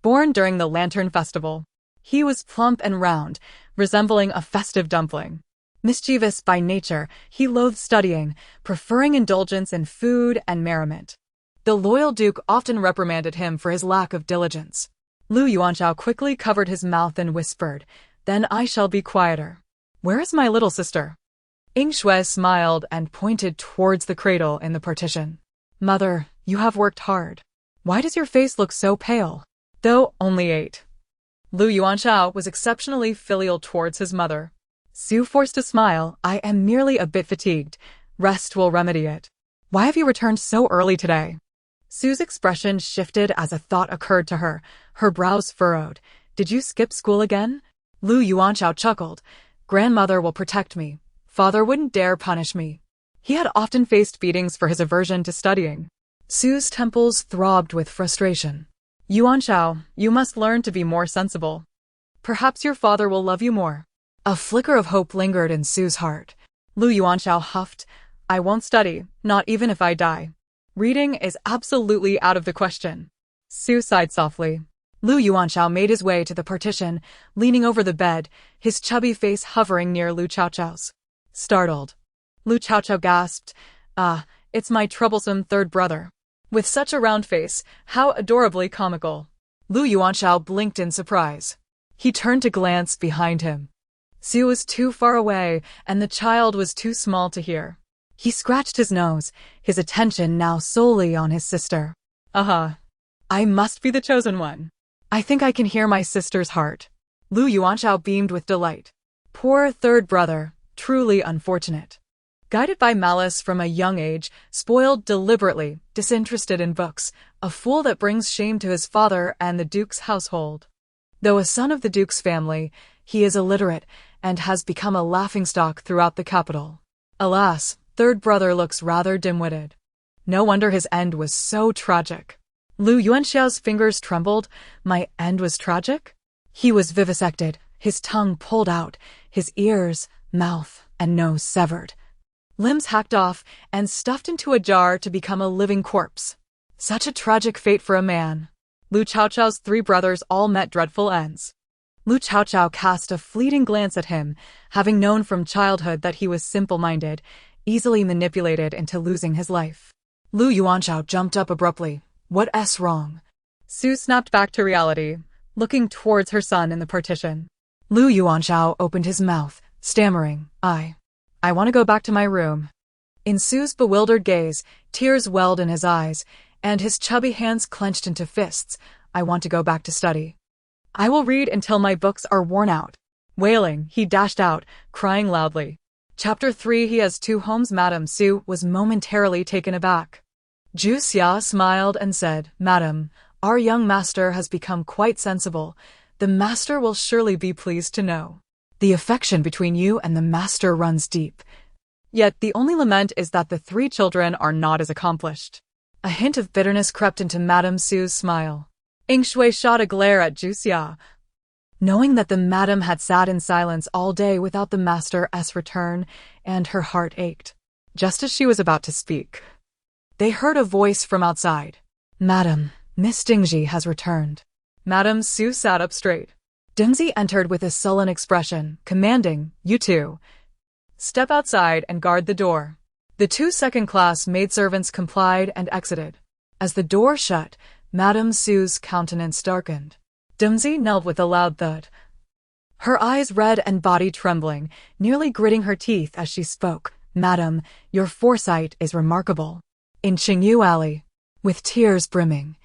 Born during the Lantern Festival, he was plump and round, resembling a festive dumpling. Mischievous by nature, he loathed studying, preferring indulgence in food and merriment. The loyal duke often reprimanded him for his lack of diligence. Lu Yuanchao quickly covered his mouth and whispered, "Then I shall be quieter. Where is my little sister?" Ying Shui smiled and pointed towards the cradle in the partition. "Mother, you have worked hard. Why does your face look so pale?" Though only 8. Lu Yuanchao was exceptionally filial towards his mother. Su forced a smile. "I am merely a bit fatigued. Rest will remedy it. Why have you returned so early today?" Su's expression shifted as a thought occurred to her. Her brows furrowed. "Did you skip school again?" Lu Yuanchao chuckled. "Grandmother will protect me. Father wouldn't dare punish me." He had often faced beatings for his aversion to studying. Su's temples throbbed with frustration. "Yuanchao, you must learn to be more sensible. Perhaps your father will love you more." A flicker of hope lingered in Su's heart. Lu Yuanchao huffed, "I won't study, not even if I die. Reading is absolutely out of the question." Su sighed softly. Lu Yuanchao made his way to the partition, leaning over the bed, his chubby face hovering near Lu Chaochao's. Startled, Lu Chaochao gasped, "Ah, it's my troublesome third brother. With such a round face, how adorably comical." Lu Yuanchao blinked in surprise. He turned to glance behind him. Su was too far away, and the child was too small to hear. He scratched his nose, his attention now solely on his sister. "Aha! I must be the chosen one. I think I can hear my sister's heart." Lu Yuanchao beamed with delight. Poor third brother, truly unfortunate. Guided by malice from a young age, spoiled deliberately, disinterested in books, a fool that brings shame to his father and the duke's household. Though a son of the duke's family, he is illiterate and has become a laughingstock throughout the capital. Alas, third brother looks rather dim-witted. No wonder his end was so tragic. Lu Yuanxiao's fingers trembled. My end was tragic? He was vivisected, his tongue pulled out, his ears, mouth, and nose severed. Limbs hacked off and stuffed into a jar to become a living corpse. Such a tragic fate for a man. Lu Chaochao's 3 brothers all met dreadful ends. Lu Chaochao cast a fleeting glance at him, having known from childhood that he was simple-minded, easily manipulated into losing his life. Lu Yuanchao jumped up abruptly. "What's wrong?" Su snapped back to reality, looking towards her son in the partition. Lu Yuanchao opened his mouth, stammering, I want to go back to my room." In Su's bewildered gaze, tears welled in his eyes, and his chubby hands clenched into fists. "I want to go back to study. I will read until my books are worn out." Wailing, he dashed out, crying loudly. Chapter 3 He has 2 homes. Madame Su was momentarily taken aback. Zhu Xia smiled and said, "Madam, our young master has become quite sensible. The master will surely be pleased to know. The affection between you and the master runs deep. Yet the only lament is that the 3 children are not as accomplished." A hint of bitterness crept into Madame Su's smile. Ying Shui shot a glare at Zhu Xia. Knowing that the madam had sat in silence all day without the master's return, and her heart ached. Just as she was about to speak, they heard a voice from outside. "Madam, Miss Dingji has returned." Madame Su sat up straight. Dingji entered with a sullen expression, commanding, "You two, step outside and guard the door." The 2 second-class maidservants complied and exited. As the door shut, Madame Su's countenance darkened. Dingji knelt with a loud thud, her eyes red and body trembling, nearly gritting her teeth as she spoke. "Madam, your foresight is remarkable." In Qingyu Alley, with tears brimming,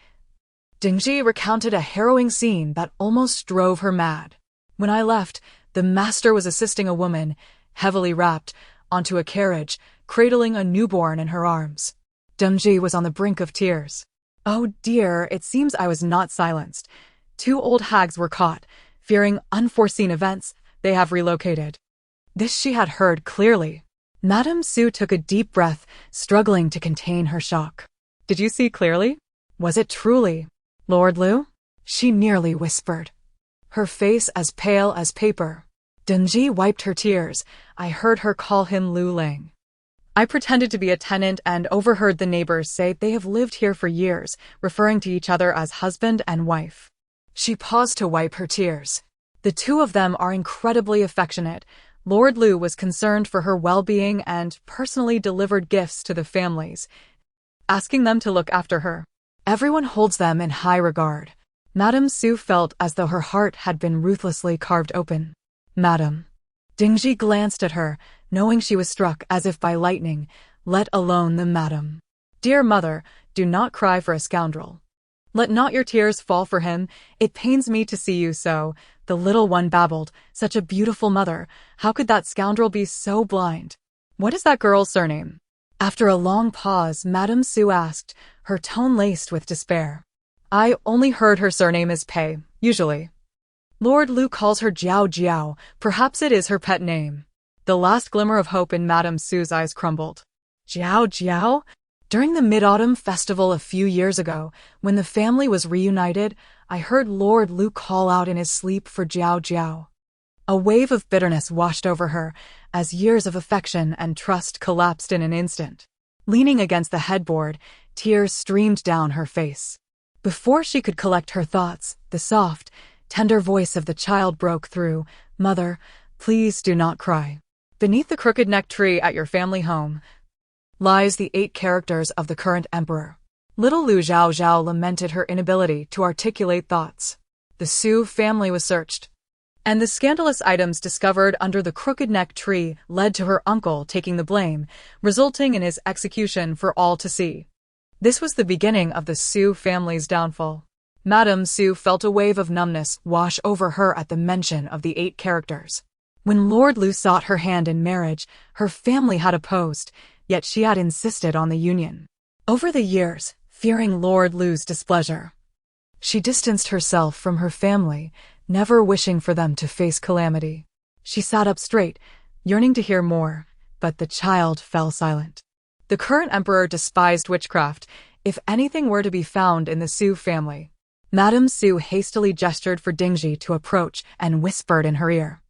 Dingji recounted a harrowing scene that almost drove her mad. "When I left, the master was assisting a woman, heavily wrapped, onto a carriage, cradling a newborn in her arms." Dingji was on the brink of tears. "Oh dear, it seems I was not silenced. 2 old hags were caught. Fearing unforeseen events, they have relocated." This she had heard clearly. Madame Su took a deep breath, struggling to contain her shock. "Did you see clearly? Was it truly Lord Lu?" she nearly whispered, her face as pale as paper. Dingji wiped her tears. "I heard her call him Lu Ling. I pretended to be a tenant and overheard the neighbors say they have lived here for years, referring to each other as husband and wife." She paused to wipe her tears. "The 2 of them are incredibly affectionate. Lord Lu was concerned for her well-being and personally delivered gifts to the families, asking them to look after her. Everyone holds them in high regard. Madame Su felt as though her heart had been ruthlessly carved open. Madam. Dingji glanced at her, knowing she was struck as if by lightning, let alone the madam. Dear mother, do not cry for a scoundrel. Let not your tears fall for him, it pains me to see you so, the little one babbled, such a beautiful mother, how could that scoundrel be so blind? What is that girl's surname? After a long pause, Madame Su asked, her tone laced with despair. I only heard her surname is Pei, usually. Lord Lu calls her Jiao Jiao, perhaps it is her pet name. The last glimmer of hope in Madame Su's eyes crumbled. Jiao Jiao? During the Mid-Autumn Festival a few years ago, when the family was reunited, I heard Lord Lu call out in his sleep for Jiao Jiao. A wave of bitterness washed over her, as years of affection and trust collapsed in an instant. Leaning against the headboard, tears streamed down her face. Before she could collect her thoughts, the soft, tender voice of the child broke through. Mother, please do not cry. Beneath the crooked neck tree at your family home lies the 8 characters of the current emperor. Little Lu Chaochao lamented her inability to articulate thoughts. The Su family was searched, and the scandalous items discovered under the crooked neck tree led to her uncle taking the blame, resulting in his execution for all to see. This was the beginning of the Su family's downfall. Madame Su felt a wave of numbness wash over her at the mention of the 8 characters. When Lord Lu sought her hand in marriage, her family had opposed, yet she had insisted on the union. Over the years, fearing Lord Lu's displeasure, she distanced herself from her family, never wishing for them to face calamity. She sat up straight, yearning to hear more, but the child fell silent. The current emperor despised witchcraft, if anything were to be found in the Su family. Madame Su hastily gestured for Dingji to approach and whispered in her ear.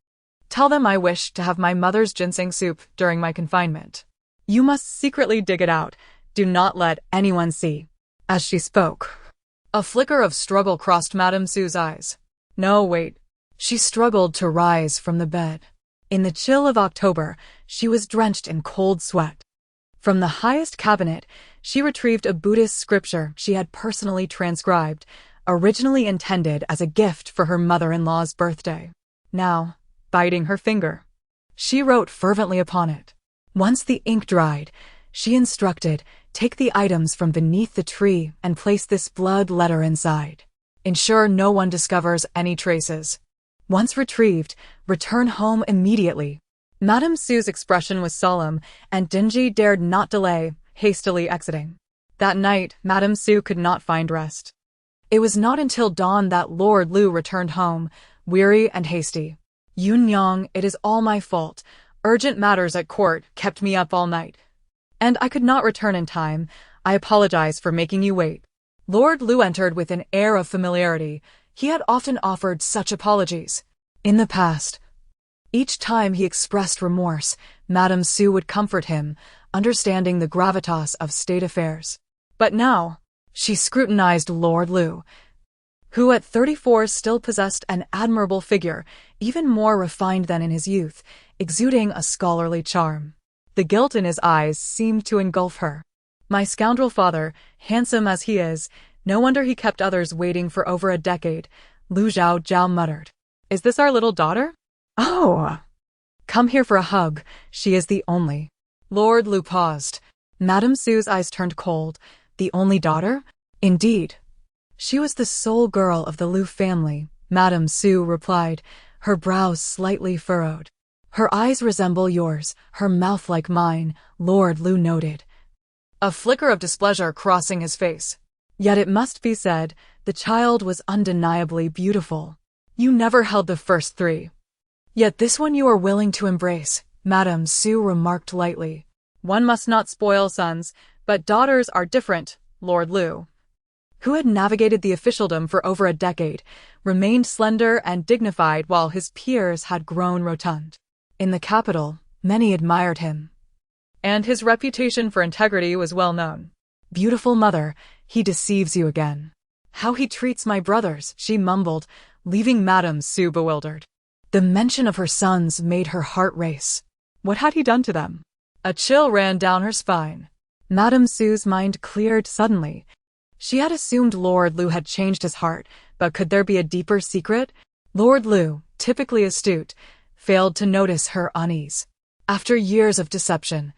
Tell them I wish to have my mother's ginseng soup during my confinement. You must secretly dig it out. Do not let anyone see. As she spoke, a flicker of struggle crossed Madame Su's eyes. No, wait. She struggled to rise from the bed. In the chill of October, she was drenched in cold sweat. From the highest cabinet, she retrieved a Buddhist scripture she had personally transcribed, originally intended as a gift for her mother-in-law's birthday. Now, biting her finger, she wrote fervently upon it. Once the ink dried, she instructed, take the items from beneath the tree and place this blood letter inside. Ensure no one discovers any traces. Once retrieved, return home immediately. Madame Su's expression was solemn, and Dingji dared not delay, hastily exiting. That night, Madame Su could not find rest. It was not until dawn that Lord Lu returned home, weary and hasty. Yun Yang, it is all my fault. Urgent matters at court kept me up all night. And I could not return in time. I apologize for making you wait. Lord Lu entered with an air of familiarity. He had often offered such apologies in the past. Each time he expressed remorse, Madame Su would comfort him, understanding the gravitas of state affairs. But now, she scrutinized Lord Lu, who at 34 still possessed an admirable figure, even more refined than in his youth, exuding a scholarly charm. The guilt in his eyes seemed to engulf her. My scoundrel father, handsome as he is, no wonder he kept others waiting for over a decade, Lu Chaochao muttered. Is this our little daughter? Oh! Come here for a hug, she is the only. Lord Lu paused. Madame Su's eyes turned cold. The only daughter? Indeed. She was the sole girl of the Lu family, Madame Su replied, her brows slightly furrowed. Her eyes resemble yours, her mouth like mine, Lord Lu noted, a flicker of displeasure crossing his face. Yet it must be said, the child was undeniably beautiful. You never held the first 3. Yet this one you are willing to embrace, Madame Su remarked lightly. One must not spoil sons, but daughters are different, Lord Lu, who had navigated the officialdom for over a decade, remained slender and dignified while his peers had grown rotund. In the capital, many admired him, and his reputation for integrity was well known. Beautiful mother, he deceives you again. How he treats my brothers, she mumbled, leaving Madame Su bewildered. The mention of her sons made her heart race. What had he done to them? A chill ran down her spine. Madame Su's mind cleared suddenly. She had assumed Lord Lu had changed his heart, but could there be a deeper secret? Lord Lu, typically astute, failed to notice her unease. After years of deception,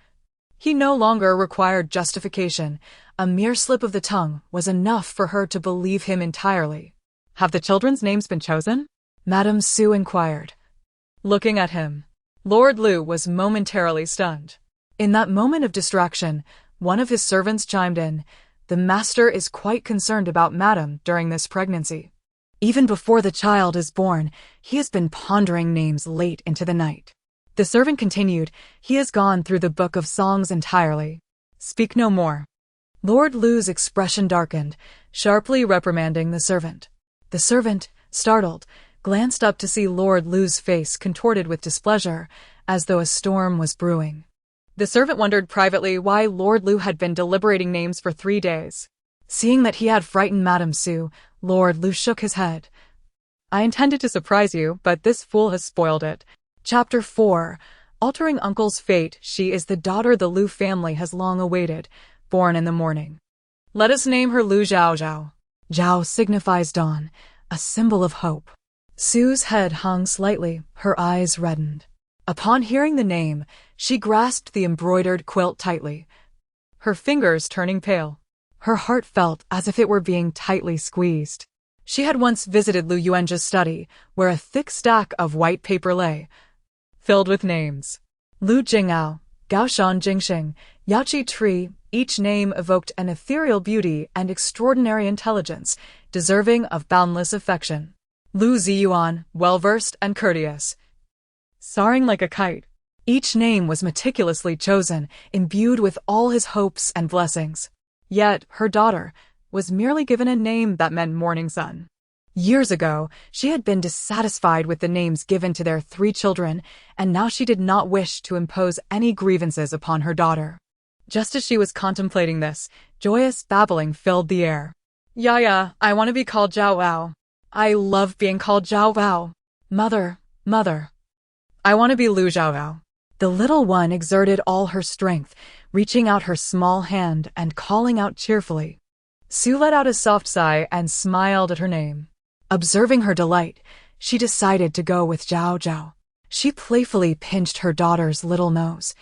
he no longer required justification. A mere slip of the tongue was enough for her to believe him entirely. Have the children's names been chosen? Madame Su inquired. Looking at him, Lord Lu was momentarily stunned. In that moment of distraction, one of his servants chimed in. The master is quite concerned about Madame during this pregnancy. Even before the child is born, he has been pondering names late into the night. The servant continued, he has gone through the book of songs entirely. Speak no more. Lord Lu's expression darkened, sharply reprimanding the servant. The servant, startled, glanced up to see Lord Lu's face contorted with displeasure, as though a storm was brewing. The servant wondered privately why Lord Lu had been deliberating names for 3 days. Seeing that he had frightened Madame Su, Lord Lu shook his head. I intended to surprise you, but this fool has spoiled it. Chapter 4. Altering Uncle's fate. She is the daughter the Lu family has long awaited, born in the morning. Let us name her Lu Chaochao. Zhao signifies dawn, a symbol of hope. Su's head hung slightly, her eyes reddened. Upon hearing the name, she grasped the embroidered quilt tightly, her fingers turning pale. Her heart felt as if it were being tightly squeezed. She had once visited Lu Yuanzha's study, where a thick stack of white paper lay, filled with names. Lu Jingao, Gaoshan Jingxing, Yaoqi Tree, each name evoked an ethereal beauty and extraordinary intelligence, deserving of boundless affection. Lu Ziyuan, well-versed and courteous, soaring like a kite. Each name was meticulously chosen, imbued with all his hopes and blessings. Yet, her daughter was merely given a name that meant morning sun. Years ago, she had been dissatisfied with the names given to their 3 children, and now she did not wish to impose any grievances upon her daughter. Just as she was contemplating this, joyous babbling filled the air. Yaya, I want to be called Zhao Wao. I love being called Zhao Wao. Mother, mother. I want to be Lu Zhao Wao. The little one exerted all her strength, reaching out her small hand and calling out cheerfully. Su let out a soft sigh and smiled at her name. Observing her delight, she decided to go with Zhao Zhao. She playfully pinched her daughter's little nose,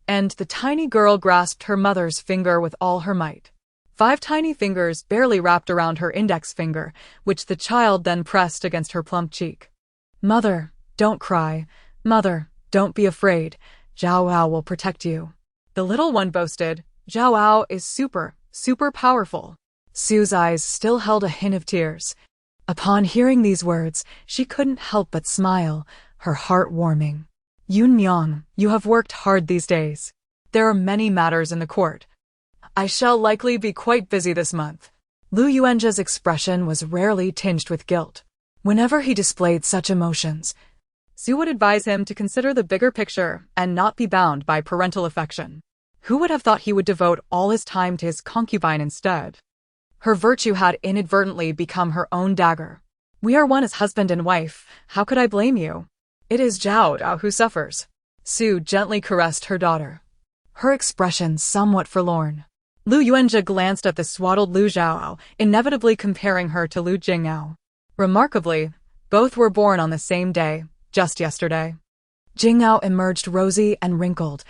and the tiny girl grasped her mother's finger with all her might. 5 tiny fingers barely wrapped around her index finger, which the child then pressed against her plump cheek. Mother, don't cry. Mother, don't be afraid. Zhao Wao will protect you. The little one boasted, Zhao Wao is super powerful. Su's eyes still held a hint of tears. Upon hearing these words, she couldn't help but smile, her heart warming. Yun Yang, you have worked hard these days. There are many matters in the court. I shall likely be quite busy this month. Lu Yuanzha's expression was rarely tinged with guilt. Whenever he displayed such emotions, Su would advise him to consider the bigger picture and not be bound by parental affection. Who would have thought he would devote all his time to his concubine instead? Her virtue had inadvertently become her own dagger. We are one as husband and wife, how could I blame you? It is Zhao Zhao who suffers. Su gently caressed her daughter, her expression somewhat forlorn. Lu Yuanzha glanced at the swaddled Lu Zhao, inevitably comparing her to Lu Jingao. Remarkably, both were born on the same day, just yesterday. Jingao emerged rosy and wrinkled,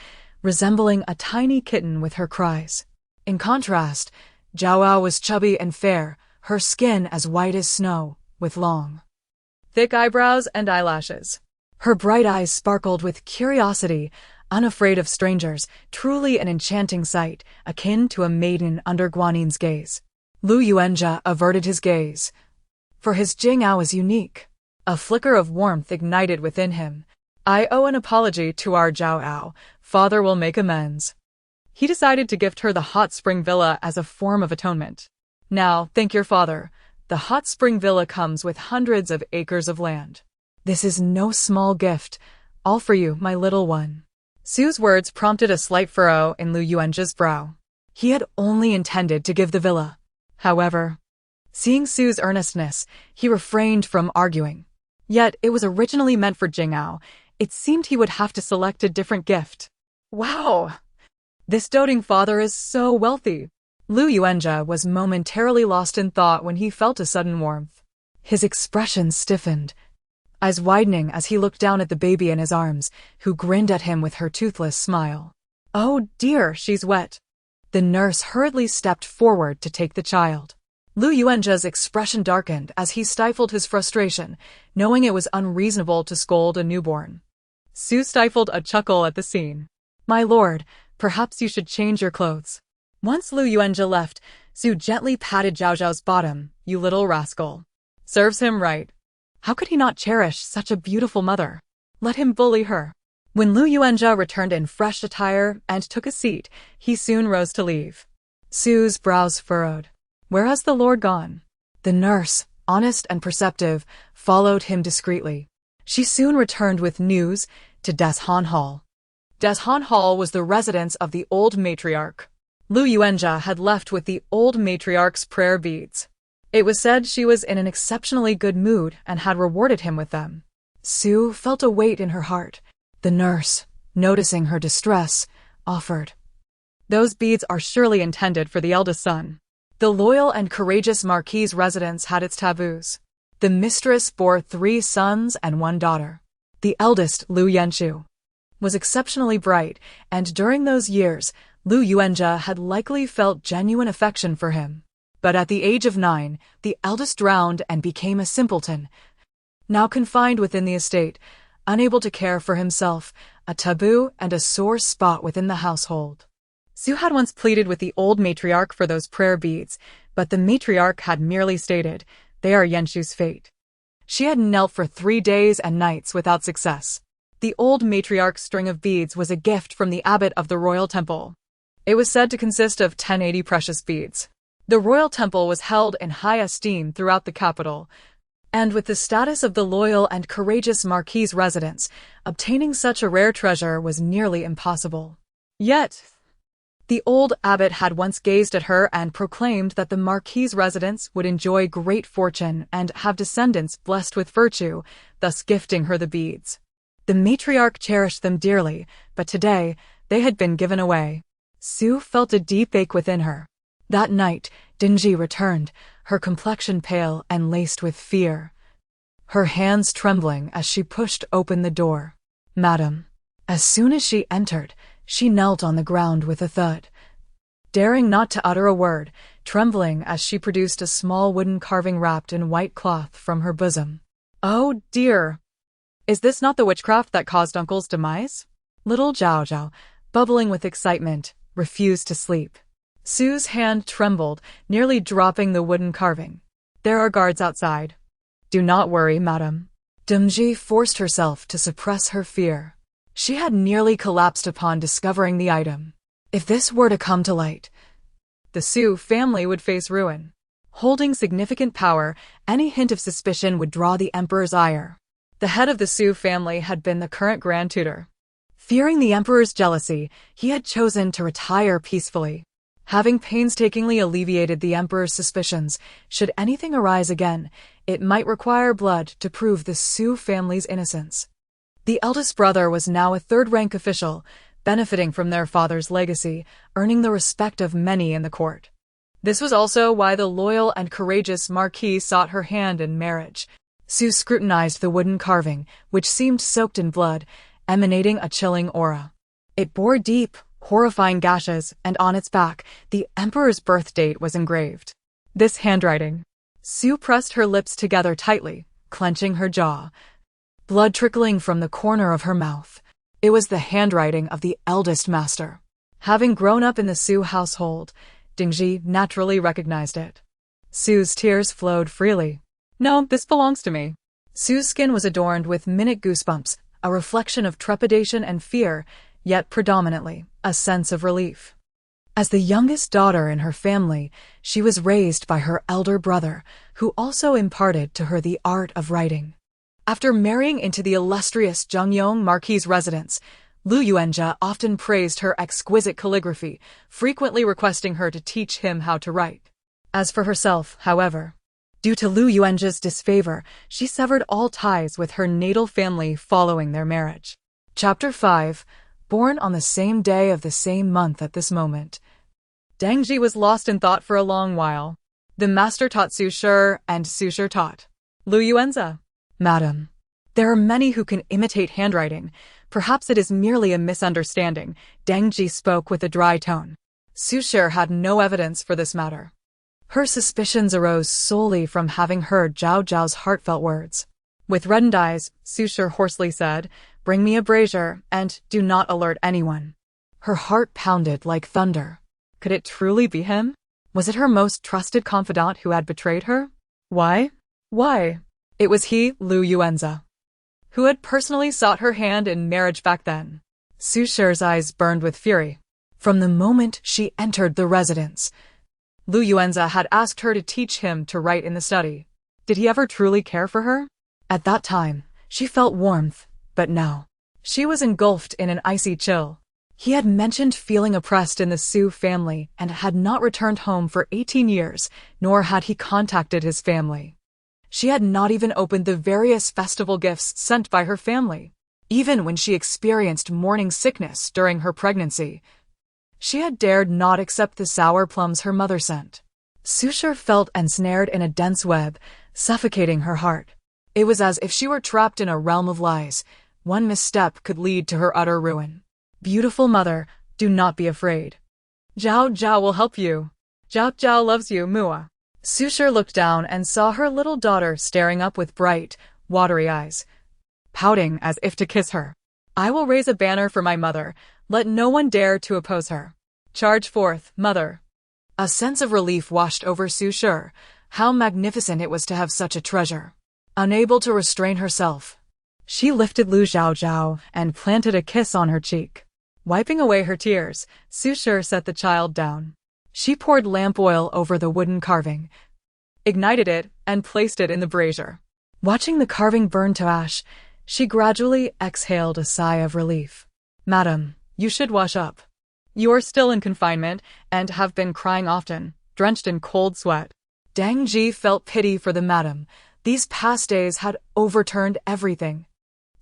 resembling a tiny kitten with her cries. In contrast, Zhao Wao was chubby and fair, her skin as white as snow, with long, thick eyebrows and eyelashes. Her bright eyes sparkled with curiosity, unafraid of strangers, truly an enchanting sight, akin to a maiden under Guanin's gaze. Lu Yuanzha averted his gaze, for his Jingao is unique. A flicker of warmth ignited within him. I owe an apology to our Zhao Ao. Father will make amends. He decided to gift her the hot spring villa as a form of atonement. Now, thank your father. The hot spring villa comes with hundreds of acres of land. This is no small gift. All for you, my little one. Su's words prompted a slight furrow in Lu Yuanzha's brow. He had only intended to give the villa. However, seeing Su's earnestness, he refrained from arguing. Yet it was originally meant for Jingao. It seemed he would have to select a different gift. Wow! This doting father is so wealthy. Lu Yuanjia was momentarily lost in thought when he felt a sudden warmth. His expression stiffened, eyes widening as he looked down at the baby in his arms, who grinned at him with her toothless smile. Oh dear, she's wet. The nurse hurriedly stepped forward to take the child. Lu Yuanjia's expression darkened as he stifled his frustration, knowing it was unreasonable to scold a newborn. Su stifled a chuckle at the scene. My lord, perhaps you should change your clothes. Once Lu Yuanjia left, Su gently patted Zhao Zhao's bottom. You little rascal. Serves him right. How could he not cherish such a beautiful mother? Let him bully her. When Lu Yuanjia returned in fresh attire and took a seat, he soon rose to leave. Su's brows furrowed. Where has the lord gone? The nurse, honest and perceptive, followed him discreetly. She soon returned with news to Deshan Hall. Deshan Hall was the residence of the old matriarch. Lu Yuanjia had left with the old matriarch's prayer beads. It was said she was in an exceptionally good mood and had rewarded him with them. Su felt a weight in her heart. The nurse, noticing her distress, offered. Those beads are surely intended for the eldest son. The loyal and courageous Marquis's residence had its taboos. The mistress bore 3 sons and 1 daughter. The eldest, Lu Yanchu, was exceptionally bright, and during those years, Lu Yuanjia had likely felt genuine affection for him. But at the age of 9, the eldest drowned and became a simpleton, now confined within the estate, unable to care for himself, a taboo and a sore spot within the household. Su had once pleaded with the old matriarch for those prayer beads, but the matriarch had merely stated, they are Yanshu's fate. She had knelt for 3 days and nights without success. The old matriarch's string of beads was a gift from the abbot of the royal temple. It was said to consist of 1080 precious beads. The royal temple was held in high esteem throughout the capital, and with the status of the loyal and courageous Marquis's residence, obtaining such a rare treasure was nearly impossible. Yet, the old abbot had once gazed at her and proclaimed that the Marquis's residence would enjoy great fortune and have descendants blessed with virtue, thus gifting her the beads. The matriarch cherished them dearly, but today they had been given away. Su felt a deep ache within her. That night, Dinji returned, her complexion pale and laced with fear, her hands trembling as she pushed open the door. Madam. As soon as she entered, she knelt on the ground with a thud, daring not to utter a word, trembling as she produced a small wooden carving wrapped in white cloth from her bosom. Oh dear! Is this not the witchcraft that caused Uncle's demise? Little Zhao Zhao, bubbling with excitement, refused to sleep. Su's hand trembled, nearly dropping the wooden carving. There are guards outside. Do not worry, madam. Dimji forced herself to suppress her fear. She had nearly collapsed upon discovering the item. If this were to come to light, the Su family would face ruin. Holding significant power, any hint of suspicion would draw the emperor's ire. The head of the Su family had been the current grand tutor. Fearing the emperor's jealousy, he had chosen to retire peacefully. Having painstakingly alleviated the emperor's suspicions, should anything arise again, it might require blood to prove the Su family's innocence. The eldest brother was now a third-rank official, benefiting from their father's legacy, earning the respect of many in the court. This was also why the loyal and courageous Marquis sought her hand in marriage. Su scrutinized the wooden carving, which seemed soaked in blood, emanating a chilling aura. It bore deep, horrifying gashes, and on its back, the emperor's birth date was engraved. This handwriting. Su pressed her lips together tightly, clenching her jaw, blood trickling from the corner of her mouth. It was the handwriting of the eldest master. Having grown up in the Su household, Dingji naturally recognized it. Su's tears flowed freely. No, this belongs to me. Su's skin was adorned with minute goosebumps, a reflection of trepidation and fear, yet predominantly a sense of relief. As the youngest daughter in her family, she was raised by her elder brother, who also imparted to her the art of writing. After marrying into the illustrious Zhengyong Marquis's residence, Lu Yuanjia often praised her exquisite calligraphy, frequently requesting her to teach him how to write. As for herself, however, Due to Lu Yuanzha's disfavor, she severed all ties with her natal family following their marriage. Chapter 5. Born on the same day of the same month at this moment. Dang Ji was lost in thought for a long while. The master taught Su Shi, and Su Shi taught Lu Yuanzha. Madam, there are many who can imitate handwriting. Perhaps it is merely a misunderstanding. Dang Ji spoke with a dry tone. Su Shi had no evidence for this matter. Her suspicions arose solely from having heard Zhao Zhao's heartfelt words. With reddened eyes, Su Shi hoarsely said, "Bring me a brazier, and do not alert anyone." Her heart pounded like thunder. Could it truly be him? Was it her most trusted confidant who had betrayed her? Why? Why? It was he, Lu Yuanzha, who had personally sought her hand in marriage back then. Su Shi's eyes burned with fury. From the moment she entered the residence, Lu Yuanzha had asked her to teach him to write in the study. Did he ever truly care for her? At that time, she felt warmth, but now, she was engulfed in an icy chill. He had mentioned feeling oppressed in the Su family and had not returned home for 18 years, nor had he contacted his family. She had not even opened the various festival gifts sent by her family. Even when she experienced morning sickness during her pregnancy, she had dared not accept the sour plums her mother sent. Su Shi felt ensnared in a dense web, suffocating her heart. It was as if she were trapped in a realm of lies. One misstep could lead to her utter ruin. Beautiful mother, do not be afraid. Zhao Zhao will help you. Zhao Zhao loves you, Mua. Su Shi looked down and saw her little daughter staring up with bright, watery eyes, pouting as if to kiss her. I will raise a banner for my mother. Let no one dare to oppose her. Charge forth, mother. A sense of relief washed over Su Shi. How magnificent it was to have such a treasure. Unable to restrain herself, she lifted Lu Chaochao and planted a kiss on her cheek. Wiping away her tears, Su Shi set the child down. She poured lamp oil over the wooden carving, ignited it, and placed it in the brazier. Watching the carving burn to ash, she gradually exhaled a sigh of relief. Madam, you should wash up. You are still in confinement and have been crying often, drenched in cold sweat. Dang Ji felt pity for the madam. These past days had overturned everything.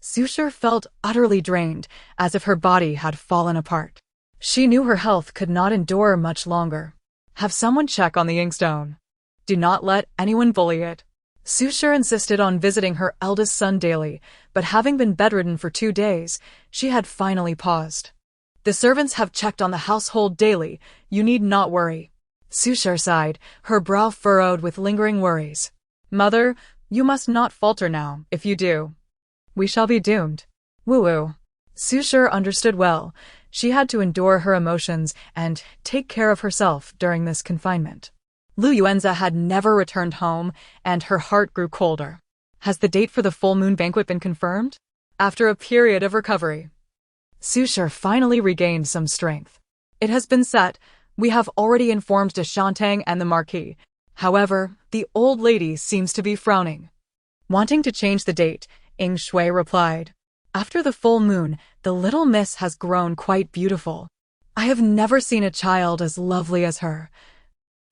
Su Shi felt utterly drained, as if her body had fallen apart. She knew her health could not endure much longer. Have someone check on the inkstone. Do not let anyone bully it. Su Shi insisted on visiting her eldest son daily, but having been bedridden for 2 days, she had finally paused. The servants have checked on the household daily. You need not worry. Su Shi sighed, her brow furrowed with lingering worries. Mother, you must not falter now. If you do, we shall be doomed. Woo-woo. Su Shi understood well. She had to endure her emotions and take care of herself during this confinement. Lu Yuanzha had never returned home, and her heart grew colder. Has the date for the full moon banquet been confirmed? After a period of recovery, Su Shi finally regained some strength. It has been set. We have already informed de Shantang and the Marquis. However, the old lady seems to be frowning. Wanting to change the date, Ying Shui replied. After the full moon, the little miss has grown quite beautiful. I have never seen a child as lovely as her.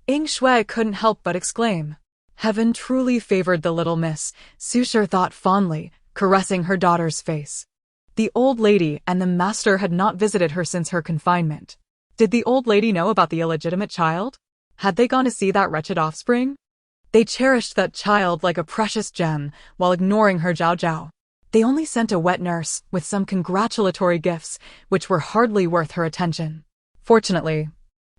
Ying Shui couldn't help but exclaim. Heaven truly favored the little miss, Su Shi thought fondly, caressing her daughter's face. The old lady and the master had not visited her since her confinement. Did the old lady know about the illegitimate child? Had they gone to see that wretched offspring? They cherished that child like a precious gem, while ignoring her Zhao Zhao. They only sent a wet nurse with some congratulatory gifts, which were hardly worth her attention. Fortunately,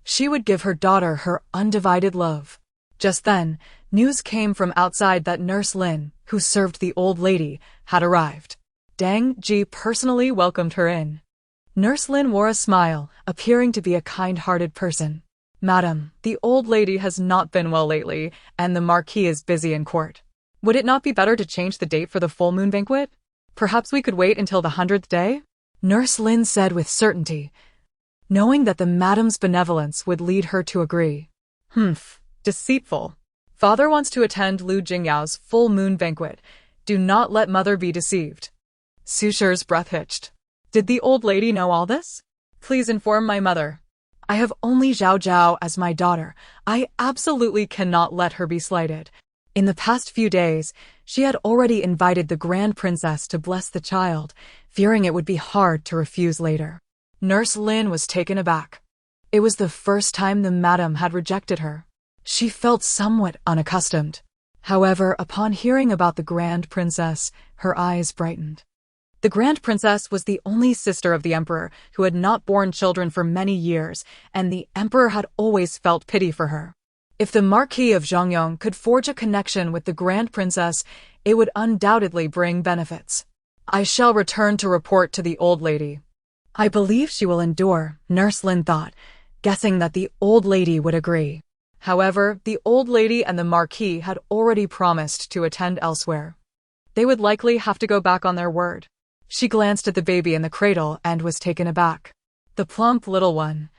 she would give her daughter her undivided love. Just then, news came from outside that Nurse Lin, who served the old lady, had arrived. Dang Ji personally welcomed her in. Nurse Lin wore a smile, appearing to be a kind-hearted person. Madam, the old lady has not been well lately, and the Marquis is busy in court. Would it not be better to change the date for the full moon banquet? Perhaps we could wait until the 100th day? Nurse Lin said with certainty, knowing that the madam's benevolence would lead her to agree. Deceitful. Father wants to attend Lu Jingyao's full moon banquet. Do not let mother be deceived. Su Shi's breath hitched. Did the old lady know all this? Please inform my mother. I have only Zhao Zhao as my daughter. I absolutely cannot let her be slighted. In the past few days, she had already invited the Grand Princess to bless the child, fearing it would be hard to refuse later. Nurse Lin was taken aback. It was the first time the madam had rejected her. She felt somewhat unaccustomed. However, upon hearing about the Grand Princess, her eyes brightened. The Grand Princess was the only sister of the Emperor who had not borne children for many years, and the Emperor had always felt pity for her. If the Marquis of Zhongyong could forge a connection with the Grand Princess, it would undoubtedly bring benefits. I shall return to report to the old lady. I believe she will endure, Nurse Lin thought, guessing that the old lady would agree. However, the old lady and the Marquis had already promised to attend elsewhere. They would likely have to go back on their word. She glanced at the baby in the cradle and was taken aback. The plump little one,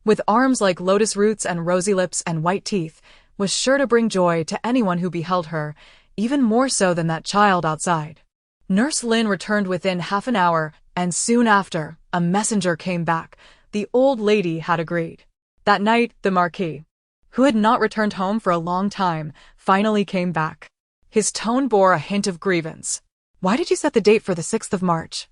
with arms like lotus roots and rosy lips and white teeth, was sure to bring joy to anyone who beheld her, even more so than that child outside. Nurse Lin returned within half an hour, and soon after, a messenger came back. The old lady had agreed. That night, the Marquis, who had not returned home for a long time, finally came back. His tone bore a hint of grievance. Why did you set the date for the 6th of March?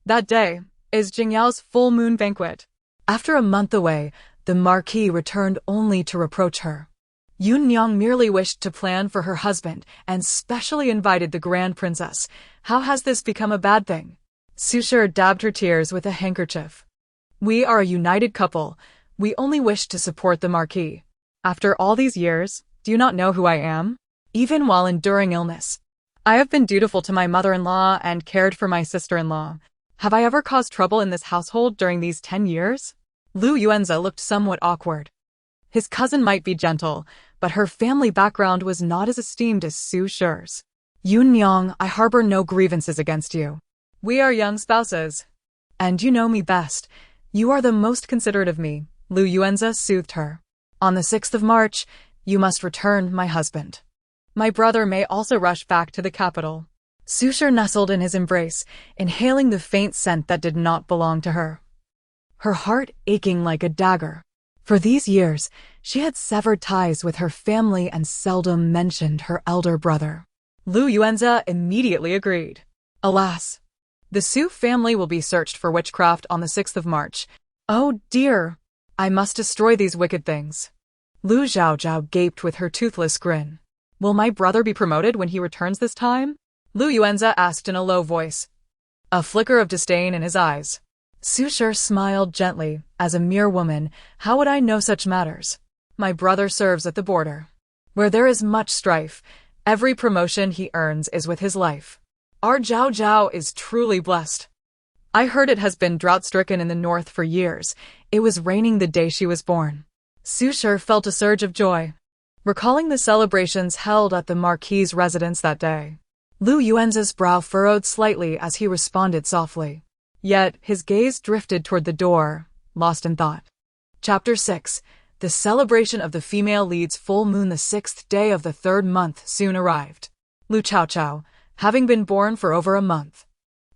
That day is Jingyao's full moon banquet. After a month away, the Marquis returned only to reproach her. Yun Nyang merely wished to plan for her husband and specially invited the Grand Princess. How has this become a bad thing? Su Shi dabbed her tears with a handkerchief. We are a united couple. We only wish to support the Marquis. After all these years, do you not know who I am? Even while enduring illness, I have been dutiful to my mother-in-law and cared for my sister-in-law. Have I ever caused trouble in this household during these 10 years? Lu Yuanza looked somewhat awkward. His cousin might be gentle, but her family background was not as esteemed as Su Shi's. Yun Yang, I harbor no grievances against you. We are young spouses. And you know me best. You are the most considerate of me, Lu Yuanza soothed her. On the 6th of March, you must return my husband. My brother may also rush back to the capital. Su Shi nestled in his embrace, inhaling the faint scent that did not belong to her. Her heart aching like a dagger. For these years, she had severed ties with her family and seldom mentioned her elder brother. Lu Yuanza immediately agreed. Alas, the Su family will be searched for witchcraft on the 6th of March. Oh dear, I must destroy these wicked things. Lu Chaochao gaped with her toothless grin. Will my brother be promoted when he returns this time? Lu Yuanza asked in a low voice, a flicker of disdain in his eyes. Su Shi smiled gently. As a mere woman, how would I know such matters? My brother serves at the border, where there is much strife. Every promotion he earns is with his life. Our Zhao Zhao is truly blessed. I heard it has been drought-stricken in the north for years. It was raining the day she was born. Su Shi felt a surge of joy, recalling the celebrations held at the Marquis' residence that day. Lu Yuanza's brow furrowed slightly as he responded softly. Yet, his gaze drifted toward the door, lost in thought. Chapter 6. The celebration of the female lead's full moon, the 6th day of the 3rd month, soon arrived. Lu Chaochao, having been born for over a month,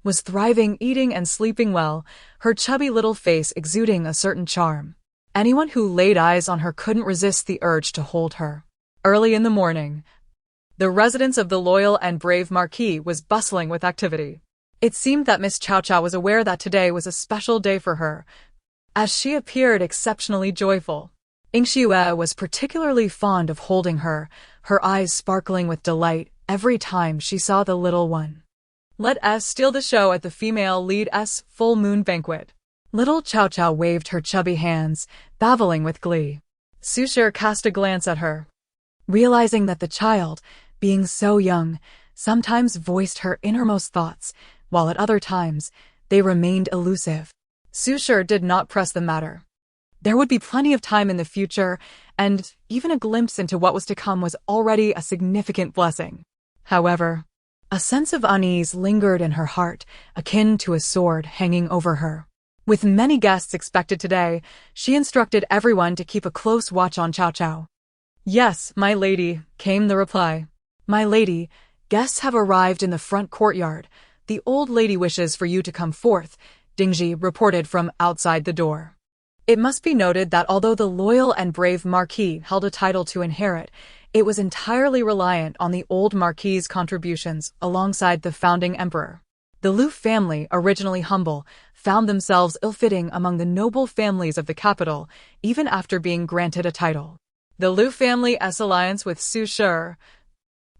was thriving, eating and sleeping well, her chubby little face exuding a certain charm. Anyone who laid eyes on her couldn't resist the urge to hold her. Early in the morning, the residence of the loyal and brave Marquis was bustling with activity. It seemed that Miss Chaochao was aware that today was a special day for her, as she appeared exceptionally joyful. Yingxue was particularly fond of holding her, her eyes sparkling with delight every time she saw the little one. Let us steal the show at the female lead's full moon banquet. Little Chaochao waved her chubby hands, babbling with glee. Su Shi cast a glance at her, realizing that the child, being so young, sometimes voiced her innermost thoughts, while at other times, they remained elusive. Su Shi did not press the matter. There would be plenty of time in the future, and even a glimpse into what was to come was already a significant blessing. However, a sense of unease lingered in her heart, akin to a sword hanging over her. With many guests expected today, she instructed everyone to keep a close watch on Chaochao. Yes, my lady, came the reply. My lady, guests have arrived in the front courtyard. The old lady wishes for you to come forth, Dingji reported from outside the door. It must be noted that although the loyal and brave Marquis held a title to inherit, It was entirely reliant on the old marquis's contributions alongside the founding emperor. The Lu family, originally humble, found themselves ill-fitting among the noble families of the capital, even after being granted a title. The Lu family's alliance with Su Shi,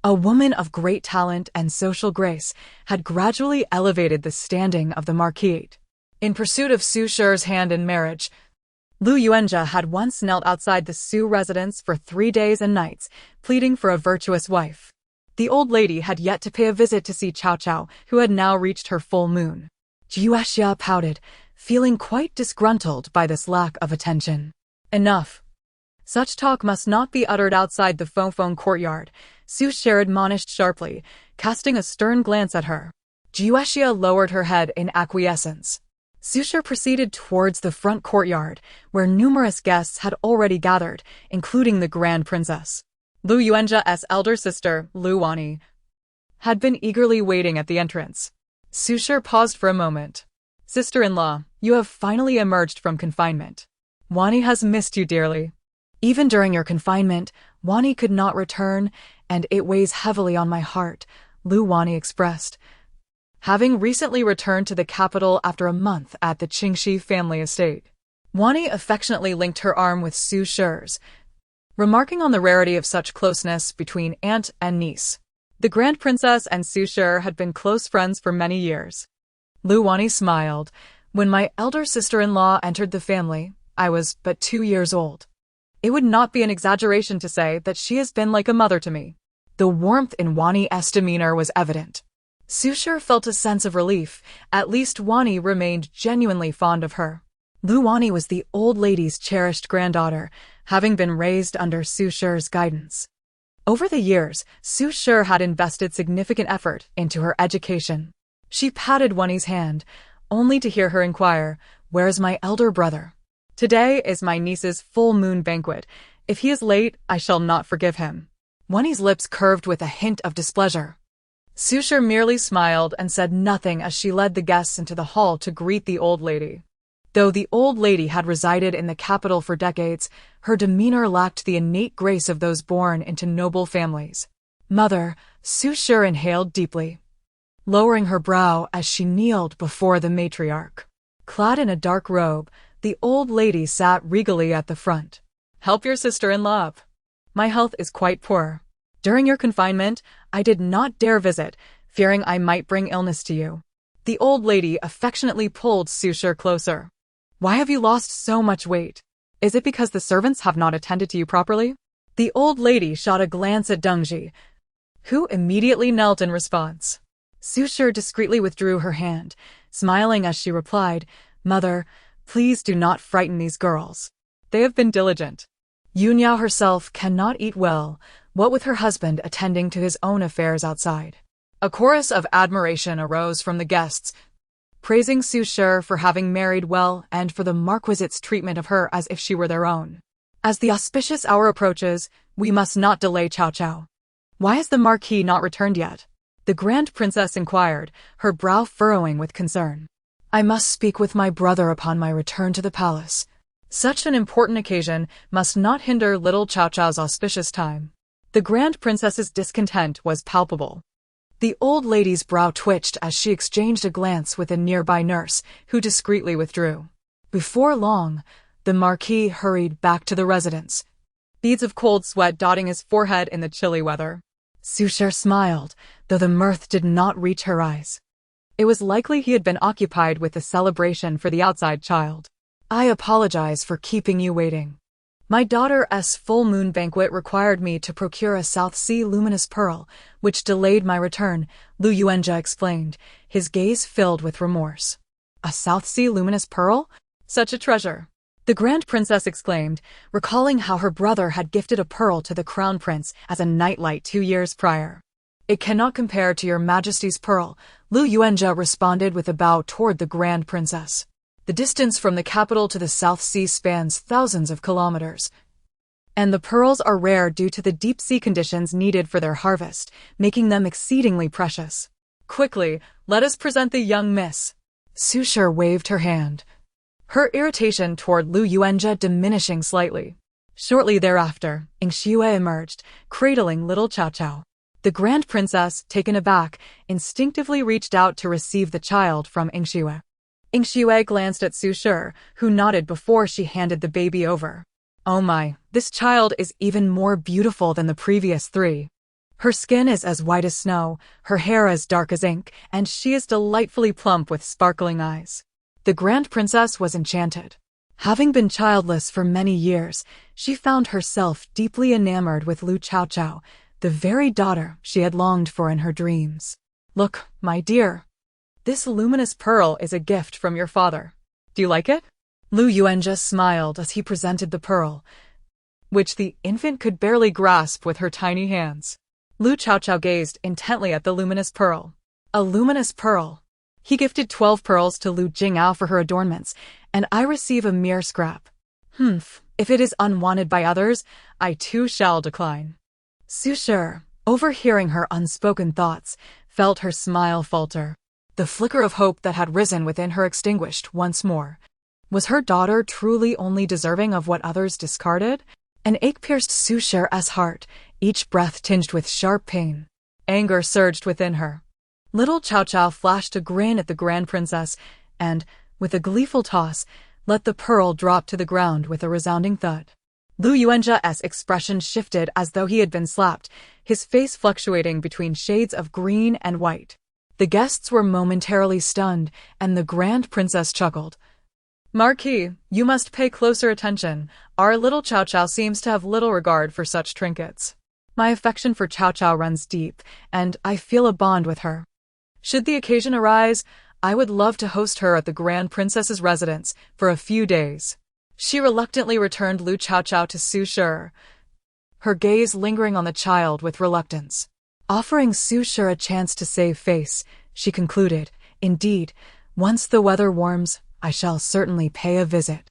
a woman of great talent and social grace, had gradually elevated the standing of the marquis. In pursuit of Su Shi's hand in marriage, Lu Yuanjia had once knelt outside the Su residence for 3 days and nights, pleading for a virtuous wife. The old lady had yet to pay a visit to see Chaochao, who had now reached her full moon. Jiuxia pouted, feeling quite disgruntled by this lack of attention. Enough. Such talk must not be uttered outside the Fengfeng courtyard, Su Shi admonished sharply, casting a stern glance at her. Jiuxia lowered her head in acquiescence. Su Shi proceeded towards the front courtyard, where numerous guests had already gathered, including the Grand Princess. Lu Yuanjia's elder sister, Lu Wani, had been eagerly waiting at the entrance. Su Shi paused for a moment. Sister-in-law, you have finally emerged from confinement. Wani has missed you dearly. Even during your confinement, Wani could not return, and it weighs heavily on my heart, Lu Wani expressed. Having recently returned to the capital after a month at the Qingxi family estate, Wani affectionately linked her arm with Su Shi's, remarking on the rarity of such closeness between aunt and niece. The Grand Princess and Su Shi had been close friends for many years. Lu Wani smiled. When my elder sister-in-law entered the family, I was but 2 years old. It would not be an exaggeration to say that she has been like a mother to me. The warmth in Wani's demeanor was evident. Su Shi felt a sense of relief. At least Wani remained genuinely fond of her. Lu Wani was the old lady's cherished granddaughter, having been raised under Su Shi's guidance. Over the years, Su Shi had invested significant effort into her education. She patted Wani's hand, only to hear her inquire, "Where's my elder brother? Today is my niece's full moon banquet. If he is late, I shall not forgive him." Wani's lips curved with a hint of displeasure. Su Shi merely smiled and said nothing as she led the guests into the hall to greet the old lady. Though the old lady had resided in the capital for decades, her demeanor lacked the innate grace of those born into noble families. Mother, Su Shi inhaled deeply, lowering her brow as she kneeled before the matriarch. Clad in a dark robe, the old lady sat regally at the front. Help your sister-in-law up. My health is quite poor. During your confinement, I did not dare visit, fearing I might bring illness to you. The old lady affectionately pulled Su Shi closer. Why have you lost so much weight? Is it because the servants have not attended to you properly? The old lady shot a glance at Dengji, who immediately knelt in response. Su Shi discreetly withdrew her hand, smiling as she replied, Mother, please do not frighten these girls. They have been diligent. Yunyao herself cannot eat well, what with her husband attending to his own affairs outside. A chorus of admiration arose from the guests, praising Su Shi for having married well and for the marquisite's treatment of her as if she were their own. As the auspicious hour approaches, we must not delay Chaochao. Why has the marquis not returned yet? The Grand Princess inquired, her brow furrowing with concern. I must speak with my brother upon my return to the palace. Such an important occasion must not hinder little Chaochao's auspicious time. The Grand Princess's discontent was palpable. The old lady's brow twitched as she exchanged a glance with a nearby nurse, who discreetly withdrew. Before long, the Marquis hurried back to the residence, beads of cold sweat dotting his forehead in the chilly weather. Su Shi smiled, though the mirth did not reach her eyes. It was likely he had been occupied with the celebration for the outside child. I apologize for keeping you waiting. My daughter's full moon banquet required me to procure a South Sea luminous pearl, which delayed my return, Lu Yuanjia explained, his gaze filled with remorse. A South Sea luminous pearl? Such a treasure! The Grand Princess exclaimed, recalling how her brother had gifted a pearl to the Crown Prince as a nightlight 2 years prior. It cannot compare to your Majesty's pearl, Lu Yuanjia responded with a bow toward the Grand Princess. The distance from the capital to the South Sea spans thousands of kilometers, and the pearls are rare due to the deep sea conditions needed for their harvest, making them exceedingly precious. Quickly, let us present the young miss. Su Shi waved her hand, her irritation toward Lu Yuanjia diminishing slightly. Shortly thereafter, Yingxue emerged, cradling little Chaochao. The Grand Princess, taken aback, instinctively reached out to receive the child from Yingxue. Yingxue glanced at Su Shi, who nodded before she handed the baby over. Oh my, this child is even more beautiful than the previous three. Her skin is as white as snow, her hair as dark as ink, and she is delightfully plump with sparkling eyes. The Grand Princess was enchanted. Having been childless for many years, she found herself deeply enamored with Lu Chaochao, the very daughter she had longed for in her dreams. Look, my dear. This luminous pearl is a gift from your father. Do you like it? Lu Yuanjia smiled as he presented the pearl, which the infant could barely grasp with her tiny hands. Lu Chaochao gazed intently at the luminous pearl. A luminous pearl. He gifted 12 pearls to Lu Jingao for her adornments, and I receive a mere scrap. If it is unwanted by others, I too shall decline. Su Shi, overhearing her unspoken thoughts, felt her smile falter. The flicker of hope that had risen within her extinguished once more. Was her daughter truly only deserving of what others discarded? An ache pierced Su Shi's heart, each breath tinged with sharp pain. Anger surged within her. Little Chaochao flashed a grin at the Grand Princess and, with a gleeful toss, let the pearl drop to the ground with a resounding thud. Lu Yuanjia's expression shifted as though he had been slapped, his face fluctuating between shades of green and white. The guests were momentarily stunned, and the Grand Princess chuckled. Marquis, you must pay closer attention. Our little Chaochao seems to have little regard for such trinkets. My affection for Chaochao runs deep, and I feel a bond with her. Should the occasion arise, I would love to host her at the Grand Princess's residence for a few days. She reluctantly returned Lu Chaochao to Su Shi, her gaze lingering on the child with reluctance. Offering Su Shi a chance to save face, she concluded, Indeed, once the weather warms, I shall certainly pay a visit.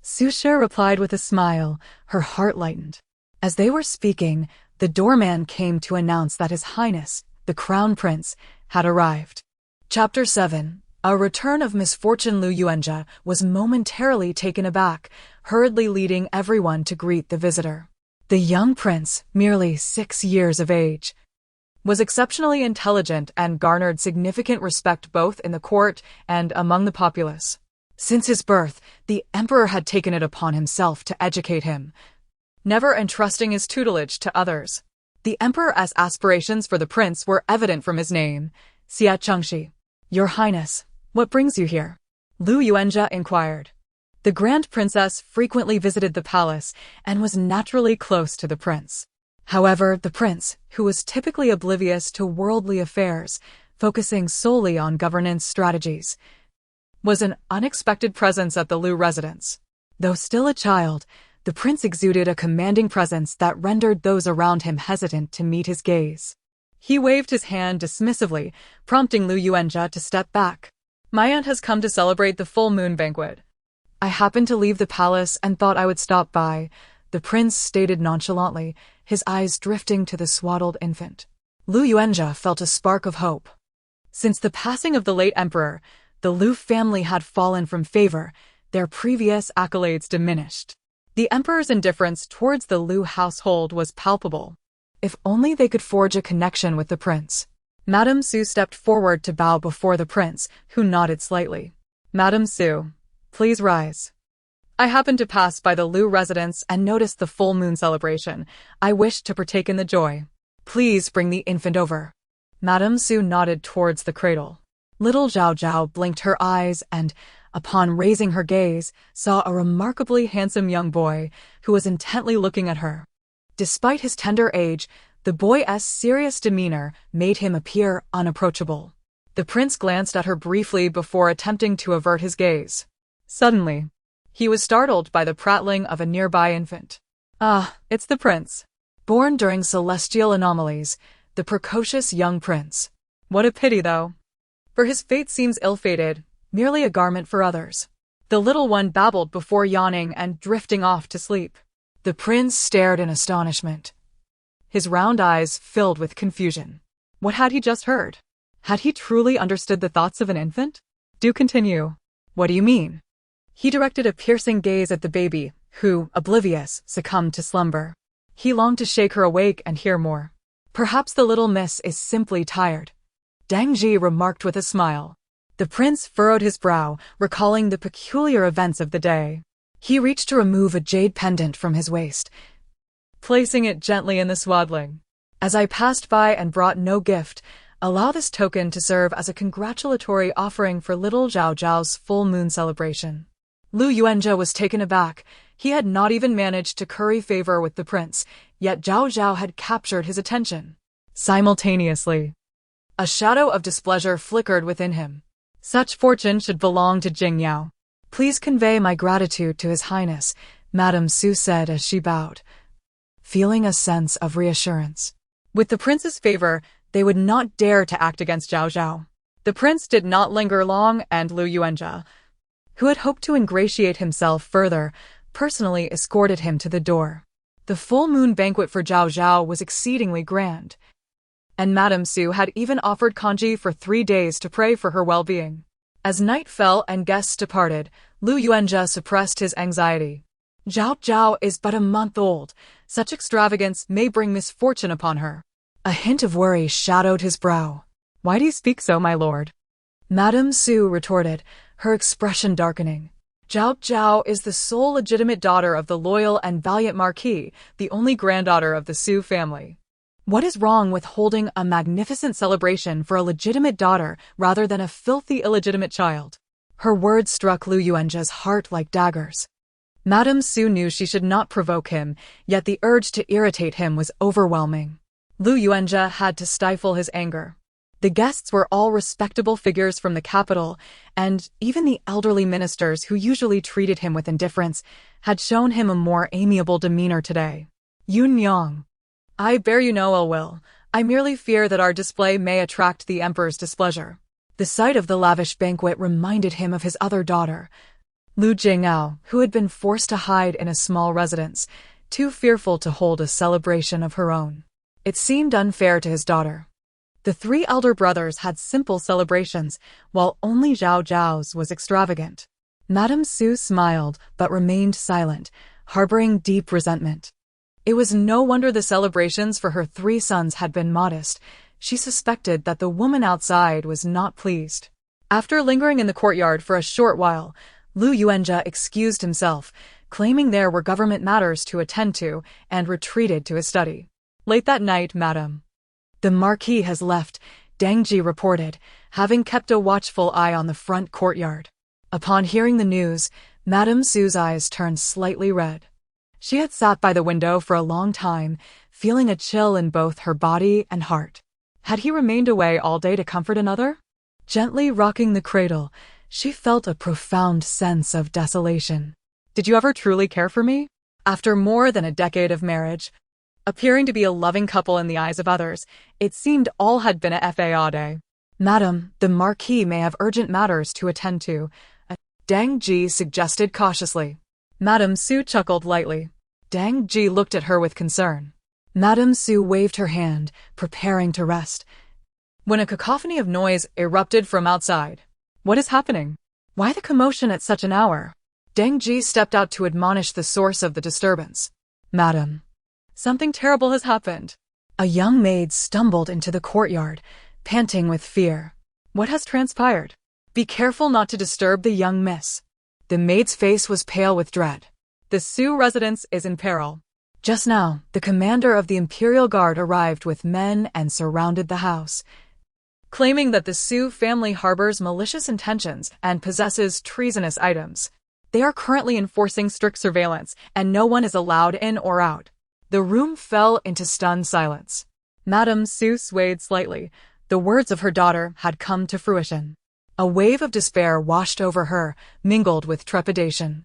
Su Shi replied with a smile, her heart lightened. As they were speaking, the doorman came to announce that His Highness, the Crown Prince, had arrived. Chapter 7. A return of misfortune. Lu Yuanjia was momentarily taken aback, hurriedly leading everyone to greet the visitor. The young prince, merely 6 years of age, was exceptionally intelligent and garnered significant respect both in the court and among the populace. Since his birth, the emperor had taken it upon himself to educate him, never entrusting his tutelage to others. The emperor's aspirations for the prince were evident from his name, Xia Chengxi. Your Highness, what brings you here? Lu Yuanjia inquired. The Grand Princess frequently visited the palace and was naturally close to the prince. However, the prince, who was typically oblivious to worldly affairs, focusing solely on governance strategies, was an unexpected presence at the Lu residence. Though still a child, the prince exuded a commanding presence that rendered those around him hesitant to meet his gaze. He waved his hand dismissively, prompting Lu Yuanjia to step back. My aunt has come to celebrate the full moon banquet. I happened to leave the palace and thought I would stop by, the prince stated nonchalantly, his eyes drifting to the swaddled infant. Lu Yuanjia felt a spark of hope. Since the passing of the late emperor, the Lu family had fallen from favor, their previous accolades diminished. The emperor's indifference towards the Lu household was palpable. If only they could forge a connection with the prince. Madame Su stepped forward to bow before the prince, who nodded slightly. Madame Su, please rise. I happened to pass by the Lu residence and noticed the full moon celebration. I wished to partake in the joy. Please bring the infant over. Madame Su nodded towards the cradle. Little Zhao Zhao blinked her eyes and, upon raising her gaze, saw a remarkably handsome young boy who was intently looking at her. Despite his tender age, the boy's serious demeanor made him appear unapproachable. The prince glanced at her briefly before attempting to avert his gaze. Suddenly, he was startled by the prattling of a nearby infant. Ah, it's the prince. Born during celestial anomalies, the precocious young prince. What a pity, though. For his fate seems ill-fated, merely a garment for others. The little one babbled before yawning and drifting off to sleep. The prince stared in astonishment, his round eyes filled with confusion. What had he just heard? Had he truly understood the thoughts of an infant? Do continue. What do you mean? He directed a piercing gaze at the baby, who, oblivious, succumbed to slumber. He longed to shake her awake and hear more. Perhaps the little miss is simply tired, Dang Ji remarked with a smile. The prince furrowed his brow, recalling the peculiar events of the day. He reached to remove a jade pendant from his waist, placing it gently in the swaddling. As I passed by and brought no gift, allow this token to serve as a congratulatory offering for little Zhao Zhao's full moon celebration. Lu Yuanjia was taken aback. He had not even managed to curry favor with the prince, yet Zhao Zhao had captured his attention. Simultaneously, a shadow of displeasure flickered within him. Such fortune should belong to Jing Yao. Please convey my gratitude to His Highness, Madame Su said as she bowed, feeling a sense of reassurance. With the prince's favor, they would not dare to act against Zhao Zhao. The prince did not linger long, and Lu Yuanjia, who had hoped to ingratiate himself further, personally escorted him to the door. The full moon banquet for Zhao Zhao was exceedingly grand, and Madame Su had even offered kanji for 3 days to pray for her well-being. As night fell and guests departed, Lu Yuanjia suppressed his anxiety. Zhao Zhao is but a month old. Such extravagance may bring misfortune upon her. A hint of worry shadowed his brow. Why do you speak so, my lord? Madame Su retorted, her expression darkening. Zhao Zhao is the sole legitimate daughter of the loyal and valiant Marquis, the only granddaughter of the Su family. What is wrong with holding a magnificent celebration for a legitimate daughter rather than a filthy illegitimate child? Her words struck Lu Yuanjia's heart like daggers. Madame Su knew she should not provoke him, yet the urge to irritate him was overwhelming. Lu Yuanjia had to stifle his anger. The guests were all respectable figures from the capital, and even the elderly ministers who usually treated him with indifference had shown him a more amiable demeanor today. Yun Yang. I bear you no ill will. I merely fear that our display may attract the emperor's displeasure. The sight of the lavish banquet reminded him of his other daughter, Lu Jingao, who had been forced to hide in a small residence, too fearful to hold a celebration of her own. It seemed unfair to his daughter. The 3 elder brothers had simple celebrations, while only Zhao Zhao's was extravagant. Madame Su smiled, but remained silent, harboring deep resentment. It was no wonder the celebrations for her 3 sons had been modest. She suspected that the woman outside was not pleased. After lingering in the courtyard for a short while, Lu Yuanjia excused himself, claiming there were government matters to attend to, and retreated to his study. Late that night, Madame. The Marquis has left, Dang Ji reported, having kept a watchful eye on the front courtyard. Upon hearing the news, Madame Su's eyes turned slightly red. She had sat by the window for a long time, feeling a chill in both her body and heart. Had he remained away all day to comfort another? Gently rocking the cradle, she felt a profound sense of desolation. Did you ever truly care for me? After more than a decade of marriage, appearing to be a loving couple in the eyes of others, it seemed all had been a FAA. Madam, the Marquis may have urgent matters to attend to, Dang Ji suggested cautiously. Madame Su chuckled lightly. Dang Ji looked at her with concern. Madame Su waved her hand, preparing to rest, when a cacophony of noise erupted from outside. What is happening? Why the commotion at such an hour? Dang Ji stepped out to admonish the source of the disturbance. Madam, something terrible has happened. A young maid stumbled into the courtyard, panting with fear. What has transpired? Be careful not to disturb the young miss. The maid's face was pale with dread. The Su residence is in peril. Just now, the commander of the Imperial Guard arrived with men and surrounded the house, claiming that the Su family harbors malicious intentions and possesses treasonous items. They are currently enforcing strict surveillance, and no one is allowed in or out. The room fell into stunned silence. Madame Su swayed slightly. The words of her daughter had come to fruition. A wave of despair washed over her, mingled with trepidation.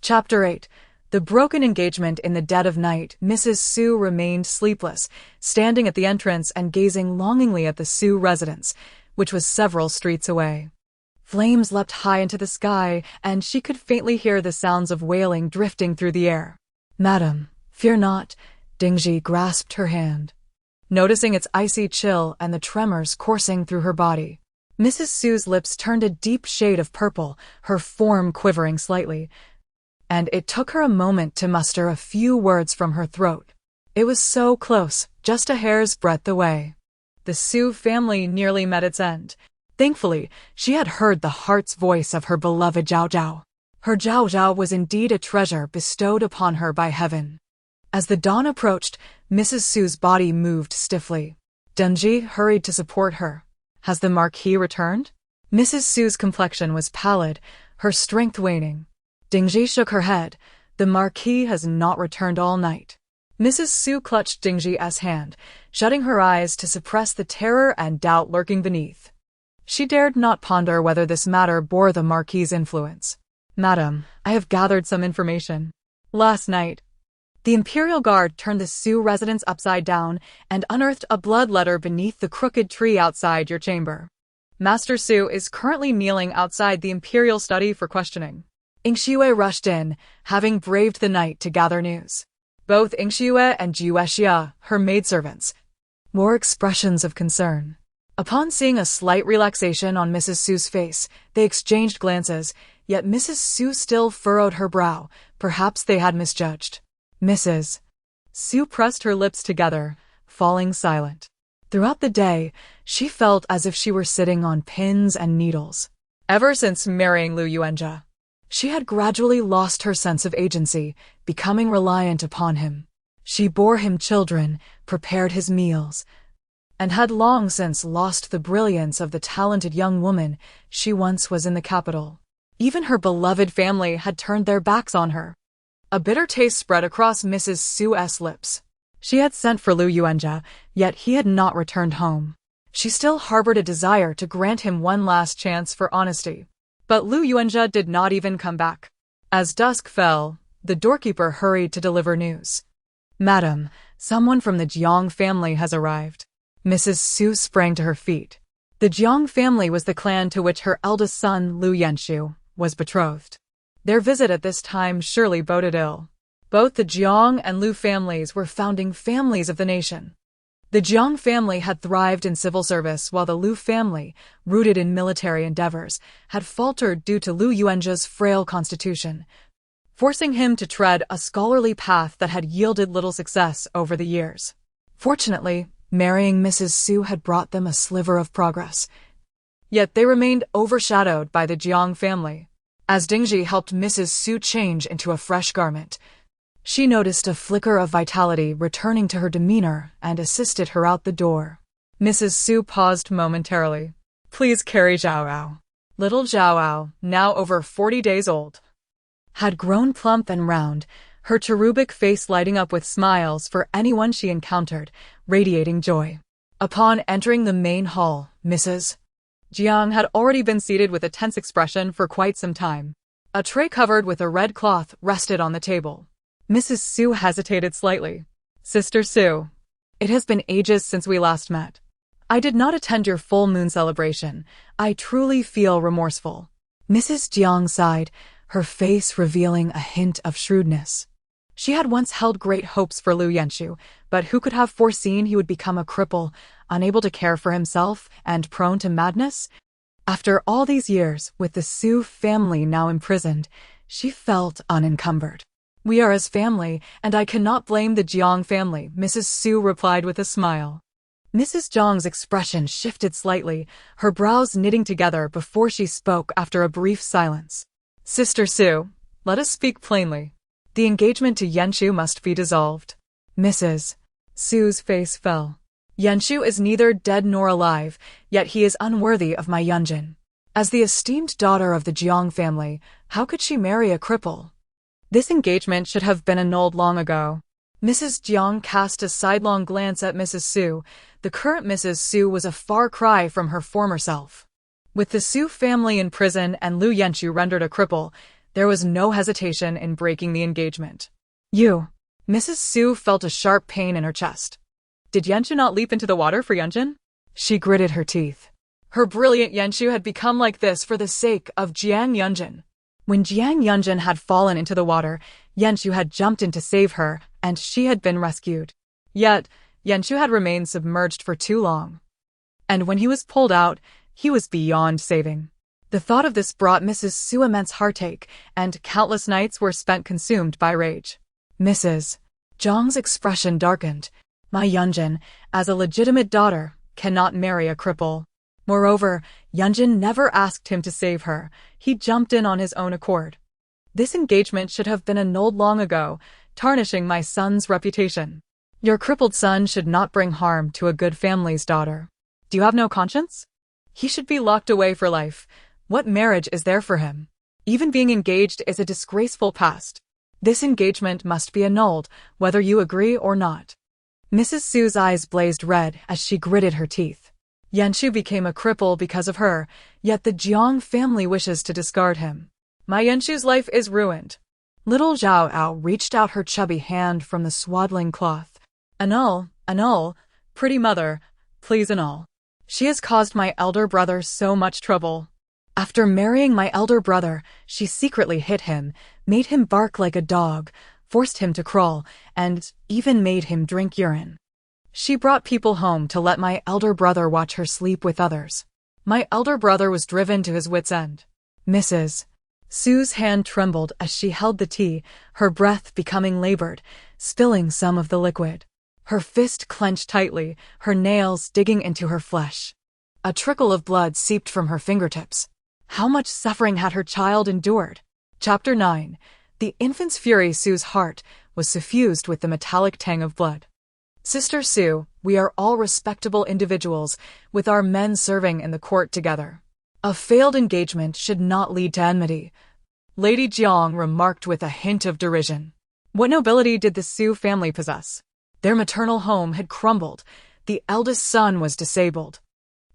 Chapter 8. The broken engagement in the dead of night. Mrs. Su remained sleepless, standing at the entrance and gazing longingly at the Su residence, which was several streets away. Flames leapt high into the sky, and she could faintly hear the sounds of wailing drifting through the air. Madam, fear not, Dingji grasped her hand, noticing its icy chill and the tremors coursing through her body. Mrs. Su's lips turned a deep shade of purple, her form quivering slightly, and it took her a moment to muster a few words from her throat. It was so close, just a hair's breadth away. The Su family nearly met its end. Thankfully, she had heard the heart's voice of her beloved Chaochao. Her Chaochao was indeed a treasure bestowed upon her by heaven. As the dawn approached, Mrs. Su's body moved stiffly. Dengji hurried to support her. Has the Marquis returned? Mrs. Su's complexion was pallid, her strength waning. Dengji shook her head. The Marquis has not returned all night. Mrs. Su clutched Dingji's hand, shutting her eyes to suppress the terror and doubt lurking beneath. She dared not ponder whether this matter bore the Marquis's influence. Madam, I have gathered some information. Last night, the Imperial Guard turned the Su residence upside down and unearthed a blood letter beneath the crooked tree outside your chamber. Master Su is currently kneeling outside the Imperial study for questioning. Yingxiue rushed in, having braved the night to gather news. Both Yingxiue and Jiuexia, her maidservants, wore expressions of concern. Upon seeing a slight relaxation on Mrs. Su's face, they exchanged glances, yet Mrs. Su still furrowed her brow. Perhaps they had misjudged. Mrs. Su pressed her lips together, falling silent. Throughout the day, she felt as if she were sitting on pins and needles. Ever since marrying Lu Yuanjia, she had gradually lost her sense of agency, becoming reliant upon him. She bore him children, prepared his meals, and had long since lost the brilliance of the talented young woman she once was in the capital. Even her beloved family had turned their backs on her. A bitter taste spread across Mrs. Su's lips. She had sent for Lu Yuanjia, yet he had not returned home. She still harbored a desire to grant him one last chance for honesty. But Lu Yuanjia did not even come back. As dusk fell, the doorkeeper hurried to deliver news. Madam, someone from the Jiang family has arrived. Mrs. Su sprang to her feet. The Jiang family was the clan to which her eldest son, Lu Yanshu, was betrothed. Their visit at this time surely boded ill. Both the Jiang and Lu families were founding families of the nation. The Jiang family had thrived in civil service while the Lu family, rooted in military endeavors, had faltered due to Lu Yuanjia's frail constitution, forcing him to tread a scholarly path that had yielded little success over the years. Fortunately, marrying Mrs. Su had brought them a sliver of progress. Yet they remained overshadowed by the Jiang family. As Dingji helped Mrs. Su change into a fresh garment, she noticed a flicker of vitality returning to her demeanor and assisted her out the door. Mrs. Su paused momentarily. Please carry Zhaoao. Little Zhaoao, now over 40 days old, had grown plump and round, her cherubic face lighting up with smiles for anyone she encountered, radiating joy. Upon entering the main hall, Mrs. Jiang had already been seated with a tense expression for quite some time. A tray covered with a red cloth rested on the table. Mrs. Su hesitated slightly. Sister Su, it has been ages since we last met. I did not attend your full moon celebration. I truly feel remorseful. Mrs. Jiang sighed, her face revealing a hint of shrewdness. She had once held great hopes for Lu Yanshu, but who could have foreseen he would become a cripple, unable to care for himself and prone to madness? After all these years, with the Su family now imprisoned, she felt unencumbered. We are as family, and I cannot blame the Jiang family, Mrs. Su replied with a smile. Mrs. Jiang's expression shifted slightly, her brows knitting together before she spoke after a brief silence. Sister Su, let us speak plainly. The engagement to Yanshu must be dissolved. Mrs. Su's face fell. Yanshu is neither dead nor alive, yet he is unworthy of my Yunjin. As the esteemed daughter of the Jiang family, how could she marry a cripple? This engagement should have been annulled long ago. Mrs. Jiang cast a sidelong glance at Mrs. Su. The current Mrs. Su was a far cry from her former self. With the Su family in prison and Lu Yanshu rendered a cripple, there was no hesitation in breaking the engagement. Mrs. Su felt a sharp pain in her chest. Did Yanshu not leap into the water for Yunjin? She gritted her teeth. Her brilliant Yanshu had become like this for the sake of Jiang Yunjin. When Jiang Yunjin had fallen into the water, Yanshu had jumped in to save her, and she had been rescued. Yet, Yanshu had remained submerged for too long. And when he was pulled out, he was beyond saving. The thought of this brought Mrs. Su immense heartache, and countless nights were spent consumed by rage. Mrs. Zhang's expression darkened. My Yunjin, as a legitimate daughter, cannot marry a cripple. Moreover, Yunjin never asked him to save her. He jumped in on his own accord. This engagement should have been annulled long ago, tarnishing my son's reputation. Your crippled son should not bring harm to a good family's daughter. Do you have no conscience? He should be locked away for life. What marriage is there for him? Even being engaged is a disgraceful past. This engagement must be annulled, whether you agree or not. Mrs. Su's eyes blazed red as she gritted her teeth. Yanshu became a cripple because of her, yet the Jiang family wishes to discard him. My Yanshu's life is ruined. Little Zhao reached out her chubby hand from the swaddling cloth. Annul, pretty mother, please annul. She has caused my elder brother so much trouble. After marrying my elder brother, she secretly hit him, made him bark like a dog, forced him to crawl, and even made him drink urine. She brought people home to let my elder brother watch her sleep with others. My elder brother was driven to his wit's end. Mrs. Su's hand trembled as she held the tea, her breath becoming labored, spilling some of the liquid. Her fist clenched tightly, her nails digging into her flesh. A trickle of blood seeped from her fingertips. How much suffering had her child endured? Chapter 9. The infant's fury. Su's heart was suffused with the metallic tang of blood. Sister Su, we are all respectable individuals, with our men serving in the court together. A failed engagement should not lead to enmity. Lady Jiang remarked with a hint of derision. What nobility did the Su family possess? Their maternal home had crumbled. The eldest son was disabled.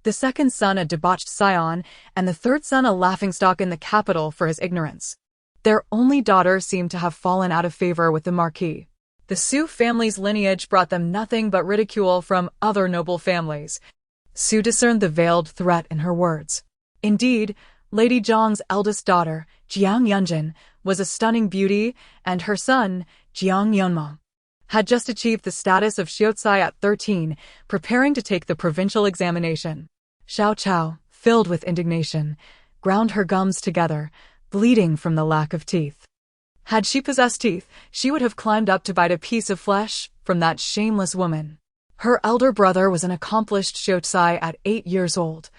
The second son a debauched scion, and the third son a laughingstock in the capital for his ignorance. Their only daughter seemed to have fallen out of favor with the Marquis. The Su family's lineage brought them nothing but ridicule from other noble families. Su discerned the veiled threat in her words. Indeed, Lady Jiang's eldest daughter, Jiang Yunjin, was a stunning beauty, and her son, Jiang Yunma, had just achieved the status of Xiaocai at 13, preparing to take the provincial examination. Chaochao, filled with indignation, ground her gums together, bleeding from the lack of teeth. Had she possessed teeth, she would have climbed up to bite a piece of flesh from that shameless woman. Her elder brother was an accomplished Xiaocai at 8 years old,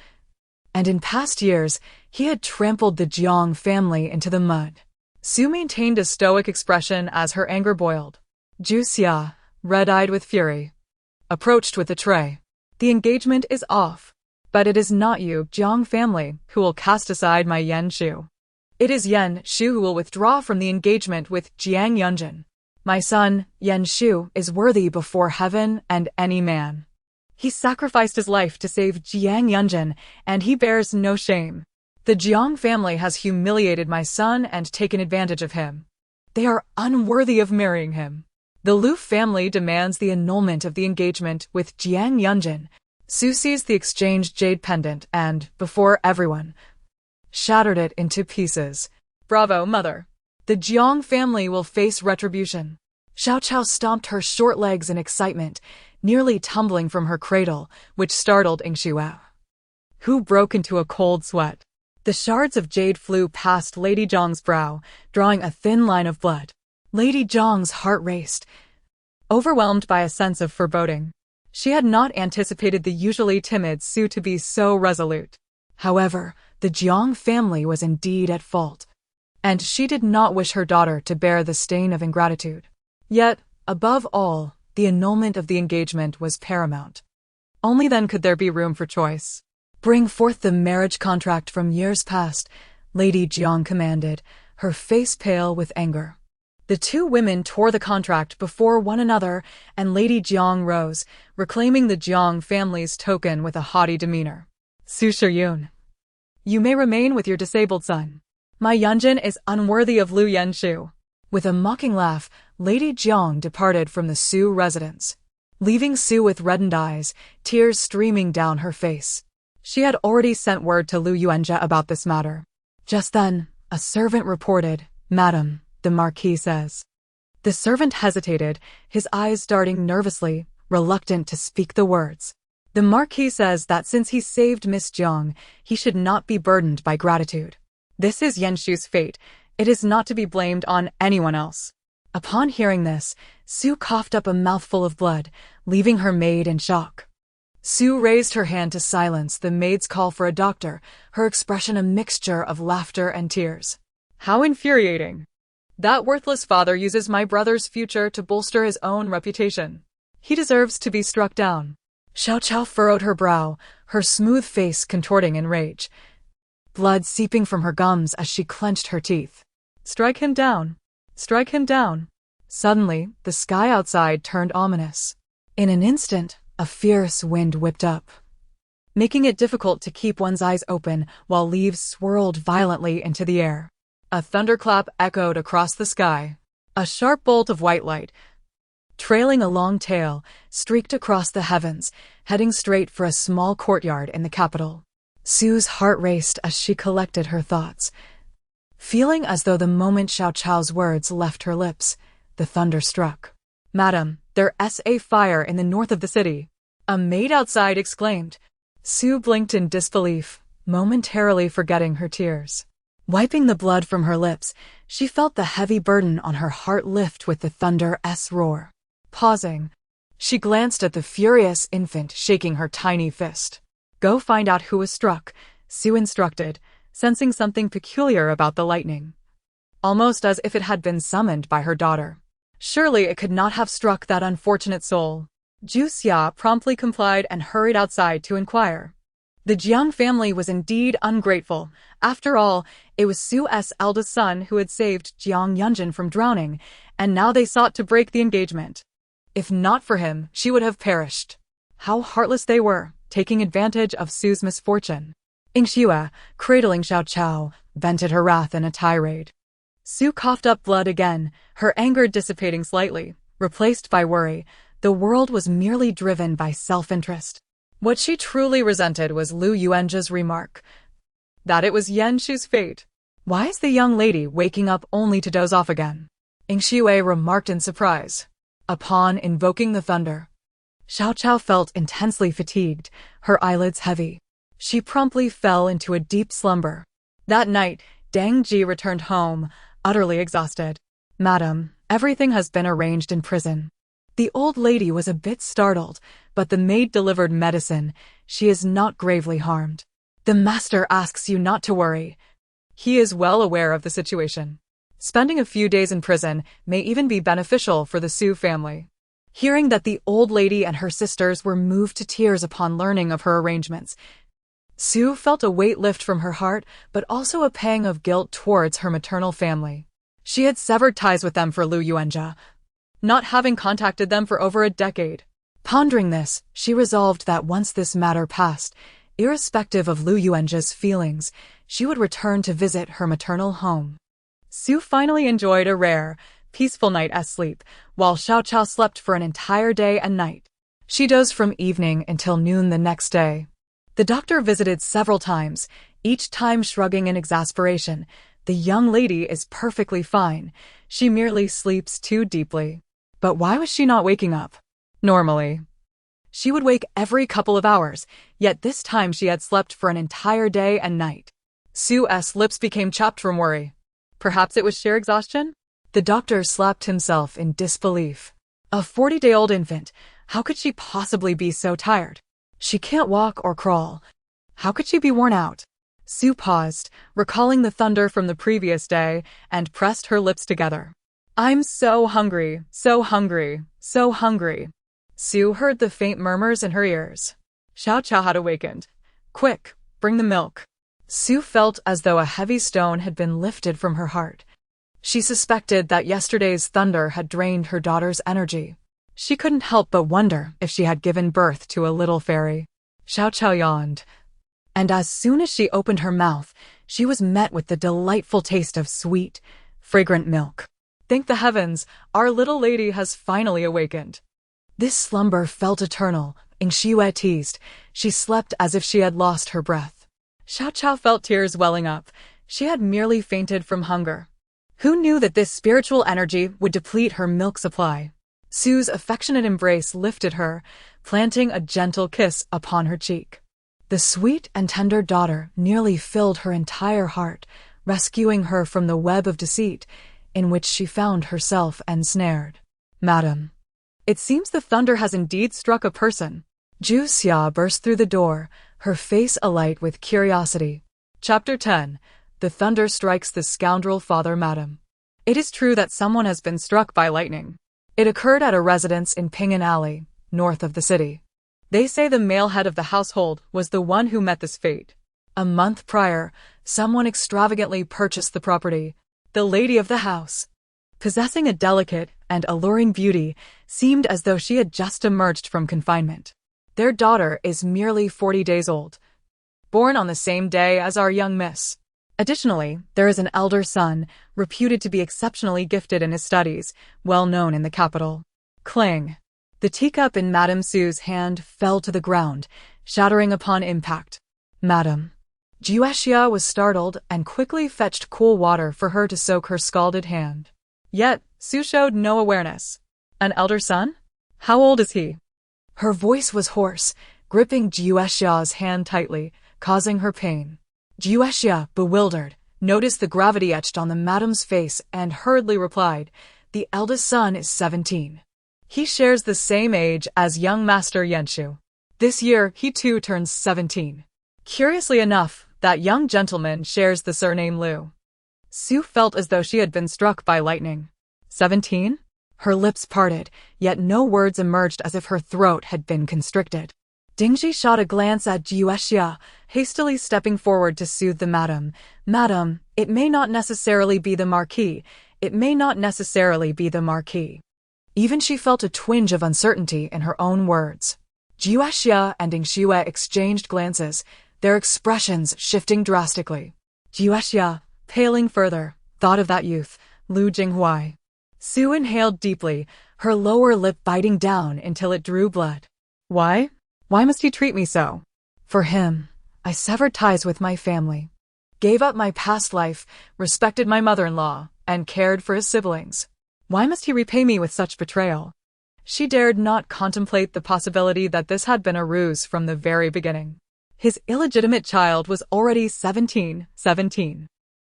and in past years, he had trampled the Jiang family into the mud. Su maintained a stoic expression as her anger boiled. Zhu Xia, red-eyed with fury, approached with a tray. The engagement is off, but it is not you, Jiang family, who will cast aside my Yan Shu. It is Yan Shu who will withdraw from the engagement with Jiang Yunjin. My son, Yan Shu, is worthy before heaven and any man. He sacrificed his life to save Jiang Yunjin, and he bears no shame. The Jiang family has humiliated my son and taken advantage of him. They are unworthy of marrying him. The Lu family demands the annulment of the engagement with Jiang Yunjin. Su seized the exchanged jade pendant and, before everyone, shattered it into pieces. Bravo, mother. The Jiang family will face retribution. Chaochao stomped her short legs in excitement, nearly tumbling from her cradle, which startled Yingxue, who broke into a cold sweat. The shards of jade flew past Lady Jiang's brow, drawing a thin line of blood. Lady Jiang's heart raced, overwhelmed by a sense of foreboding. She had not anticipated the usually timid Su to be so resolute. However, the Jiang family was indeed at fault, and she did not wish her daughter to bear the stain of ingratitude. Yet, above all, the annulment of the engagement was paramount. Only then could there be room for choice. Bring forth the marriage contract from years past, Lady Jiang commanded, her face pale with anger. The two women tore the contract before one another, and Lady Jiang rose, reclaiming the Jiang family's token with a haughty demeanor. Su Shiyun, you may remain with your disabled son. My Yunjin is unworthy of Lu Yanshu. With a mocking laugh, Lady Jiang departed from the Su residence, leaving Su with reddened eyes, tears streaming down her face. She had already sent word to Lu Yuanjia about this matter. Just then, a servant reported, "Madam, the Marquis says." The servant hesitated, his eyes darting nervously, reluctant to speak the words. The Marquis says that since he saved Miss Jiang, he should not be burdened by gratitude. This is Yanshu's fate. It is not to be blamed on anyone else. Upon hearing this, Su coughed up a mouthful of blood, leaving her maid in shock. Su raised her hand to silence the maid's call for a doctor, her expression a mixture of laughter and tears. How infuriating! That worthless father uses my brother's future to bolster his own reputation. He deserves to be struck down. Chaochao furrowed her brow, her smooth face contorting in rage, blood seeping from her gums as she clenched her teeth. Strike him down! Strike him down! Suddenly, the sky outside turned ominous. In an instant, a fierce wind whipped up, making it difficult to keep one's eyes open while leaves swirled violently into the air. A thunderclap echoed across the sky. A sharp bolt of white light, trailing a long tail, streaked across the heavens, heading straight for a small courtyard in the capital. Su's heart raced as she collected her thoughts. Feeling as though the moment Chaochao's words left her lips, the thunder struck. "Madam, there's a fire in the north of the city," a maid outside exclaimed. Su blinked in disbelief, momentarily forgetting her tears. Wiping the blood from her lips, she felt the heavy burden on her heart lift with the thunder's roar. Pausing, she glanced at the furious infant shaking her tiny fist. "Go find out who was struck," Su instructed, sensing something peculiar about the lightning, almost as if it had been summoned by her daughter. Surely it could not have struck that unfortunate soul. Ju Xia promptly complied and hurried outside to inquire. The Jiang family was indeed ungrateful. After all, it was Su's eldest son who had saved Jiang Yunjin from drowning, and now they sought to break the engagement. If not for him, she would have perished. How heartless they were, taking advantage of Su's misfortune. Yingxue, cradling Chaochao, vented her wrath in a tirade. Su coughed up blood again, her anger dissipating slightly, replaced by worry. The world was merely driven by self-interest. What she truly resented was Lu Yuanzhi's remark that it was Yanshu's fate. Why is the young lady waking up only to doze off again? Yingxue remarked in surprise. Upon invoking the thunder, Chaochao felt intensely fatigued, her eyelids heavy. She promptly fell into a deep slumber. That night, Dang Ji returned home, utterly exhausted. "Madam, everything has been arranged in prison." The old lady was a bit startled, but the maid delivered medicine. "She is not gravely harmed. The master asks you not to worry. He is well aware of the situation. Spending a few days in prison may even be beneficial for the Su family." Hearing that the old lady and her sisters were moved to tears upon learning of her arrangements, Su felt a weight lift from her heart, but also a pang of guilt towards her maternal family. She had severed ties with them for Lu Yuanzhi, not having contacted them for over a decade. Pondering this, she resolved that once this matter passed, irrespective of Lu Yuanzhi's feelings, she would return to visit her maternal home. Su finally enjoyed a rare, peaceful night's sleep, while Chaochao slept for an entire day and night. She dozed from evening until noon the next day. The doctor visited several times, each time shrugging in exasperation. "The young lady is perfectly fine. She merely sleeps too deeply." But why was she not waking up? Normally, she would wake every couple of hours, yet this time she had slept for an entire day and night. Su's lips became chapped from worry. Perhaps it was sheer exhaustion? The doctor slapped himself in disbelief. A 40-day-old infant, how could she possibly be so tired? She can't walk or crawl. How could she be worn out? Su paused, recalling the thunder from the previous day, and pressed her lips together. "I'm so hungry, so hungry, so hungry." Su heard the faint murmurs in her ears. Chaochao had awakened. "Quick, bring the milk." Su felt as though a heavy stone had been lifted from her heart. She suspected that yesterday's thunder had drained her daughter's energy. She couldn't help but wonder if she had given birth to a little fairy. Chaochao yawned, and as soon as she opened her mouth, she was met with the delightful taste of sweet, fragrant milk. Thank the heavens, our little lady has finally awakened. This slumber felt eternal, Yingxue teased. She slept as if she had lost her breath. Chaochao felt tears welling up. She had merely fainted from hunger. Who knew that this spiritual energy would deplete her milk supply? Sue's affectionate embrace lifted her, planting a gentle kiss upon her cheek. The sweet and tender daughter nearly filled her entire heart, rescuing her from the web of deceit in which she found herself ensnared. Madam, it seems the thunder has indeed struck a person. Ju Xia burst through the door, her face alight with curiosity. Chapter 10. The thunder strikes the scoundrel father. Madam, it is true that someone has been struck by lightning. It occurred at a residence in Ping'an Alley, north of the city. They say the male head of the household was the one who met this fate. A month prior, someone extravagantly purchased the property. The lady of the house, possessing a delicate and alluring beauty, seemed as though she had just emerged from confinement. Their daughter is merely 40 days old, born on the same day as our young miss. Additionally, there is an elder son, reputed to be exceptionally gifted in his studies, well known in the capital. Clang! The teacup in Madame Sue's hand fell to the ground, shattering upon impact. Madame Jiuexia was startled and quickly fetched cool water for her to soak her scalded hand. Yet, Sue showed no awareness. An elder son? How old is he? Her voice was hoarse, gripping Jiuexia's hand tightly, causing her pain. Jiuexia, bewildered, noticed the gravity etched on the madame's face and hurriedly replied, "The eldest son is 17. He shares the same age as young Master Yanshu. This year, he too turns 17. Curiously enough, that young gentleman shares the surname Lu." Sue felt as though she had been struck by lightning. 17? Her lips parted, yet no words emerged, as if her throat had been constricted. Dingji shot a glance at Jiuexia, hastily stepping forward to soothe the madam. "Madam, it may not necessarily be the Marquis. It may not necessarily be the Marquis." Even she felt a twinge of uncertainty in her own words. Jiuexia and Dingxue exchanged glances, their expressions shifting drastically. Jiuexia, paling further, thought of that youth, Lu Jinghuai. Sue inhaled deeply, her lower lip biting down until it drew blood. Why? Why must he treat me so? For him, I severed ties with my family, gave up my past life, respected my mother-in-law, and cared for his siblings. Why must he repay me with such betrayal? She dared not contemplate the possibility that this had been a ruse from the very beginning. His illegitimate child was already 17.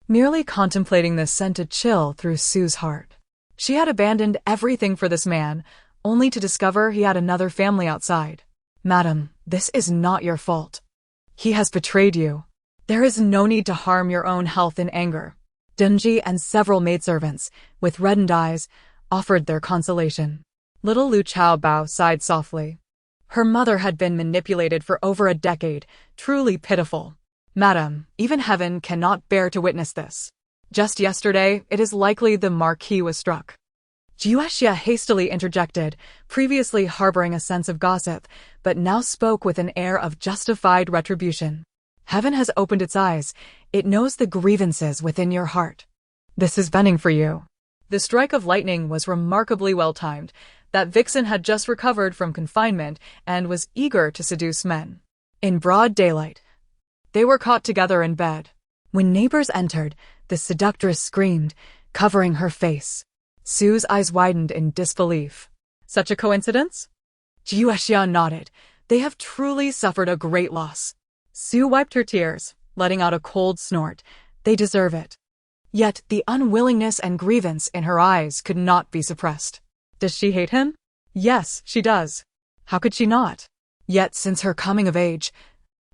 Merely contemplating this sent a chill through Sue's heart. She had abandoned everything for this man, only to discover he had another family outside. Madam, this is not your fault. He has betrayed you. There is no need to harm your own health in anger. Dunji and several maidservants, with reddened eyes, offered their consolation. Little Lu Chaochao sighed softly. Her mother had been manipulated for over a decade, truly pitiful. Madam, even heaven cannot bear to witness this. Just yesterday, it is likely the Marquis was struck. Jiuexia hastily interjected, previously harboring a sense of gossip, but now spoke with an air of justified retribution. Heaven has opened its eyes. It knows the grievances within your heart. This is bending for you. The strike of lightning was remarkably well-timed. That vixen had just recovered from confinement and was eager to seduce men. In broad daylight, they were caught together in bed. When neighbors entered, the seductress screamed, covering her face. Sue's eyes widened in disbelief. Such a coincidence? Jiuexia nodded. They have truly suffered a great loss. Sue wiped her tears, letting out a cold snort. They deserve it. Yet the unwillingness and grievance in her eyes could not be suppressed. Does she hate him? Yes, she does. How could she not? Yet since her coming of age,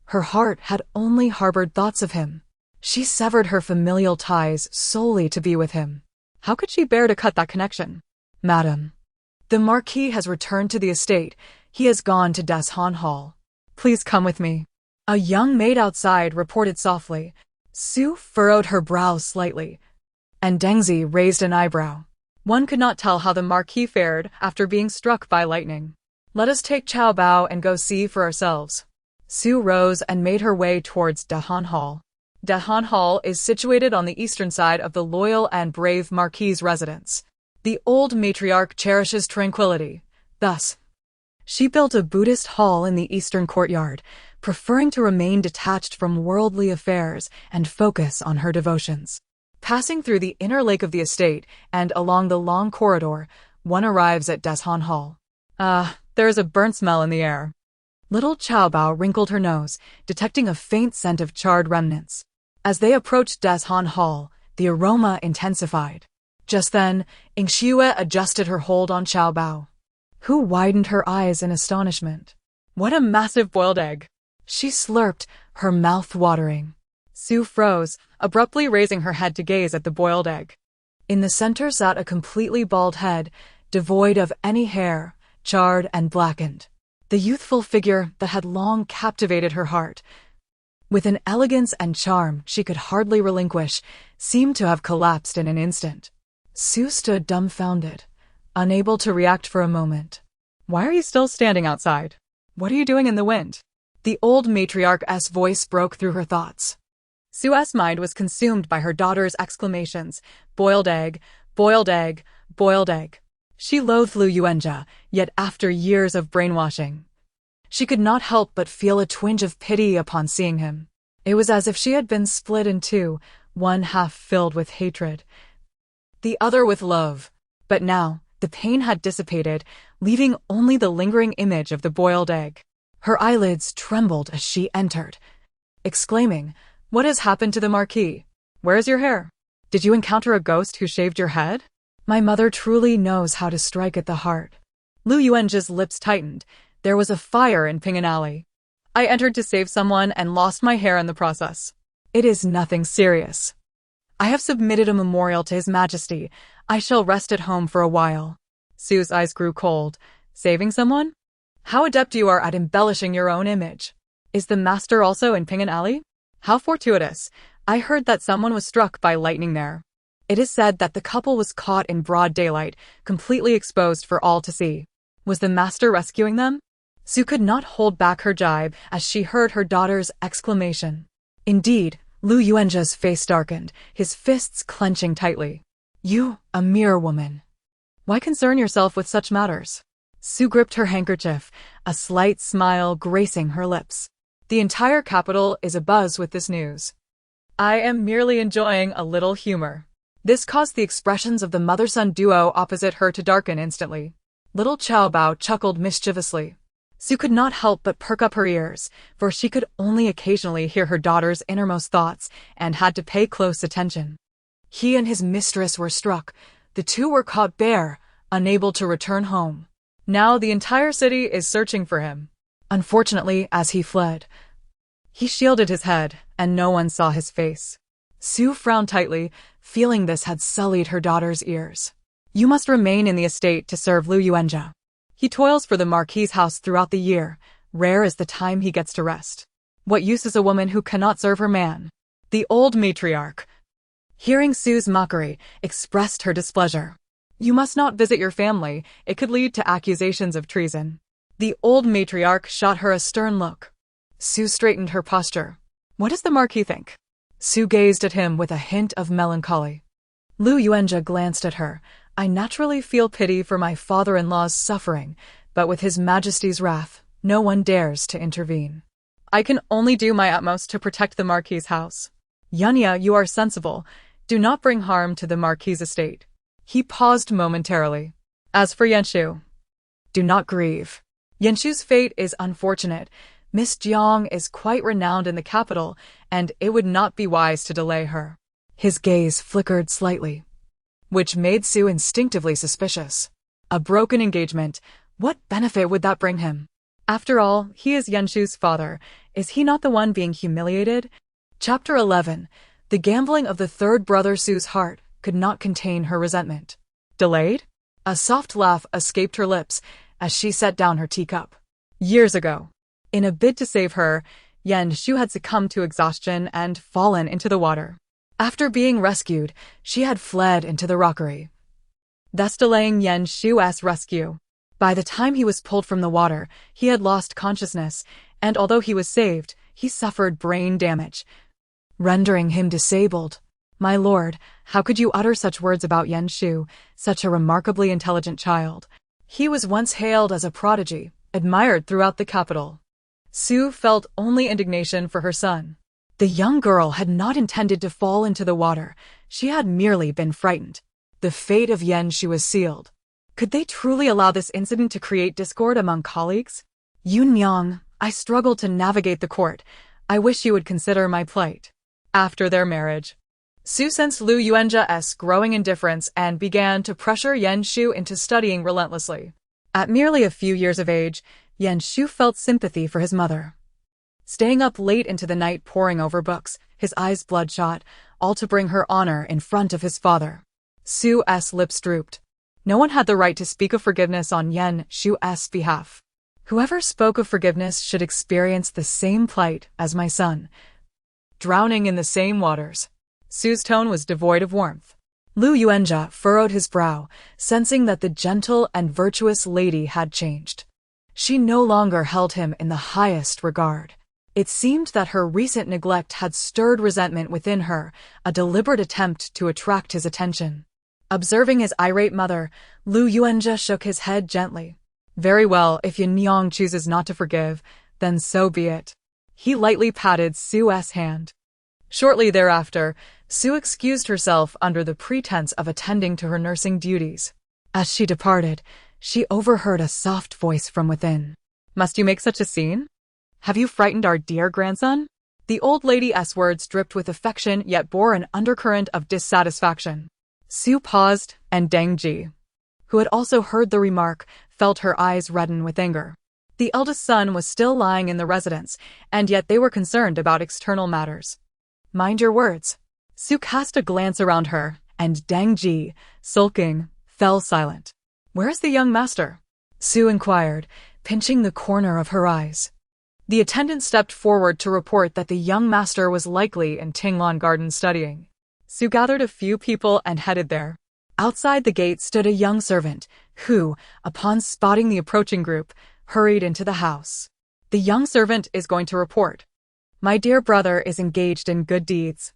her heart had only harbored thoughts of him. She severed her familial ties solely to be with him. How could she bear to cut that connection? Madam, the Marquis has returned to the estate. He has gone to Dashan Hall. Please come with me. A young maid outside reported softly. Sue furrowed her brows slightly, and Dengzi raised an eyebrow. One could not tell how the Marquis fared after being struck by lightning. Let us take Chao Bao and go see for ourselves. Sue rose and made her way towards Dahan Hall. Dahan Hall is situated on the eastern side of the loyal and brave Marquis' residence. The old matriarch cherishes tranquility. Thus, she built a Buddhist hall in the eastern courtyard, preferring to remain detached from worldly affairs and focus on her devotions. Passing through the inner lake of the estate and along the long corridor, one arrives at Deshan Hall. There is a burnt smell in the air. Little Chaochao wrinkled her nose, detecting a faint scent of charred remnants. As they approached Deshan Hall, the aroma intensified. Just then, Ingxiue adjusted her hold on Chaochao, who widened her eyes in astonishment. What a massive boiled egg! She slurped, her mouth watering. Su froze, abruptly raising her head to gaze at the boiled egg. In the center sat a completely bald head, devoid of any hair, charred and blackened. The youthful figure that had long captivated her heart, with an elegance and charm she could hardly relinquish, seemed to have collapsed in an instant. Su stood dumbfounded, unable to react for a moment. Why are you still standing outside? What are you doing in the wind? The old matriarch's voice broke through her thoughts. Su's mind was consumed by her daughter's exclamations, boiled egg, boiled egg, boiled egg. She loathed Lu Yuanjia, yet after years of brainwashing, she could not help but feel a twinge of pity upon seeing him. It was as if she had been split in two, one half filled with hatred, the other with love. But now, the pain had dissipated, leaving only the lingering image of the boiled egg. Her eyelids trembled as she entered, exclaiming, "What has happened to the Marquis? Where is your hair? Did you encounter a ghost who shaved your head?" My mother truly knows how to strike at the heart. Lu Yuanjia's lips tightened. There was a fire in Ping'an Alley. I entered to save someone and lost my hair in the process. It is nothing serious. I have submitted a memorial to His Majesty. I shall rest at home for a while. Su's eyes grew cold. Saving someone? How adept you are at embellishing your own image. Is the master also in Ping'an Alley? How fortuitous. I heard that someone was struck by lightning there. It is said that the couple was caught in broad daylight, completely exposed for all to see. Was the master rescuing them? Su could not hold back her jibe as she heard her daughter's exclamation. Indeed, Lu Yuanjia's face darkened, his fists clenching tightly. You, a mere woman. Why concern yourself with such matters? Su gripped her handkerchief, a slight smile gracing her lips. The entire capital is abuzz with this news. I am merely enjoying a little humor. This caused the expressions of the mother-son duo opposite her to darken instantly. Little Chaochao chuckled mischievously. Su could not help but perk up her ears, for she could only occasionally hear her daughter's innermost thoughts and had to pay close attention. He and his mistress were struck. The two were caught bare, unable to return home. Now the entire city is searching for him. Unfortunately, as he fled, he shielded his head, and no one saw his face. Su frowned tightly, feeling this had sullied her daughter's ears. You must remain in the estate to serve Lu Yuanjia. He toils for the Marquis's house throughout the year. Rare is the time he gets to rest. What use is a woman who cannot serve her man? The old matriarch, hearing Su's mockery, expressed her displeasure. You must not visit your family. It could lead to accusations of treason. The old matriarch shot her a stern look. Su straightened her posture. What does the Marquis think? Su gazed at him with a hint of melancholy. Lu Yuanjia glanced at her. I naturally feel pity for my father-in-law's suffering, but with His Majesty's wrath, no one dares to intervene. I can only do my utmost to protect the Marquis's house. Yuanjia, you are sensible. Do not bring harm to the Marquis's estate. He paused momentarily. As for Yanshu, do not grieve. Yanshu's fate is unfortunate. Miss Jiang is quite renowned in the capital, and it would not be wise to delay her. His gaze flickered slightly, which made Su instinctively suspicious. A broken engagement, what benefit would that bring him? After all, he is Yanshu's father. Is he not the one being humiliated? Chapter 11. The gambling of the third brother. Su's heart could not contain her resentment. Delayed? A soft laugh escaped her lips as she set down her teacup. Years ago, in a bid to save her, Yanshu had succumbed to exhaustion and fallen into the water. After being rescued, she had fled into the rockery, thus delaying Yanshu's rescue. By the time he was pulled from the water, he had lost consciousness, and although he was saved, he suffered brain damage, rendering him disabled. My lord, how could you utter such words about Yanshu, such a remarkably intelligent child? He was once hailed as a prodigy, admired throughout the capital. Su felt only indignation for her son. The young girl had not intended to fall into the water. She had merely been frightened. The fate of Yanshu was sealed. Could they truly allow this incident to create discord among colleagues? Yun Yang, I struggle to navigate the court. I wish you would consider my plight. After their marriage, Su sensed Lu Yuanjia's growing indifference and began to pressure Yan Shu into studying relentlessly. At merely a few years of age, Yan Shu felt sympathy for his mother. Staying up late into the night poring over books, his eyes bloodshot, all to bring her honor in front of his father. Su's lips drooped. No one had the right to speak of forgiveness on Yan Shu's behalf. Whoever spoke of forgiveness should experience the same plight as my son, drowning in the same waters. Su's tone was devoid of warmth. Lu Yuanjia furrowed his brow, sensing that the gentle and virtuous lady had changed. She no longer held him in the highest regard. It seemed that her recent neglect had stirred resentment within her, a deliberate attempt to attract his attention. Observing his irate mother, Lu Yuanjia shook his head gently. Very well, if Yin Yang chooses not to forgive, then so be it. He lightly patted Su's hand. Shortly thereafter, Su excused herself under the pretense of attending to her nursing duties. As she departed, she overheard a soft voice from within. Must you make such a scene? Have you frightened our dear grandson? The old lady's words dripped with affection yet bore an undercurrent of dissatisfaction. Su paused, and Deng Ji, who had also heard the remark, felt her eyes redden with anger. The eldest son was still lying in the residence, and yet they were concerned about external matters. Mind your words. Su cast a glance around her, and Deng Ji, sulking, fell silent. Where is the young master? Su inquired, pinching the corner of her eyes. The attendant stepped forward to report that the young master was likely in Tinglan Garden studying. Su gathered a few people and headed there. Outside the gate stood a young servant, who, upon spotting the approaching group, hurried into the house. The young servant is going to report. My dear brother is engaged in good deeds.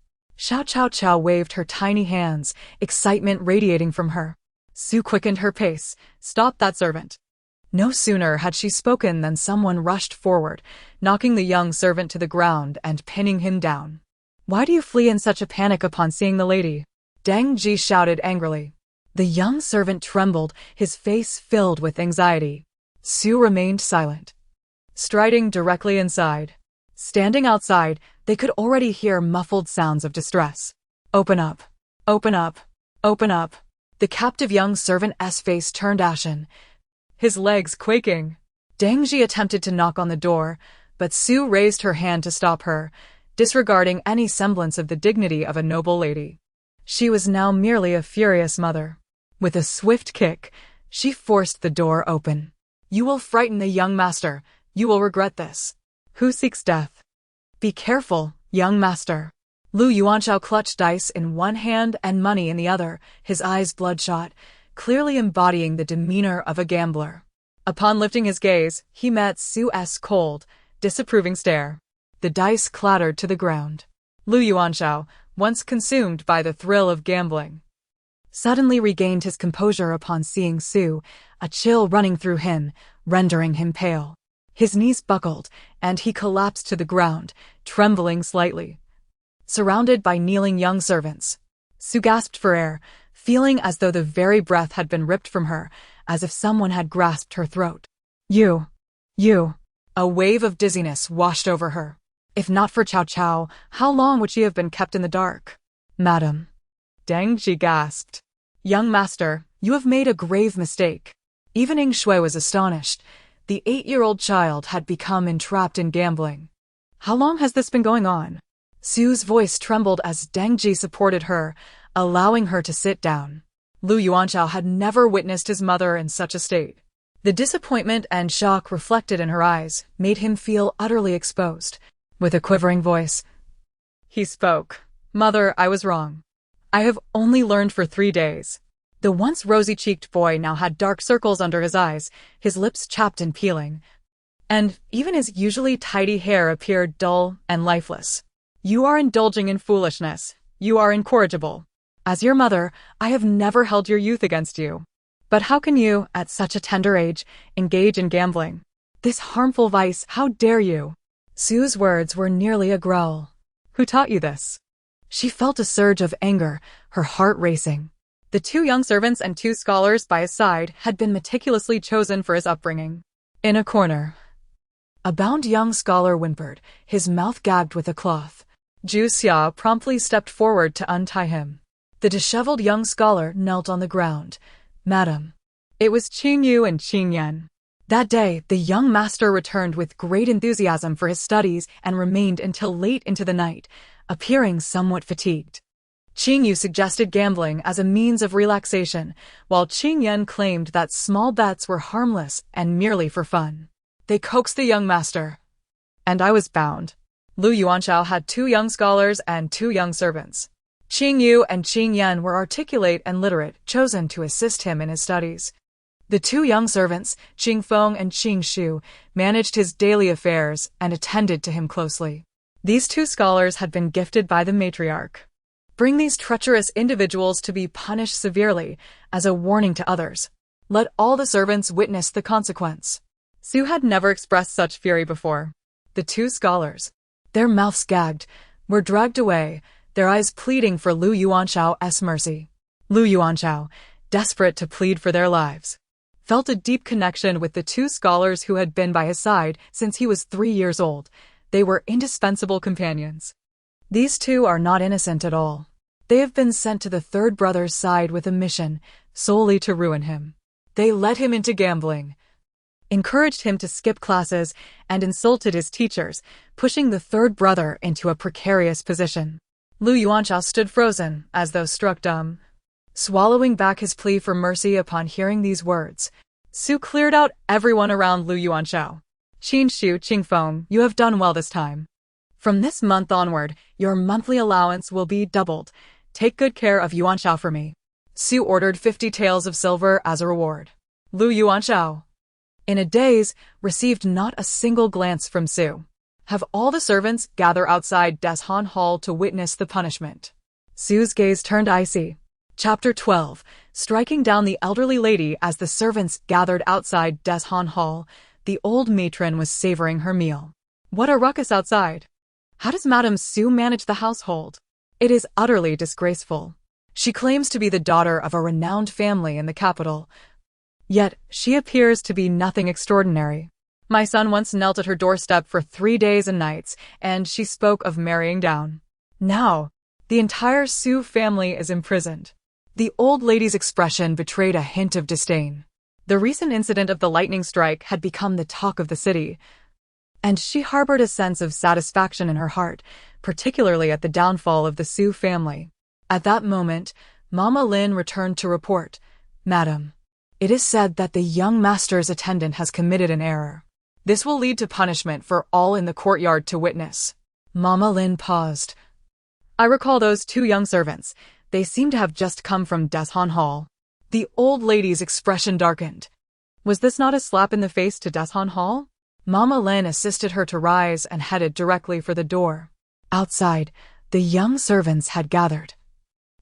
Lu Chaochao waved her tiny hands, excitement radiating from her. Su quickened her pace. Stop that servant. No sooner had she spoken than someone rushed forward, knocking the young servant to the ground and pinning him down. Why do you flee in such a panic upon seeing the lady? Deng Ji shouted angrily. The young servant trembled, his face filled with anxiety. Su remained silent. Striding directly inside. Standing outside, they could already hear muffled sounds of distress. Open up. Open up. Open up. The captive young servant's face turned ashen, his legs quaking. Deng Ji attempted to knock on the door, but Su raised her hand to stop her, disregarding any semblance of the dignity of a noble lady. She was now merely a furious mother. With a swift kick, she forced the door open. You will frighten the young master. You will regret this. Who seeks death? Be careful, young master. Lu Yuanjiao clutched dice in one hand and money in the other, his eyes bloodshot, clearly embodying the demeanor of a gambler. Upon lifting his gaze, he met Su's cold, disapproving stare. The dice clattered to the ground. Lu Yuanjiao, once consumed by the thrill of gambling, suddenly regained his composure upon seeing Su, a chill running through him, rendering him pale. His knees buckled, and he collapsed to the ground, trembling slightly. Surrounded by kneeling young servants, Su gasped for air, feeling as though the very breath had been ripped from her, as if someone had grasped her throat. You. A wave of dizziness washed over her. If not for Chaochao, how long would she have been kept in the dark? Madam. Deng Ji gasped. Young master, you have made a grave mistake. Even Ing Shui was astonished. The 8-year-old child had become entrapped in gambling. How long has this been going on? Su's voice trembled as Deng Ji supported her, allowing her to sit down. Lu Yuanjiao had never witnessed his mother in such a state. The disappointment and shock reflected in her eyes made him feel utterly exposed. With a quivering voice, he spoke. Mother, I was wrong. I have only learned for 3 days. The once rosy-cheeked boy now had dark circles under his eyes, his lips chapped and peeling, and even his usually tidy hair appeared dull and lifeless. You are indulging in foolishness. You are incorrigible. As your mother, I have never held your youth against you. But how can you, at such a tender age, engage in gambling? This harmful vice, how dare you? Su's words were nearly a growl. Who taught you this? She felt a surge of anger, her heart racing. The 2 young servants and 2 scholars by his side had been meticulously chosen for his upbringing. In a corner, a bound young scholar whimpered, his mouth gagged with a cloth. Zhu Xia promptly stepped forward to untie him. The disheveled young scholar knelt on the ground. "Madam." It was Qing Yu and Qing Yan. That day, the young master returned with great enthusiasm for his studies and remained until late into the night, appearing somewhat fatigued. Qing Yu suggested gambling as a means of relaxation, while Qing Yan claimed that small bets were harmless and merely for fun. They coaxed the young master. And I was bound. Lu Chaochao had 2 young scholars and 2 young servants. Qing Yu and Qing Yan were articulate and literate, chosen to assist him in his studies. The 2 young servants, Qing Feng and Qing Shu, managed his daily affairs and attended to him closely. These 2 scholars had been gifted by the matriarch. Bring these treacherous individuals to be punished severely, as a warning to others. Let all the servants witness the consequence. Su had never expressed such fury before. The 2 scholars, their mouths gagged, were dragged away, their eyes pleading for Lu Chaochao's mercy. Lu Chaochao, desperate to plead for their lives, felt a deep connection with the 2 scholars who had been by his side since he was 3 years old. They were indispensable companions. These 2 are not innocent at all. They have been sent to the 3rd brother's side with a mission, solely to ruin him. They led him into gambling, encouraged him to skip classes, and insulted his teachers, pushing the 3rd brother into a precarious position. Lu Chaochao stood frozen, as though struck dumb. Swallowing back his plea for mercy upon hearing these words, Su cleared out everyone around Lu Chaochao. "Qin Shu, Qing Feng, you have done well this time. From this month onward, your monthly allowance will be doubled. Take good care of Chaochao for me." Su ordered 50 taels of silver as a reward. Lu Chaochao, in a daze, received not a single glance from Su. Have all the servants gather outside Deshan Hall to witness the punishment. Su's gaze turned icy. Chapter 12. Striking down the elderly lady. As the servants gathered outside Deshan Hall, the old matron was savoring her meal. What a ruckus outside! How does Madame Su manage the household? It is utterly disgraceful. She claims to be the daughter of a renowned family in the capital, yet she appears to be nothing extraordinary. My son once knelt at her doorstep for 3 days and nights, and she spoke of marrying down. Now, the entire Su family is imprisoned. The old lady's expression betrayed a hint of disdain. The recent incident of the lightning strike had become the talk of the city, and she harbored a sense of satisfaction in her heart, particularly at the downfall of the Su family. At that moment, Mama Lin returned to report, "Madam, it is said that the young master's attendant has committed an error. This will lead to punishment for all in the courtyard to witness." Mama Lin paused. "I recall those 2 young servants. They seem to have just come from Deshan Hall." The old lady's expression darkened. Was this not a slap in the face to Deshan Hall? Mama Lin assisted her to rise and headed directly for the door. Outside, the young servants had gathered,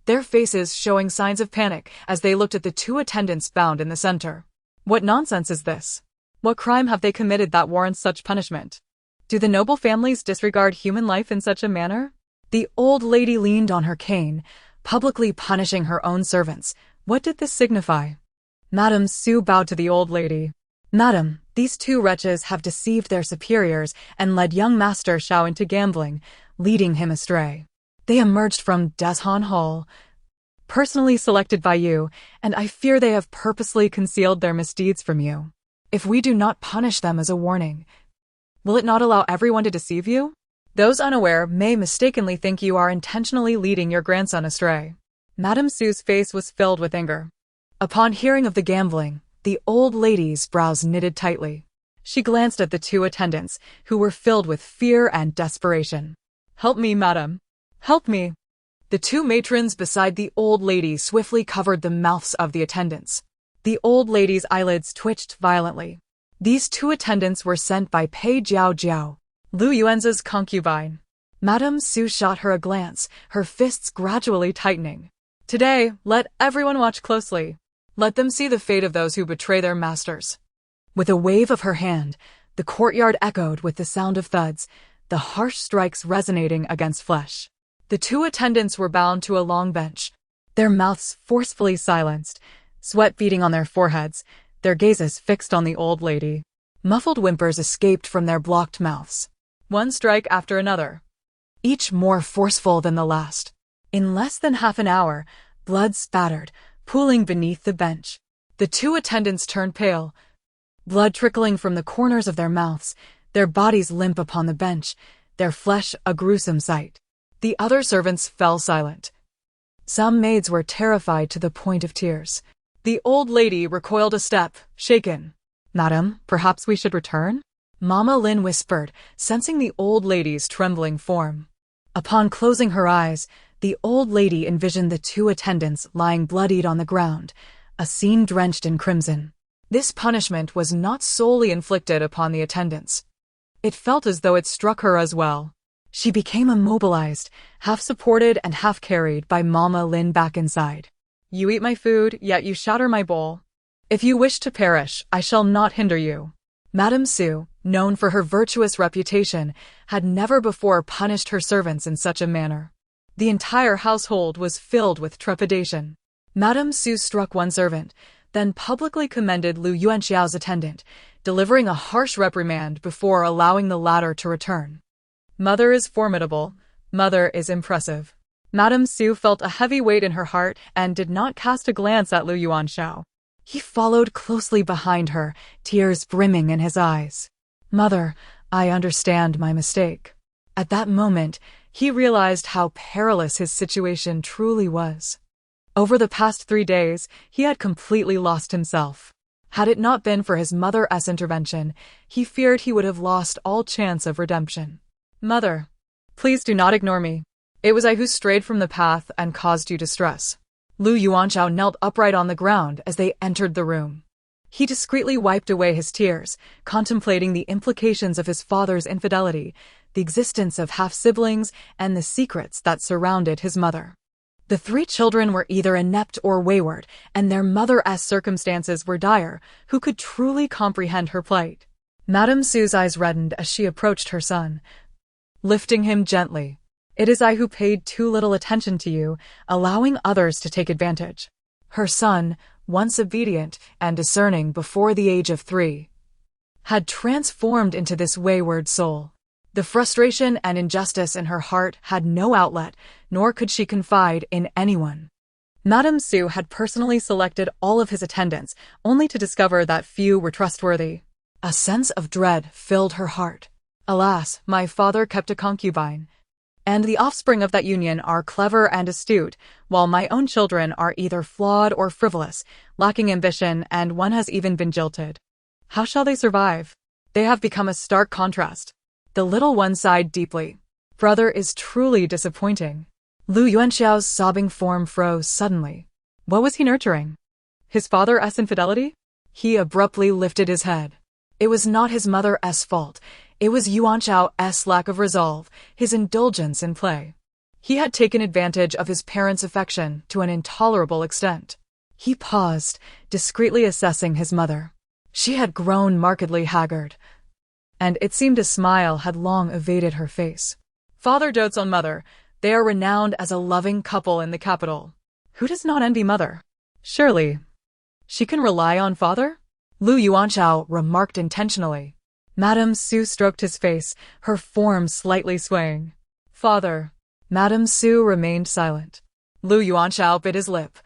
their faces showing signs of panic as they looked at the 2 attendants bound in the center. What nonsense is this? What crime have they committed that warrants such punishment? Do the noble families disregard human life in such a manner? The old lady leaned on her cane, publicly punishing her own servants. What did this signify? Madame Su bowed to the old lady. "Madam, these 2 wretches have deceived their superiors and led young Master Xiao into gambling, leading him astray. They emerged from Deshan Hall, personally selected by you, and I fear they have purposely concealed their misdeeds from you. If we do not punish them as a warning, will it not allow everyone to deceive you? Those unaware may mistakenly think you are intentionally leading your grandson astray." Madame Su's face was filled with anger. Upon hearing of the gambling, the old lady's brows knitted tightly. She glanced at the 2 attendants, who were filled with fear and desperation. "Help me, madam. Help me." The 2 matrons beside the old lady swiftly covered the mouths of the attendants. The old lady's eyelids twitched violently. These 2 attendants were sent by Pei Jiao Jiao, Lu Yuanza's concubine. Madame Su shot her a glance, her fists gradually tightening. "Today, let everyone watch closely. Let them see the fate of those who betray their masters." With a wave of her hand, the courtyard echoed with the sound of thuds, the harsh strikes resonating against flesh. The 2 attendants were bound to a long bench. their mouths forcefully silenced, sweat beading on their foreheads, their gazes fixed on the old lady. Muffled whimpers escaped from their blocked mouths, one strike after another, each more forceful than the last. In less than half an hour, blood spattered, pooling beneath the bench. The two attendants turned pale, blood trickling from the corners of their mouths, their bodies limp upon the bench, their flesh a gruesome sight. The other servants fell silent. Some maids were terrified to the point of tears. The old lady recoiled a step, shaken. "Madam, perhaps we should return?" Mama Lin whispered, sensing the old lady's trembling form. Upon closing her eyes, the old lady envisioned the two attendants lying bloodied on the ground, a scene drenched in crimson. This punishment was not solely inflicted upon the attendants. It felt as though it struck her as well. She became immobilized, half supported and half carried by Mama Lin back inside. "You eat my food, yet you shatter my bowl. If you wish to perish, I shall not hinder you." Madame Su, known for her virtuous reputation, had never before punished her servants in such a manner. The entire household was filled with trepidation. Madame Su struck one servant, then publicly commended Lu Chaochao's attendant, delivering a harsh reprimand before allowing the latter to return. Mother is formidable. Mother is impressive. Madame Su felt a heavy weight in her heart and did not cast a glance at Lu Chaochao. He followed closely behind her, tears brimming in his eyes. "Mother, I understand my mistake." At that moment, he realized how perilous his situation truly was. Over the past 3 days, he had completely lost himself. Had it not been for his mother's intervention, he feared he would have lost all chance of redemption. "Mother, please do not ignore me. It was I who strayed from the path and caused you distress." Lu Chaochao knelt upright on the ground as they entered the room. He discreetly wiped away his tears, contemplating the implications of his father's infidelity, the existence of half-siblings, and the secrets that surrounded his mother. The 3 children were either inept or wayward, and their mother's circumstances were dire. Who could truly comprehend her plight? Madame Su's eyes reddened as she approached her son, lifting him gently. "It is I who paid too little attention to you, allowing others to take advantage." Her son, once obedient and discerning before the age of 3, had transformed into this wayward soul. The frustration and injustice in her heart had no outlet, nor could she confide in anyone. Madame Su had personally selected all of his attendants, only to discover that few were trustworthy. A sense of dread filled her heart. "Alas, my father kept a concubine, and the offspring of that union are clever and astute, while my own children are either flawed or frivolous, lacking ambition, and one has even been jilted. How shall they survive? They have become a stark contrast." The little one sighed deeply. "Brother is truly disappointing." Lu Chaochao's sobbing form froze suddenly. What was he nurturing? His father's infidelity? He abruptly lifted his head. It was not his mother's fault. It was Chaochao's lack of resolve, his indulgence in play. He had taken advantage of his parents' affection to an intolerable extent. He paused, discreetly assessing his mother. She had grown markedly haggard, and it seemed a smile had long evaded her face. Father dotes on mother. They are renowned as a loving couple in the capital. Who does not envy mother? Surely she can rely on father? Lu Chaochao remarked intentionally. Madame Su stroked his face, her form slightly swaying. "Father." Madame Su remained silent. Lu Chaochao bit his lip,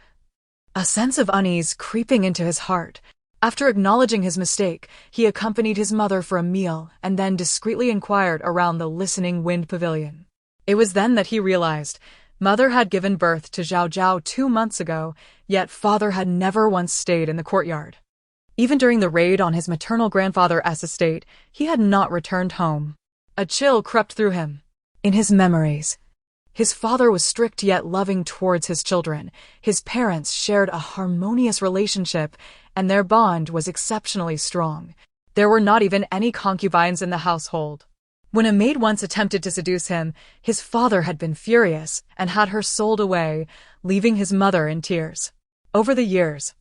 a sense of unease creeping into his heart. After acknowledging his mistake, he accompanied his mother for a meal and then discreetly inquired around the listening wind pavilion. It was then that he realized mother had given birth to Zhao Zhao 2 months ago, yet father had never once stayed in the courtyard. Even during the raid on his maternal grandfather's estate, he had not returned home. A chill crept through him. In his memories, his father was strict yet loving towards his children. His parents shared a harmonious relationship, and their bond was exceptionally strong. There were not even any concubines in the household. When a maid once attempted to seduce him, his father had been furious and had her sold away, leaving his mother in tears. Over the years,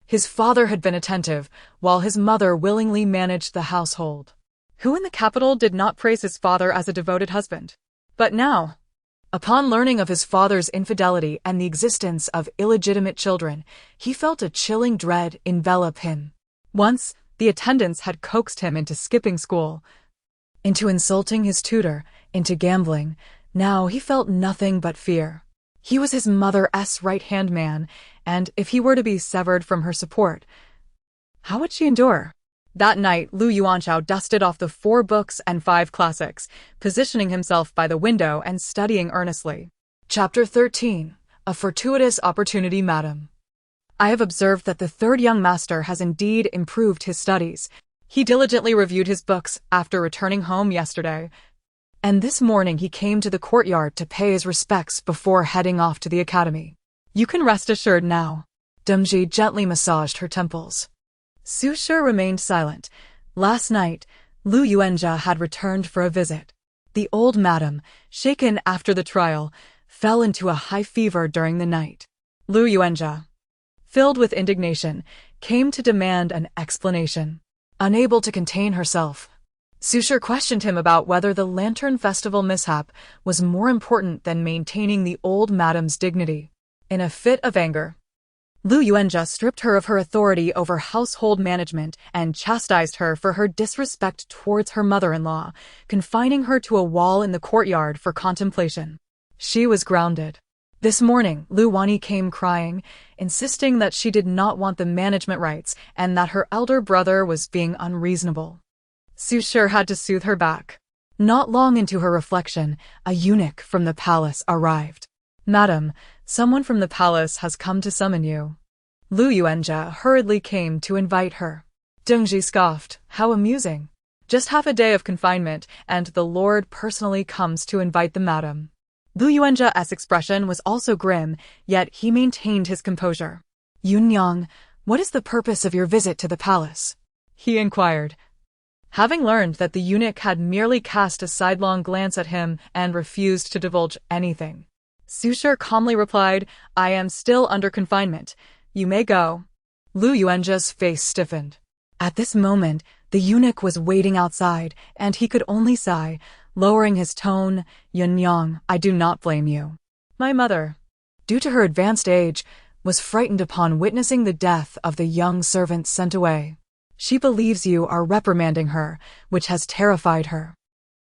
his father had been attentive, while his mother willingly managed the household. Who in the capital did not praise his father as a devoted husband? But now, Upon learning of his father's infidelity and the existence of illegitimate children, he felt a chilling dread envelop him. Once, the attendants had coaxed him into skipping school, into insulting his tutor, into gambling. Now he felt nothing but fear. He was his mother's right-hand man, and if he were to be severed from her support, how would she endure? That night, Lu Chaochao dusted off the 4 books and 5 classics, positioning himself by the window and studying earnestly. Chapter 13. A Fortuitous Opportunity, Madam. I have observed that the third young master has indeed improved his studies. He diligently reviewed his books after returning home yesterday, and this morning he came to the courtyard to pay his respects before heading off to the academy. You can rest assured now. Dengji gently massaged her temples. Su Shi remained silent. Last night, Lu Yuanjia had returned for a visit. The old madam, shaken after the trial, fell into a high fever during the night. Lu Yuanjia, filled with indignation, came to demand an explanation. Unable to contain herself, Su Shi questioned him about whether the Lantern Festival mishap was more important than maintaining the old madam's dignity. In a fit of anger, Lu Yuanjia stripped her of her authority over household management and chastised her for her disrespect towards her mother-in-law, confining her to a wall in the courtyard for contemplation. She was grounded. This morning, Lu Wani came crying, insisting that she did not want the management rights and that her elder brother was being unreasonable. Su Shi had to soothe her back. Not long into her reflection, a eunuch from the palace arrived. Madam, someone from the palace has come to summon you. Lu Yuanjia hurriedly came to invite her. Dengji scoffed. How amusing. Just half a day of confinement, and the Lord personally comes to invite the madam. Lu Yuanjia's expression was also grim, yet he maintained his composure. Yunyang, what is the purpose of your visit to the palace? He inquired, having learned that the eunuch had merely cast a sidelong glance at him and refused to divulge anything. Su Shi calmly replied, I am still under confinement. You may go. Lu Yuanjia's face stiffened. At this moment, the eunuch was waiting outside, and he could only sigh, lowering his tone, Yunyang, I do not blame you. My mother, due to her advanced age, was frightened upon witnessing the death of the young servant sent away. She believes you are reprimanding her, which has terrified her.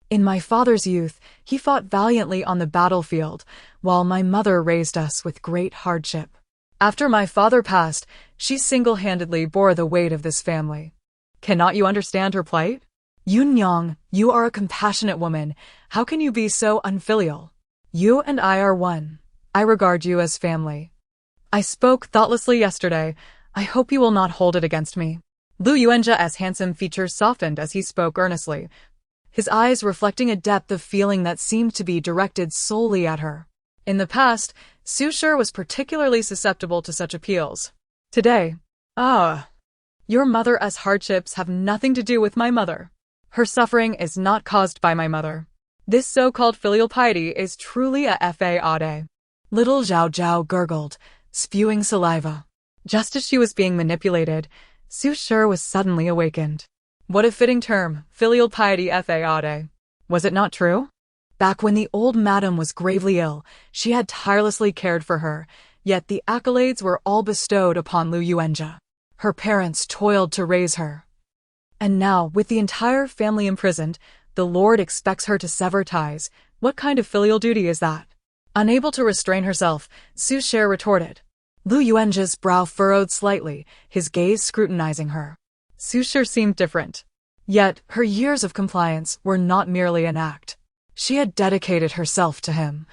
In my father's youth, he fought valiantly on the battlefield, while my mother raised us with great hardship. After my father passed, she single-handedly bore the weight of this family. Cannot you understand her plight? Yunyang, you are a compassionate woman. How can you be so unfilial? You and I are one. I regard you as family. I spoke thoughtlessly yesterday. I hope you will not hold it against me. Lu Yuanjia's handsome features softened as he spoke earnestly, his eyes reflecting a depth of feeling that seemed to be directed solely at her. In the past, Su Shi was particularly susceptible to such appeals. Today, your mother's hardships have nothing to do with my mother. Her suffering is not caused by my mother. This so-called filial piety is truly a fade. Little Zhao Zhao gurgled, spewing saliva. Just as she was being manipulated, Su Shi was suddenly awakened. What a fitting term, filial piety fade. Was it not true? Back when the old madam was gravely ill, she had tirelessly cared for her, yet the accolades were all bestowed upon Lu Yuanjia. Her parents toiled to raise her. And now, with the entire family imprisoned, the Lord expects her to sever ties. What kind of filial duty is that? Unable to restrain herself, Su Shi retorted. Lu Yuanjia's brow furrowed slightly, his gaze scrutinizing her. Su Shi seemed different. Yet, her years of compliance were not merely an act. She had dedicated herself to him,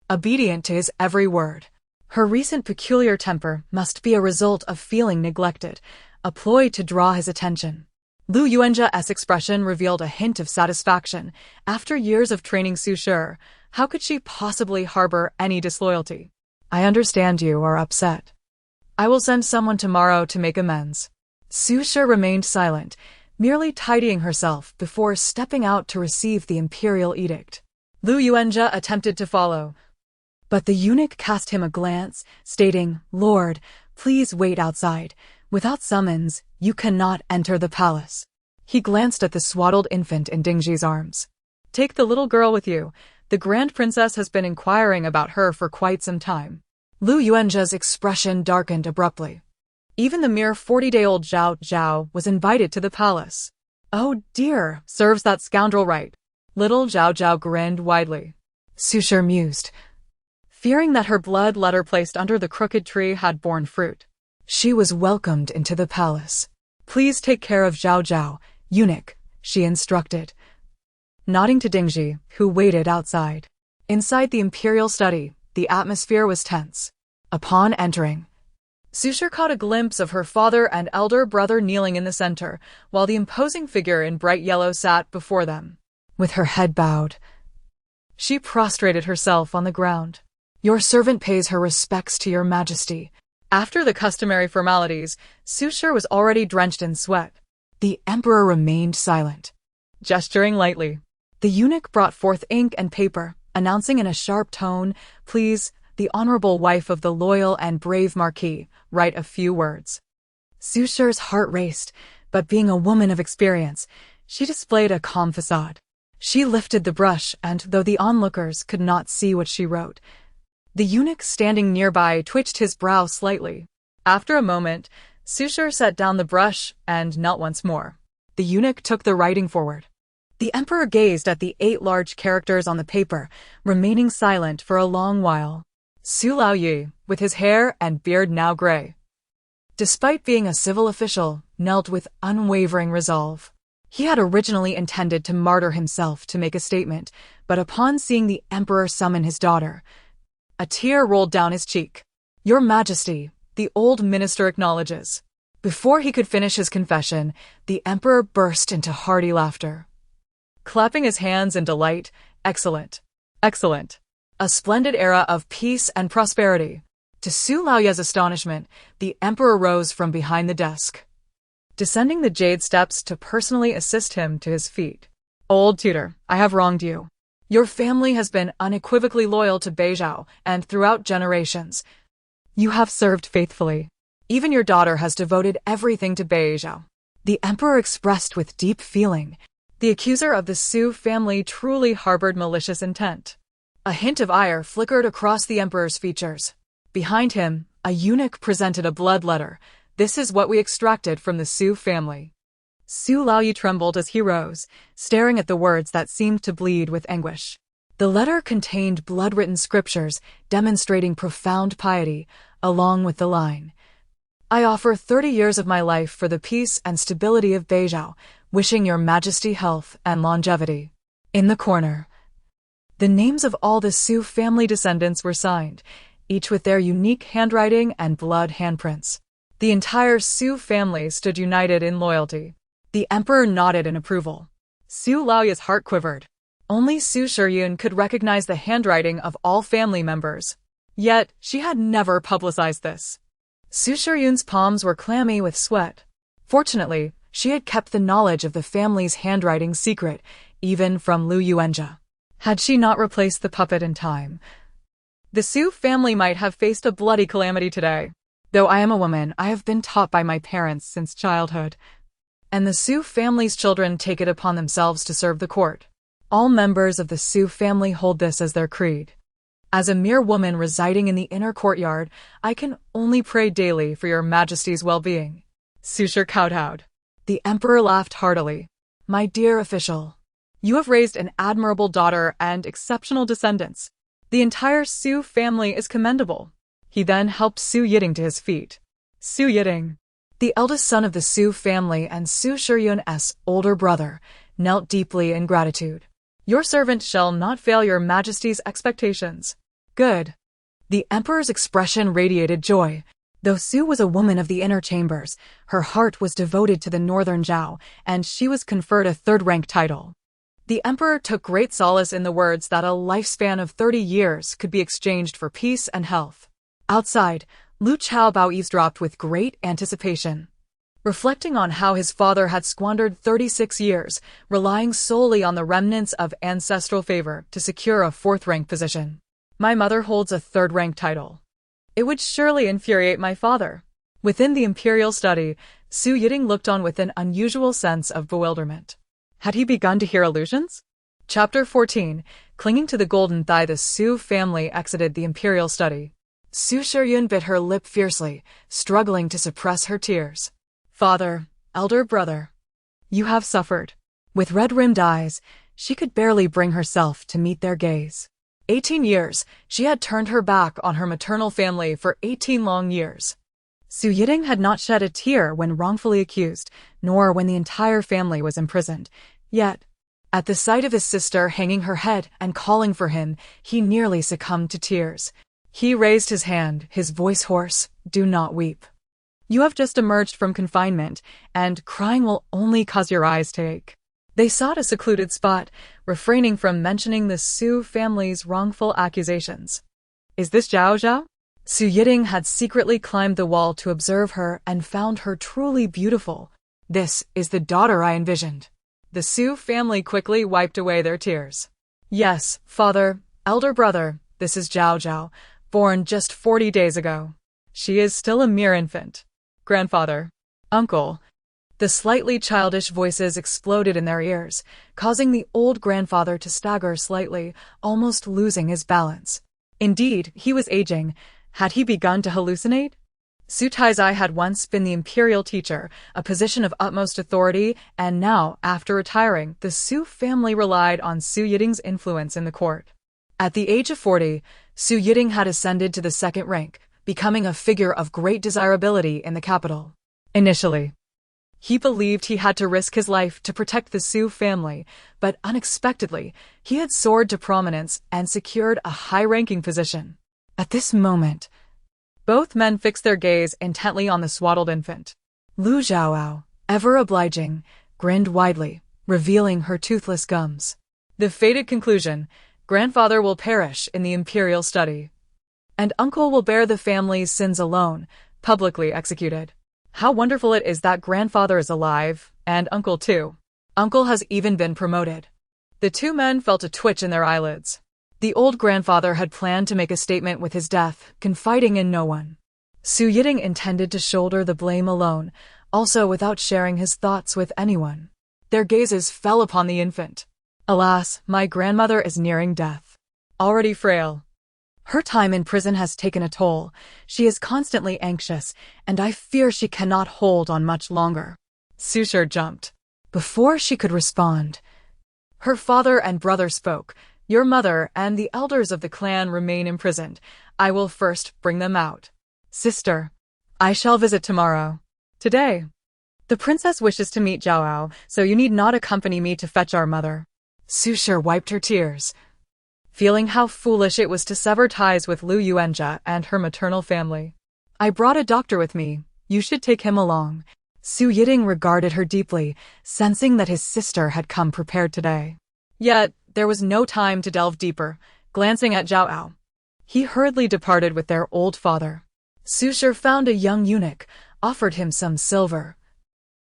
obedient to his every word. Her recent peculiar temper must be a result of feeling neglected, a ploy to draw his attention. Lu Yuanjia's expression revealed a hint of satisfaction. After years of training Su Shi, how could she possibly harbor any disloyalty? I understand you are upset. I will send someone tomorrow to make amends. Su Shi remained silent, merely tidying herself before stepping out to receive the imperial edict. Lu Yuanjia attempted to follow, but the eunuch cast him a glance, stating, Lord, please wait outside. Without summons, you cannot enter the palace. He glanced at the swaddled infant in Dingji's arms. Take the little girl with you. The Grand Princess has been inquiring about her for quite some time. Lu Yuanzha's expression darkened abruptly. Even the mere 40-day-old Zhao Zhao was invited to the palace. Oh dear, serves that scoundrel right. Little Zhao Zhao grinned widely. Su Shi mused, fearing that her blood letter placed under the crooked tree had borne fruit. She was welcomed into the palace. Please take care of Zhao Zhao, eunuch, she instructed, nodding to Dingji, who waited outside. Inside the imperial study, the atmosphere was tense. Upon entering, Su Shi caught a glimpse of her father and elder brother kneeling in the center, while the imposing figure in bright yellow sat before them. With her head bowed, she prostrated herself on the ground. Your servant pays her respects to your majesty. After the customary formalities, Su Shi was already drenched in sweat. The emperor remained silent, gesturing lightly. The eunuch brought forth ink and paper, announcing in a sharp tone, "Please, the honorable wife of the loyal and brave marquis, write a few words." Su Shi's heart raced, but being a woman of experience, she displayed a calm facade. She lifted the brush, and though the onlookers could not see what she wrote, the eunuch standing nearby twitched his brow slightly. After a moment, Su Shi set down the brush and knelt once more. The eunuch took the writing forward. The emperor gazed at the 8 large characters on the paper, remaining silent for a long while. Su Laoyi, with his hair and beard now gray, despite being a civil official, knelt with unwavering resolve. He had originally intended to martyr himself to make a statement, but upon seeing the emperor summon his daughter, a tear rolled down his cheek. Your Majesty, the old minister acknowledges. Before he could finish his confession, the emperor burst into hearty laughter, clapping his hands in delight. Excellent. Excellent. A splendid era of peace and prosperity. To Su Laoye's astonishment, the emperor rose from behind the desk, descending the jade steps to personally assist him to his feet. Old tutor, I have wronged you. Your family has been unequivocally loyal to Beizhou, and throughout generations, you have served faithfully. Even your daughter has devoted everything to Beizhou. The emperor expressed with deep feeling. The accuser of the Su family truly harbored malicious intent. A hint of ire flickered across the emperor's features. Behind him, a eunuch presented a blood letter. This is what we extracted from the Su family. Su Laoyi trembled as he rose, staring at the words that seemed to bleed with anguish. The letter contained blood-written scriptures demonstrating profound piety, along with the line, I offer 30 years of my life for the peace and stability of Beizhou, wishing your majesty health and longevity. In the corner, the names of all the Su family descendants were signed, each with their unique handwriting and blood handprints. The entire Su family stood united in loyalty. The emperor nodded in approval. Su Laoye's heart quivered. Only Su Shiyun could recognize the handwriting of all family members. Yet, she had never publicized this. Su Shiyun's palms were clammy with sweat. Fortunately, she had kept the knowledge of the family's handwriting secret, even from Lu Yuanzha. Had she not replaced the puppet in time, the Su family might have faced a bloody calamity today. Though I am a woman, I have been taught by my parents since childhood, and the Su family's children take it upon themselves to serve the court. All members of the Su family hold this as their creed. As a mere woman residing in the inner courtyard, I can only pray daily for your majesty's well-being. Su Shi kowtowed. The emperor laughed heartily. My dear official, you have raised an admirable daughter and exceptional descendants. The entire Su family is commendable. He then helped Su Yiting to his feet. Su Yiting, the eldest son of the Su family and Su Shiyun's older brother, knelt deeply in gratitude. Your servant shall not fail your majesty's expectations. Good. The emperor's expression radiated joy. Though Su was a woman of the inner chambers, her heart was devoted to the northern Zhao, and she was conferred a third-rank title. The emperor took great solace in the words that a lifespan of 30 years could be exchanged for peace and health. Outside, Lu Chaochao eavesdropped with great anticipation, reflecting on how his father had squandered 36 years, relying solely on the remnants of ancestral favor to secure a fourth-rank position. My mother holds a third-rank title. It would surely infuriate my father. Within the imperial study, Su Yiting looked on with an unusual sense of bewilderment. Had he begun to hear illusions? Chapter 14. Clinging to the golden thigh, the Su family exited the imperial study. Su Shiying bit her lip fiercely, struggling to suppress her tears. Father, elder brother, you have suffered. With red-rimmed eyes, she could barely bring herself to meet their gaze. 18 years, she had turned her back on her maternal family for 18 long years. Su Yiding had not shed a tear when wrongfully accused, nor when the entire family was imprisoned. Yet, at the sight of his sister hanging her head and calling for him, he nearly succumbed to tears. He raised his hand, his voice hoarse. Do not weep. You have just emerged from confinement, and crying will only cause your eyes to ache. They sought a secluded spot, refraining from mentioning the Su family's wrongful accusations. Is this Chaochao? Su Yiding had secretly climbed the wall to observe her and found her truly beautiful. This is the daughter I envisioned. The Su family quickly wiped away their tears. Yes, father, elder brother, this is Chaochao, born just 40 days ago. She is still a mere infant. Grandfather, uncle. The slightly childish voices exploded in their ears, causing the old grandfather to stagger slightly, almost losing his balance. Indeed, he was aging. Had he begun to hallucinate? Su Taizai had once been the imperial teacher, a position of utmost authority, and now, after retiring, the Su family relied on Su Yiding's influence in the court. At the age of 40, Su Yiding had ascended to the second rank, becoming a figure of great desirability in the capital. Initially, he believed he had to risk his life to protect the Su family, but unexpectedly, he had soared to prominence and secured a high-ranking position. At this moment, both men fixed their gaze intently on the swaddled infant. Lu Chaochao, ever obliging, grinned widely, revealing her toothless gums. The fated conclusion: grandfather will perish in the imperial study, and uncle will bear the family's sins alone, publicly executed. How wonderful it is that grandfather is alive, and uncle too. Uncle has even been promoted. The two men felt a twitch in their eyelids. The old grandfather had planned to make a statement with his death, confiding in no one. Su Yiding intended to shoulder the blame alone, also without sharing his thoughts with anyone. Their gazes fell upon the infant. Alas, my grandmother is nearing death. Already frail. Her time in prison has taken a toll. She is constantly anxious, and I fear she cannot hold on much longer. Su Shi jumped. Before she could respond, her father and brother spoke. Your mother and the elders of the clan remain imprisoned. I will first bring them out. Sister, I shall visit tomorrow. Today. The princess wishes to meet Chaochao, so you need not accompany me to fetch our mother. Su Shi wiped her tears, feeling how foolish it was to sever ties with Lu Yuanjia and her maternal family. I brought a doctor with me. You should take him along. Su Yiding regarded her deeply, sensing that his sister had come prepared today. Yet, there was no time to delve deeper. Glancing at Chaochao, he hurriedly departed with their old father. Su Shi found a young eunuch, offered him some silver,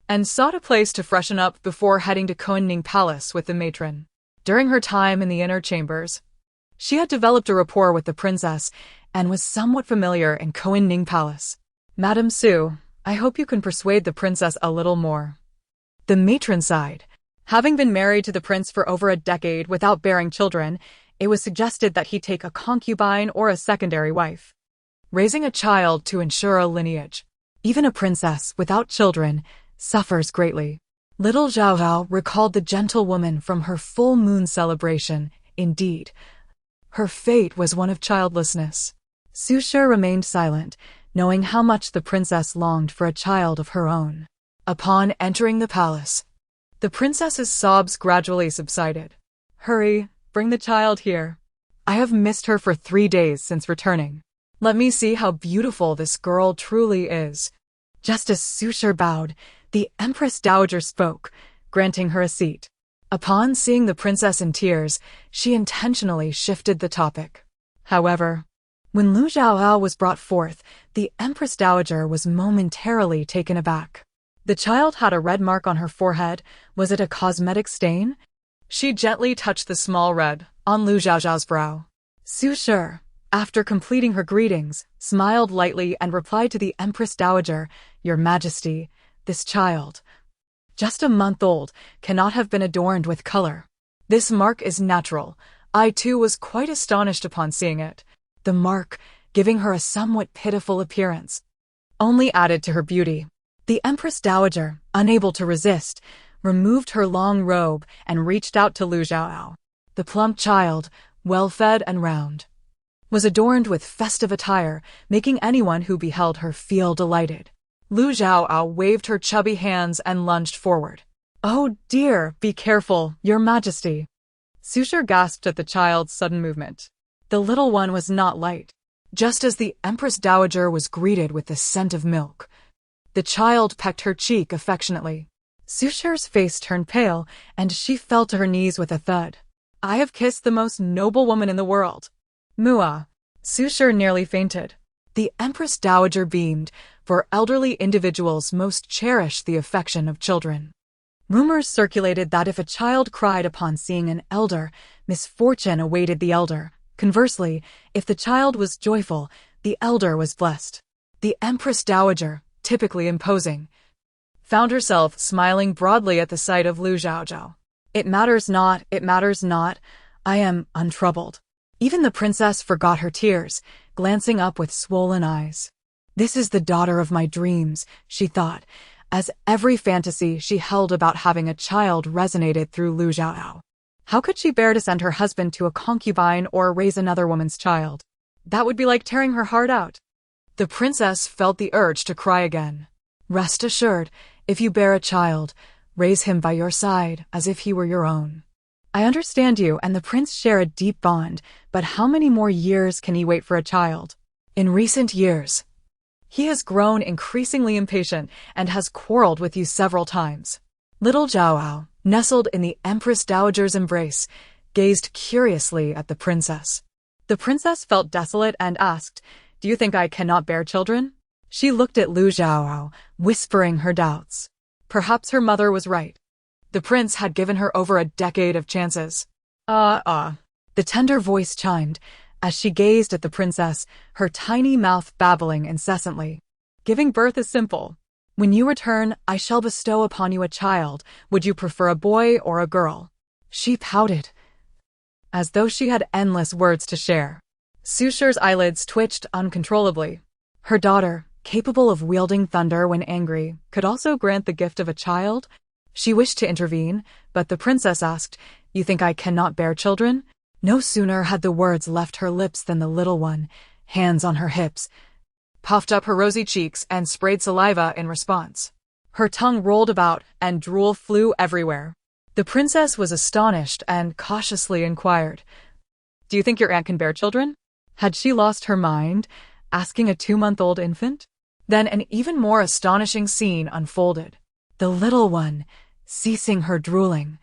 and sought a place to freshen up before heading to Koanning Palace with the matron. During her time in the inner chambers, she had developed a rapport with the princess and was somewhat familiar in Koanning Palace. Madam Su, I hope you can persuade the princess a little more. The matron sighed. Having been married to the prince for over a decade without bearing children, it was suggested that he take a concubine or a secondary wife, raising a child to ensure a lineage. Even a princess without children suffers greatly. Little Chaochao recalled the gentlewoman from her full moon celebration. Indeed, her fate was one of childlessness. Su Shi remained silent, knowing how much the princess longed for a child of her own. Upon entering the palace, the princess's sobs gradually subsided. Hurry, bring the child here. I have missed her for 3 days since returning. Let me see how beautiful this girl truly is. Just as Su Shi bowed, the Empress Dowager spoke, granting her a seat. Upon seeing the princess in tears, she intentionally shifted the topic. However, when Lu Chaochao was brought forth, the Empress Dowager was momentarily taken aback. The child had a red mark on her forehead. Was it a cosmetic stain? She gently touched the small red on Lu Chaochao's brow. Su Shi, after completing her greetings, smiled lightly and replied to the Empress Dowager, Your Majesty, this child, just a month old, cannot have been adorned with color. This mark is natural. I too was quite astonished upon seeing it. The mark, giving her a somewhat pitiful appearance, only added to her beauty. The Empress Dowager, unable to resist, removed her long robe and reached out to Lu Chaochao. The plump child, well-fed and round, was adorned with festive attire, making anyone who beheld her feel delighted. Lu Chaochao waved her chubby hands and lunged forward. "Oh dear, be careful, Your Majesty." Susher gasped at the child's sudden movement. The little one was not light. Just as the Empress Dowager was greeted with the scent of milk, the child pecked her cheek affectionately. Susher's face turned pale, and she fell to her knees with a thud. "I have kissed the most noble woman in the world." Mua. Susher nearly fainted. The Empress Dowager beamed, for elderly individuals most cherish the affection of children. Rumors circulated that if a child cried upon seeing an elder, misfortune awaited the elder. Conversely, if the child was joyful, the elder was blessed. The Empress Dowager, typically imposing, found herself smiling broadly at the sight of Lu Chaochao. It matters not, I am untroubled." Even the princess forgot her tears, glancing up with swollen eyes. "This is the daughter of my dreams," she thought, as every fantasy she held about having a child resonated through Lu Chaochao. How could she bear to send her husband to a concubine or raise another woman's child? That would be like tearing her heart out. The princess felt the urge to cry again. "Rest assured, if you bear a child, raise him by your side as if he were your own. I understand you and the prince share a deep bond, but how many more years can he wait for a child? In recent years, he has grown increasingly impatient and has quarreled with you several times." Little Chaochao, nestled in the Empress Dowager's embrace, gazed curiously at the princess. The princess felt desolate and asked, "Do you think I cannot bear children?" She looked at Lu Chaochao, whispering her doubts. Perhaps her mother was right. The prince had given her over a decade of chances. The tender voice chimed, as she gazed at the princess, her tiny mouth babbling incessantly. "Giving birth is simple. When you return, I shall bestow upon you a child. Would you prefer a boy or a girl?" She pouted, as though she had endless words to share. Susher's eyelids twitched uncontrollably. Her daughter, capable of wielding thunder when angry, could also grant the gift of a child? She wished to intervene, but the princess asked, "You think I cannot bear children?" No sooner had the words left her lips than the little one, hands on her hips, puffed up her rosy cheeks and sprayed saliva in response. Her tongue rolled about and drool flew everywhere. The princess was astonished and cautiously inquired, "Do you think your aunt can bear children?" Had she lost her mind, asking a 2-month-old infant? Then an even more astonishing scene unfolded. The little one, ceasing her drooling,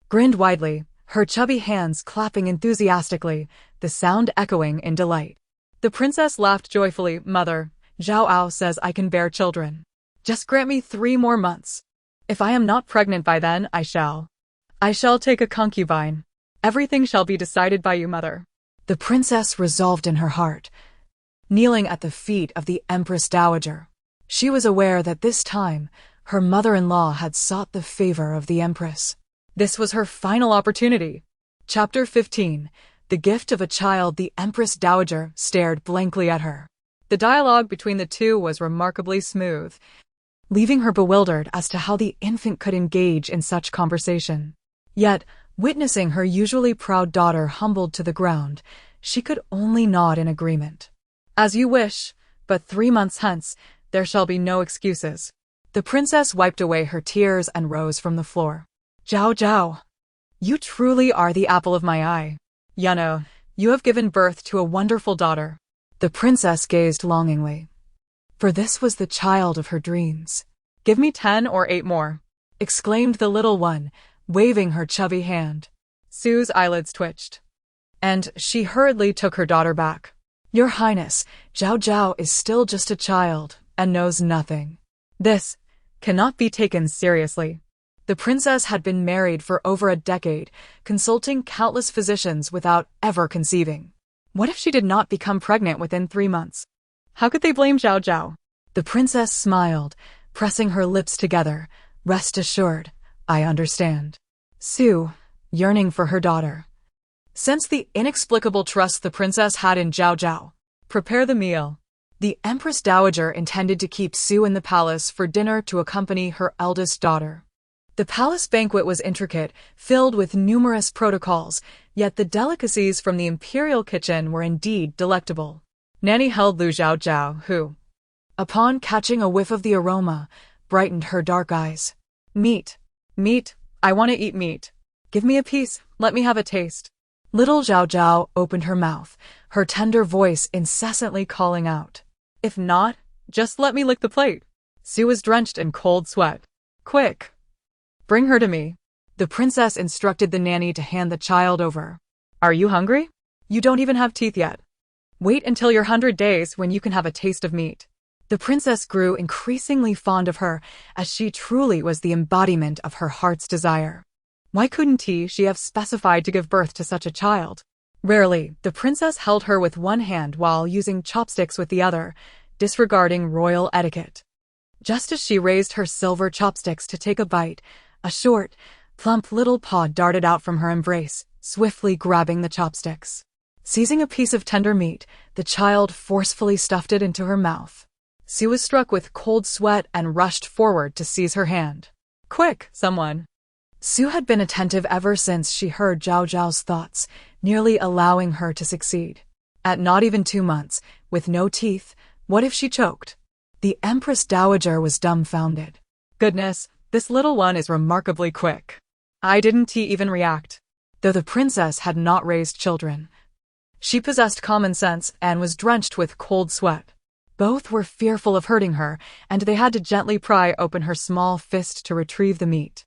grinned widely, her chubby hands clapping enthusiastically, the sound echoing in delight. The princess laughed joyfully. "Mother, Chaochao says I can bear children. Just grant me 3 more months. If I am not pregnant by then, I shall take a concubine. Everything shall be decided by you, mother." The princess resolved in her heart, kneeling at the feet of the Empress Dowager. She was aware that this time, her mother-in-law had sought the favor of the Empress. This was her final opportunity. Chapter 15. The gift of a child. The Empress Dowager stared blankly at her. The dialogue between the two was remarkably smooth, leaving her bewildered as to how the infant could engage in such conversation. Yet, witnessing her usually proud daughter humbled to the ground, she could only nod in agreement. "As you wish, but 3 months hence, there shall be no excuses." The princess wiped away her tears and rose from the floor. "Chaochao, you truly are the apple of my eye. Yano, you have given birth to a wonderful daughter." The princess gazed longingly, for this was the child of her dreams. "Give me 10 or 8 more," exclaimed the little one, waving her chubby hand. Sue's eyelids twitched, and she hurriedly took her daughter back. "Your Highness, Chaochao is still just a child and knows nothing. This cannot be taken seriously." The princess had been married for over a decade, consulting countless physicians without ever conceiving. What if she did not become pregnant within 3 months? How could they blame Chaochao? The princess smiled, pressing her lips together. "Rest assured, I understand. Sue, yearning for her daughter. Sensed the inexplicable trust the princess had in Zhao Zhao. Prepare the meal. The Empress Dowager intended to keep Su in the palace for dinner to accompany her eldest daughter. The palace banquet was intricate, filled with numerous protocols, yet the delicacies from the imperial kitchen were indeed delectable. Nanny held Lu Chaochao, who, upon catching a whiff of the aroma, brightened her dark eyes. Meat. Meat. I want to eat meat. Give me a piece. Let me have a taste. Little Zhao Zhao opened her mouth, her tender voice incessantly calling out. If not, just let me lick the plate. Su was drenched in cold sweat. Quick. Bring her to me. The princess instructed the nanny to hand the child over. Are you hungry? You don't even have teeth yet. Wait until your 100 days when you can have a taste of meat. The princess grew increasingly fond of her, as she truly was the embodiment of her heart's desire. Why couldn't she have specified to give birth to such a child? Rarely, the princess held her with one hand while using chopsticks with the other, disregarding royal etiquette. Just as she raised her silver chopsticks to take a bite, a short, plump little paw darted out from her embrace, swiftly grabbing the chopsticks. Seizing a piece of tender meat, the child forcefully stuffed it into her mouth. Su was struck with cold sweat and rushed forward to seize her hand. Quick, someone! Su had been attentive ever since she heard Zhao Zhao's thoughts, nearly allowing her to succeed. At not even 2 months, with no teeth, what if she choked? The Empress Dowager was dumbfounded. Goodness, this little one is remarkably quick. I didn't even react. Though the princess had not raised children, she possessed common sense and was drenched with cold sweat. Both were fearful of hurting her, and they had to gently pry open her small fist to retrieve the meat.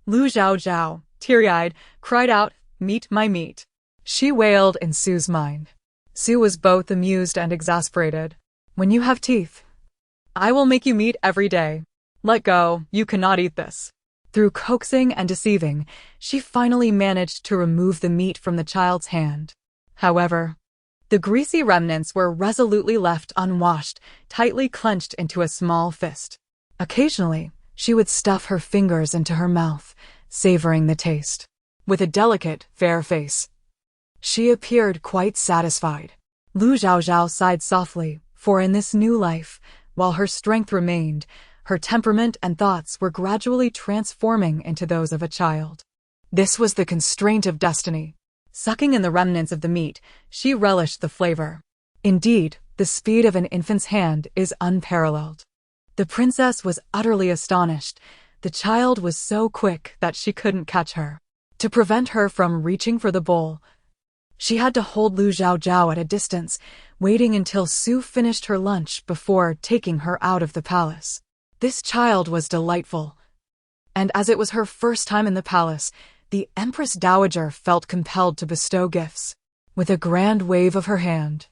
Lu Chaochao, teary-eyed, cried out, "Meat, my meat." She wailed in Su's mind. Su was both amused and exasperated. When you have teeth, I will make you meat every day. Let go, you cannot eat this. Through coaxing and deceiving, she finally managed to remove the meat from the child's hand. However, the greasy remnants were resolutely left unwashed, tightly clenched into a small fist. Occasionally, she would stuff her fingers into her mouth, savoring the taste. With a delicate, fair face, she appeared quite satisfied. Lu Chaochao sighed softly, for in this new life, while her strength remained, her temperament and thoughts were gradually transforming into those of a child. This was the constraint of destiny. Sucking in the remnants of the meat, she relished the flavor. Indeed, the speed of an infant's hand is unparalleled. The princess was utterly astonished. The child was so quick that she couldn't catch her. To prevent her from reaching for the bowl, she had to hold Lu Chaochao at a distance, waiting until Su finished her lunch before taking her out of the palace. This child was delightful, and as it was her first time in the palace, the Empress Dowager felt compelled to bestow gifts. With a grand wave of her hand,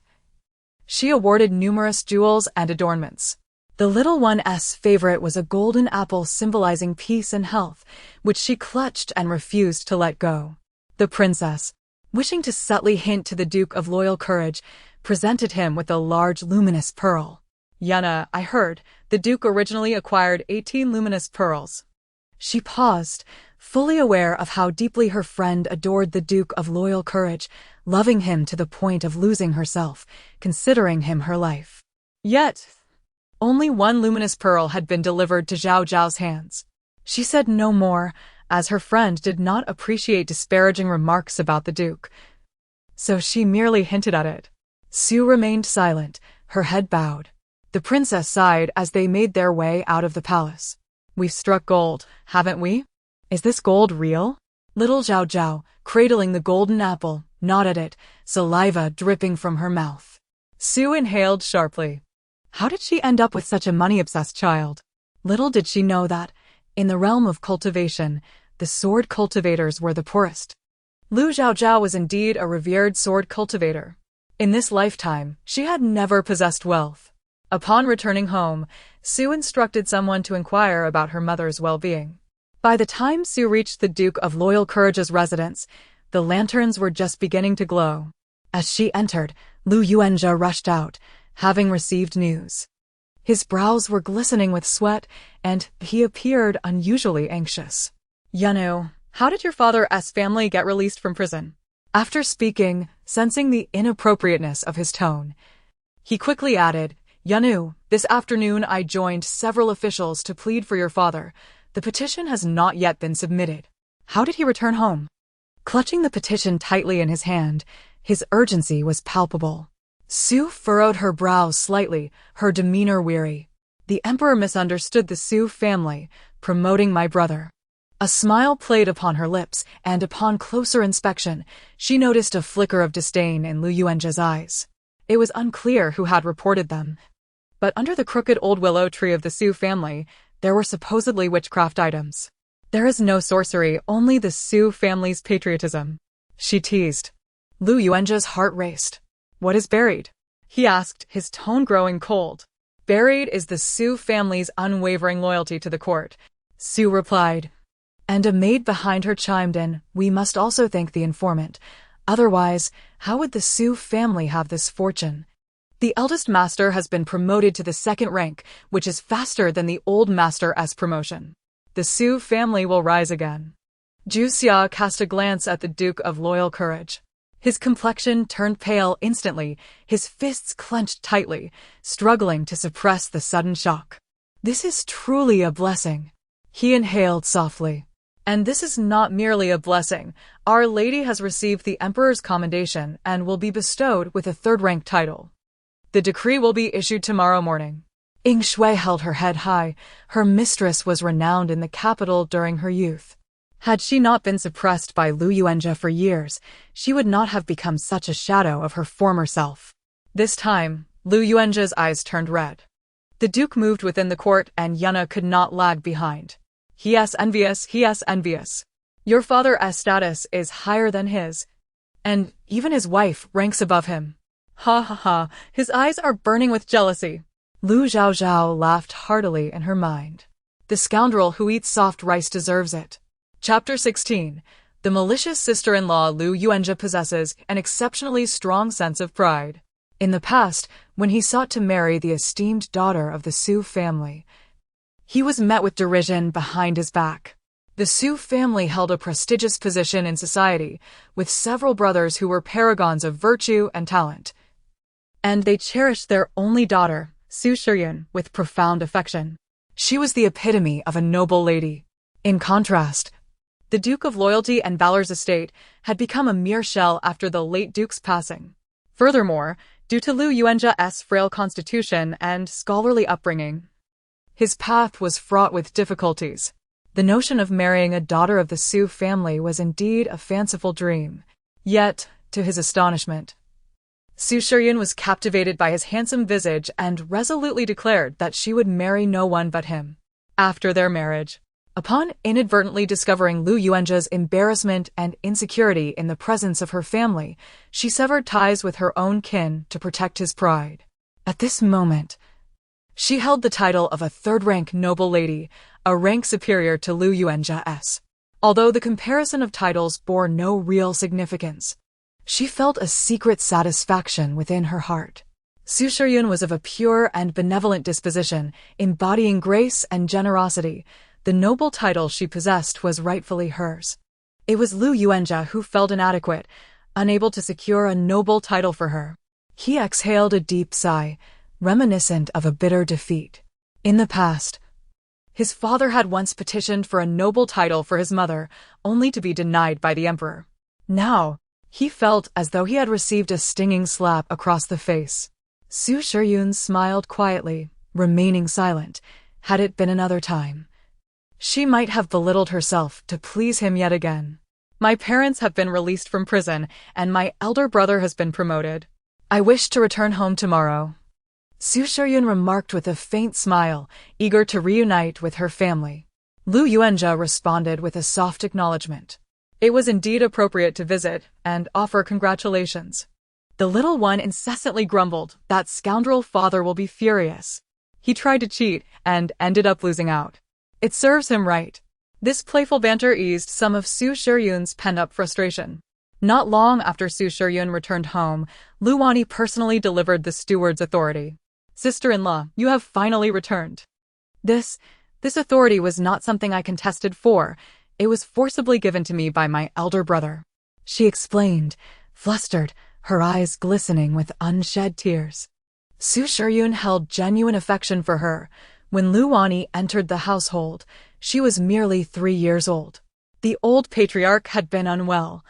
she awarded numerous jewels and adornments. The little one's favorite was a golden apple symbolizing peace and health, which she clutched and refused to let go. The princess, wishing to subtly hint to the Duke of Loyal Courage, presented him with a large luminous pearl. Yana, I heard, the Duke originally acquired 18 luminous pearls. She paused, fully aware of how deeply her friend adored the Duke of Loyal Courage, loving him to the point of losing herself, considering him her life. Yet, only 1 luminous pearl had been delivered to Zhao Zhao's hands. She said no more, as her friend did not appreciate disparaging remarks about the Duke, so she merely hinted at it. Su remained silent, her head bowed. The princess sighed as they made their way out of the palace. We've struck gold, haven't we? Is this gold real? Little Zhao Zhao, cradling the golden apple, gnawed at it, saliva dripping from her mouth. Su inhaled sharply. How did she end up with such a money-obsessed child? Little did she know that, in the realm of cultivation, the sword cultivators were the poorest. Lu Chaochao was indeed a revered sword cultivator. In this lifetime, she had never possessed wealth. Upon returning home, Su instructed someone to inquire about her mother's well-being. By the time Su reached the Duke of Loyal Courage's residence, the lanterns were just beginning to glow. As she entered, Lu Yuanjia rushed out, having received news. His brows were glistening with sweat, and he appeared unusually anxious. Yanu, How did your father's family get released from prison? After speaking, sensing the inappropriateness of his tone, he quickly added, Yanu, this afternoon I joined several officials to plead for your father. The petition has not yet been submitted. How did he return home? Clutching the petition tightly in his hand, his urgency was palpable. Su furrowed her brows slightly, her demeanor weary. The emperor misunderstood the Su family, promoting my brother. A smile played upon her lips, and upon closer inspection, she noticed a flicker of disdain in Lu Yuanzhe's eyes. It was unclear who had reported them. But under the crooked old willow tree of the Su family, there were supposedly witchcraft items. There is no sorcery, only the Su family's patriotism, she teased. Lu Yuanzhe's heart raced. What is buried? He asked, his tone growing cold. Buried is the Su family's unwavering loyalty to the court, Su replied. And a maid behind her chimed in, we must also thank the informant. Otherwise, how would the Su family have this fortune? The eldest master has been promoted to the second rank, which is faster than the old master's promotion. The Su family will rise again. Zhu Xia cast a glance at the Duke of Loyal Courage. His complexion turned pale instantly, his fists clenched tightly, struggling to suppress the sudden shock. This is truly a blessing. He inhaled softly. And this is not merely a blessing. Our Lady has received the Emperor's commendation and will be bestowed with a third-rank title. The decree will be issued tomorrow morning. Ying Shui held her head high. Her mistress was renowned in the capital during her youth. Had she not been suppressed by Lu Yuanzhe for years, she would not have become such a shadow of her former self. This time, Lu Yuanzhe's eyes turned red. The Duke moved within the court and Yana could not lag behind. He is envious. Your father's status is higher than his, and even his wife ranks above him. Ha ha ha, his eyes are burning with jealousy. Lu Chaochao laughed heartily in her mind. The scoundrel who eats soft rice deserves it. Chapter 16. The malicious sister-in-law Lu Yuanzhe possesses an exceptionally strong sense of pride. In the past, when he sought to marry the esteemed daughter of the Su family, he was met with derision behind his back. The Su family held a prestigious position in society, with several brothers who were paragons of virtue and talent. And they cherished their only daughter, Su Shiyun, with profound affection. She was the epitome of a noble lady. In contrast, the Duke of Loyalty and Valor's estate had become a mere shell after the late Duke's passing. Furthermore, due to Lu Yuanzhe's frail constitution and scholarly upbringing, his path was fraught with difficulties. The notion of marrying a daughter of the Su family was indeed a fanciful dream. Yet, to his astonishment, Su Shiyun was captivated by his handsome visage and resolutely declared that she would marry no one but him. After their marriage, upon inadvertently discovering Lu Yuanzhe's embarrassment and insecurity in the presence of her family, she severed ties with her own kin to protect his pride. At this moment, she held the title of a third-rank noble lady, a rank superior to Lu Yuanzhe's. Although the comparison of titles bore no real significance, she felt a secret satisfaction within her heart. Su Shiyun was of a pure and benevolent disposition, embodying grace and generosity. The noble title she possessed was rightfully hers. It was Lu Yuanzhe who felt inadequate, unable to secure a noble title for her. He exhaled a deep sigh, reminiscent of a bitter defeat. In the past, his father had once petitioned for a noble title for his mother, only to be denied by the emperor. Now, he felt as though he had received a stinging slap across the face. Su Shiyun smiled quietly, remaining silent. Had it been another time, she might have belittled herself to please him yet again. My parents have been released from prison, and my elder brother has been promoted. I wish to return home tomorrow, Su Shiyun remarked with a faint smile, eager to reunite with her family. Lu Yuanzhe responded with a soft acknowledgement. It was indeed appropriate to visit and offer congratulations. The little one incessantly grumbled, that scoundrel father will be furious. He tried to cheat and ended up losing out. It serves him right. This playful banter eased some of Su Shiyun's pent-up frustration. Not long after Su Shiyun returned home, Lu Wani personally delivered the steward's authority. Sister-in-law, you have finally returned. This authority was not something I contested for. It was forcibly given to me by my elder brother," she explained, flustered, her eyes glistening with unshed tears. Su Shiryun held genuine affection for her. When Lu Wani entered the household, she was merely 3 years old. The old patriarch had been unwell,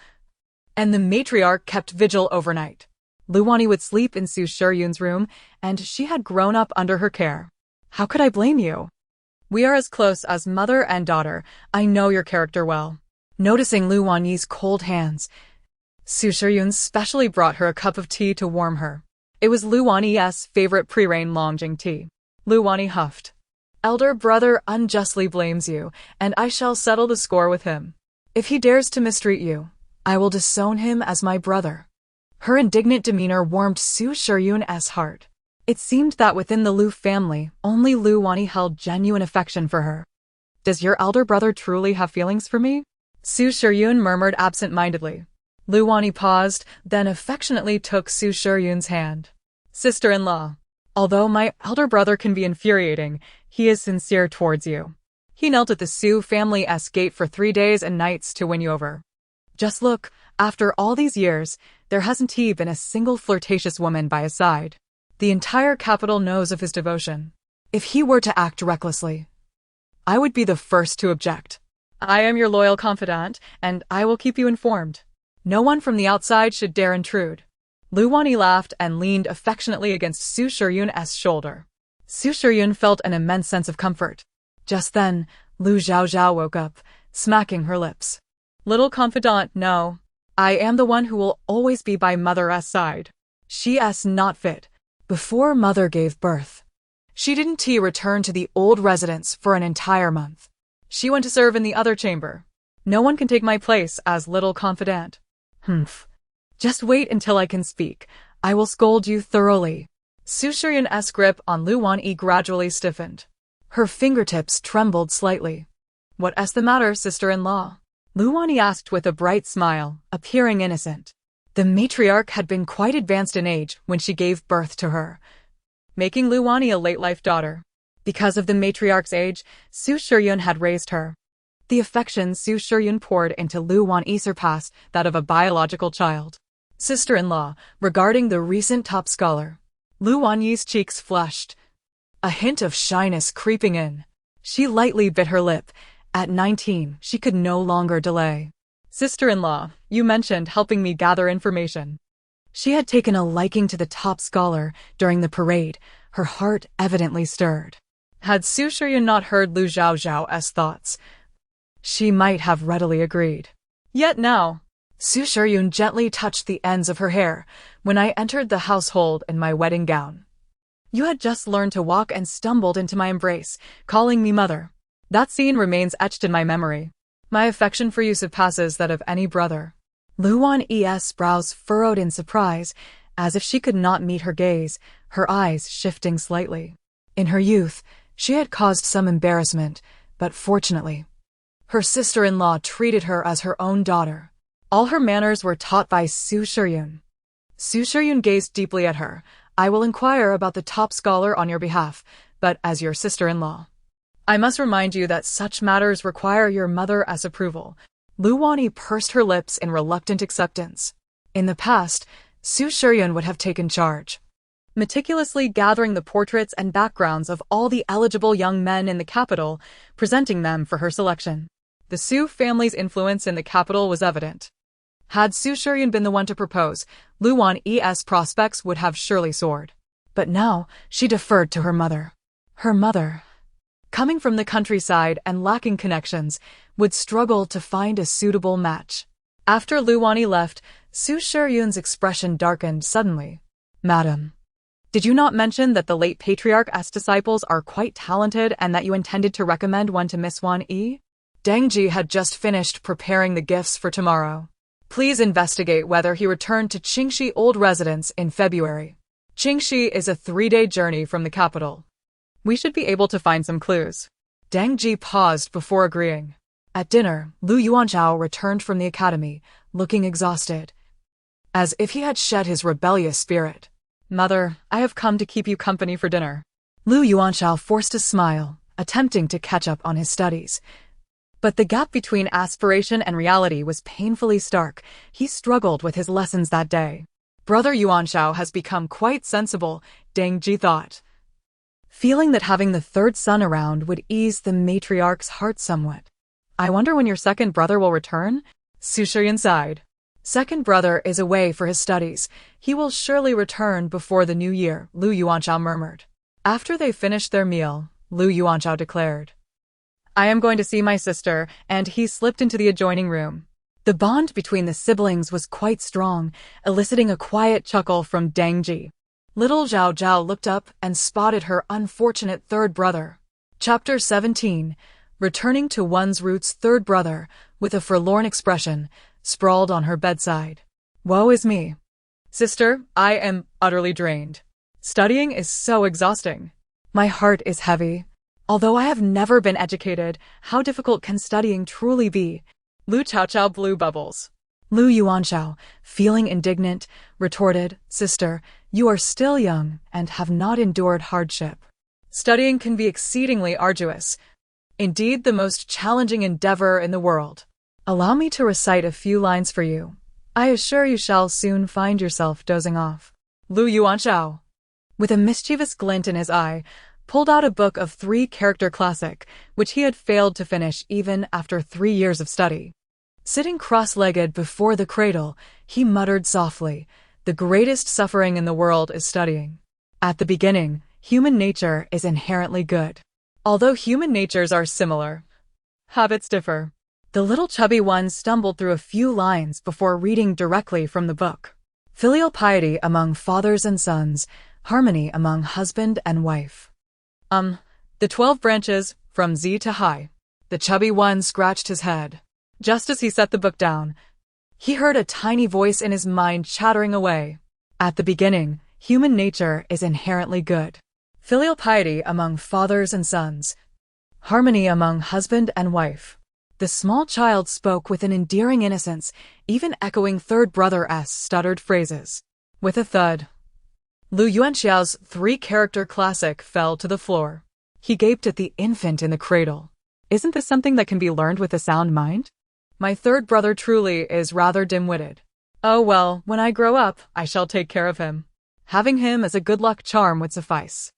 and the matriarch kept vigil overnight. Lu Wani would sleep in Su Shiryun's room, and she had grown up under her care. How could I blame you? We are as close as mother and daughter. I know your character well. Noticing Lu Wani's cold hands, Su Shiryun specially brought her a cup of tea to warm her. It was Lu Wani's favorite pre-rain Longjing tea. Lu Wani huffed. Elder brother unjustly blames you, and I shall settle the score with him. If he dares to mistreat you, I will disown him as my brother. Her indignant demeanor warmed Su Shiryun's heart. It seemed that within the Lu family, only Lu Wani held genuine affection for her. Does your elder brother truly have feelings for me? Su Shiryun murmured absent-mindedly. Lu Wani paused, then affectionately took Su Shiryun's hand. Sister-in-law, although my elder brother can be infuriating, he is sincere towards you. He knelt at the Su family's gate for 3 days and nights to win you over. Just look, after all these years, there hasn't been a single flirtatious woman by his side. The entire capital knows of his devotion. If he were to act recklessly, I would be the first to object. I am your loyal confidant, and I will keep you informed. No one from the outside should dare intrude. Lu Wani laughed and leaned affectionately against Su Shiryun's shoulder. Su Shiryun felt an immense sense of comfort. Just then, Lu Chaochao woke up, smacking her lips. Little confidant, no. I am the one who will always be by mother's side. She's not fit. Before mother gave birth, she didn't return to the old residence for an entire month. She went to serve in the other chamber. No one can take my place as little confidant. Humph. Just wait until I can speak. I will scold you thoroughly. Su Shiryun's grip on Lu Wani gradually stiffened. Her fingertips trembled slightly. What's the matter, sister-in-law? Lu Wani asked with a bright smile, appearing innocent. The matriarch had been quite advanced in age when she gave birth to her, making Lu Wani a late-life daughter. Because of the matriarch's age, Su Shiryun had raised her. The affection Su Shiryun poured into Lu Wani surpassed that of a biological child. Sister-in-law, regarding the recent top scholar. Lu Wani's cheeks flushed, a hint of shyness creeping in. She lightly bit her lip. At 19, she could no longer delay. Sister-in-law, you mentioned helping me gather information. She had taken a liking to the top scholar during the parade, her heart evidently stirred. Had Su Shiryun not heard Lu Chaochao's thoughts, she might have readily agreed. Yet now, Su Shiryun gently touched the ends of her hair when I entered the household in my wedding gown. You had just learned to walk and stumbled into my embrace, calling me mother. That scene remains etched in my memory. My affection for you surpasses that of any brother. Lu Wani's brows furrowed in surprise, as if she could not meet her gaze, her eyes shifting slightly. In her youth, she had caused some embarrassment, but fortunately, her sister-in-law treated her as her own daughter. All her manners were taught by Su Shiryun. Su Shiryun gazed deeply at her. I will inquire about the top scholar on your behalf, but as your sister-in-law, I must remind you that such matters require your mother's approval. Lu Wani pursed her lips in reluctant acceptance. In the past, Su Shiryun would have taken charge, meticulously gathering the portraits and backgrounds of all the eligible young men in the capital, presenting them for her selection. The Su family's influence in the capital was evident. Had Su Shiryun been the one to propose, Lu Wani's prospects would have surely soared. But now, she deferred to her mother. Her mother, coming from the countryside and lacking connections, would struggle to find a suitable match. After Lu Wani left, Su Shiryun's expression darkened suddenly. Madam, did you not mention that the late patriarch's disciples are quite talented and that you intended to recommend one to Miss Wani? Dangji had just finished preparing the gifts for tomorrow. Please investigate whether he returned to Qingxi old residence in February. Qingxi is a 3-day journey from the capital. We should be able to find some clues. Dangji paused before agreeing. At dinner, Lu Yuanchao returned from the academy, looking exhausted, as if he had shed his rebellious spirit. Mother, I have come to keep you company for dinner. Lu Yuanchao forced a smile, attempting to catch up on his studies. But the gap between aspiration and reality was painfully stark. He struggled with his lessons that day. Brother Yuanshao has become quite sensible, Deng Ji thought, feeling that having the third son around would ease the matriarch's heart somewhat. I wonder when your second brother will return? Su Shiyan sighed. Second brother is away for his studies. He will surely return before the new year, Lu Yuanshao murmured. After they finished their meal, Lu Yuanshao declared, I am going to see my sister, and he slipped into the adjoining room. The bond between the siblings was quite strong, eliciting a quiet chuckle from Deng Ji. Little Zhao Zhao looked up and spotted her unfortunate third brother. Chapter 17. Returning to one's roots. Third brother, with a forlorn expression, sprawled on her bedside. Woe is me. Sister, I am utterly drained. Studying is so exhausting. My heart is heavy. Although I have never been educated, how difficult can studying truly be? Lu Chaochao blew bubbles. Lu Yuanshao, feeling indignant, retorted, Sister, you are still young and have not endured hardship. Studying can be exceedingly arduous. Indeed, the most challenging endeavor in the world. Allow me to recite a few lines for you. I assure you shall soon find yourself dozing off. Lu Yuanshao, with a mischievous glint in his eye, pulled out a book of 3-character classic, which he had failed to finish even after 3 years of study. Sitting cross-legged before the cradle, he muttered softly, The greatest suffering in the world is studying. At the beginning, human nature is inherently good. Although human natures are similar, habits differ. The little chubby one stumbled through a few lines before reading directly from the book. Filial piety among fathers and sons, harmony among husband and wife. The 12 branches, from Z to High. The chubby one scratched his head. Just as he set the book down, he heard a tiny voice in his mind chattering away. At the beginning, human nature is inherently good. Filial piety among fathers and sons. Harmony among husband and wife. The small child spoke with an endearing innocence, even echoing third brother's stuttered phrases. With a thud, Lu Yuanxiao's 3-character classic fell to the floor. He gaped at the infant in the cradle. Isn't this something that can be learned with a sound mind? My third brother truly is rather dim-witted. Oh well, when I grow up, I shall take care of him. Having him as a good luck charm would suffice.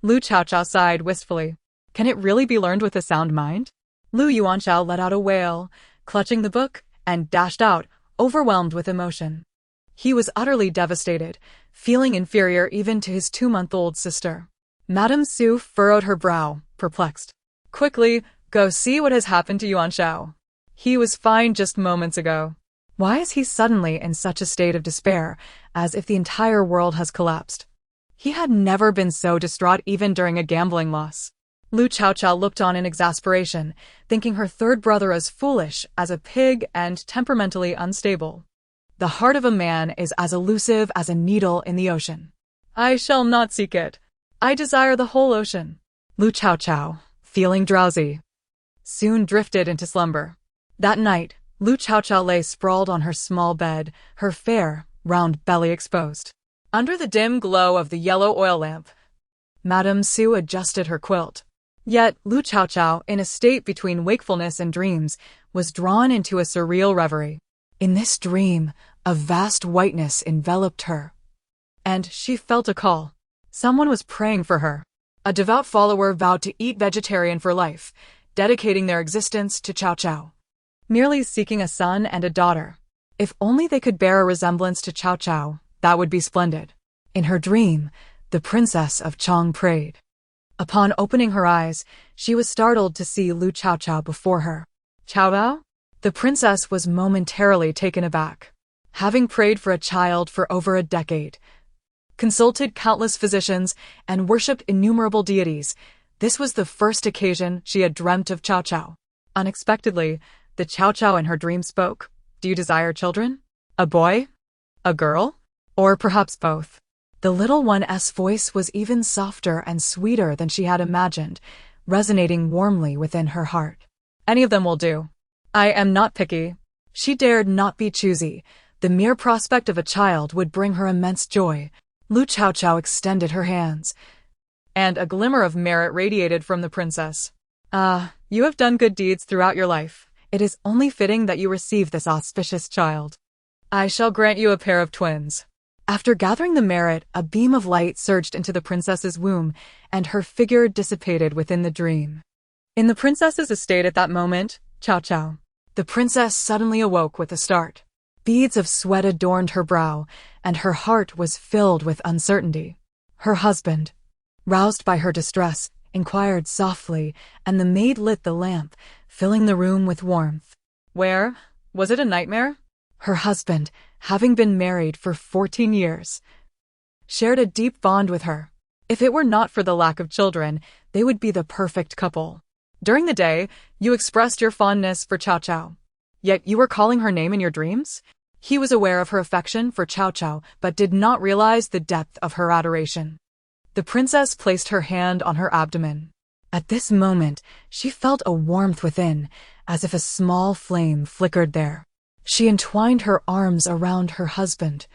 Lu Chaochao sighed wistfully. Can it really be learned with a sound mind? Lu Yuanshao let out a wail, clutching the book, and dashed out, overwhelmed with emotion. He was utterly devastated, feeling inferior even to his 2-month-old sister. Madame Su furrowed her brow, perplexed. Quickly, go see what has happened to Yuanshao. He was fine just moments ago. Why is he suddenly in such a state of despair, as if the entire world has collapsed? He had never been so distraught even during a gambling loss. Lu Chaochao looked on in exasperation, thinking her third brother as foolish as a pig and temperamentally unstable. The heart of a man is as elusive as a needle in the ocean. I shall not seek it. I desire the whole ocean. Lu Chaochao, feeling drowsy, soon drifted into slumber. That night, Lu Chaochao lay sprawled on her small bed, her fair, round belly exposed. Under the dim glow of the yellow oil lamp, Madame Su adjusted her quilt. Yet, Lu Chaochao, in a state between wakefulness and dreams, was drawn into a surreal reverie. In this dream, a vast whiteness enveloped her. And she felt a call. Someone was praying for her. A devout follower vowed to eat vegetarian for life, dedicating their existence to Chaochao. Merely seeking a son and a daughter. If only they could bear a resemblance to Chaochao, that would be splendid. In her dream, the princess of Chong prayed. Upon opening her eyes, she was startled to see Lu Chaochao before her. Chaochao? The princess was momentarily taken aback. Having prayed for a child for over a decade, consulted countless physicians, and worshipped innumerable deities, this was the first occasion she had dreamt of Chaochao. Unexpectedly, the Chaochao in her dream spoke. Do you desire children? A boy? A girl? Or perhaps both? The little one's voice was even softer and sweeter than she had imagined, resonating warmly within her heart. Any of them will do. I am not picky. She dared not be choosy. The mere prospect of a child would bring her immense joy. Lu Chaochao extended her hands, and a glimmer of merit radiated from the princess. Ah, you have done good deeds throughout your life. It is only fitting that you receive this auspicious child. I shall grant you a pair of twins. After gathering the merit, a beam of light surged into the princess's womb, and her figure dissipated within the dream. In the princess's estate at that moment, Chaochao, the princess suddenly awoke with a start. Beads of sweat adorned her brow, and her heart was filled with uncertainty. Her husband, roused by her distress, inquired softly, and the maid lit the lamp, filling the room with warmth. Where? Was it a nightmare? Her husband, having been married for 14 years, shared a deep bond with her. If it were not for the lack of children, they would be the perfect couple. During the day, you expressed your fondness for Chaochao. Yet you were calling her name in your dreams? He was aware of her affection for Chaochao, but did not realize the depth of her adoration. The princess placed her hand on her abdomen. At this moment, she felt a warmth within, as if a small flame flickered there. She entwined her arms around her husband,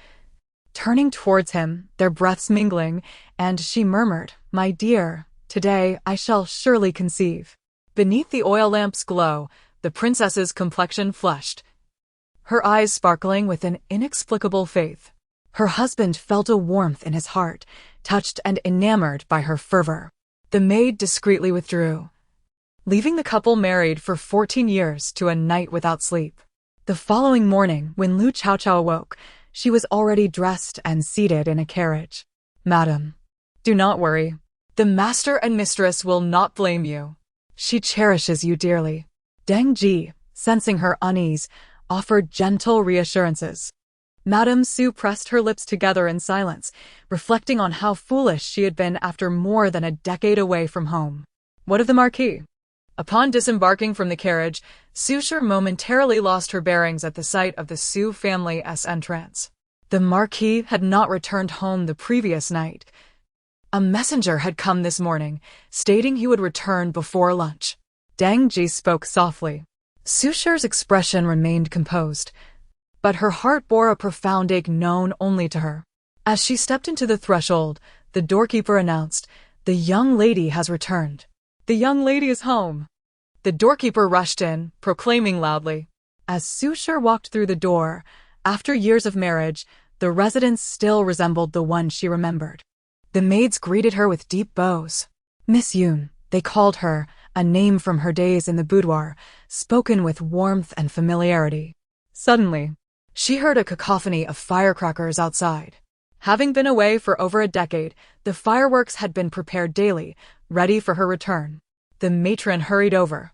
turning towards him, their breaths mingling, and she murmured, "My dear, today I shall surely conceive." Beneath the oil lamp's glow, the princess's complexion flushed, her eyes sparkling with an inexplicable faith. Her husband felt a warmth in his heart, touched and enamored by her fervor. The maid discreetly withdrew, leaving the couple married for 14 years to a night without sleep. The following morning, when Lu Chaochao awoke, she was already dressed and seated in a carriage. "Madam, do not worry. The master and mistress will not blame you. She cherishes you dearly." Deng Ji, sensing her unease, offered gentle reassurances. Madame Su pressed her lips together in silence, reflecting on how foolish she had been after more than a decade away from home. What of the Marquis? Upon disembarking from the carriage, Su Shi momentarily lost her bearings at the sight of the Su family's entrance. The Marquis had not returned home the previous night. A messenger had come this morning, stating he would return before lunch. Deng Ji spoke softly. Su Shi's expression remained composed, but her heart bore a profound ache known only to her. As she stepped into the threshold, the doorkeeper announced, "The young lady has returned." "The young lady is home." The doorkeeper rushed in, proclaiming loudly. As Su Shi walked through the door, after years of marriage, the residence still resembled the one she remembered. The maids greeted her with deep bows. "Miss Yun," they called her, a name from her days in the boudoir, spoken with warmth and familiarity. Suddenly, she heard a cacophony of firecrackers outside. Having been away for over a decade, the fireworks had been prepared daily, ready for her return. The matron hurried over,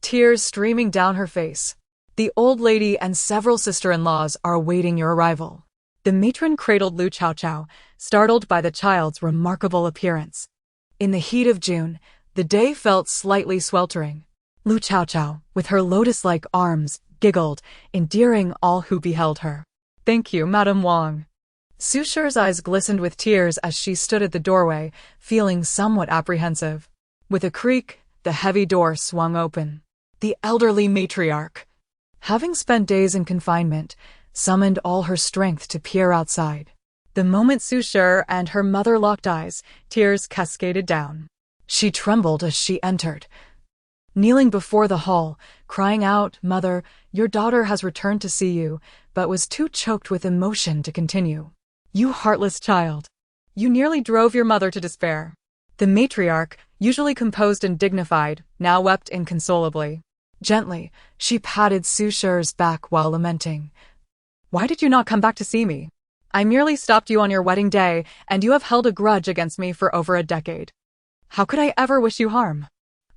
tears streaming down her face. "The old lady and several sister-in-laws are awaiting your arrival." The matron cradled Lu Chaochao, startled by the child's remarkable appearance. In the heat of June, the day felt slightly sweltering. Lu Chaochao, with her lotus-like arms, giggled, endearing all who beheld her. "Thank you, Madame Wang." Su Shi's eyes glistened with tears as she stood at the doorway, feeling somewhat apprehensive. With a creak, the heavy door swung open. The elderly matriarch, having spent days in confinement, summoned all her strength to peer outside. The moment Su Shi and her mother locked eyes, tears cascaded down. She trembled as she entered, kneeling before the hall, crying out, "Mother, your daughter has returned to see you," but was too choked with emotion to continue. "You heartless child. You nearly drove your mother to despair." The matriarch, usually composed and dignified, now wept inconsolably. Gently, she patted Su Shi's back while lamenting. "Why did you not come back to see me? I merely stopped you on your wedding day, and you have held a grudge against me for over a decade. How could I ever wish you harm?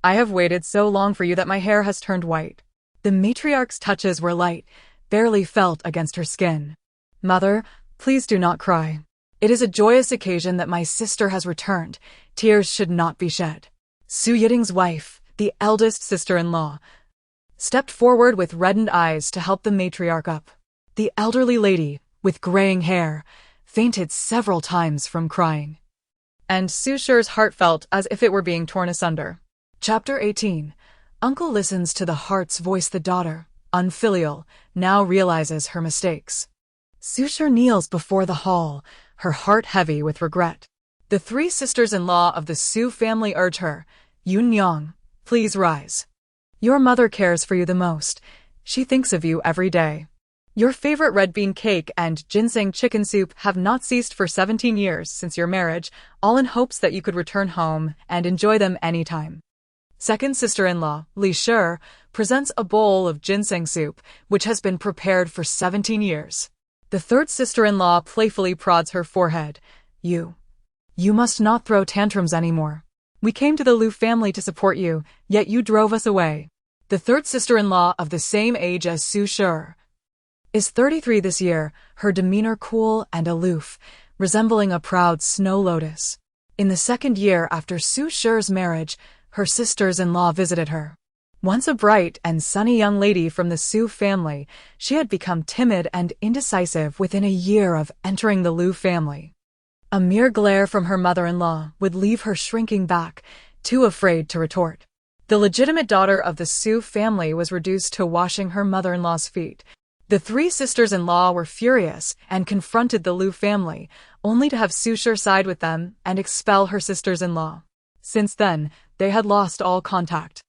I have waited so long for you that my hair has turned white." The matriarch's touches were light, barely felt against her skin. "Mother, please do not cry. It is a joyous occasion that my sister has returned. Tears should not be shed." Su Yiding's wife, the eldest sister-in-law, stepped forward with reddened eyes to help the matriarch up. The elderly lady, with graying hair, fainted several times from crying, and Su Shi's heart felt as if it were being torn asunder. Chapter 18. Uncle listens to the heart's voice. The daughter, unfilial, now realizes her mistakes. Su Shi kneels before the hall, her heart heavy with regret. The three sisters-in-law of the Su family urge her, "Yun Yang, Please rise. Your mother cares for you the most. She thinks of you every day. Your favorite red bean cake and ginseng chicken soup have not ceased for 17 years since your marriage, all in hopes that you could return home and enjoy them anytime. Second sister-in-law, Li Shi, presents a bowl of ginseng soup, which has been prepared for 17 years. The third sister-in-law playfully prods her forehead. You must not throw tantrums anymore. We came to the Lu family to support you, yet you drove us away. The third sister-in-law, of the same age as Su Shi, is 33 this year, her demeanor cool and aloof, resembling a proud snow lotus. In the second year after Su Shi's marriage, her sisters-in-law visited her. Once a bright and sunny young lady from the Su family, she had become timid and indecisive within a year of entering the Lu family. A mere glare from her mother-in-law would leave her shrinking back, too afraid to retort. The legitimate daughter of the Su family was reduced to washing her mother-in-law's feet. The three sisters-in-law were furious and confronted the Lu family, only to have Su Shi side with them and expel her sisters-in-law. Since then, they had lost all contact.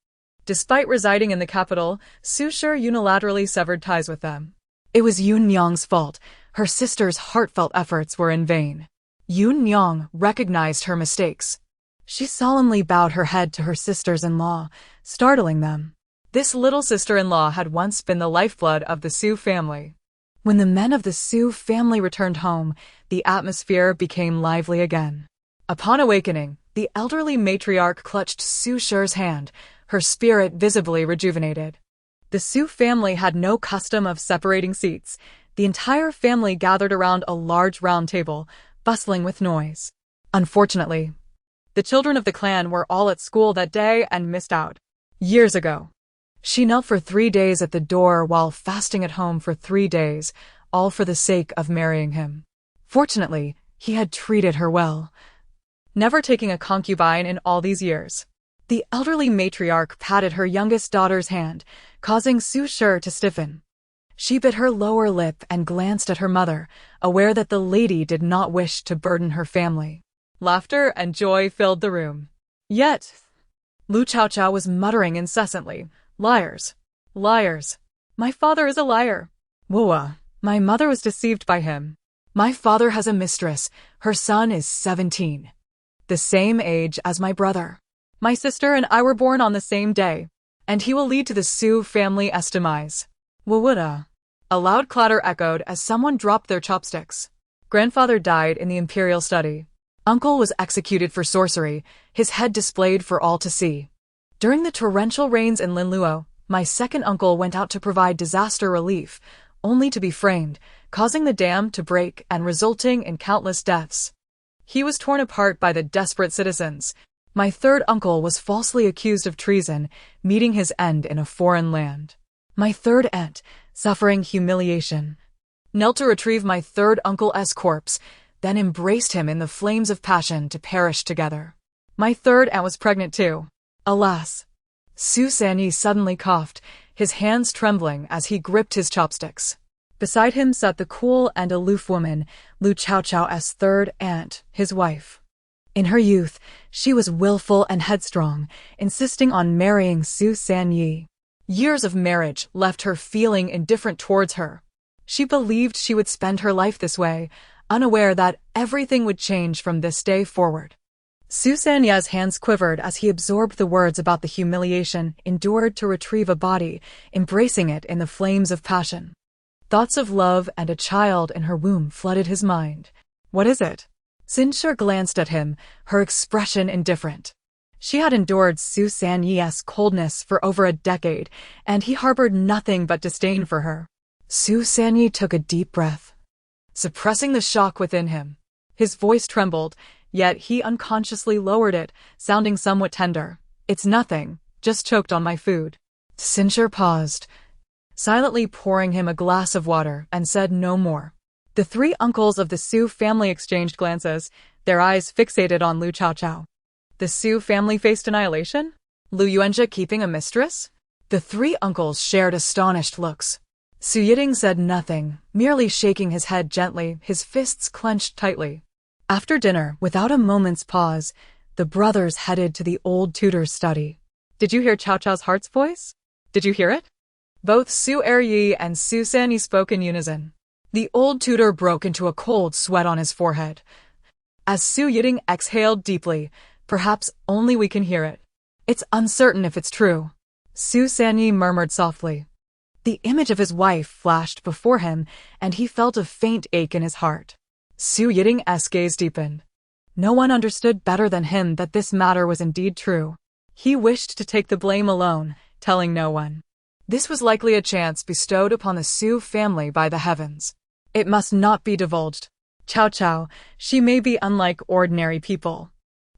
Despite residing in the capital, Su Shi unilaterally severed ties with them. It was Yun Nyang's fault. Her sister's heartfelt efforts were in vain. Yun Nyang recognized her mistakes. She solemnly bowed her head to her sisters-in-law, startling them. This little sister-in-law had once been the lifeblood of the Su family. When the men of the Su family returned home, the atmosphere became lively again. Upon awakening, the elderly matriarch clutched Su Shi's hand, her spirit visibly rejuvenated. The Su family had no custom of separating seats. The entire family gathered around a large round table, bustling with noise. Unfortunately, the children of the clan were all at school that day and missed out. Years ago, she knelt for 3 days at the door while fasting at home for 3 days, all for the sake of marrying him. Fortunately, he had treated her well, never taking a concubine in all these years. The elderly matriarch patted her youngest daughter's hand, causing Su Shi to stiffen. She bit her lower lip and glanced at her mother, aware that the lady did not wish to burden her family. Laughter and joy filled the room. Yet, Lu Chaochao was muttering incessantly, "Liars! Liars! My father is a liar! Whoa, my mother was deceived by him. My father has a mistress. Her son is 17. The same age as my brother. My sister and I were born on the same day, and he will lead to the Su family's demise." Wawuda. A loud clatter echoed as someone dropped their chopsticks. Grandfather died in the imperial study. Uncle was executed for sorcery, his head displayed for all to see. During the torrential rains in Linluo, my second uncle went out to provide disaster relief, only to be framed, causing the dam to break and resulting in countless deaths. He was torn apart by the desperate citizens. My third uncle was falsely accused of treason, meeting his end in a foreign land. My third aunt, suffering humiliation, knelt to retrieve my third uncle's corpse, then embraced him in the flames of passion to perish together. My third aunt was pregnant too. Alas! Su Sanyi suddenly coughed, his hands trembling as he gripped his chopsticks. Beside him sat the cool and aloof woman, Lu Chaochao's third aunt, his wife. In her youth, she was willful and headstrong, insisting on marrying Su Sanyi. Years of marriage left her feeling indifferent towards her. She believed she would spend her life this way, unaware that everything would change from this day forward. Su Sanyi's hands quivered as he absorbed the words about the humiliation endured to retrieve a body, embracing it in the flames of passion. Thoughts of love and a child in her womb flooded his mind. What is it? Sinshir glanced at him, her expression indifferent. She had endured Su Sanyi's coldness for over a decade, and he harbored nothing but disdain for her. Su Sanyi took a deep breath, suppressing the shock within him. His voice trembled, yet he unconsciously lowered it, sounding somewhat tender. "It's nothing, just choked on my food." Sinshir paused, silently pouring him a glass of water, and said no more. The three uncles of the Su family exchanged glances, their eyes fixated on Lu Chaochao. The Su family faced annihilation? Lu Yuanjia keeping a mistress? The three uncles shared astonished looks. Su Yiding said nothing, merely shaking his head gently, his fists clenched tightly. After dinner, without a moment's pause, the brothers headed to the old tutor's study. Did you hear Chaochao's heart's voice? Did you hear it? Both Su Eryi and Su Sanyi spoke in unison. The old tutor broke into a cold sweat on his forehead. As Su Yiting exhaled deeply, perhaps only we can hear it. It's uncertain if it's true. Su Sanyi murmured softly. The image of his wife flashed before him, and he felt a faint ache in his heart. Su Yiting's gaze deepened. No one understood better than him that this matter was indeed true. He wished to take the blame alone, telling no one. This was likely a chance bestowed upon the Su family by the heavens. It must not be divulged. Chaochao, she may be unlike ordinary people.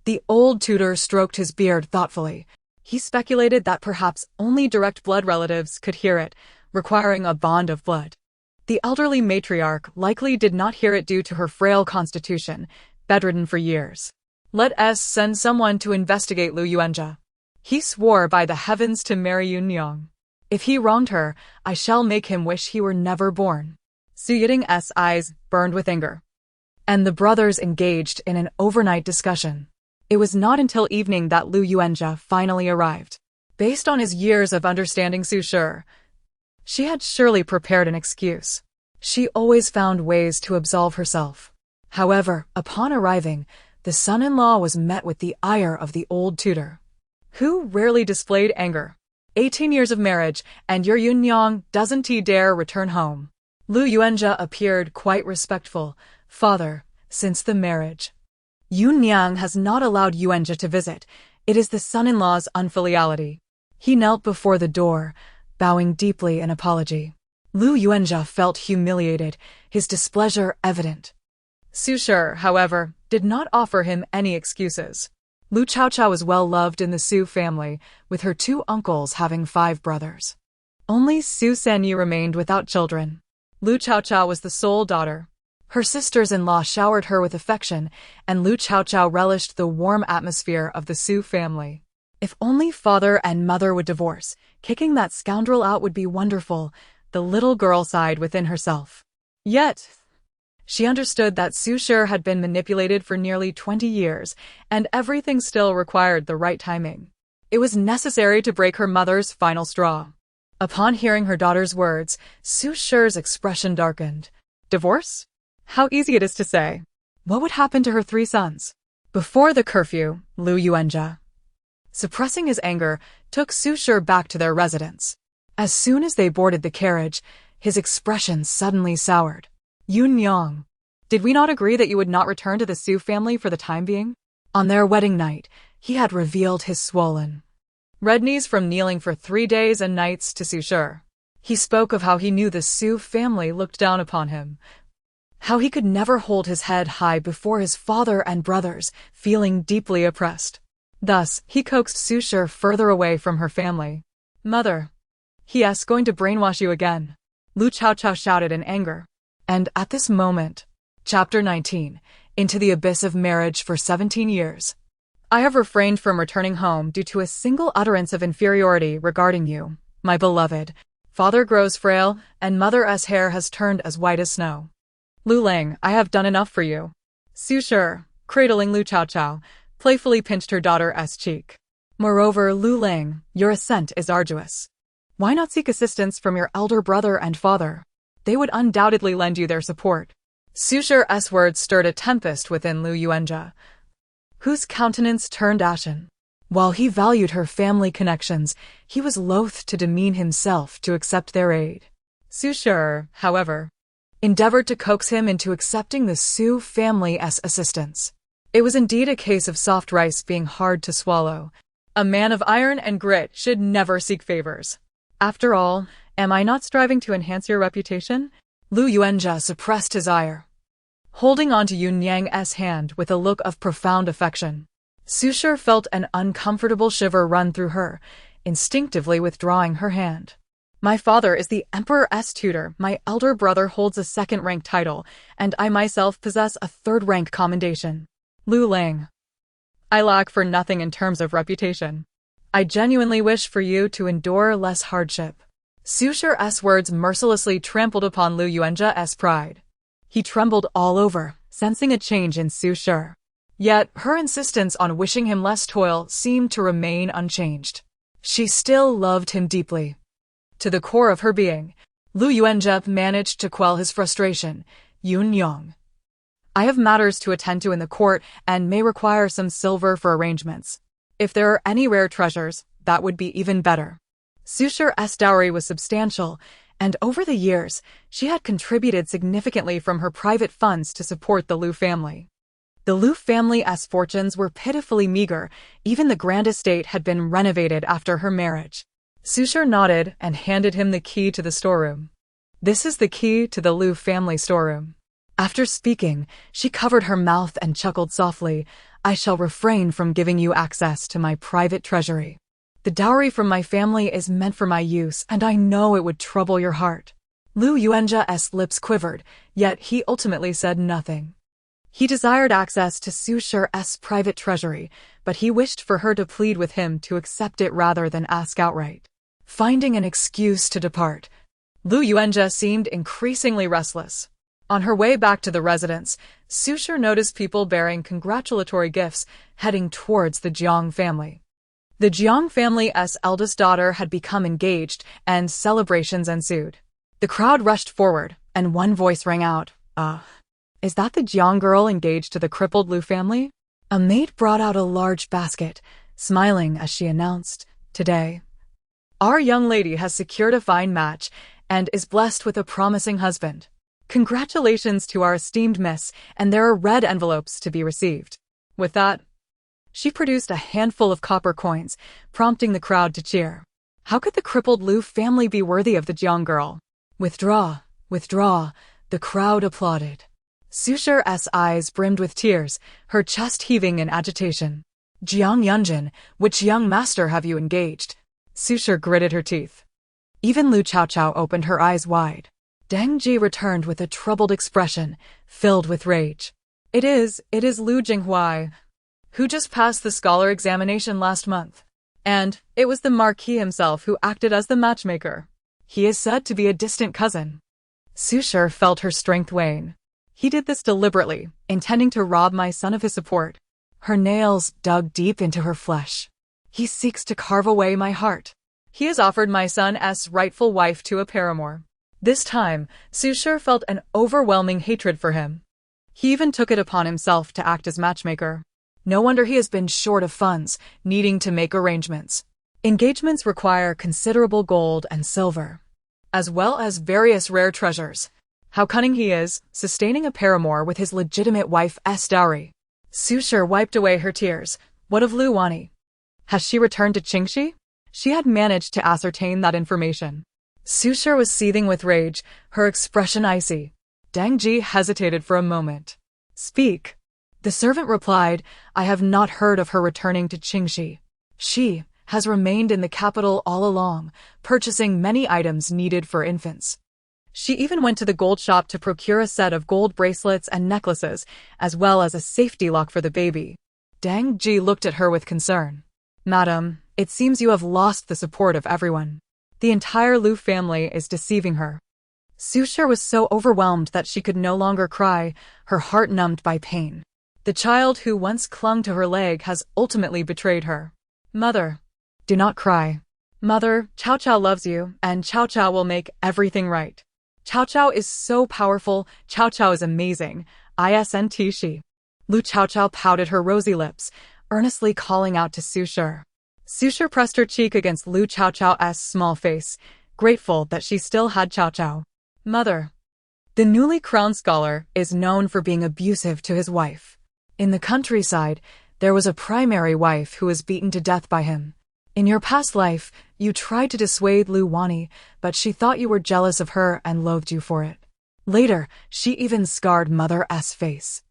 The old tutor stroked his beard thoughtfully. He speculated that perhaps only direct blood relatives could hear it, requiring a bond of blood. The elderly matriarch likely did not hear it due to her frail constitution, bedridden for years. Let us send someone to investigate Lu Yuanjia. He swore by the heavens to marry Yunyang. If he wronged her, I shall make him wish he were never born. Su Yiting's eyes burned with anger. And the brothers engaged in an overnight discussion. It was not until evening that Lu Yuanjia finally arrived. Based on his years of understanding Su Shi, she had surely prepared an excuse. She always found ways to absolve herself. However, upon arriving, the son-in-law was met with the ire of the old tutor, who rarely displayed anger. 18 years of marriage, and your Yunyang doesn't dare return home. Lu Yuanjia appeared quite respectful. Father, since the marriage, Yunyang has not allowed Yuanjia to visit. It is the son-in-law's unfiliality. He knelt before the door, bowing deeply in apology. Lu Yuanjia felt humiliated, his displeasure evident. Su Shi, however, did not offer him any excuses. Lu Chaochao was well loved in the Su family, with her 2 uncles having 5 brothers. Only Su Sanyi remained without children. Lu Chaochao was the sole daughter. Her sisters-in-law showered her with affection, and Lu Chaochao relished the warm atmosphere of the Su family. If only father and mother would divorce, kicking that scoundrel out would be wonderful, the little girl sighed within herself. Yet, she understood that Su Shi had been manipulated for nearly 20 years, and everything still required the right timing. It was necessary to break her mother's final straw. Upon hearing her daughter's words, Su Shi's expression darkened. Divorce? How easy it is to say. What would happen to her 3 sons? Before the curfew, Lu Yuanjia, suppressing his anger, took Su Shi back to their residence. As soon as they boarded the carriage, his expression suddenly soured. Yunyang, did we not agree that you would not return to the Su family for the time being? On their wedding night, he had revealed his swollen red knees from kneeling for 3 days and nights to Su Shi. He spoke of how he knew the Su family looked down upon him, how he could never hold his head high before his father and brothers, feeling deeply oppressed. Thus, he coaxed Su Shi further away from her family. Mother, he's going to brainwash you again. Lu Chaochao shouted in anger. And at this moment, Chapter 19, into the abyss of marriage for 17 years. I have refrained from returning home due to a single utterance of inferiority regarding you, my beloved. Father grows frail, and mother's hair has turned as white as snow. Lu Lang, I have done enough for you. Su Shi, cradling Lu Chaochao, playfully pinched her daughter's cheek. Moreover, Lu Lang, your ascent is arduous. Why not seek assistance from your elder brother and father? They would undoubtedly lend you their support. Su Shi's words stirred a tempest within Lu Yuanjia, whose countenance turned ashen. While he valued her family connections, he was loath to demean himself to accept their aid. Su Shi, however, endeavored to coax him into accepting the Su family's assistance. It was indeed a case of soft rice being hard to swallow. A man of iron and grit should never seek favors. After all, am I not striving to enhance your reputation? Lu Yuanjia suppressed his ire, holding on to Yunyang's hand with a look of profound affection. Su Shi felt an uncomfortable shiver run through her, instinctively withdrawing her hand. My father is the emperor's tutor, my elder brother holds a 2nd-rank title, and I myself possess a 3rd-rank commendation. Lu Lang, I lack for nothing in terms of reputation. I genuinely wish for you to endure less hardship. Su Shi's words mercilessly trampled upon Lu Yuanjia's pride. He trembled all over, sensing a change in Su Shi. Yet, her insistence on wishing him less toil seemed to remain unchanged. She still loved him deeply. To the core of her being, Lu Yuanzhe managed to quell his frustration. Yun Yang. I have matters to attend to in the court and may require some silver for arrangements. If there are any rare treasures, that would be even better. Sushir's dowry was substantial, and over the years, she had contributed significantly from her private funds to support the Lu family. The Lu family's fortunes were pitifully meager. Even the grand estate had been renovated after her marriage. Sushir nodded and handed him the key to the storeroom. This is the key to the Lu family storeroom. After speaking, she covered her mouth and chuckled softly. I shall refrain from giving you access to my private treasury. The dowry from my family is meant for my use, and I know it would trouble your heart. Lu Yuanzhe's lips quivered, yet he ultimately said nothing. He desired access to Sushir's private treasury, but he wished for her to plead with him to accept it rather than ask outright. Finding an excuse to depart, Lu Yuanzhe seemed increasingly restless. On her way back to the residence, Sushir noticed people bearing congratulatory gifts heading towards the Jiang family. The Jiang family's eldest daughter had become engaged, and celebrations ensued. The crowd rushed forward, and one voice rang out, is that the Jiang girl engaged to the crippled Lu family? A maid brought out a large basket, smiling as she announced, today, our young lady has secured a fine match and is blessed with a promising husband. Congratulations to our esteemed miss, and there are red envelopes to be received. With that, she produced a handful of copper coins, prompting the crowd to cheer. How could the crippled Lu family be worthy of the Jiang girl? Withdraw, withdraw, the crowd applauded. Sushir's eyes brimmed with tears, her chest heaving in agitation. Jiang Yunjin, which young master have you engaged? Sushir gritted her teeth. Even Lu Chaochao opened her eyes wide. Deng Ji returned with a troubled expression, filled with rage. It is Lu Jinghuai, who just passed the scholar examination last month. And it was the Marquis himself who acted as the matchmaker. He is said to be a distant cousin. Sushir felt her strength wane. He did this deliberately, intending to rob my son of his support. Her nails dug deep into her flesh. He seeks to carve away my heart. He has offered my son's rightful wife to a paramour. This time, Sushir felt an overwhelming hatred for him. He even took it upon himself to act as matchmaker. No wonder he has been short of funds, needing to make arrangements. Engagements require considerable gold and silver, as well as various rare treasures. How cunning he is, sustaining a paramour with his legitimate wife's dowry. Sushir wiped away her tears. What of Lu Wani? Has she returned to Qingxi? She had managed to ascertain that information. Sushir was seething with rage, her expression icy. Deng Ji hesitated for a moment. Speak. The servant replied, I have not heard of her returning to Qingxi. She has remained in the capital all along, purchasing many items needed for infants. She even went to the gold shop to procure a set of gold bracelets and necklaces, as well as a safety lock for the baby. Deng Ji looked at her with concern. Madam, it seems you have lost the support of everyone. The entire Lu family is deceiving her. Sushir was so overwhelmed that she could no longer cry, her heart numbed by pain. The child who once clung to her leg has ultimately betrayed her. Mother, do not cry. Mother, Chaochao loves you, and Chaochao will make everything right. Chaochao is so powerful, Chaochao is amazing, isn't she? Lu Chaochao pouted her rosy lips, earnestly calling out to Sushir. Sushir pressed her cheek against Lu Chaochao's small face, grateful that she still had Chaochao. Mother, the newly crowned scholar is known for being abusive to his wife. In the countryside, there was a primary wife who was beaten to death by him. In your past life, you tried to dissuade Lu Wani, but she thought you were jealous of her and loathed you for it. Later, she even scarred Mother's face.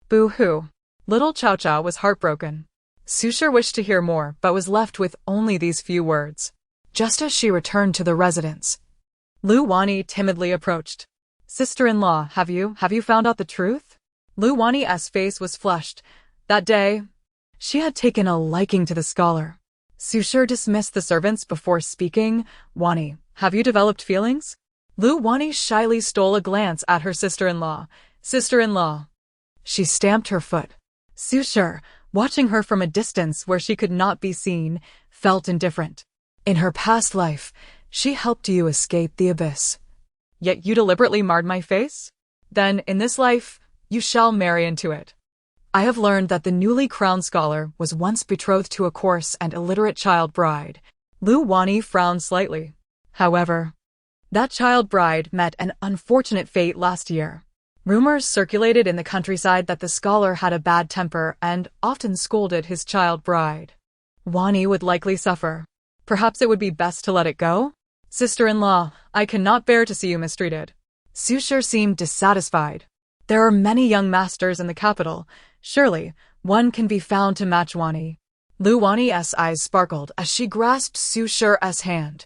Boo-hoo. Little Chaochao was heartbroken. Sushir wished to hear more, but was left with only these few words. Just as she returned to the residence, Lu Wani timidly approached. Sister-in-law, have you found out the truth? Lu Wani's face was flushed. That day, she had taken a liking to the scholar. Sushir dismissed the servants before speaking. Wani, have you developed feelings? Lu Wani shyly stole a glance at her sister-in-law. Sister-in-law. She stamped her foot. Sushir, watching her from a distance where she could not be seen, felt indifferent. In her past life, she helped you escape the abyss. Yet you deliberately marred my face? Then, in this life, you shall marry into it. I have learned that the newly crowned scholar was once betrothed to a coarse and illiterate child bride. Lu Wani frowned slightly. However, that child bride met an unfortunate fate last year. Rumors circulated in the countryside that the scholar had a bad temper and often scolded his child bride. Wani would likely suffer. Perhaps it would be best to let it go? Sister-in-law, I cannot bear to see you mistreated. Susher seemed dissatisfied. There are many young masters in the capital. Surely, one can be found to match Wani. Lu Wani's eyes sparkled as she grasped Susher's hand.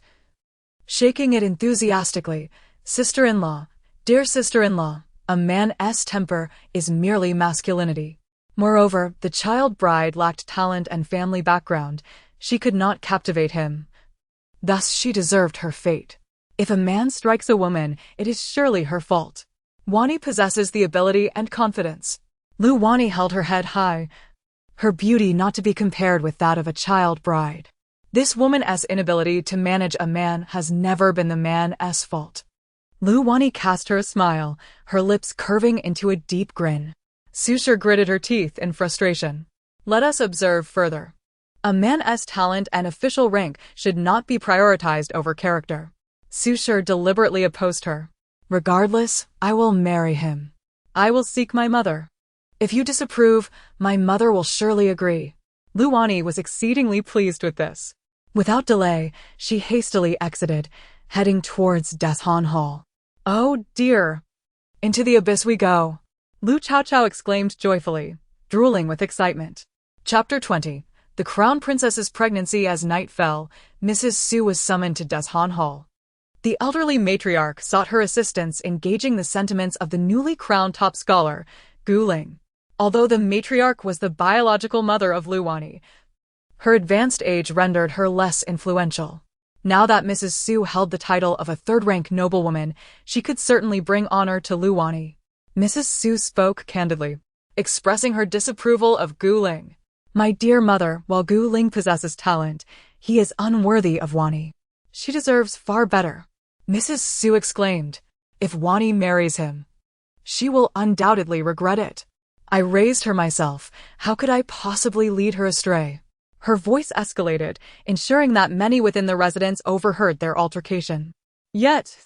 Shaking it enthusiastically, sister-in-law, dear sister-in-law, a man's temper is merely masculinity. Moreover, the child bride lacked talent and family background. She could not captivate him. Thus she deserved her fate. If a man strikes a woman, it is surely her fault. Wani possesses the ability and confidence. Lu Wani held her head high, her beauty not to be compared with that of a child bride. This woman's inability to manage a man has never been the man's fault. Lu Wani cast her a smile, her lips curving into a deep grin. Susher gritted her teeth in frustration. Let us observe further. A man's talent and official rank should not be prioritized over character. Susher deliberately opposed her. Regardless, I will marry him. I will seek my mother. If you disapprove, my mother will surely agree. Lu Wani was exceedingly pleased with this. Without delay, she hastily exited, heading towards Deshan Hall. Oh dear! Into the abyss we go! Lu Chaochao exclaimed joyfully, drooling with excitement. Chapter 20. The Crown Princess's pregnancy. As night fell, Mrs. Su was summoned to Deshan Hall. The elderly matriarch sought her assistance in gauging the sentiments of the newly crowned top scholar, Gu Ling. Although the matriarch was the biological mother of Lu Wani, her advanced age rendered her less influential. Now that Mrs. Su held the title of a third-rank noblewoman, she could certainly bring honor to Lu Wani. Mrs. Su spoke candidly, expressing her disapproval of Gu Ling. My dear mother, while Gu Ling possesses talent, he is unworthy of Wani. She deserves far better. Mrs. Su exclaimed, if Wani marries him, she will undoubtedly regret it. I raised her myself. How could I possibly lead her astray? Her voice escalated, ensuring that many within the residence overheard their altercation. Yet,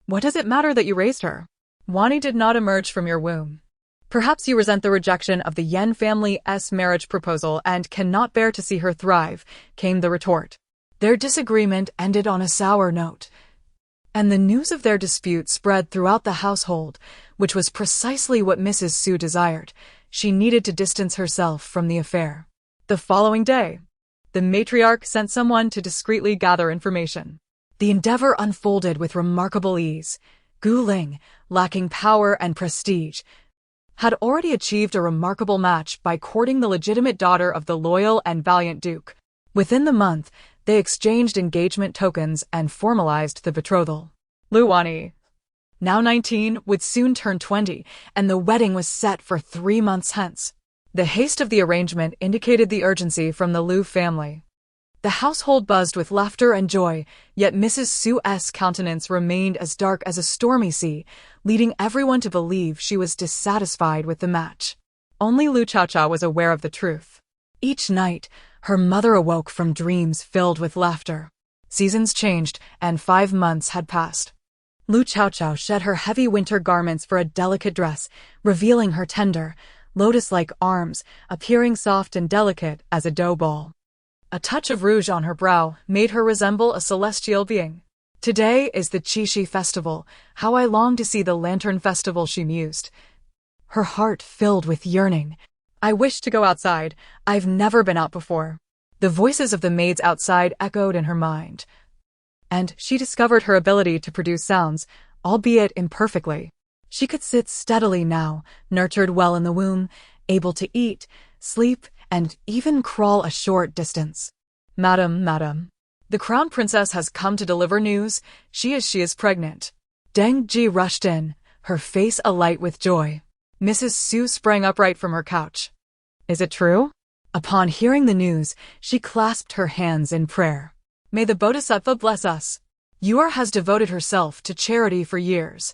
what does it matter that you raised her? Wani did not emerge from your womb. Perhaps you resent the rejection of the Yen family's marriage proposal and cannot bear to see her thrive, came the retort. Their disagreement ended on a sour note, and the news of their dispute spread throughout the household, which was precisely what Mrs. Su desired. She needed to distance herself from the affair. The following day, the matriarch sent someone to discreetly gather information. The endeavor unfolded with remarkable ease. Gu Ling, lacking power and prestige, had already achieved a remarkable match by courting the legitimate daughter of the loyal and valiant duke. Within the month, they exchanged engagement tokens and formalized the betrothal. Lu Wani, now 19, would soon turn 20, and the wedding was set for 3 months hence. The haste of the arrangement indicated the urgency from the Lu family. The household buzzed with laughter and joy, yet Mrs. Su's countenance remained as dark as a stormy sea, leading everyone to believe she was dissatisfied with the match. Only Lu Chaochao was aware of the truth. Each night, her mother awoke from dreams filled with laughter. Seasons changed, and 5 months had passed. Lu Chaochao shed her heavy winter garments for a delicate dress, revealing her tender, lotus-like arms, appearing soft and delicate as a dough ball. A touch of rouge on her brow made her resemble a celestial being. Today is the Qixi festival. How I long to see the lantern festival, she mused, her heart filled with yearning. I wish to go outside. I've never been out before. The voices of the maids outside echoed in her mind, and she discovered her ability to produce sounds, albeit imperfectly. She could sit steadily now, nurtured well in the womb, able to eat, sleep, and even crawl a short distance. Madam, the crown princess has come to deliver news. She is pregnant. Deng Ji rushed in, her face alight with joy. Mrs. Su sprang upright from her couch. Is it true? Upon hearing the news, she clasped her hands in prayer. May the Bodhisattva bless us. Yuer has devoted herself to charity for years.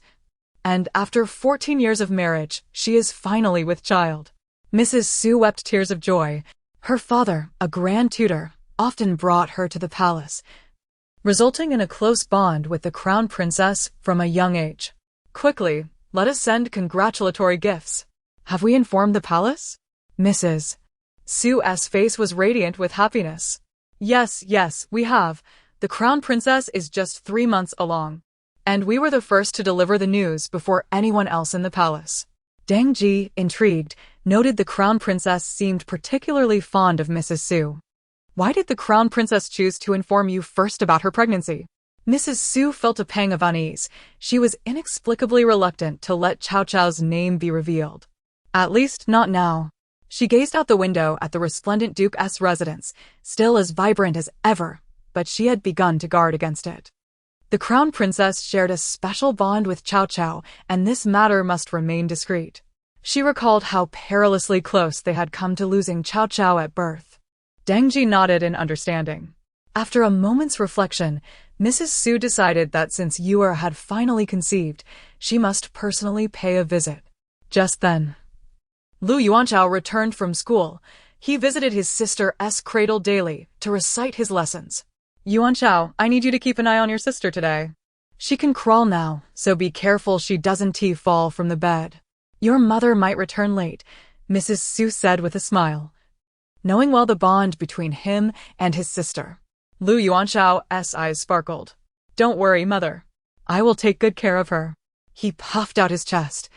And after 14 years of marriage, she is finally with child. Mrs. Su wept tears of joy. Her father, a grand tutor, often brought her to the palace, resulting in a close bond with the crown princess from a young age. Quickly, let us send congratulatory gifts. Have we informed the palace? Mrs. Su's face was radiant with happiness. Yes, we have. The crown princess is just 3 months along. And we were the first to deliver the news before anyone else in the palace. Dang Ji, intrigued, noted the crown princess seemed particularly fond of Mrs. Su. Why did the crown princess choose to inform you first about her pregnancy? Mrs. Su felt a pang of unease. She was inexplicably reluctant to let Chaochao's name be revealed. At least not now. She gazed out the window at the resplendent Duke's residence, still as vibrant as ever, but she had begun to guard against it. The crown princess shared a special bond with Chaochao, and this matter must remain discreet. She recalled how perilously close they had come to losing Chaochao at birth. Deng Ji nodded in understanding. After a moment's reflection, Mrs. Su decided that since Yuer had finally conceived, she must personally pay a visit. Just then, Lu Chaochao returned from school. He visited his sister's cradle daily to recite his lessons. Chaochao, I need you to keep an eye on your sister today. She can crawl now, so be careful she doesn't fall from the bed. Your mother might return late, Mrs. Su said with a smile, knowing well the bond between him and his sister. Lu Chaochao's eyes sparkled. Don't worry, mother. I will take good care of her. He puffed out his chest,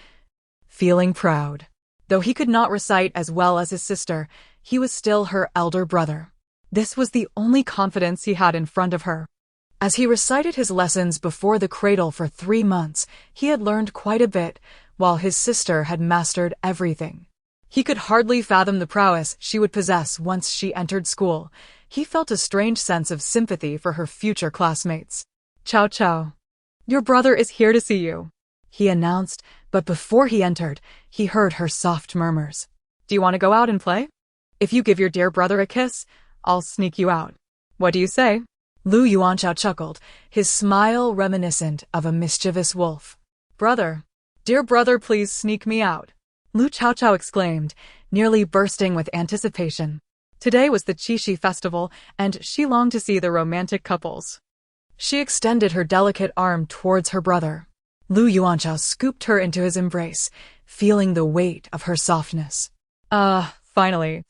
feeling proud. Though he could not recite as well as his sister, he was still her elder brother. This was the only confidence he had in front of her. As he recited his lessons before the cradle for 3 months, he had learned quite a bit, while his sister had mastered everything. He could hardly fathom the prowess she would possess once she entered school. He felt a strange sense of sympathy for her future classmates. Chaochao, your brother is here to see you, he announced, but before he entered, he heard her soft murmurs. Do you want to go out and play? If you give your dear brother a kiss, I'll sneak you out. What do you say? Lu Chaochao chuckled, his smile reminiscent of a mischievous wolf. Brother, dear brother, please sneak me out, Lu Chaochao exclaimed, nearly bursting with anticipation. Today was the Qixi festival, and she longed to see the romantic couples. She extended her delicate arm towards her brother. Lu Chaochao scooped her into his embrace, feeling the weight of her softness. Finally.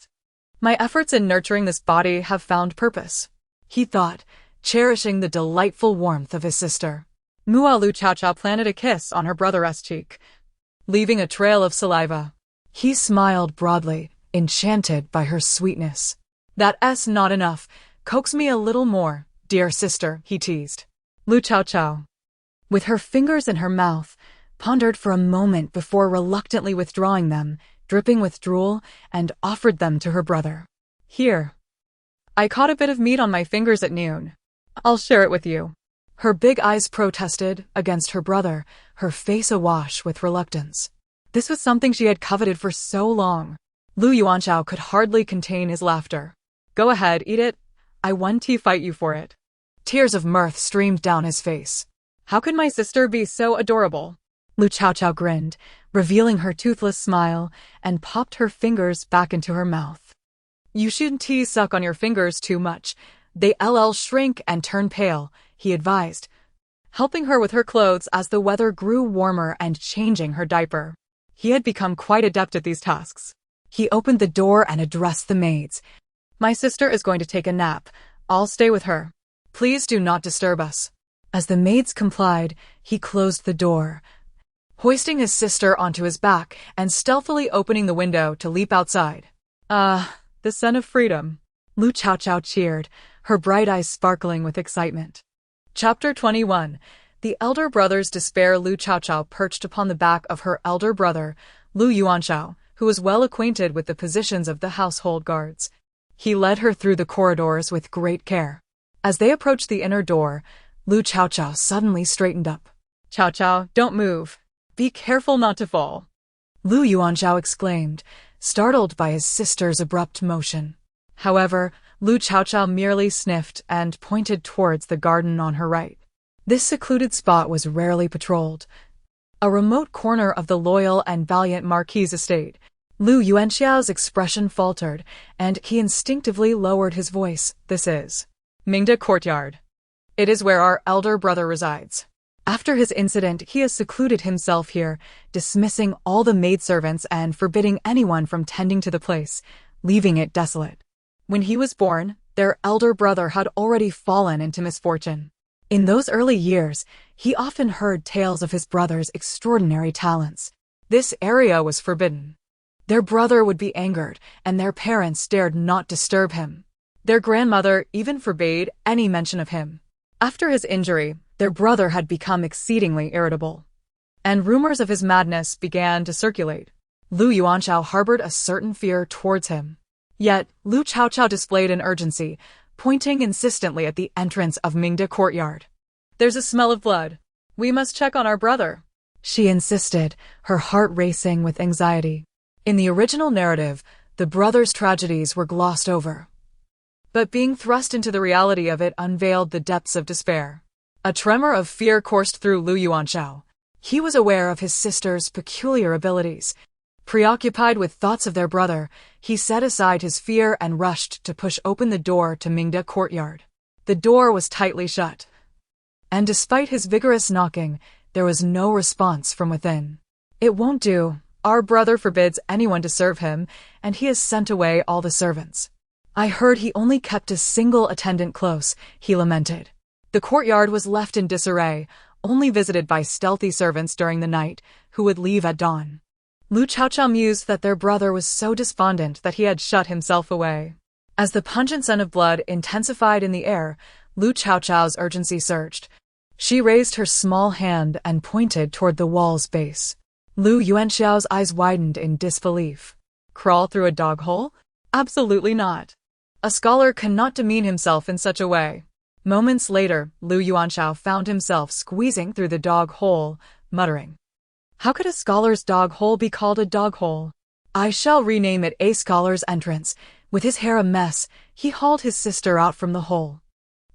My efforts in nurturing this body have found purpose, he thought, cherishing the delightful warmth of his sister. Lu Chaochao planted a kiss on her brother's cheek, leaving a trail of saliva. He smiled broadly, enchanted by her sweetness. That's not enough. Coax me a little more, dear sister, he teased. Lu Chaochao, with her fingers in her mouth, pondered for a moment before reluctantly withdrawing them, dripping with drool, and offered them to her brother. Here. I caught a bit of meat on my fingers at noon. I'll share it with you. Her big eyes protested against her brother, her face awash with reluctance. This was something she had coveted for so long. Lu Chaochao could hardly contain his laughter. Go ahead, eat it. I won't fight you for it. Tears of mirth streamed down his face. How could my sister be so adorable? Lu Chaochao grinned, revealing her toothless smile, and popped her fingers back into her mouth. You shouldn't suck on your fingers too much. They'll shrink and turn pale, he advised, helping her with her clothes as the weather grew warmer and changing her diaper. He had become quite adept at these tasks. He opened the door and addressed the maids. My sister is going to take a nap. I'll stay with her. Please do not disturb us. As the maids complied, he closed the door, hoisting his sister onto his back and stealthily opening the window to leap outside. The scent of freedom. Lu Chaochao cheered, her bright eyes sparkling with excitement. Chapter 21. The elder brother's despair. Lu Chaochao perched upon the back of her elder brother, Lu Chaochao, who was well acquainted with the positions of the household guards. He led her through the corridors with great care. As they approached the inner door, Lu Chaochao suddenly straightened up. Chaochao, don't move. Be careful not to fall, Lu Chaochao exclaimed, startled by his sister's abrupt motion. However, Lu Chaochao merely sniffed and pointed towards the garden on her right. This secluded spot was rarely patrolled. A remote corner of the loyal and valiant Marquis's estate. Lu Yuanxiao's expression faltered, and he instinctively lowered his voice. This is Mingde Courtyard. It is where our elder brother resides. After his incident, he has secluded himself here, dismissing all the maidservants and forbidding anyone from tending to the place, leaving it desolate. When he was born, their elder brother had already fallen into misfortune. In those early years, he often heard tales of his brother's extraordinary talents. This area was forbidden. Their brother would be angered, and their parents dared not disturb him. Their grandmother even forbade any mention of him. After his injury, their brother had become exceedingly irritable, and rumors of his madness began to circulate. Lu Yuanxiao harbored a certain fear towards him. Yet, Lu Chaochao displayed an urgency, pointing insistently at the entrance of Mingde Courtyard. There's a smell of blood. We must check on our brother, she insisted, her heart racing with anxiety. In the original narrative, the brothers' tragedies were glossed over. But being thrust into the reality of it unveiled the depths of despair. A tremor of fear coursed through Lu Yuanxiao. He was aware of his sister's peculiar abilities. Preoccupied with thoughts of their brother, he set aside his fear and rushed to push open the door to Mingde Courtyard. The door was tightly shut, and despite his vigorous knocking, there was no response from within. It won't do. Our brother forbids anyone to serve him, and he has sent away all the servants. I heard he only kept a single attendant close, he lamented. The courtyard was left in disarray, only visited by stealthy servants during the night, who would leave at dawn. Lu Chaochao mused that their brother was so despondent that he had shut himself away. As the pungent scent of blood intensified in the air, Lu Chaochao's urgency surged. She raised her small hand and pointed toward the wall's base. Lu Yuanxiao's eyes widened in disbelief. Crawl through a dog hole? Absolutely not. A scholar cannot demean himself in such a way. Moments later, Lu Yuanxiao found himself squeezing through the dog hole, muttering, "How could a scholar's dog hole be called a dog hole? I shall rename it a scholar's entrance." With his hair a mess, he hauled his sister out from the hole.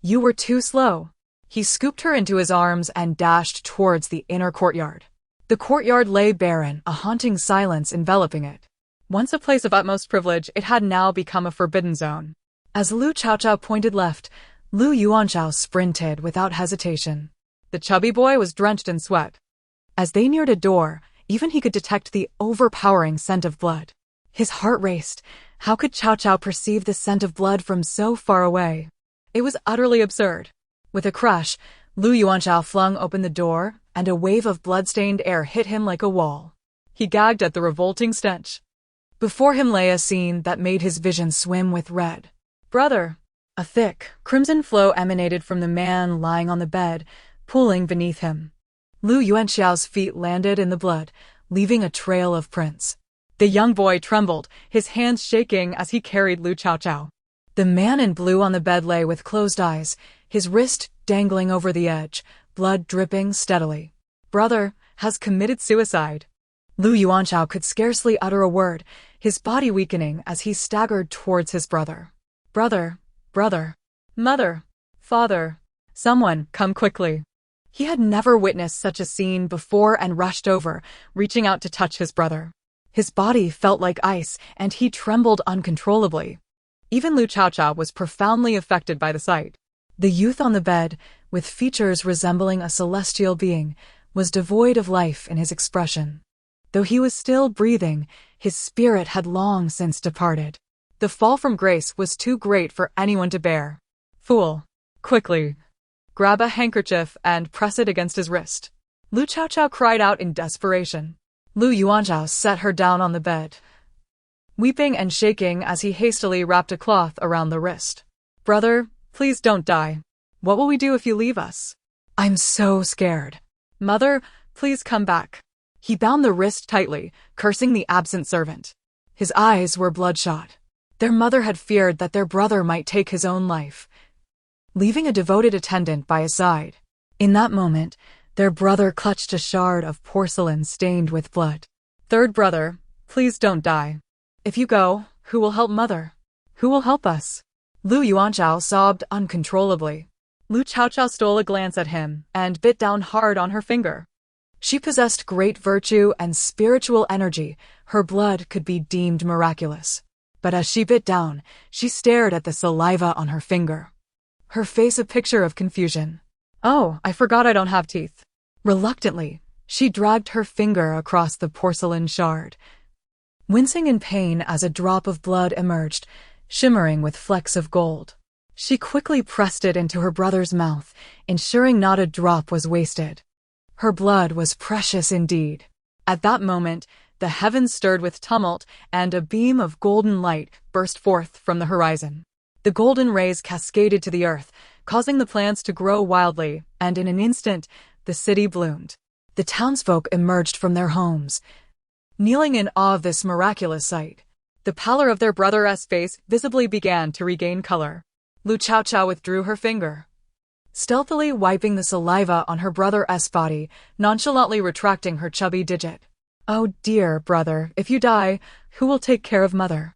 "You were too slow." He scooped her into his arms and dashed towards the inner courtyard. The courtyard lay barren, a haunting silence enveloping it. Once a place of utmost privilege, it had now become a forbidden zone. As Lu Chaochao pointed left, Lu Yuanxiao sprinted without hesitation. The chubby boy was drenched in sweat. As they neared a door, even he could detect the overpowering scent of blood. His heart raced. How could Chaochao perceive the scent of blood from so far away? It was utterly absurd. With a crash, Lu Yuanxiao flung open the door, and a wave of blood-stained air hit him like a wall. He gagged at the revolting stench. Before him lay a scene that made his vision swim with red. "Brother!" A thick, crimson flow emanated from the man lying on the bed, pooling beneath him. Lu Yuanxiao's feet landed in the blood, leaving a trail of prints. The young boy trembled, his hands shaking as he carried Lu Chaochao. The man in blue on the bed lay with closed eyes, his wrist dangling over the edge, blood dripping steadily. "Brother has committed suicide." Lu Yuanxiao could scarcely utter a word, his body weakening as he staggered towards his brother. "Brother, brother, mother, father, someone, come quickly." He had never witnessed such a scene before and rushed over, reaching out to touch his brother. His body felt like ice, and he trembled uncontrollably. Even Lu Chaochao was profoundly affected by the sight. The youth on the bed, with features resembling a celestial being, was devoid of life in his expression. Though he was still breathing, his spirit had long since departed. The fall from grace was too great for anyone to bear. "Fool! Quickly! Grab a handkerchief and press it against his wrist." Lu Chaochao cried out in desperation. Lu Yuanxiao set her down on the bed, weeping and shaking as he hastily wrapped a cloth around the wrist. "Brother, please don't die. What will we do if you leave us? I'm so scared. Mother, please come back." He bound the wrist tightly, cursing the absent servant. His eyes were bloodshot. Their mother had feared that their brother might take his own life, leaving a devoted attendant by his side. In that moment, their brother clutched a shard of porcelain stained with blood. "Third brother, please don't die. If you go, who will help Mother? Who will help us?" Lu Yuanchao sobbed uncontrollably. Lu Chaochao stole a glance at him and bit down hard on her finger. She possessed great virtue and spiritual energy. Her blood could be deemed miraculous. But as she bit down, she stared at the saliva on her finger. Her face a picture of confusion. "Oh, I forgot I don't have teeth." Reluctantly, she dragged her finger across the porcelain shard, wincing in pain as a drop of blood emerged, shimmering with flecks of gold. She quickly pressed it into her brother's mouth, ensuring not a drop was wasted. Her blood was precious indeed. At that moment, the heavens stirred with tumult, and a beam of golden light burst forth from the horizon. The golden rays cascaded to the earth, causing the plants to grow wildly, and in an instant, the city bloomed. The townsfolk emerged from their homes, kneeling in awe of this miraculous sight. The pallor of their brother's face visibly began to regain color. Lu Chaochao withdrew her finger, stealthily wiping the saliva on her brother's body, nonchalantly retracting her chubby digit. "Oh dear, brother, if you die, who will take care of mother?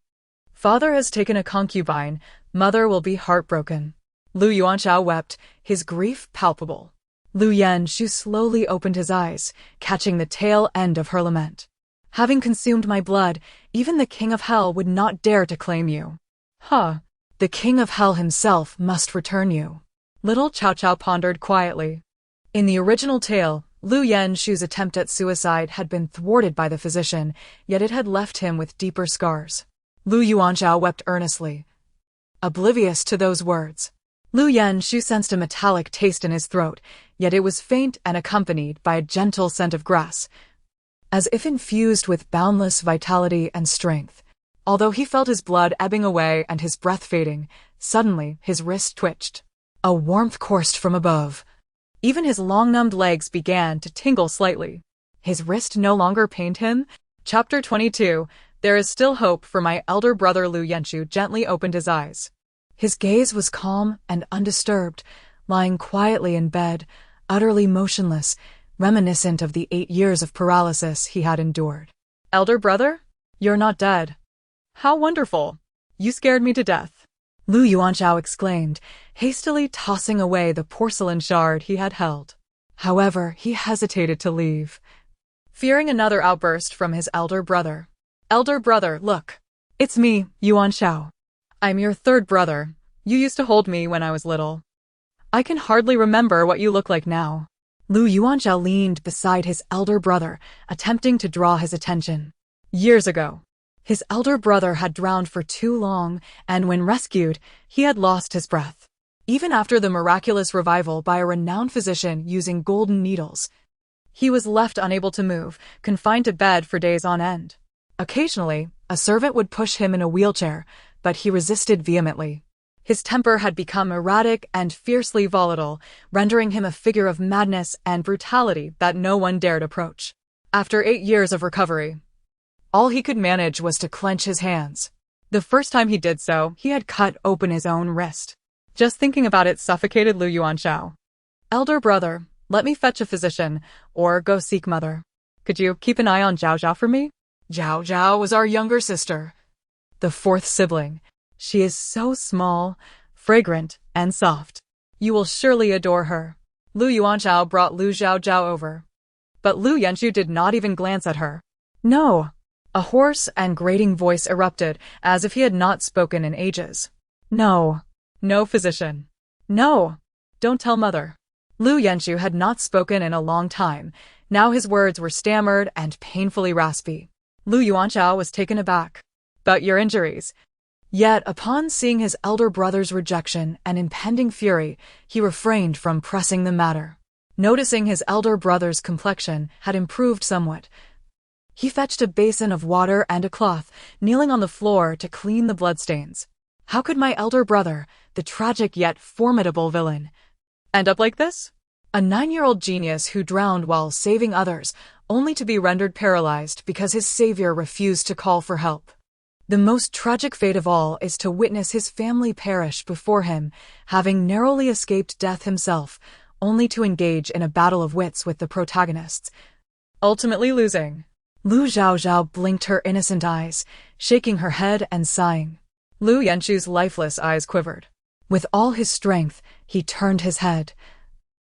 Father has taken a concubine, mother will be heartbroken." Lu Yuanchao wept, his grief palpable. Lu Yanshu slowly opened his eyes, catching the tail end of her lament. "Having consumed my blood, even the king of hell would not dare to claim you." "Huh. The king of hell himself must return you." Little Chaochao pondered quietly. In the original tale, Lu Yanshu's attempt at suicide had been thwarted by the physician, yet it had left him with deeper scars. Lu Yuanchao wept earnestly, oblivious to those words. Lu Yanshu sensed a metallic taste in his throat, yet it was faint and accompanied by a gentle scent of grass, as if infused with boundless vitality and strength. Although he felt his blood ebbing away and his breath fading, suddenly his wrist twitched. A warmth coursed from above. Even his long-numbed legs began to tingle slightly. His wrist no longer pained him. Chapter 22. There is still hope for my elder brother. Lu Yanshu gently opened his eyes. His gaze was calm and undisturbed, lying quietly in bed, utterly motionless, reminiscent of the 8 years of paralysis he had endured. "Elder brother? You're not dead. How wonderful! You scared me to death," Lu Yuanchao exclaimed, hastily tossing away the porcelain shard he had held. However, he hesitated to leave, fearing another outburst from his elder brother. "Elder brother, look. It's me, Yuanchao. I'm your third brother. You used to hold me when I was little. I can hardly remember what you look like now." Lu Yuanchao leaned beside his elder brother, attempting to draw his attention. Years ago, his elder brother had drowned for too long, and when rescued, he had lost his breath. Even after the miraculous revival by a renowned physician using golden needles, he was left unable to move, confined to bed for days on end. Occasionally, a servant would push him in a wheelchair, but he resisted vehemently. His temper had become erratic and fiercely volatile, rendering him a figure of madness and brutality that no one dared approach. After 8 years of recovery, all he could manage was to clench his hands. The first time he did so, he had cut open his own wrist. Just thinking about it suffocated Lu Yuanchao. "Elder brother, let me fetch a physician, or go seek mother. Could you keep an eye on Zhao Zhao for me?" Zhao Zhao was our younger sister, the fourth sibling. She is so small, fragrant, and soft. You will surely adore her. Lu Yuanchao brought Lu Chaochao over. But Lu Yanshu did not even glance at her. "No." A hoarse and grating voice erupted, as if he had not spoken in ages. "No. No physician. No. Don't tell mother." Lu Yanshu had not spoken in a long time. Now his words were stammered and painfully raspy. Lu Yuanchao was taken aback. "But your injuries." Yet, upon seeing his elder brother's rejection and impending fury, he refrained from pressing the matter. Noticing his elder brother's complexion had improved somewhat, he fetched a basin of water and a cloth, kneeling on the floor to clean the bloodstains. How could my elder brother, the tragic yet formidable villain, end up like this? A 9-year-old genius who drowned while saving others, only to be rendered paralyzed because his savior refused to call for help. The most tragic fate of all is to witness his family perish before him, having narrowly escaped death himself, only to engage in a battle of wits with the protagonists, ultimately losing. Lu Chaochao blinked her innocent eyes, shaking her head and sighing. Lu Yanchu's lifeless eyes quivered. With all his strength, he turned his head,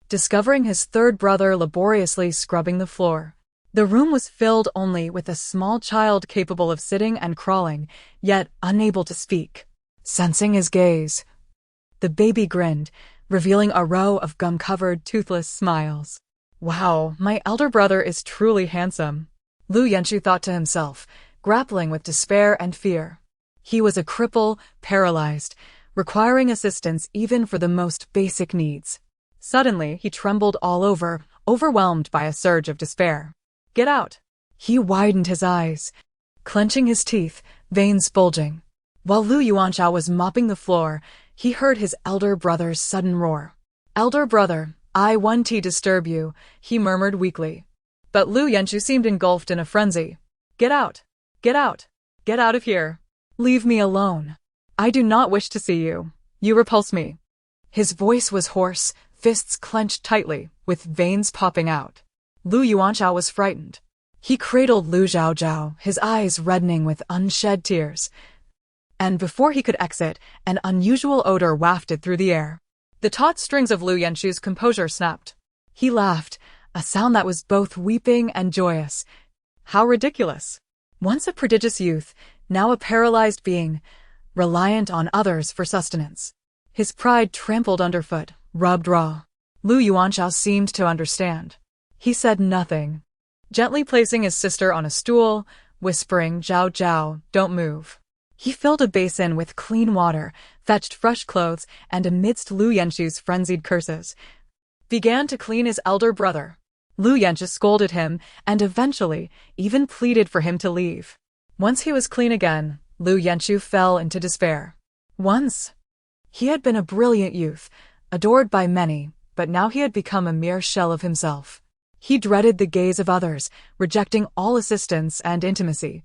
discovering his third brother laboriously scrubbing the floor. The room was filled only with a small child capable of sitting and crawling, yet unable to speak. Sensing his gaze, the baby grinned, revealing a row of gum-covered, toothless smiles. Wow, my elder brother is truly handsome, Lu Yanchu thought to himself, grappling with despair and fear. He was a cripple, paralyzed, requiring assistance even for the most basic needs. Suddenly, he trembled all over, overwhelmed by a surge of despair. Get out! He widened his eyes, clenching his teeth, veins bulging. While Lu Chaochao was mopping the floor, he heard his elder brother's sudden roar. Elder brother, I want to disturb you, he murmured weakly. But Lu Yanchu seemed engulfed in a frenzy. Get out! Get out! Get out of here! Leave me alone. I do not wish to see you. You repulse me. His voice was hoarse, fists clenched tightly, with veins popping out. Lu Chaochao was frightened. He cradled Lu Chaochao, his eyes reddening with unshed tears. And before he could exit, an unusual odor wafted through the air. The taut strings of Lu Yanchu's composure snapped. He laughed, a sound that was both weeping and joyous. How ridiculous. Once a prodigious youth, now a paralyzed being, reliant on others for sustenance. His pride trampled underfoot, rubbed raw. Lu Chaochao seemed to understand. He said nothing, gently placing his sister on a stool, whispering, Zhao Zhao, don't move. He filled a basin with clean water, fetched fresh clothes, and amidst Lu Yanchu's frenzied curses, began to clean his elder brother. Lu Yanchu scolded him, and eventually even pleaded for him to leave. Once he was clean again, Lu Yanchu fell into despair. Once, he had been a brilliant youth, adored by many, but now he had become a mere shell of himself. He dreaded the gaze of others, rejecting all assistance and intimacy,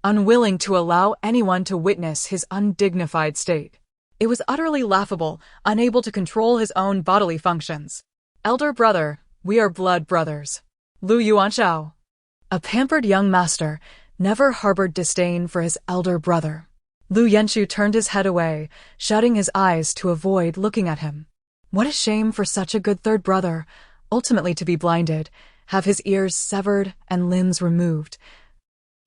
unwilling to allow anyone to witness his undignified state. It was utterly laughable, unable to control his own bodily functions. Elder brother, we are blood brothers. Lu Chaochao, a pampered young master, never harbored disdain for his elder brother. Lu Yanchu turned his head away, shutting his eyes to avoid looking at him. What a shame for such a good third brother, ultimately to be blinded, have his ears severed and limbs removed,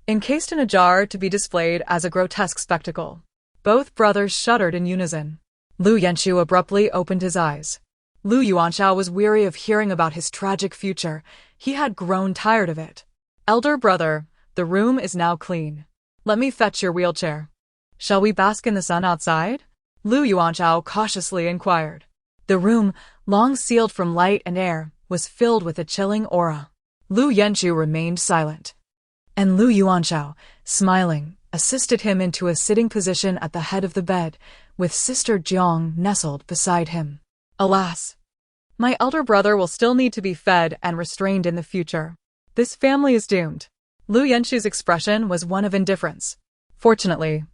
encased in a jar to be displayed as a grotesque spectacle. Both brothers shuddered in unison. Lu Yanchu abruptly opened his eyes. Lu Chaochao was weary of hearing about his tragic future. He had grown tired of it. Elder brother, the room is now clean. Let me fetch your wheelchair. Shall we bask in the sun outside? Lu Chaochao cautiously inquired. The room, long sealed from light and air, was filled with a chilling aura. Lu Yanchu remained silent. And Lu Chaochao, smiling, assisted him into a sitting position at the head of the bed, with Sister Jiang nestled beside him. Alas! My elder brother will still need to be fed and restrained in the future. This family is doomed. Lu Yanchu's expression was one of indifference. Fortunately,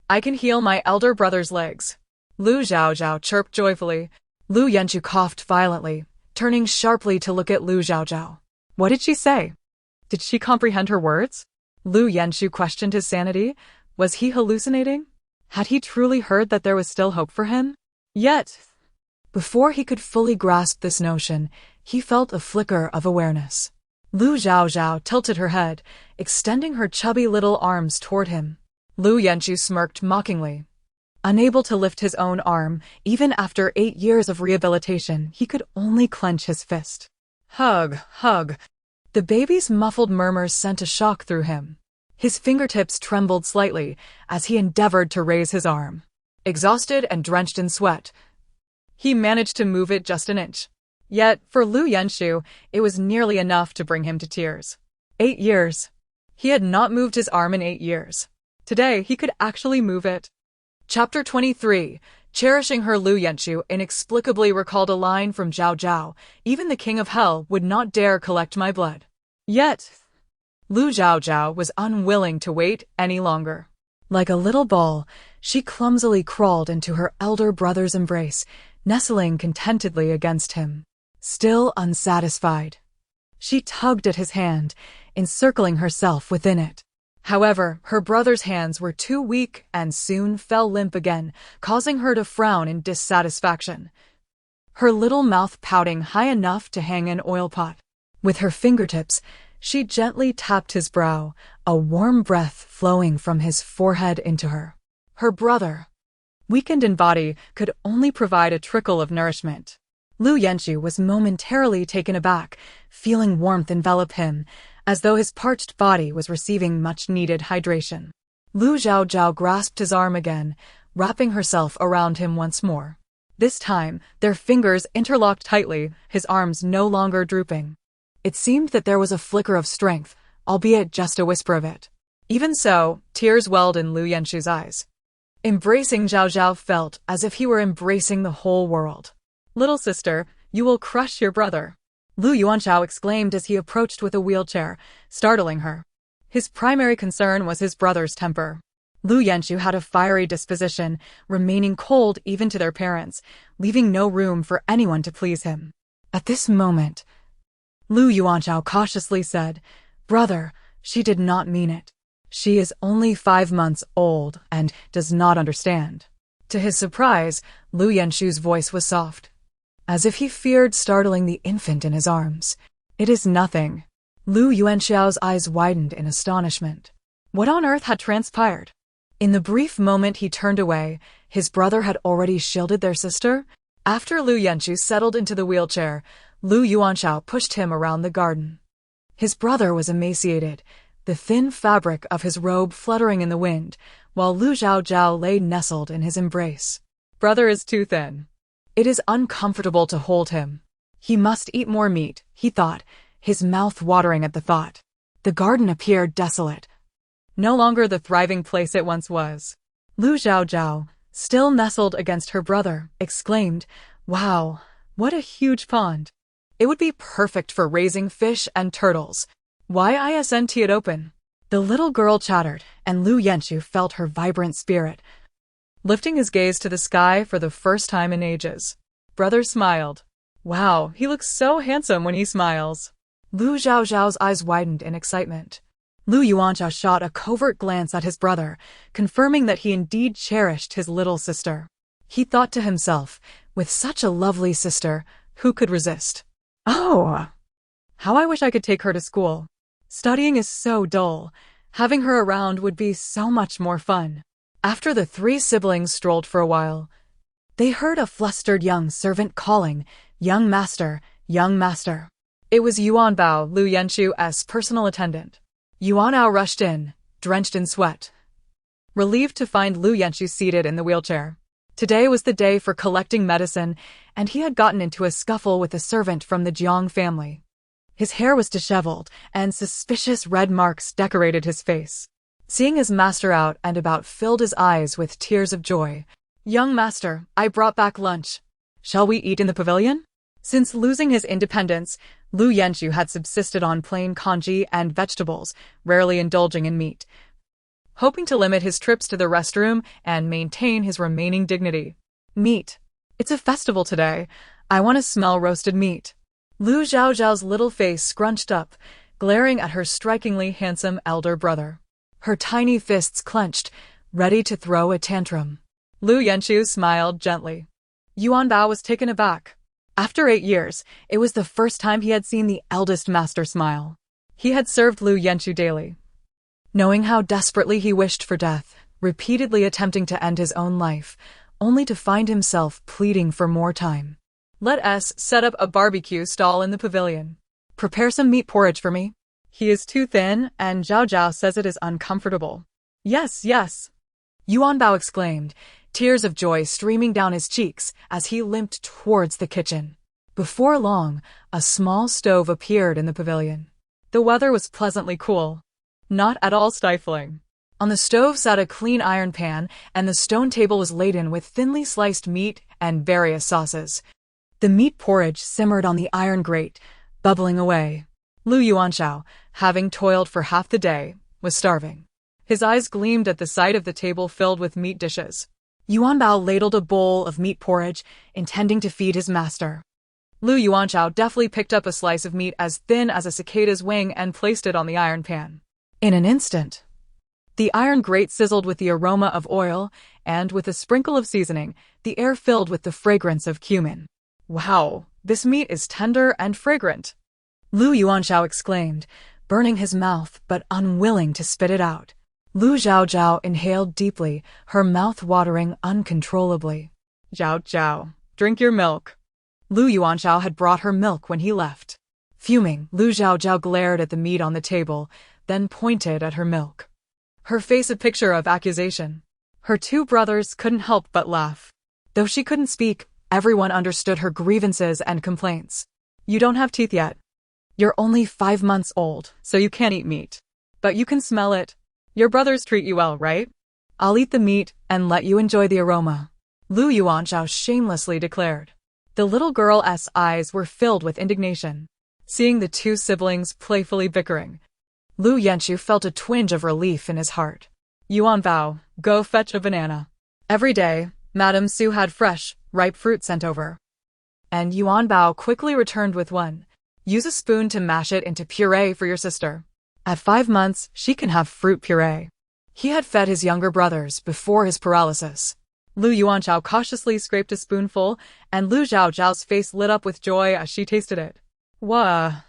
I can heal my elder brother's legs. Lu Chaochao chirped joyfully. Lu Yanchu coughed violently, turning sharply to look at Lu Chaochao. What did she say? Did she comprehend her words? Lu Yanchu questioned his sanity. Was he hallucinating? Had he truly heard that there was still hope for him? Yet, before he could fully grasp this notion, he felt a flicker of awareness. Lu Chaochao tilted her head, extending her chubby little arms toward him. Lu Yanchu smirked mockingly. Unable to lift his own arm, even after 8 years of rehabilitation, he could only clench his fist. Hug, hug. The baby's muffled murmurs sent a shock through him. His fingertips trembled slightly as he endeavored to raise his arm. Exhausted and drenched in sweat, he managed to move it just an inch. Yet, for Lu Yanchu, it was nearly enough to bring him to tears. 8 years. He had not moved his arm in 8 years. Today, he could actually move it. Chapter 23. Cherishing her, Lu Yanchu inexplicably recalled a line from Zhao Zhao, even the king of hell would not dare collect my blood. Yet, Lu Chaochao was unwilling to wait any longer. Like a little ball, she clumsily crawled into her elder brother's embrace, nestling contentedly against him. Still unsatisfied, she tugged at his hand, encircling herself within it. However, her brother's hands were too weak and soon fell limp again, causing her to frown in dissatisfaction, her little mouth pouting high enough to hang an oil pot. With her fingertips, she gently tapped his brow, a warm breath flowing from his forehead into her. Her brother, weakened in body, could only provide a trickle of nourishment. Lu Chaochao was momentarily taken aback, feeling warmth envelop him, as though his parched body was receiving much-needed hydration. Lu Chaochao grasped his arm again, wrapping herself around him once more. This time, their fingers interlocked tightly, his arms no longer drooping. It seemed that there was a flicker of strength, albeit just a whisper of it. Even so, tears welled in Lu Chaochao's eyes. Embracing Chaochao felt as if he were embracing the whole world. "Little sister, you will crush your brother," Lu Chaochao exclaimed as he approached with a wheelchair, startling her. His primary concern was his brother's temper. Lu Chaochao had a fiery disposition, remaining cold even to their parents, leaving no room for anyone to please him. At this moment, Lu Chaochao cautiously said, "Brother, she did not mean it. She is only 5 months old and does not understand." To his surprise, Lu Chaochao's voice was soft, as if he feared startling the infant in his arms. "It is nothing." Lu Chaochao's eyes widened in astonishment. What on earth had transpired? In the brief moment he turned away, his brother had already shielded their sister? After Lu Chaochao settled into the wheelchair, Lu Chaochao pushed him around the garden. His brother was emaciated, the thin fabric of his robe fluttering in the wind, while Lu Chaochao lay nestled in his embrace. "Brother is too thin. It is uncomfortable to hold him. He must eat more meat," he thought, his mouth watering at the thought. The garden appeared desolate, no longer the thriving place it once was. Lu Chaochao, still nestled against her brother, exclaimed, "Wow, what a huge pond. It would be perfect for raising fish and turtles. Why isn't it open?" The little girl chattered, and Lu Chaochao felt her vibrant spirit, lifting his gaze to the sky for the first time in ages. Brother smiled. "Wow, he looks so handsome when he smiles." Lu Chaochao's eyes widened in excitement. Lu Chaochao shot a covert glance at his brother, confirming that he indeed cherished his little sister. He thought to himself, with such a lovely sister, who could resist? "Oh, how I wish I could take her to school. Studying is so dull. Having her around would be so much more fun." After the 3 siblings strolled for a while, they heard a flustered young servant calling, "Young master, young master." It was Yuan Bao, Lu Chaochao's personal attendant. Yuan Bao rushed in, drenched in sweat, relieved to find Lu Chaochao seated in the wheelchair. Today was the day for collecting medicine, and he had gotten into a scuffle with a servant from the Jiang family. His hair was disheveled, and suspicious red marks decorated his face. Seeing his master out and about filled his eyes with tears of joy. "Young master, I brought back lunch. Shall we eat in the pavilion?" Since losing his independence, Lu Chaochao had subsisted on plain congee and vegetables, rarely indulging in meat, hoping to limit his trips to the restroom and maintain his remaining dignity. "Meat. It's a festival today. I want to smell roasted meat." Lu Chaochao's little face scrunched up, glaring at her strikingly handsome elder brother. Her tiny fists clenched, ready to throw a tantrum. Lu Chaochao smiled gently. Yuan Bao was taken aback. After 8 years, it was the first time he had seen the eldest master smile. He had served Lu Chaochao daily, knowing how desperately he wished for death, repeatedly attempting to end his own life, only to find himself pleading for more time. "Let us set up a barbecue stall in the pavilion. Prepare some meat porridge for me. He is too thin, and Zhao Zhao says it is uncomfortable." "Yes, yes," Yuan Bao exclaimed, tears of joy streaming down his cheeks as he limped towards the kitchen. Before long, a small stove appeared in the pavilion. The weather was pleasantly cool, not at all stifling. On the stove sat a clean iron pan, and the stone table was laden with thinly sliced meat and various sauces. The meat porridge simmered on the iron grate, bubbling away. Lu Chaochao, having toiled for half the day, was starving. His eyes gleamed at the sight of the table filled with meat dishes. Yuan Bao ladled a bowl of meat porridge, intending to feed his master. Lu Chaochao deftly picked up a slice of meat as thin as a cicada's wing and placed it on the iron pan. In an instant, The iron grate sizzled with the aroma of oil, and with a sprinkle of seasoning, the air filled with the fragrance of cumin. Wow, this meat is tender and fragrant, Lu Chaochao exclaimed, burning his mouth but unwilling to spit it out. Lu Chaochao inhaled deeply, her mouth watering uncontrollably. Zhao Zhao, drink your milk. Lu Chaochao had brought her milk when he left. Fuming, Lu Chaochao glared at the meat on the table, then pointed at her milk. Her face a picture of accusation. Her two brothers couldn't help but laugh. Though she couldn't speak, everyone understood her grievances and complaints. You don't have teeth yet. You're only 5 months old, so you can't eat meat. But you can smell it. Your brothers treat you well, right? I'll eat the meat and let you enjoy the aroma, Lu Chaochao shamelessly declared. The little girl's eyes were filled with indignation. Seeing the two siblings playfully bickering, Lu Chaochao felt a twinge of relief in his heart. Yuan Bao, go fetch a banana. Every day, Madame Su had fresh, ripe fruit sent over. And Yuan Bao quickly returned with one. Use a spoon to mash it into puree for your sister. At 5 months, she can have fruit puree. He had fed his younger brothers before his paralysis. Lu Chaochao cautiously scraped a spoonful, and Lu Chaochao's face lit up with joy as she tasted it. Wah!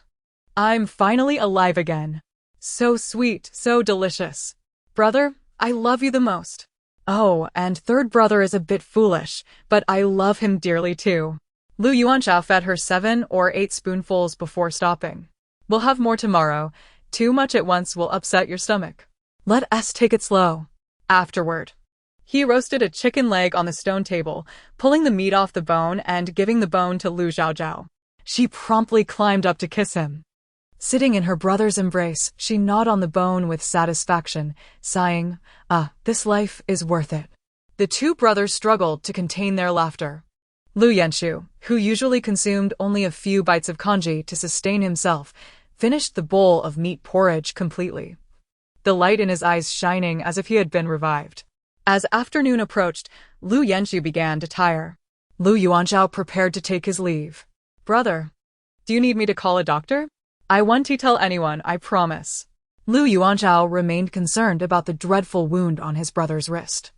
I'm finally alive again. So sweet, so delicious. Brother, I love you the most. Oh, and third brother is a bit foolish, but I love him dearly too. Lu Chaochao fed her 7 or 8 spoonfuls before stopping. We'll have more tomorrow. Too much at once will upset your stomach. Let us take it slow. Afterward, he roasted a chicken leg on the stone table, pulling the meat off the bone and giving the bone to Lu Chaochao. She promptly climbed up to kiss him. Sitting in her brother's embrace, she gnawed on the bone with satisfaction, sighing, this life is worth it. The two brothers struggled to contain their laughter. Lu Chaochao, who usually consumed only a few bites of congee to sustain himself, finished the bowl of meat porridge completely, the light in his eyes shining as if he had been revived. As afternoon approached, Lu Chaochao began to tire. Lu Chaochao prepared to take his leave. Brother, do you need me to call a doctor? I won't tell anyone, I promise. Lu Chaochao remained concerned about the dreadful wound on his brother's wrist.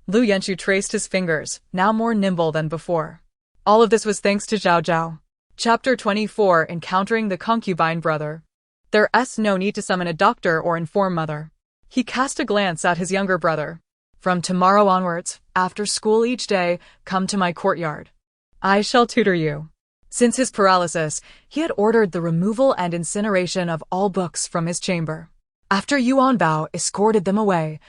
Lu Chaochao traced his fingers, now more nimble than before. All of this was thanks to Zhao Zhao. Chapter 24, Encountering the Concubine Brother. There's no need to summon a doctor or inform mother. He cast a glance at his younger brother. From tomorrow onwards, after school each day, come to my courtyard. I shall tutor you. Since his paralysis, he had ordered the removal and incineration of all books from his chamber. After Yuan Bao escorted them away,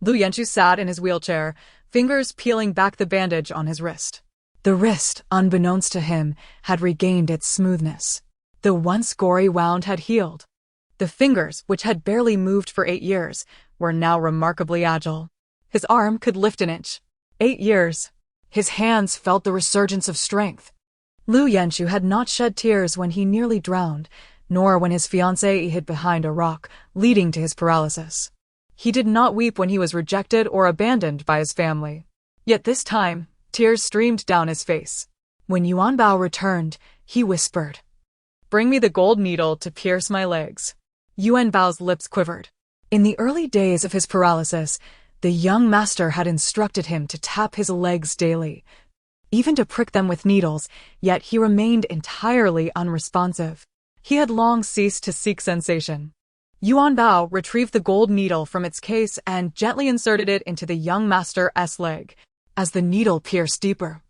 Lu Chaochao sat in his wheelchair, fingers peeling back the bandage on his wrist. The wrist, unbeknownst to him, had regained its smoothness. The once gory wound had healed. The fingers, which had barely moved for 8 years, were now remarkably agile. His arm could lift an inch. 8 years. His hands felt the resurgence of strength. Lu Chaochao had not shed tears when he nearly drowned, nor when his fiancée hid behind a rock, leading to his paralysis. He did not weep when he was rejected or abandoned by his family. Yet this time, tears streamed down his face. When Yuan Bao returned, he whispered, "Bring me the gold needle to pierce my legs." Yuan Bao's lips quivered. In the early days of his paralysis, the young master had instructed him to tap his legs daily, even to prick them with needles, yet he remained entirely unresponsive. He had long ceased to seek sensation. Yuan Bao retrieved the gold needle from its case and gently inserted it into the young master's leg. As the needle pierced deeper,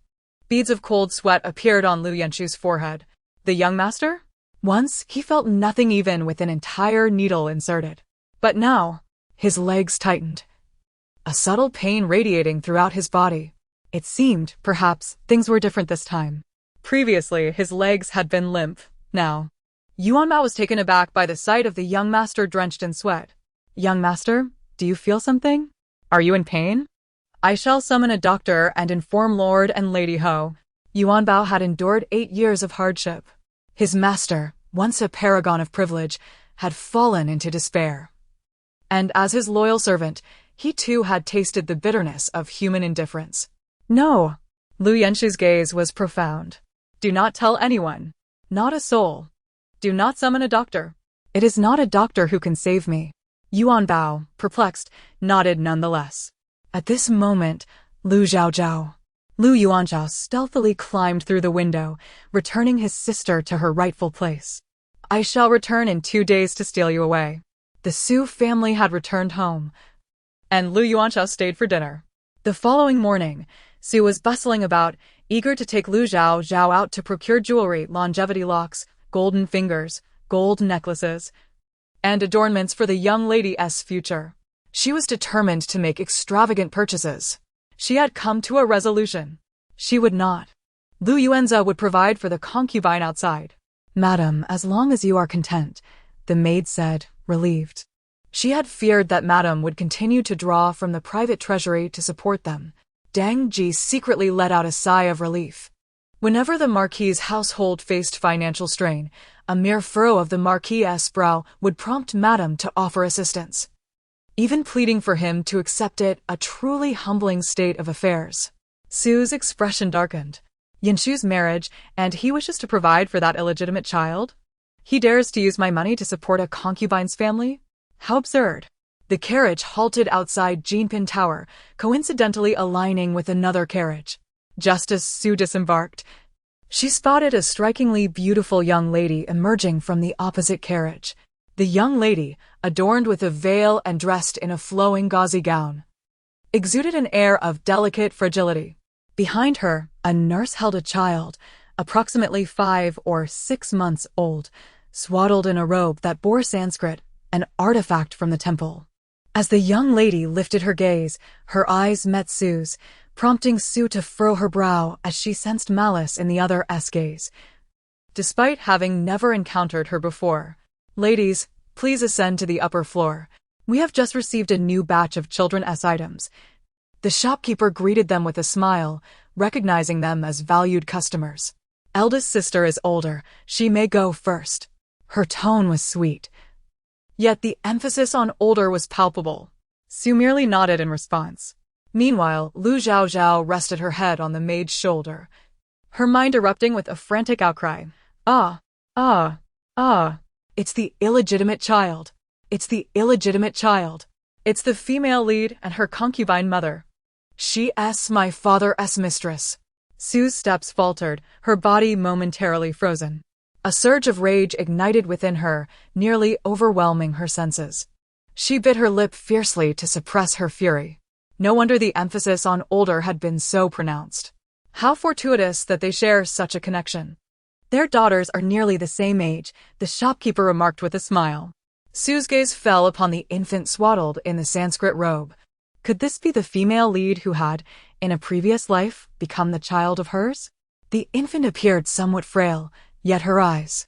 beads of cold sweat appeared on Lu Chaochao's forehead. The young master? Once, he felt nothing even with an entire needle inserted. But now, his legs tightened, a subtle pain radiating throughout his body. It seemed, perhaps, things were different this time. Previously, his legs had been limp. Now, Yuan Bao was taken aback by the sight of the young master drenched in sweat. Young master, do you feel something? Are you in pain? I shall summon a doctor and inform Lord and Lady Ho. Yuan Bao had endured 8 years of hardship. His master, once a paragon of privilege, had fallen into despair. And as his loyal servant, he too had tasted the bitterness of human indifference. No. Lu Chaochao's gaze was profound. Do not tell anyone. Not a soul. Do not summon a doctor. It is not a doctor who can save me. Yuan Bao, perplexed, nodded nonetheless. At this moment, Lu Chaochao, Lu Yuanchao stealthily climbed through the window, returning his sister to her rightful place. I shall return in 2 days to steal you away. The Su family had returned home, and Lu Yuanchao stayed for dinner. The following morning, Su was bustling about, eager to take Lu Chaochao out to procure jewelry, longevity locks, golden fingers, gold necklaces, and adornments for the young lady's future. She was determined to make extravagant purchases. She had come to a resolution. She would not. Lu Yuanza would provide for the concubine outside. Madam, as long as you are content, the maid said, relieved. She had feared that Madam would continue to draw from the private treasury to support them. Dang Ji secretly let out a sigh of relief. Whenever the Marquis's household faced financial strain, a mere furrow of the Marquis's brow would prompt Madam to offer assistance. Even pleading for him to accept it, a truly humbling state of affairs. Su's expression darkened. Yanshu's marriage, and he wishes to provide for that illegitimate child? He dares to use my money to support a concubine's family? How absurd. The carriage halted outside Jinpin Tower, coincidentally aligning with another carriage. Just as Su disembarked, she spotted a strikingly beautiful young lady emerging from the opposite carriage. The young lady, adorned with a veil and dressed in a flowing gauzy gown, exuded an air of delicate fragility. Behind her, a nurse held a child, approximately 5 or 6 months old, swaddled in a robe that bore Sanskrit, an artifact from the temple. As the young lady lifted her gaze, her eyes met Su's, prompting Su to furrow her brow as she sensed malice in the other's gaze. Despite having never encountered her before, ladies, please ascend to the upper floor. We have just received a new batch of children's items. The shopkeeper greeted them with a smile, recognizing them as valued customers. Eldest sister is older, she may go first. Her tone was sweet. Yet the emphasis on older was palpable. Su merely nodded in response. Meanwhile, Lu Chaochao rested her head on the maid's shoulder, her mind erupting with a frantic outcry. Ah! Ah! Ah! It's the illegitimate child. It's the illegitimate child. It's the female lead and her concubine mother. She's my father's mistress. Su's steps faltered, her body momentarily frozen. A surge of rage ignited within her, nearly overwhelming her senses. She bit her lip fiercely to suppress her fury. No wonder the emphasis on older had been so pronounced. How fortuitous that they share such a connection. Their daughters are nearly the same age, the shopkeeper remarked with a smile. Su's gaze fell upon the infant swaddled in the Sanskrit robe. Could this be the female lead who had, in a previous life, become the child of hers? The infant appeared somewhat frail, yet her eyes.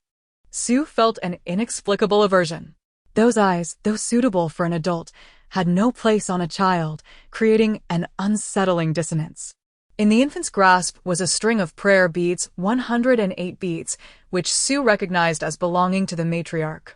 Su felt an inexplicable aversion. Those eyes, though suitable for an adult, had no place on a child, creating an unsettling dissonance. In the infant's grasp was a string of prayer beads, 108 beads, which Su recognized as belonging to the matriarch.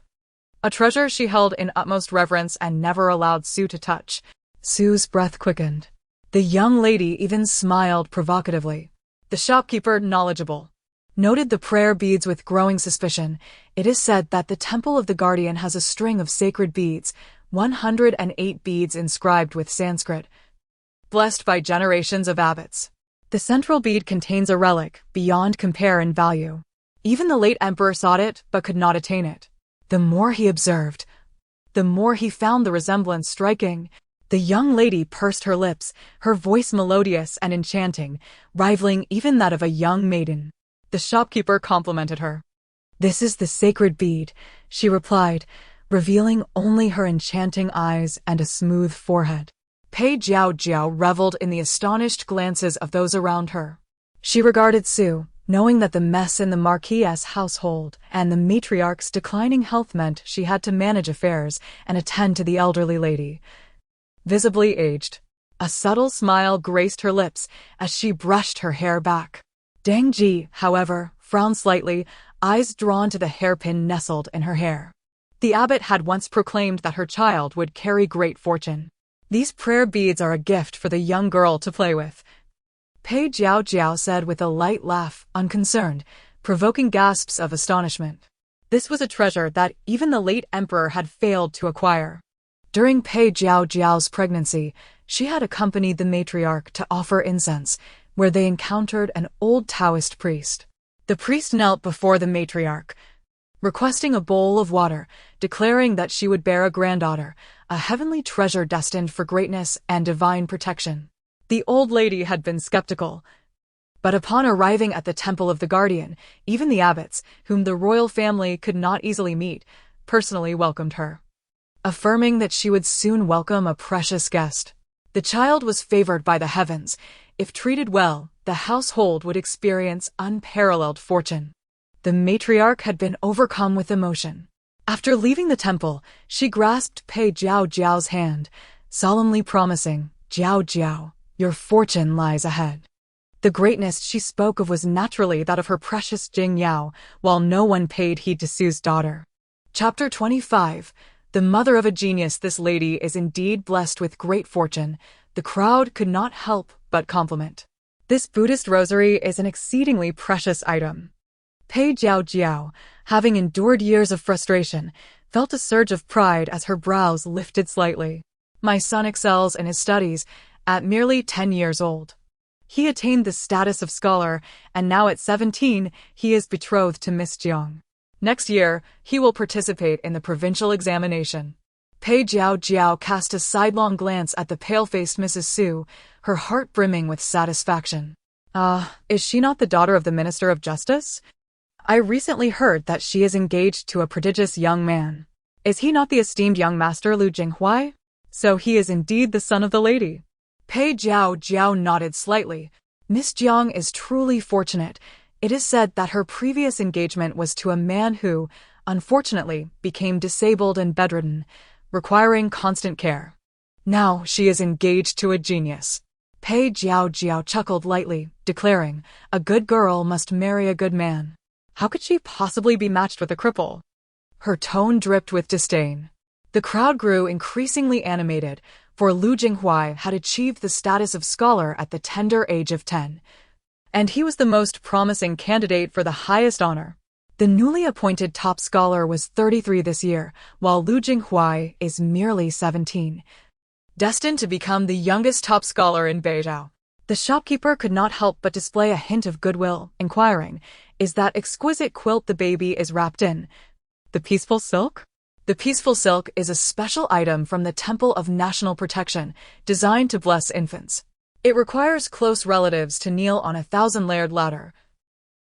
A treasure she held in utmost reverence and never allowed Su to touch. Su's breath quickened. The young lady even smiled provocatively. The shopkeeper, knowledgeable, noted the prayer beads with growing suspicion. It is said that the Temple of the Guardian has a string of sacred beads, 108 beads inscribed with Sanskrit, blessed by generations of abbots. The central bead contains a relic, beyond compare in value. Even the late emperor sought it, but could not attain it. The more he observed, the more he found the resemblance striking. The young lady pursed her lips, her voice melodious and enchanting, rivaling even that of a young maiden. The shopkeeper complimented her. "This is the sacred bead," she replied, revealing only her enchanting eyes and a smooth forehead. Pei Jiao reveled in the astonished glances of those around her. She regarded Su, knowing that the mess in the Marquis's household and the matriarch's declining health meant she had to manage affairs and attend to the elderly lady, visibly aged. A subtle smile graced her lips as she brushed her hair back. Dang Ji, however, frowned slightly, eyes drawn to the hairpin nestled in her hair. The abbot had once proclaimed that her child would carry great fortune. "These prayer beads are a gift for the young girl to play with," Pei Jiao said with a light laugh, unconcerned, provoking gasps of astonishment. This was a treasure that even the late emperor had failed to acquire. During Pei Jiao's pregnancy, she had accompanied the matriarch to offer incense, where they encountered an old Taoist priest. The priest knelt before the matriarch, requesting a bowl of water, declaring that she would bear a granddaughter, a heavenly treasure destined for greatness and divine protection. The old lady had been skeptical, but upon arriving at the temple of the guardian, even the abbots, whom the royal family could not easily meet, personally welcomed her, affirming that she would soon welcome a precious guest. The child was favored by the heavens. If treated well, the household would experience unparalleled fortune. The matriarch had been overcome with emotion. After leaving the temple, she grasped Pei Jiao's hand, solemnly promising, "Jiao, your fortune lies ahead." The greatness she spoke of was naturally that of her precious Jing Yao, while no one paid heed to Su's daughter. Chapter 25. The mother of a genius. This lady is indeed blessed with great fortune. The crowd could not help but compliment. This Buddhist rosary is an exceedingly precious item. Pei Jiao, having endured years of frustration, felt a surge of pride as her brows lifted slightly. My son excels in his studies at merely 10 years old. He attained the status of scholar, and now at 17, he is betrothed to Miss Jiang. Next year, he will participate in the provincial examination. Pei Jiao cast a sidelong glance at the pale-faced Mrs. Su, her heart brimming with satisfaction. Is she not the daughter of the Minister of Justice? I recently heard that she is engaged to a prodigious young man. Is he not the esteemed young master Lu Jinghuai? So he is indeed the son of the lady. Pei Jiao nodded slightly. Miss Jiang is truly fortunate. It is said that her previous engagement was to a man who, unfortunately, became disabled and bedridden, requiring constant care. Now she is engaged to a genius. Pei Jiao chuckled lightly, declaring, "A good girl must marry a good man. How could she possibly be matched with a cripple?" Her tone dripped with disdain. The crowd grew increasingly animated, for Lu Jinghuai had achieved the status of scholar at the tender age of 10, and he was the most promising candidate for the highest honor. The newly appointed top scholar was 33 this year, while Lu Jinghuai is merely 17, destined to become the youngest top scholar in Beizhou. The shopkeeper could not help but display a hint of goodwill, inquiring, "Is that exquisite quilt the baby is wrapped in the peaceful silk?" The peaceful silk is a special item from the Temple of National Protection, designed to bless infants. It requires close relatives to kneel on a 1,000-layered ladder,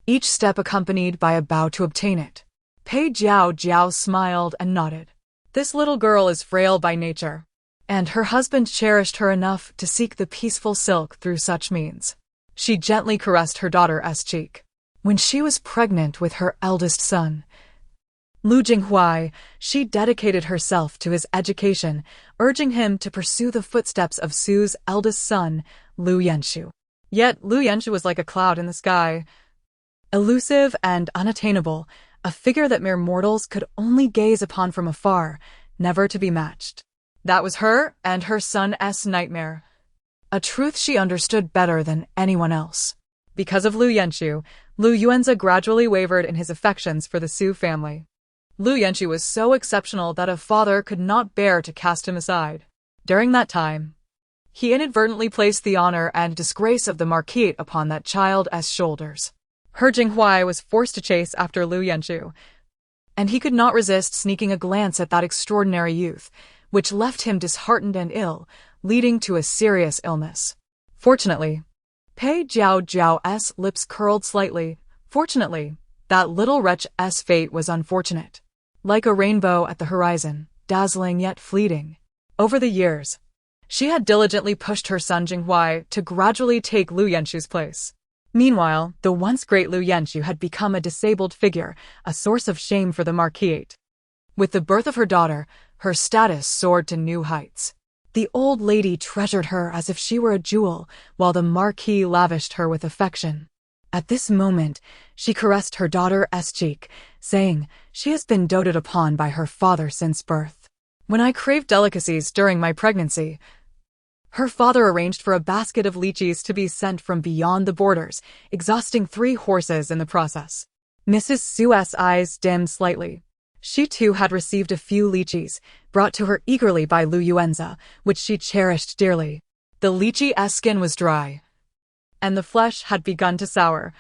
each step accompanied by a bow to obtain it. Pei Jiao smiled and nodded. This little girl is frail by nature, and her husband cherished her enough to seek the peaceful silk through such means. She gently caressed her daughter's cheek. When she was pregnant with her eldest son, Lu Jinghuai, she dedicated herself to his education, urging him to pursue the footsteps of Su's eldest son, Lu Yanshu. Yet Lu Yanshu was like a cloud in the sky, elusive and unattainable, a figure that mere mortals could only gaze upon from afar, never to be matched. That was her and her son's nightmare, a truth she understood better than anyone else. Because of Lu Yanshu, Lu Yuanzi gradually wavered in his affections for the Su family. Lu Yanshu was so exceptional that a father could not bear to cast him aside. During that time, he inadvertently placed the honor and disgrace of the marquise upon that child's shoulders. Her Jinghuai was forced to chase after Lu Yanshu, and he could not resist sneaking a glance at that extraordinary youth, which left him disheartened and ill, leading to a serious illness. Fortunately, Pei Jiao's lips curled slightly. Fortunately, that little wretch's fate was unfortunate. Like a rainbow at the horizon, dazzling yet fleeting. Over the years, she had diligently pushed her son Jinghuai to gradually take Lu Yanshu's place. Meanwhile, the once great Lu Yanshu had become a disabled figure, a source of shame for the marquise. With the birth of her daughter, her status soared to new heights. The old lady treasured her as if she were a jewel, while the marquis lavished her with affection. At this moment, she caressed her daughter's cheek, saying, "She has been doted upon by her father since birth. When I craved delicacies during my pregnancy, her father arranged for a basket of lychees to be sent from beyond the borders, exhausting 3 horses in the process." Mrs. Su's eyes dimmed slightly. She too had received a few lychees, brought to her eagerly by Lu Yuanza, which she cherished dearly. The lychee skin was dry, and the flesh had begun to sour.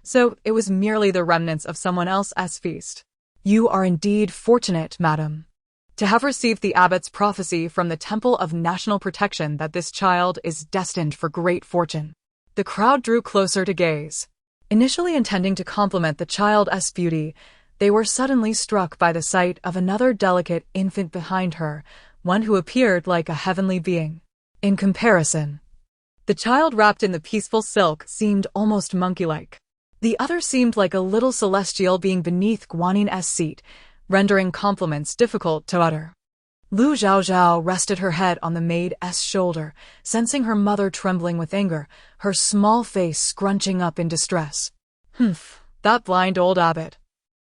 So it was merely the remnants of someone else's feast. You are indeed fortunate, madam, to have received the abbot's prophecy from the Temple of National Protection that this child is destined for great fortune. The crowd drew closer to gaze. Initially intending to compliment the child's beauty, they were suddenly struck by the sight of another delicate infant behind her, one who appeared like a heavenly being. In comparison, the child wrapped in the peaceful silk seemed almost monkey-like. The other seemed like a little celestial being beneath Guanin's seat, rendering compliments difficult to utter. Lu Chaochao rested her head on the maid's shoulder, sensing her mother trembling with anger, her small face scrunching up in distress. That blind old abbot.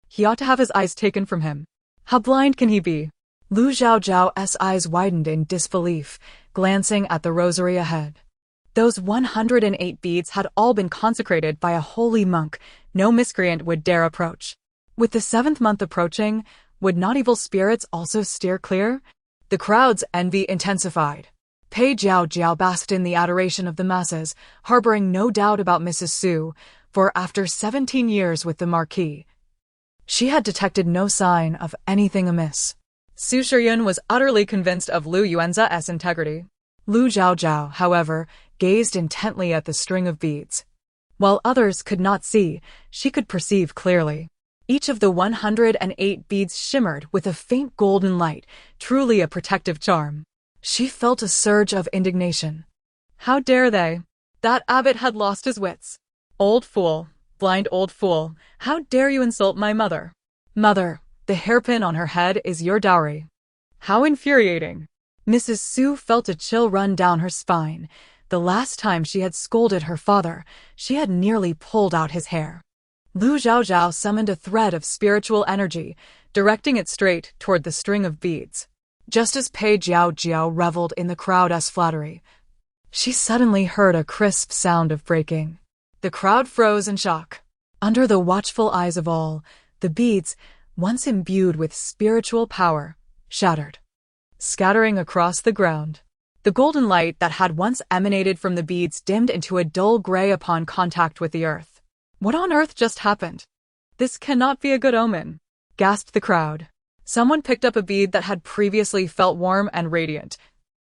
He ought to have his eyes taken from him. How blind can he be? Lu Chaochao's eyes widened in disbelief, glancing at the rosary ahead. Those 108 beads had all been consecrated by a holy monk no miscreant would dare approach. With the 7th month approaching, would not evil spirits also steer clear? The crowd's envy intensified. Pei Jiao basked in the adoration of the masses, harboring no doubt about Mrs. Su, for after 17 years with the Marquis, she had detected no sign of anything amiss. Su Shiyun was utterly convinced of Lu Yuanza's integrity. Lu Chaochao, however, gazed intently at the string of beads. While others could not see, she could perceive clearly. Each of the 108 beads shimmered with a faint golden light, truly a protective charm. She felt a surge of indignation. How dare they? That abbot had lost his wits. Old fool, blind old fool, how dare you insult my mother? Mother, the hairpin on her head is your dowry. How infuriating. Mrs. Su felt a chill run down her spine. The last time she had scolded her father, she had nearly pulled out his hair. Lu Chaochao summoned a thread of spiritual energy, directing it straight toward the string of beads. Just as Pei Jiao reveled in the crowd's flattery, she suddenly heard a crisp sound of breaking. The crowd froze in shock. Under the watchful eyes of all, the beads, once imbued with spiritual power, shattered, scattering across the ground. The golden light that had once emanated from the beads dimmed into a dull gray upon contact with the earth. What on earth just happened? This cannot be a good omen, gasped the crowd. Someone picked up a bead that had previously felt warm and radiant,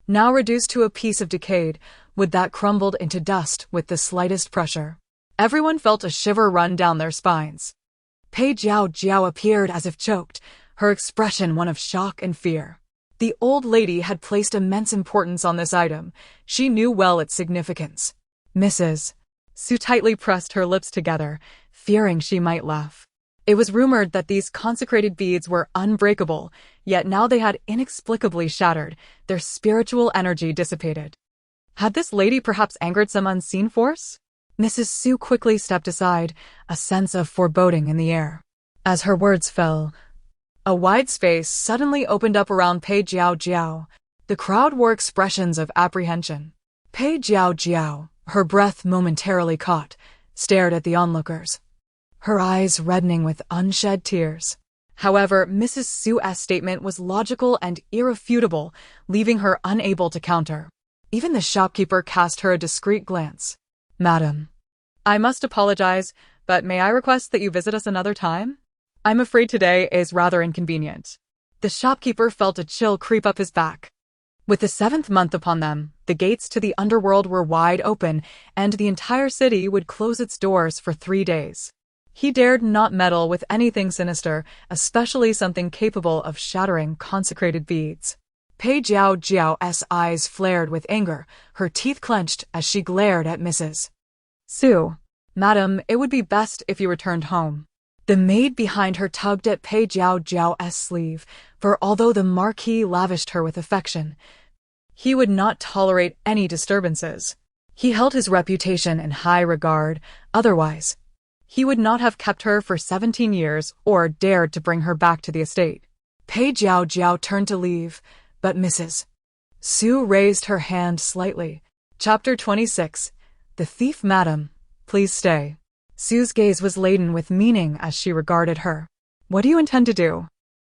now reduced to a piece of decayed wood that crumbled into dust with the slightest pressure. Everyone felt a shiver run down their spines. Pei Jiao appeared as if choked, her expression one of shock and fear. The old lady had placed immense importance on this item. She knew well its significance. Mrs. Su tightly pressed her lips together, fearing she might laugh. It was rumored that these consecrated beads were unbreakable, yet now they had inexplicably shattered, their spiritual energy dissipated. Had this lady perhaps angered some unseen force? Mrs. Su quickly stepped aside, a sense of foreboding in the air. As her words fell, a wide space suddenly opened up around Pei Jiao. The crowd wore expressions of apprehension. Pei Jiao, her breath momentarily caught, stared at the onlookers, her eyes reddening with unshed tears. However, Mrs. Su's statement was logical and irrefutable, leaving her unable to counter. Even the shopkeeper cast her a discreet glance. Madam, I must apologize, but may I request that you visit us another time? I'm afraid today is rather inconvenient. The shopkeeper felt a chill creep up his back. With the 7th month upon them, the gates to the underworld were wide open, and the entire city would close its doors for 3 days. He dared not meddle with anything sinister, especially something capable of shattering consecrated beads. Pei Jiao's eyes flared with anger, her teeth clenched as she glared at Mrs. Su. Madam, it would be best if you returned home. The maid behind her tugged at Pei Jiao's sleeve, for although the Marquis lavished her with affection, he would not tolerate any disturbances. He held his reputation in high regard, otherwise he would not have kept her for 17 years or dared to bring her back to the estate. Pei Jiao turned to leave, but Mrs. Su raised her hand slightly. Chapter 26. The thief. Madam, please stay. Su's gaze was laden with meaning as she regarded her. What do you intend to do?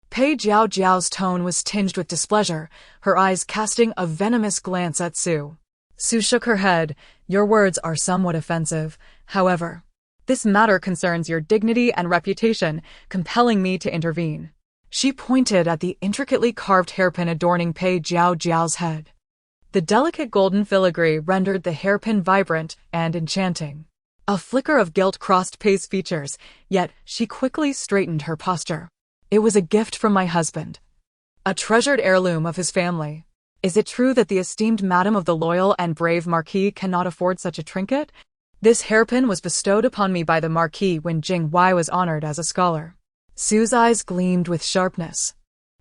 Pei Jiao's tone was tinged with displeasure, her eyes casting a venomous glance at Su. Su shook her head. Your words are somewhat offensive. However, this matter concerns your dignity and reputation, compelling me to intervene. She pointed at the intricately carved hairpin adorning Pei Jiao's head. The delicate golden filigree rendered the hairpin vibrant and enchanting. A flicker of guilt crossed Pei's features, yet she quickly straightened her posture. It was a gift from my husband. A treasured heirloom of his family. Is it true that the esteemed madam of the loyal and brave Marquis cannot afford such a trinket? This hairpin was bestowed upon me by the Marquis when Jing Wei was honored as a scholar. Su's eyes gleamed with sharpness.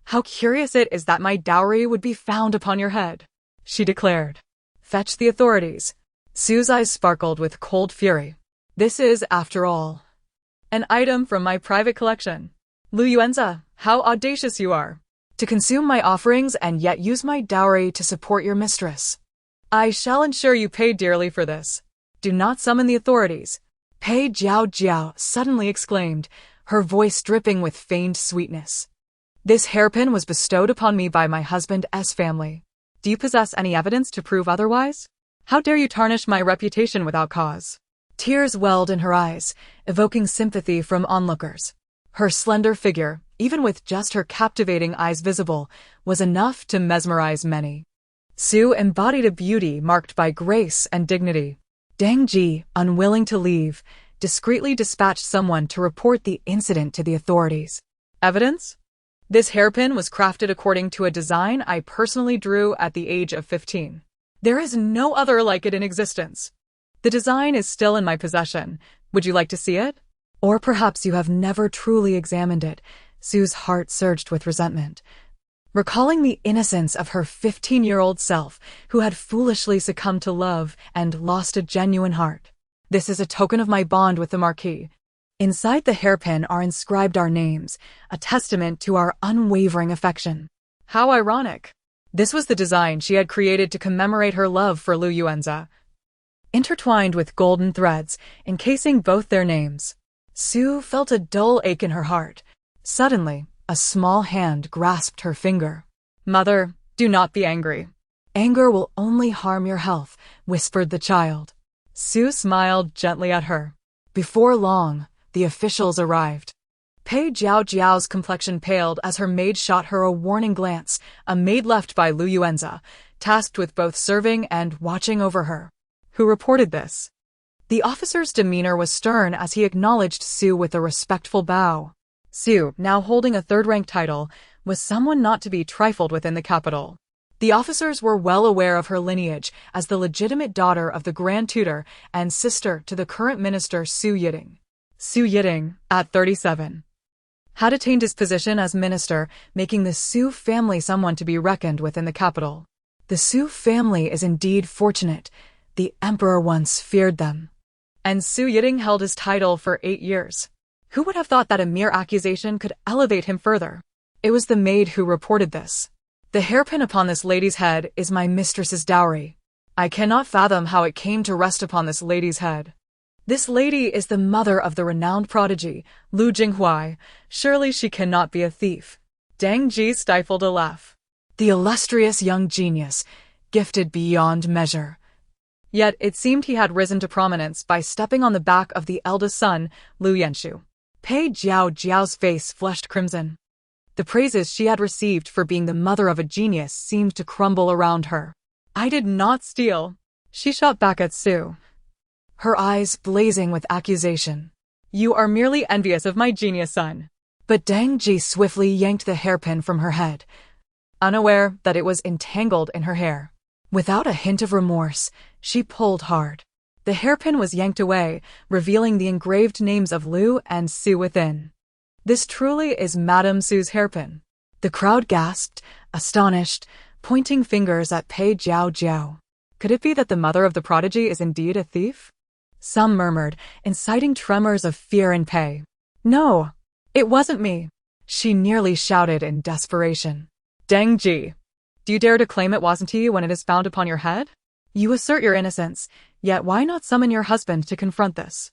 How curious it is that my dowry would be found upon your head, she declared. Fetch the authorities. Su's eyes sparkled with cold fury. This is, after all, an item from my private collection. Lu Yuanza, how audacious you are, to consume my offerings and yet use my dowry to support your mistress. I shall ensure you pay dearly for this. Do not summon the authorities. Pei Jiao suddenly exclaimed, her voice dripping with feigned sweetness. This hairpin was bestowed upon me by my husband's family. Do you possess any evidence to prove otherwise? How dare you tarnish my reputation without cause? Tears welled in her eyes, evoking sympathy from onlookers. Her slender figure, even with just her captivating eyes visible, was enough to mesmerize many. Su embodied a beauty marked by grace and dignity. Dang Ji, unwilling to leave, discreetly dispatched someone to report the incident to the authorities. Evidence? This hairpin was crafted according to a design I personally drew at the age of 15. There is no other like it in existence. The design is still in my possession. Would you like to see it? Or perhaps you have never truly examined it. Su's heart surged with resentment. Recalling the innocence of her 15-year-old self, who had foolishly succumbed to love and lost a genuine heart. This is a token of my bond with the Marquis. Inside the hairpin are inscribed our names, a testament to our unwavering affection. How ironic. This was the design she had created to commemorate her love for Lu Yuanza, intertwined with golden threads, encasing both their names. Su felt a dull ache in her heart. Suddenly, a small hand grasped her finger. Mother, do not be angry. Anger will only harm your health, whispered the child. Su smiled gently at her. Before long, the officials arrived. Pei Jiao's complexion paled as her maid shot her a warning glance, a maid left by Lu Yuanza, tasked with both serving and watching over her. Who reported this? The officer's demeanor was stern as he acknowledged Su with a respectful bow. Su, now holding a third-rank title, was someone not to be trifled with in the capital. The officers were well aware of her lineage as the legitimate daughter of the Grand Tutor and sister to the current minister Su Yiting. Su Yiting, at 37, had attained his position as minister, making the Su family someone to be reckoned with in the capital. The Su family is indeed fortunate. The emperor once feared them. And Su Yiting held his title for 8 years. Who would have thought that a mere accusation could elevate him further? It was the maid who reported this. The hairpin upon this lady's head is my mistress's dowry. I cannot fathom how it came to rest upon this lady's head. This lady is the mother of the renowned prodigy, Lu Jinghuai. Surely she cannot be a thief. Dang Ji stifled a laugh. The illustrious young genius, gifted beyond measure. Yet it seemed he had risen to prominence by stepping on the back of the eldest son, Lu Yanshu. Pei Jiao's face flushed crimson. The praises she had received for being the mother of a genius seemed to crumble around her. I did not steal. She shot back at Su, her eyes blazing with accusation. You are merely envious of my genius son. But Dang Ji swiftly yanked the hairpin from her head, unaware that it was entangled in her hair. Without a hint of remorse, she pulled hard. The hairpin was yanked away, revealing the engraved names of Lu and Su within. This truly is Madame Su's hairpin. The crowd gasped, astonished, pointing fingers at Pei Jiao. Could it be that the mother of the prodigy is indeed a thief? Some murmured, inciting tremors of fear in Pei. No, it wasn't me, she nearly shouted in desperation. Dang Ji, do you dare to claim it wasn't you when it is found upon your head? You assert your innocence, yet why not summon your husband to confront this?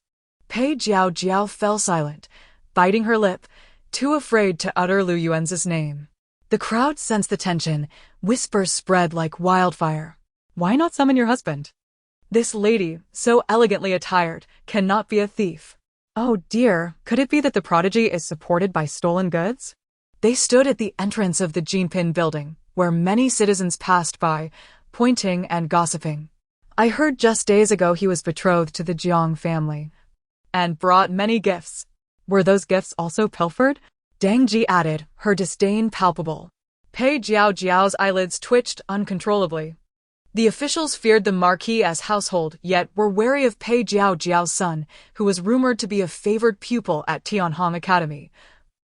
Pei Jiao fell silent, biting her lip, too afraid to utter Lu Yuanza's name. The crowd sensed the tension. Whispers spread like wildfire. Why not summon your husband? This lady, so elegantly attired, cannot be a thief. Oh dear, could it be that the prodigy is supported by stolen goods? They stood at the entrance of the Jinpin building, where many citizens passed by, pointing and gossiping. I heard just days ago he was betrothed to the Jiang family, and brought many gifts. Were those gifts also pilfered? Dang Ji added, her disdain palpable. Pei Jiao's eyelids twitched uncontrollably. The officials feared the marquis as household, yet were wary of Pei Jiao's son, who was rumored to be a favored pupil at Tianhong Academy,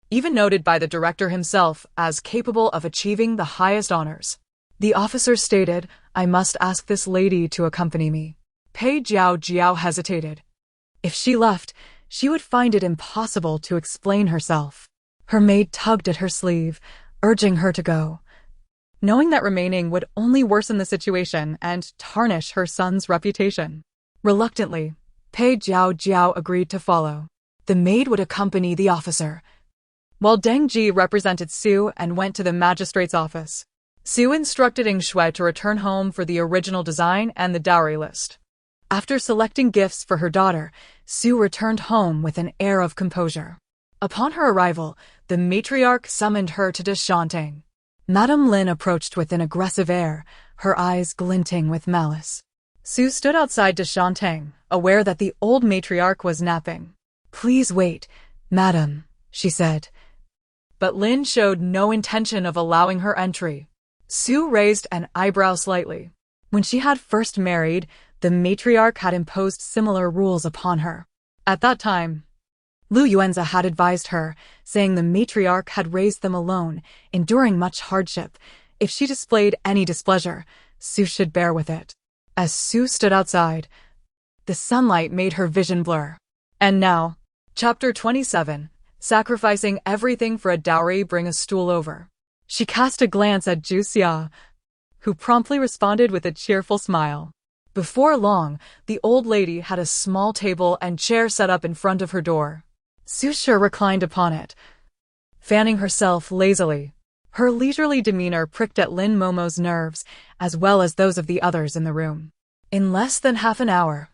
even noted by the director himself as capable of achieving the highest honors. The officer stated, I must ask this lady to accompany me. Pei Jiao hesitated. If she left, she would find it impossible to explain herself. Her maid tugged at her sleeve, urging her to go, knowing that remaining would only worsen the situation and tarnish her son's reputation. Reluctantly, Pei Jiao agreed to follow. The maid would accompany the officer, while Deng Ji represented Su and went to the magistrate's office. Su instructed Ing Shui to return home for the original design and the dowry list. After selecting gifts for her daughter, Su returned home with an air of composure. Upon her arrival, the matriarch summoned her to Deshantang. Madame Lin approached with an aggressive air, her eyes glinting with malice. Su stood outside Deshantang, aware that the old matriarch was napping. Please wait, madam, she said. But Lin showed no intention of allowing her entry. Su raised an eyebrow slightly. When she had first married, the matriarch had imposed similar rules upon her. At that time, Lu Yuanza had advised her, saying the matriarch had raised them alone, enduring much hardship. If she displayed any displeasure, Su should bear with it. As Su stood outside, the sunlight made her vision blur. And now, Chapter 27, Sacrificing Everything for a Dowry, Bring a Stool Over. She cast a glance at Zhu Xia, who promptly responded with a cheerful smile. Before long, the old lady had a small table and chair set up in front of her door. Su Shi reclined upon it, fanning herself lazily. Her leisurely demeanor pricked at Lin Momo's nerves, as well as those of the others in the room. In less than half an hour,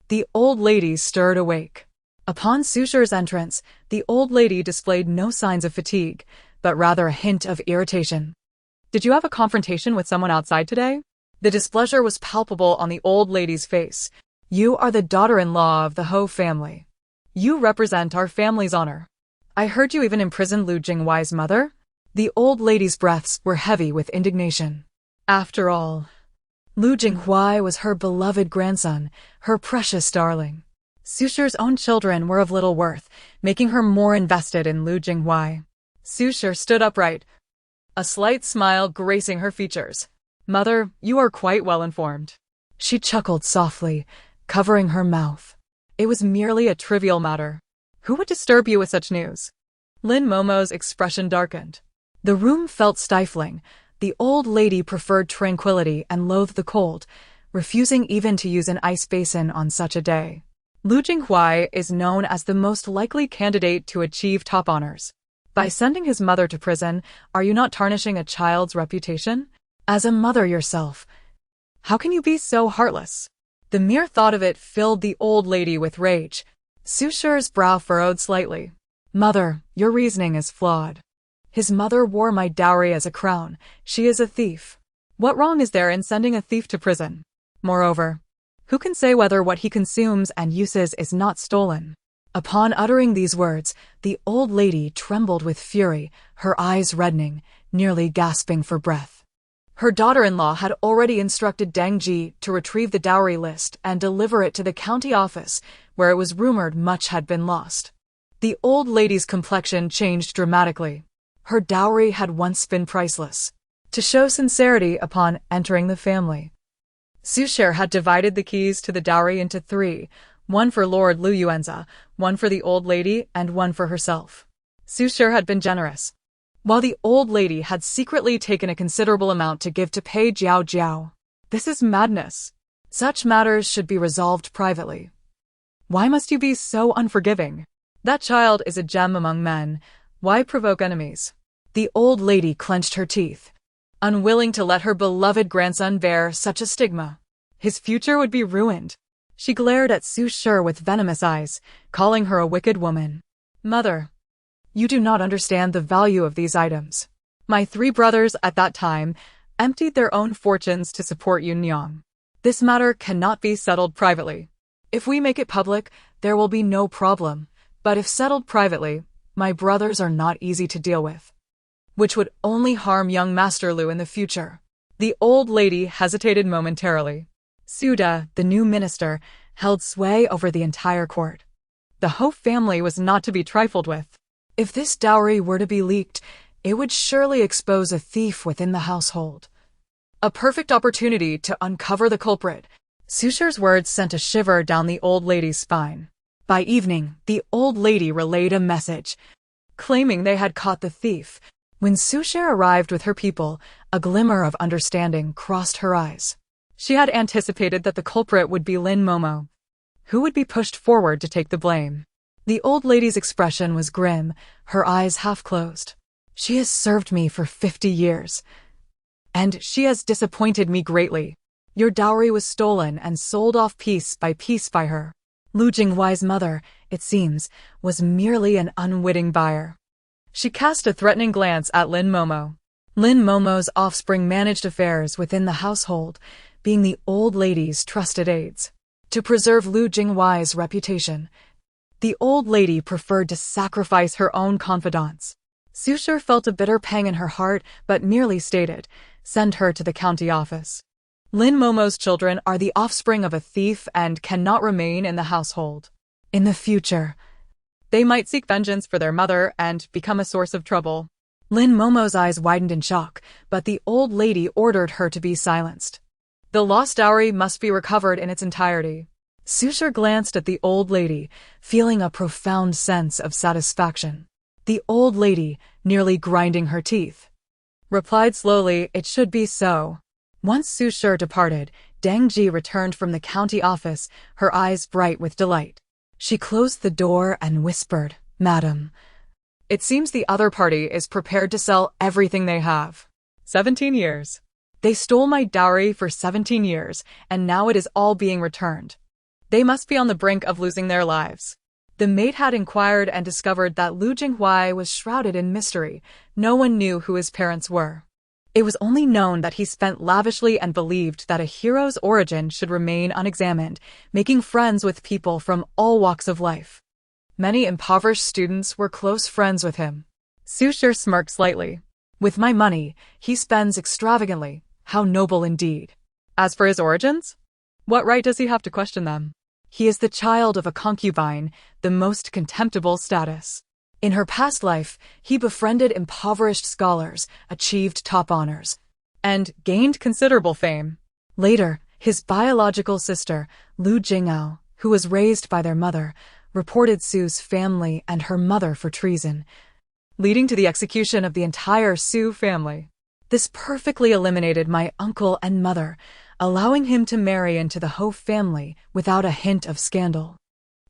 the old lady stirred awake. Upon Su Shi's entrance, the old lady displayed no signs of fatigue, but rather a hint of irritation. Did you have a confrontation with someone outside today? The displeasure was palpable on the old lady's face. You are the daughter-in-law of the Ho family. You represent our family's honor. I heard you even imprisoned Lu Jinghui's mother? The old lady's breaths were heavy with indignation. After all, Lu Jinghui was her beloved grandson, her precious darling. Su Shi's own children were of little worth, making her more invested in Lu Jinghui. Su Shi stood upright, a slight smile gracing her features. Mother, you are quite well informed. She chuckled softly, covering her mouth. It was merely a trivial matter. Who would disturb you with such news? Lin Momo's expression darkened. The room felt stifling. The old lady preferred tranquility and loathed the cold, refusing even to use an ice basin on such a day. Lu Jinghui is known as the most likely candidate to achieve top honors. By sending his mother to prison, are you not tarnishing a child's reputation? As a mother yourself, how can you be so heartless? The mere thought of it filled the old lady with rage. Su Shi's brow furrowed slightly. Mother, your reasoning is flawed. His mother wore my dowry as a crown. She is a thief. What wrong is there in sending a thief to prison? Moreover, who can say whether what he consumes and uses is not stolen? Upon uttering these words, the old lady trembled with fury, her eyes reddening, nearly gasping for breath. Her daughter-in-law had already instructed Deng Ji to retrieve the dowry list and deliver it to the county office, where it was rumored much had been lost. The old lady's complexion changed dramatically. Her dowry had once been priceless. To show sincerity upon entering the family, Su Shi had divided the keys to the dowry into 3, one for Lord Lu Yuanza, one for the old lady, and one for herself. Su Shi had been generous, while the old lady had secretly taken a considerable amount to give to Pei Jiao. This is madness. Such matters should be resolved privately. Why must you be so unforgiving? That child is a gem among men. Why provoke enemies? The old lady clenched her teeth, unwilling to let her beloved grandson bear such a stigma. His future would be ruined. She glared at Su Shi with venomous eyes, calling her a wicked woman. Mother, you do not understand the value of these items. My 3 brothers at that time emptied their own fortunes to support Yun Yang. This matter cannot be settled privately. If we make it public, there will be no problem, but if settled privately, my brothers are not easy to deal with, which would only harm young Master Lu in the future. The old lady hesitated momentarily. Suda, the new minister, held sway over the entire court. The Ho family was not to be trifled with. If this dowry were to be leaked, it would surely expose a thief within the household. A perfect opportunity to uncover the culprit. Su Shi's words sent a shiver down the old lady's spine. By evening, the old lady relayed a message, claiming they had caught the thief. When Su Shi arrived with her people, a glimmer of understanding crossed her eyes. She had anticipated that the culprit would be Lin Momo, who would be pushed forward to take the blame. The old lady's expression was grim, her eyes half closed. She has served me for 50 years, and she has disappointed me greatly. Your dowry was stolen and sold off piece by her. Lu Jinghuai's mother, it seems, was merely an unwitting buyer. She cast a threatening glance at Lin Momo. Lin Momo's offspring managed affairs within the household, being the old lady's trusted aides. To preserve Lu Jinghuai's reputation, the old lady preferred to sacrifice her own confidants. Su Shi felt a bitter pang in her heart, but merely stated, "Send her to the county office." Lin Momo's children are the offspring of a thief and cannot remain in the household. In the future, they might seek vengeance for their mother and become a source of trouble. Lin Momo's eyes widened in shock, but the old lady ordered her to be silenced. The lost dowry must be recovered in its entirety. Su Shi glanced at the old lady, feeling a profound sense of satisfaction. The old lady, nearly grinding her teeth, replied slowly, "It should be so." Once Su Shi departed, Dang Ji returned from the county office, her eyes bright with delight. She closed the door and whispered, "Madam, it seems the other party is prepared to sell everything they have. 17 years. They stole my dowry for 17 years, and now it is all being returned. They must be on the brink of losing their lives." The maid had inquired and discovered that Lu Jinghuai was shrouded in mystery. No one knew who his parents were. It was only known that he spent lavishly and believed that a hero's origin should remain unexamined, making friends with people from all walks of life. Many impoverished students were close friends with him. Su Shi smirked slightly. "With my money, he spends extravagantly. How noble indeed. As for his origins, what right does he have to question them? He is the child of a concubine, the most contemptible status. In her past life, he befriended impoverished scholars, achieved top honors, and gained considerable fame. Later, his biological sister, Lu Jingao, who was raised by their mother, reported Su's family and her mother for treason, leading to the execution of the entire Su family. This perfectly eliminated my uncle and mother, allowing him to marry into the Ho family without a hint of scandal.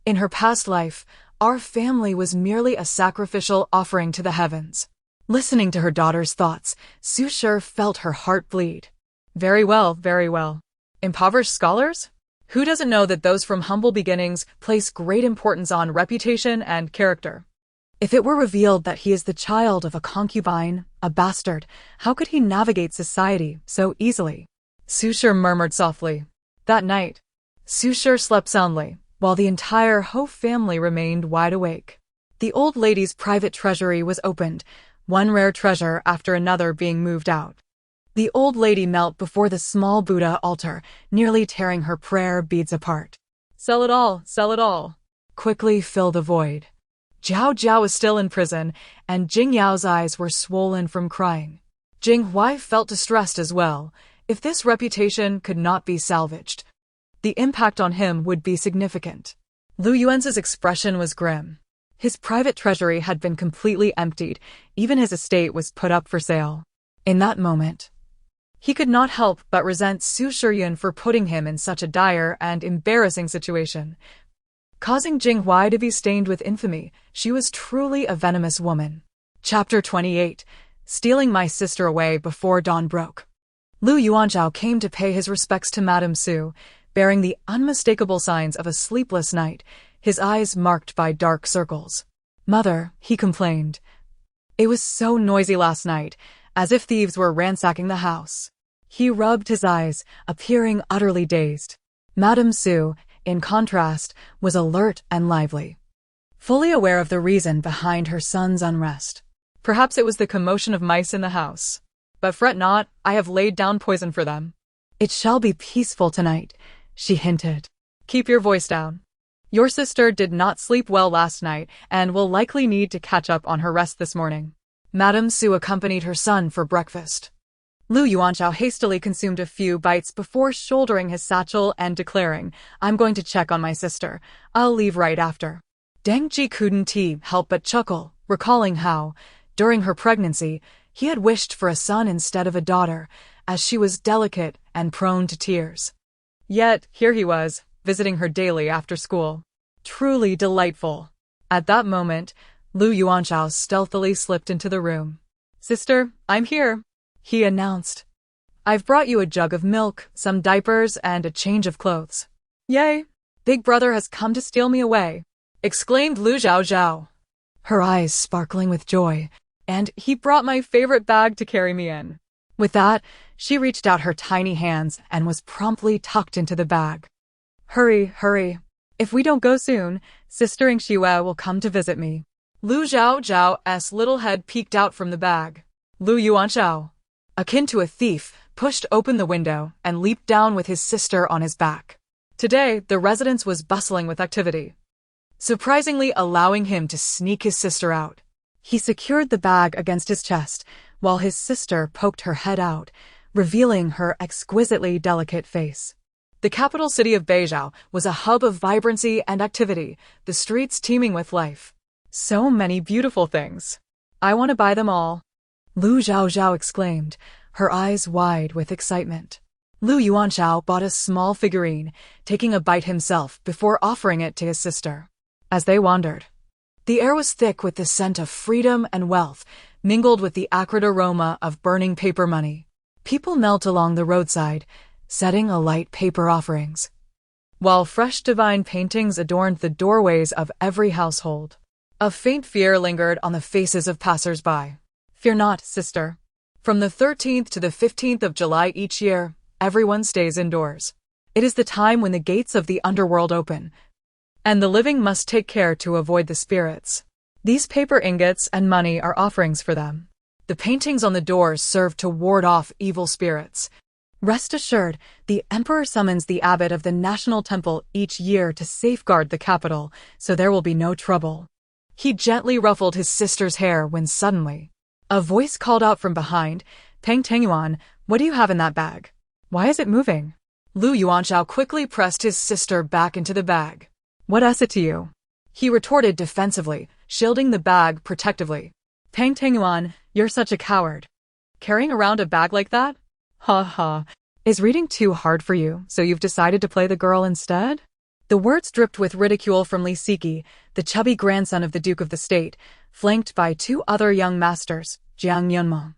In her past life, our family was merely a sacrificial offering to the heavens." Listening to her daughter's thoughts, Su Shi felt her heart bleed. Very well, very well. Impoverished scholars? Who doesn't know that those from humble beginnings place great importance on reputation and character? If it were revealed that he is the child of a concubine, a bastard, how could he navigate society so easily? Su Shi murmured softly. That night, Su Shi slept soundly, while the entire Ho family remained wide awake. The old lady's private treasury was opened, one rare treasure after another being moved out. The old lady knelt before the small Buddha altar, nearly tearing her prayer beads apart. "Sell it all, sell it all. Quickly fill the void." Jiao Jiao was still in prison, and Jing Yao's eyes were swollen from crying. Jing Huai felt distressed as well. If this reputation could not be salvaged, the impact on him would be significant. Lu Yuan's expression was grim. His private treasury had been completely emptied, even his estate was put up for sale. In that moment, he could not help but resent Su Shiyun for putting him in such a dire and embarrassing situation, causing Jing Huai to be stained with infamy. She was truly a venomous woman. Chapter 28. Stealing my sister away before dawn broke. Lu Chaochao came to pay his respects to Madame Su, bearing the unmistakable signs of a sleepless night, his eyes marked by dark circles. "Mother," he complained. "It was so noisy last night, as if thieves were ransacking the house." He rubbed his eyes, appearing utterly dazed. Madame Su, in contrast, was alert and lively, fully aware of the reason behind her son's unrest. "Perhaps it was the commotion of mice in the house. But fret not, I have laid down poison for them." "It shall be peaceful tonight," she hinted. "Keep your voice down. Your sister did not sleep well last night and will likely need to catch up on her rest this morning." Madame Su accompanied her son for breakfast. Lu Chaochao hastily consumed a few bites before shouldering his satchel and declaring, "I'm going to check on my sister. I'll leave right after." Deng Ji couldn't help but chuckle, recalling how, during her pregnancy, he had wished for a son instead of a daughter, as she was delicate and prone to tears. Yet, here he was, visiting her daily after school. Truly delightful. At that moment, Lu Chaochao stealthily slipped into the room. "Sister, I'm here," he announced. "I've brought you a jug of milk, some diapers, and a change of clothes." "Yay! Big brother has come to steal me away," exclaimed Lu Chaochao, her eyes sparkling with joy. "And he brought my favorite bag to carry me in." With that, she reached out her tiny hands and was promptly tucked into the bag. "Hurry, hurry. If we don't go soon, Sister Xue will come to visit me." Lu Chaochao's little head peeked out from the bag. Lu Chaochao, akin to a thief, pushed open the window and leaped down with his sister on his back. Today, the residence was bustling with activity, surprisingly allowing him to sneak his sister out. He secured the bag against his chest, while his sister poked her head out, revealing her exquisitely delicate face. The capital city of Beizhou was a hub of vibrancy and activity, the streets teeming with life. "So many beautiful things. I want to buy them all," Lu Chaochao exclaimed, her eyes wide with excitement. Lu Chaochao bought a small figurine, taking a bite himself before offering it to his sister. As they wandered, the air was thick with the scent of freedom and wealth, mingled with the acrid aroma of burning paper money. People knelt along the roadside, setting alight paper offerings, while fresh divine paintings adorned the doorways of every household. A faint fear lingered on the faces of passers-by. "Fear not, sister. From the 13th to the 15th of July each year, everyone stays indoors. It is the time when the gates of the underworld open, and the living must take care to avoid the spirits. These paper ingots and money are offerings for them. The paintings on the doors serve to ward off evil spirits. Rest assured, the emperor summons the abbot of the national temple each year to safeguard the capital, so there will be no trouble." He gently ruffled his sister's hair when suddenly a voice called out from behind, "Peng Tengyuan, what do you have in that bag? Why is it moving?" Lu Chaochao quickly pressed his sister back into the bag. "What is it to you?" he retorted defensively, shielding the bag protectively. "Peng Tengyuan, you're such a coward. Carrying around a bag like that? Ha ha. Is reading too hard for you, so you've decided to play the girl instead?" The words dripped with ridicule from Li Siki, the chubby grandson of the Duke of the State, flanked by two other young masters, Jiang Yunma,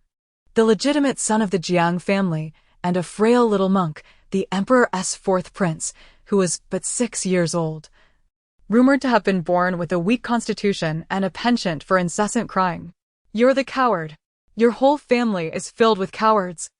the legitimate son of the Jiang family, and a frail little monk, the emperor's fourth prince, who was but 6 years old, rumored to have been born with a weak constitution and a penchant for incessant crying. "You're the coward. Your whole family is filled with cowards."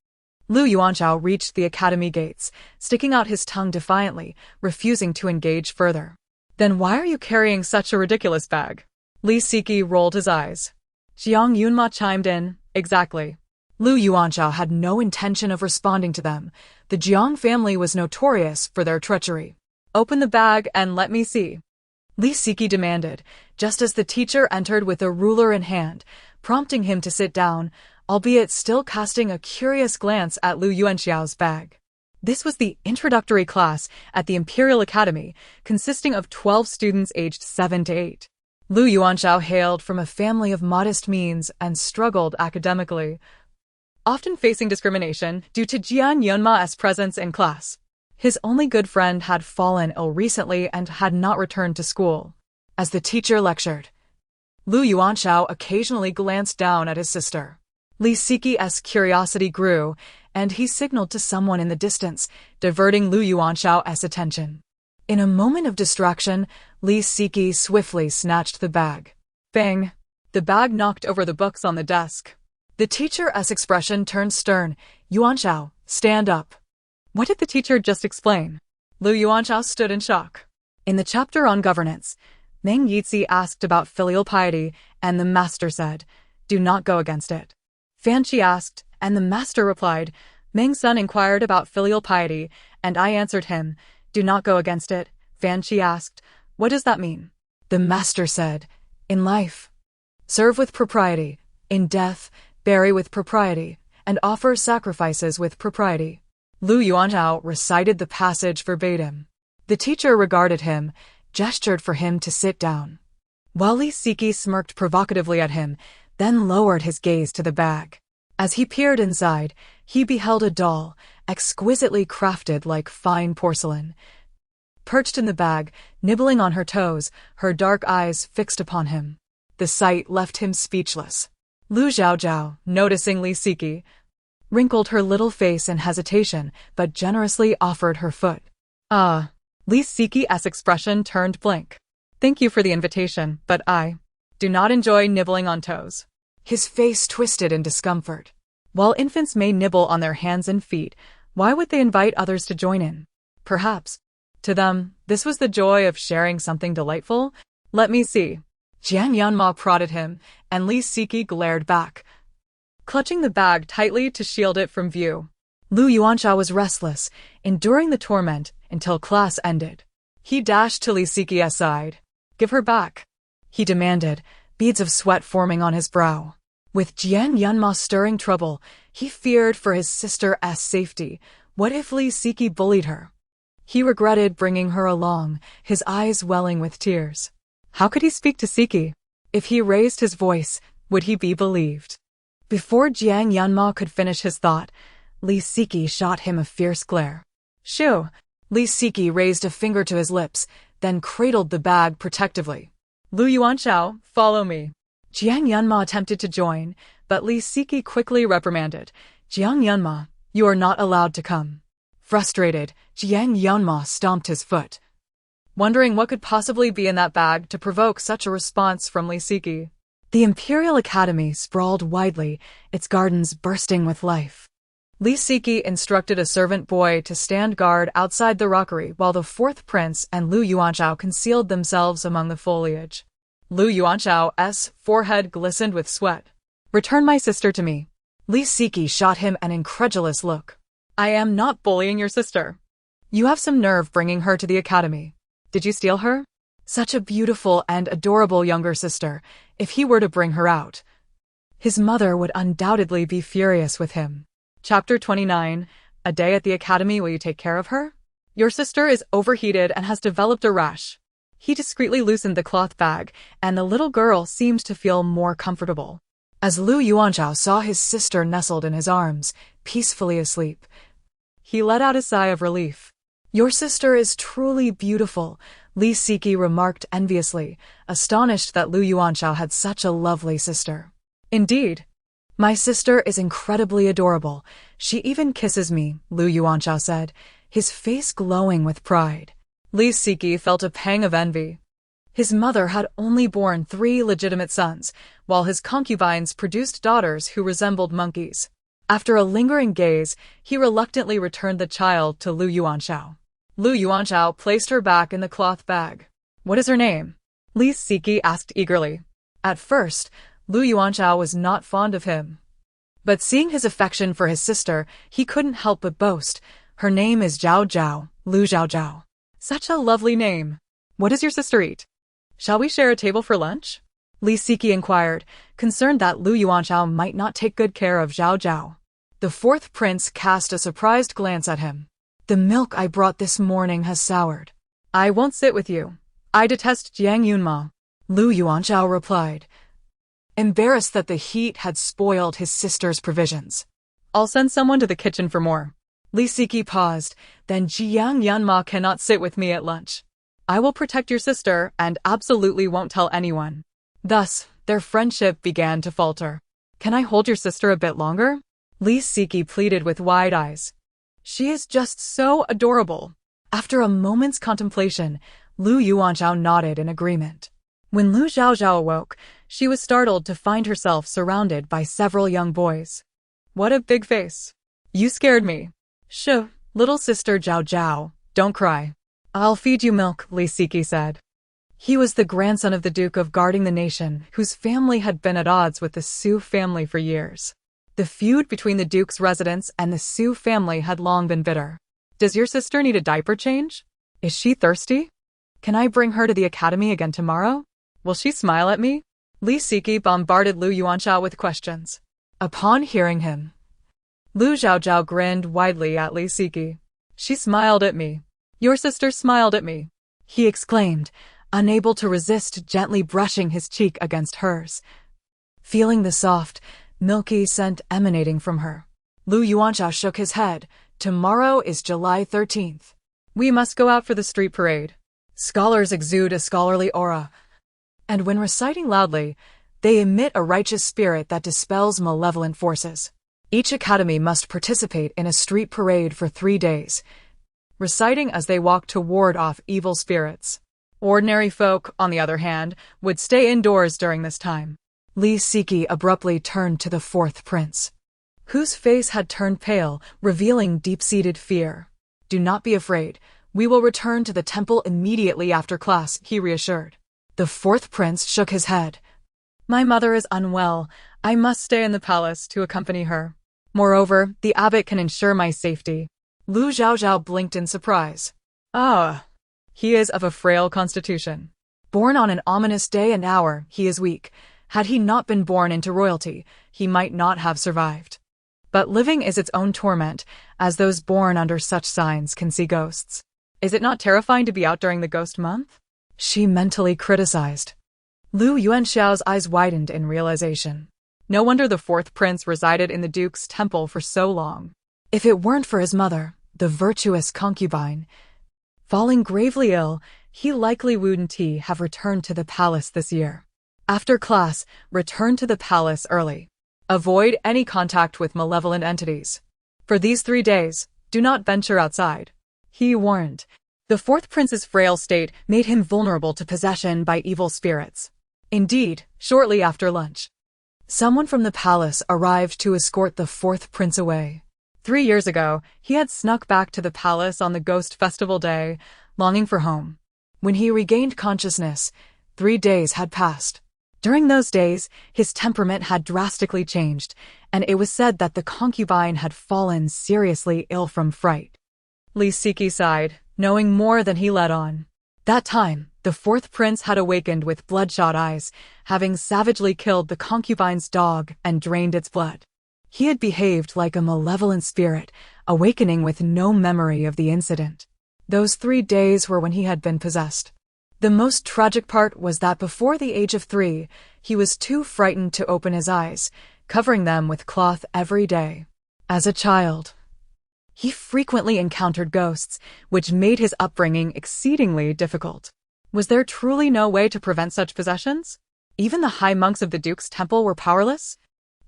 Lu Chaochao reached the academy gates, sticking out his tongue defiantly, refusing to engage further. "Then why are you carrying such a ridiculous bag?" Li Siki rolled his eyes. Jiang Yunma chimed in, "Exactly." Lu Chaochao had no intention of responding to them. The Jiang family was notorious for their treachery. "Open the bag and let me see," Li Siki demanded, just as the teacher entered with a ruler in hand, prompting him to sit down, albeit still casting a curious glance at Lu Chaochao's bag. This was the introductory class at the Imperial Academy, consisting of 12 students aged 7 to 8. Lu Chaochao hailed from a family of modest means and struggled academically, often facing discrimination due to Jiang Yunma's presence in class. His only good friend had fallen ill recently and had not returned to school. As the teacher lectured, Lu Yuanchao occasionally glanced down at his sister. Li Siqi's curiosity grew, and he signaled to someone in the distance, diverting Lu Yuanchao's attention. In a moment of distraction, Li Siqi swiftly snatched the bag. Bang! The bag knocked over the books on the desk. The teacher's expression turned stern. Yuanchao, stand up. What did the teacher just explain? Lu Yuanchao stood in shock. In the chapter on governance, Meng Yizi asked about filial piety, and the master said, do not go against it. Fan Qi asked, and the master replied, Meng's son inquired about filial piety, and I answered him, do not go against it. Fan Qi asked, what does that mean? The master said, in life, serve with propriety, in death, bury with propriety, and offer sacrifices with propriety. Lu Yuanchao recited the passage verbatim. The teacher regarded him, gestured for him to sit down. While Li Siqi smirked provocatively at him, then lowered his gaze to the bag. As he peered inside, he beheld a doll, exquisitely crafted like fine porcelain. Perched in the bag, nibbling on her toes, her dark eyes fixed upon him. The sight left him speechless. Lu Chaochao, noticing Li Siqi, wrinkled her little face in hesitation, but generously offered her foot. Li Siqi's expression turned blank. Thank you for the invitation, but I do not enjoy nibbling on toes. His face twisted in discomfort. While infants may nibble on their hands and feet, why would they invite others to join in? Perhaps, to them, this was the joy of sharing something delightful. Let me see. Jiang Yanma prodded him, and Li Siqi glared back, clutching the bag tightly to shield it from view. Lu Yuanchao was restless, enduring the torment until class ended. He dashed to Li Siqi's side. Give her back, he demanded, beads of sweat forming on his brow. With Jiang Yanma stirring trouble, he feared for his sister's safety. What if Li Siqi bullied her? He regretted bringing her along, his eyes welling with tears. How could he speak to Siqi? If he raised his voice, would he be believed? Before Jiang Yanma could finish his thought, Li Siqi shot him a fierce glare. Shoo! Li Siqi raised a finger to his lips, then cradled the bag protectively. Lu Yuanchao, follow me. Jiang Yanma attempted to join, but Li Siqi quickly reprimanded. Jiang Yanma, you are not allowed to come. Frustrated, Jiang Yanma stomped his foot, wondering what could possibly be in that bag to provoke such a response from Li Siqi. The Imperial Academy sprawled widely, its gardens bursting with life. Li Siqi instructed a servant boy to stand guard outside the rockery while the fourth prince and Lu Yuanchao concealed themselves among the foliage. Lu Yuanchao's forehead glistened with sweat. Return my sister to me. Li Siqi shot him an incredulous look. I am not bullying your sister. You have some nerve bringing her to the academy. Did you steal her? Such a beautiful and adorable younger sister. If he were to bring her out, his mother would undoubtedly be furious with him. Chapter 29. A day at the academy. Will you take care of her? Your sister is overheated and has developed a rash. He discreetly loosened the cloth bag, and the little girl seemed to feel more comfortable. As Lu Yuanchao saw his sister nestled in his arms, peacefully asleep, he let out a sigh of relief. Your sister is truly beautiful, Li Siqi remarked enviously, astonished that Lu Yuanchao had such a lovely sister. Indeed. My sister is incredibly adorable. She even kisses me, Lu Yuanchao said, his face glowing with pride. Li Siqi felt a pang of envy. His mother had only borne 3 legitimate sons, while his concubines produced daughters who resembled monkeys. After a lingering gaze, he reluctantly returned the child to Lu Yuanchao. Lu Yuanchao placed her back in the cloth bag. What is her name? Li Siqi asked eagerly. At first, Lu Yuanchao was not fond of him. But seeing his affection for his sister, he couldn't help but boast. Her name is Zhao Zhao, Lu Chaochao. Such a lovely name. What does your sister eat? Shall we share a table for lunch? Li Siqi inquired, concerned that Lu Yuanchao might not take good care of Zhao Zhao. The fourth prince cast a surprised glance at him. The milk I brought this morning has soured. I won't sit with you. I detest Jiang Yunma. Lu Yuanchao replied, embarrassed that the heat had spoiled his sister's provisions. I'll send someone to the kitchen for more. Li Siqi paused, then Jiang Yanma cannot sit with me at lunch. I will protect your sister and absolutely won't tell anyone. Thus, their friendship began to falter. "Can I hold your sister a bit longer?" Li Siki pleaded with wide eyes. "She is just so adorable." After a moment's contemplation, Lu Yuanzhao nodded in agreement. When Lu Chaochao awoke, she was startled to find herself surrounded by several young boys. "What a big face. You scared me." "Shh, little sister Zhao Zhao, don't cry. I'll feed you milk," Li Siki said. He was the grandson of the Duke of Guarding the Nation, whose family had been at odds with the Su family for years. The feud between the Duke's residents and the Su family had long been bitter. "Does your sister need a diaper change? Is she thirsty? Can I bring her to the academy again tomorrow? Will she smile at me?" Li Siki bombarded Lu Yuanzhao with questions. Upon hearing him, Lu Chaochao grinned widely at Li Siki. "She smiled at me. Your sister smiled at me," he exclaimed, unable to resist gently brushing his cheek against hers. Feeling the soft, milky scent emanating from her, Lu Yuanzhao shook his head. "Tomorrow is July 13th. We must go out for the street parade. Scholars exude a scholarly aura, and when reciting loudly, they emit a righteous spirit that dispels malevolent forces. Each academy must participate in a street parade for 3 days, reciting as they walk to ward off evil spirits. Ordinary folk, on the other hand, would stay indoors during this time." Li Siki abruptly turned to the fourth prince, whose face had turned pale, revealing deep-seated fear. "Do not be afraid. We will return to the temple immediately after class," he reassured. The fourth prince shook his head. "My mother is unwell. I must stay in the palace to accompany her. Moreover, the abbot can ensure my safety." Lu Chaochao blinked in surprise. "Ah, he is of a frail constitution. Born on an ominous day and hour, he is weak. Had he not been born into royalty, he might not have survived. But living is its own torment, as those born under such signs can see ghosts. Is it not terrifying to be out during the ghost month?" she mentally criticized. Lu Yuanzhao's eyes widened in realization. No wonder the fourth prince resided in the duke's temple for so long. If it weren't for his mother, the virtuous concubine, falling gravely ill, he likely wouldn't have returned to the palace this year. After class, return to the palace early. Avoid any contact with malevolent entities. For these 3 days, do not venture outside, he warned. The fourth prince's frail state made him vulnerable to possession by evil spirits. Indeed, shortly after lunch, someone from the palace arrived to escort the fourth prince away. 3 years ago, he had snuck back to the palace on the Ghost Festival day, longing for home. When he regained consciousness, 3 days had passed. During those days, his temperament had drastically changed, and it was said that the concubine had fallen seriously ill from fright. Li Siki sighed, knowing more than he let on. That time, the fourth prince had awakened with bloodshot eyes, having savagely killed the concubine's dog and drained its blood. He had behaved like a malevolent spirit, awakening with no memory of the incident. Those 3 days were when he had been possessed. The most tragic part was that before the age of 3, he was too frightened to open his eyes, covering them with cloth every day. As a child, he frequently encountered ghosts, which made his upbringing exceedingly difficult. Was there truly no way to prevent such possessions? Even the high monks of the Duke's temple were powerless?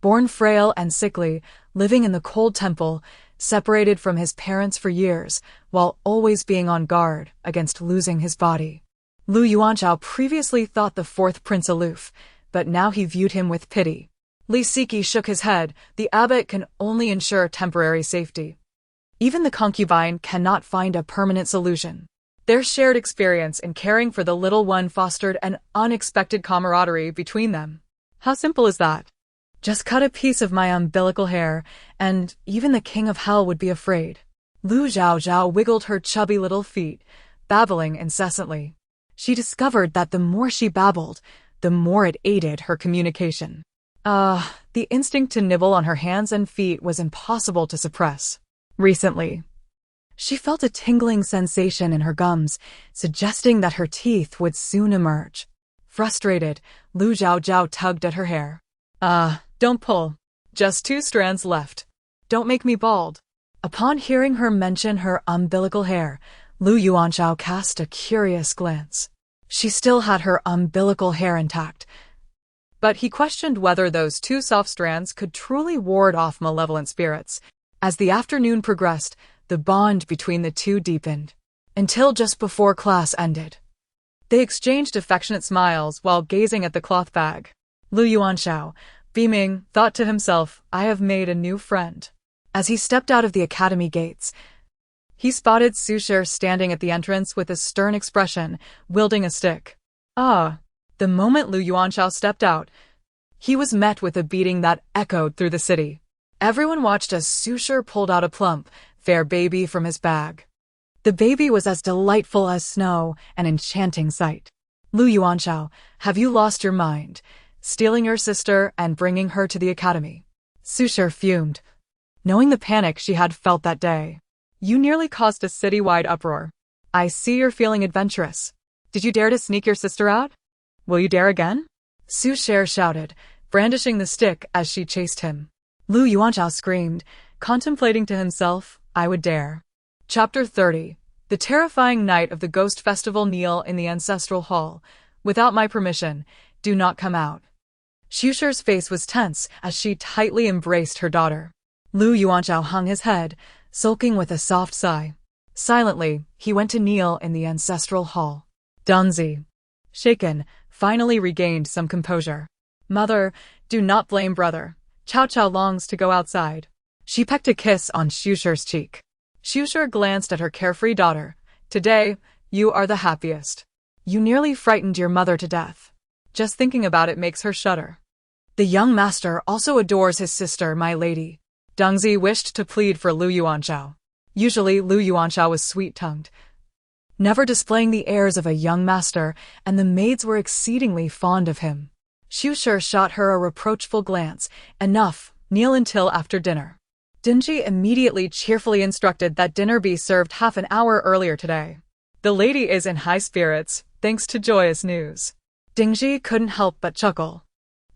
Born frail and sickly, living in the cold temple, separated from his parents for years, while always being on guard against losing his body. Lu Yuanzhao previously thought the fourth prince aloof, but now he viewed him with pity. Li Siki shook his head. The abbot can only ensure temporary safety. Even the concubine cannot find a permanent solution. Their shared experience in caring for the little one fostered an unexpected camaraderie between them. How simple is that? Just cut a piece of my umbilical hair, and even the king of hell would be afraid. Lu Chaochao wiggled her chubby little feet, babbling incessantly. She discovered that the more she babbled, the more it aided her communication. The instinct to nibble on her hands and feet was impossible to suppress. Recently, she felt a tingling sensation in her gums, suggesting that her teeth would soon emerge. Frustrated, Lu Chaochao tugged at her hair. Don't pull. Just 2 strands left. Don't make me bald." Upon hearing her mention her umbilical hair, Lu Yuanzhao cast a curious glance. She still had her umbilical hair intact, But he questioned whether those two soft strands could truly ward off malevolent spirits. As the afternoon progressed, the bond between the two deepened, until just before class ended. They exchanged affectionate smiles while gazing at the cloth bag. Lu Chaochao, beaming, thought to himself, I have made a new friend. As he stepped out of the academy gates, he spotted Su Shi standing at the entrance with a stern expression, wielding a stick. The moment Lu Chaochao stepped out, he was met with a beating that echoed through the city. Everyone watched as Su Shi pulled out a plump, fair baby from his bag. The baby was as delightful as snow, an enchanting sight. Lu Chaochao, have you lost your mind, stealing your sister and bringing her to the academy? Su Shi fumed, knowing the panic she had felt that day. You nearly caused a city-wide uproar. I see you're feeling adventurous. Did you dare to sneak your sister out? Will you dare again? Su Shi shouted, brandishing the stick as she chased him. Lu Chaochao screamed, contemplating to himself, I would dare. Chapter 30. The terrifying night of the Ghost Festival. Kneel in the ancestral hall. Without my permission, do not come out. Su Shi's face was tense as she tightly embraced her daughter. Lu Chaochao hung his head, sulking with a soft sigh. Silently, he went to kneel in the ancestral hall. Dengzi, shaken, finally regained some composure. Mother, do not blame brother. Chaochao longs to go outside. She pecked a kiss on Su Shi's cheek. Su Shi glanced at her carefree daughter. Today, you are the happiest. You nearly frightened your mother to death. Just thinking about it makes her shudder. The young master also adores his sister, my lady. Dengzi wished to plead for Lu Chaochao. Usually, Lu Chaochao was sweet-tongued, never displaying the airs of a young master, and the maids were exceedingly fond of him. Su Shi shot her a reproachful glance. Enough, kneel until after dinner. Dengzi immediately cheerfully instructed that dinner be served half an hour earlier today. The lady is in high spirits, thanks to joyous news. Dengzi couldn't help but chuckle.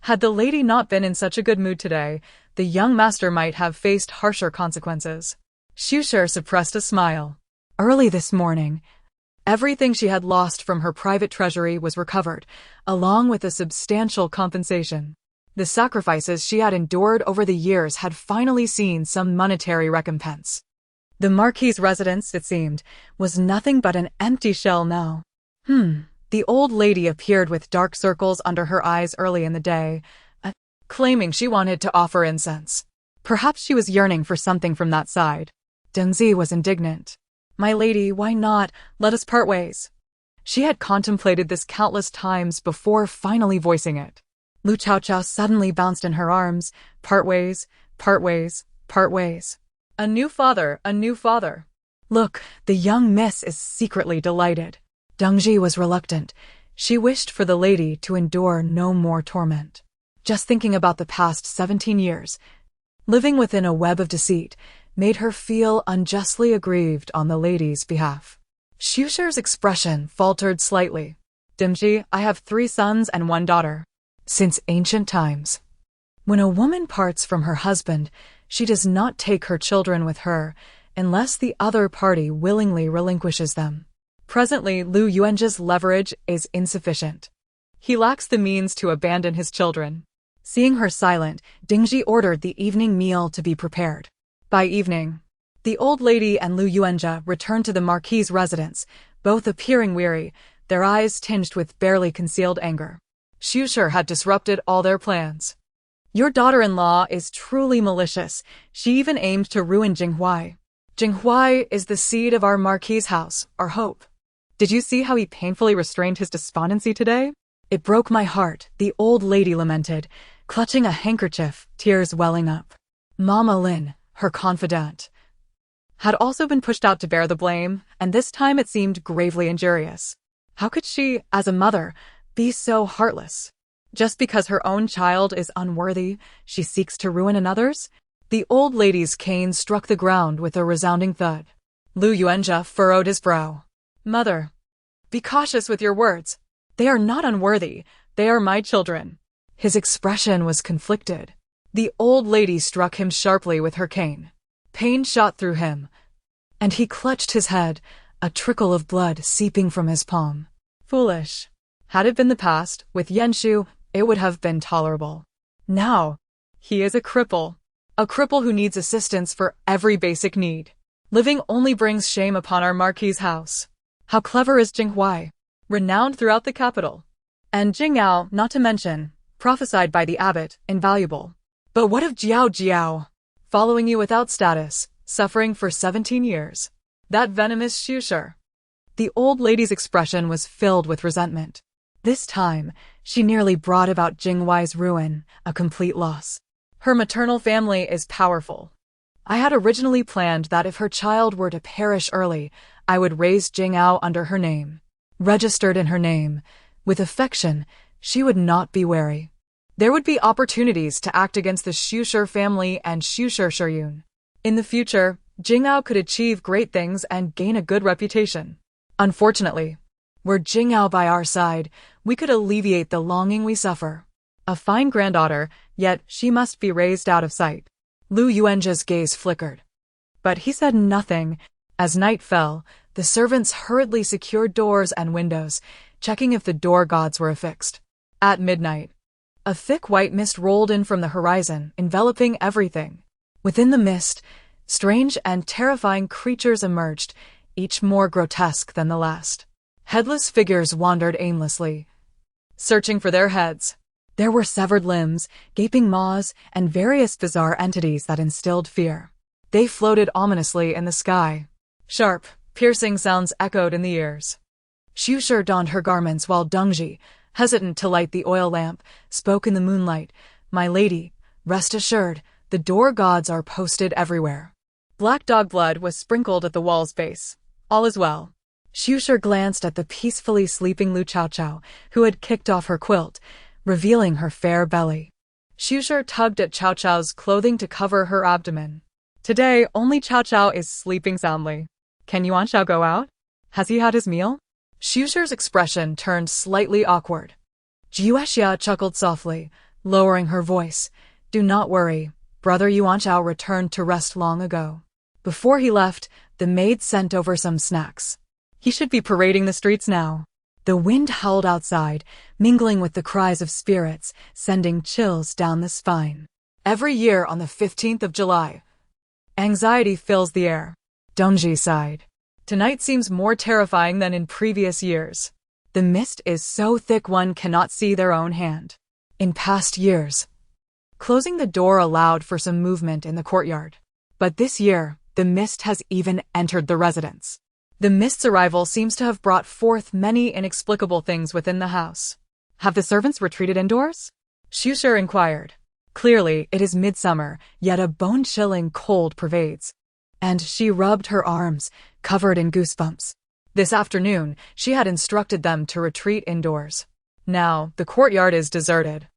Had the lady not been in such a good mood today, the young master might have faced harsher consequences. Su Shi suppressed a smile. Early this morning, everything she had lost from her private treasury was recovered, along with a substantial compensation. The sacrifices she had endured over the years had finally seen some monetary recompense. The Marquis's residence, it seemed, was nothing but an empty shell now. The old lady appeared with dark circles under her eyes early in the day, claiming she wanted to offer incense. Perhaps she was yearning for something from that side. Dengzi was indignant. My lady, why not? Let us part ways. She had contemplated this countless times before finally voicing it. Lu Chaochao suddenly bounced in her arms. Part ways, part ways, part ways. A new father, a new father. Look, the young miss is secretly delighted. Dengzi was reluctant. She wished for the lady to endure no more torment. Just thinking about the past 17 years, living within a web of deceit, made her feel unjustly aggrieved on the lady's behalf. Su Shi's expression faltered slightly. Dengzi, I have 3 sons and 1 daughter. Since ancient times, when a woman parts from her husband, she does not take her children with her unless the other party willingly relinquishes them. Presently, Lu Yuanzhi's leverage is insufficient. He lacks the means to abandon his children. Seeing her silent, Dengzi ordered the evening meal to be prepared. By evening, the old lady and Lu Yuanzhi returned to the Marquis's residence, both appearing weary, their eyes tinged with barely concealed anger. Su Shi had disrupted all their plans. Your daughter-in-law is truly malicious. She even aimed to ruin Jinghuai. Jinghuai is the seed of our Marquis's house, our hope. Did you see how he painfully restrained his despondency today? It broke my heart, the old lady lamented, clutching a handkerchief, tears welling up. Mama Lin, her confidant, had also been pushed out to bear the blame, and this time it seemed gravely injurious. How could she, as a mother, be so heartless? Just because her own child is unworthy, she seeks to ruin another's? The old lady's cane struck the ground with a resounding thud. Lu Yuanzhi furrowed his brow. Mother, be cautious with your words. They are not unworthy. They are my children. His expression was conflicted. The old lady struck him sharply with her cane. Pain shot through him, and he clutched his head, a trickle of blood seeping from his palm. Foolish. Had it been the past, with Yenshu, it would have been tolerable. Now, he is a cripple. A cripple who needs assistance for every basic need. Living only brings shame upon our Marquis's house. How clever is Jing Huai, renowned throughout the capital. And Jing Yao, not to mention, prophesied by the abbot, invaluable. But what of Jiao Jiao? Following you without status, suffering for 17 years. That venomous Shusher. The old lady's expression was filled with resentment. This time, she nearly brought about Jing Huai's ruin, a complete loss. Her maternal family is powerful. I had originally planned that if her child were to perish early, I would raise Jing Yao under her name. Registered in her name, with affection, she would not be wary. There would be opportunities to act against the Shusher family and Shusher Shuyun. In the future, Jing Yao could achieve great things and gain a good reputation. Unfortunately, were Jing Yao by our side, we could alleviate the longing we suffer. A fine granddaughter, yet she must be raised out of sight. Lu Yuanjia's gaze flickered. But he said nothing. As night fell, the servants hurriedly secured doors and windows, checking if the door gods were affixed. At midnight, a thick white mist rolled in from the horizon, enveloping everything. Within the mist, strange and terrifying creatures emerged, each more grotesque than the last. Headless figures wandered aimlessly, searching for their heads. There were severed limbs, gaping maws, and various bizarre entities that instilled fear. They floated ominously in the sky. Sharp, piercing sounds echoed in the ears. Shusher donned her garments while Dongji, hesitant to light the oil lamp, spoke in the moonlight. "My lady, rest assured, the door gods are posted everywhere." Black dog blood was sprinkled at the wall's base. All is well. Shusher glanced at the peacefully sleeping Lu Chaochao, who had kicked off her quilt, revealing her fair belly. Shusher tugged at Chaochao's clothing to cover her abdomen. Today, only Chaochao is sleeping soundly. Can Yuanxiao go out? Has he had his meal? Shusher's expression turned slightly awkward. Jiuexia chuckled softly, lowering her voice. "Do not worry, brother Yuanxiao returned to rest long ago. Before he left, the maid sent over some snacks. He should be parading the streets now." The wind howled outside, mingling with the cries of spirits, sending chills down the spine. Every year on the 15th of July, anxiety fills the air. Dongji sighed. Tonight seems more terrifying than in previous years. The mist is so thick one cannot see their own hand. In past years, closing the door allowed for some movement in the courtyard. But this year, the mist has even entered the residence. The mist's arrival seems to have brought forth many inexplicable things within the house. Have the servants retreated indoors? Shusher inquired. Clearly, it is midsummer, yet a bone-chilling cold pervades. And she rubbed her arms, covered in goosebumps. This afternoon, she had instructed them to retreat indoors. Now, the courtyard is deserted.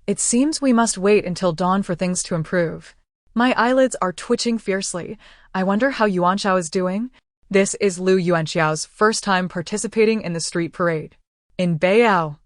It seems we must wait until dawn for things to improve. My eyelids are twitching fiercely. I wonder how Yuanxiao is doing? This is Lu Yuanxiao's first time participating in the street parade. In Beiyao,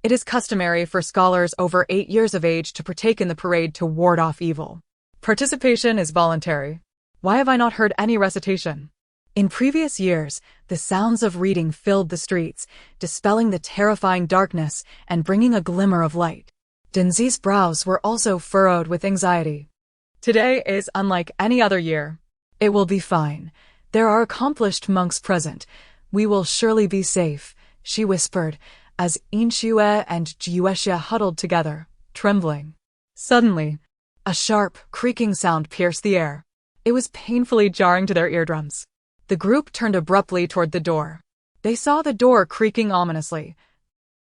it is customary for scholars over 8 years of age to partake in the parade to ward off evil. Participation is voluntary. Why have I not heard any recitation? In previous years, the sounds of reading filled the streets, dispelling the terrifying darkness and bringing a glimmer of light. Dinzi's brows were also furrowed with anxiety. Today is unlike any other year. It will be fine. There are accomplished monks present. We will surely be safe, she whispered, as Inxue and Jiuexia huddled together, trembling. Suddenly, a sharp, creaking sound pierced the air. It was painfully jarring to their eardrums. The group turned abruptly toward the door. They saw the door creaking ominously,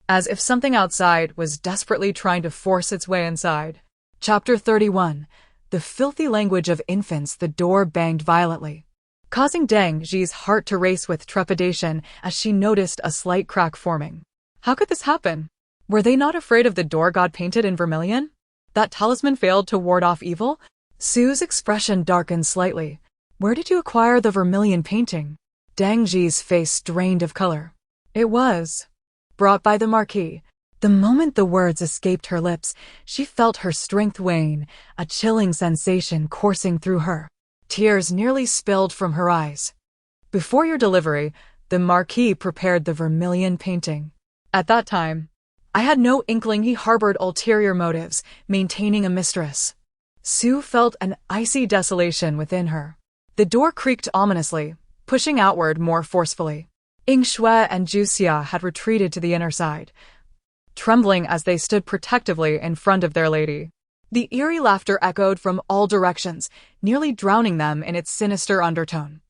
as if something outside was desperately trying to force its way inside. Chapter 31. The filthy language of infants. The door banged violently, causing Deng Zhi's heart to race with trepidation as she noticed a slight crack forming. How could this happen? Were they not afraid of the door god painted in vermilion? That talisman failed to ward off evil? Sue's expression darkened slightly. Where did you acquire the vermilion painting? Deng Zhi's face drained of color. It was brought by the Marquis. The moment the words escaped her lips, she felt her strength wane, a chilling sensation coursing through her. Tears nearly spilled from her eyes. Before your delivery, the Marquis prepared the vermilion painting. At that time, I had no inkling he harbored ulterior motives, maintaining a mistress. Su felt an icy desolation within her. The door creaked ominously, pushing outward more forcefully. Ying Shui and Zhu Xia had retreated to the inner side, trembling as they stood protectively in front of their lady. The eerie laughter echoed from all directions, nearly drowning them in its sinister undertone.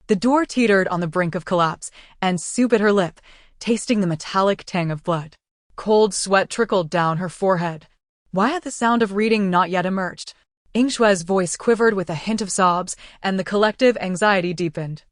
The door teetered on the brink of collapse, and Su bit her lip, tasting the metallic tang of blood. Cold sweat trickled down her forehead. Why had the sound of reading not yet emerged? Ying Shui's voice quivered with a hint of sobs, and the collective anxiety deepened.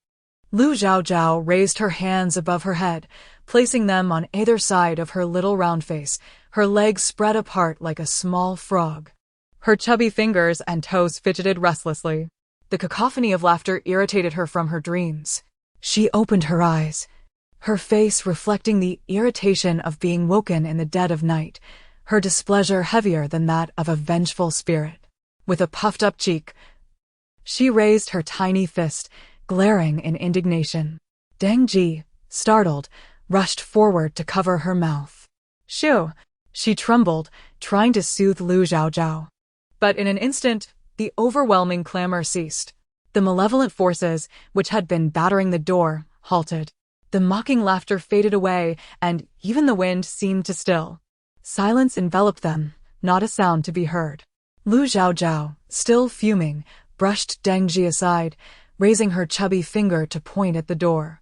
Lu Chaochao raised her hands above her head, placing them on either side of her little round face, her legs spread apart like a small frog. Her chubby fingers and toes fidgeted restlessly. The cacophony of laughter irritated her from her dreams. She opened her eyes, her face reflecting the irritation of being woken in the dead of night, her displeasure heavier than that of a vengeful spirit. With a puffed-up cheek, she raised her tiny fist, glaring in indignation. Deng Ji, startled, rushed forward to cover her mouth. "Shoo!" She trembled, trying to soothe Lu Chaochao. But in an instant, the overwhelming clamor ceased. The malevolent forces, which had been battering the door, halted. The mocking laughter faded away, and even the wind seemed to still. Silence enveloped them, not a sound to be heard. Lu Chaochao, still fuming, brushed Deng Ji aside, raising her chubby finger to point at the door.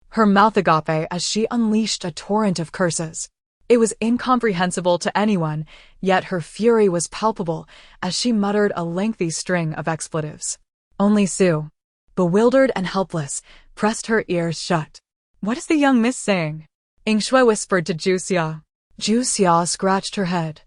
Her mouth agape as she unleashed a torrent of curses. It was incomprehensible to anyone, yet her fury was palpable as she muttered a lengthy string of expletives. Only Su, bewildered and helpless, pressed her ears shut. "What is the young miss saying?" Ying Shui whispered to Zhu Xia. Zhu Xia scratched her head,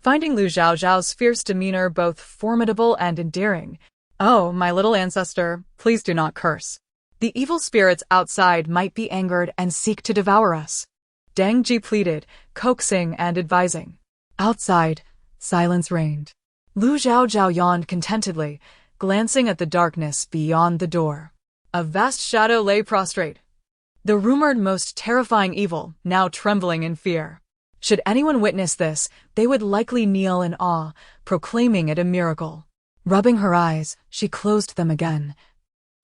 finding Lu Chaochao's fierce demeanor both formidable and endearing. "Oh, my little ancestor, please do not curse. The evil spirits outside might be angered and seek to devour us." Deng Ji pleaded, coaxing and advising. Outside, silence reigned. Lu Chaochao yawned contentedly, glancing at the darkness beyond the door. A vast shadow lay prostrate, the rumored most terrifying evil, now trembling in fear. Should anyone witness this, they would likely kneel in awe, proclaiming it a miracle. Rubbing her eyes, she closed them again,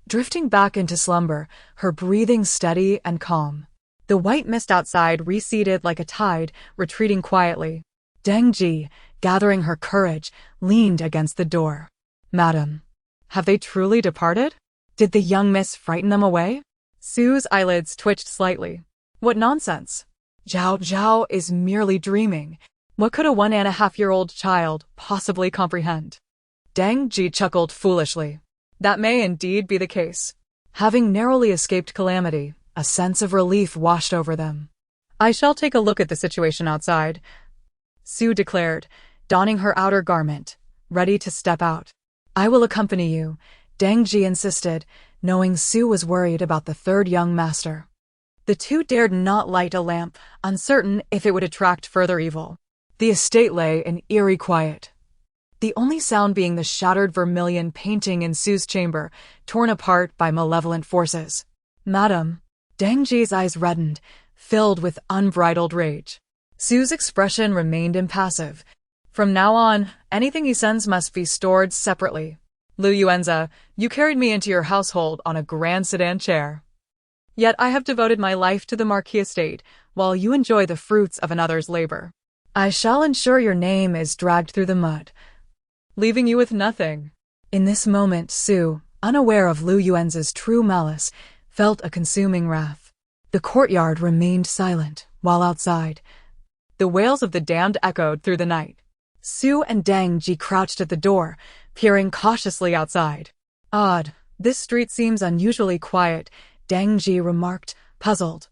drifting back into slumber, her breathing steady and calm. The white mist outside receded like a tide, retreating quietly. Deng Ji, gathering her courage, leaned against the door. "Madam, have they truly departed? Did the young miss frighten them away?" Su's eyelids twitched slightly. "What nonsense! Chaochao is merely dreaming. What could a 1.5-year-old child possibly comprehend?" Deng Ji chuckled foolishly. "That may indeed be the case." Having narrowly escaped calamity, a sense of relief washed over them. "I shall take a look at the situation outside," Su declared, donning her outer garment, ready to step out. "I will accompany you," Deng Ji insisted, knowing Su was worried about the third young master. The two dared not light a lamp, uncertain if it would attract further evil. The estate lay in eerie quiet, the only sound being the shattered vermilion painting in Su's chamber, torn apart by malevolent forces. "Madam," Deng Ji's eyes reddened, filled with unbridled rage. Su's expression remained impassive. "From now on, anything he sends must be stored separately. Lu Yuanza, you carried me into your household on a grand sedan chair. Yet I have devoted my life to the Marquis estate, while you enjoy the fruits of another's labor. I shall ensure your name is dragged through the mud, leaving you with nothing." In this moment, Su, unaware of Lu Yuanza's true malice, felt a consuming wrath. The courtyard remained silent, while outside, the wails of the damned echoed through the night. Su and Deng Ji crouched at the door, peering cautiously outside. "Odd, this street seems unusually quiet," Deng Ji remarked, puzzled.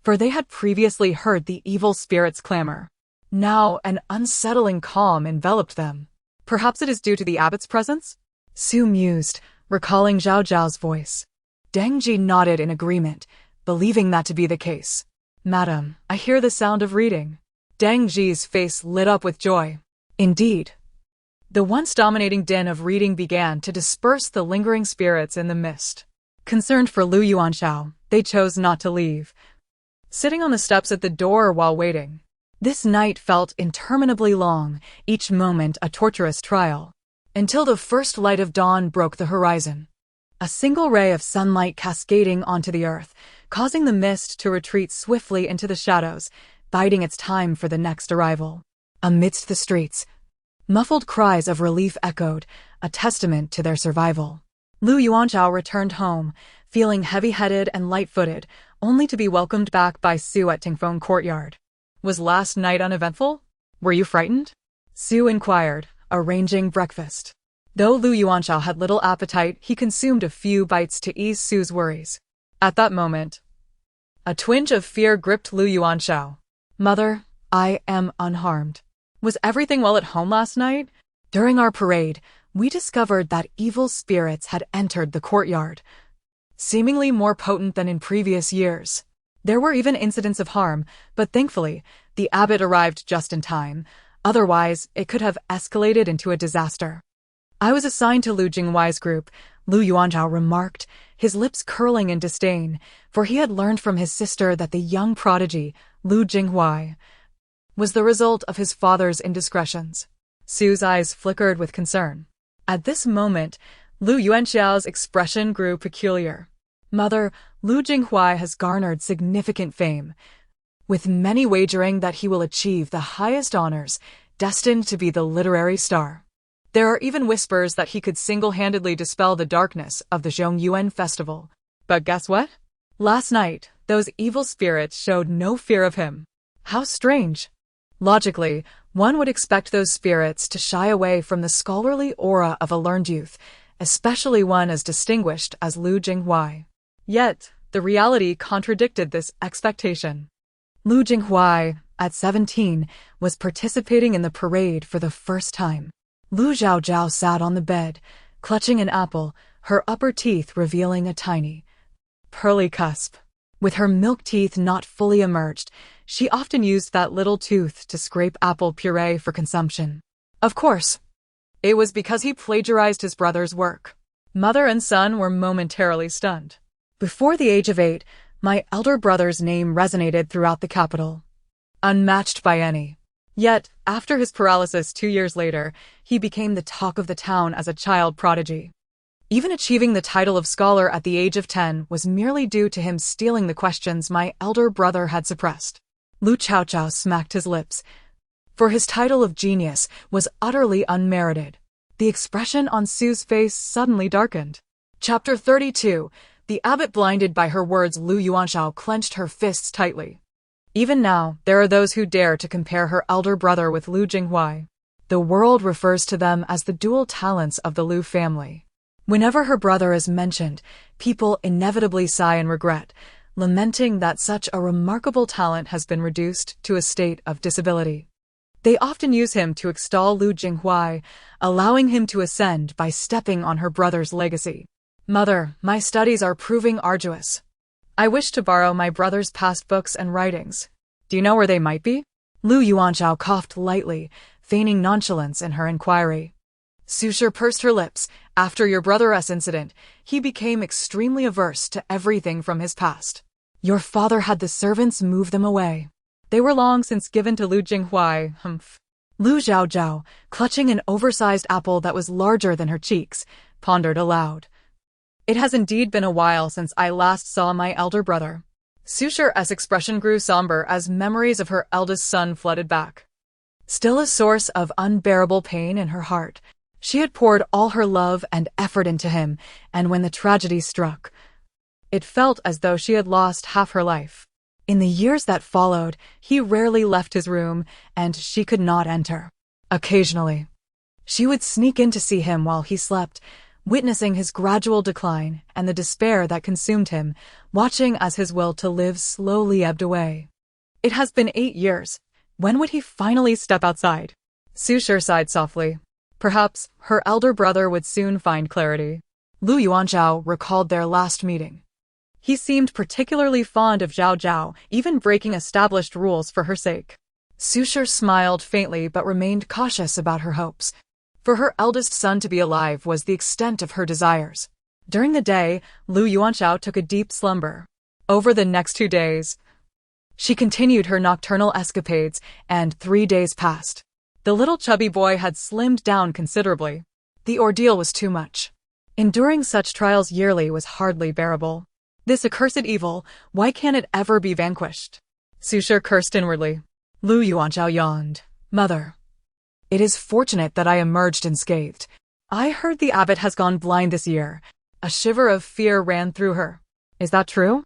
For they had previously heard the evil spirit's clamor. Now an unsettling calm enveloped them. "Perhaps it is due to the abbot's presence?" Su mused, recalling Zhao Zhao's voice. Deng Ji nodded in agreement, believing that to be the case. "Madam, I hear the sound of reading." Deng Ji's face lit up with joy. Indeed, the once dominating din of reading began to disperse the lingering spirits in the mist. Concerned for Lu Yuanshao, they chose not to leave. sitting on the steps at the door while waiting. This night felt interminably long, each moment a torturous trial, until the first light of dawn broke the horizon. A single ray of sunlight cascading onto the earth, causing the mist to retreat swiftly into the shadows, biding its time for the next arrival. Amidst the streets, muffled cries of relief echoed, a testament to their survival. Lu Chaochao returned home, feeling heavy-headed and light-footed, only to be welcomed back by Su at Tingfeng Courtyard. Was last night uneventful? Were you frightened? Su inquired, arranging breakfast. Though Lu Chaochao had little appetite, he consumed a few bites to ease Su's worries. At that moment, a twinge of fear gripped Lu Chaochao. Mother, I am unharmed. Was everything well at home last night? During our parade, we discovered that evil spirits had entered the courtyard, seemingly more potent than in previous years. There were even incidents of harm, but thankfully, the abbot arrived just in time. Otherwise, it could have escalated into a disaster. I was assigned to Lu Jinghuai's group, Lu Chaochao remarked, his lips curling in disdain, for he had learned from his sister that the young prodigy, Lu Jinghuai, was the result of his father's indiscretions. Su's eyes flickered with concern. At this moment, Lu Yuanxiao's expression grew peculiar. Mother, Lu Jinghuai has garnered significant fame, with many wagering that he will achieve the highest honors, destined to be the literary star. There are even whispers that he could single-handedly dispel the darkness of the Zhongyuan festival. But guess what? Last night, those evil spirits showed no fear of him. How strange. Logically, one would expect those spirits to shy away from the scholarly aura of a learned youth, especially one as distinguished as Lu Jinghuai. Yet, the reality contradicted this expectation. Lu Jinghuai, at 17, was participating in the parade for the first time. Lu Chaochao sat on the bed, clutching an apple, her upper teeth revealing a tiny, pearly cusp. With her milk teeth not fully emerged, she often used that little tooth to scrape apple puree for consumption. Of course, it was because he plagiarized his brother's work. Mother and son were momentarily stunned. Before the age of 8, my elder brother's name resonated throughout the capital, unmatched by any. Yet, after his paralysis 2 years later, he became the talk of the town as a child prodigy. Even achieving the title of scholar at the age of 10 was merely due to him stealing the questions my elder brother had suppressed. Lu Chaochao smacked his lips, for his title of genius was utterly unmerited. The expression on Su's face suddenly darkened. Chapter 32. The abbot blinded by her words. Lu Chaochao clenched her fists tightly. Even now, there are those who dare to compare her elder brother with Lu Jinghuai. The world refers to them as the dual talents of the Lu family. Whenever her brother is mentioned, people inevitably sigh in regret, lamenting that such a remarkable talent has been reduced to a state of disability. They often use him to extol Lu Jinghuai, allowing him to ascend by stepping on her brother's legacy. Mother, my studies are proving arduous. I wish to borrow my brother's past books and writings. Do you know where they might be? Lu Chaochao coughed lightly, feigning nonchalance in her inquiry. Susher pursed her lips. After your brother's incident, he became extremely averse to everything from his past. Your father had the servants move them away. They were long since given to Lu Jinghuai. Lu Chaochao, clutching an oversized apple that was larger than her cheeks, pondered aloud. It has indeed been a while since I last saw my elder brother. Susher's expression grew somber as memories of her eldest son flooded back. Still a source of unbearable pain in her heart, she had poured all her love and effort into him, and when the tragedy struck, it felt as though she had lost half her life. In the years that followed, he rarely left his room, and she could not enter. Occasionally, she would sneak in to see him while he slept, witnessing his gradual decline and the despair that consumed him, watching as his will to live slowly ebbed away. It has been 8 years. When would he finally step outside? Susher sighed softly. Perhaps her elder brother would soon find clarity. Lu Chaochao recalled their last meeting. He seemed particularly fond of Zhao Zhao, even breaking established rules for her sake. Susher smiled faintly but remained cautious about her hopes. For her eldest son to be alive was the extent of her desires. During the day, Lu Chaochao took a deep slumber. Over the next 2 days, She continued her nocturnal escapades, and 3 days passed. The little chubby boy had slimmed down considerably. The ordeal was too much. Enduring such trials yearly was hardly bearable. This accursed evil, why can't it ever be vanquished? Su Shi cursed inwardly. Lu Chaochao yawned. Mother, it is fortunate that I emerged unscathed. I heard the abbot has gone blind this year. A shiver of fear ran through her. Is that true?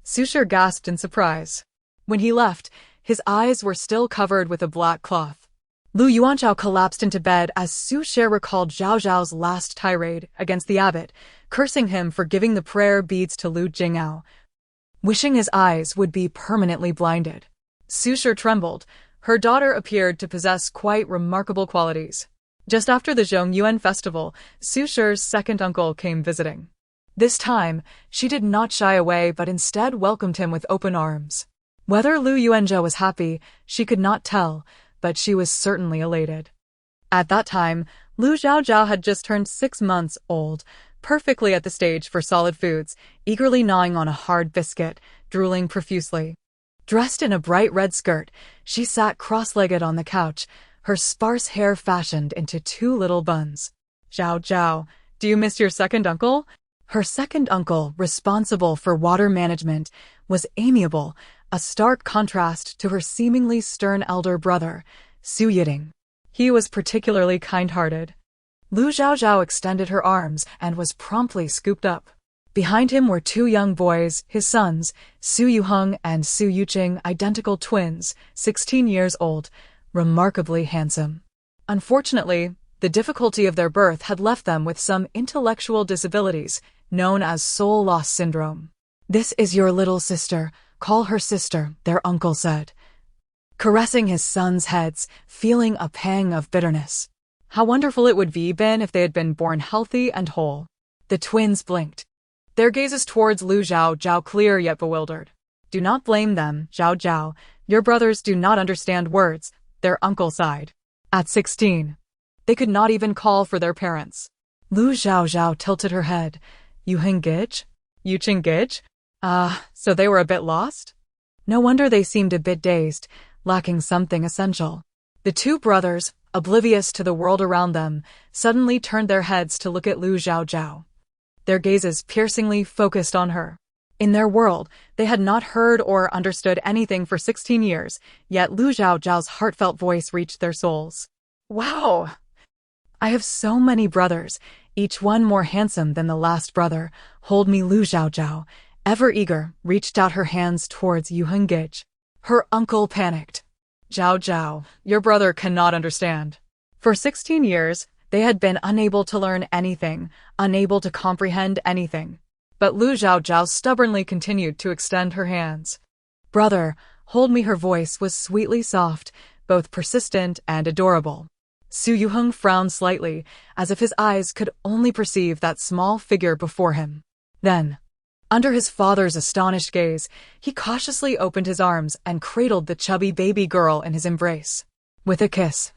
Su Shi gasped in surprise. When he left, his eyes were still covered with a black cloth. Lu Chaochao collapsed into bed as Su Shi recalled Zhao Zhao's last tirade against the abbot, cursing him for giving the prayer beads to Lu Jingao, wishing his eyes would be permanently blinded. Su Shi trembled. Her daughter appeared to possess quite remarkable qualities. Just after the Zhongyuan festival, Su Shi's second uncle came visiting. This time, she did not shy away but instead welcomed him with open arms. Whether Lu Yuanzhou was happy, she could not tell, but she was certainly elated. At that time, Lu Chaochao had just turned 6 months old, perfectly at the stage for solid foods, eagerly gnawing on a hard biscuit, drooling profusely. Dressed in a bright red skirt, she sat cross-legged on the couch, her sparse hair fashioned into 2 little buns. Chaochao, do you miss your second uncle? Her second uncle, responsible for water management, was amiable, a stark contrast to her seemingly stern elder brother, Su Yiding. He was particularly kind-hearted. Lu Chaochao extended her arms and was promptly scooped up. Behind him were 2 young boys, his sons, Su Yuheng and Su Yuqing, identical twins, 16 years old, remarkably handsome. Unfortunately, the difficulty of their birth had left them with some intellectual disabilities, known as soul loss syndrome. This is your little sister. Call her sister, their uncle said, caressing his sons' heads, feeling a pang of bitterness. How wonderful it would be been if they had been born healthy and whole. The twins blinked, their gazes towards Lu Chaochao clear yet bewildered. Do not blame them, Chaochao. Your brothers do not understand words, their uncle sighed. At 16, they could not even call for their parents. Lu Chaochao tilted her head. Yuheng Gij? Yuqing Gij? So they were a bit lost? No wonder they seemed a bit dazed, lacking something essential. The 2 brothers, oblivious to the world around them, suddenly turned their heads to look at Lu Chaochao. Their gazes piercingly focused on her. In their world, they had not heard or understood anything for 16 years, yet Lu Chaochao's heartfelt voice reached their souls. Wow! I have so many brothers, each one more handsome than the last brother. Hold me, Lu Chaochao, ever eager, reached out her hands towards Yuheng Gij. Her uncle panicked. Chaochao, your brother cannot understand. For 16 years, they had been unable to learn anything, unable to comprehend anything. But Lu Chaochao stubbornly continued to extend her hands. Brother, hold me. Her voice was sweetly soft, both persistent and adorable. Su Yuheng frowned slightly, as if his eyes could only perceive that small figure before him. Then, under his father's astonished gaze, he cautiously opened his arms and cradled the chubby baby girl in his embrace. With a kiss,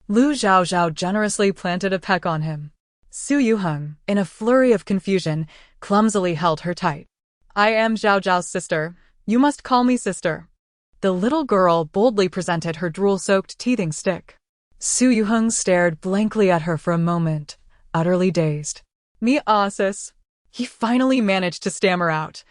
Lu Chaochao generously planted a peck on him. Su Yuheng, in a flurry of confusion, clumsily held her tight. I am Chaochao's sister. You must call me sister. The little girl boldly presented her drool-soaked teething stick. Su Yuheng stared blankly at her for a moment, utterly dazed. Me sis. He finally managed to stammer out,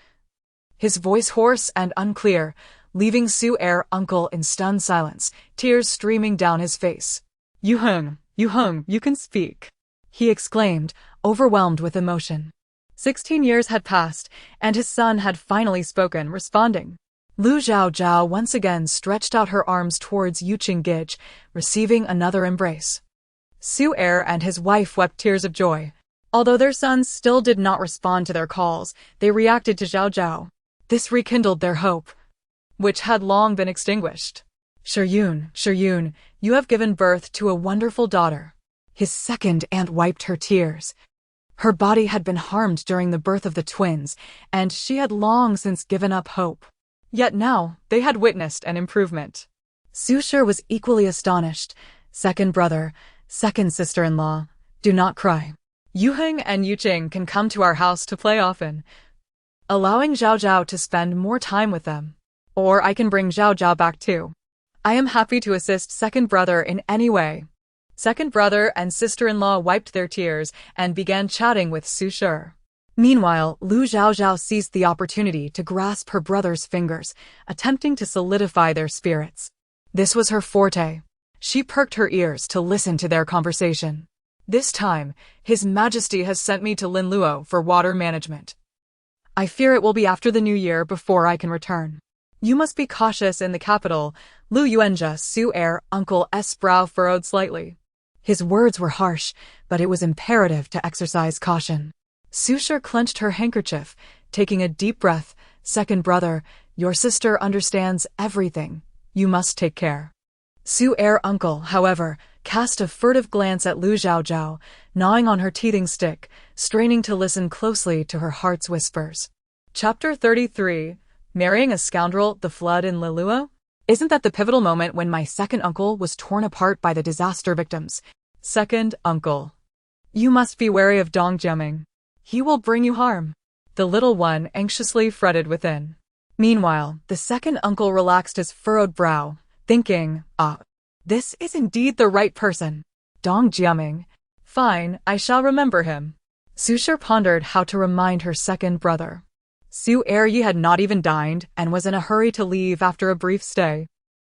his voice hoarse and unclear, leaving Su-er uncle in stunned silence, tears streaming down his face. Yuheng, you can speak, he exclaimed, overwhelmed with emotion. 16 years had passed, and his son had finally spoken, responding. Lu Chaochao once again stretched out her arms towards Yuqing Gij, receiving another embrace. Su-er and his wife wept tears of joy. Although their sons still did not respond to their calls, they reacted to Chaochao. This rekindled their hope, which had long been extinguished. Shiyun, you have given birth to a wonderful daughter. His second aunt wiped her tears. Her body had been harmed during the birth of the twins, and she had long since given up hope. Yet now, they had witnessed an improvement. Su Shi was equally astonished. Second brother, second sister-in-law, do not cry. Yuheng and Yuqing can come to our house to play often, allowing Chaochao to spend more time with them. Or I can bring Zhao Zhao back too. I am happy to assist second brother in any way. Second brother and sister-in-law wiped their tears and began chatting with Su Shi. Meanwhile, Lu Chaochao seized the opportunity to grasp her brother's fingers, attempting to solidify their spirits. This was her forte. She perked her ears to listen to their conversation. This time, His Majesty has sent me to Linluo for water management. I fear it will be after the new year before I can return. You must be cautious in the capital. Lu Yuanjia, Su heir uncle's brow furrowed slightly. His words were harsh, but it was imperative to exercise caution. Su Shi clenched her handkerchief, taking a deep breath. Second brother, your sister understands everything. You must take care. Su heir uncle, however, cast a furtive glance at Lu Chaochao, gnawing on her teething stick, straining to listen closely to her heart's whispers. Chapter 33. Marrying a scoundrel, the flood in Linluo? Isn't that the pivotal moment when my second uncle was torn apart by the disaster victims? Second uncle. You must be wary of Dong Jiaming. He will bring you harm. The little one anxiously fretted within. Meanwhile, the second uncle relaxed his furrowed brow, thinking, this is indeed the right person. Dong Jiaming. Fine, I shall remember him. Su Shi pondered how to remind her second brother. Su Yi had not even dined and was in a hurry to leave after a brief stay.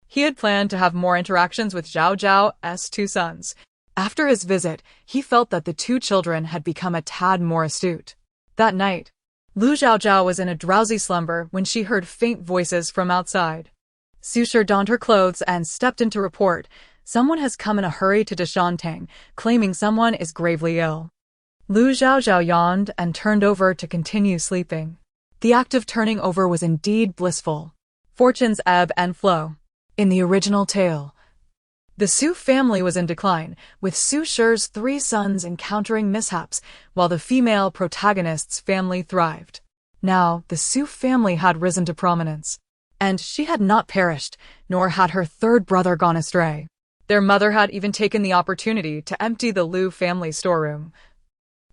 He had planned to have more interactions with Zhao Zhao's two sons. After his visit, he felt that the two children had become a tad more astute. That night, Lu Chaochao was in a drowsy slumber when she heard faint voices from outside. Su Shi donned her clothes and stepped in to report. Someone has come in a hurry to Deshantang, claiming someone is gravely ill. Lu Chaochao yawned and turned over to continue sleeping. The act of turning over was indeed blissful. Fortunes ebb and flow. In the original tale, the Su family was in decline, with Su Shi's three sons encountering mishaps, while the female protagonist's family thrived. Now, the Su family had risen to prominence. And she had not perished, nor had her third brother gone astray. Their mother had even taken the opportunity to empty the Lu family storeroom,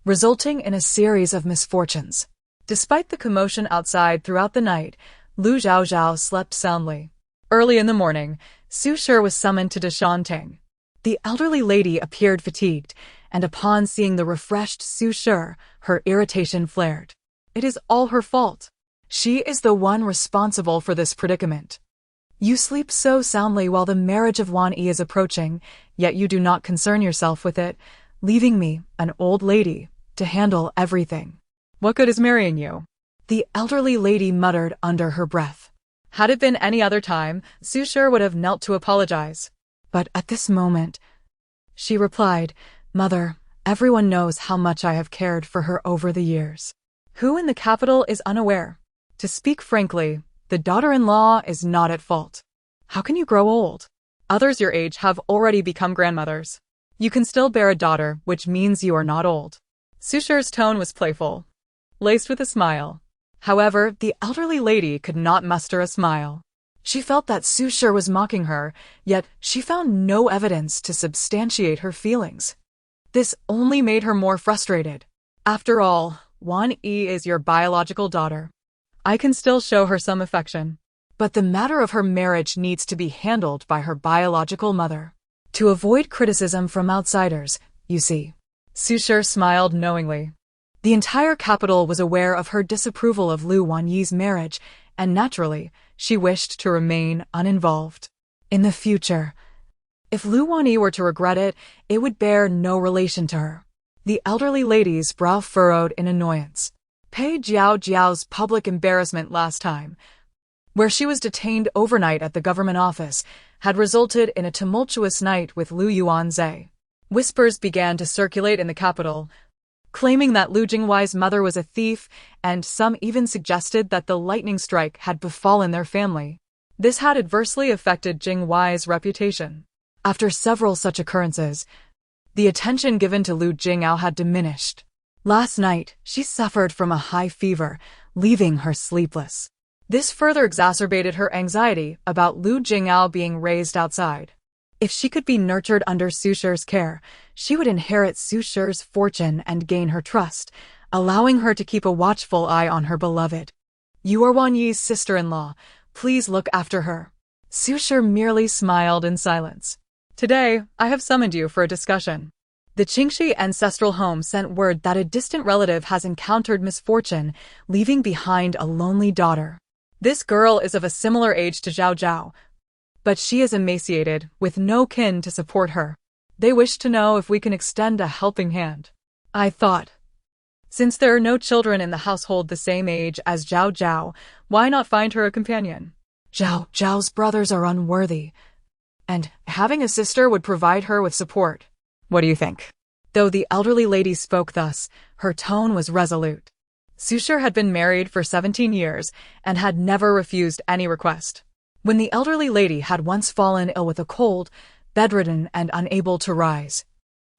resulting in a series of misfortunes. Despite the commotion outside throughout the night, Lu Chaochao slept soundly. Early in the morning, Su Shi was summoned to Deshantang. The elderly lady appeared fatigued, and upon seeing the refreshed Su Shi, her irritation flared. It is all her fault. She is the one responsible for this predicament. You sleep so soundly while the marriage of Wan Yi is approaching, yet you do not concern yourself with it, leaving me, an old lady, to handle everything. What good is marrying you? The elderly lady muttered under her breath. Had it been any other time, Su Shi would have knelt to apologize. But at this moment, she replied, Mother, everyone knows how much I have cared for her over the years. Who in the capital is unaware? To speak frankly, the daughter-in-law is not at fault. How can you grow old? Others your age have already become grandmothers. You can still bear a daughter, which means you are not old. Su Shi's tone was playful, laced with a smile. However, the elderly lady could not muster a smile. She felt that Su Shi was mocking her, yet she found no evidence to substantiate her feelings. This only made her more frustrated. After all, Wan Yi is your biological daughter. I can still show her some affection. But the matter of her marriage needs to be handled by her biological mother. To avoid criticism from outsiders, you see. Su Shi smiled knowingly. The entire capital was aware of her disapproval of Lu Wanyi's marriage, and naturally, she wished to remain uninvolved. In the future, if Lu Wanyi were to regret it, it would bear no relation to her. The elderly lady's brow furrowed in annoyance. Pei Jiao's public embarrassment last time, where she was detained overnight at the government office, had resulted in a tumultuous night with Lu Yuanzhe. Whispers began to circulate in the capital, claiming that Lu Jingwei's mother was a thief, and some even suggested that the lightning strike had befallen their family. This had adversely affected Jingwei's reputation. After several such occurrences, the attention given to Lu Jingao had diminished. Last night, she suffered from a high fever, leaving her sleepless. This further exacerbated her anxiety about Lu Jingao being raised outside. If she could be nurtured under Su Shi's care, she would inherit Su Shi's fortune and gain her trust, allowing her to keep a watchful eye on her beloved. You are Wan Yi's sister-in-law. Please look after her. Su Shi merely smiled in silence. Today, I have summoned you for a discussion. The Qingxi ancestral home sent word that a distant relative has encountered misfortune, leaving behind a lonely daughter. This girl is of a similar age to Zhao Zhao, but she is emaciated, with no kin to support her. They wish to know if we can extend a helping hand. I thought, since there are no children in the household the same age as Zhao Zhao, why not find her a companion? Zhao Zhao's brothers are unworthy, and having a sister would provide her with support. What do you think? Though the elderly lady spoke thus, her tone was resolute. Su Shi had been married for 17 years and had never refused any request. When the elderly lady had once fallen ill with a cold, bedridden and unable to rise,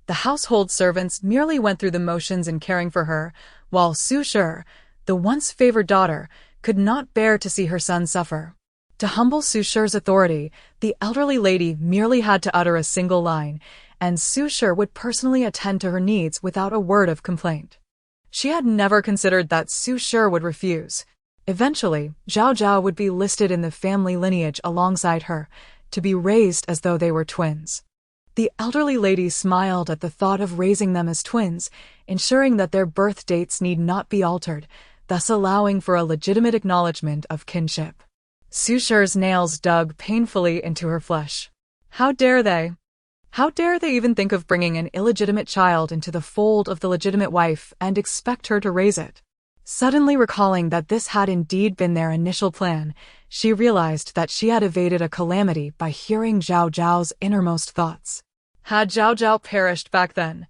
the household servants merely went through the motions in caring for her, while Su Shi, the once favored daughter, could not bear to see her son suffer. To humble Su Shi's authority, the elderly lady merely had to utter a single line, and Su Shi would personally attend to her needs without a word of complaint. She had never considered that Su Shi would refuse. Eventually, Zhao Zhao would be listed in the family lineage alongside her, to be raised as though they were twins. The elderly lady smiled at the thought of raising them as twins, ensuring that their birth dates need not be altered, thus allowing for a legitimate acknowledgement of kinship. Su Shi's nails dug painfully into her flesh. How dare they? How dare they even think of bringing an illegitimate child into the fold of the legitimate wife and expect her to raise it? Suddenly recalling that this had indeed been their initial plan, she realized that she had evaded a calamity by hearing Zhao Zhao's innermost thoughts. Had Zhao Zhao perished back then,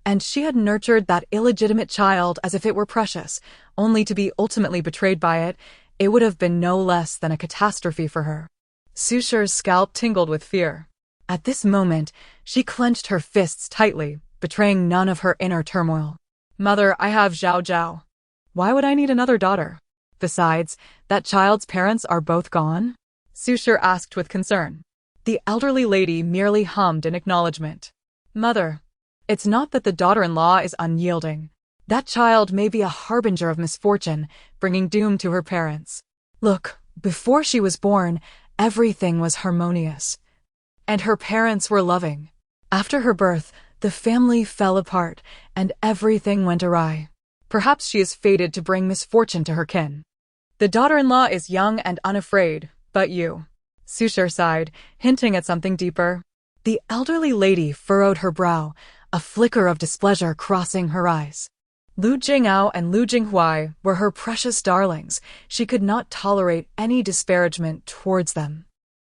and she had nurtured that illegitimate child as if it were precious, only to be ultimately betrayed by it, it would have been no less than a catastrophe for her. Su Shi's scalp tingled with fear. At this moment, she clenched her fists tightly, betraying none of her inner turmoil. Mother, I have Zhao Zhao. Why would I need another daughter? Besides, that child's parents are both gone? Su Shi asked with concern. The elderly lady merely hummed in acknowledgement. Mother, it's not that the daughter-in-law is unyielding. That child may be a harbinger of misfortune, bringing doom to her parents. Look, before she was born, everything was harmonious, and her parents were loving. After her birth, the family fell apart, and everything went awry. Perhaps she is fated to bring misfortune to her kin. The daughter-in-law is young and unafraid, but you. Su Shi sighed, hinting at something deeper. The elderly lady furrowed her brow, a flicker of displeasure crossing her eyes. Lu Jingao and Lu Jinghuai were her precious darlings. She could not tolerate any disparagement towards them.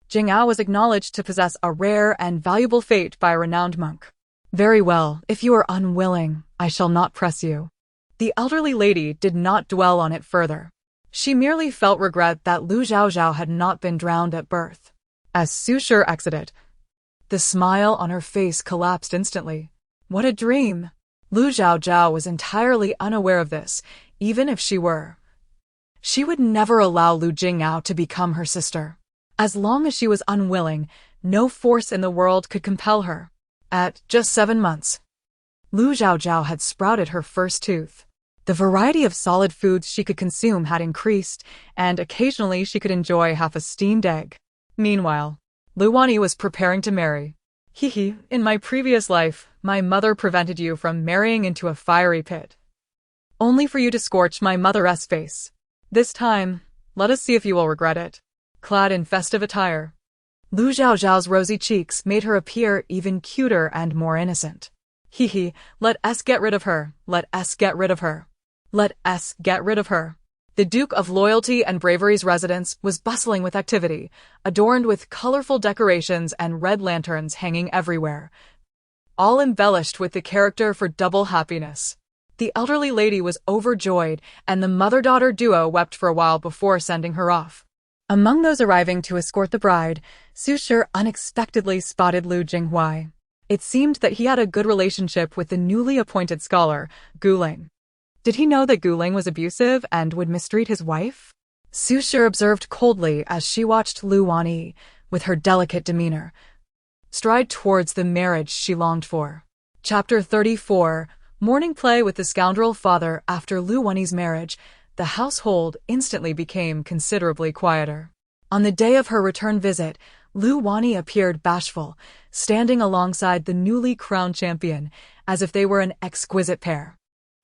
Jingao was acknowledged to possess a rare and valuable fate by a renowned monk. Very well, if you are unwilling, I shall not press you. The elderly lady did not dwell on it further. She merely felt regret that Lu Chaochao had not been drowned at birth. As Su Shi exited, the smile on her face collapsed instantly. What a dream! Lu Chaochao was entirely unaware of this, even if she were. She would never allow Lu Jingao to become her sister. As long as she was unwilling, no force in the world could compel her. At just 7 months, Lu Chaochao had sprouted her first tooth. The variety of solid foods she could consume had increased, and occasionally she could enjoy half a steamed egg. Meanwhile, Lu Wani was preparing to marry. In my previous life, my mother prevented you from marrying into a fiery pit, only for you to scorch my mother's face. This time, let us see if you will regret it. Clad in festive attire, Lu Chaochao's rosy cheeks made her appear even cuter and more innocent. Let us get rid of her, let us get rid of her. Let us get rid of her. The Duke of Loyalty and Bravery's residence was bustling with activity, adorned with colorful decorations and red lanterns hanging everywhere, all embellished with the character for double happiness. The elderly lady was overjoyed, and the mother-daughter duo wept for a while before sending her off. Among those arriving to escort the bride, Su Shi unexpectedly spotted Lu Jinghuai. It seemed that he had a good relationship with the newly appointed scholar, Guling. Did he know that Guling was abusive and would mistreat his wife? Su Shi observed coldly as she watched Lu Wani, with her delicate demeanor, stride towards the marriage she longed for. Chapter 34, Morning Play with the Scoundrel Fodder. After Lu Wani's marriage, the household instantly became considerably quieter. On the day of her return visit, Lu Wani appeared bashful, standing alongside the newly crowned champion, as if they were an exquisite pair.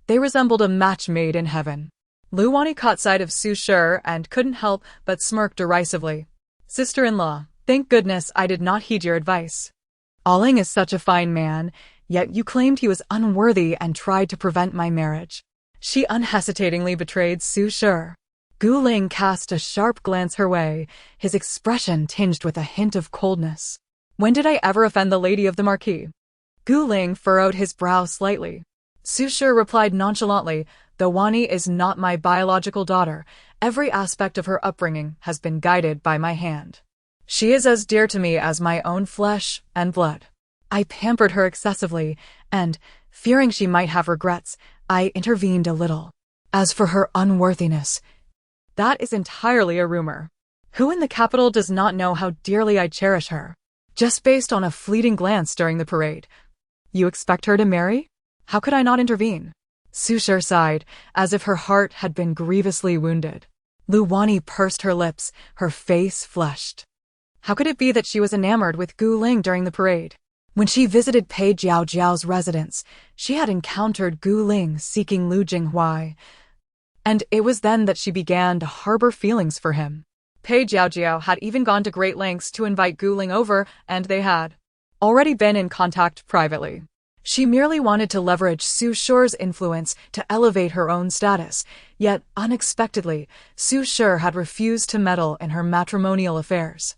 They resembled a match made in heaven. Lu Wani caught sight of Su Shi and couldn't help but smirk derisively. "Sister-in-law, thank goodness I did not heed your advice. Aling is such a fine man, yet you claimed he was unworthy and tried to prevent my marriage." She unhesitatingly betrayed Su Shi. Gu Ling cast a sharp glance her way, his expression tinged with a hint of coldness. "When did I ever offend the lady of the marquis?" Gu Ling furrowed his brow slightly. Su Shi replied nonchalantly, "Though Wani is not my biological daughter, every aspect of her upbringing has been guided by my hand. She is as dear to me as my own flesh and blood. I pampered her excessively, and, fearing she might have regrets, I intervened a little. As for her unworthiness, that is entirely a rumor. Who in the capital does not know how dearly I cherish her? Just based on a fleeting glance during the parade. You expect her to marry? How could I not intervene?" Su Shi sighed, as if her heart had been grievously wounded. Lu Wani pursed her lips, her face flushed. How could it be that she was enamored with Gu Ling during the parade? When she visited Pei Jiaojiao's residence, she had encountered Gu Ling seeking Lu Jinghuai, and it was then that she began to harbor feelings for him. Pei Jiaojiao had even gone to great lengths to invite Gu Ling over, and they had already been in contact privately. She merely wanted to leverage Su Shi's influence to elevate her own status, yet, unexpectedly, Su Shi had refused to meddle in her matrimonial affairs.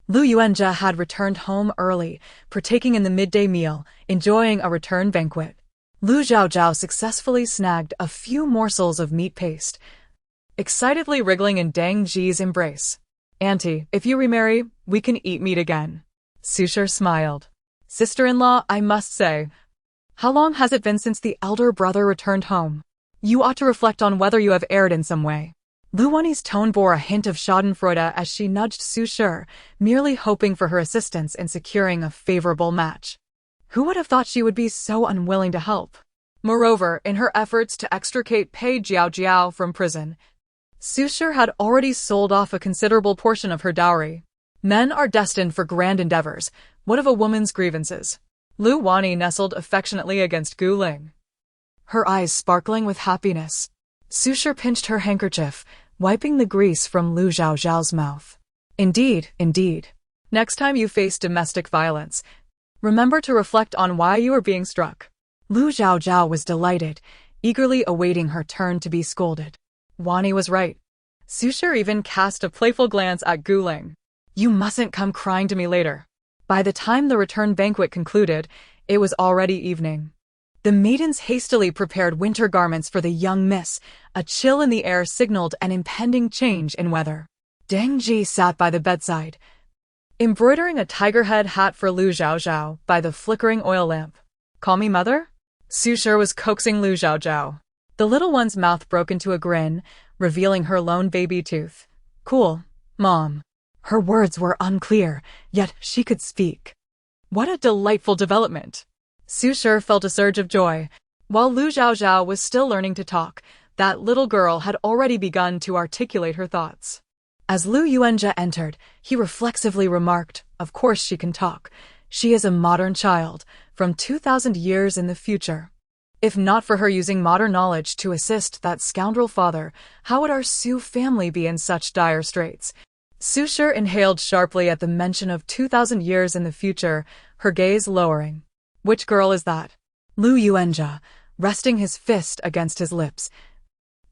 Lu Yuanjia had returned home early, partaking in the midday meal, enjoying a return banquet. Lu Chaochao successfully snagged a few morsels of meat paste, excitedly wriggling in Dang Ji's embrace. "Auntie, if you remarry, we can eat meat again." Su Shi smiled. "Sister-in-law, I must say, how long has it been since the elder brother returned home? You ought to reflect on whether you have erred in some way." Lu Wani's tone bore a hint of schadenfreude as she nudged Su Shi, merely hoping for her assistance in securing a favorable match. Who would have thought she would be so unwilling to help? Moreover, in her efforts to extricate Pei Jiaojiao from prison, Su Shi had already sold off a considerable portion of her dowry. Men are destined for grand endeavors. What of a woman's grievances? Lu Wani nestled affectionately against Gu Ling, her eyes sparkling with happiness. Su Shi pinched her handkerchief, wiping the grease from Lu Chaochao's mouth. Indeed, indeed. Next time you face domestic violence, remember to reflect on why you are being struck." Lu Chaochao was delighted, eagerly awaiting her turn to be scolded. Wani was right. Su Shi even cast a playful glance at Gu Ling. "You mustn't come crying to me later." By the time the return banquet concluded, it was already evening. The maidens hastily prepared winter garments for the young miss. A chill in the air signaled an impending change in weather. Dang Ji sat by the bedside, embroidering a tiger head hat for Lu Chaochao by the flickering oil lamp. "Call me mother?" Su Shi was coaxing Lu Chaochao. The little one's mouth broke into a grin, revealing her lone baby tooth. "Cool, Mom." Her words were unclear, yet she could speak. What a delightful development! Su Shi felt a surge of joy. While Lu Chaochao was still learning to talk, that little girl had already begun to articulate her thoughts. As Lu Yuanjia entered, he reflexively remarked, "Of course she can talk. She is a modern child, from 2,000 years in the future. If not for her using modern knowledge to assist that scoundrel father, how would our Su family be in such dire straits?" Su Shi inhaled sharply at the mention of 2,000 years in the future, her gaze lowering. "Which girl is that?" Lu Yuanjia, resting his fist against his lips,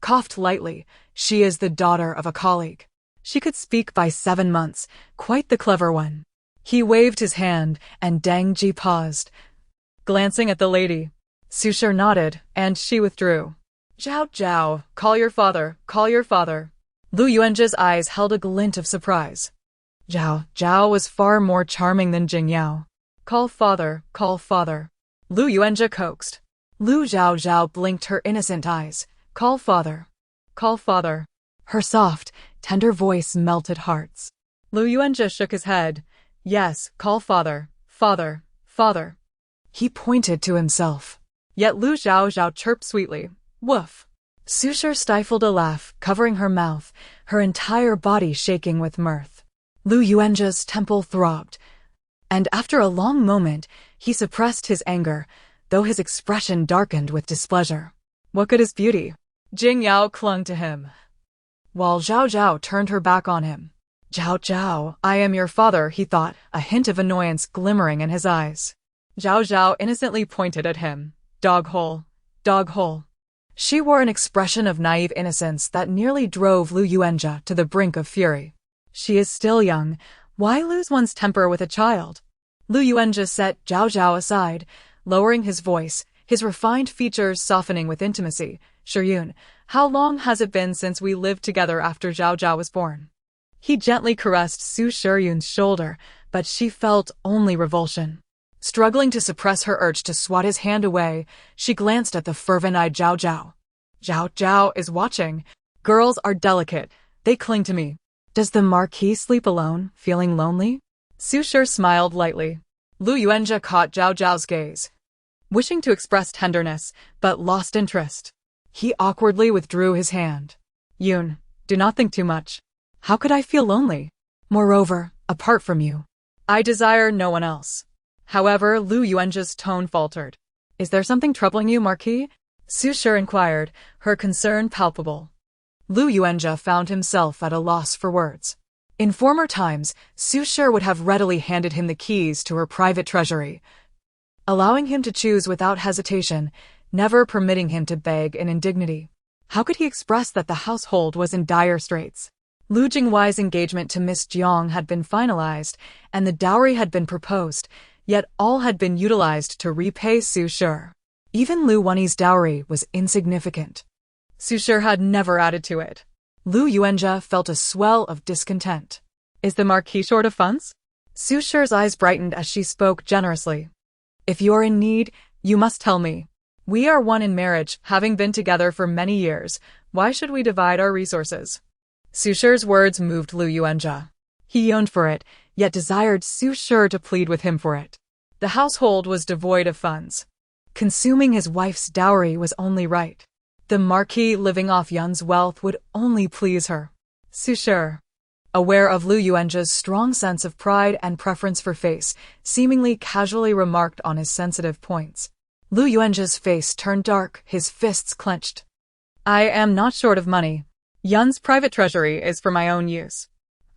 coughed lightly. "She is the daughter of a colleague. She could speak by 7 months, quite the clever one." He waved his hand, and Dang Ji paused, glancing at the lady. Su Shi nodded, and she withdrew. "Zhao Zhao, call your father, call your father." Lu Yuanjia's eyes held a glint of surprise. Zhao Zhao was far more charming than Jing Yao. "Call father, call father." Lu Yuanjia coaxed. Lu Chaochao blinked her innocent eyes. "Call father, call father." Her soft, tender voice melted hearts. Lu Yuanjia shook his head. "Yes, call father, father, father." He pointed to himself. Yet Lu Chaochao chirped sweetly. "Woof." Su Shi stifled a laugh, covering her mouth, her entire body shaking with mirth. Lu Yuanzha's temple throbbed, and after a long moment, he suppressed his anger, though his expression darkened with displeasure. What good is beauty? Jing Yao clung to him, while Zhao Zhao turned her back on him. Zhao Zhao, I am your father, he thought, a hint of annoyance glimmering in his eyes. Zhao Zhao innocently pointed at him. Dog hole. Dog hole. She wore an expression of naive innocence that nearly drove Lu Yuanzha to the brink of fury. She is still young. Why lose one's temper with a child? Lu Yuanzha set Zhao Zhao aside, lowering his voice, his refined features softening with intimacy. Shiyun, how long has it been since we lived together after Zhao Zhao was born? He gently caressed Su Shiyun's shoulder, but she felt only revulsion. Struggling to suppress her urge to swat his hand away, she glanced at the fervent-eyed Zhao Zhao. Zhao Zhao is watching. Girls are delicate. They cling to me. Does the Marquis sleep alone, feeling lonely? Su Shi smiled lightly. Lu Yuanzha caught Zhao Zhao's gaze, wishing to express tenderness, but lost interest. He awkwardly withdrew his hand. Yun, do not think too much. How could I feel lonely? Moreover, apart from you, I desire no one else. However, Lu Yuanzha's tone faltered. Is there something troubling you, Marquis? Su Shi inquired, her concern palpable. Lu Yuanzha found himself at a loss for words. In former times, Su Shi would have readily handed him the keys to her private treasury, allowing him to choose without hesitation, never permitting him to beg in indignity. How could he express that the household was in dire straits? Lu Jinghuai's engagement to Miss Jiang had been finalized, and the dowry had been proposed, yet all had been utilized to repay Su Shi. Even Lu Wenyi's dowry was insignificant. Su Shi had never added to it. Lu Yuanzha felt a swell of discontent. Is the Marquis short of funds? Su Shi's eyes brightened as she spoke generously. If you are in need, you must tell me. We are one in marriage, having been together for many years. Why should we divide our resources? Su Shi's words moved Lu Yuanzha. He yearned for it, yet desired Su Shi to plead with him for it. The household was devoid of funds. Consuming his wife's dowry was only right. The Marquis living off Yun's wealth would only please her. Su Shi, aware of Lu Yuanzha's strong sense of pride and preference for face, seemingly casually remarked on his sensitive points. Lu Yuanzha's face turned dark, his fists clenched. I am not short of money. Yun's private treasury is for my own use.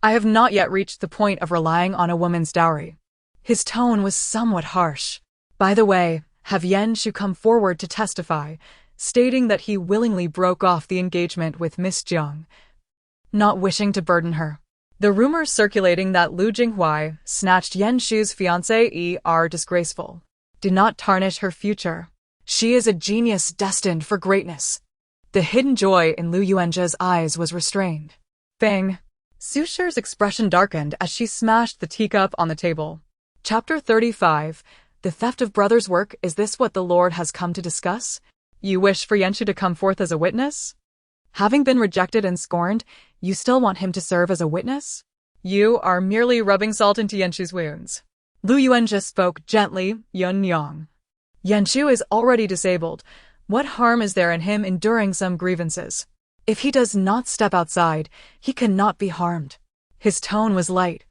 I have not yet reached the point of relying on a woman's dowry. His tone was somewhat harsh. By the way, have Yanshu come forward to testify, stating that he willingly broke off the engagement with Miss Jiang, not wishing to burden her. The rumors circulating that Lu Jinghuai snatched Yanshu's fiancée are disgraceful. Do not tarnish her future. She is a genius destined for greatness. The hidden joy in Lu Yuanzha's eyes was restrained. Bang! Su Shi's expression darkened as she smashed the teacup on the table. Chapter 35. The theft of brother's work. Is this what the Lord has come to discuss? You wish for Yanshu to come forth as a witness? Having been rejected and scorned, you still want him to serve as a witness? You are merely rubbing salt into Yanshu's wounds. Lu Yuanzha spoke gently. Yun Yang. Yanshu is already disabled. What harm is there in him enduring some grievances? If he does not step outside, he cannot be harmed. His tone was light,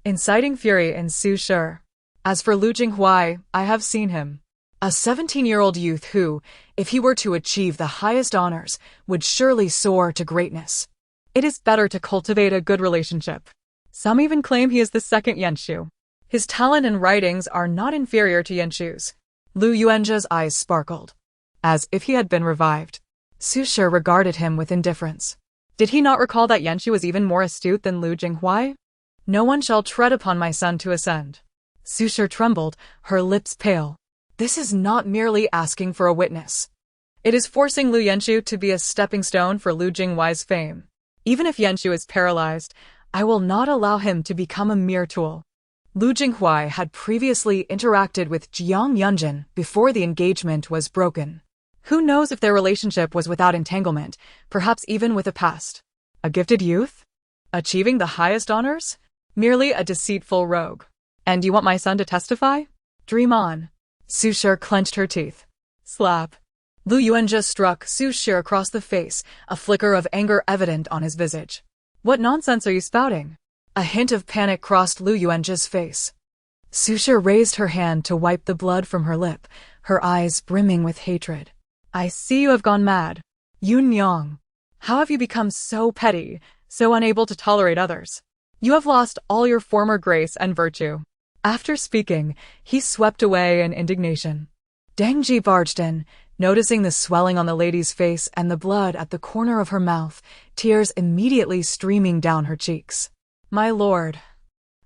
inciting fury in Su Shi. As for Lu Jinghuai, I have seen him. A 17-year-old youth who, if he were to achieve the highest honors, would surely soar to greatness. It is better to cultivate a good relationship. Some even claim he is the second Yanshu. His talent and writings are not inferior to Yanshu's. Lu Yuanzha's eyes sparkled, as if he had been revived. Su Shi regarded him with indifference. Did he not recall that Yanshu was even more astute than Lu Jinghuai? No one shall tread upon my son to ascend. Su Shi trembled, her lips pale. This is not merely asking for a witness. It is forcing Lu Yanshu to be a stepping stone for Lu Jinghuai's fame. Even if Yanshu is paralyzed, I will not allow him to become a mere tool. Lu Jinghuai had previously interacted with Jiang Yunjin before the engagement was broken. Who knows if their relationship was without entanglement, perhaps even with a past. A gifted youth? Achieving the highest honors? Merely a deceitful rogue. And you want my son to testify? Dream on. Su Shi clenched her teeth. Slap. Lu Yuanjia struck Su Shi across the face, a flicker of anger evident on his visage. What nonsense are you spouting? A hint of panic crossed Lu Yuanjia's face. Su Shi raised her hand to wipe the blood from her lip, her eyes brimming with hatred. I see you have gone mad. Yun Yang. How have you become so petty, so unable to tolerate others? You have lost all your former grace and virtue. After speaking, he swept away in indignation. Deng Ji barged in, noticing the swelling on the lady's face and the blood at the corner of her mouth, tears immediately streaming down her cheeks. My lord,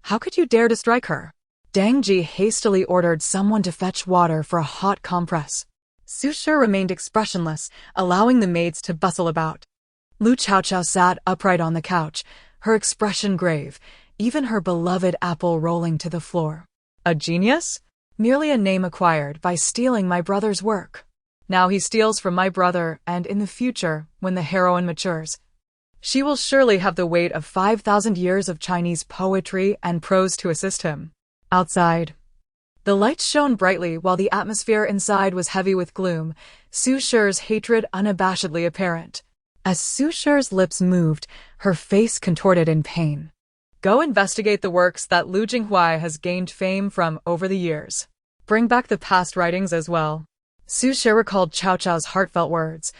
how could you dare to strike her? Deng Ji hastily ordered someone to fetch water for a hot compress. Su Shi remained expressionless, allowing the maids to bustle about. Lu Chaochao sat upright on the couch, her expression grave, even her beloved apple rolling to the floor. A genius? Merely a name acquired by stealing my brother's work. Now he steals from my brother, and in the future, when the heroine matures, she will surely have the weight of 5,000 years of Chinese poetry and prose to assist him. Outside, the lights shone brightly while the atmosphere inside was heavy with gloom, Su Shi's hatred unabashedly apparent. As Su Shi's lips moved, her face contorted in pain. Go investigate the works that Lu Jinghuai has gained fame from over the years. Bring back the past writings as well. Su Shi recalled Chaochao's heartfelt words,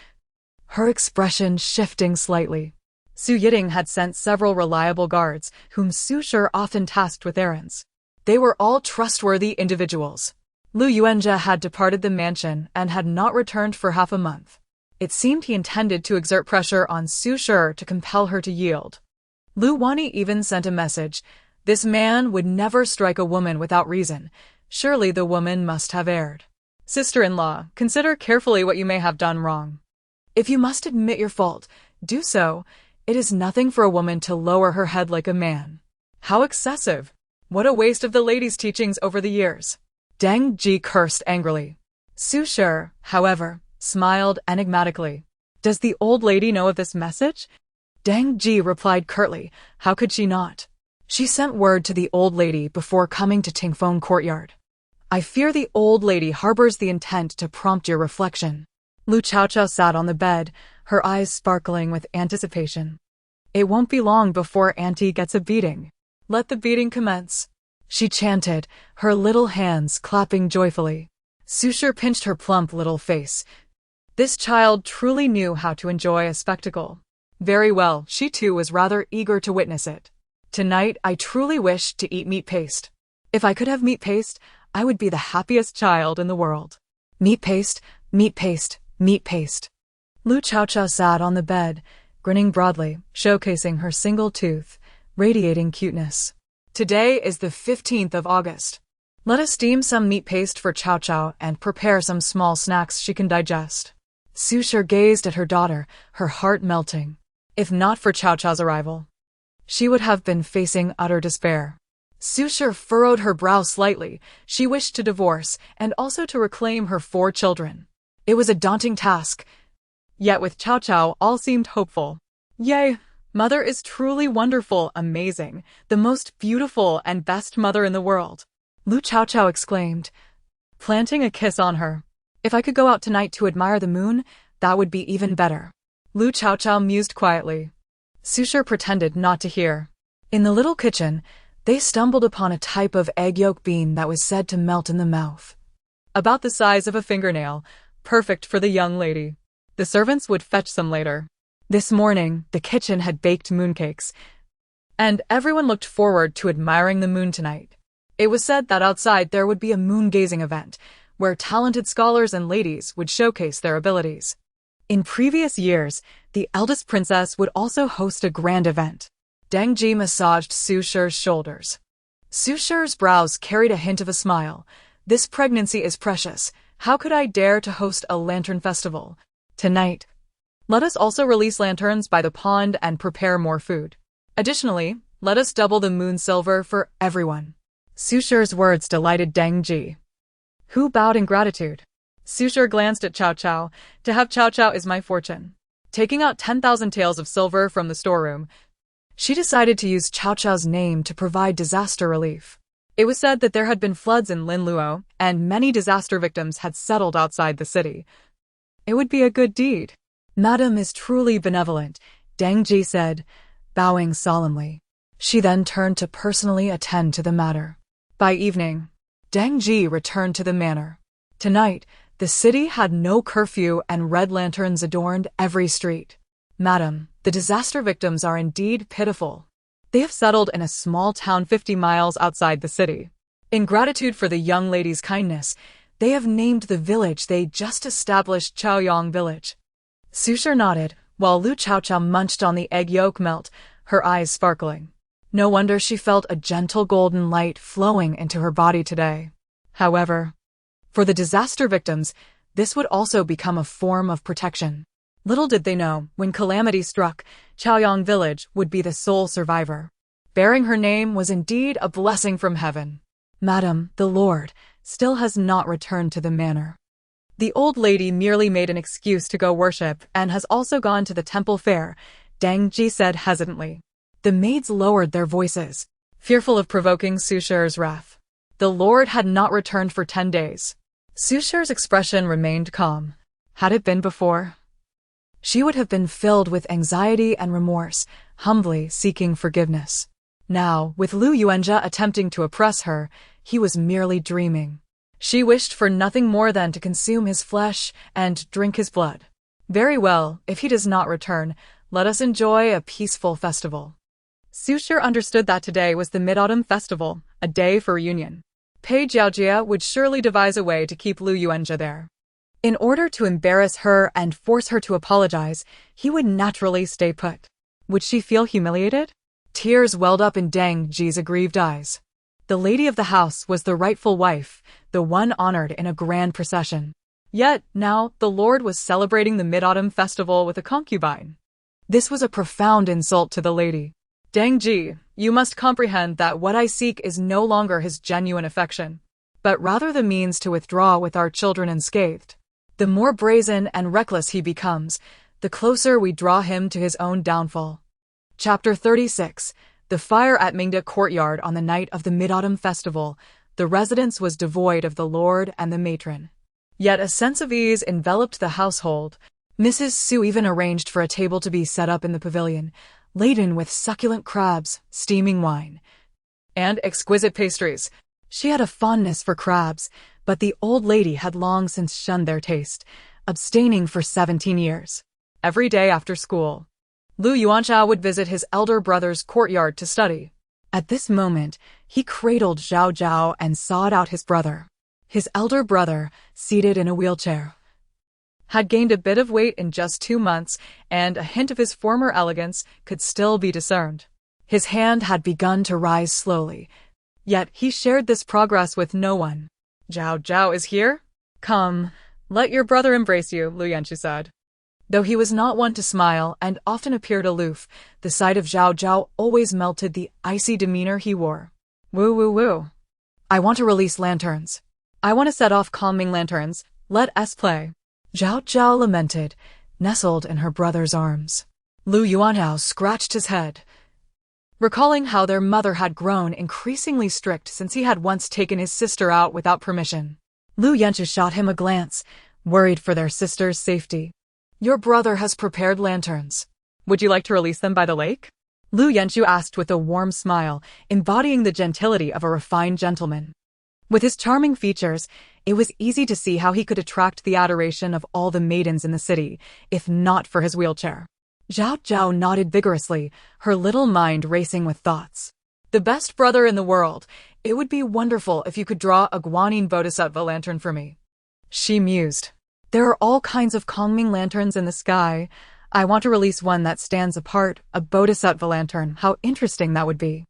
her expression shifting slightly. Su Yiting had sent several reliable guards, whom Su Shi often tasked with errands. They were all trustworthy individuals. Lu Yuanjia had departed the mansion and had not returned for half a month. It seemed he intended to exert pressure on Su Shi to compel her to yield. Lu Wani even sent a message. This man would never strike a woman without reason. Surely the woman must have erred. Sister-in-law, consider carefully what you may have done wrong. If you must admit your fault, do so. It is nothing for a woman to lower her head like a man. How excessive! What a waste of the lady's teachings over the years. Deng Ji cursed angrily. Su Shi, however, smiled enigmatically. Does the old lady know of this message? Deng Ji replied curtly, how could she not? She sent word to the old lady before coming to Tingfeng courtyard. I fear the old lady harbors the intent to prompt your reflection. Lu Chaochao sat on the bed, her eyes sparkling with anticipation. It won't be long before Auntie gets a beating. Let the beating commence. She chanted, her little hands clapping joyfully. Su Shi pinched her plump little face. This child truly knew how to enjoy a spectacle. Very well, she too was rather eager to witness it. Tonight I truly wished to eat meat paste. If I could have meat paste, I would be the happiest child in the world. Meat paste, meat paste, meat paste. Lu Chaochao sat on the bed, grinning broadly, showcasing her single tooth, radiating cuteness. Today is the 15th of August. Let us steam some meat paste for Chaochao and prepare some small snacks she can digest. Su Shi gazed at her daughter, her heart melting. If not for Chaochao's arrival, she would have been facing utter despair. Su Shi furrowed her brow slightly. She wished to divorce and also to reclaim her 4 children. It was a daunting task. Yet with Chaochao all seemed hopeful. Yay! Mother is truly wonderful, amazing, the most beautiful and best mother in the world. Lu Chaochao exclaimed, planting a kiss on her. If I could go out tonight to admire the moon, that would be even better. Lu Chaochao mused quietly. Su Shi pretended not to hear. In the little kitchen, they stumbled upon a type of egg yolk bean that was said to melt in the mouth. About the size of a fingernail, perfect for the young lady. The servants would fetch some later. This morning, the kitchen had baked mooncakes, and everyone looked forward to admiring the moon tonight. It was said that outside there would be a moon-gazing event, where talented scholars and ladies would showcase their abilities. In previous years, the eldest princess would also host a grand event. Deng Ji massaged Su Shi's shoulders. Su Shi's brows carried a hint of a smile. This pregnancy is precious. How could I dare to host a lantern festival? Tonight, let us also release lanterns by the pond and prepare more food. Additionally, let us double the moon silver for everyone. Su Shi's words delighted Deng Ji, who bowed in gratitude. Su Shi glanced at Chaochao. To have Chaochao is my fortune. Taking out 10,000 taels of silver from the storeroom, she decided to use Chaochao's name to provide disaster relief. It was said that there had been floods in Linluo, and many disaster victims had settled outside the city. It would be a good deed. Madam is truly benevolent, Deng Ji said, bowing solemnly. She then turned to personally attend to the matter. By evening, Deng Ji returned to the manor. Tonight, the city had no curfew and red lanterns adorned every street. Madam, the disaster victims are indeed pitiful. They have settled in a small town 50 miles outside the city. In gratitude for the young lady's kindness, they have named the village they just established Chaoyang Village. Susher nodded, while Lu Chaochao munched on the egg yolk melt, her eyes sparkling. No wonder she felt a gentle golden light flowing into her body today. However, for the disaster victims, this would also become a form of protection. Little did they know, when calamity struck, Chaoyang Village would be the sole survivor. Bearing her name was indeed a blessing from heaven. Madam, the Lord, still has not returned to the manor. The old lady merely made an excuse to go worship and has also gone to the temple fair, Deng Ji said hesitantly. The maids lowered their voices, fearful of provoking Susher's wrath. The Lord had not returned for 10 days. Susher's expression remained calm. Had it been before? She would have been filled with anxiety and remorse, humbly seeking forgiveness. Now, with Lu Yuanjia attempting to oppress her, he was merely dreaming. She wished for nothing more than to consume his flesh and drink his blood. Very well, if he does not return, let us enjoy a peaceful festival. Susher understood that today was the Mid-Autumn Festival, a day for reunion. Pei Jiaojia would surely devise a way to keep Lu Yuanjia there. In order to embarrass her and force her to apologize, he would naturally stay put. Would she feel humiliated? Tears welled up in Deng Ji's aggrieved eyes. The lady of the house was the rightful wife, the one honored in a grand procession. Yet, now, the Lord was celebrating the Mid-Autumn Festival with a concubine. This was a profound insult to the lady. Deng Ji, you must comprehend that what I seek is no longer his genuine affection, but rather the means to withdraw with our children unscathed. The more brazen and reckless he becomes, the closer we draw him to his own downfall. Chapter 36. The fire at Mingda Courtyard on the night of the Mid-Autumn Festival. The residence was devoid of the lord and the matron. Yet a sense of ease enveloped the household. Mrs. Su even arranged for a table to be set up in the pavilion, laden with succulent crabs, steaming wine, and exquisite pastries. She had a fondness for crabs, but the old lady had long since shunned their taste, abstaining for 17 years. Every day after school, Lu Yuanchao would visit his elder brother's courtyard to study. At this moment, he cradled Zhao Zhao and sought out his brother. His elder brother, seated in a wheelchair, had gained a bit of weight in just 2 months, and a hint of his former elegance could still be discerned. His hand had begun to rise slowly, yet he shared this progress with no one. Zhao Zhao is here? Come, let your brother embrace you, Lu Yanchi said. Though he was not one to smile and often appeared aloof, the sight of Zhao Zhao always melted the icy demeanor he wore. Woo woo woo. I want to release lanterns. I want to set off calming lanterns. Let us play. Zhao Zhao lamented, nestled in her brother's arms. Lu Yuanhao scratched his head, recalling how their mother had grown increasingly strict since he had once taken his sister out without permission. Lu Yanchi shot him a glance, worried for their sister's safety. Your brother has prepared lanterns. Would you like to release them by the lake? Lu Yanchu asked with a warm smile, embodying the gentility of a refined gentleman. With his charming features, it was easy to see how he could attract the adoration of all the maidens in the city, if not for his wheelchair. Zhao Zhao nodded vigorously, her little mind racing with thoughts. The best brother in the world. It would be wonderful if you could draw a Guanyin Bodhisattva lantern for me. She mused. There are all kinds of calming lanterns in the sky. I want to release one that stands apart, a Bodhisattva lantern. How interesting that would be.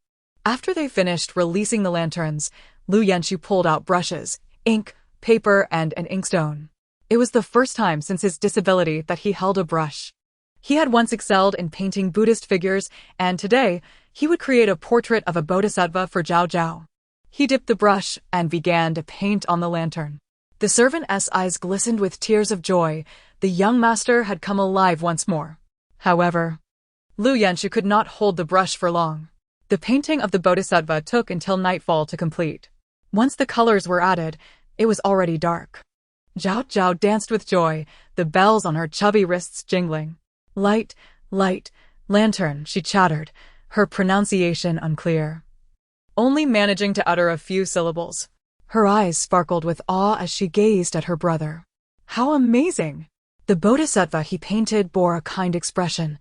After they finished releasing the lanterns, Lu Yanchu pulled out brushes, ink, paper, and an inkstone. It was the first time since his disability that he held a brush. He had once excelled in painting Buddhist figures, and today, he would create a portrait of a bodhisattva for Zhao Zhao. He dipped the brush and began to paint on the lantern. The servant's eyes glistened with tears of joy. The young master had come alive once more. However, Lu Yanchu could not hold the brush for long. The painting of the bodhisattva took until nightfall to complete. Once the colors were added, it was already dark. Zhao Zhao danced with joy, the bells on her chubby wrists jingling. Light, light, lantern, she chattered, her pronunciation unclear, only managing to utter a few syllables. Her eyes sparkled with awe as she gazed at her brother. How amazing! The bodhisattva he painted bore a kind expression,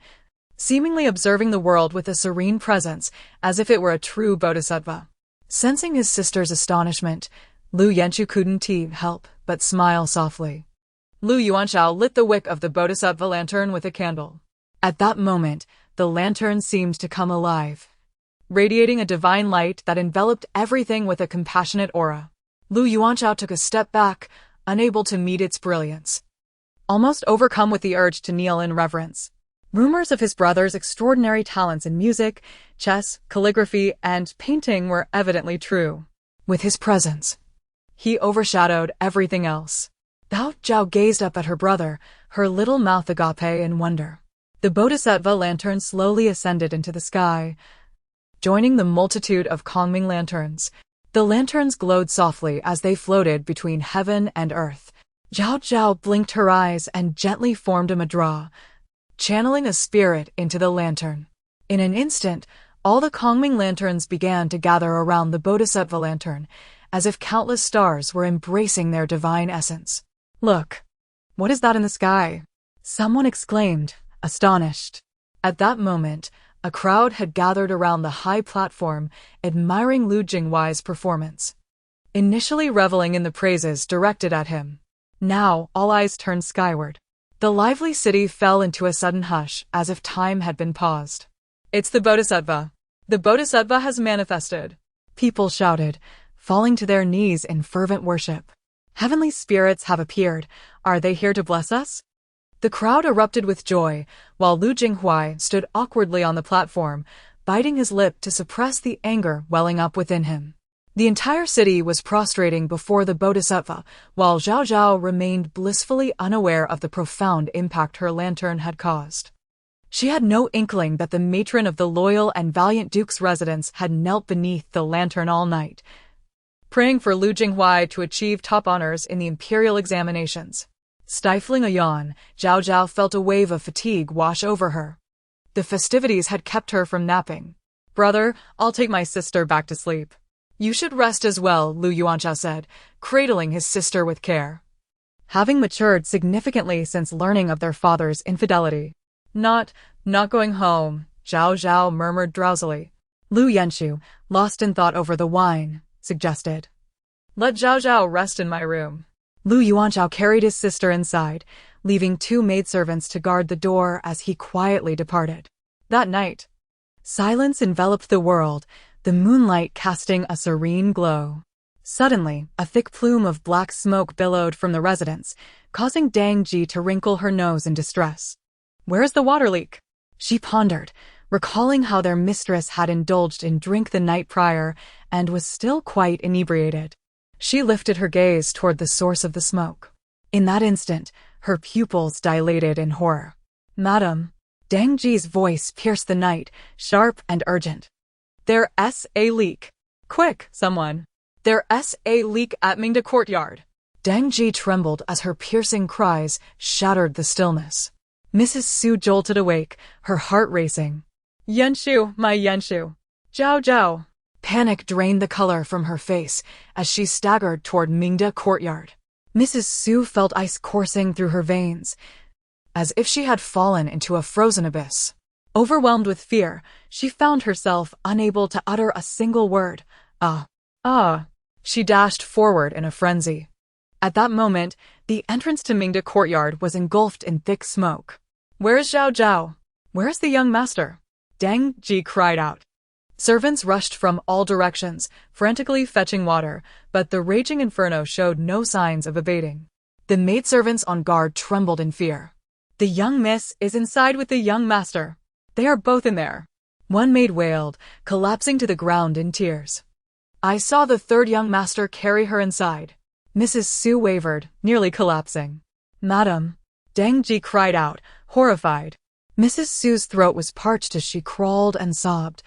seemingly observing the world with a serene presence, as if it were a true bodhisattva. Sensing his sister's astonishment, Lu Yanchu couldn't help but smile softly. Lu Yuanchao lit the wick of the bodhisattva lantern with a candle. At that moment, the lantern seemed to come alive, radiating a divine light that enveloped everything with a compassionate aura. Lu Yuanchao took a step back, unable to meet its brilliance, almost overcome with the urge to kneel in reverence. Rumors of his brother's extraordinary talents in music, chess, calligraphy, and painting were evidently true. With his presence, he overshadowed everything else. Zhao Zhao gazed up at her brother, her little mouth agape in wonder. The bodhisattva lantern slowly ascended into the sky, joining the multitude of Kongming lanterns. The lanterns glowed softly as they floated between heaven and earth. Zhao Zhao blinked her eyes and gently formed a mudra, channeling a spirit into the lantern. In an instant, all the Kongming lanterns began to gather around the bodhisattva lantern, as if countless stars were embracing their divine essence. Look! What is that in the sky? Someone exclaimed, astonished. At that moment, a crowd had gathered around the high platform, admiring Lu Jinghuai's performance. Initially reveling in the praises directed at him, now all eyes turned skyward. The lively city fell into a sudden hush, as if time had been paused. It's the Bodhisattva. The Bodhisattva has manifested. People shouted, falling to their knees in fervent worship. Heavenly spirits have appeared. Are they here to bless us? The crowd erupted with joy, while Lu Jinghuai stood awkwardly on the platform, biting his lip to suppress the anger welling up within him. The entire city was prostrating before the Bodhisattva, while Zhao Zhao remained blissfully unaware of the profound impact her lantern had caused. She had no inkling that the matron of the loyal and valiant duke's residence had knelt beneath the lantern all night, praying for Lu Jinghuai to achieve top honors in the imperial examinations. Stifling a yawn, Zhao Zhao felt a wave of fatigue wash over her. The festivities had kept her from napping. Brother, I'll take my sister back to sleep. You should rest as well, Lu Yuanchao said, cradling his sister with care. Having matured significantly since learning of their father's infidelity. Not going home, Zhao Zhao murmured drowsily. Lu Yanchu, lost in thought over the wine, suggested. Let Zhao Zhao rest in my room. Lu Yuanchao carried his sister inside, leaving 2 maidservants to guard the door as he quietly departed. That night, silence enveloped the world, the moonlight casting a serene glow. Suddenly, a thick plume of black smoke billowed from the residence, causing Dang Ji to wrinkle her nose in distress. Where's the water leak? She pondered, recalling how their mistress had indulged in drink the night prior and was still quite inebriated. She lifted her gaze toward the source of the smoke. In that instant, her pupils dilated in horror. Madam, Dang Ji's voice pierced the night, sharp and urgent. There's a leak. Quick, someone. There's a leak at Mingda courtyard. Dang Ji trembled as her piercing cries shattered the stillness. Mrs. Su jolted awake, her heart racing. Yanshu, my Yanshu. Zhao Zhao. Panic drained the color from her face as she staggered toward Mingda courtyard. Mrs. Su felt ice coursing through her veins, as if she had fallen into a frozen abyss. Overwhelmed with fear, she found herself unable to utter a single word. She dashed forward in a frenzy. At that moment, the entrance to Mingda courtyard was engulfed in thick smoke. Where is Zhao Zhao? Where is the young master? Dang Ji cried out. Servants rushed from all directions, frantically fetching water, but the raging inferno showed no signs of abating. The maidservants on guard trembled in fear. The young miss is inside with the young master. They are both in there. One maid wailed, collapsing to the ground in tears. I saw the 3rd young master carry her inside. Mrs. Su wavered, nearly collapsing. Madam, Dang Ji cried out, horrified. Mrs. Su's throat was parched as she crawled and sobbed.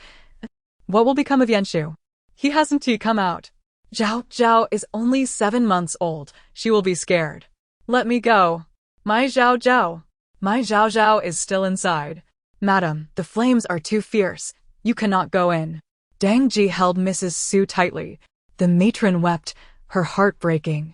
What will become of Yanshu? He hasn't come out. Zhao Zhao is only 7 months old. She will be scared. Let me go. My Zhao Zhao. My Zhao Zhao is still inside. Madam, the flames are too fierce. You cannot go in. Dang Ji held Mrs. Su tightly. The matron wept, her heart breaking.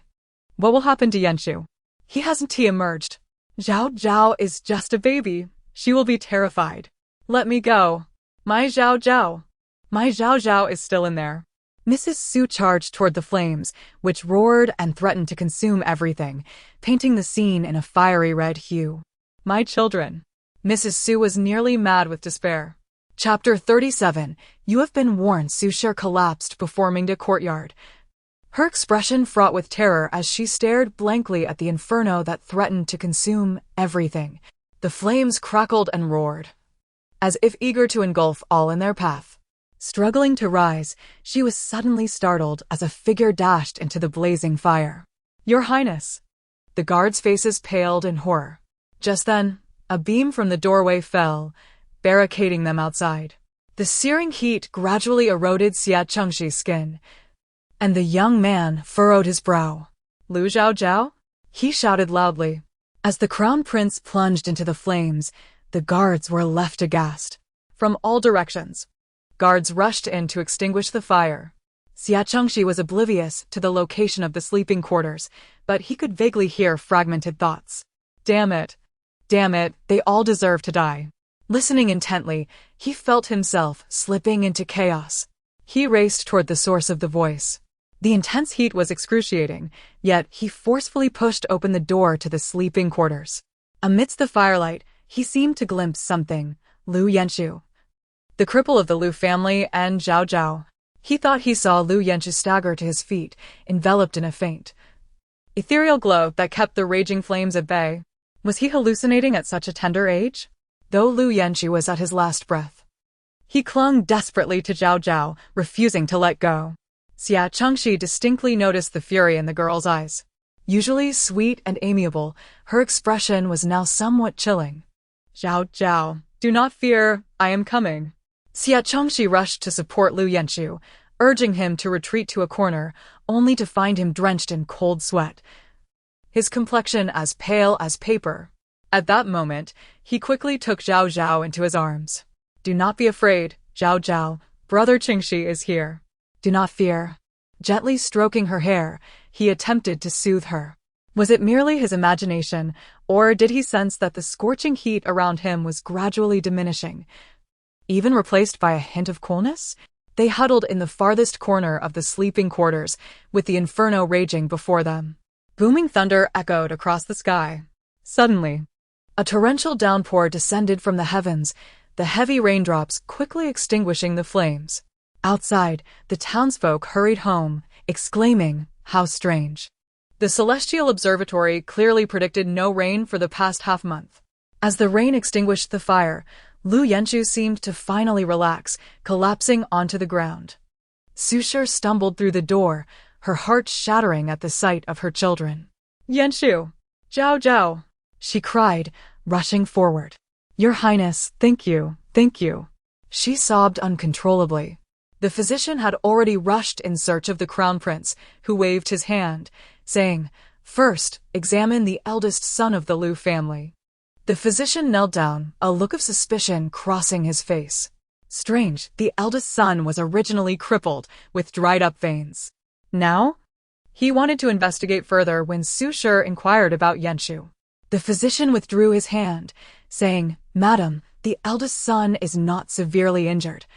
What will happen to Yanxu? He hasn't emerged. Zhao Zhao is just a baby. She will be terrified. Let me go. My Zhao Zhao. My Zhao Zhao is still in there. Mrs. Su charged toward the flames, which roared and threatened to consume everything, painting the scene in a fiery red hue. My children. Mrs. Su was nearly mad with despair. Chapter 37. You have been warned. Su Shi collapsed before Mingda courtyard. Her expression fraught with terror as she stared blankly at the inferno that threatened to consume everything. The flames crackled and roared, as if eager to engulf all in their path. Struggling to rise, she was suddenly startled as a figure dashed into the blazing fire. Your Highness! The guards' faces paled in horror. Just then, a beam from the doorway fell, barricading them outside. The searing heat gradually eroded Xia Chengxi's skin, and the young man furrowed his brow. Lu Chaochao? He shouted loudly. As the crown prince plunged into the flames, the guards were left aghast. From all directions, guards rushed in to extinguish the fire. Xia Chengxi was oblivious to the location of the sleeping quarters, but he could vaguely hear fragmented thoughts. Damn it, they all deserve to die. Listening intently, he felt himself slipping into chaos. He raced toward the source of the voice. The intense heat was excruciating, yet he forcefully pushed open the door to the sleeping quarters. Amidst the firelight, he seemed to glimpse something. Lu Yanxu, the cripple of the Lu family, and Zhao Zhao. He thought he saw Lu Yanxu stagger to his feet, enveloped in a faint, ethereal glow that kept the raging flames at bay. Was he hallucinating at such a tender age? Though Lu Yanxu was at his last breath, he clung desperately to Zhao Zhao, refusing to let go. Xia Chengxi distinctly noticed the fury in the girl's eyes. Usually sweet and amiable, her expression was now somewhat chilling. Zhao Zhao, do not fear, I am coming. Xia Chengxi rushed to support Lu Yanxu, urging him to retreat to a corner, only to find him drenched in cold sweat, his complexion as pale as paper. At that moment, he quickly took Zhao Zhao into his arms. Do not be afraid, Zhao Zhao, Brother Qingxi is here. Do not fear. Gently stroking her hair, he attempted to soothe her. Was it merely his imagination, or did he sense that the scorching heat around him was gradually diminishing, even replaced by a hint of coolness? They huddled in the farthest corner of the sleeping quarters, with the inferno raging before them. Booming thunder echoed across the sky. Suddenly, a torrential downpour descended from the heavens, the heavy raindrops quickly extinguishing the flames. Outside, the townsfolk hurried home, exclaiming, "How strange." The celestial observatory clearly predicted no rain for the past half-month. As the rain extinguished the fire, Lu Yanxu seemed to finally relax, collapsing onto the ground. Su Shi stumbled through the door, her heart shattering at the sight of her children. Yanxu! Zhao Zhao! She cried, rushing forward. Your Highness, thank you, thank you. She sobbed uncontrollably. The physician had already rushed in search of the crown prince, who waved his hand, saying, First, examine the eldest son of the Lu family. The physician knelt down, a look of suspicion crossing his face. Strange, the eldest son was originally crippled, with dried-up veins. Now? He wanted to investigate further when Su Shi inquired about Yanxu. The physician withdrew his hand, saying, Madam, the eldest son is not severely injured,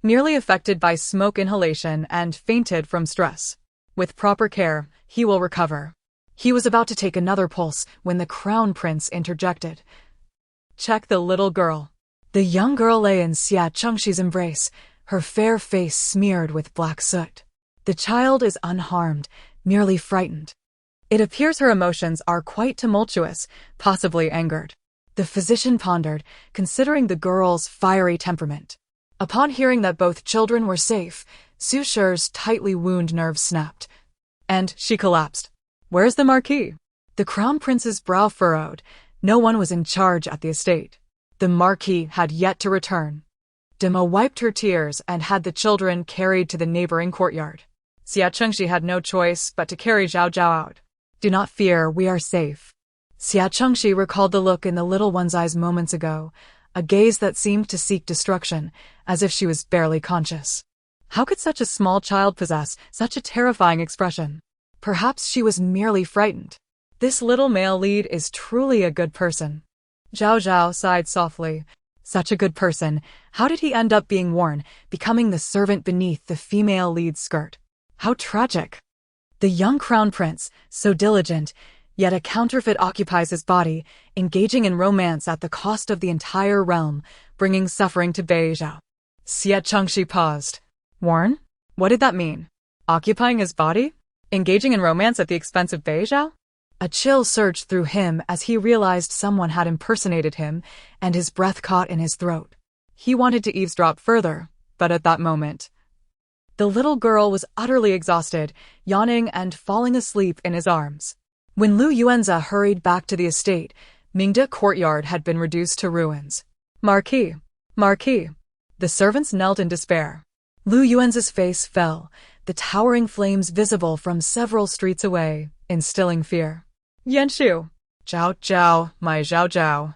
merely affected by smoke inhalation and fainted from stress. With proper care, he will recover. He was about to take another pulse when the crown prince interjected. Check the little girl. The young girl lay in Xia Chengxi's embrace, her fair face smeared with black soot. The child is unharmed, merely frightened. It appears her emotions are quite tumultuous, possibly angered. The physician pondered, considering the girl's fiery temperament. Upon hearing that both children were safe, Su Shi's tightly wound nerves snapped, and she collapsed. Where's the Marquis? The crown prince's brow furrowed. No one was in charge at the estate. The Marquis had yet to return. Dima wiped her tears and had the children carried to the neighboring courtyard. Xia Chengxi had no choice but to carry Zhao Zhao out. Do not fear, we are safe. Xia Chengxi recalled the look in the little one's eyes moments ago, a gaze that seemed to seek destruction, as if she was barely conscious. How could such a small child possess such a terrifying expression? Perhaps she was merely frightened. This little male lead is truly a good person. Zhao Zhao sighed softly. Such a good person, how did he end up being worn, becoming the servant beneath the female lead's skirt? How tragic. The young crown prince, so diligent, yet a counterfeit occupies his body, engaging in romance at the cost of the entire realm, bringing suffering to Bei Zhao. Xia Chengxi paused. Worn? What did that mean? Occupying his body? Engaging in romance at the expense of Bei Zhao? A chill surged through him as he realized someone had impersonated him, and his breath caught in his throat. He wanted to eavesdrop further, but at that moment, the little girl was utterly exhausted, yawning and falling asleep in his arms. When Lu Yuanza hurried back to the estate, Mingde courtyard had been reduced to ruins. Marquis! Marquis! The servants knelt in despair. Lu Yuanza's face fell, the towering flames visible from several streets away, instilling fear. Yanshu! Zhao Zhao, my Zhao Zhao.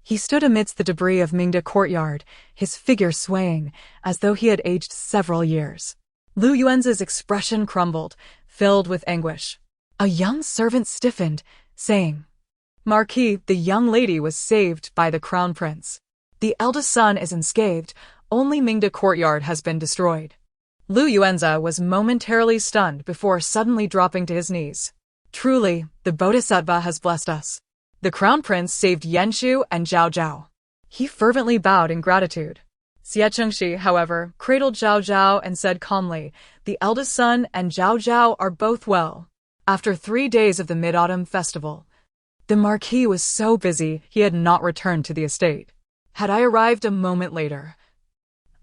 He stood amidst the debris of Mingde courtyard, his figure swaying, as though he had aged several years. Lu Yuanza's expression crumbled, filled with anguish. A young servant stiffened, saying, Marquis, the young lady was saved by the crown prince. The eldest son is unscathed, only Mingde courtyard has been destroyed. Lu Yuanza was momentarily stunned before suddenly dropping to his knees. Truly, the Bodhisattva has blessed us. The crown prince saved Yanshu and Zhao Zhao. He fervently bowed in gratitude. Xia Chengxi, however, cradled Zhao Zhao and said calmly, the eldest son and Zhao Zhao are both well. After 3 days of the Mid-Autumn Festival, the Marquis was so busy he had not returned to the estate. Had I arrived a moment later,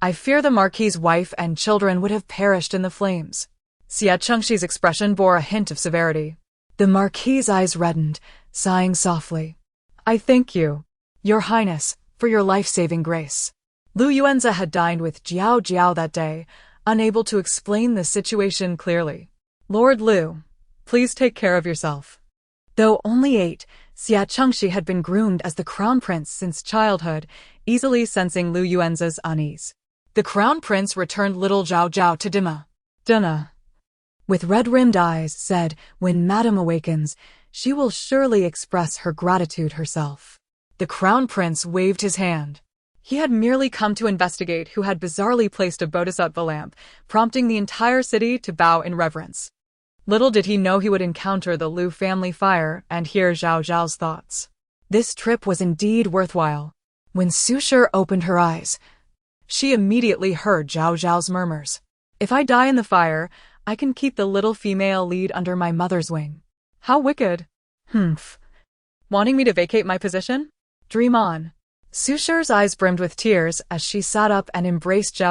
I fear the Marquis's wife and children would have perished in the flames. Xia Chengxi's expression bore a hint of severity. The Marquis's eyes reddened, sighing softly. I thank you, Your Highness, for your life-saving grace. Lu Yuanza had dined with Jiao Jiao that day, unable to explain the situation clearly. Lord Lu, please take care of yourself. Though only 8, Xia Chengxi had been groomed as the crown prince since childhood, easily sensing Lu Yuanza's unease. The crown prince returned little Zhao Zhao to Dinner. With red-rimmed eyes, said, when Madame awakens, she will surely express her gratitude herself. The crown prince waved his hand. He had merely come to investigate who had bizarrely placed a bodhisattva lamp, prompting the entire city to bow in reverence. Little did he know he would encounter the Lu family fire and hear Zhao Zhao's thoughts. This trip was indeed worthwhile. When Su Shi opened her eyes, she immediately heard Zhao Zhao's murmurs. If I die in the fire, I can keep the little female lead under my mother's wing. How wicked. Humph. Wanting me to vacate my position? Dream on. Su Shi's eyes brimmed with tears as she sat up and embraced Zhao